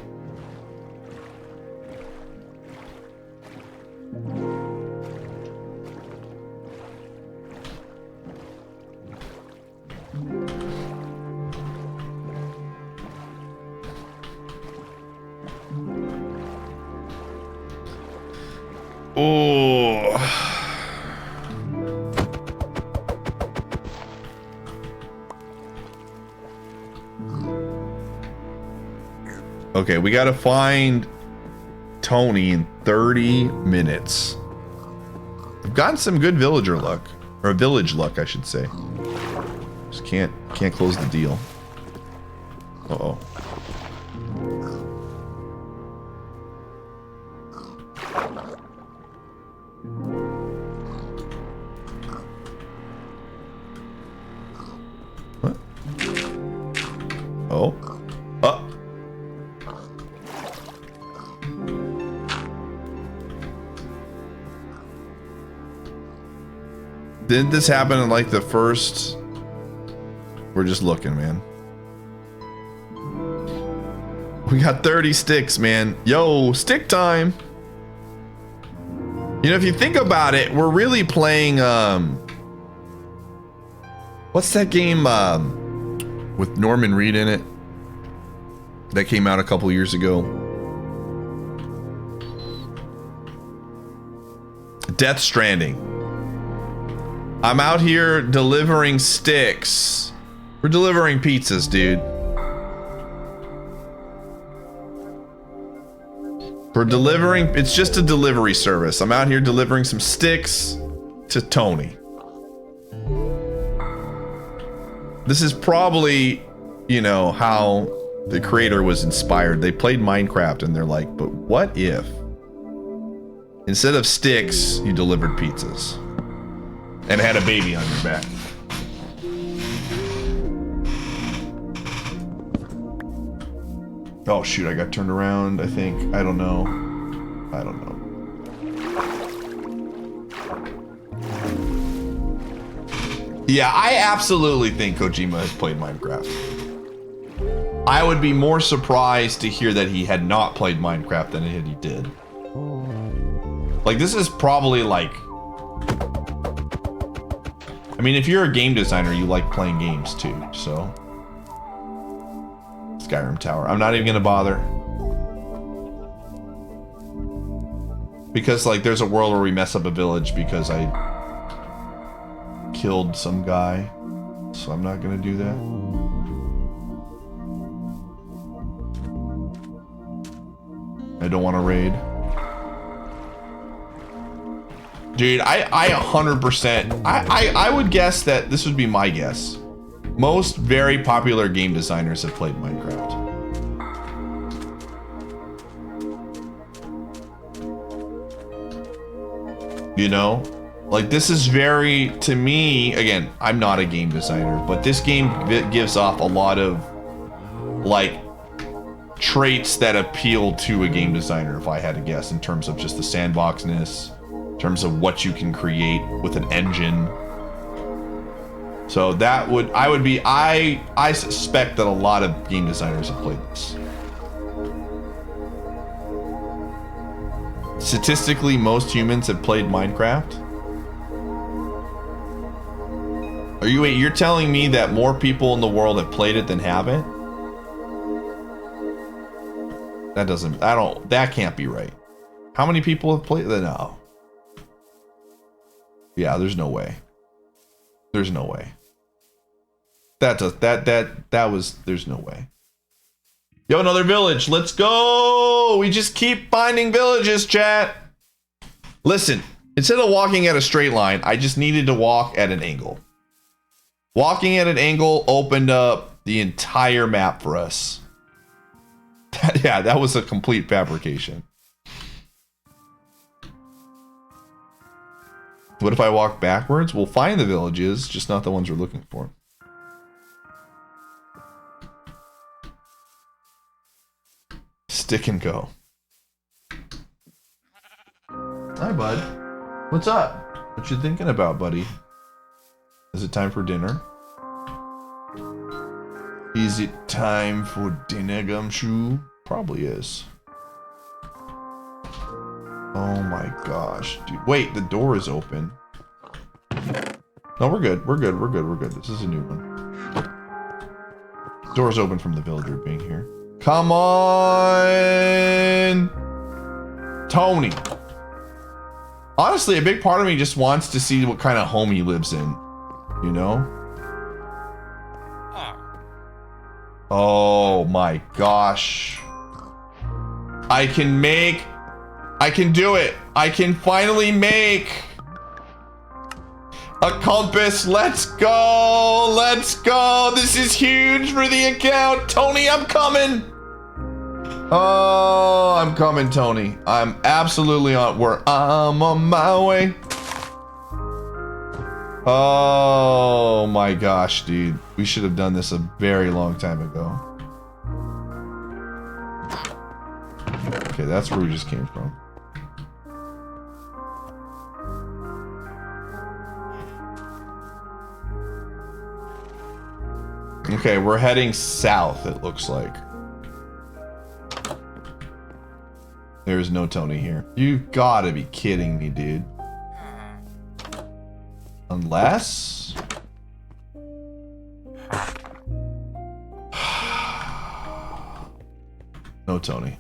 Oh. Okay, we gotta find Tony in 30 minutes. I've gotten some good villager luck. Or village luck, I should say. Just can't close the deal. Uh-oh. What? Oh. Didn't this happen in like the first? We're just looking, man. We got 30 sticks, man. Yo, stick time. You know, if you think about it, we're really playing, what's that game, with Norman Reed in it? That came out a couple years ago. Death Stranding. I'm out here delivering sticks. We're delivering pizzas, dude. We're delivering, it's just a delivery service. I'm out here delivering some sticks to Tony. This is probably, you know, how the creator was inspired. They played Minecraft and they're like, but what if instead of sticks, you delivered pizzas? And had a baby on your back. Oh shoot, I got turned around, I think. I don't know. I don't know. Yeah, I absolutely think Kojima has played Minecraft. I would be more surprised to hear that he had not played Minecraft than he did. Like, this is probably like... I mean, if you're a game designer, you like playing games too, so... Skyrim Tower. I'm not even gonna bother. Because, like, there's a world where we mess up a village because I killed some guy. So I'm not gonna do that. I don't want to raid. Dude, I 100%, I would guess that this would be my guess. Most very popular game designers have played Minecraft. You know? Like, this is very, to me, again, I'm not a game designer, but this game gives off a lot of, like, traits that appeal to a game designer, if I had to guess, in terms of just the sandboxness, in terms of what you can create with an engine. So that would, I suspect that a lot of game designers have played this. Statistically, most humans have played Minecraft. Wait, you're telling me that more people in the world have played it than haven't? That can't be right. How many people have played it? No. Yeah, there's no way. There's no way. There's no way. Yo, another village. Let's go. We just keep finding villages, chat. Listen, instead of walking at a straight line, I just needed to walk at an angle. Walking at an angle opened up the entire map for us. Yeah, that was a complete fabrication. What if I walk backwards? We'll find the villages, just not the ones we're looking for. Stick and go. Hi, bud. What's up? What you thinking about, buddy? Is it time for dinner? Is it time for dinner, Gumshoe? Probably is. Oh my gosh, dude. Wait, the door is open. No, we're good. We're good. We're good. We're good. This is a new one. Door's open from the villager being here. Come on! Tony. Honestly, a big part of me just wants to see what kind of home he lives in. You know? Oh my gosh. I can do it. I can finally make a compass. Let's go. Let's go. This is huge for the account. Tony, I'm coming. Oh, I'm coming, Tony. I'm absolutely I'm on my way. Oh my gosh, dude. We should have done this a very long time ago. Okay, that's where we just came from. Okay, we're heading south, it looks like. There's no Tony here. You gotta be kidding me, dude. Unless... No Tony.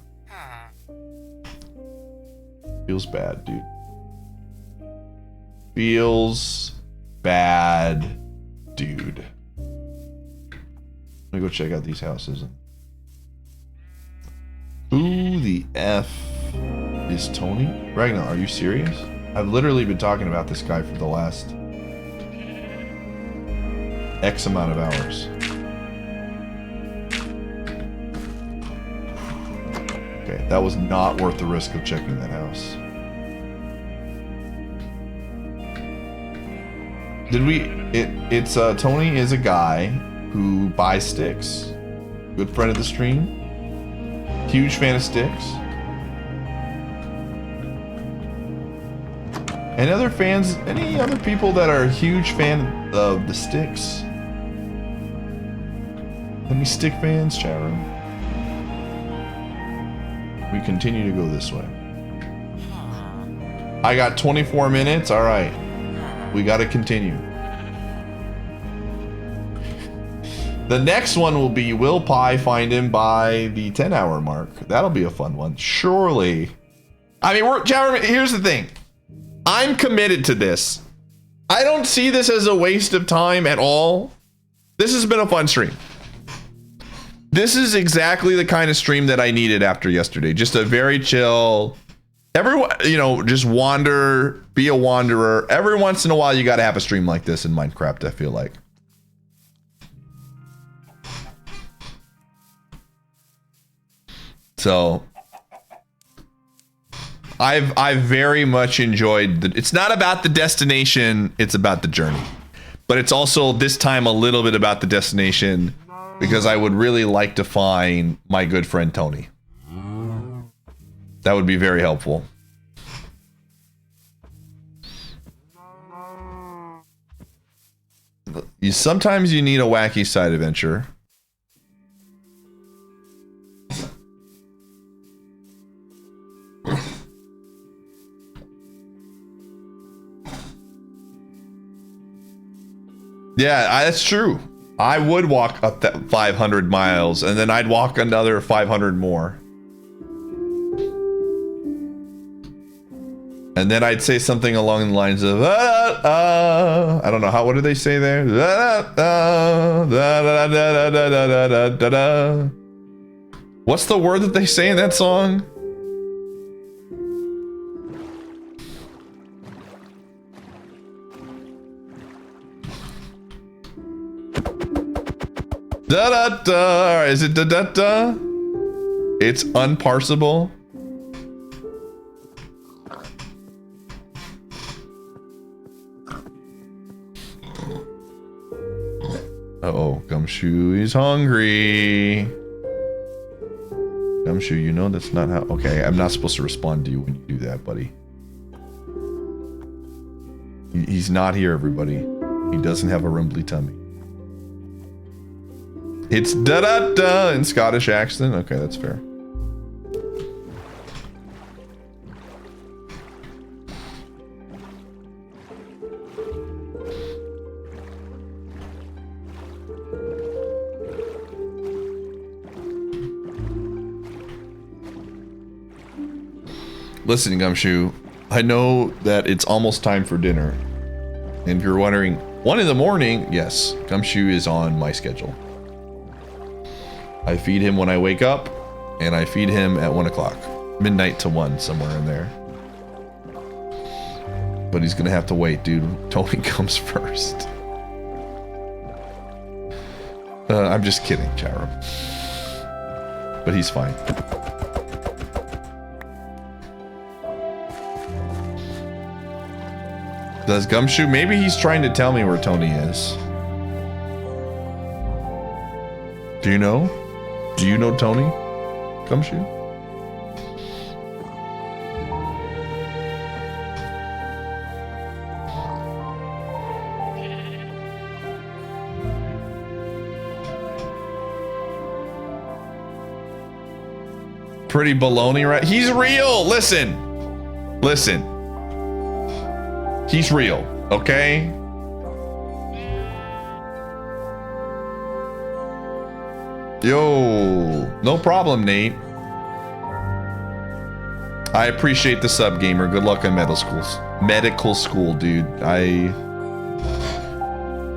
Feels bad, dude. Feels bad, dude. Let me go check out these houses. Who the F is Tony? Ragnar, are you serious? I've literally been talking about this guy for the last X amount of hours. Okay, that was not worth the risk of checking that house. Tony is a guy who buys sticks. Good friend of the stream. Huge fan of sticks. And other fans, any other people that are a huge fan of the sticks? Any stick fans, chat room? We continue to go this way. I got 24 minutes. All right. We got to continue. The next one will be, will Pie find him by the 10-hour mark? That'll be a fun one. Surely. I mean, here's the thing. I'm committed to this. I don't see this as a waste of time at all. This has been a fun stream. This is exactly the kind of stream that I needed after yesterday. Just a very chill, everyone, you know, just wander, be a wanderer. Every once in a while, you got to have a stream like this in Minecraft, I feel like. So I've very much enjoyed it's not about the destination, it's about the journey. But it's also this time a little bit about the destination because I would really like to find my good friend Tony. That would be very helpful. Sometimes you need a wacky side adventure. Yeah, that's true. I would walk up that 500 miles and then I'd walk another 500 more. And then I'd say something along the lines of, I don't know, what do they say there? What's the word that they say in that song? Da da da. Is it da da da? It's unparsable. Uh-oh, Gumshoe is hungry. Gumshoe, you know that's not how... Okay, I'm not supposed to respond to you when you do that, buddy. He's not here, everybody. He doesn't have a rumbly tummy. It's da-da-da in Scottish accent. Okay, that's fair. Listen, Gumshoe, I know that it's almost time for dinner. And if you're wondering, 1 in the morning, yes, Gumshoe is on my schedule. I feed him when I wake up, and I feed him at 1 o'clock. Midnight to 1, somewhere in there. But he's gonna have to wait, dude. Tony comes first. I'm just kidding, Charum. But he's fine. Does Gumshoe? Maybe he's trying to tell me where Tony is. Do you know? Do you know Tony? Gumshoe? Pretty baloney, right? He's real. Listen. Listen. He's real, okay? Yo, no problem, Nate. I appreciate the sub, gamer. Good luck on medical school, dude. I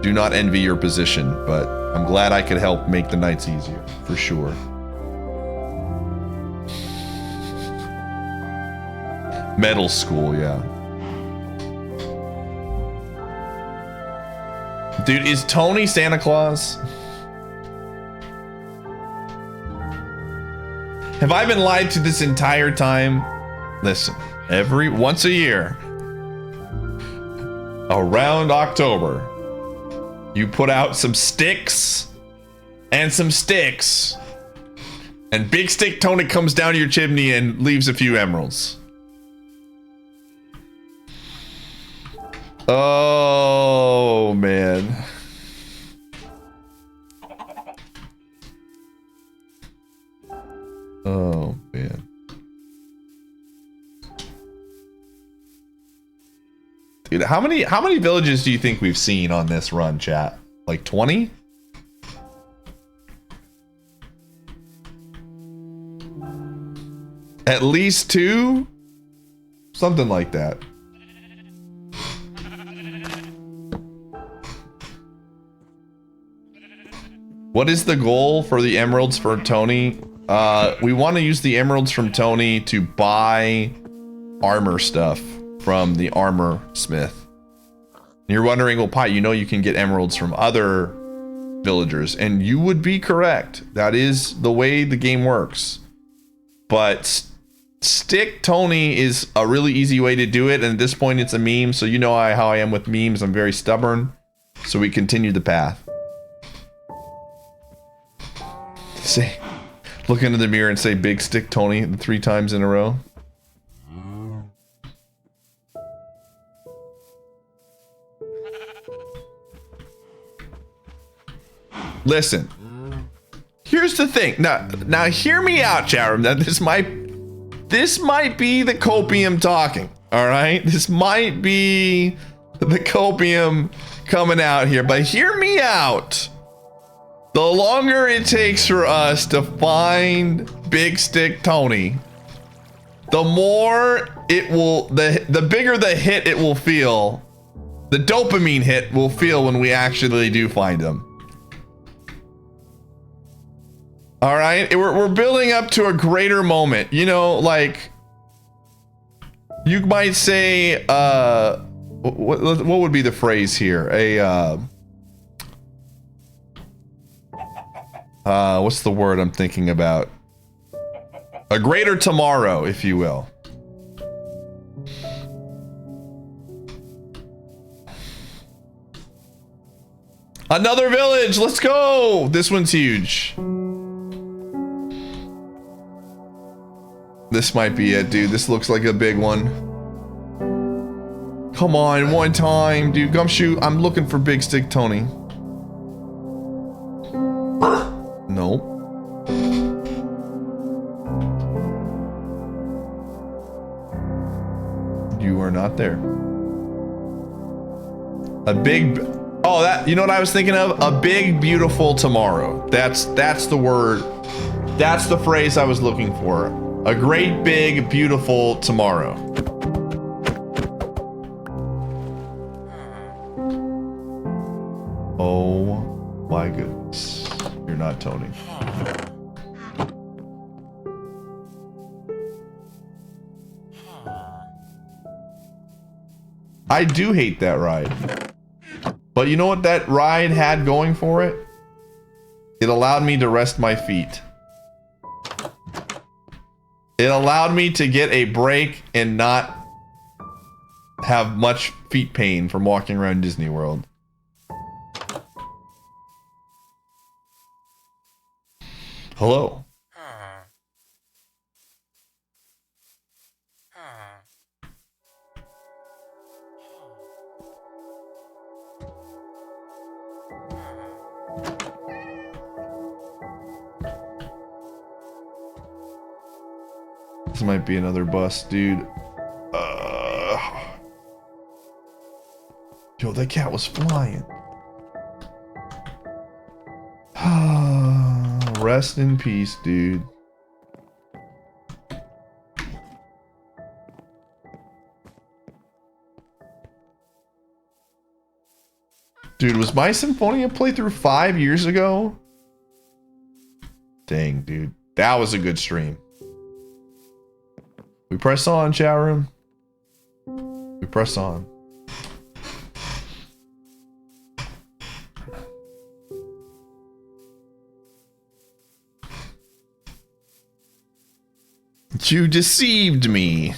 do not envy your position, but I'm glad I could help make the nights easier, for sure. Medical school, yeah. Dude, is Tony Santa Claus? Have I been lied to this entire time? Listen, once a year, around October, you put out some sticks and some sticks, and Big Stick Tony comes down your chimney and leaves a few emeralds. Oh, man. Oh, man. Dude, how many villages do you think we've seen on this run, chat? Like 20? At least 2? Something like that. What is the goal for the emeralds for Tony? We want to use the emeralds from Tony to buy armor stuff from the armor smith. You're wondering, well, Pi, you know you can get emeralds from other villagers, and you would be correct. That is the way the game works. But Stick Tony is a really easy way to do it, and at this point it's a meme, so you know how I am with memes. I'm very stubborn, so we continue the path. Say, look into the mirror and say Big Stick Tony 3 times in a row. Listen, here's the thing. Now hear me out, chat. That this might be the copium talking. All right, this might be the copium coming out here, but hear me out. The longer it takes for us to find Big Stick Tony, the more it will, the bigger the hit it will feel, the dopamine hit will feel when we actually do find him. All right, we're building up to a greater moment. You know, like you might say, what would be the phrase here? What's the word I'm thinking about? A greater tomorrow, if you will. Another village, let's go! This one's huge. This might be it, dude. This looks like a big one. Come on, one time, dude. Gumshoe, I'm looking for Big Stick Tony. Nope. You are not there. A big... Oh, that... You know what I was thinking of? A big, beautiful tomorrow. That's the word. That's the phrase I was looking for. A great, big, beautiful tomorrow. Oh my goodness. You're not Tony. I do hate that ride. But you know what that ride had going for it? It allowed me to rest my feet. It allowed me to get a break and not have much feet pain from walking around Disney World. Hello. This might be another bus, dude. Yo, that cat was flying. Rest in peace, dude. Dude, was my Symphonia playthrough 5 years ago? Dang, dude. That was a good stream. We press on, chat room. We press on. You deceived me.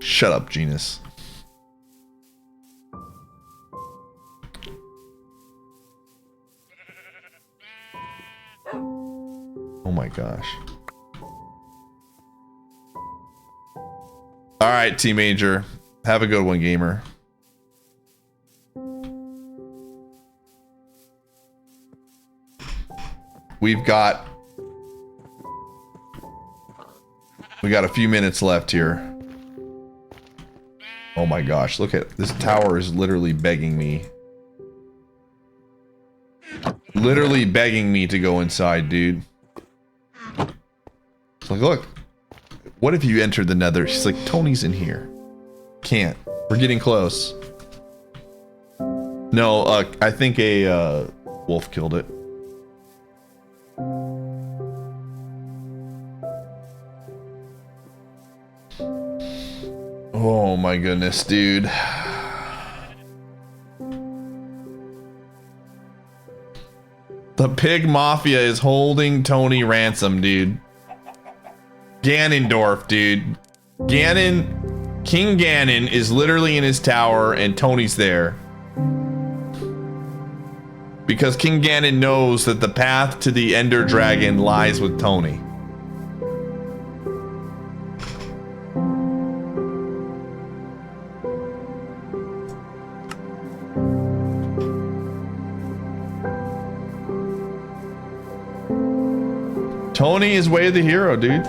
Shut up, Genus. Oh my gosh. All right, Team Major. Have a good one, gamer. We got a few minutes left here. Oh my gosh, look at this tower is literally begging me. Literally begging me to go inside, dude. It's like, look. What if you entered the nether? She's like, Tony's in here. Can't. We're getting close. No, I think a wolf killed it. Oh my goodness, dude. The pig mafia is holding Tony ransom, dude. Ganondorf, dude. King Ganon is literally in his tower and Tony's there. Because King Ganon knows that the path to the Ender Dragon lies with Tony. Tony is way the hero, dude.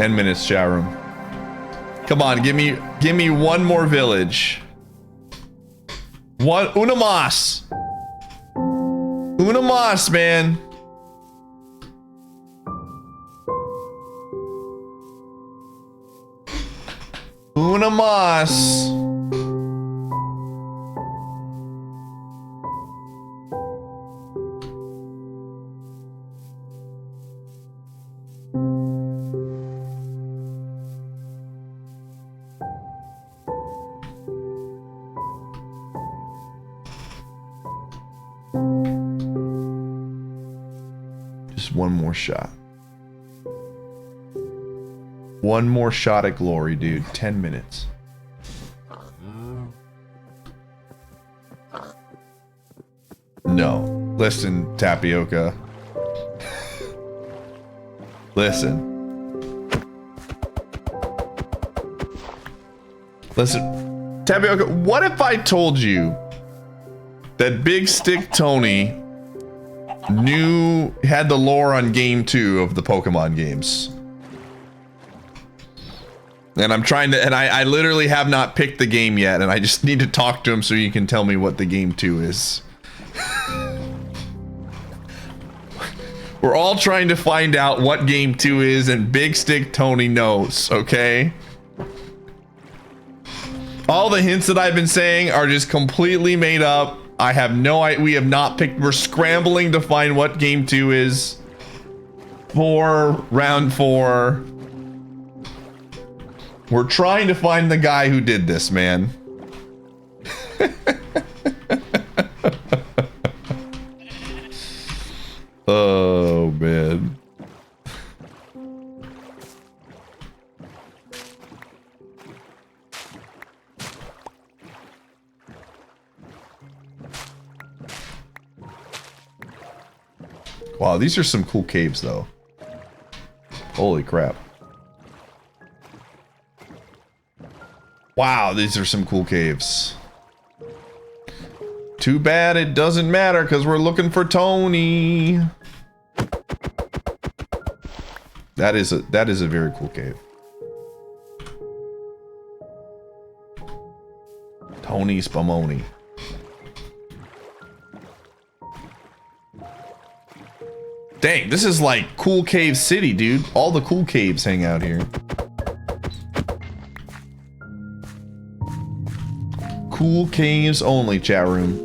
Minutes, chat room. Come on, give me one more village. Una mas, man. Una mas. One more shot. One more shot at glory, dude. 10 minutes. No. Listen, Tapioca. Listen. Listen. Tapioca, what if I told you that Big Stick Tony had the lore on game 2 of the Pokemon games? And I'm trying to, and I literally have not picked the game yet, and I just need to talk to him so you can tell me what the game 2 is. We're all trying to find out what game 2 is, and Big Stick Tony knows, okay? All the hints that I've been saying are just completely made up. I have no idea. We have not picked. We're scrambling to find what game 2 is for round 4. We're trying to find the guy who did this, man. Oh, man. Wow, these are some cool caves, though. Holy crap. Wow, these are some cool caves. Too bad it doesn't matter because we're looking for Tony. That is a very cool cave. Tony Spumoni. Dang, this is like Cool Cave City, dude. All the cool caves hang out here. Cool caves only, chat room.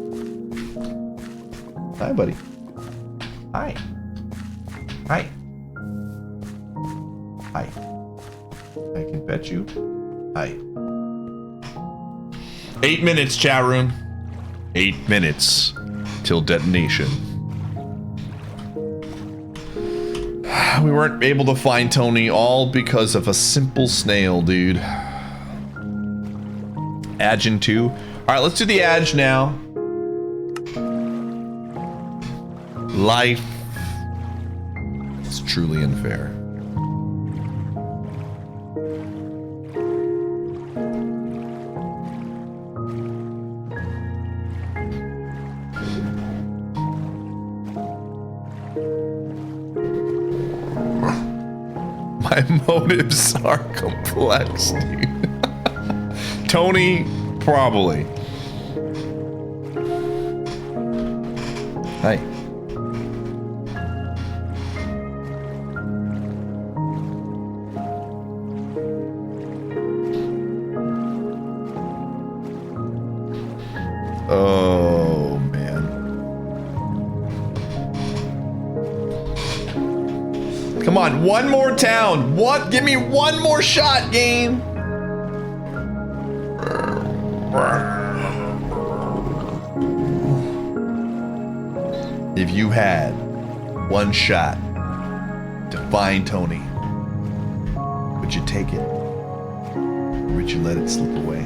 Hi, buddy. Hi. Hi. Hi. I can pet you. Hi. 8 minutes, chat room. 8 minutes till detonation. We weren't able to find Tony all because of a simple snail, dude. Adgen 2. Alright, let's do the Adge now. Life is truly unfair. My motives are complex, dude. Tony, probably. Hi. Oh, man. Come on, one more town. What? Give me one more shot, game. If you had one shot to find Tony, would you take it? Or would you let it slip away?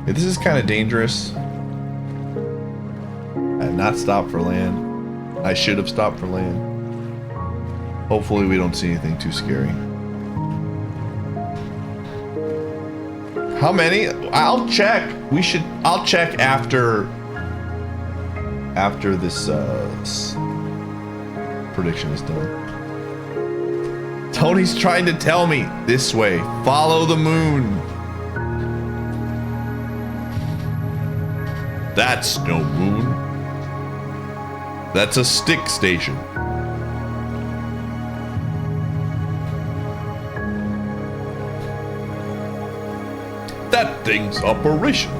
Yeah, this is kind of dangerous. I have not stopped for land. I should have stopped for land. Hopefully we don't see anything too scary. How many? I'll check. I'll check after this prediction is done. Tony's trying to tell me this way. Follow the moon. That's no moon. That's a stick station. That thing's operational.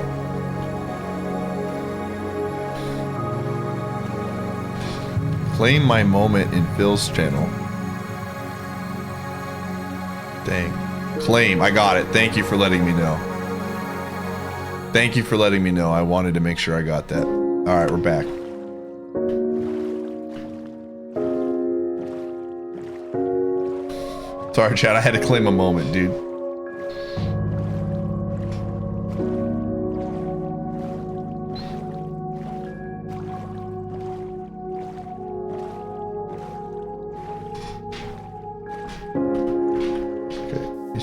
Claim my moment in Phil's channel. Dang. Claim. I got it. Thank you for letting me know. Thank you for letting me know. I wanted to make sure I got that. Alright, we're back. Sorry, chat. I had to claim a moment, dude.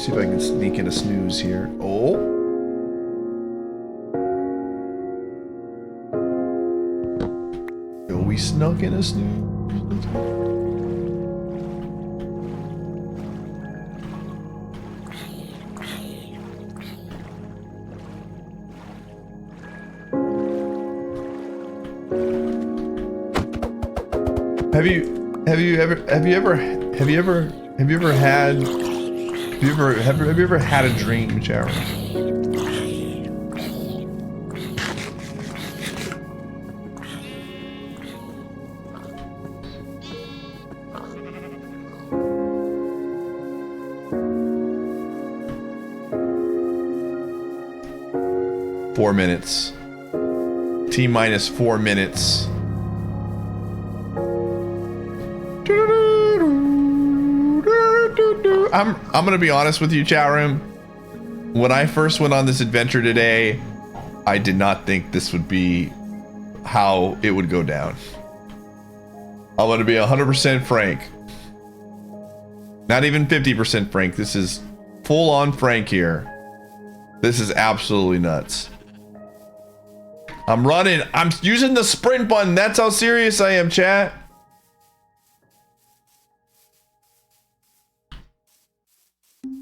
See if I can sneak in a snooze here. Oh. We snuck in a snooze. Have you ever had a dream, Sharon? Four minutes. T minus 4 minutes. I'm gonna be honest with you, chat room. When I first went on this adventure today, I did not think this would be how it would go down. I'm gonna be 100% frank. Not even 50% frank. This is full on frank here. This is absolutely nuts. I'm running. I'm using the sprint button. That's how serious I am, chat.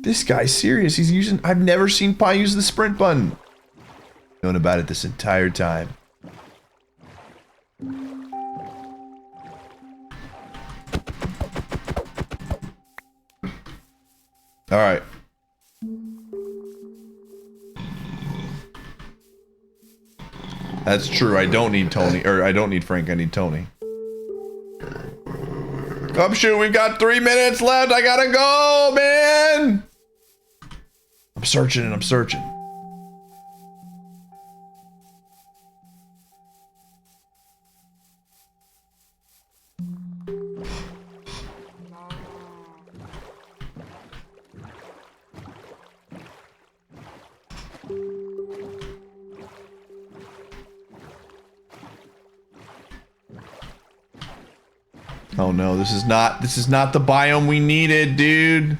This guy's serious. He's using... I've never seen Pi use the sprint button. Known about it this entire time. All right. That's true. I don't need Tony, or I don't need Frank. I need Tony. Come shoot. We've got 3 minutes left. I gotta go, man. I'm searching and I'm searching. Oh no, this is not the biome we needed, dude.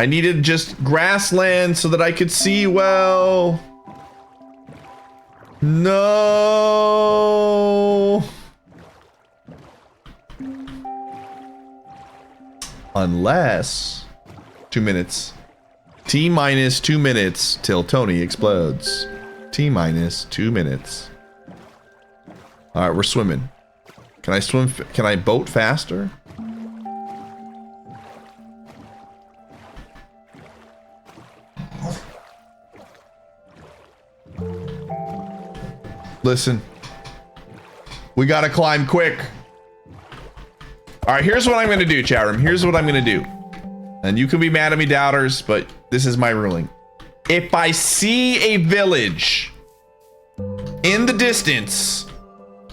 I needed just grassland so that I could see well. No. Unless 2 minutes. T minus 2 minutes till Tony explodes. T minus 2 minutes. All right, we're swimming. Can I swim? Can I boat faster? Listen. We gotta climb quick. Alright, here's what I'm gonna do, chat room. Here's what I'm gonna do. And you can be mad at me, doubters, but this is my ruling. If I see a village in the distance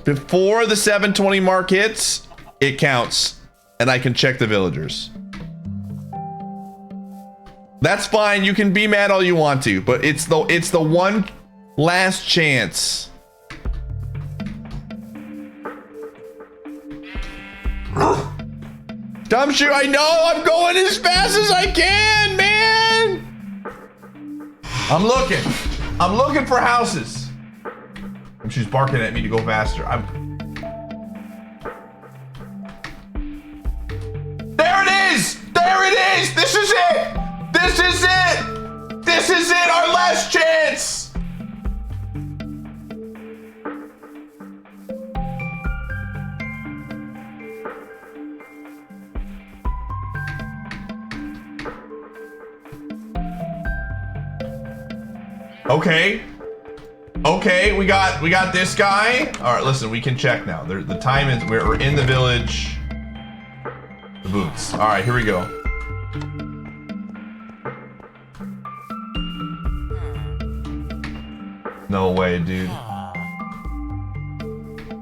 before the 7:20 mark hits, it counts, and I can check the villagers. That's fine. You can be mad all you want to, but it's the one last chance. Dumbshoe, I know. I'm going as fast as I can, man. I'm looking for houses. And she's barking at me to go faster. There it is! There it is! This is it! This is it! This is it! Our last chance! Okay. Okay, we got this guy. All right, listen, we can check now. The time is we're in the village. The boots. All right, here we go. No way, dude.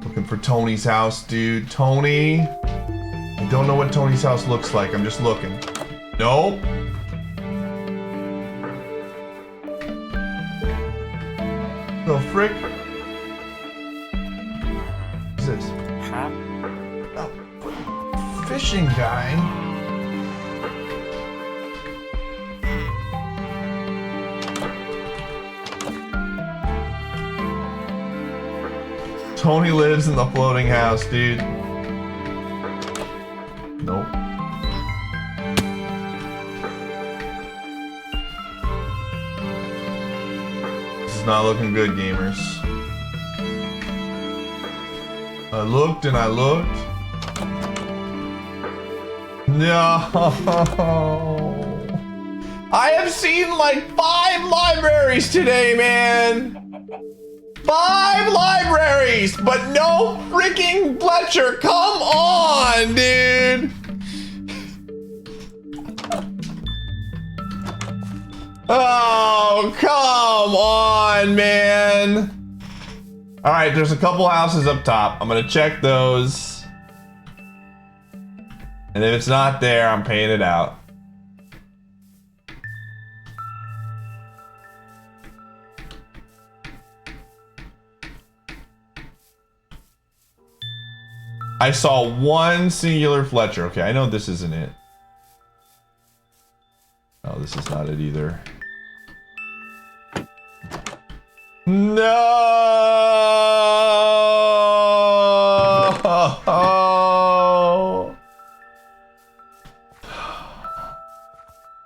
Looking for Tony's house, dude. Tony. I don't know what Tony's house looks like. I'm just looking. Nope. The frick? What's this? Huh? Oh, fishing guy. Tony lives in the floating house, dude. Nope. This is not looking good, gamers. I looked and I looked. No. I have seen like 5 libraries today, man. 5 libraries, but no freaking Fletcher. Come on, dude. Oh, come on, man. All right, there's a couple houses up top. I'm gonna check those. And if it's not there, I'm paying it out. I saw one singular Fletcher. Okay, I know this isn't it. Oh, this is not it either. No!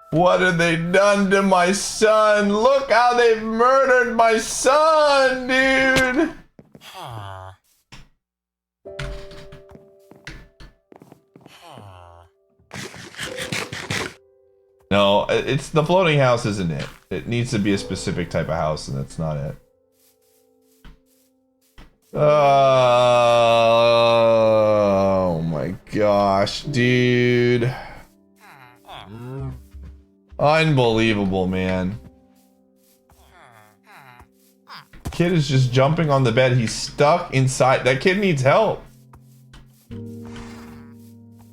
What have they done to my son? Look how they've murdered my son, dude! No, it's the floating house, isn't it? It needs to be a specific type of house, and that's not it. Oh my gosh, dude. Unbelievable, man. Kid is just jumping on the bed. He's stuck inside. That kid needs help.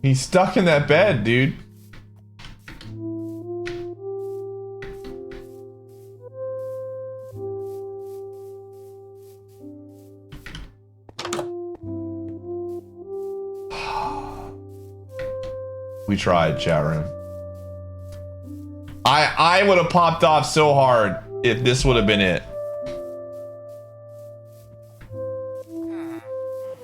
He's stuck in that bed, dude. We tried, chat room. I would have popped off so hard if this would have been it.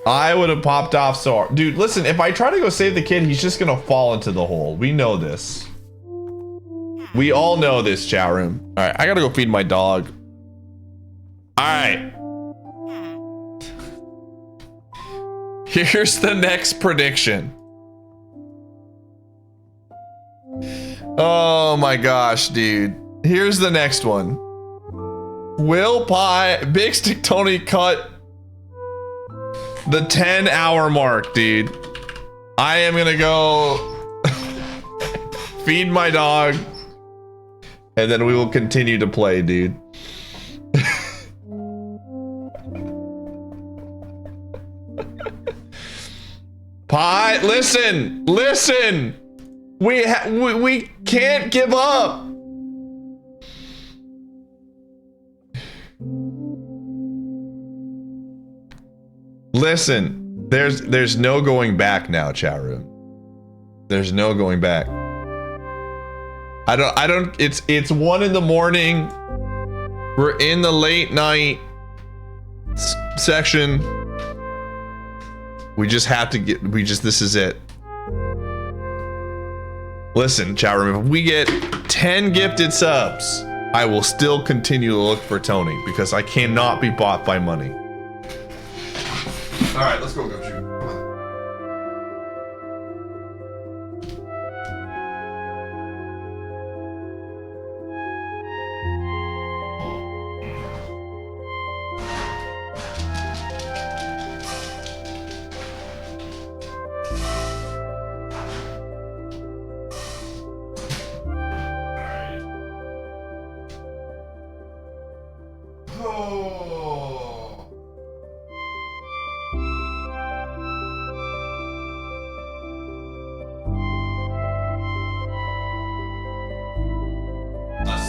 I would have popped off so hard. Dude, listen, if I try to go save the kid, he's just gonna fall into the hole. We know this. We all know this, chat room. All right, I gotta go feed my dog. All right. Here's the next prediction. Oh my gosh, dude. Here's the next one. Will Big Stick Tony cut the 10-hour mark, dude? I am gonna go feed my dog, and then we will continue to play, dude. Pie, listen, listen. We can't give up. Listen, there's no going back now, chat room. There's no going back. I don't it's 1 in the morning. We're in the late night section. We just have to this is it. Listen, chat room, if we get 10 gifted subs, I will still continue to look for Tony because I cannot be bought by money. All right, let's go, Gumshoe. Come on.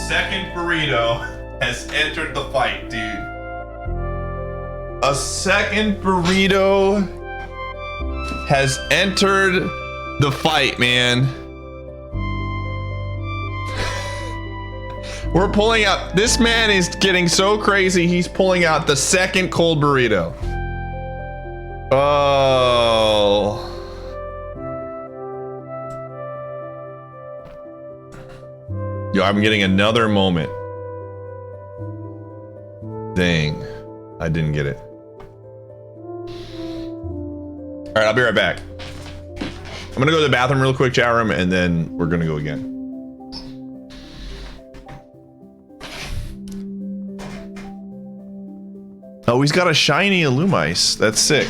Second burrito has entered the fight, dude. A second burrito has entered the fight, man. We're pulling out. This man is getting so crazy, he's pulling out the second cold burrito. Oh. Yo, I'm getting another moment. Dang. I didn't get it. All right, I'll be right back. I'm gonna go to the bathroom real quick, chat room, and then we're gonna go again. Oh, he's got a shiny Illumise. That's sick.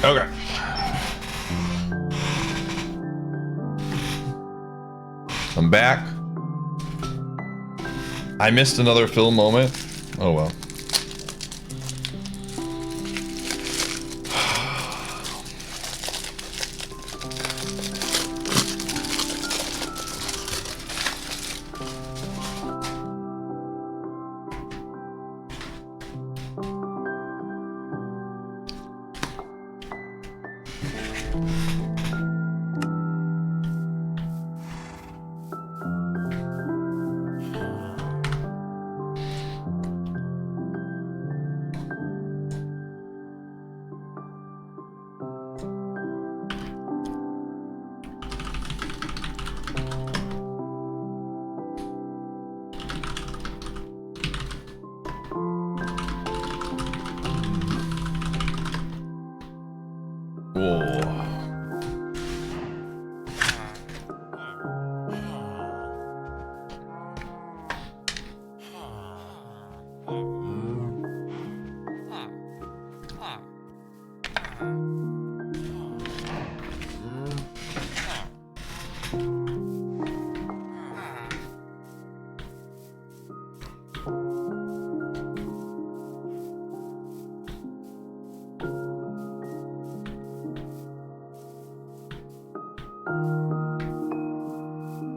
Okay. I'm back. I missed another film moment. Oh well.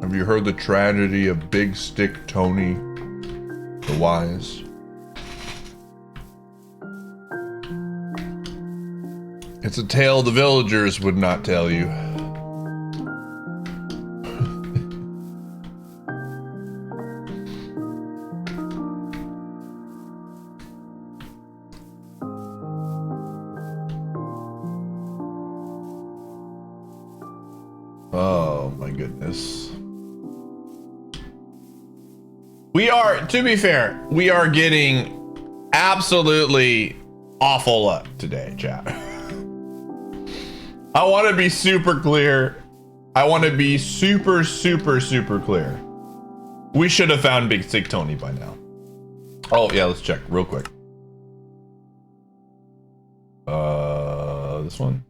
Have you heard the tragedy of Big Stick Tony the Wise? It's a tale the villagers would not tell you. Oh my goodness. We are, to be fair, we are getting absolutely awful luck today, chat. I want to be super clear. I want to be super clear. We should have found Big Stick Tony by now. Oh yeah, let's check real quick. This one.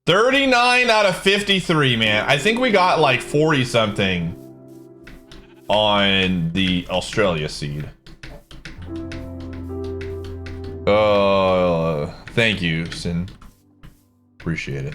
39 out of 53, man. I think we got like 40 something on the Australia seed. Thank you, Sin. Appreciate it.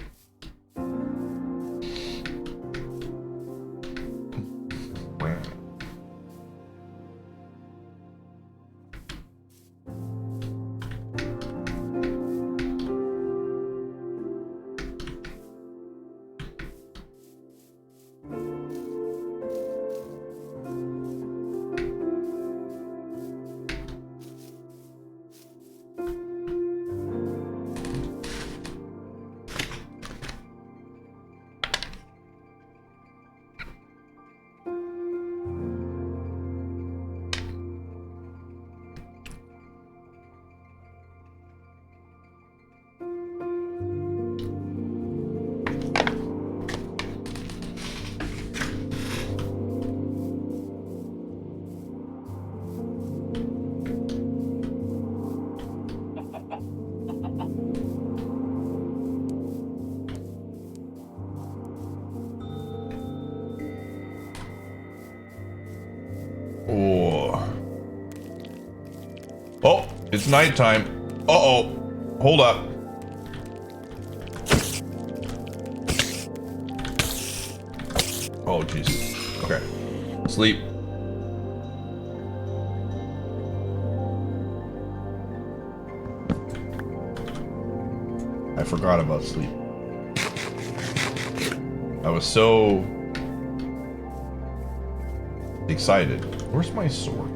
It's nighttime. Uh-oh. Hold up. Oh, Jesus. Okay. Sleep. I forgot about sleep. I was so excited. Where's my sword?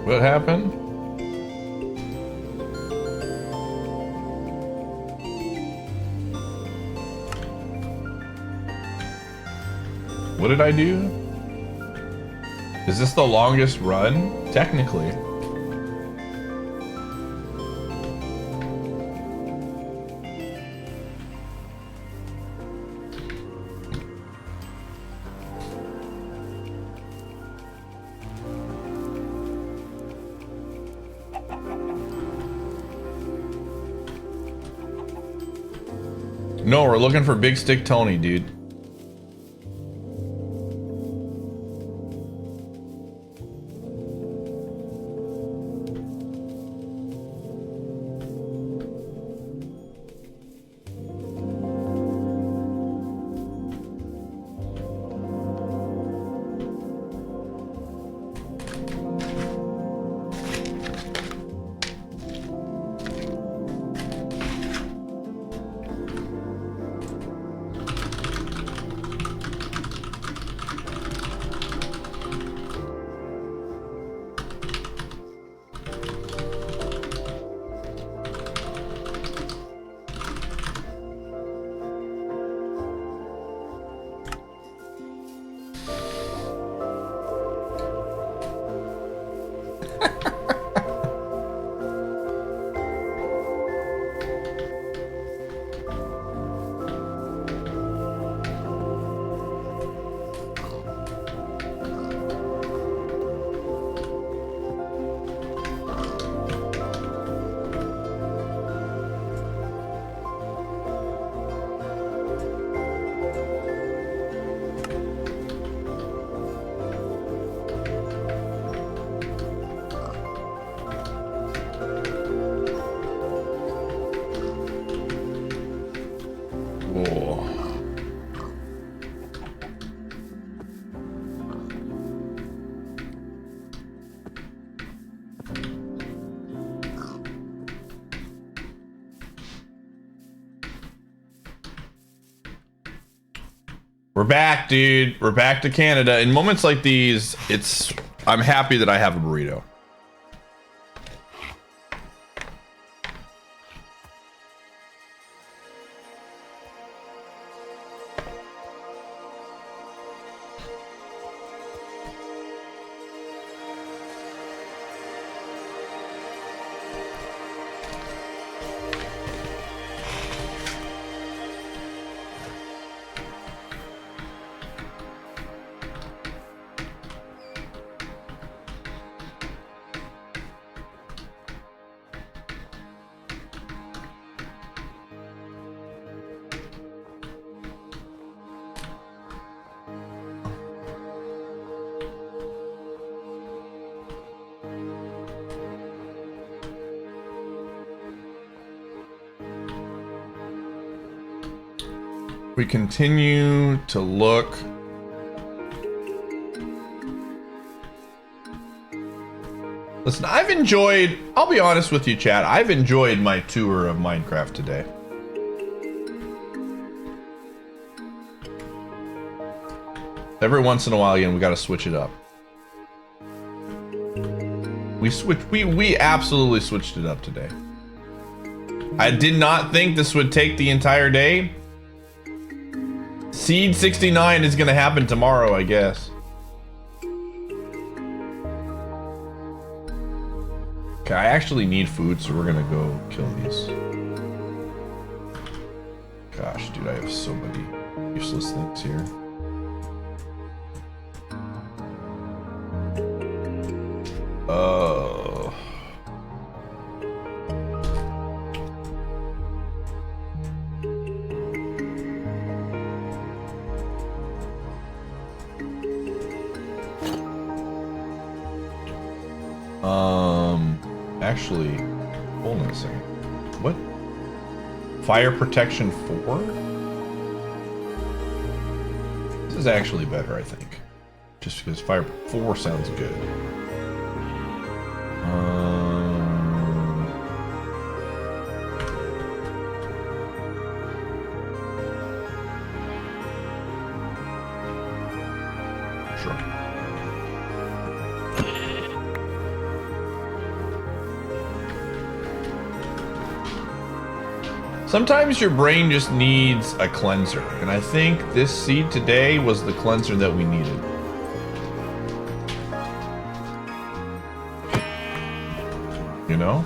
What happened? What did I do? Is this the longest run? Technically. No, we're looking for Big Stick Tony, dude. We're back, dude. We're back to Canada. In moments like these, I'm happy that I have a burrito. We continue to look. Listen, I'll be honest with you, chat, I've enjoyed my tour of Minecraft today. Every once in a while, again, we got to switch it up. We absolutely switched it up today. I did not think this would take the entire day. Seed 69 is gonna happen tomorrow, I guess. Okay, I actually need food, so we're gonna go kill these. Gosh, dude, I have so many useless things here. Oh. Actually, hold on a second. What? Fire protection 4? This is actually better, I think. Just because fire 4 sounds good. Sure. Sometimes your brain just needs a cleanser, and I think this seed today was the cleanser that we needed. You know?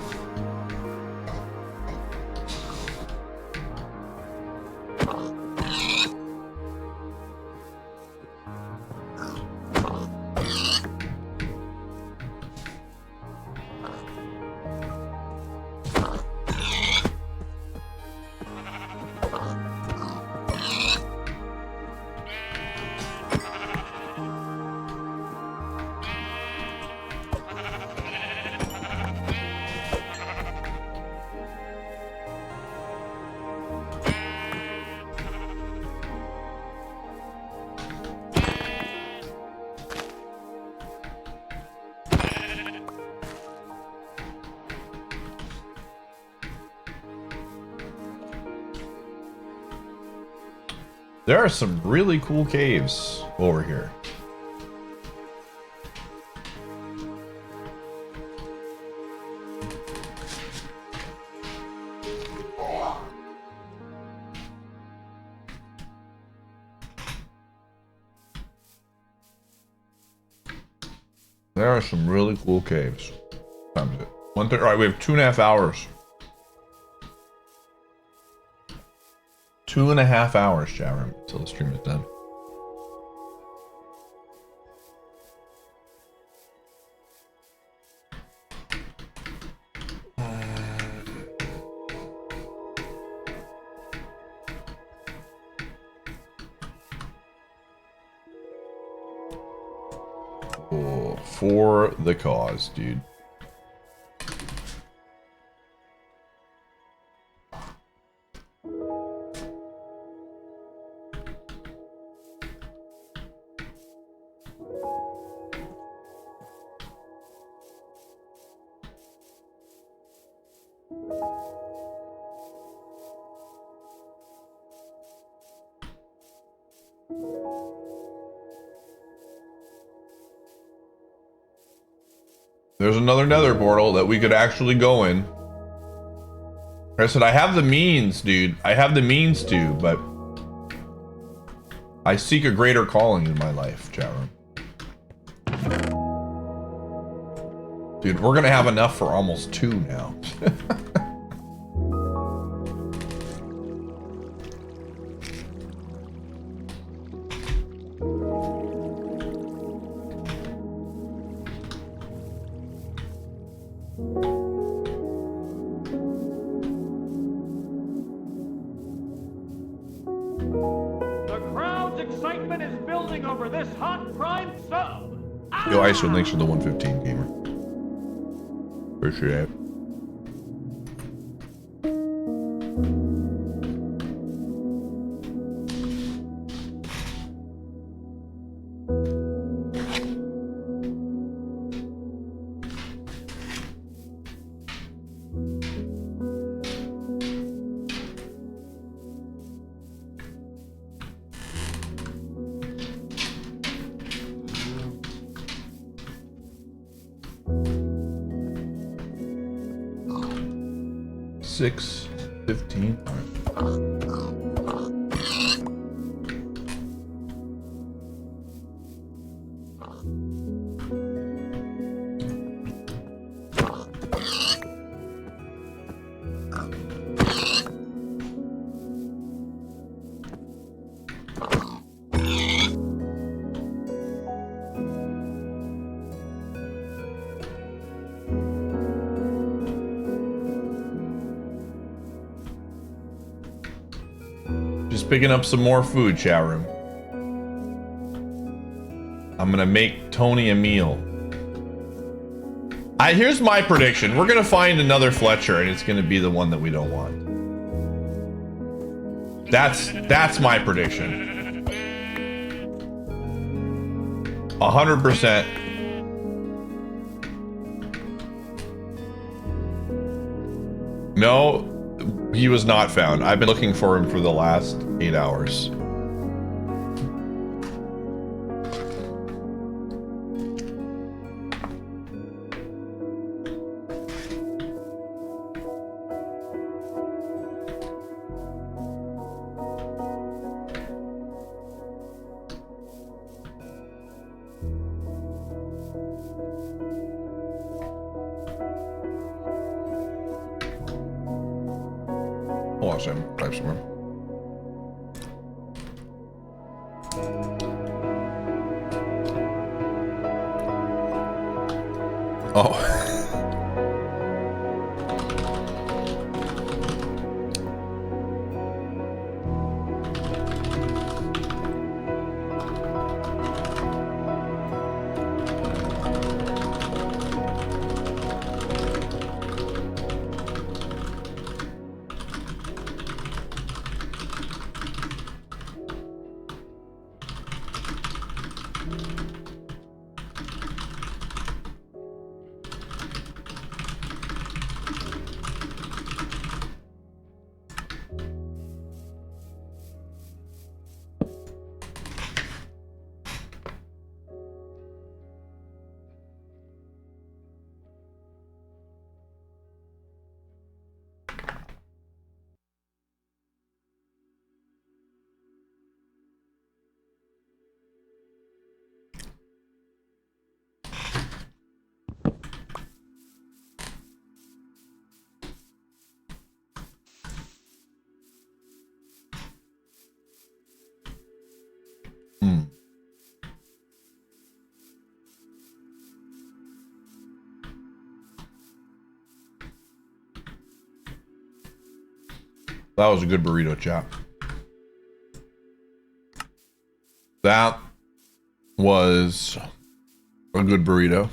There are some really cool caves over here. There are some really cool caves. Time's it. 1:30. All right, we have 2.5 hours. 2.5 hours, chat room, until the stream is done. Oh, for the cause, dude. There's another nether portal that we could actually go in. I said, I have the means, dude. I have the means to, but I seek a greater calling in my life, chat room. Dude, we're gonna have enough for almost 2 now. Yo, ISO, thanks for the 115, gamer. Appreciate it. 6:15. All right. Just picking up some more food, chat room. I'm gonna make Tony a meal. Here's my prediction. We're gonna find another Fletcher, and it's gonna be the one that we don't want. That's my prediction. 100%. No, he was not found. I've been looking for him for the last 8 hours. Hold on a second. Type somewhere. Oh. That was a good burrito, chap. That was a good burrito.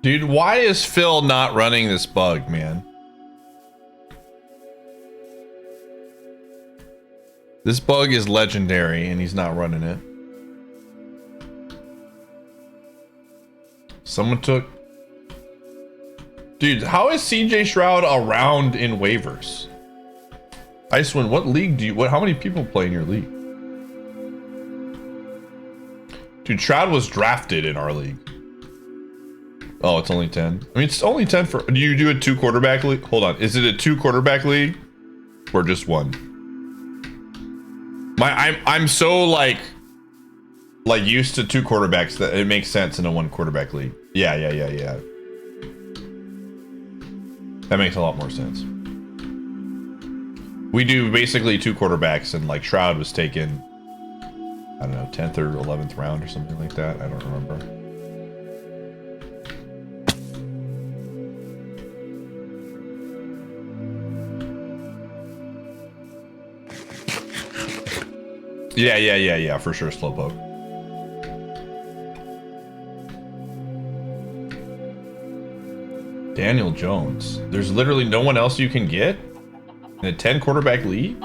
Dude, why is Phil not running this bug, man? This bug is legendary and he's not running it. Someone took... Dude, how is CJ Shroud around in waivers? Icewind, what league do you... how many people play in your league? Dude, Shroud was drafted in our league. Oh, it's only 10. I mean, it's only 10 for... Do you do a 2 quarterback league? Hold on. Is it a 2 quarterback league? Or just 1? I'm so like used to 2 quarterbacks that it makes sense in a 1 quarterback league. Yeah. That makes a lot more sense. We do basically 2 quarterbacks, and like Shroud was taken, I don't know, 10th or 11th round or something like that. I don't remember. Yeah, for sure, Slowpoke. Daniel Jones. There's literally no one else you can get in a 10 quarterback league?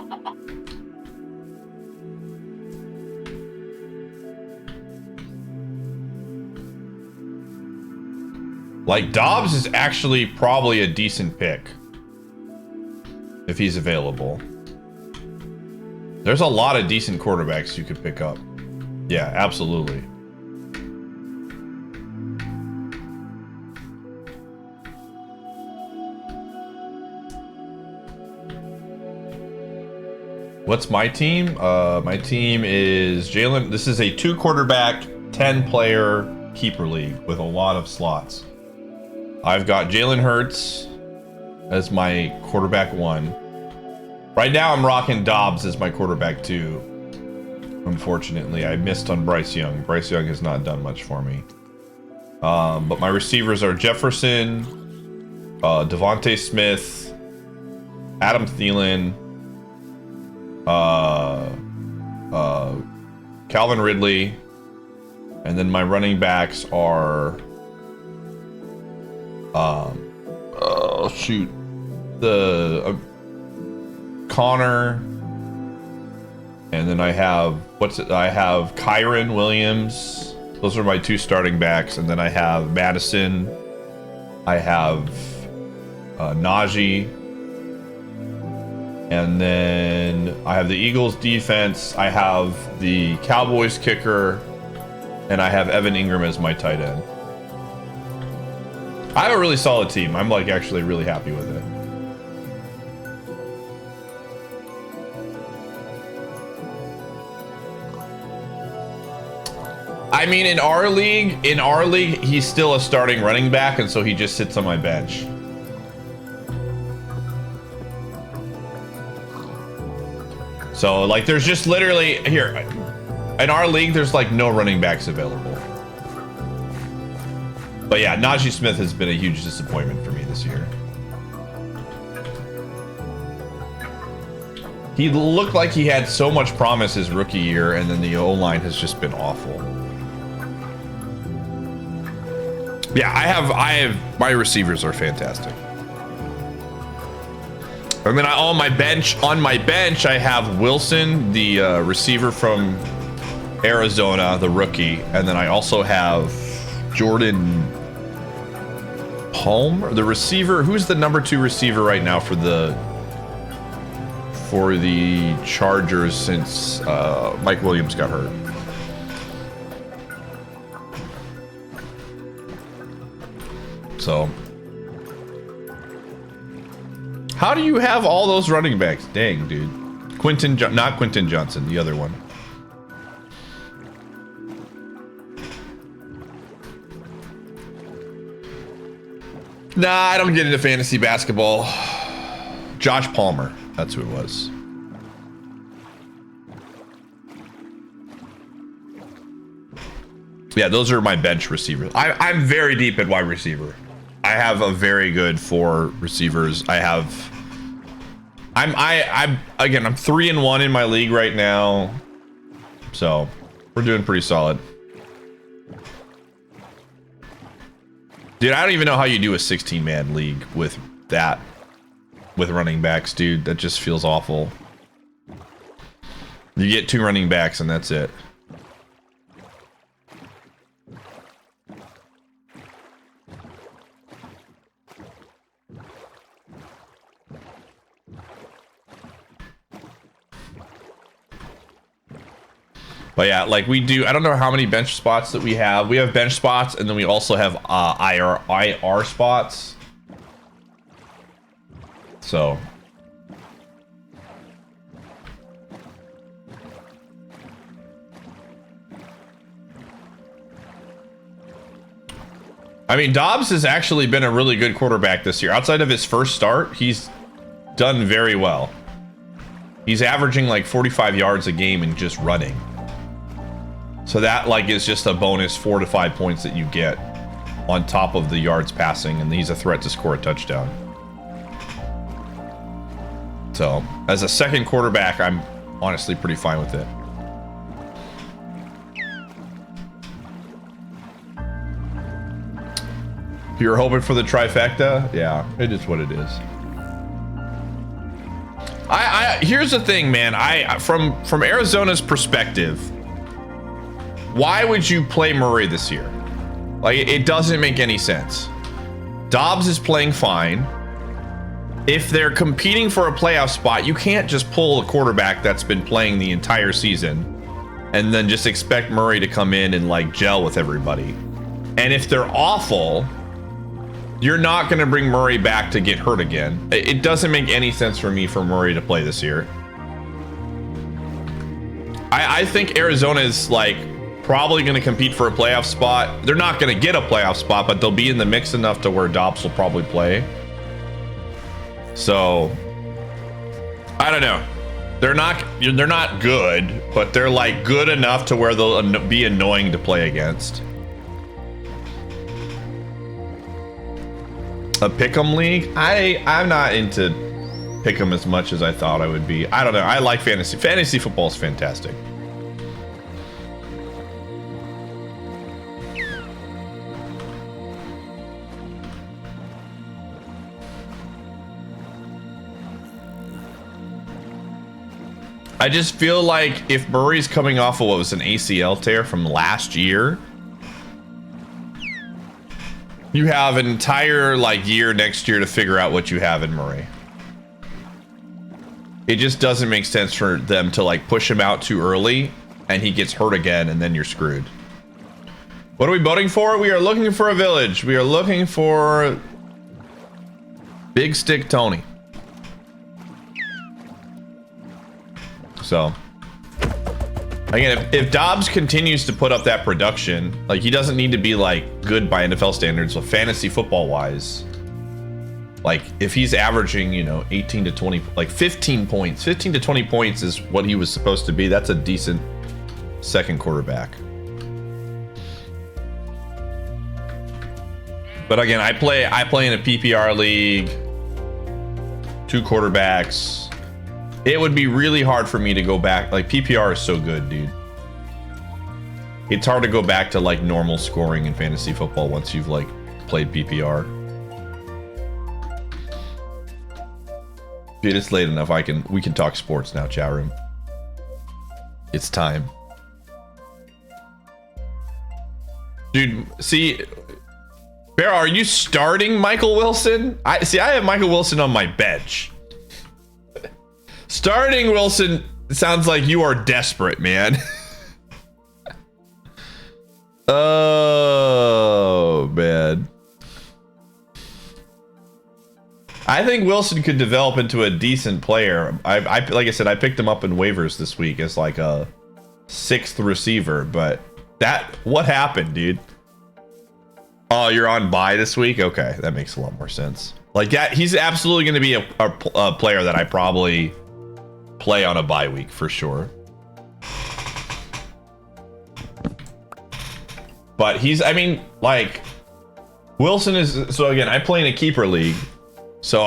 Like, Dobbs is actually probably a decent pick. If he's available. There's a lot of decent quarterbacks you could pick up. Yeah, absolutely. What's my team? My team is Jalen. This is a 2 quarterback, 10 player keeper league with a lot of slots. I've got Jalen Hurts as my quarterback 1. Right now I'm rocking Dobbs as my quarterback 2. Unfortunately, I missed on Bryce Young. Bryce Young has not done much for me. But my receivers are Jefferson, Devontae Smith, Adam Thielen, Calvin Ridley, and then my running backs are Connor, and then I have Kyron Williams. Those are my 2 starting backs, and then I have Madison, I have Najee, and then I have the Eagles defense, I have the Cowboys kicker, and I have Evan Ingram as my tight end. I have a really solid team. I'm like actually really happy with it. I mean, in our league, he's still a starting running back, and so he just sits on my bench. So, like, there's just literally here in our league, there's like no running backs available. But yeah, Najee Smith has been a huge disappointment for me this year. He looked like he had so much promise his rookie year, and then the O-line has just been awful. Yeah, I have my receivers are fantastic. And then on my bench, I have Wilson, the receiver from Arizona, the rookie, and then I also have Jordan Palmer, the receiver. Who's the number 2 receiver right now for the Chargers since Mike Williams got hurt? So, how do you have all those running backs? Dang, dude. Not Quentin Johnson, the other one. Nah, I don't get into fantasy basketball. Josh Palmer, that's who it was. Yeah, those are my bench receivers. I'm very deep at wide receiver. I have a very good 4 receivers. I'm 3-1 in my league right now. So we're doing pretty solid. Dude, I don't even know how you do a 16-man league with running backs, dude. That just feels awful. You get 2 running backs and that's it. But yeah, like we do, I don't know how many bench spots that we have. We have bench spots, and then we also have IR spots. So. I mean, Dobbs has actually been a really good quarterback this year. Outside of his first start, he's done very well. He's averaging like 45 yards a game and just running. So that like is just a bonus 4 to 5 points that you get on top of the yards passing, and he's a threat to score a touchdown. So as a second quarterback, I'm honestly pretty fine with it. If you're hoping for the trifecta, yeah, it is what it is. Here's the thing, man. From Arizona's perspective, why would you play Murray this year? Like, it doesn't make any sense. Dobbs is playing fine. If they're competing for a playoff spot, you can't just pull a quarterback that's been playing the entire season and then just expect Murray to come in and like gel with everybody. And if they're awful, you're not going to bring Murray back to get hurt again. It doesn't make any sense for me for Murray to play this year. I think Arizona is like probably going to compete for a playoff spot. They're not going to get a playoff spot, but they'll be in the mix enough to where Dobbs will probably play. So I don't know. They're not good, but they're like good enough to where they'll be annoying to play against. A pick'em league? I'm not into pick'em as much as I thought I would be. I don't know. I like fantasy. Fantasy football is fantastic. I just feel like if Murray's coming off of what was an ACL tear from last year, you have an entire like year next year to figure out what you have in Murray. It just doesn't make sense for them to like push him out too early and he gets hurt again and then you're screwed. What are we voting for? We are looking for a village. We are looking for Big Stick Tony. So again, if Dobbs continues to put up that production, like he doesn't need to be like good by NFL standards, but fantasy football wise, like if he's averaging, you know, 18 to 20, like 15 points, 15 to 20 points is what he was supposed to be. That's a decent second quarterback. But again, I play in a PPR league, 2 quarterbacks. It would be really hard for me to go back. Like PPR is so good, dude. It's hard to go back to like normal scoring in fantasy football once you've like played PPR. Dude, it's late enough. We can talk sports now, chat room. It's time. Dude, see, Bear, are you starting Michael Wilson? I have Michael Wilson on my bench. Starting Wilson sounds like you are desperate, man. Oh, man. I think Wilson could develop into a decent player. Like I said, I picked him up in waivers this week as like a 6th receiver, but what happened, dude? Oh, you're on bye this week? Okay, that makes a lot more sense. Like that, he's absolutely going to be a player that I probably play on a bye week for sure. But I mean, like, Wilson is, so again, I play in a keeper league. So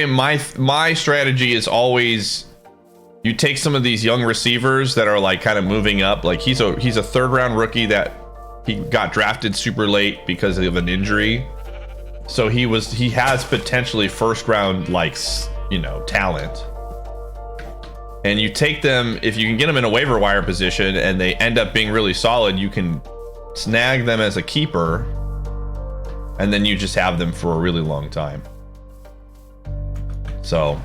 my strategy is always, you take some of these young receivers that are like kind of moving up. Like he's a 3rd round rookie that he got drafted super late because of an injury. So he has potentially 1st round, like, you know, talent. And you take them, if you can get them in a waiver wire position and they end up being really solid, you can snag them as a keeper and then you just have them for a really long time. So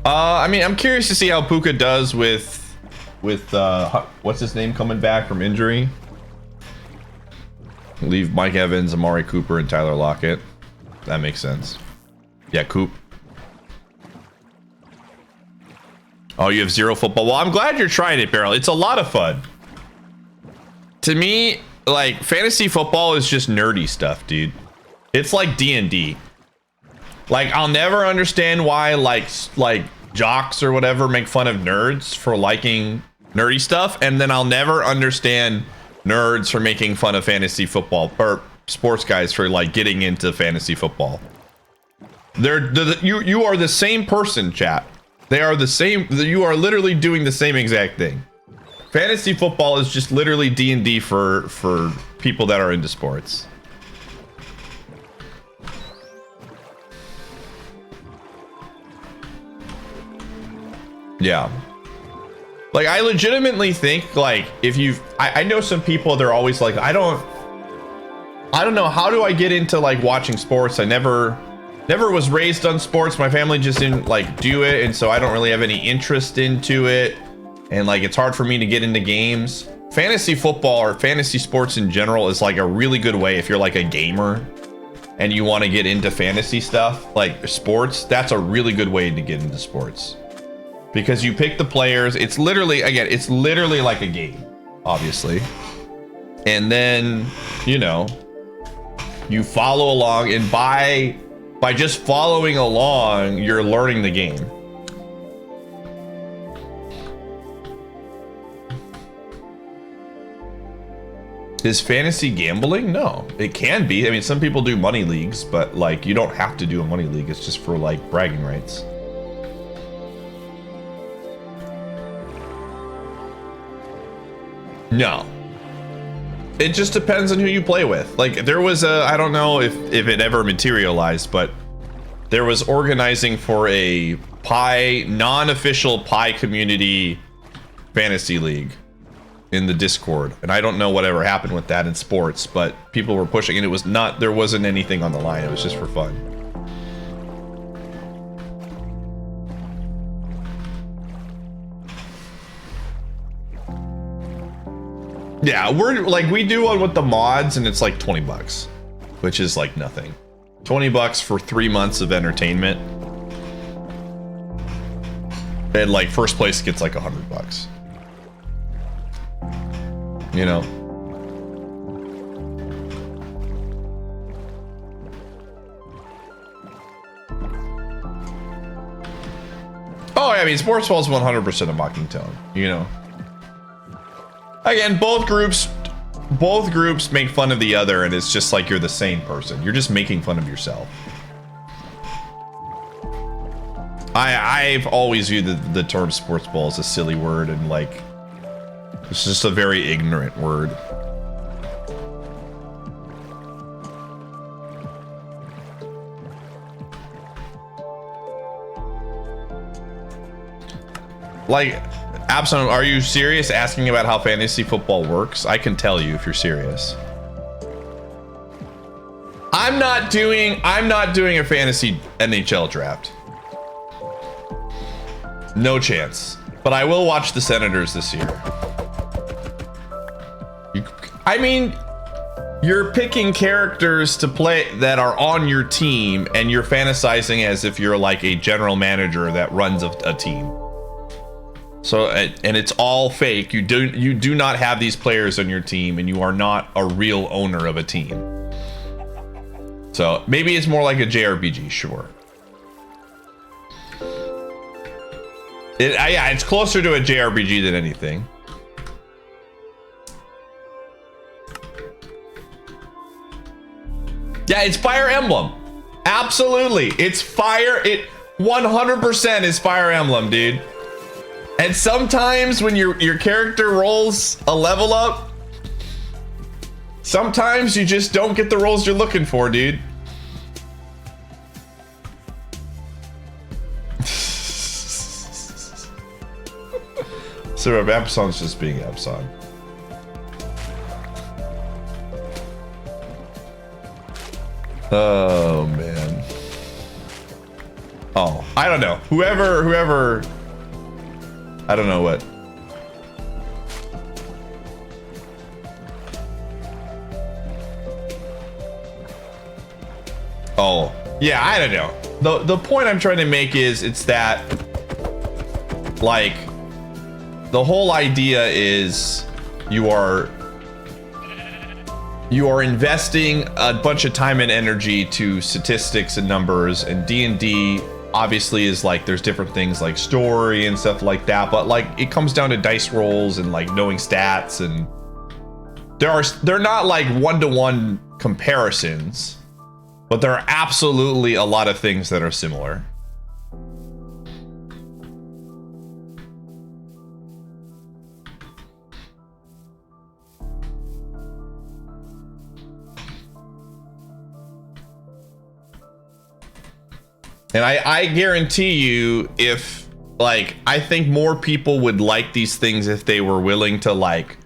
I mean, I'm curious to see how Puka does with what's his name coming back from injury. Leave Mike Evans, Amari Cooper, and Tyler Lockett. That makes sense. Yeah, Coop. Oh, you have 0 football. Well, I'm glad you're trying it, Beryl. It's a lot of fun. To me, like, fantasy football is just nerdy stuff, dude. It's like D&D. Like, I'll never understand why, like jocks or whatever make fun of nerds for liking nerdy stuff, and then I'll never understand nerds for making fun of fantasy football, or sports guys for like getting into fantasy football. You are the same person, chat. They are the same. You are literally doing the same exact thing. Fantasy football is just literally D&D for people that are into sports. Yeah. Like, I legitimately think, like, if you've... I know some people, they're always like, I don't I don't know, how do I get into like watching sports? I never was raised on sports. My family just didn't like do it, and so I don't really have any interest into it. And like it's hard for me to get into games. Fantasy football or fantasy sports in general is like a really good way if you're like a gamer and you want to get into fantasy stuff, like sports. That's a really good way to get into sports. Because you pick the players, it's literally like a game, obviously. And then, you know, you follow along, and by just following along, you're learning the game. Is fantasy gambling? No, it can be. I mean, some people do money leagues, but like you don't have to do a money league. It's just for like bragging rights. No. It just depends on who you play with. Like there was a, I don't know if it ever materialized, but there was organizing for a non-official Pi community fantasy league in the Discord. And I don't know whatever happened with that in sports, but people were pushing, and it was not, there wasn't anything on the line. It was just for fun. Yeah, we do one with the mods, and it's like 20 bucks, which is like nothing. 20 bucks for 3 months of entertainment. And like first place gets like 100 bucks. You know? Oh, I mean, sports ball is 100% a mocking tone, you know? Again, both groups make fun of the other, and it's just like you're the same person. You're just making fun of yourself. I've always viewed the term sports ball as a silly word, and like it's just a very ignorant word. Like, Absalom, are you serious asking about how fantasy football works? I can tell you if you're serious. I'm not doing a fantasy NHL draft. No chance. But I will watch the Senators this year. I mean, you're picking characters to play that are on your team, and you're fantasizing as if you're like a general manager that runs a team. So, and it's all fake. You do not have these players on your team, and you are not a real owner of a team. So maybe it's more like a JRPG, sure. Yeah, it's closer to a JRPG than anything. Yeah, it's Fire Emblem. Absolutely, it's Fire. It 100% is Fire Emblem, dude. And sometimes when your character rolls a level up, sometimes you just don't get the rolls you're looking for, dude. So Epson's just being Epson. Oh man. Oh, I don't know. Whoever. I don't know what. Oh, yeah, I don't know. The point I'm trying to make is it's that, like, the whole idea is you are investing a bunch of time and energy to statistics and numbers, and D&D obviously is like, there's different things like story and stuff like that, but like it comes down to dice rolls and like knowing stats, and they're not like one-to-one comparisons, but there are absolutely a lot of things that are similar. And I guarantee you, if like, I think more people would like these things if they were willing to like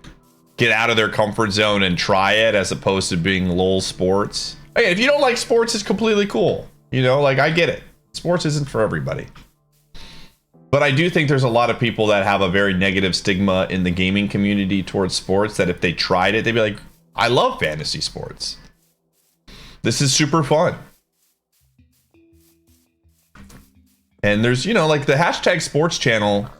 get out of their comfort zone and try it as opposed to being lol sports. Again, if you don't like sports, it's completely cool. You know, like I get it. Sports isn't for everybody. But I do think there's a lot of people that have a very negative stigma in the gaming community towards sports that if they tried it, they'd be like, I love fantasy sports. This is super fun. And there's, you know, like the hashtag sports channel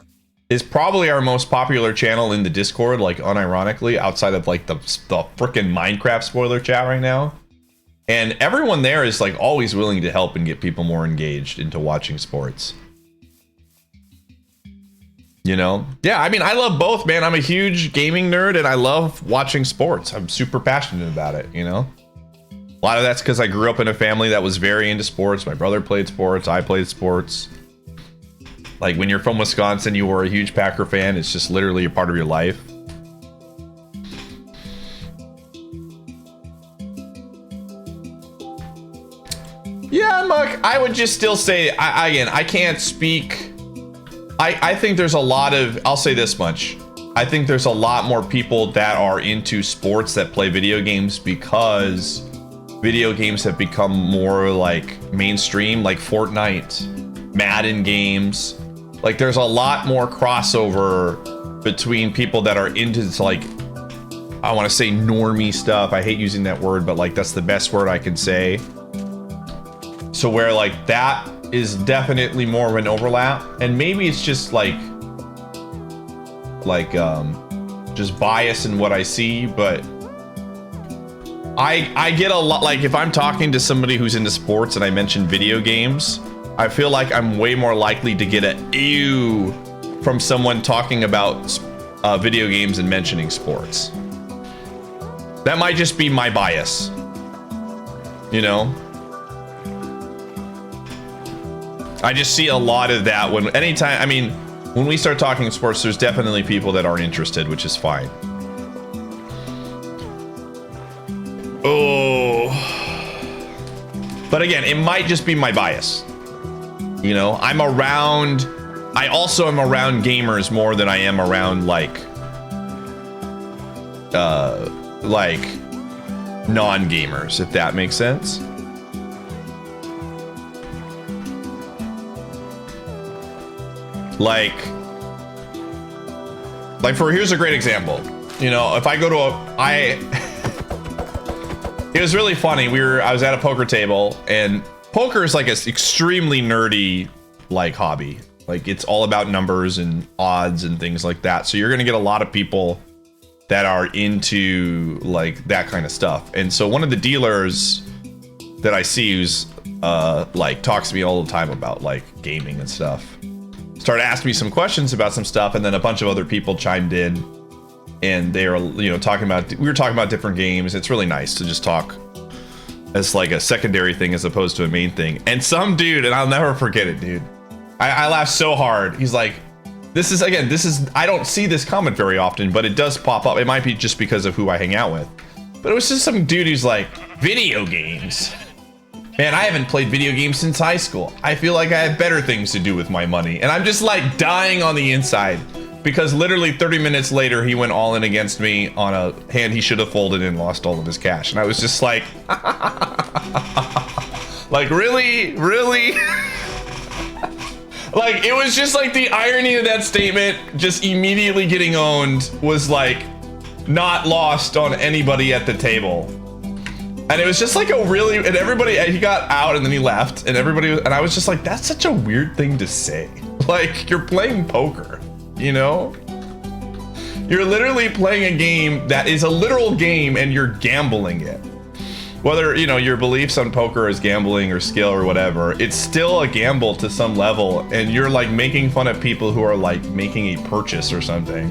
is probably our most popular channel in the Discord, like unironically, outside of like the frickin' Minecraft spoiler chat right now. And everyone there is like always willing to help and get people more engaged into watching sports. You know? Yeah, I mean, I love both, man. I'm a huge gaming nerd and I love watching sports. I'm super passionate about it, you know? A lot of that's because I grew up in a family that was very into sports. My brother played sports. I played sports. Like when you're from Wisconsin, you were a huge Packer fan. It's just literally a part of your life. Yeah, Muck, I would just still say, again, I can't speak. I think there's a lot of, I'll say this much. I think there's a lot more people that are into sports that play video games because video games have become more like mainstream, like Fortnite, Madden games. Like there's a lot more crossover between people that are into like, I want to say normie stuff. I hate using that word, but like that's the best word I can say. So where like that is definitely more of an overlap, and maybe it's just like just bias in what I see, but I get a lot, like if I'm talking to somebody who's into sports and I mention video games, I feel like I'm way more likely to get a ew from someone talking about video games and mentioning sports. That might just be my bias, you know? I just see a lot of that when anytime, I mean, when we start talking sports, there's definitely people that aren't interested, which is fine. Oh. But again, it might just be my bias. You know, I also am around gamers more than I am around like non-gamers, if that makes sense. Like here's a great example. You know, if I go to it was really funny. I was at a poker table, and poker is like an extremely nerdy like hobby. Like it's all about numbers and odds and things like that. So you're gonna get a lot of people that are into like that kind of stuff. And so one of the dealers that I see who's like talks to me all the time about like gaming and stuff started asking me some questions about some stuff, and then a bunch of other people chimed in, and they were, you know, we were talking about different games. It's really nice to just talk as like a secondary thing as opposed to a main thing. And some dude, and I'll never forget it, dude. I laughed so hard. He's like, this is, I don't see this comment very often, but it does pop up. It might be just because of who I hang out with. But it was just some dude who's like, video games. Man, I haven't played video games since high school. I feel like I have better things to do with my money. And I'm just like dying on the inside because literally 30 minutes later, he went all in against me on a hand he should have folded and lost all of his cash. And I was just like, like, really? Really? Like, it was just like the irony of that statement just immediately getting owned was like not lost on anybody at the table. And it was just like a really, and everybody, he got out and then he left, and everybody, and I was just like, that's such a weird thing to say. Like, you're playing poker, you know? You're literally playing a game that is a literal game and you're gambling it. Whether, you know, your beliefs on poker is gambling or skill or whatever, it's still a gamble to some level, and you're like making fun of people who are like making a purchase or something.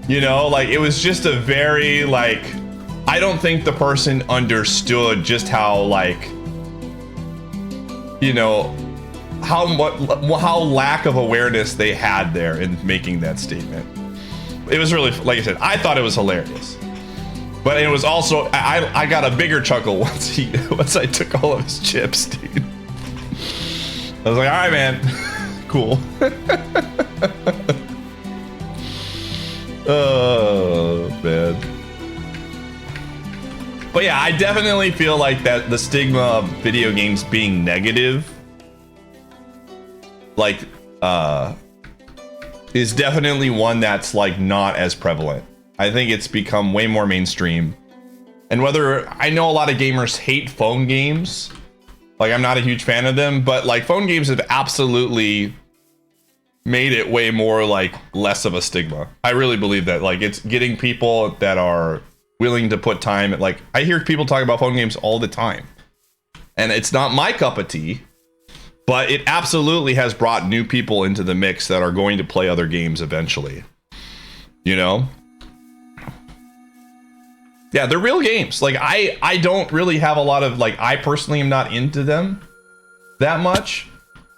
You know, like it was just a very like, I don't think the person understood just how like, you know, how lack of awareness they had there in making that statement. It was really, like I said, I thought it was hilarious. But it was also, I got a bigger chuckle once I took all of his chips, dude. I was like, all right, man, cool. Oh, man. But yeah, I definitely feel like that the stigma of video games being negative, like, is definitely one that's like not as prevalent. I think it's become way more mainstream. And whether I know a lot of gamers hate phone games, like I'm not a huge fan of them, but like phone games have absolutely made it way more like less of a stigma. I really believe that, like, it's getting people that are willing to put time. Like, I hear people talk about phone games all the time, and it's not my cup of tea, but it absolutely has brought new people into the mix that are going to play other games eventually, you know? Yeah, they're real games. Like, I don't really have a lot of, like, I personally am not into them that much,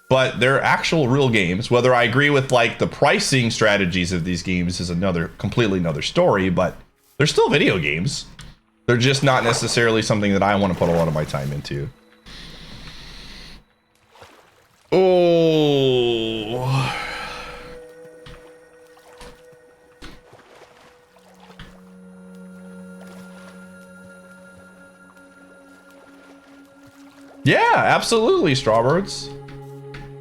but they're actual real games. Whether I agree with, like, the pricing strategies of these games is completely another story, but they're still video games. They're just not necessarily something that I want to put a lot of my time into. Oh. Yeah, absolutely, Strawbirds.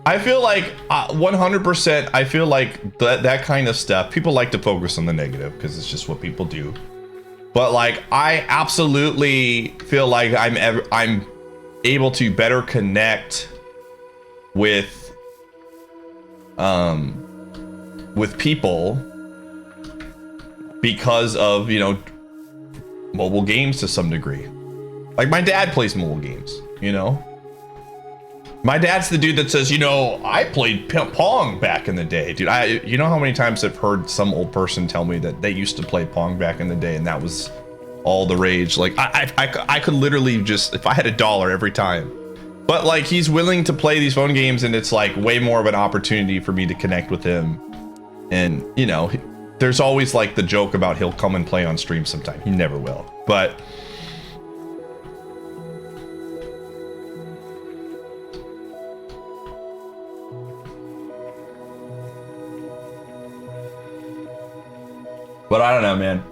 I feel like 100%, I feel like that kind of stuff, people like to focus on the negative because it's just what people do. But like, I absolutely feel like I'm able to better connect with people because of, you know, mobile games to some degree. Like, my dad plays mobile games, you know? My dad's the dude that says, you know, I played Pong back in the day. Dude, you know how many times I've heard some old person tell me that they used to play Pong back in the day and that was all the rage. Like, I could literally just, if I had $1 every time. But like, he's willing to play these phone games and it's like way more of an opportunity for me to connect with him. And, you know, there's always like the joke about he'll come and play on stream sometime. He never will. But I don't know, man.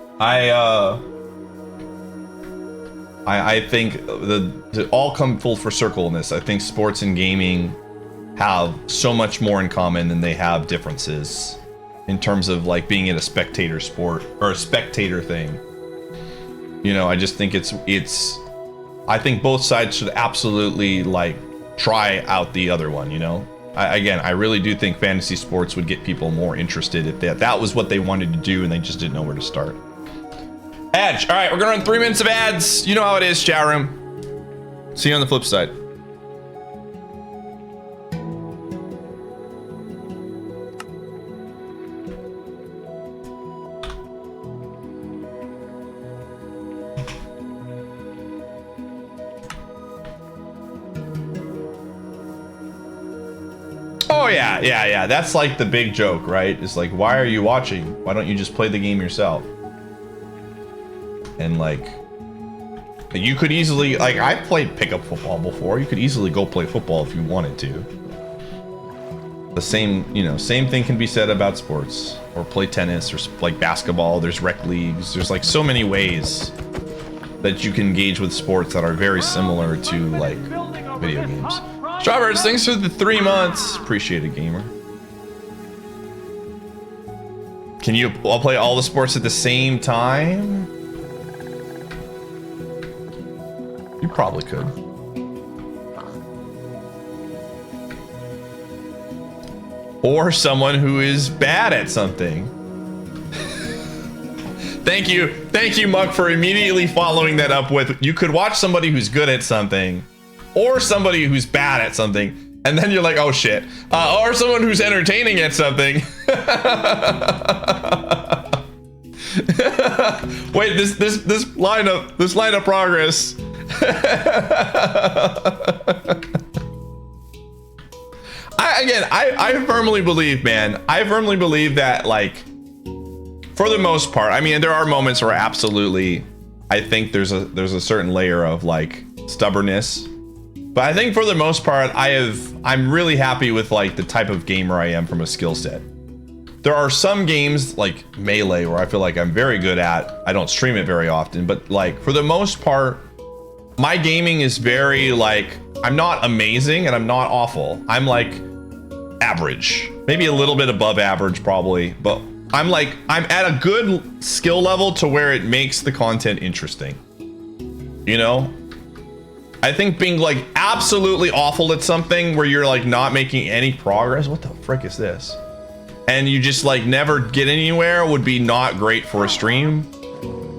I think to all come full circle in this. I think sports and gaming have so much more in common than they have differences in terms of like being in a spectator sport or a spectator thing. You know, I just think I think both sides should absolutely like try out the other one, you know? I really do think fantasy sports would get people more interested if that was what they wanted to do and they just didn't know where to start. Edge. All right, we're gonna run 3 minutes of ads. You know how it is, chat room. See you on the flip side. Oh yeah. That's like the big joke, right? It's like, why are you watching? Why don't you just play the game yourself? And like, you could easily, like, I've played pickup football before. You could easily go play football if you wanted to. The same, you know, same thing can be said about sports, or play tennis, or like basketball. There's rec leagues. There's like so many ways that you can engage with sports that are very similar to like video games. Strawbirds, thanks for the 3 months. Appreciate it, gamer. Can you all play all the sports at the same time? You probably could. Or someone who is bad at something. Thank you, Muck, for immediately following that up with, you could watch somebody who's good at something, or somebody who's bad at something, and then you're like, oh shit. Or someone who's entertaining at something. Wait, this line of progress. I firmly believe, man. I firmly believe that, like, for the most part, I mean, there are moments where absolutely, I think there's a certain layer of like stubbornness, but I think for the most part, I'm really happy with like the type of gamer I am from a skill set. there are some games like Melee where I feel like I'm very good at. I don't stream it very often, but like for the most part, my gaming is very like, I'm not amazing and I'm not awful. I'm like average, maybe a little bit above average probably, but I'm at a good skill level to where it makes the content interesting. You know? I think being like absolutely awful at something where you're like not making any progress, what the frick is this? And you just like never get anywhere would be not great for a stream.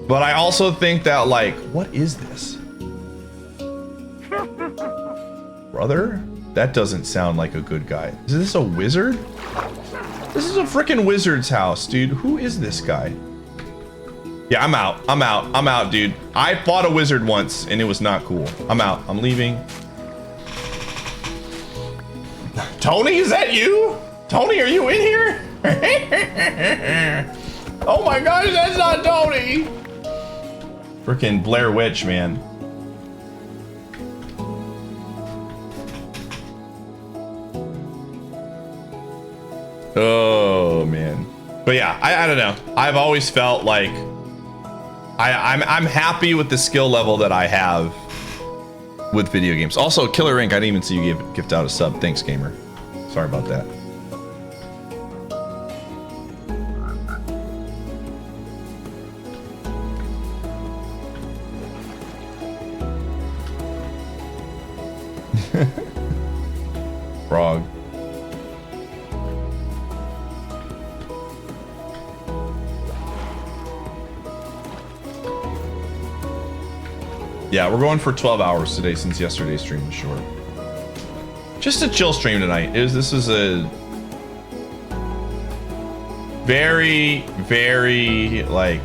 But I also think that like, what is this? Brother? That doesn't sound like a good guy. Is this a wizard? This is a freaking wizard's house, dude. Who is this guy? Yeah, I'm out, dude. I fought a wizard once and it was not cool. I'm out. I'm leaving. Tony, is that you? Tony, are you in here? Oh my gosh, that's not Tony. Freaking Blair Witch, man. Oh man. But yeah, I don't know. I've always felt like I'm happy with the skill level that I have with video games. Also, Killer Inc. I didn't even see you gift out a sub. Thanks, gamer. Sorry about that. Frog. Yeah, we're going for 12 hours today since yesterday's stream was short. Just a chill stream tonight. This is a very, very like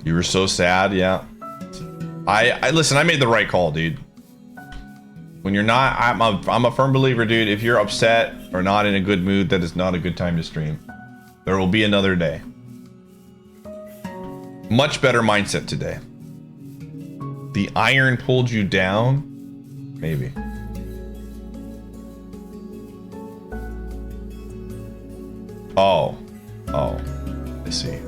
you were so sad, yeah. I listen, I made the right call, dude. When you're not, I'm a firm believer, dude. If you're upset or not in a good mood, that is not a good time to stream. There will be another day. Much better mindset today. The iron pulled you down? Maybe. Oh. Oh. I see.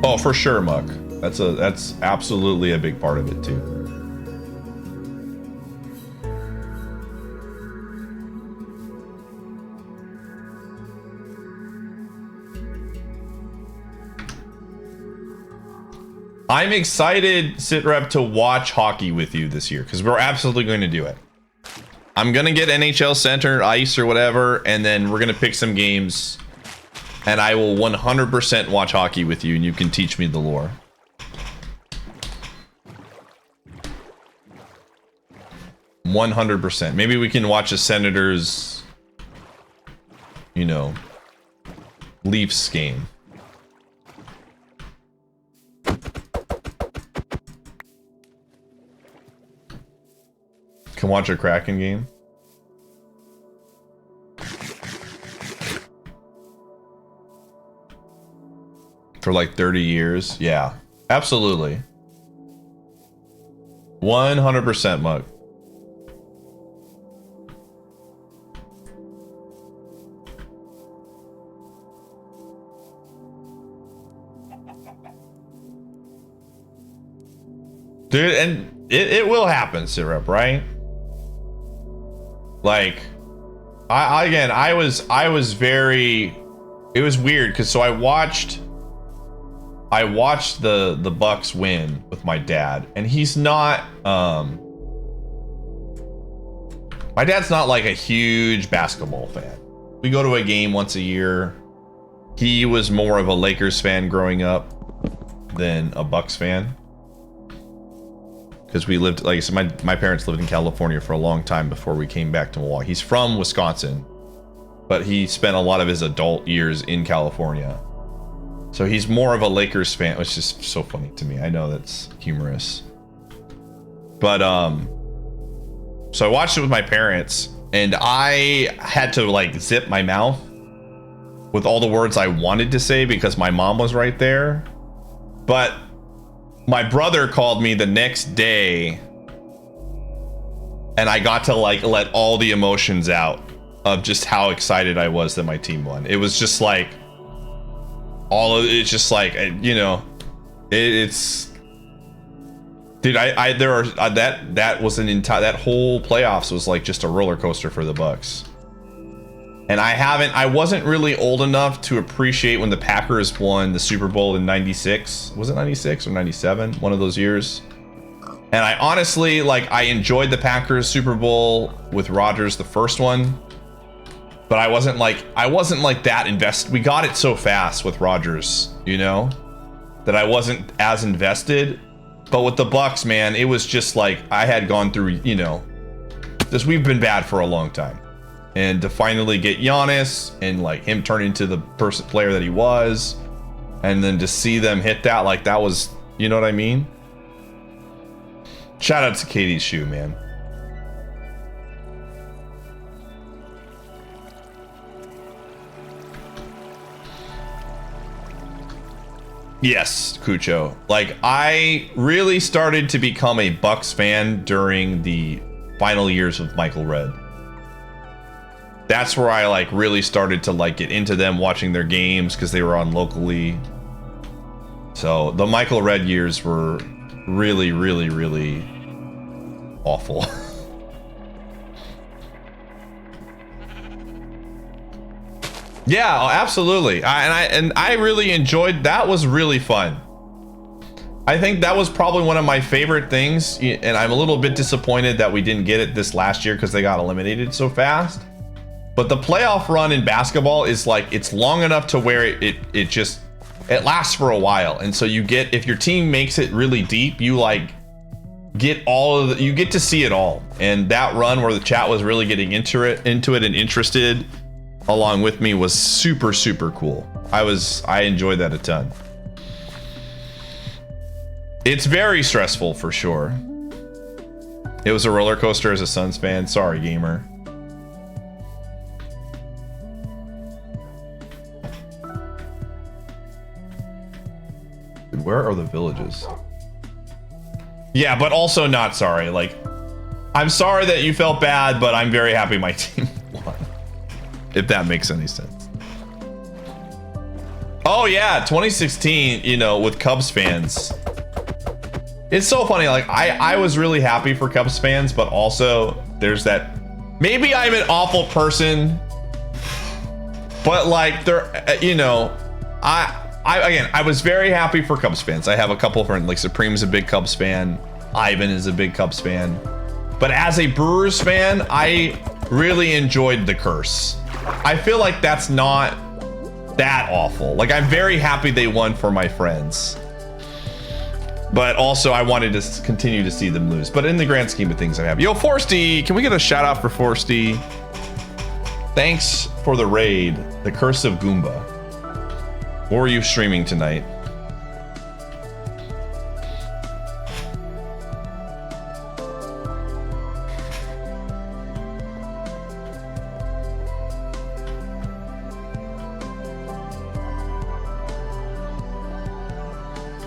Oh, for sure, Muck. That's absolutely a big part of it too. I'm excited, Sitrep, to watch hockey with you this year because we're absolutely going to do it. I'm gonna get NHL Center, Ice, or whatever, and then we're gonna pick some games. And I will 100% watch hockey with you, and you can teach me the lore. %. Maybe we can watch a Senators, you know, Leafs game. Can watch a Kraken game. For like 30 years. Yeah, absolutely. 100% Mug. Dude, and it will happen, Syrup, right? Like, I was very, it was weird because so I watched the Bucks win with my dad, and he's not my dad's not like a huge basketball fan. We go to a game once a year. He was more of a Lakers fan growing up than a Bucks fan. Because we lived, like I said, my parents lived in California for a long time before we came back to Milwaukee. He's from Wisconsin, but he spent a lot of his adult years in California. So he's more of a Lakers fan, which is so funny to me. I know that's humorous. But so I watched it with my parents, and I had to like zip my mouth with all the words I wanted to say because my mom was right there. But my brother called me the next day, and I got to like let all the emotions out of just how excited I was that my team won. It was just like all of it's just like, you know, it's dude, there are that was an entire, that whole playoffs was like just a roller coaster for the Bucks. And I wasn't really old enough to appreciate when the Packers won the Super Bowl in 96. Was it 96 or 97? One of those years. And I honestly, like, I enjoyed the Packers Super Bowl with Rodgers, the first one. But I wasn't like that invested. We got it so fast with Rodgers, you know, that I wasn't as invested. But with the Bucks, man, it was just like I had gone through, you know, this, we've been bad for a long time. And to finally get Giannis and like him turn into the player that he was, and then to see them hit that, like that was, you know what I mean? Shout out to Katie's shoe, man. Yes, Cucho. Like, I really started to become a Bucks fan during the final years of Michael Redd. That's where I like really started to like get into them, watching their games because they were on locally. So the Michael Redd years were really, really, really awful. Yeah, absolutely. I really enjoyed that. Was really fun. I think that was probably one of my favorite things, and I'm a little bit disappointed that we didn't get it this last year because they got eliminated so fast. But the playoff run in basketball is like, it's long enough to where it lasts for a while. And so you get, if your team makes it really deep, you like get you get to see it all. And that run where the chat was really getting into it and interested along with me was super, super cool. I enjoyed that a ton. It's very stressful for sure. It was a roller coaster as a Suns fan. Sorry, gamer. Where are the villages? Yeah, but also not sorry. Like, I'm sorry that you felt bad, but I'm very happy my team won. If that makes any sense. Oh yeah, 2016, you know, with Cubs fans. It's so funny, like, I was really happy for Cubs fans, but also there's that, maybe I'm an awful person, but like, there, you know, I was very happy for Cubs fans. I have a couple of friends, like Supreme's a big Cubs fan. Ivan is a big Cubs fan. But as a Brewers fan, I really enjoyed the curse. I feel like that's not that awful. Like, I'm very happy they won for my friends. But also, I wanted to continue to see them lose. But in the grand scheme of things, I'm happy. Yo, Forsty, can we get a shout out for Forsty? Thanks for the raid, The Curse of Goomba. What were you streaming tonight?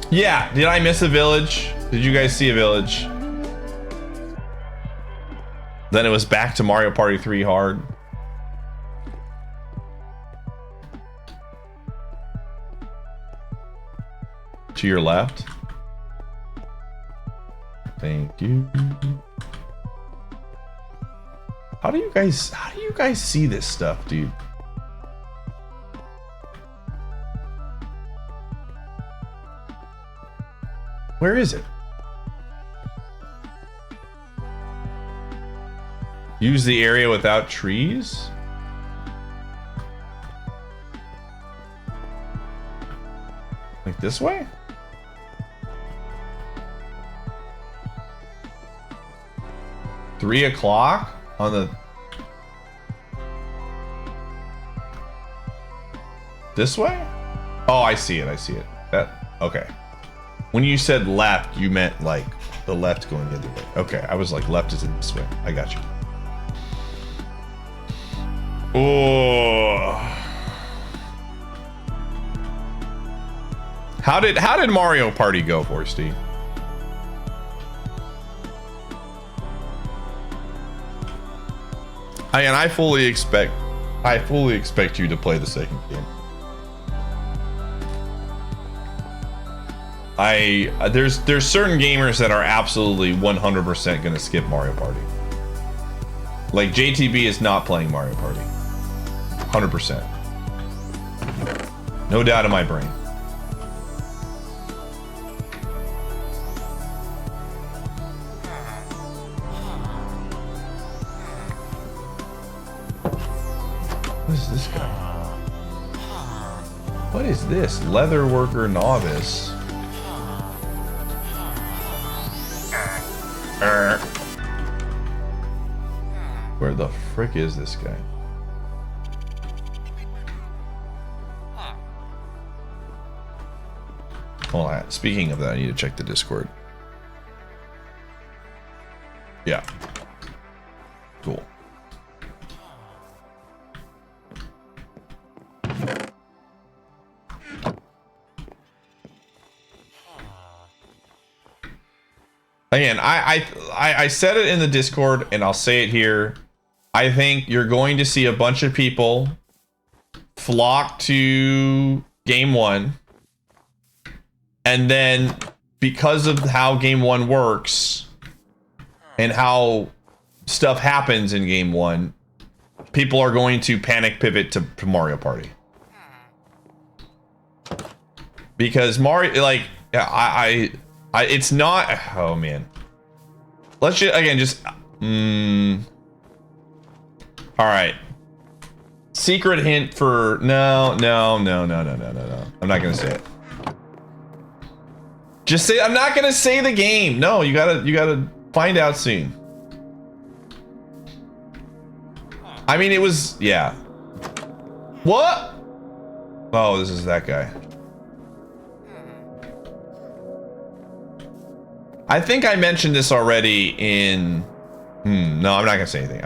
Yeah, did I miss a village? Did you guys see a village? Then it was back to Mario Party 3 hard. To your left. Thank you. How do you guys see this stuff, dude? Where is it? Use the area without trees? Like this way? $3 o'clock on the... This way? Oh, I see it. I see it. That okay. When you said left, you meant like the left going the other way. Okay, I was like left is in this way. I got you. Oh. How did Mario Party go for you, Steve? I fully expect you to play the second game. There's certain gamers that are absolutely 100% gonna skip Mario Party. Like JTB is not playing Mario Party. 100%. No doubt in my brain. What is this guy? What is this? Leather worker novice. Where the frick is this guy? Hold on. Speaking of that, I need to check the Discord. Yeah. Cool. Again, I said it in the Discord and I'll say it here. I think you're going to see a bunch of people flock to game one. And then because of how game one works and how stuff happens in game one, people are going to panic pivot to Mario Party. Because Mario, like, it's not, oh man. Let's just, again, just, all right. Secret hint for, no. I'm not gonna say it. Just say, I'm not gonna say the game. No, you gotta find out soon. I mean, it was, yeah. What? Oh, this is that guy. I think I mentioned this already in... no, I'm not gonna say anything.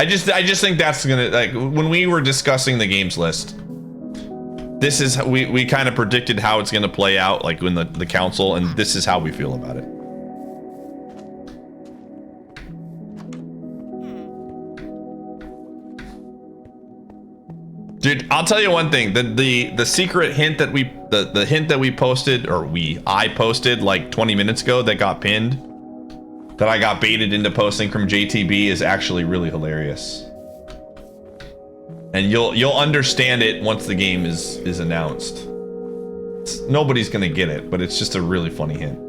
I just think that's gonna, like, when we were discussing the games list, this is, we kind of predicted how it's gonna play out, like in the council, and this is how we feel about it. Dude, I'll tell you one thing. The secret hint that the hint that we posted, or I posted like 20 minutes ago that got pinned, that I got baited into posting from JTB, is actually really hilarious. And you'll understand it once the game is announced. Nobody's gonna get it, but it's just a really funny hint.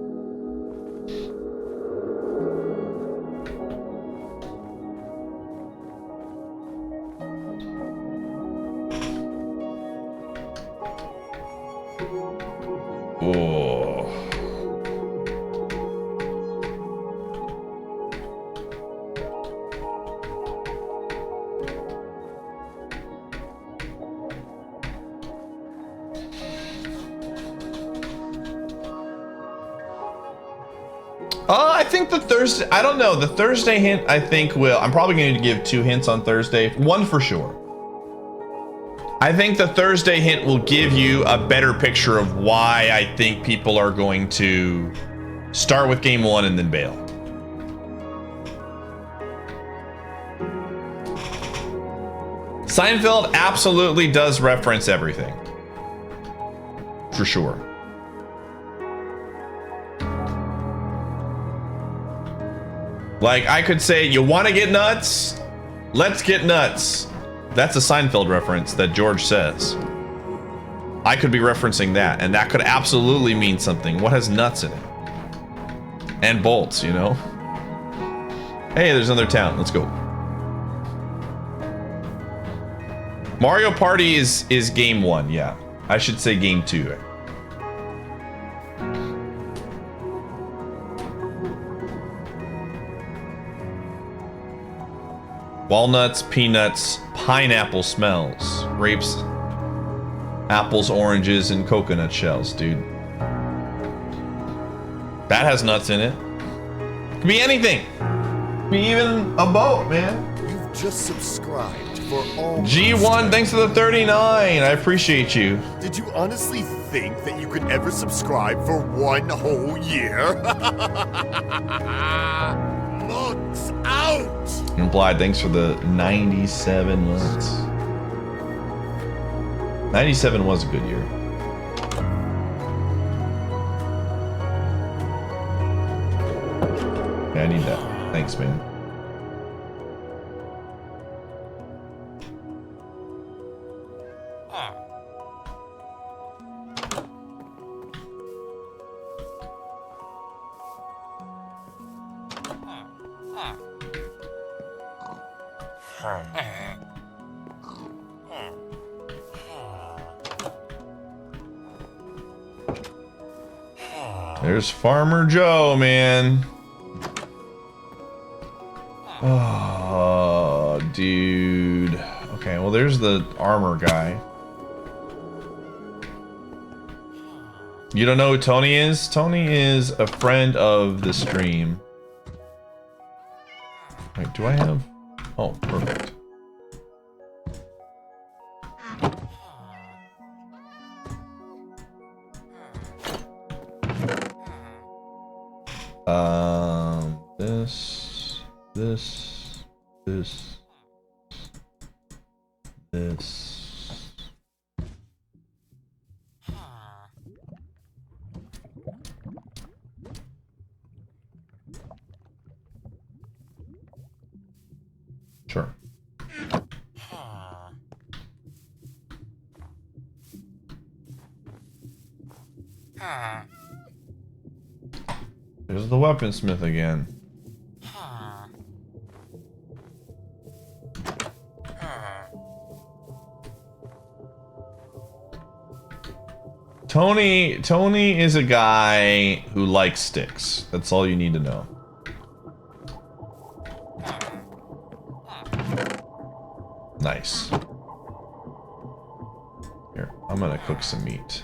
Oh. I think the Thursday, I don't know, the Thursday hint I think I'm probably going to give 2 hints on Thursday, one for sure. I think the Thursday hint will give you a better picture of why I think people are going to start with game one and then bail. Seinfeld absolutely does reference everything. For sure. Like, I could say, you want to get nuts? Let's get nuts. That's a Seinfeld reference that George says. I could be referencing that, and that could absolutely mean something. What has nuts in it? And bolts, you know? Hey, there's another town. Let's go. Mario Party is game one, yeah. I should say game two. Walnuts, peanuts, pineapple smells. Grapes, apples, oranges, and coconut shells, dude. That has nuts in it. Could be anything. Could be even a boat, man. You've just subscribed for all. G1, thanks for the 39. I appreciate you. Did you honestly think that you could ever subscribe for one whole year? Looks out! Implied, thanks for the 97 months. 97 was a good year. Yeah, I need that. Thanks, man. There's Farmer Joe, man. Oh, dude. Okay, well, there's the armor guy. You don't know who Tony is? Tony is a friend of the stream. Wait, do I have... Oh, perfect. This. Sure. There's the weaponsmith again. Tony is a guy who likes sticks. That's all you need to know. Nice. Here, I'm gonna cook some meat.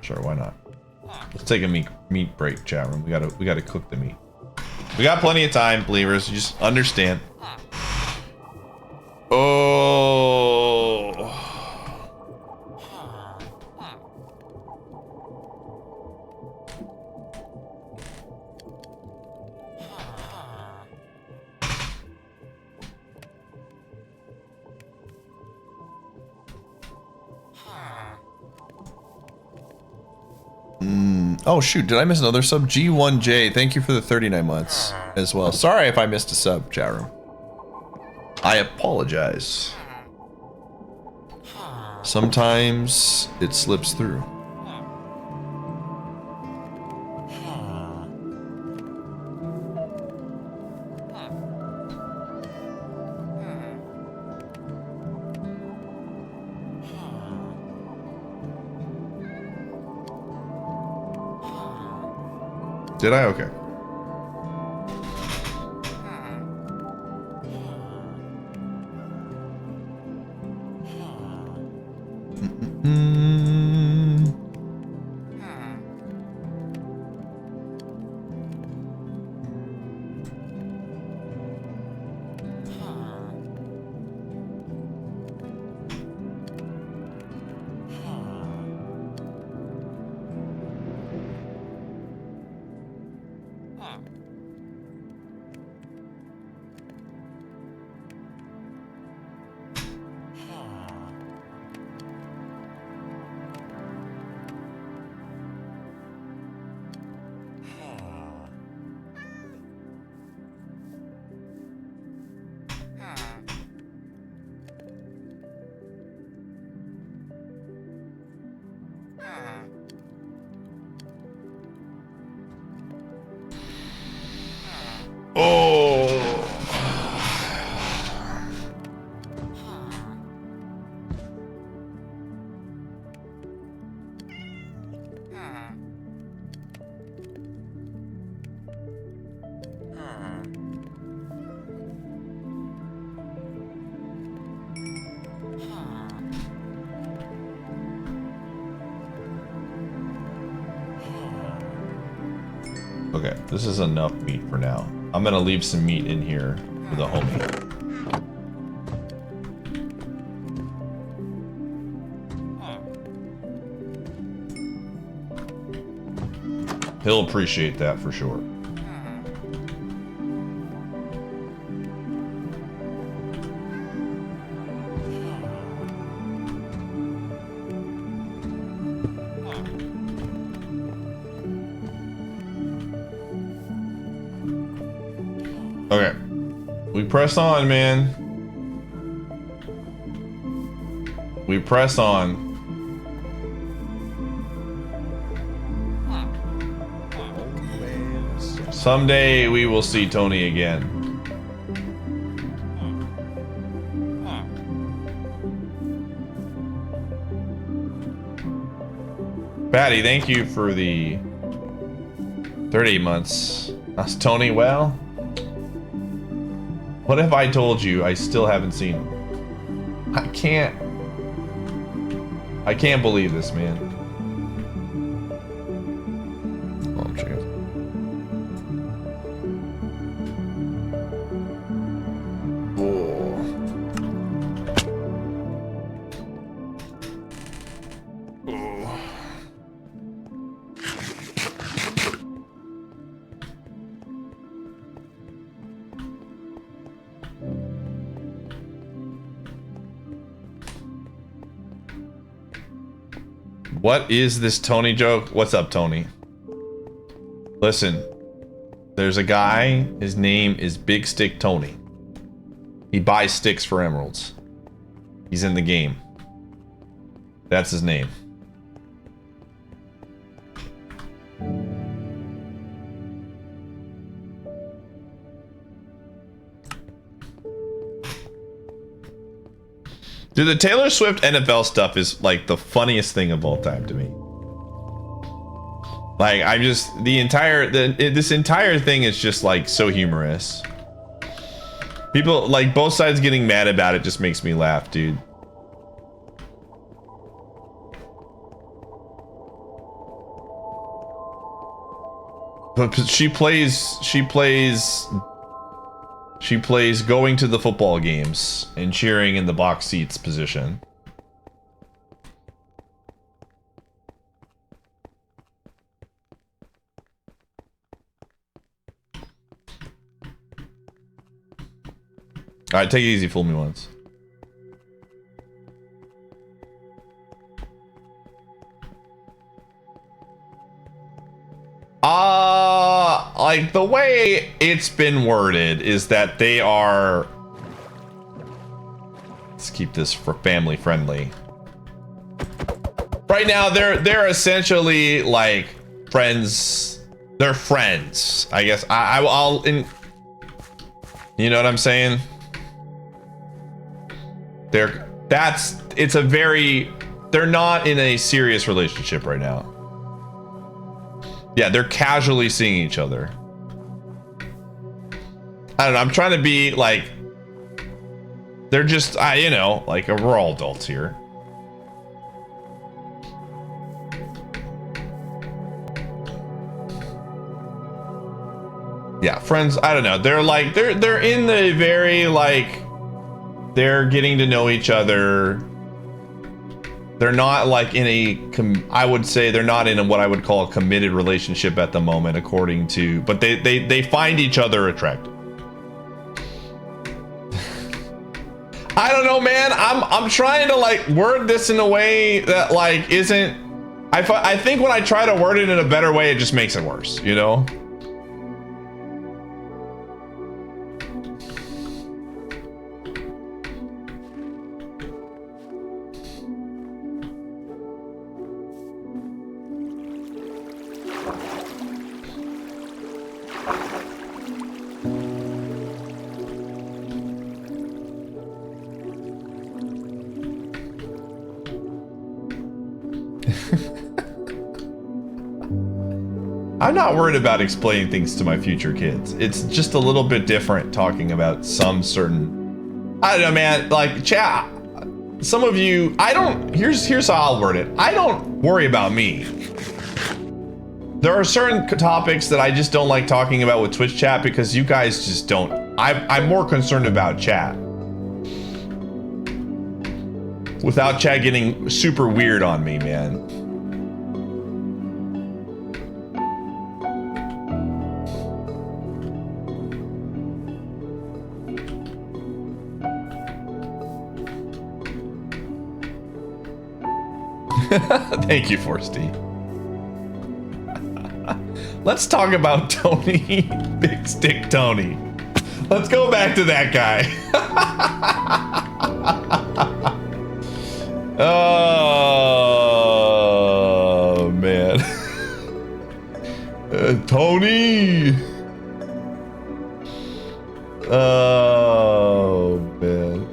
Sure, why not? Let's take a meat break, chat room. We gotta cook the meat. We got plenty of time, believers. You just understand. Oh. Oh shoot, did I miss another sub? G1J, thank you for the 39 months as well. Sorry if I missed a sub, chat room. I apologize. Sometimes it slips through. Did I? Okay. Okay, this is enough meat for now. I'm gonna leave some meat in here for the homie. He'll appreciate that for sure. Okay. We press on, man. We press on. Someday we will see Tony again. Patty, thank you for the 30 months. That's Tony. Well, what if I told you I still haven't seen him? I can't believe this, man. Oh, check it. What is this Tony joke? What's up, Tony? Listen, there's a guy, his name is Big Stick Tony. He buys sticks for emeralds. He's in the game. That's his name. Dude, the Taylor Swift NFL stuff is like the funniest thing of all time to me. Like, I'm just, this entire thing is just like so humorous. People, like, both sides getting mad about it just makes me laugh, dude. But she plays going to the football games and cheering in the box seats position. All right, take it easy. Fool me once. Like, the way it's been worded is that they are... Let's keep this for family friendly. Right now, they're essentially like friends. They're friends, I guess. I'll you know what I'm saying? They're not in a serious relationship right now. Yeah, they're casually seeing each other. I don't know, I'm trying to be like, they're just, you know, like, we're all adults here. Yeah, friends, I don't know. They're like, they're in the very, like, they're getting to know each other. They're not like in a, I would say they're not in what I would call a committed relationship at the moment, according to, but they find each other attractive. I don't know, man. I'm trying to like word this in a way that like isn't, I think when I try to word it in a better way, it just makes it worse, you know? I'm not worried about explaining things to my future kids. It's just a little bit different talking about some certain, I don't know, man, like, chat, some of you, here's how I'll word it. I don't worry about me. There are certain topics that I just don't like talking about with Twitch chat because you guys just don't. I'm more concerned about chat. Without chat getting super weird on me, man. Thank you, Forsty. Let's talk about Tony, Big Stick Tony. Let's go back to that guy. Oh, man. Tony. Oh, man.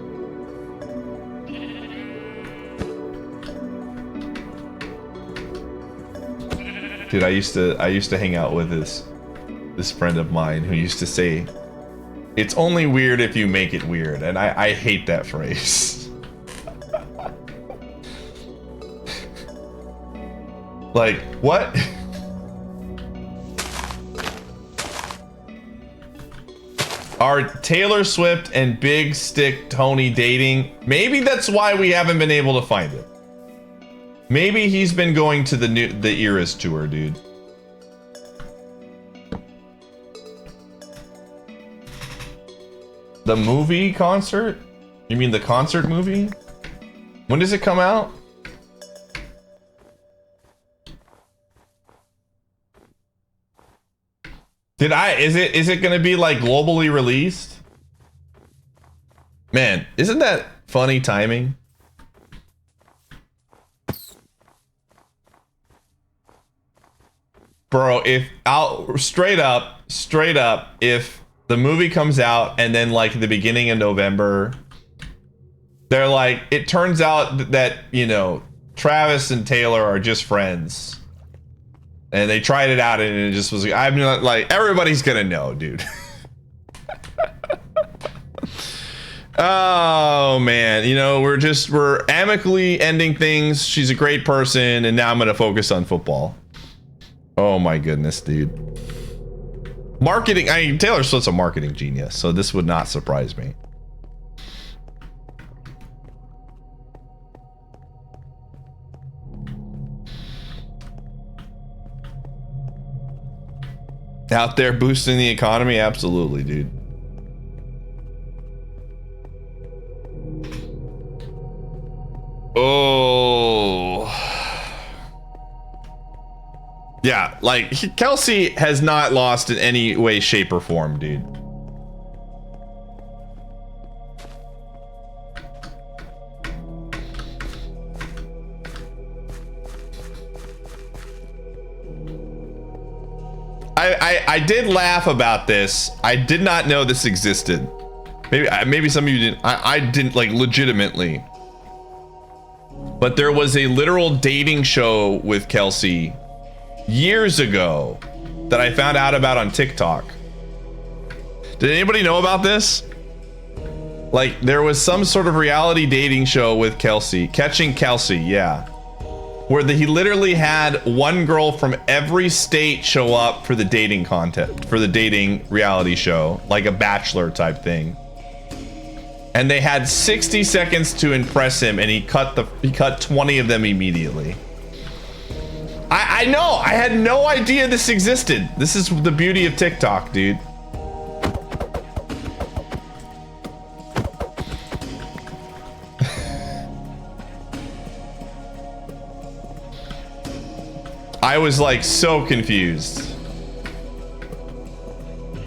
Dude, I used to hang out with this friend of mine who used to say, "It's only weird if you make it weird," and I hate that phrase. Like, what? Are Taylor Swift and Big Stick Tony dating? Maybe that's why we haven't been able to find it. Maybe he's been going to the Eras tour, dude. The movie concert? You mean the concert movie? When does it come out? Is it gonna be like globally released? Man, isn't that funny timing? Bro, straight up, if the movie comes out and then like the beginning of November, they're like, it turns out that, you know, Travis and Taylor are just friends. And they tried it out and it just was like, I'm not like, everybody's gonna know, dude. Oh man, you know, we're amicably ending things. She's a great person and now I'm gonna focus on football. Oh my goodness, dude. Marketing, Taylor Swift's a marketing genius, so this would not surprise me. Out there boosting the economy? Absolutely, dude. Oh. Yeah, like, Kelsey has not lost in any way, shape, or form, dude. I did laugh about this. I did not know this existed. Maybe some of you didn't. I didn't, like, legitimately. But there was a literal dating show with Kelsey years ago that I found out about on TikTok. Did anybody know about this? Like, there was some sort of reality dating show with Kelsey, Catching Kelsey, yeah, where he literally had one girl from every state show up for the dating content, for the dating reality show, like a Bachelor type thing. And they had 60 seconds to impress him, and he cut 20 of them immediately. I know, I had no idea this existed. This is the beauty of TikTok, dude. I was like so confused.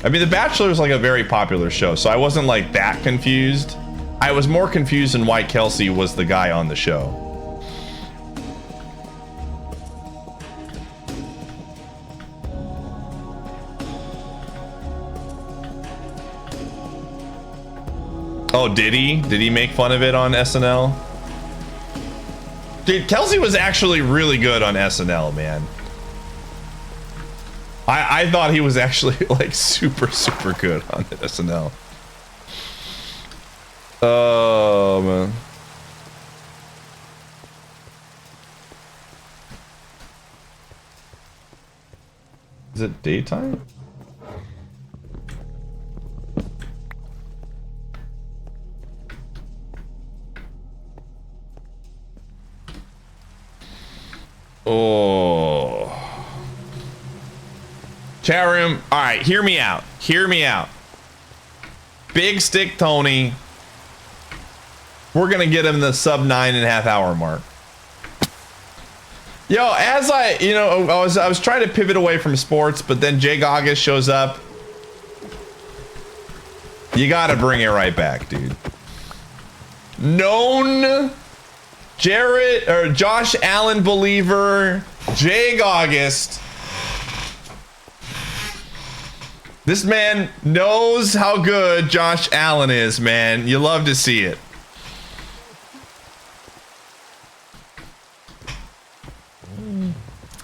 I mean, The Bachelor is like a very popular show, so I wasn't like that confused. I was more confused in why Kelsey was the guy on the show. Oh, did he? Did he make fun of it on SNL? Dude, Kelsey was actually really good on SNL, man. I thought he was actually like super good on SNL. Oh, man. it daytime? Oh. Chat room. All right, hear me out. Hear me out. Big Stick Tony. We're gonna get him the sub 9.5 hour mark. Yo, as I was trying to pivot away from sports, but then Jake August shows up. You gotta bring it right back, dude. Known Jarrett or Josh Allen believer, Jake August. This man knows how good Josh Allen is, man. You love to see it.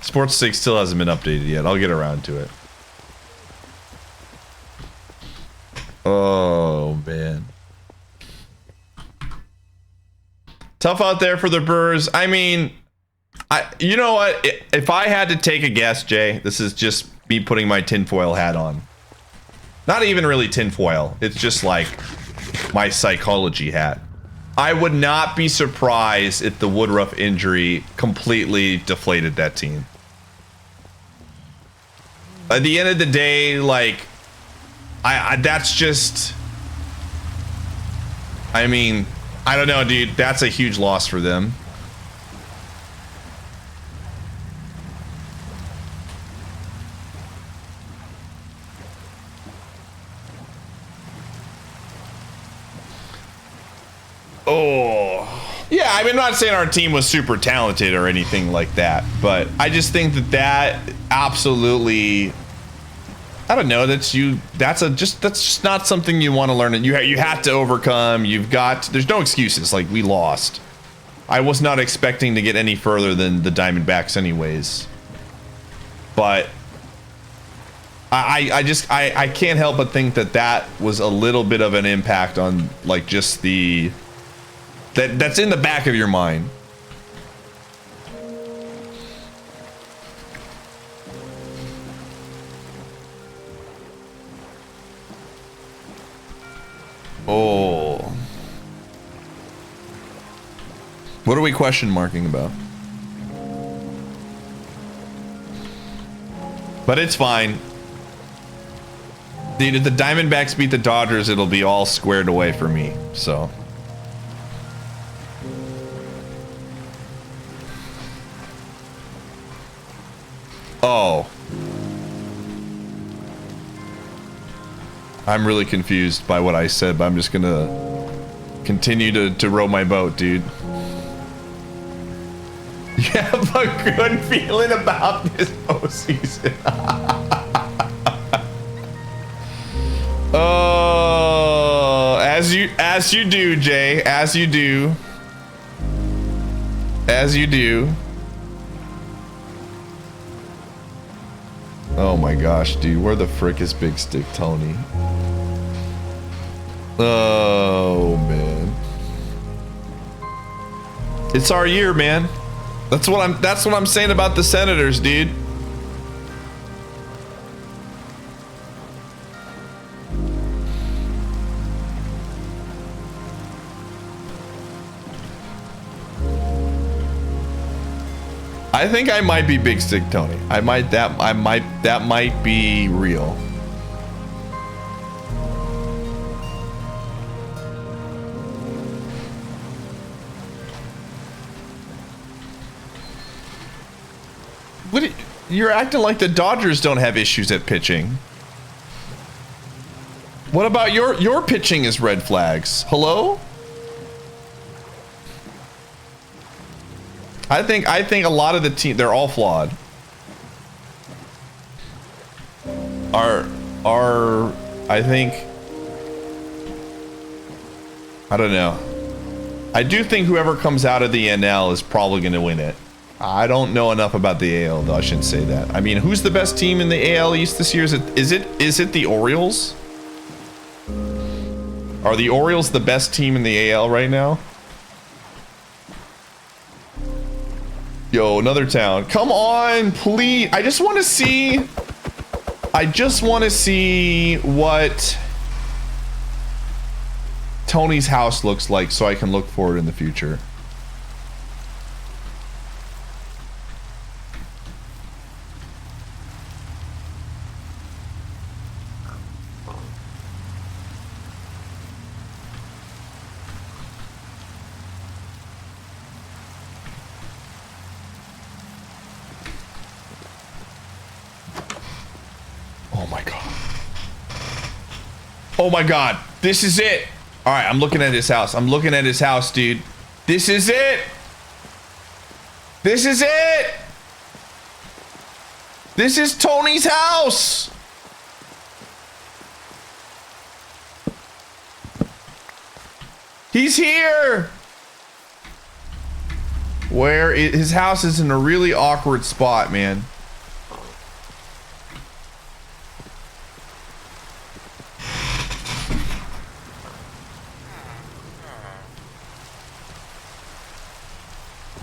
Sports 6 still hasn't been updated yet. I'll get around to it. Oh, man. Tough out there for the Brewers. I mean, you know what? If I had to take a guess, Jay, this is just me putting my tinfoil hat on. Not even really tinfoil. It's just like my psychology hat. I would not be surprised if the Woodruff injury completely deflated that team. At the end of the day, like, that's just... I mean, I don't know, dude. That's a huge loss for them. Oh. Yeah, I mean, I'm not saying our team was super talented or anything like that, but I just think that absolutely... I don't know. That's just not something you want to learn. You have to overcome. There's no excuses. Like, we lost. I was not expecting to get any further than the Diamondbacks anyways. But I can't help but think that was a little bit of an impact on, like, just that's in the back of your mind. Oh. What are we question marking about? But it's fine. Dude, if the Diamondbacks beat the Dodgers, it'll be all squared away for me, so. Oh. I'm really confused by what I said, but I'm just gonna continue to row my boat, dude. You have a good feeling about this postseason. Oh, as you do, Jay, as you do. Oh my gosh, dude, where the frick is Big Stick Tony? Oh man, it's our year, man. That's what I'm saying about the Senators, dude. I think I might be Big Stick Tony. That might be real. You're acting like the Dodgers don't have issues at pitching. What about your pitching is red flags? Hello? I think a lot of the team, they're all flawed. I think, I don't know. I do think whoever comes out of the NL is probably going to win it. I don't know enough about the AL, though. I shouldn't say that. I mean, who's the best team in the AL East this year? Is it the Orioles? Are the Orioles the best team in the AL right now? Yo, another town. Come on, please. I just want to see I just want to see what Tony's house looks like so I can look forward in the future. Oh my god. Oh my god. This is it. All right, I'm looking at his house. I'm looking at his house, dude. This is it. This is it. This is Tony's house. He's here. Where is his house is in a really awkward spot, man.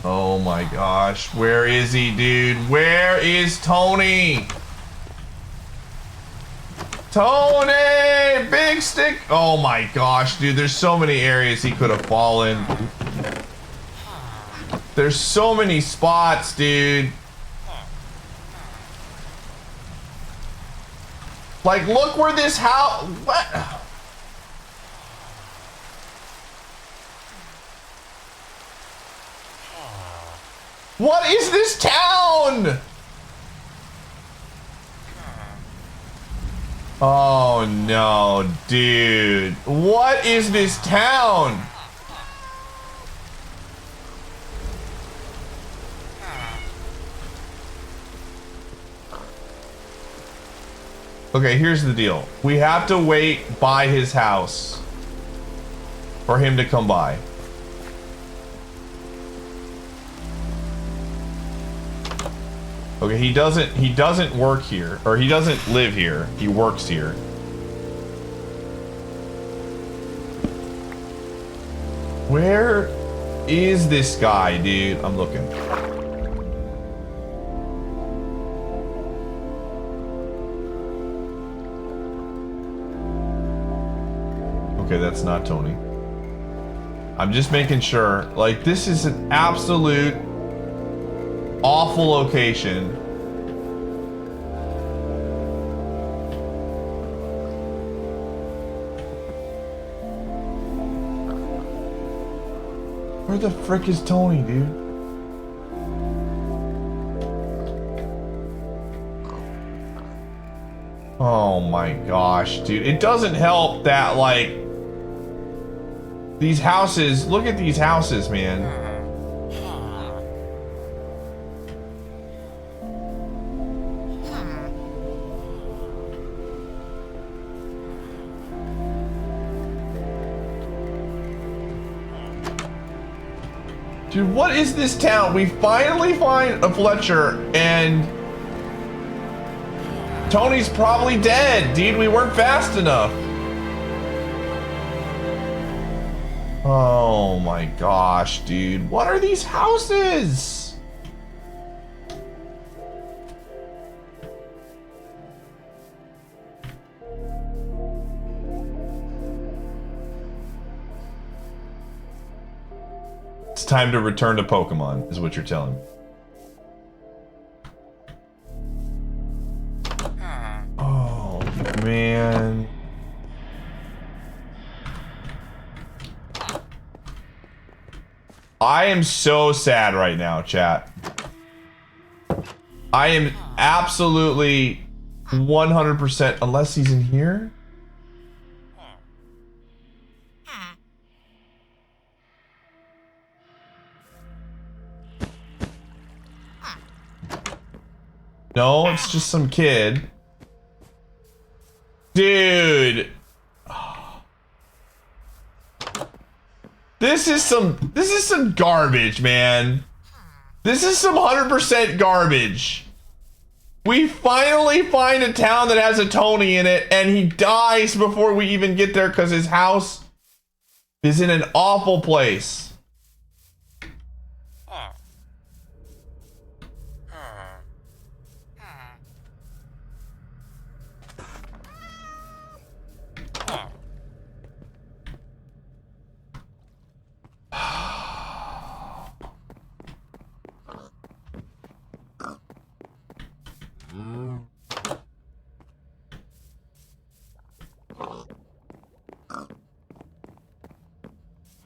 Oh my gosh, where is he, dude? Where is Tony? Tony! Big stick! Oh my gosh, dude, there's so many areas he could have fallen. There's so many spots, dude. Like, look where this house... What? What is this town? Oh no, dude. What is this town? Okay, here's the deal. We have to wait by his house for him to come by. Okay, he doesn't work here, or he doesn't live here. He works here. Where is this guy, dude? I'm looking. Okay, that's not Tony. I'm just making sure. Like, this is an absolute awful location. Where the frick is Tony, dude? Oh my gosh, dude. It doesn't help that, like, these houses, look at these houses, man. Dude, what is this town? We finally find a Fletcher, and Tony's probably dead, dude. We weren't fast enough. Oh my gosh, dude. What are these houses? It's time to return to Pokemon, is what you're telling me. Oh, man. I am so sad right now, chat. I am absolutely 100%, unless he's in here. No, it's just some kid. Dude. This is some garbage, man. This is some 100% garbage. We finally find a town that has a Tony in it, and he dies before we even get there because his house is in an awful place.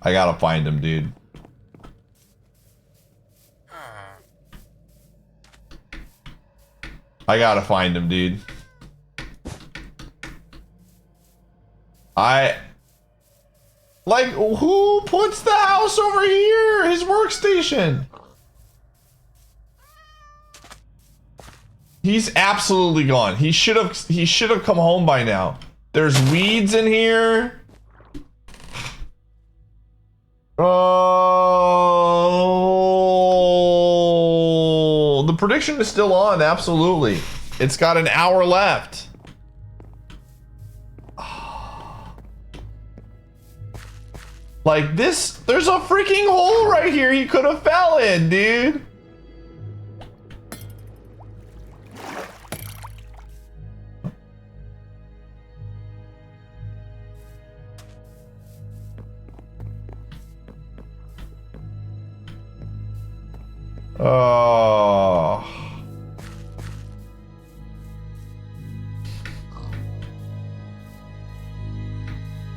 I gotta find him, dude. I gotta find him, dude. Like, who puts the house over here? His workstation. He's absolutely gone. He should have come home by now. There's weeds in here. Oh, the prediction is still on. Absolutely. It's got an hour left. Like this, there's a freaking hole right here he could have fell in, dude. Oh.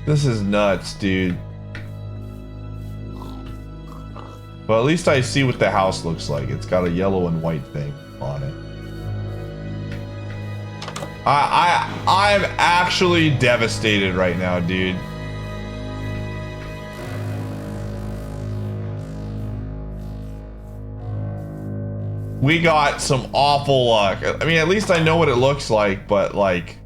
This is nuts, dude. Well, at least I see what the house looks like. It's got a yellow and white thing on it. I'm actually devastated right now, dude. We got some awful luck. I mean, at least I know what it looks like, but like...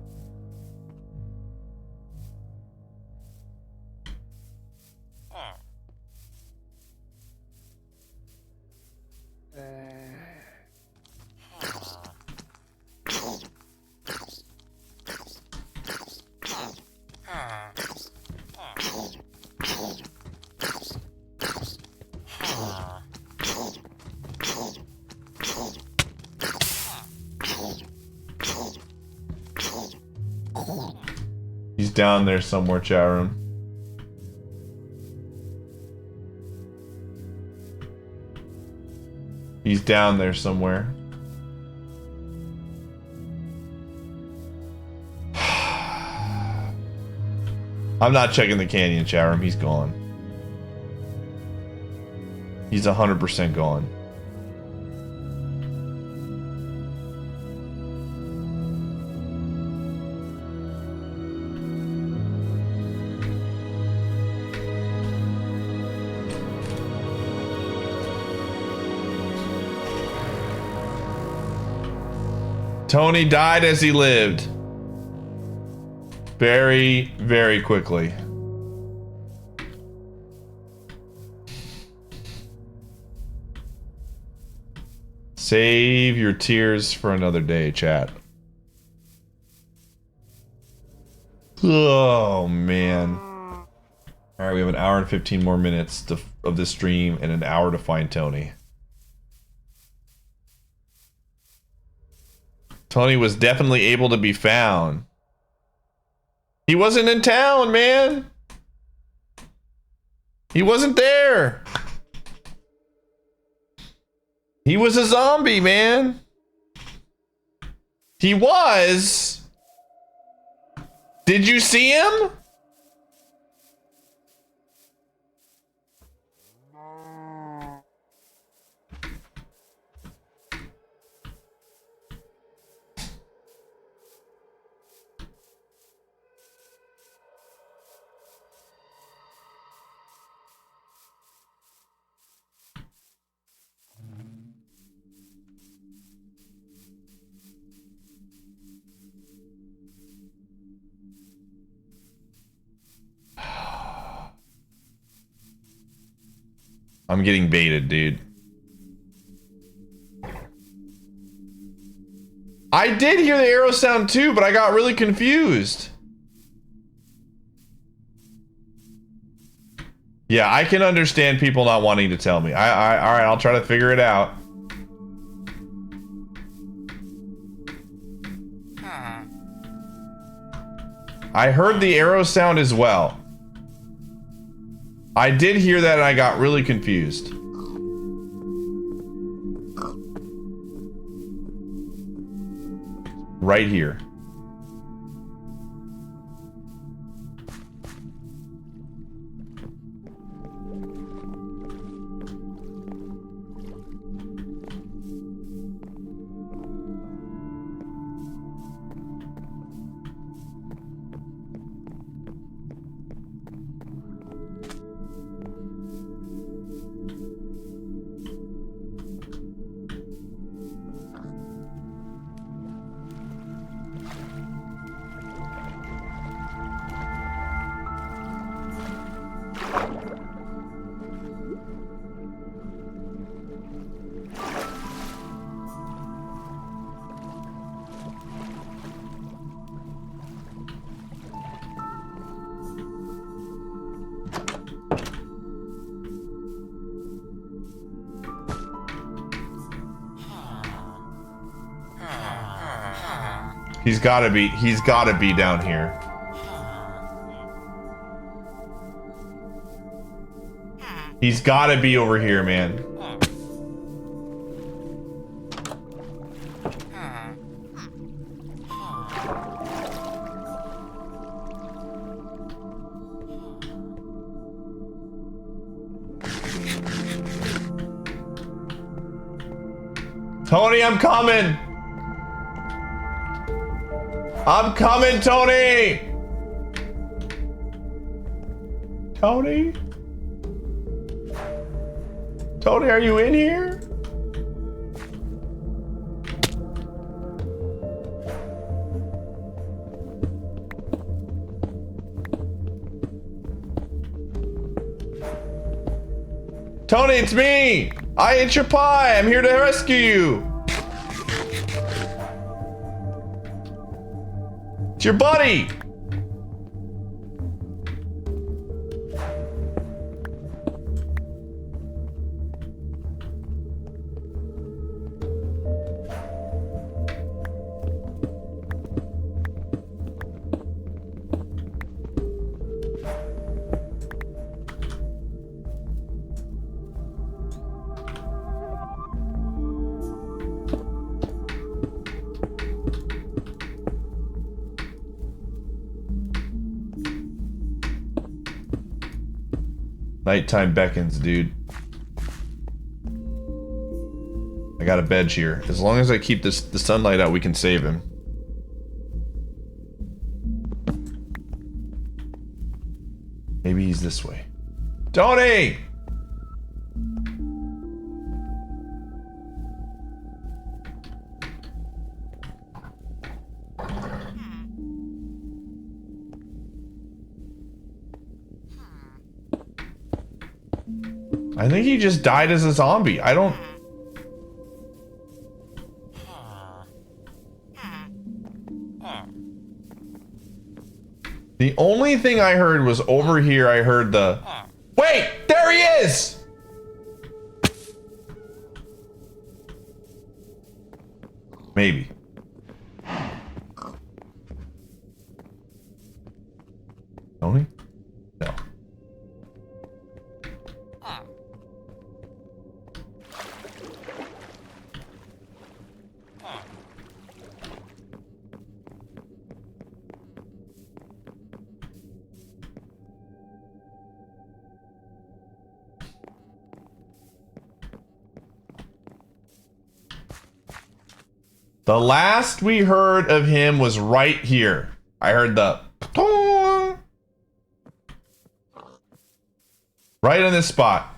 He's down there somewhere, chat room. He's down there somewhere. I'm not checking the canyon, chat room. He's gone. He's 100% gone. Tony died as he lived. Very, very quickly. Save your tears for another day, chat. Oh, man. All right, we have an hour and 15 more minutes of this stream and an hour to find Tony. Tony was definitely able to be found. He wasn't in town, man. He wasn't there. He was a zombie, man. He was. Did you see him? I'm getting baited, dude. I did hear the arrow sound too, but I got really confused. Yeah, I can understand people not wanting to tell me. All right, I'll try to figure it out. I heard the arrow sound as well. I did hear that and I got really confused. Right here. He's gotta be down here. He's gotta be over here, man. Tony, I'm coming! I'm coming, Tony! Tony? Tony, are you in here? Tony, it's me! Iateyourpie! I'm here to rescue you! It's your buddy! Nighttime beckons, dude. I got a bench here. As long as I keep the sunlight out, we can save him. Maybe he's this way. Tony! I think he just died as a zombie. I don't... The only thing I heard was over here. I heard the... Wait! There he is! Maybe. Tony? No. The last we heard of him was right here. I heard the right on this spot.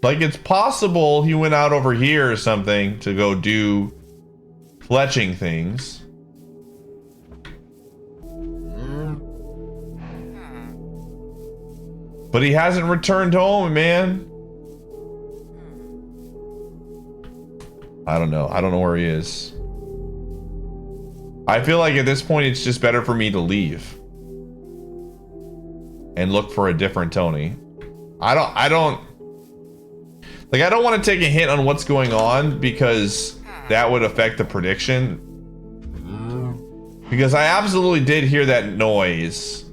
Like it's possible he went out over here or something to go do fletching things. But he hasn't returned home, man. I don't know. I don't know where he is. I feel like at this point it's just better for me to leave and look for a different Tony. I don't want to take a hit on what's going on because that would affect the prediction. Because I absolutely did hear that noise.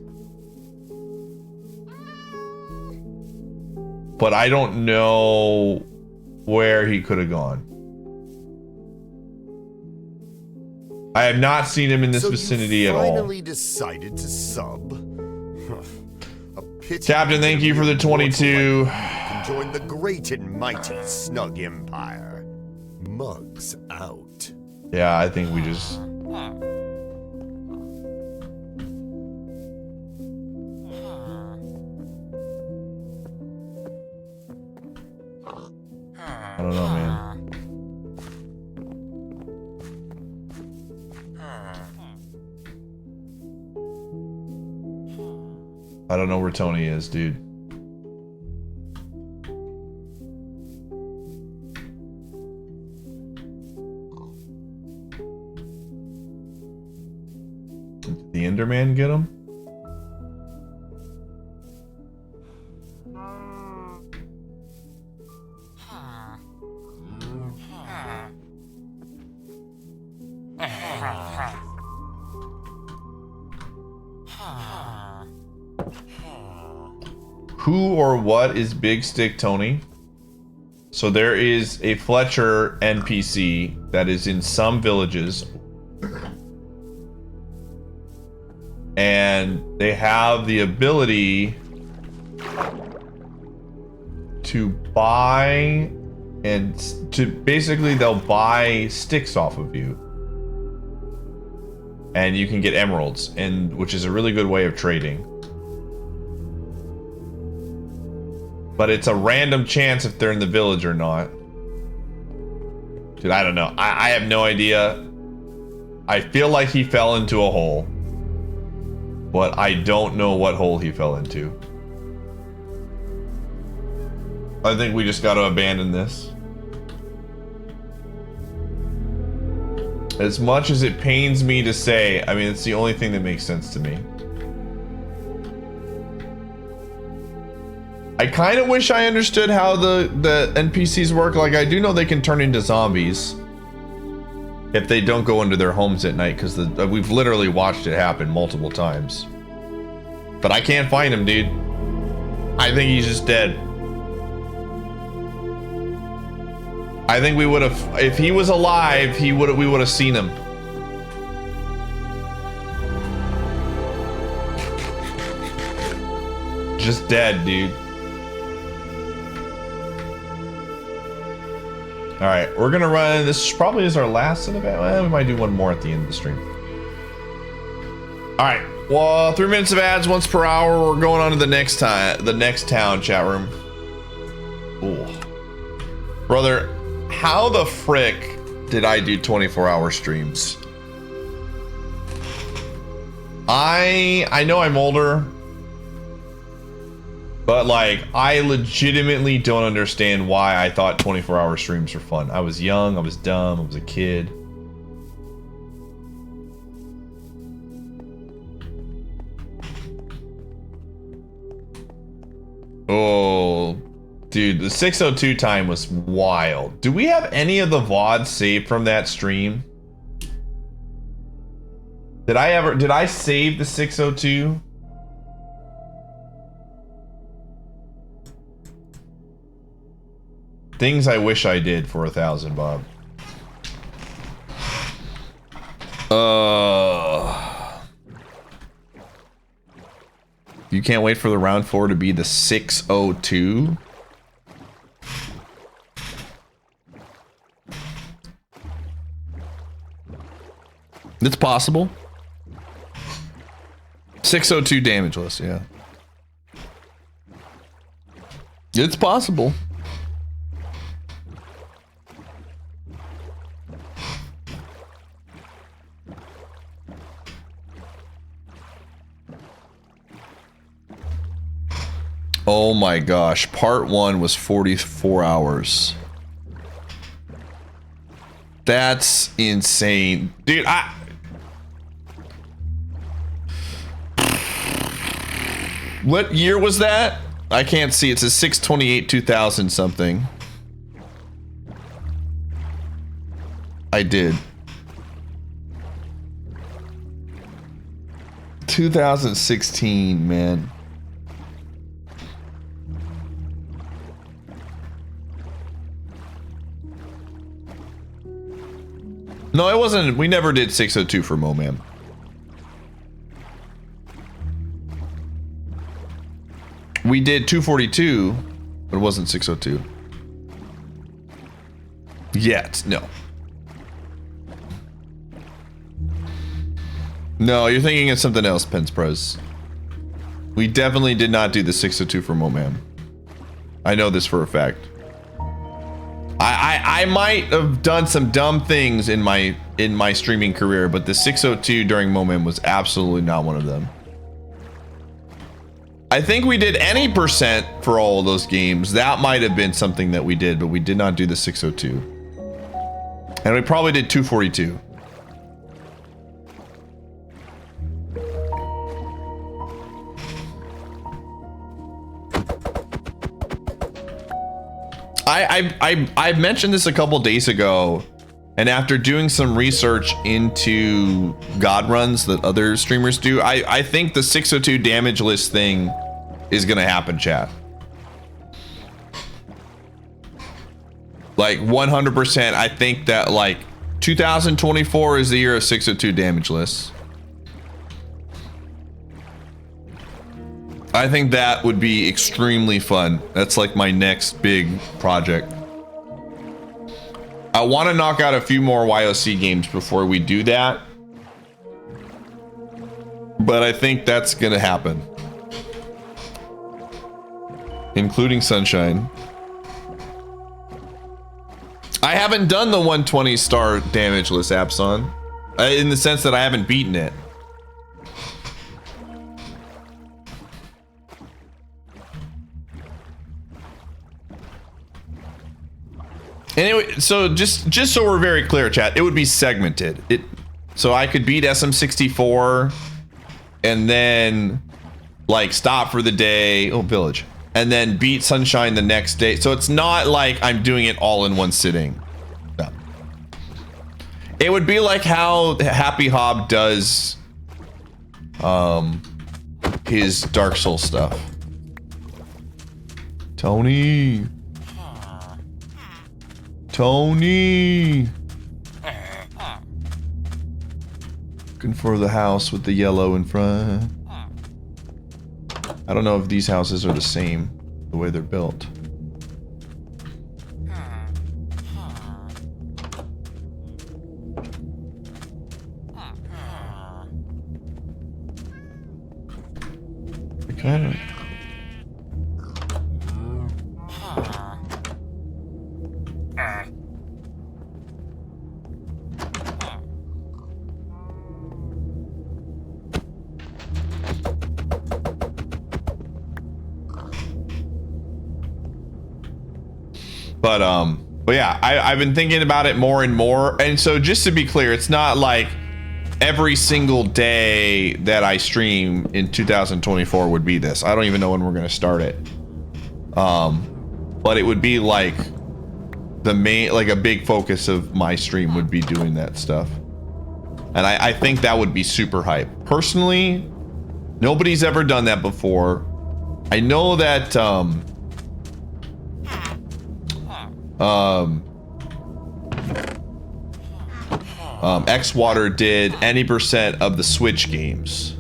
But I don't know where he could have gone. I have not seen him in this vicinity at all. Finally decided to sub. A pity. Captain, thank you for the 22. Join the great and mighty Snug Empire. Mugs out. Yeah, I think we just... I don't know, man. I don't know where Tony is, dude. the Enderman get him? Who or what is Big Stick Tony? So there is a Fletcher NPC that is in some villages. And they have the ability to buy and to basically they'll buy sticks off of you. And you can get emeralds, and which is a really good way of trading. But it's a random chance if they're in the village or not. Dude, I don't know. I have no idea. I feel like he fell into a hole. But I don't know what hole he fell into. I think we just got to abandon this. As much as it pains me to say, I mean, it's the only thing that makes sense to me. I kind of wish I understood how the NPCs work. Like, I do know they can turn into zombies if they don't go into their homes at night, because we've literally watched it happen multiple times. But I can't find him, dude. I think he's just dead. I think we would have, if he was alive, we would have seen him. Just dead, dude. All right, we're gonna run. This probably is our last event. Well, we might do one more at the end of the stream. All right. Well, 3 minutes of ads once per hour. We're going on to the next town chat room. Ooh. Brother, how the frick did I do 24-hour streams? I know I'm older, but like, I legitimately don't understand why I thought 24-hour streams were fun. I was young, I was dumb, I was a kid. Oh, dude, the 6:02 time was wild. Do we have any of the VODs saved from that stream? Did I save the 6:02? Things I wish I did for 1,000, Bob. You can't wait for the round 4 to be the 6:02? It's possible. 6:02 damageless, yeah. It's possible. Oh my gosh, part 1 was 44 hours. That's insane. Dude, what year was that? I can't see. It says 6/28/2000 something. I did. 2016, man. No, it wasn't. We never did 6:02 for Momam. We did 2:42, but it wasn't 6:02. Yet, no. No, you're thinking of something else, Pence Pros. We definitely did not do the 6:02 for Momam. I know this for a fact. I might have done some dumb things in my streaming career, but the 6:02 during Momam was absolutely not one of them. I think we did any percent for all of those games. That might have been something that we did, but we did not do the 6:02. And we probably did 2:42. I mentioned this a couple days ago, and after doing some research into God runs that other streamers do, I think the 602 damage list thing is gonna happen, chat. Like 100%, I think that like 2024 is the year of 602 damage lists. I think that would be extremely fun. That's like my next big project. I want to knock out a few more YOC games before we do that. But I think that's gonna happen. Including Sunshine. I haven't done the 120 star damage list, Abson. In the sense that I haven't beaten it. Anyway, so just so we're very clear, chat, it would be segmented. So I could beat SM64 and then like stop for the day. Oh, Village. And then beat Sunshine the next day. So it's not like I'm doing it all in one sitting. No. It would be like how Happy Hob does his Dark Souls stuff. Tony. Tony. Looking for the house with the yellow in front. I don't know if these houses are the same, the way they're built. Kind of. But yeah, I've been thinking about it more and more. And so just to be clear, it's not like every single day that I stream in 2024 would be this. I don't even know when we're going to start it. But it would be like the main, like a big focus of my stream would be doing that stuff. And I think that would be super hype. Personally, nobody's ever done that before. I know that Xwater did any percent of the Switch games.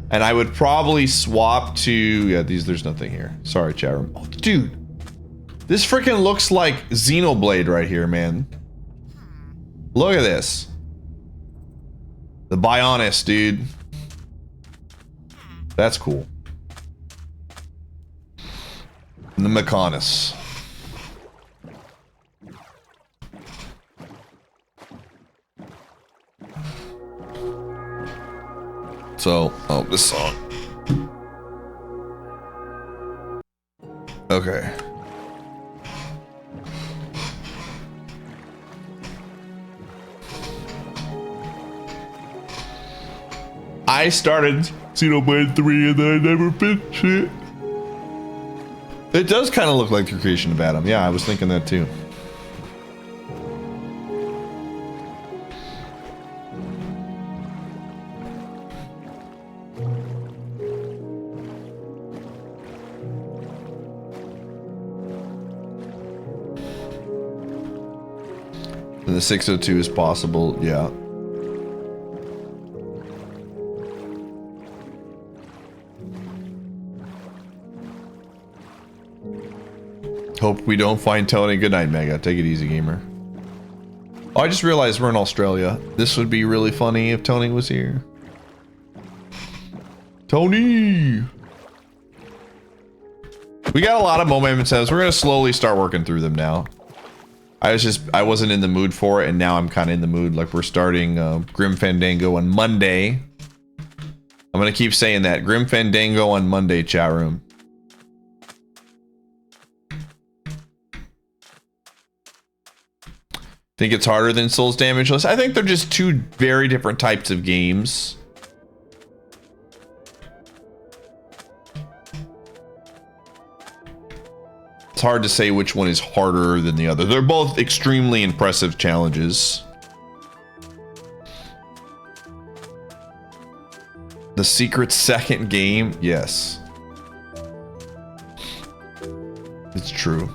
And I would probably swap to, yeah, there's nothing here. Sorry, chat room. Oh, dude, this freaking looks like Xenoblade right here, man. Look at this. The Bionis, dude. That's cool. And the Mechonis. So, oh, this song. Okay. I started Xenoblade 3 and then I never finished it. It does kind of look like the creation of Adam. Yeah, I was thinking that too. And the 602 is possible, yeah. Hope we don't find Tony. Good night, Mega. Take it easy, gamer. Oh, I just realized we're in Australia. This would be really funny if Tony was here. Tony! We got a lot of momentum. We're going to slowly start working through them now. I wasn't in the mood for it, and now I'm kind of in the mood. Like, we're starting Grim Fandango on Monday. I'm going to keep saying that. Grim Fandango on Monday, chat room. Think it's harder than Souls Damage List? I think they're just two very different types of games. hard to say which one is harder than the other. They're both extremely impressive challenges. The secret second game? Yes. It's true.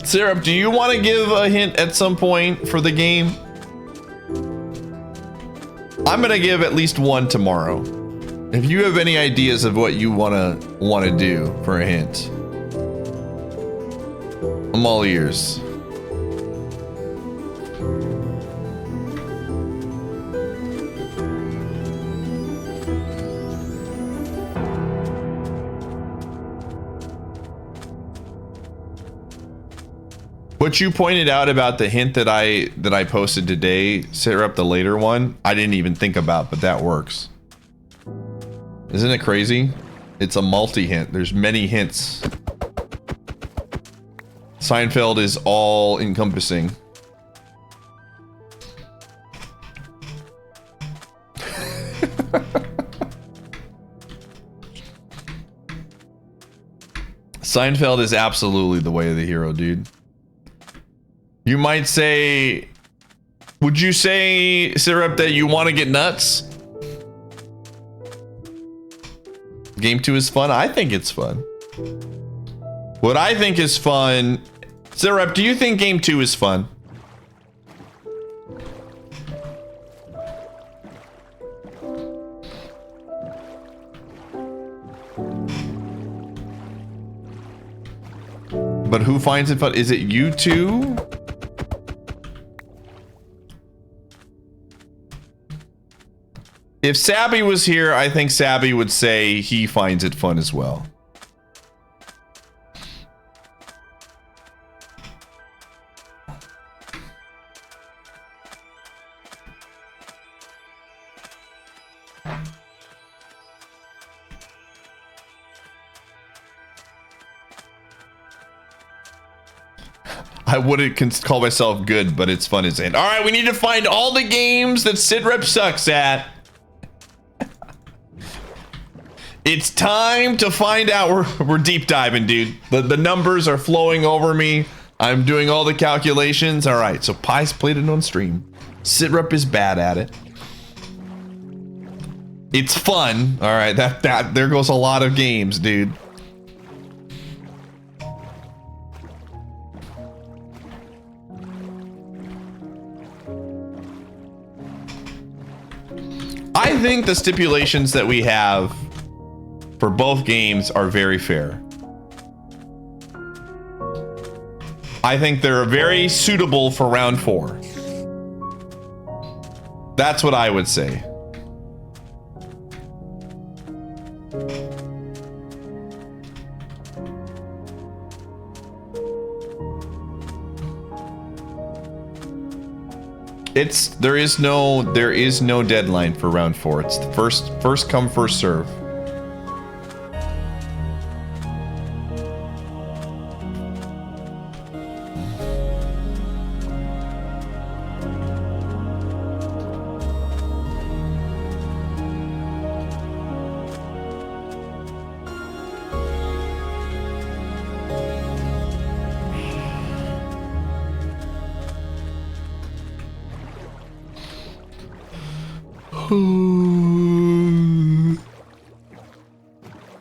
Syrup, do you want to give a hint at some point for the game? I'm gonna give at least one tomorrow. If you have any ideas of what you wanna do for a hint, I'm all ears. What you pointed out about the hint that I posted today, Syrup, the later one, I didn't even think about, but that works. Isn't it crazy? It's a multi-hint. There's many hints. Seinfeld is all encompassing. Seinfeld is absolutely the way of the hero, dude. You might say, would you say, Syrup, that you want to get nuts? Game 2 is fun? I think it's fun. What I think is fun... Syrup, do you think Game 2 is fun? But who finds it fun? Is it you two? If Sabby was here, I think Sabby would say he finds it fun as well. I wouldn't call myself good, but it's fun as in. All right, we need to find all the games that Sidrep sucks at. It's time to find out. We're deep diving, dude. The numbers are flowing over me. I'm doing all the calculations. All right, so Pie's played it on stream. Sidrep is bad at it. It's fun. All right, there goes a lot of games, dude. I think the stipulations that we have for both games are very fair. I think they're very suitable for round 4. That's what I would say. There is no deadline for round 4. It's the first come, first serve.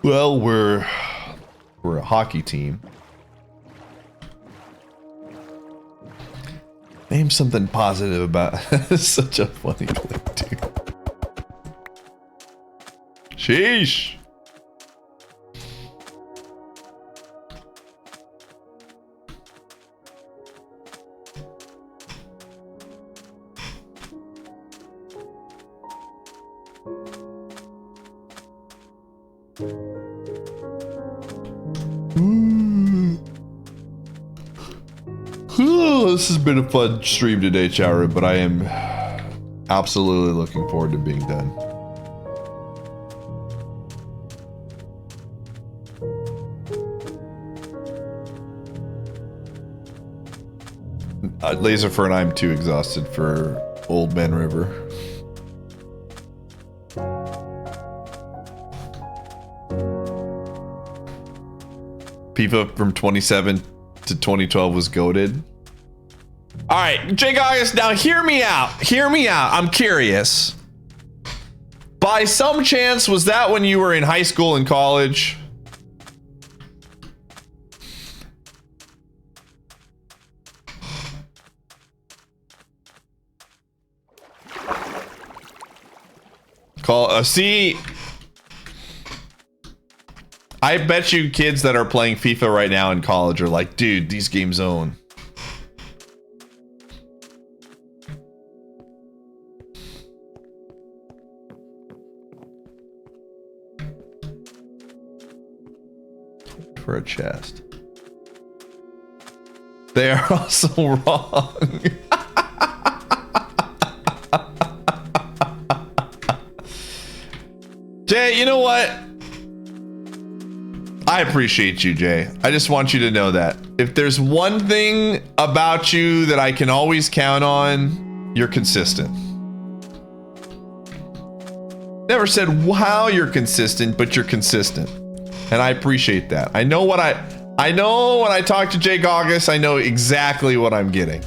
Well, we're a hockey team. Name something positive about such a funny clip, dude. Sheesh. This has been a fun stream today, Chowra, but I am absolutely looking forward to being done. Laserfur and I'm too exhausted for Old Man River. FIFA from 27 to 2012 was goated. All right, Jake August, now hear me out. Hear me out. I'm curious. By some chance, was that when you were in high school and college? See, I bet you kids that are playing FIFA right now in college are like, dude, these games own. For a chest. They are also wrong. Jay, you know what? I appreciate you, Jay. I just want you to know that. If there's one thing about you that I can always count on, you're consistent. Never said how you're consistent, but you're consistent. And I appreciate that. I know when I talk to Jake August, I know exactly what I'm getting.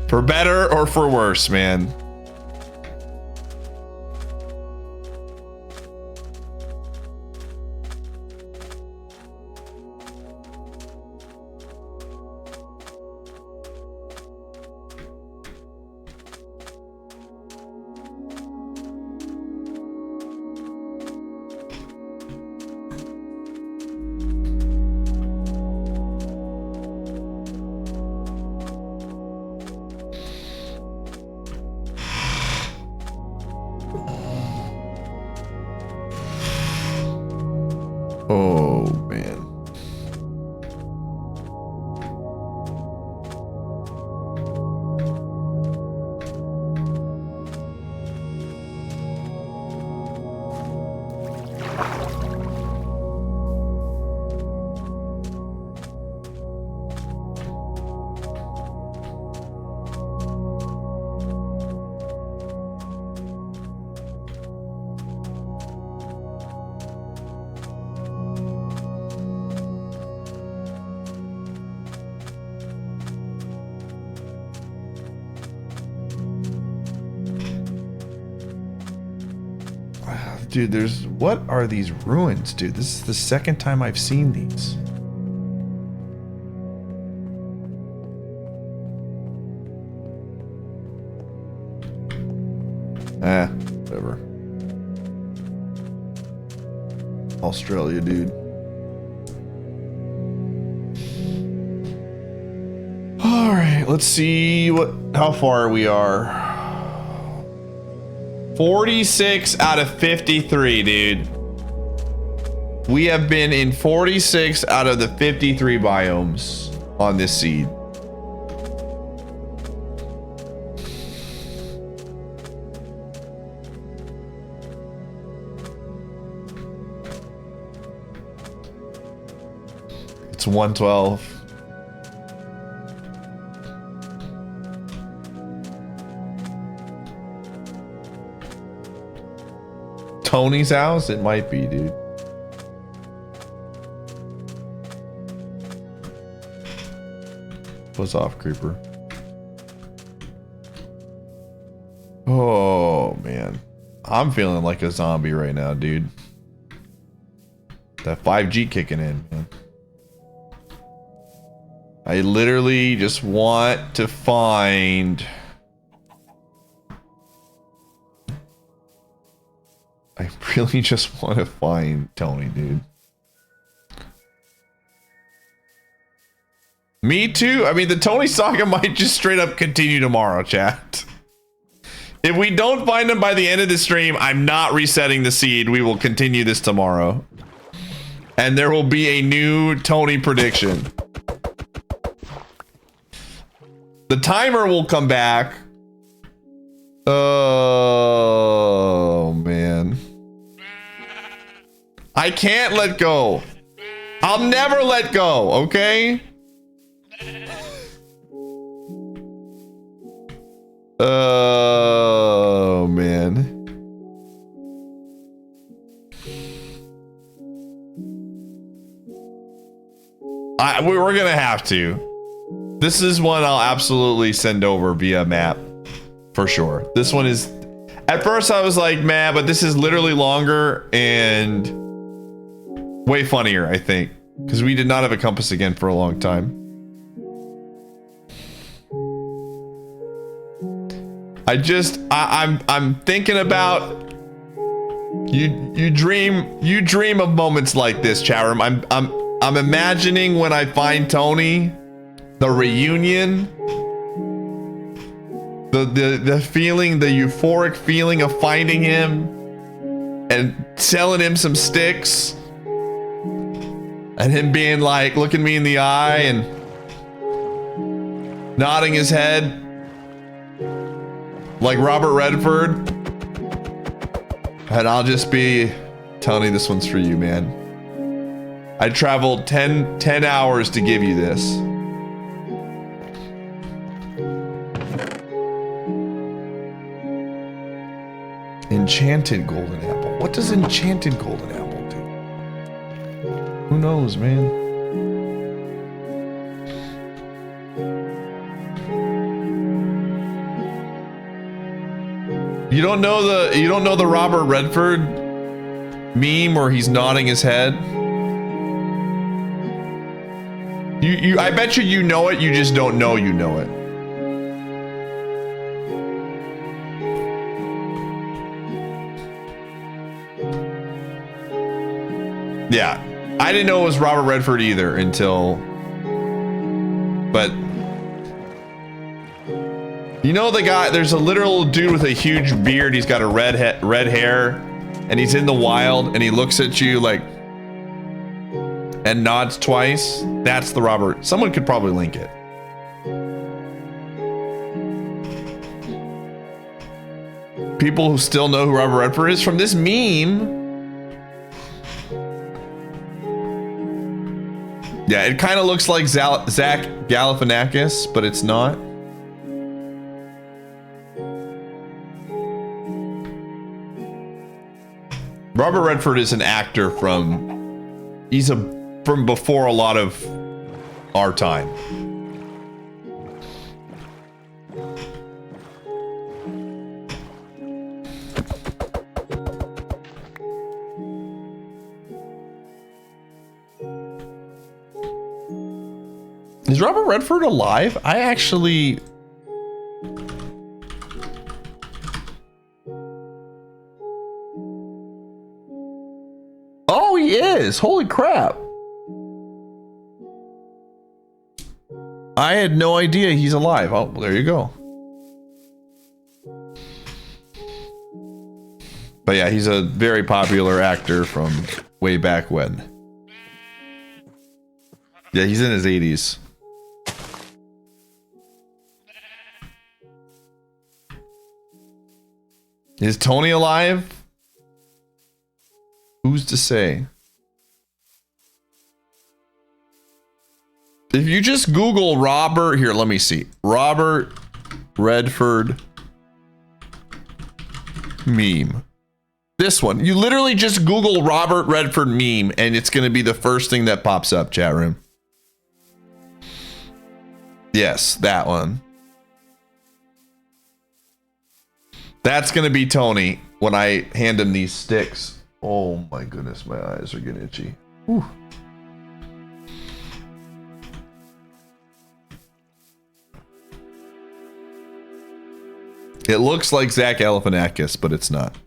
For better or for worse, man. Oh, man. Dude, what are these ruins, dude? This is the second time I've seen these. Whatever. Australia, dude. All right, let's see how far we are. 46 out of 53, dude. We have been in 46 out of the 53 biomes on this seed. It's 112. Tony's house? It might be, dude. Buzz off, creeper. Oh, man. I'm feeling like a zombie right now, dude. That 5G kicking in, man. I literally just want to find... I really just want to find Tony, dude. Me too. I mean, the Tony saga might just straight up continue tomorrow, chat. If we don't find him by the end of the stream, I'm not resetting the seed. We will continue this tomorrow. And there will be a new Tony prediction. The timer will come back. Oh, man. I can't let go. I'll never let go, okay? Oh, man. We're gonna have to. This is one I'll absolutely send over via map. For sure. This one is... At first I was like, man, but this is literally longer and way funnier, I think. Because we did not have a compass again for a long time. I'm thinking about... You dream of moments like this, chat room. I'm imagining when I find Tony, the reunion, the feeling, the euphoric feeling of finding him and selling him some sticks and him being like, looking me in the eye and nodding his head like Robert Redford. And I'll just be, Tony, this one's for you, man. I traveled 10 hours to give you this. Enchanted golden apple. What does enchanted golden apple do? Who knows, man? You don't know the Robert Redford meme where he's nodding his head? I bet you know it, you just don't know you know it. Yeah, I didn't know it was Robert Redford either until... But... You know the guy, there's a literal dude with a huge beard, he's got a red hair, and he's in the wild, and he looks at you like... and nods twice. That's the Robert. Someone could probably link it. People who still know who Robert Redford is from this meme. Yeah, it kind of looks like Zach Galifianakis, but it's not. Robert Redford is an actor from... He's from before a lot of our time. Is Robert Redford alive? I actually... Oh, he is! Holy crap! I had no idea he's alive. Oh, well, there you go. But yeah, he's a very popular actor from way back when. Yeah, he's in his 80s. Is Tony alive? Who's to say? If you just Google Robert, here, let me see. Robert Redford meme. This one. You literally just Google Robert Redford meme and it's going to be the first thing that pops up, chat room. Yes, that one. That's going to be Tony when I hand him these sticks. Oh my goodness, my eyes are getting itchy. Whew. It looks like Zach Galifianakis, but it's not.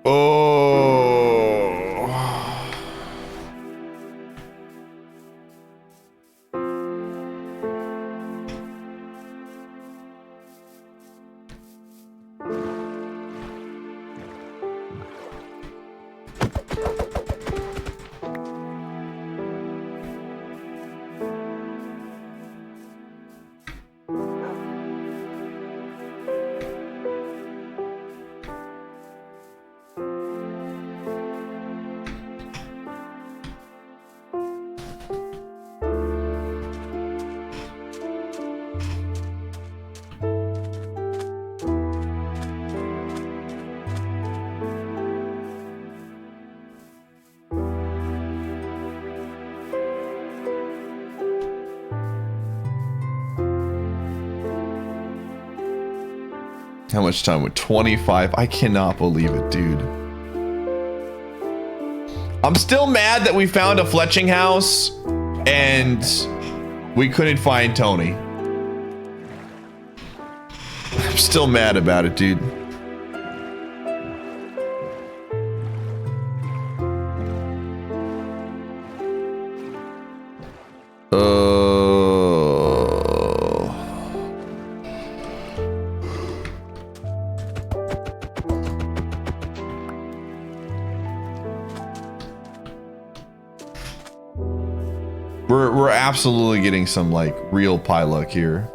Oh. How much time with 25? I cannot believe it, dude. I'm still mad that we found a fletching house and we couldn't find Tony. I'm still mad about it, dude. We're absolutely getting some like real pie luck here.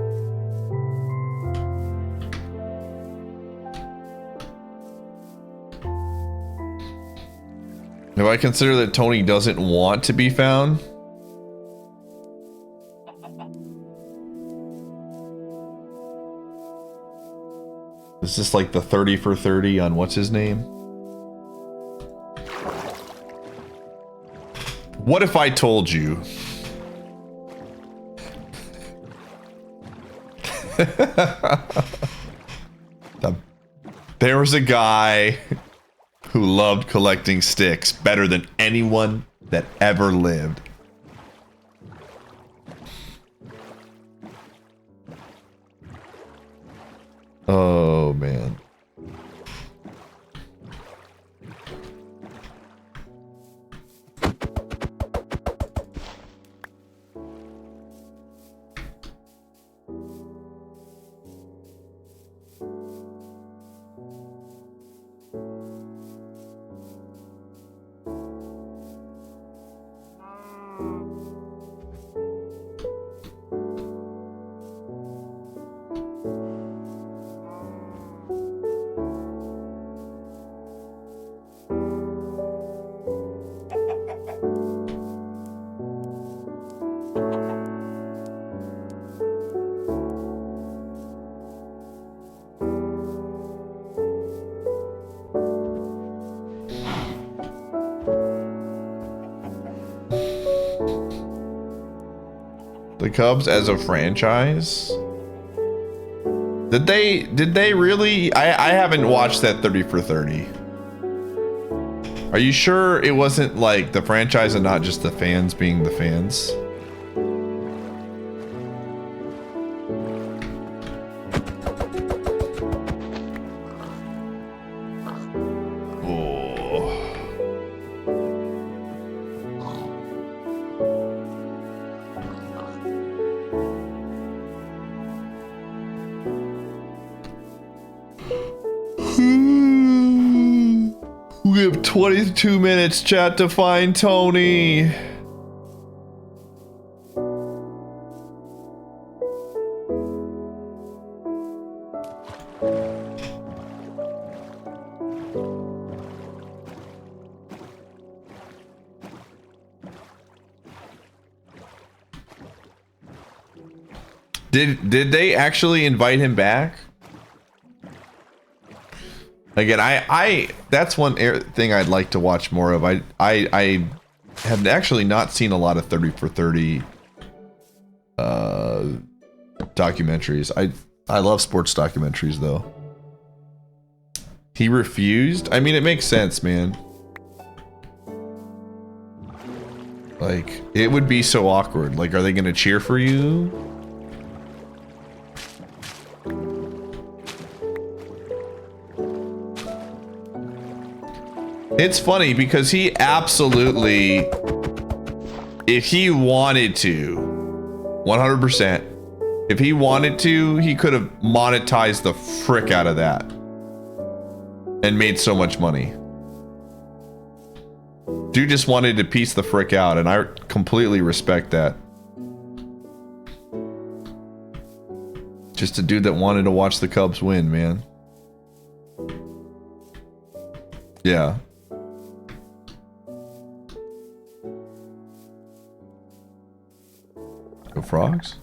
If I consider that Tony doesn't want to be found, is this like the 30 for 30 on what's his name? What if I told you there was a guy who loved collecting sticks better than anyone that ever lived? Oh, man. The Cubs as a franchise? Did they really? I haven't watched that 30 for 30. Are you sure it wasn't like the franchise and not just the fans being the fans? We have 22 minutes, chat, to find Tony. Did they actually invite him back? Again, I that's one thing I'd like to watch more of. I have actually not seen a lot of 30 for 30 documentaries. I love sports documentaries though. He refused? I mean, it makes sense, man. Like, it would be so awkward. Like, are they gonna cheer for you? It's funny because he absolutely, if he wanted to, 100%, if he wanted to, he could have monetized the frick out of that and made so much money. Dude just wanted to piece the frick out, and I completely respect that. Just a dude that wanted to watch the Cubs win, man. Yeah. Go Frogs?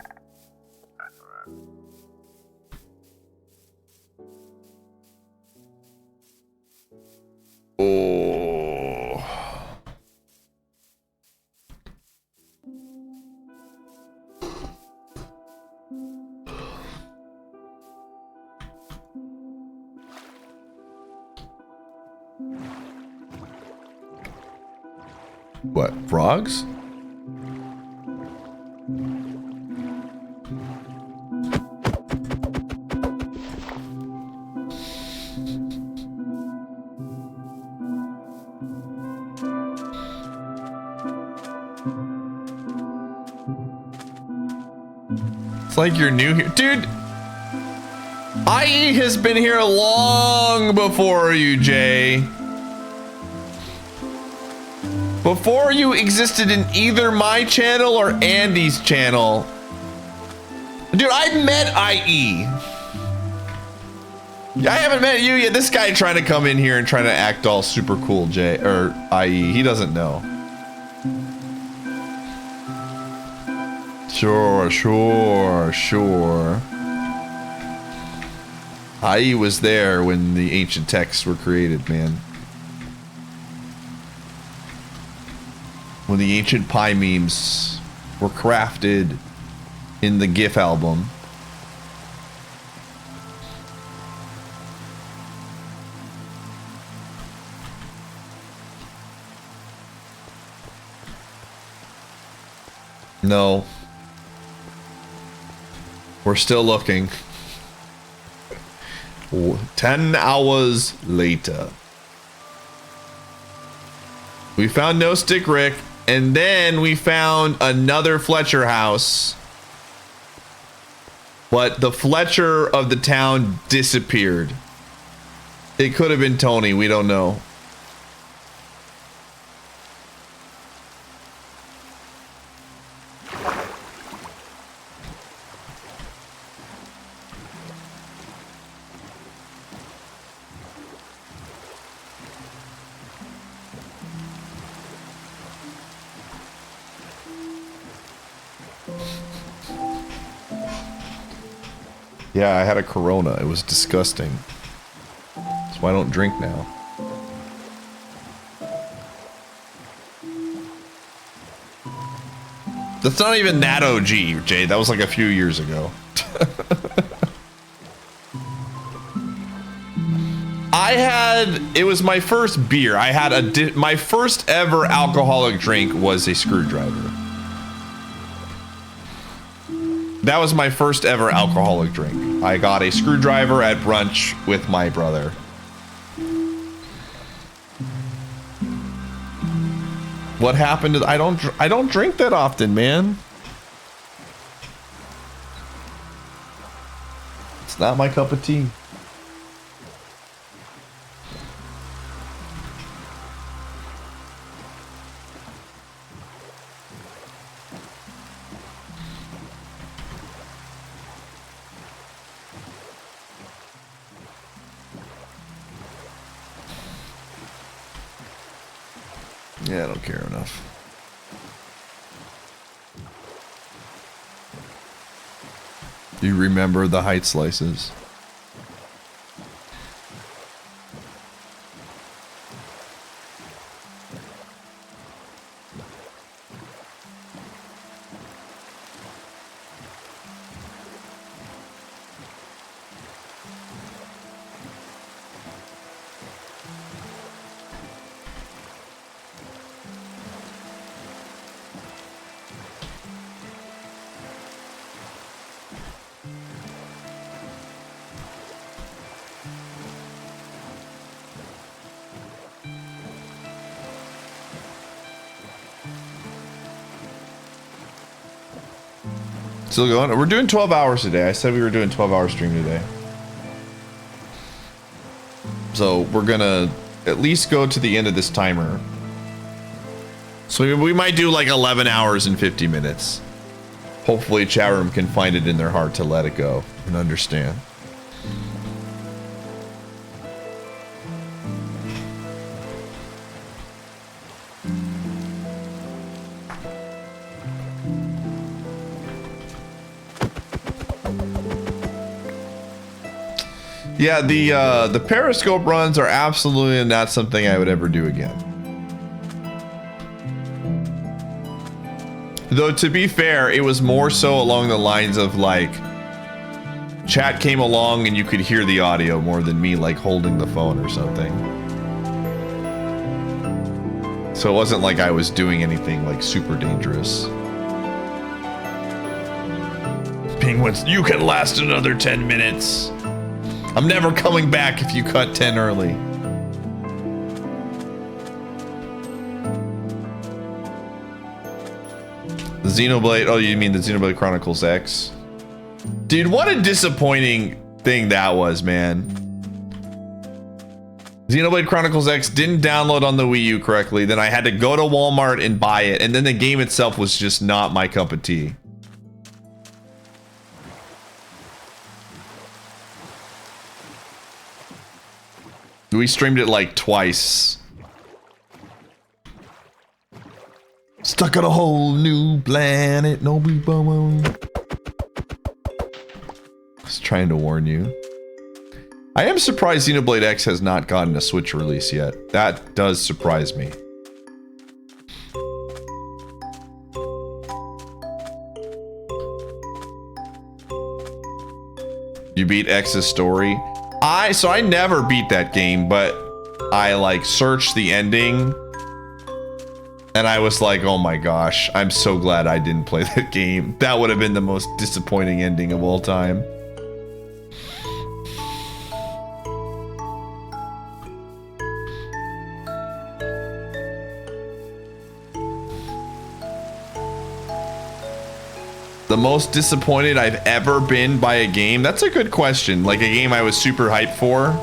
Oh. What? Frogs? It's like you're new here. Dude, IE has been here long before you, Jay. Before you existed in either my channel or Andy's channel. Dude, I met IE. I haven't met you yet. This guy trying to come in here and trying to act all super cool, Jay, or IE. He doesn't know. Sure. IE was there when the ancient texts were created, man. When the ancient pie memes were crafted in the GIF album. No. We're still looking. 10 hours later. We found No Stick Rick, and then we found another Fletcher house. But the Fletcher of the town disappeared. It could have been Tony, we don't know. Yeah, I had a Corona. It was disgusting. That's why I don't drink now. That's not even that OG, Jay. That was like a few years ago. It was my first beer. I had my first ever alcoholic drink was a screwdriver. That was my first ever alcoholic drink. I got a screwdriver at brunch with my brother. What happened to I don't drink that often, man. It's not my cup of tea. Yeah, I don't care enough. You remember the height slices? Still going? We're doing 12 hours today. I said we were doing 12-hour stream today. So we're gonna at least go to the end of this timer. So we might do like 11 hours and 50 minutes. Hopefully chat room can find it in their heart to let it go and understand. Yeah, the Periscope runs are absolutely not something I would ever do again. Though, to be fair, it was more so along the lines of, like, chat came along and you could hear the audio more than me, like, holding the phone or something. So it wasn't like I was doing anything like super dangerous. Penguins, you can last another 10 minutes. I'm never coming back if you cut 10 early. The Xenoblade, oh, you mean the Xenoblade Chronicles X? Dude, what a disappointing thing that was, man. Xenoblade Chronicles X didn't download on the Wii U correctly, then I had to go to Walmart and buy it, and then the game itself was just not my cup of tea. We streamed it like twice. Stuck on a whole new planet, no people. Just trying to warn you. I am surprised Xenoblade X has not gotten a Switch release yet. That does surprise me. You beat X's story? So I never beat that game, but I like searched the ending and I was like, oh my gosh, I'm so glad I didn't play that game. That would have been the most disappointing ending of all time. The most disappointed I've ever been by a game? That's a good question. Like a game I was super hyped for.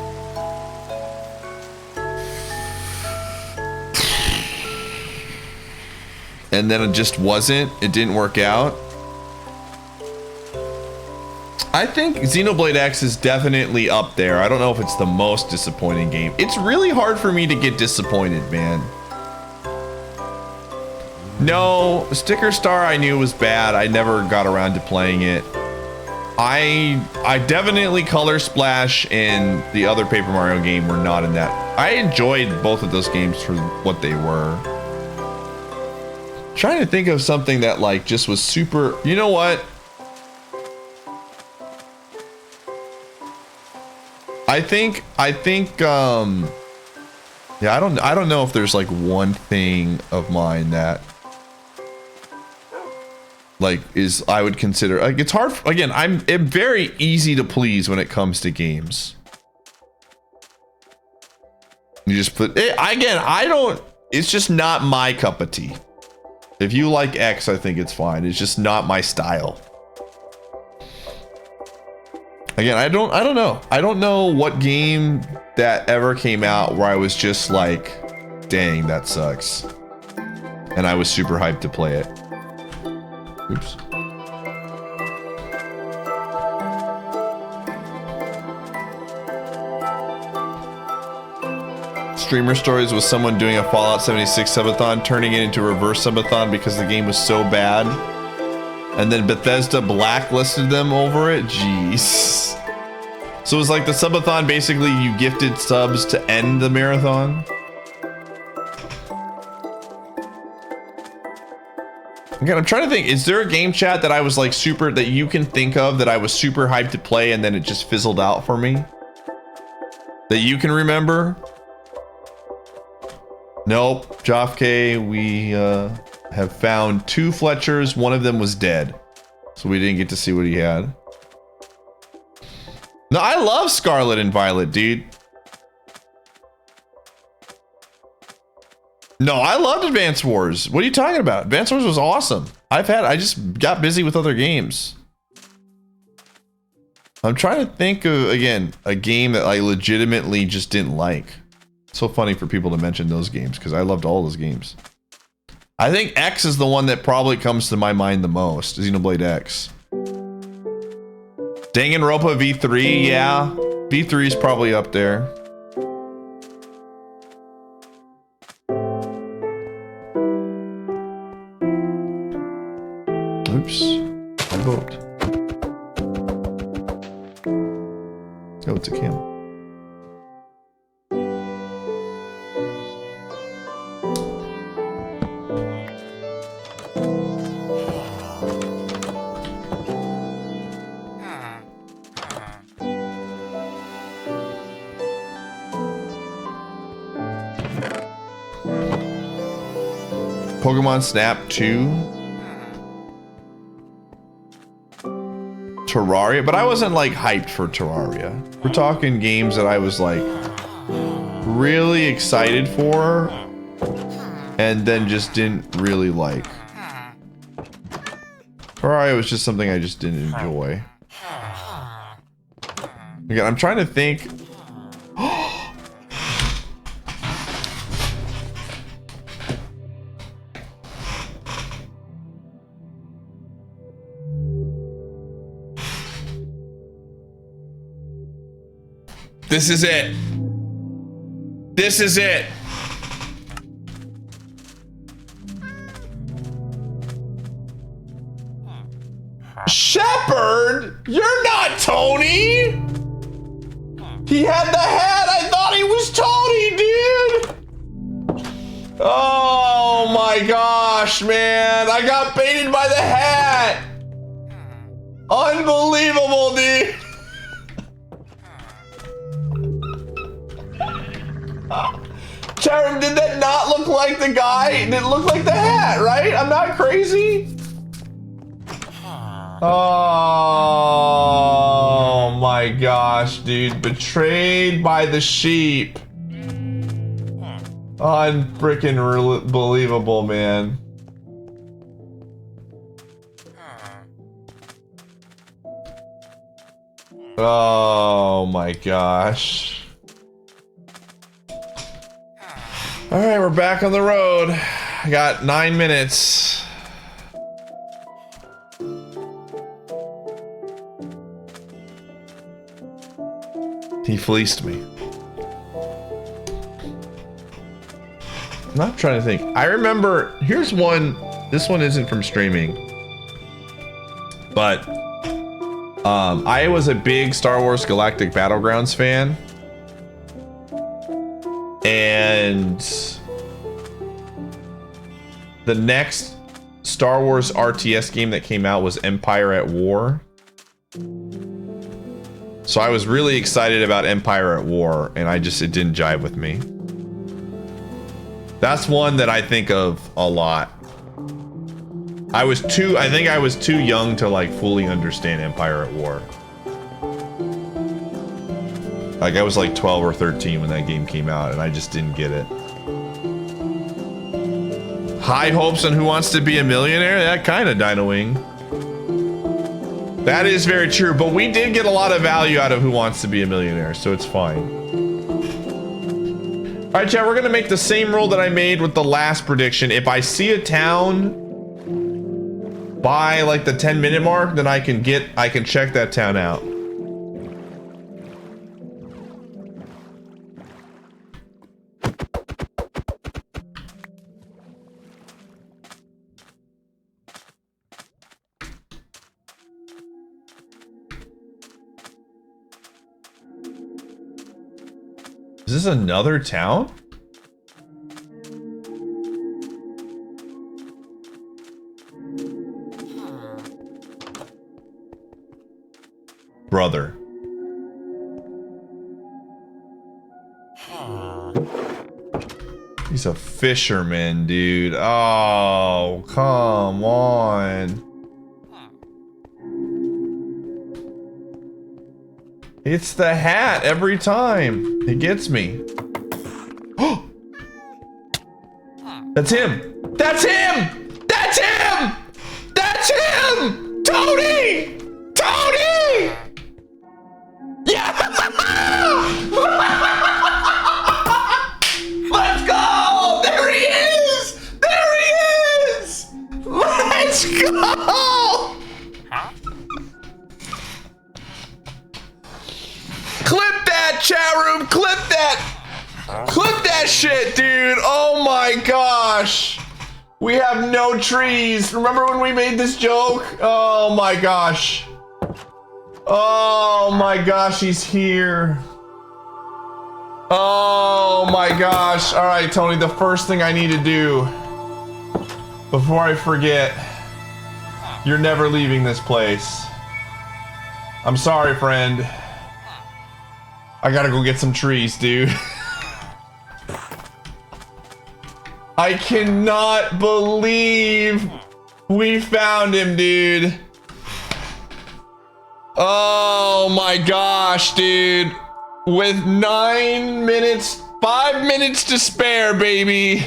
And then it just wasn't. It didn't work out. I think Xenoblade X is definitely up there. I don't know if it's the most disappointing game. It's really hard for me to get disappointed, man. No, Sticker Star I knew was bad. I never got around to playing it. I definitely Color Splash and the other Paper Mario game were not in that. I enjoyed both of those games for what they were. Trying to think of something that like just was super, you know what? I think yeah, I don't know if there's like one thing of mine that like is I would consider like it's hard again. I'm very easy to please when it comes to games. You just put it again. I don't. It's just not my cup of tea. If you like X, I think it's fine. It's just not my style. Again, I don't know. I don't know what game that ever came out where I was just like, dang, that sucks. And I was super hyped to play it. Oops. Streamer Stories was someone doing a Fallout 76 subathon, turning it into a reverse subathon because the game was so bad. And then Bethesda blacklisted them over it. Jeez. So it was like the subathon, basically you gifted subs to end the marathon. Again, I'm trying to think, is there a game chat that I was like super, that you can think of that I was super hyped to play and then it just fizzled out for me? That you can remember? Nope, Joffke, we have found 2 Fletchers. One of them was dead, so we didn't get to see what he had. No, I love Scarlet and Violet, dude. No, I loved Advance Wars. What are you talking about? Advance Wars was awesome. I just got busy with other games. I'm trying to think of, again, a game that I legitimately just didn't like. It's so funny for people to mention those games because I loved all those games. I think X is the one that probably comes to my mind the most. Xenoblade X. Danganronpa V3, yeah. V3 is probably up there. Oops. I vote. Oh, it's a camel. Pokemon Snap 2. Terraria, but I wasn't like hyped for Terraria. We're talking games that I was like really excited for and then just didn't really like. Terraria was just something I just didn't enjoy. Again, I'm trying to think. This is it. This is it. Shepard? You're not Tony! He had the hat! I thought he was Tony, dude! Oh my gosh, man! I got baited by the hat! Unbelievable, dude! Charon, did that not look like the guy? It didn't look like the hat, right? I'm not crazy? Oh my gosh, dude. Betrayed by the sheep. Unfreaking believable, man. Oh my gosh. All right, we're back on the road. I got 9 minutes. He fleeced me. I'm not trying to think. I remember, here's one. This one isn't from streaming, but I was a big Star Wars Galactic Battlegrounds fan. And the next Star Wars RTS game that came out was Empire at War. So I was really excited about Empire at War, and it didn't jive with me. That's one that I think of a lot. I think I was too young to like fully understand Empire at War. Like I was like 12 or 13 when that game came out, and I just didn't get it. High hopes on Who Wants to Be a Millionaire? That kind of Dino Wing. That is very true, but we did get a lot of value out of Who Wants to Be a Millionaire, so it's fine. All right, chat, we're gonna make the same rule that I made with the last prediction. If I see a town by like the 10-minute mark, then I can check that town out. Is this another town? Brother. He's a fisherman, dude. Oh, come on. It's the hat every time. It gets me. That's him. That's him. That's him. That's him. Tony. Tony. Yeah. Let's go. There he is. There he is. Let's go. Clip that, chat room. Clip that. Clip that shit, dude. Oh my gosh. We have no trees. Remember when we made this joke? Oh my gosh. Oh my gosh, he's here. Oh my gosh. All right, Tony, the first thing I need to do before I forget, you're never leaving this place. I'm sorry, friend. I gotta go get some trees, dude. I cannot believe we found him, dude. Oh my gosh, dude. With 5 minutes to spare, baby.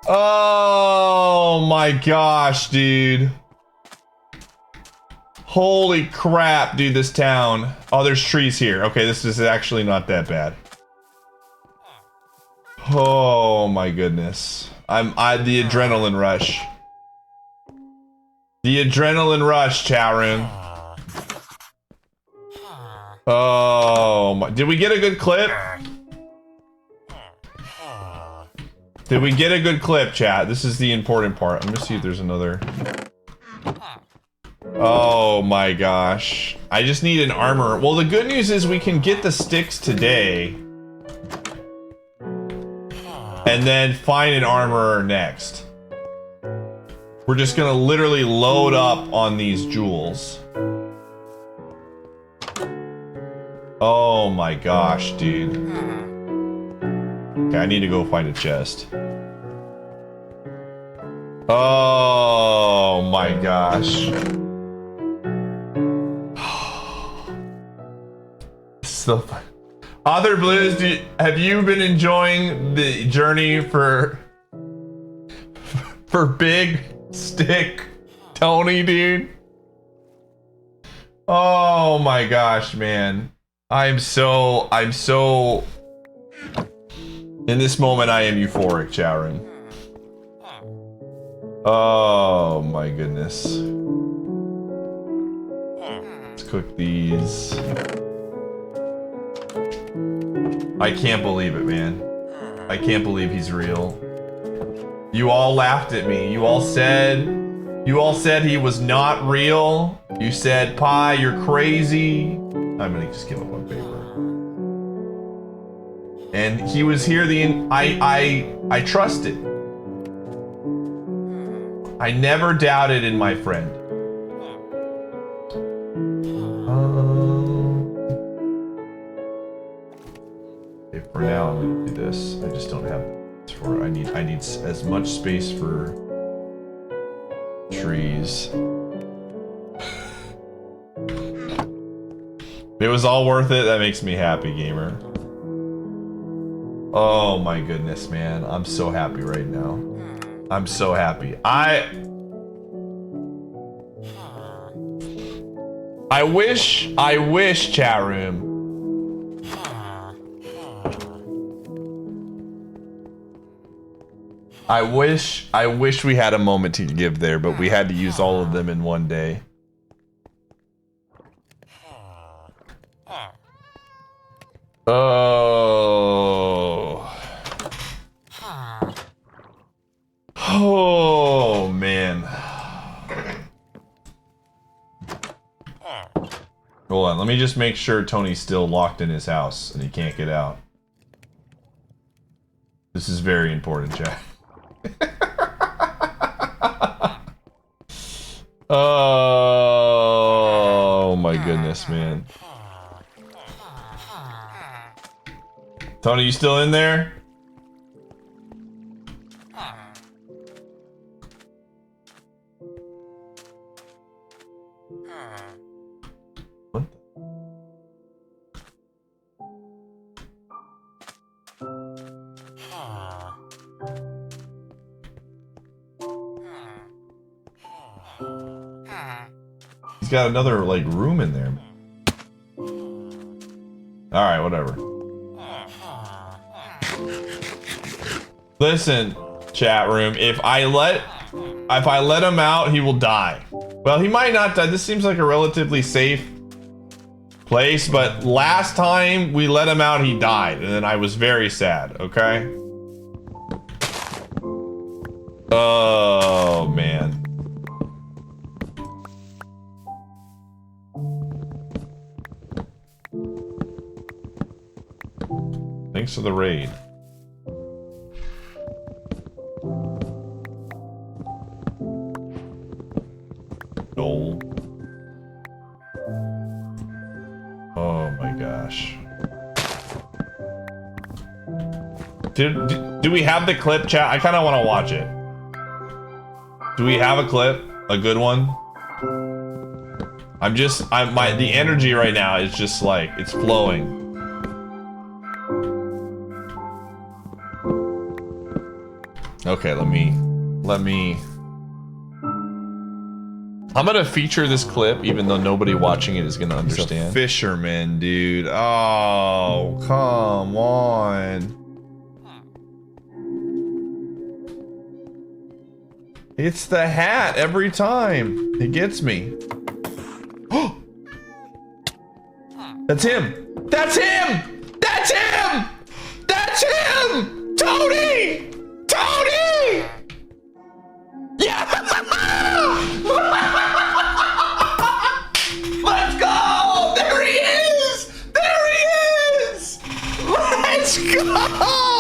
Oh my gosh, dude. Holy crap, dude, this town. Oh, there's trees here. Okay, this is actually not that bad. Oh my goodness. The adrenaline rush. The adrenaline rush, chat room. Oh my, did we get a good clip? Did we get a good clip, chat? This is the important part. Let me see if there's another. Oh my gosh. I just need an armor. Well, the good news is we can get the sticks today. And then find an armorer next. We're just gonna literally load up on these jewels. Oh my gosh, dude. Okay, I need to go find a chest. Oh my gosh. So fun. Author Blues, have you been enjoying the journey for Big Stick Tony, dude? Oh my gosh, man. I'm so in this moment I am euphoric, Charon. Oh my goodness. Let's cook these. I can't believe it, man. I can't believe he's real. You all laughed at me. You all said he was not real. You said, Pie, you're crazy. I'm gonna just give up on paper. And he was here I trusted. I never doubted in my friend. Okay, for now I'm gonna do this. I just don't have for I need as much space for trees. It was all worth it. That makes me happy, gamer. Oh my goodness, man. I'm so happy right now. I'm so happy. I wish, chat room. I wish we had a moment to give there, but we had to use all of them in one day. Oh. Oh, man. Hold on, let me just make sure Tony's still locked in his house and he can't get out. This is very important, chat. Oh my goodness, man. Tony, you still in there? What? He's got another, like, room in there. Alright, whatever. Listen, chat room, if I let him out, he will die. Well, he might not die. This seems like a relatively safe place, but last time we let him out, he died, and then I was very sad, okay? Oh, man. Thanks for the raid. No. Oh my gosh. Do we have the clip, chat? I kind of want to watch it. Do we have a clip? A good one? The energy right now is just like, it's flowing. Okay, let me. I'm gonna feature this clip, even though nobody watching it is gonna understand. He's a fisherman, dude. Oh, come on. It's the hat every time. It gets me. That's him. That's him. That's him. That's him. Tony. Tony. Yeah. Let's go. There he is. There he is. Let's go.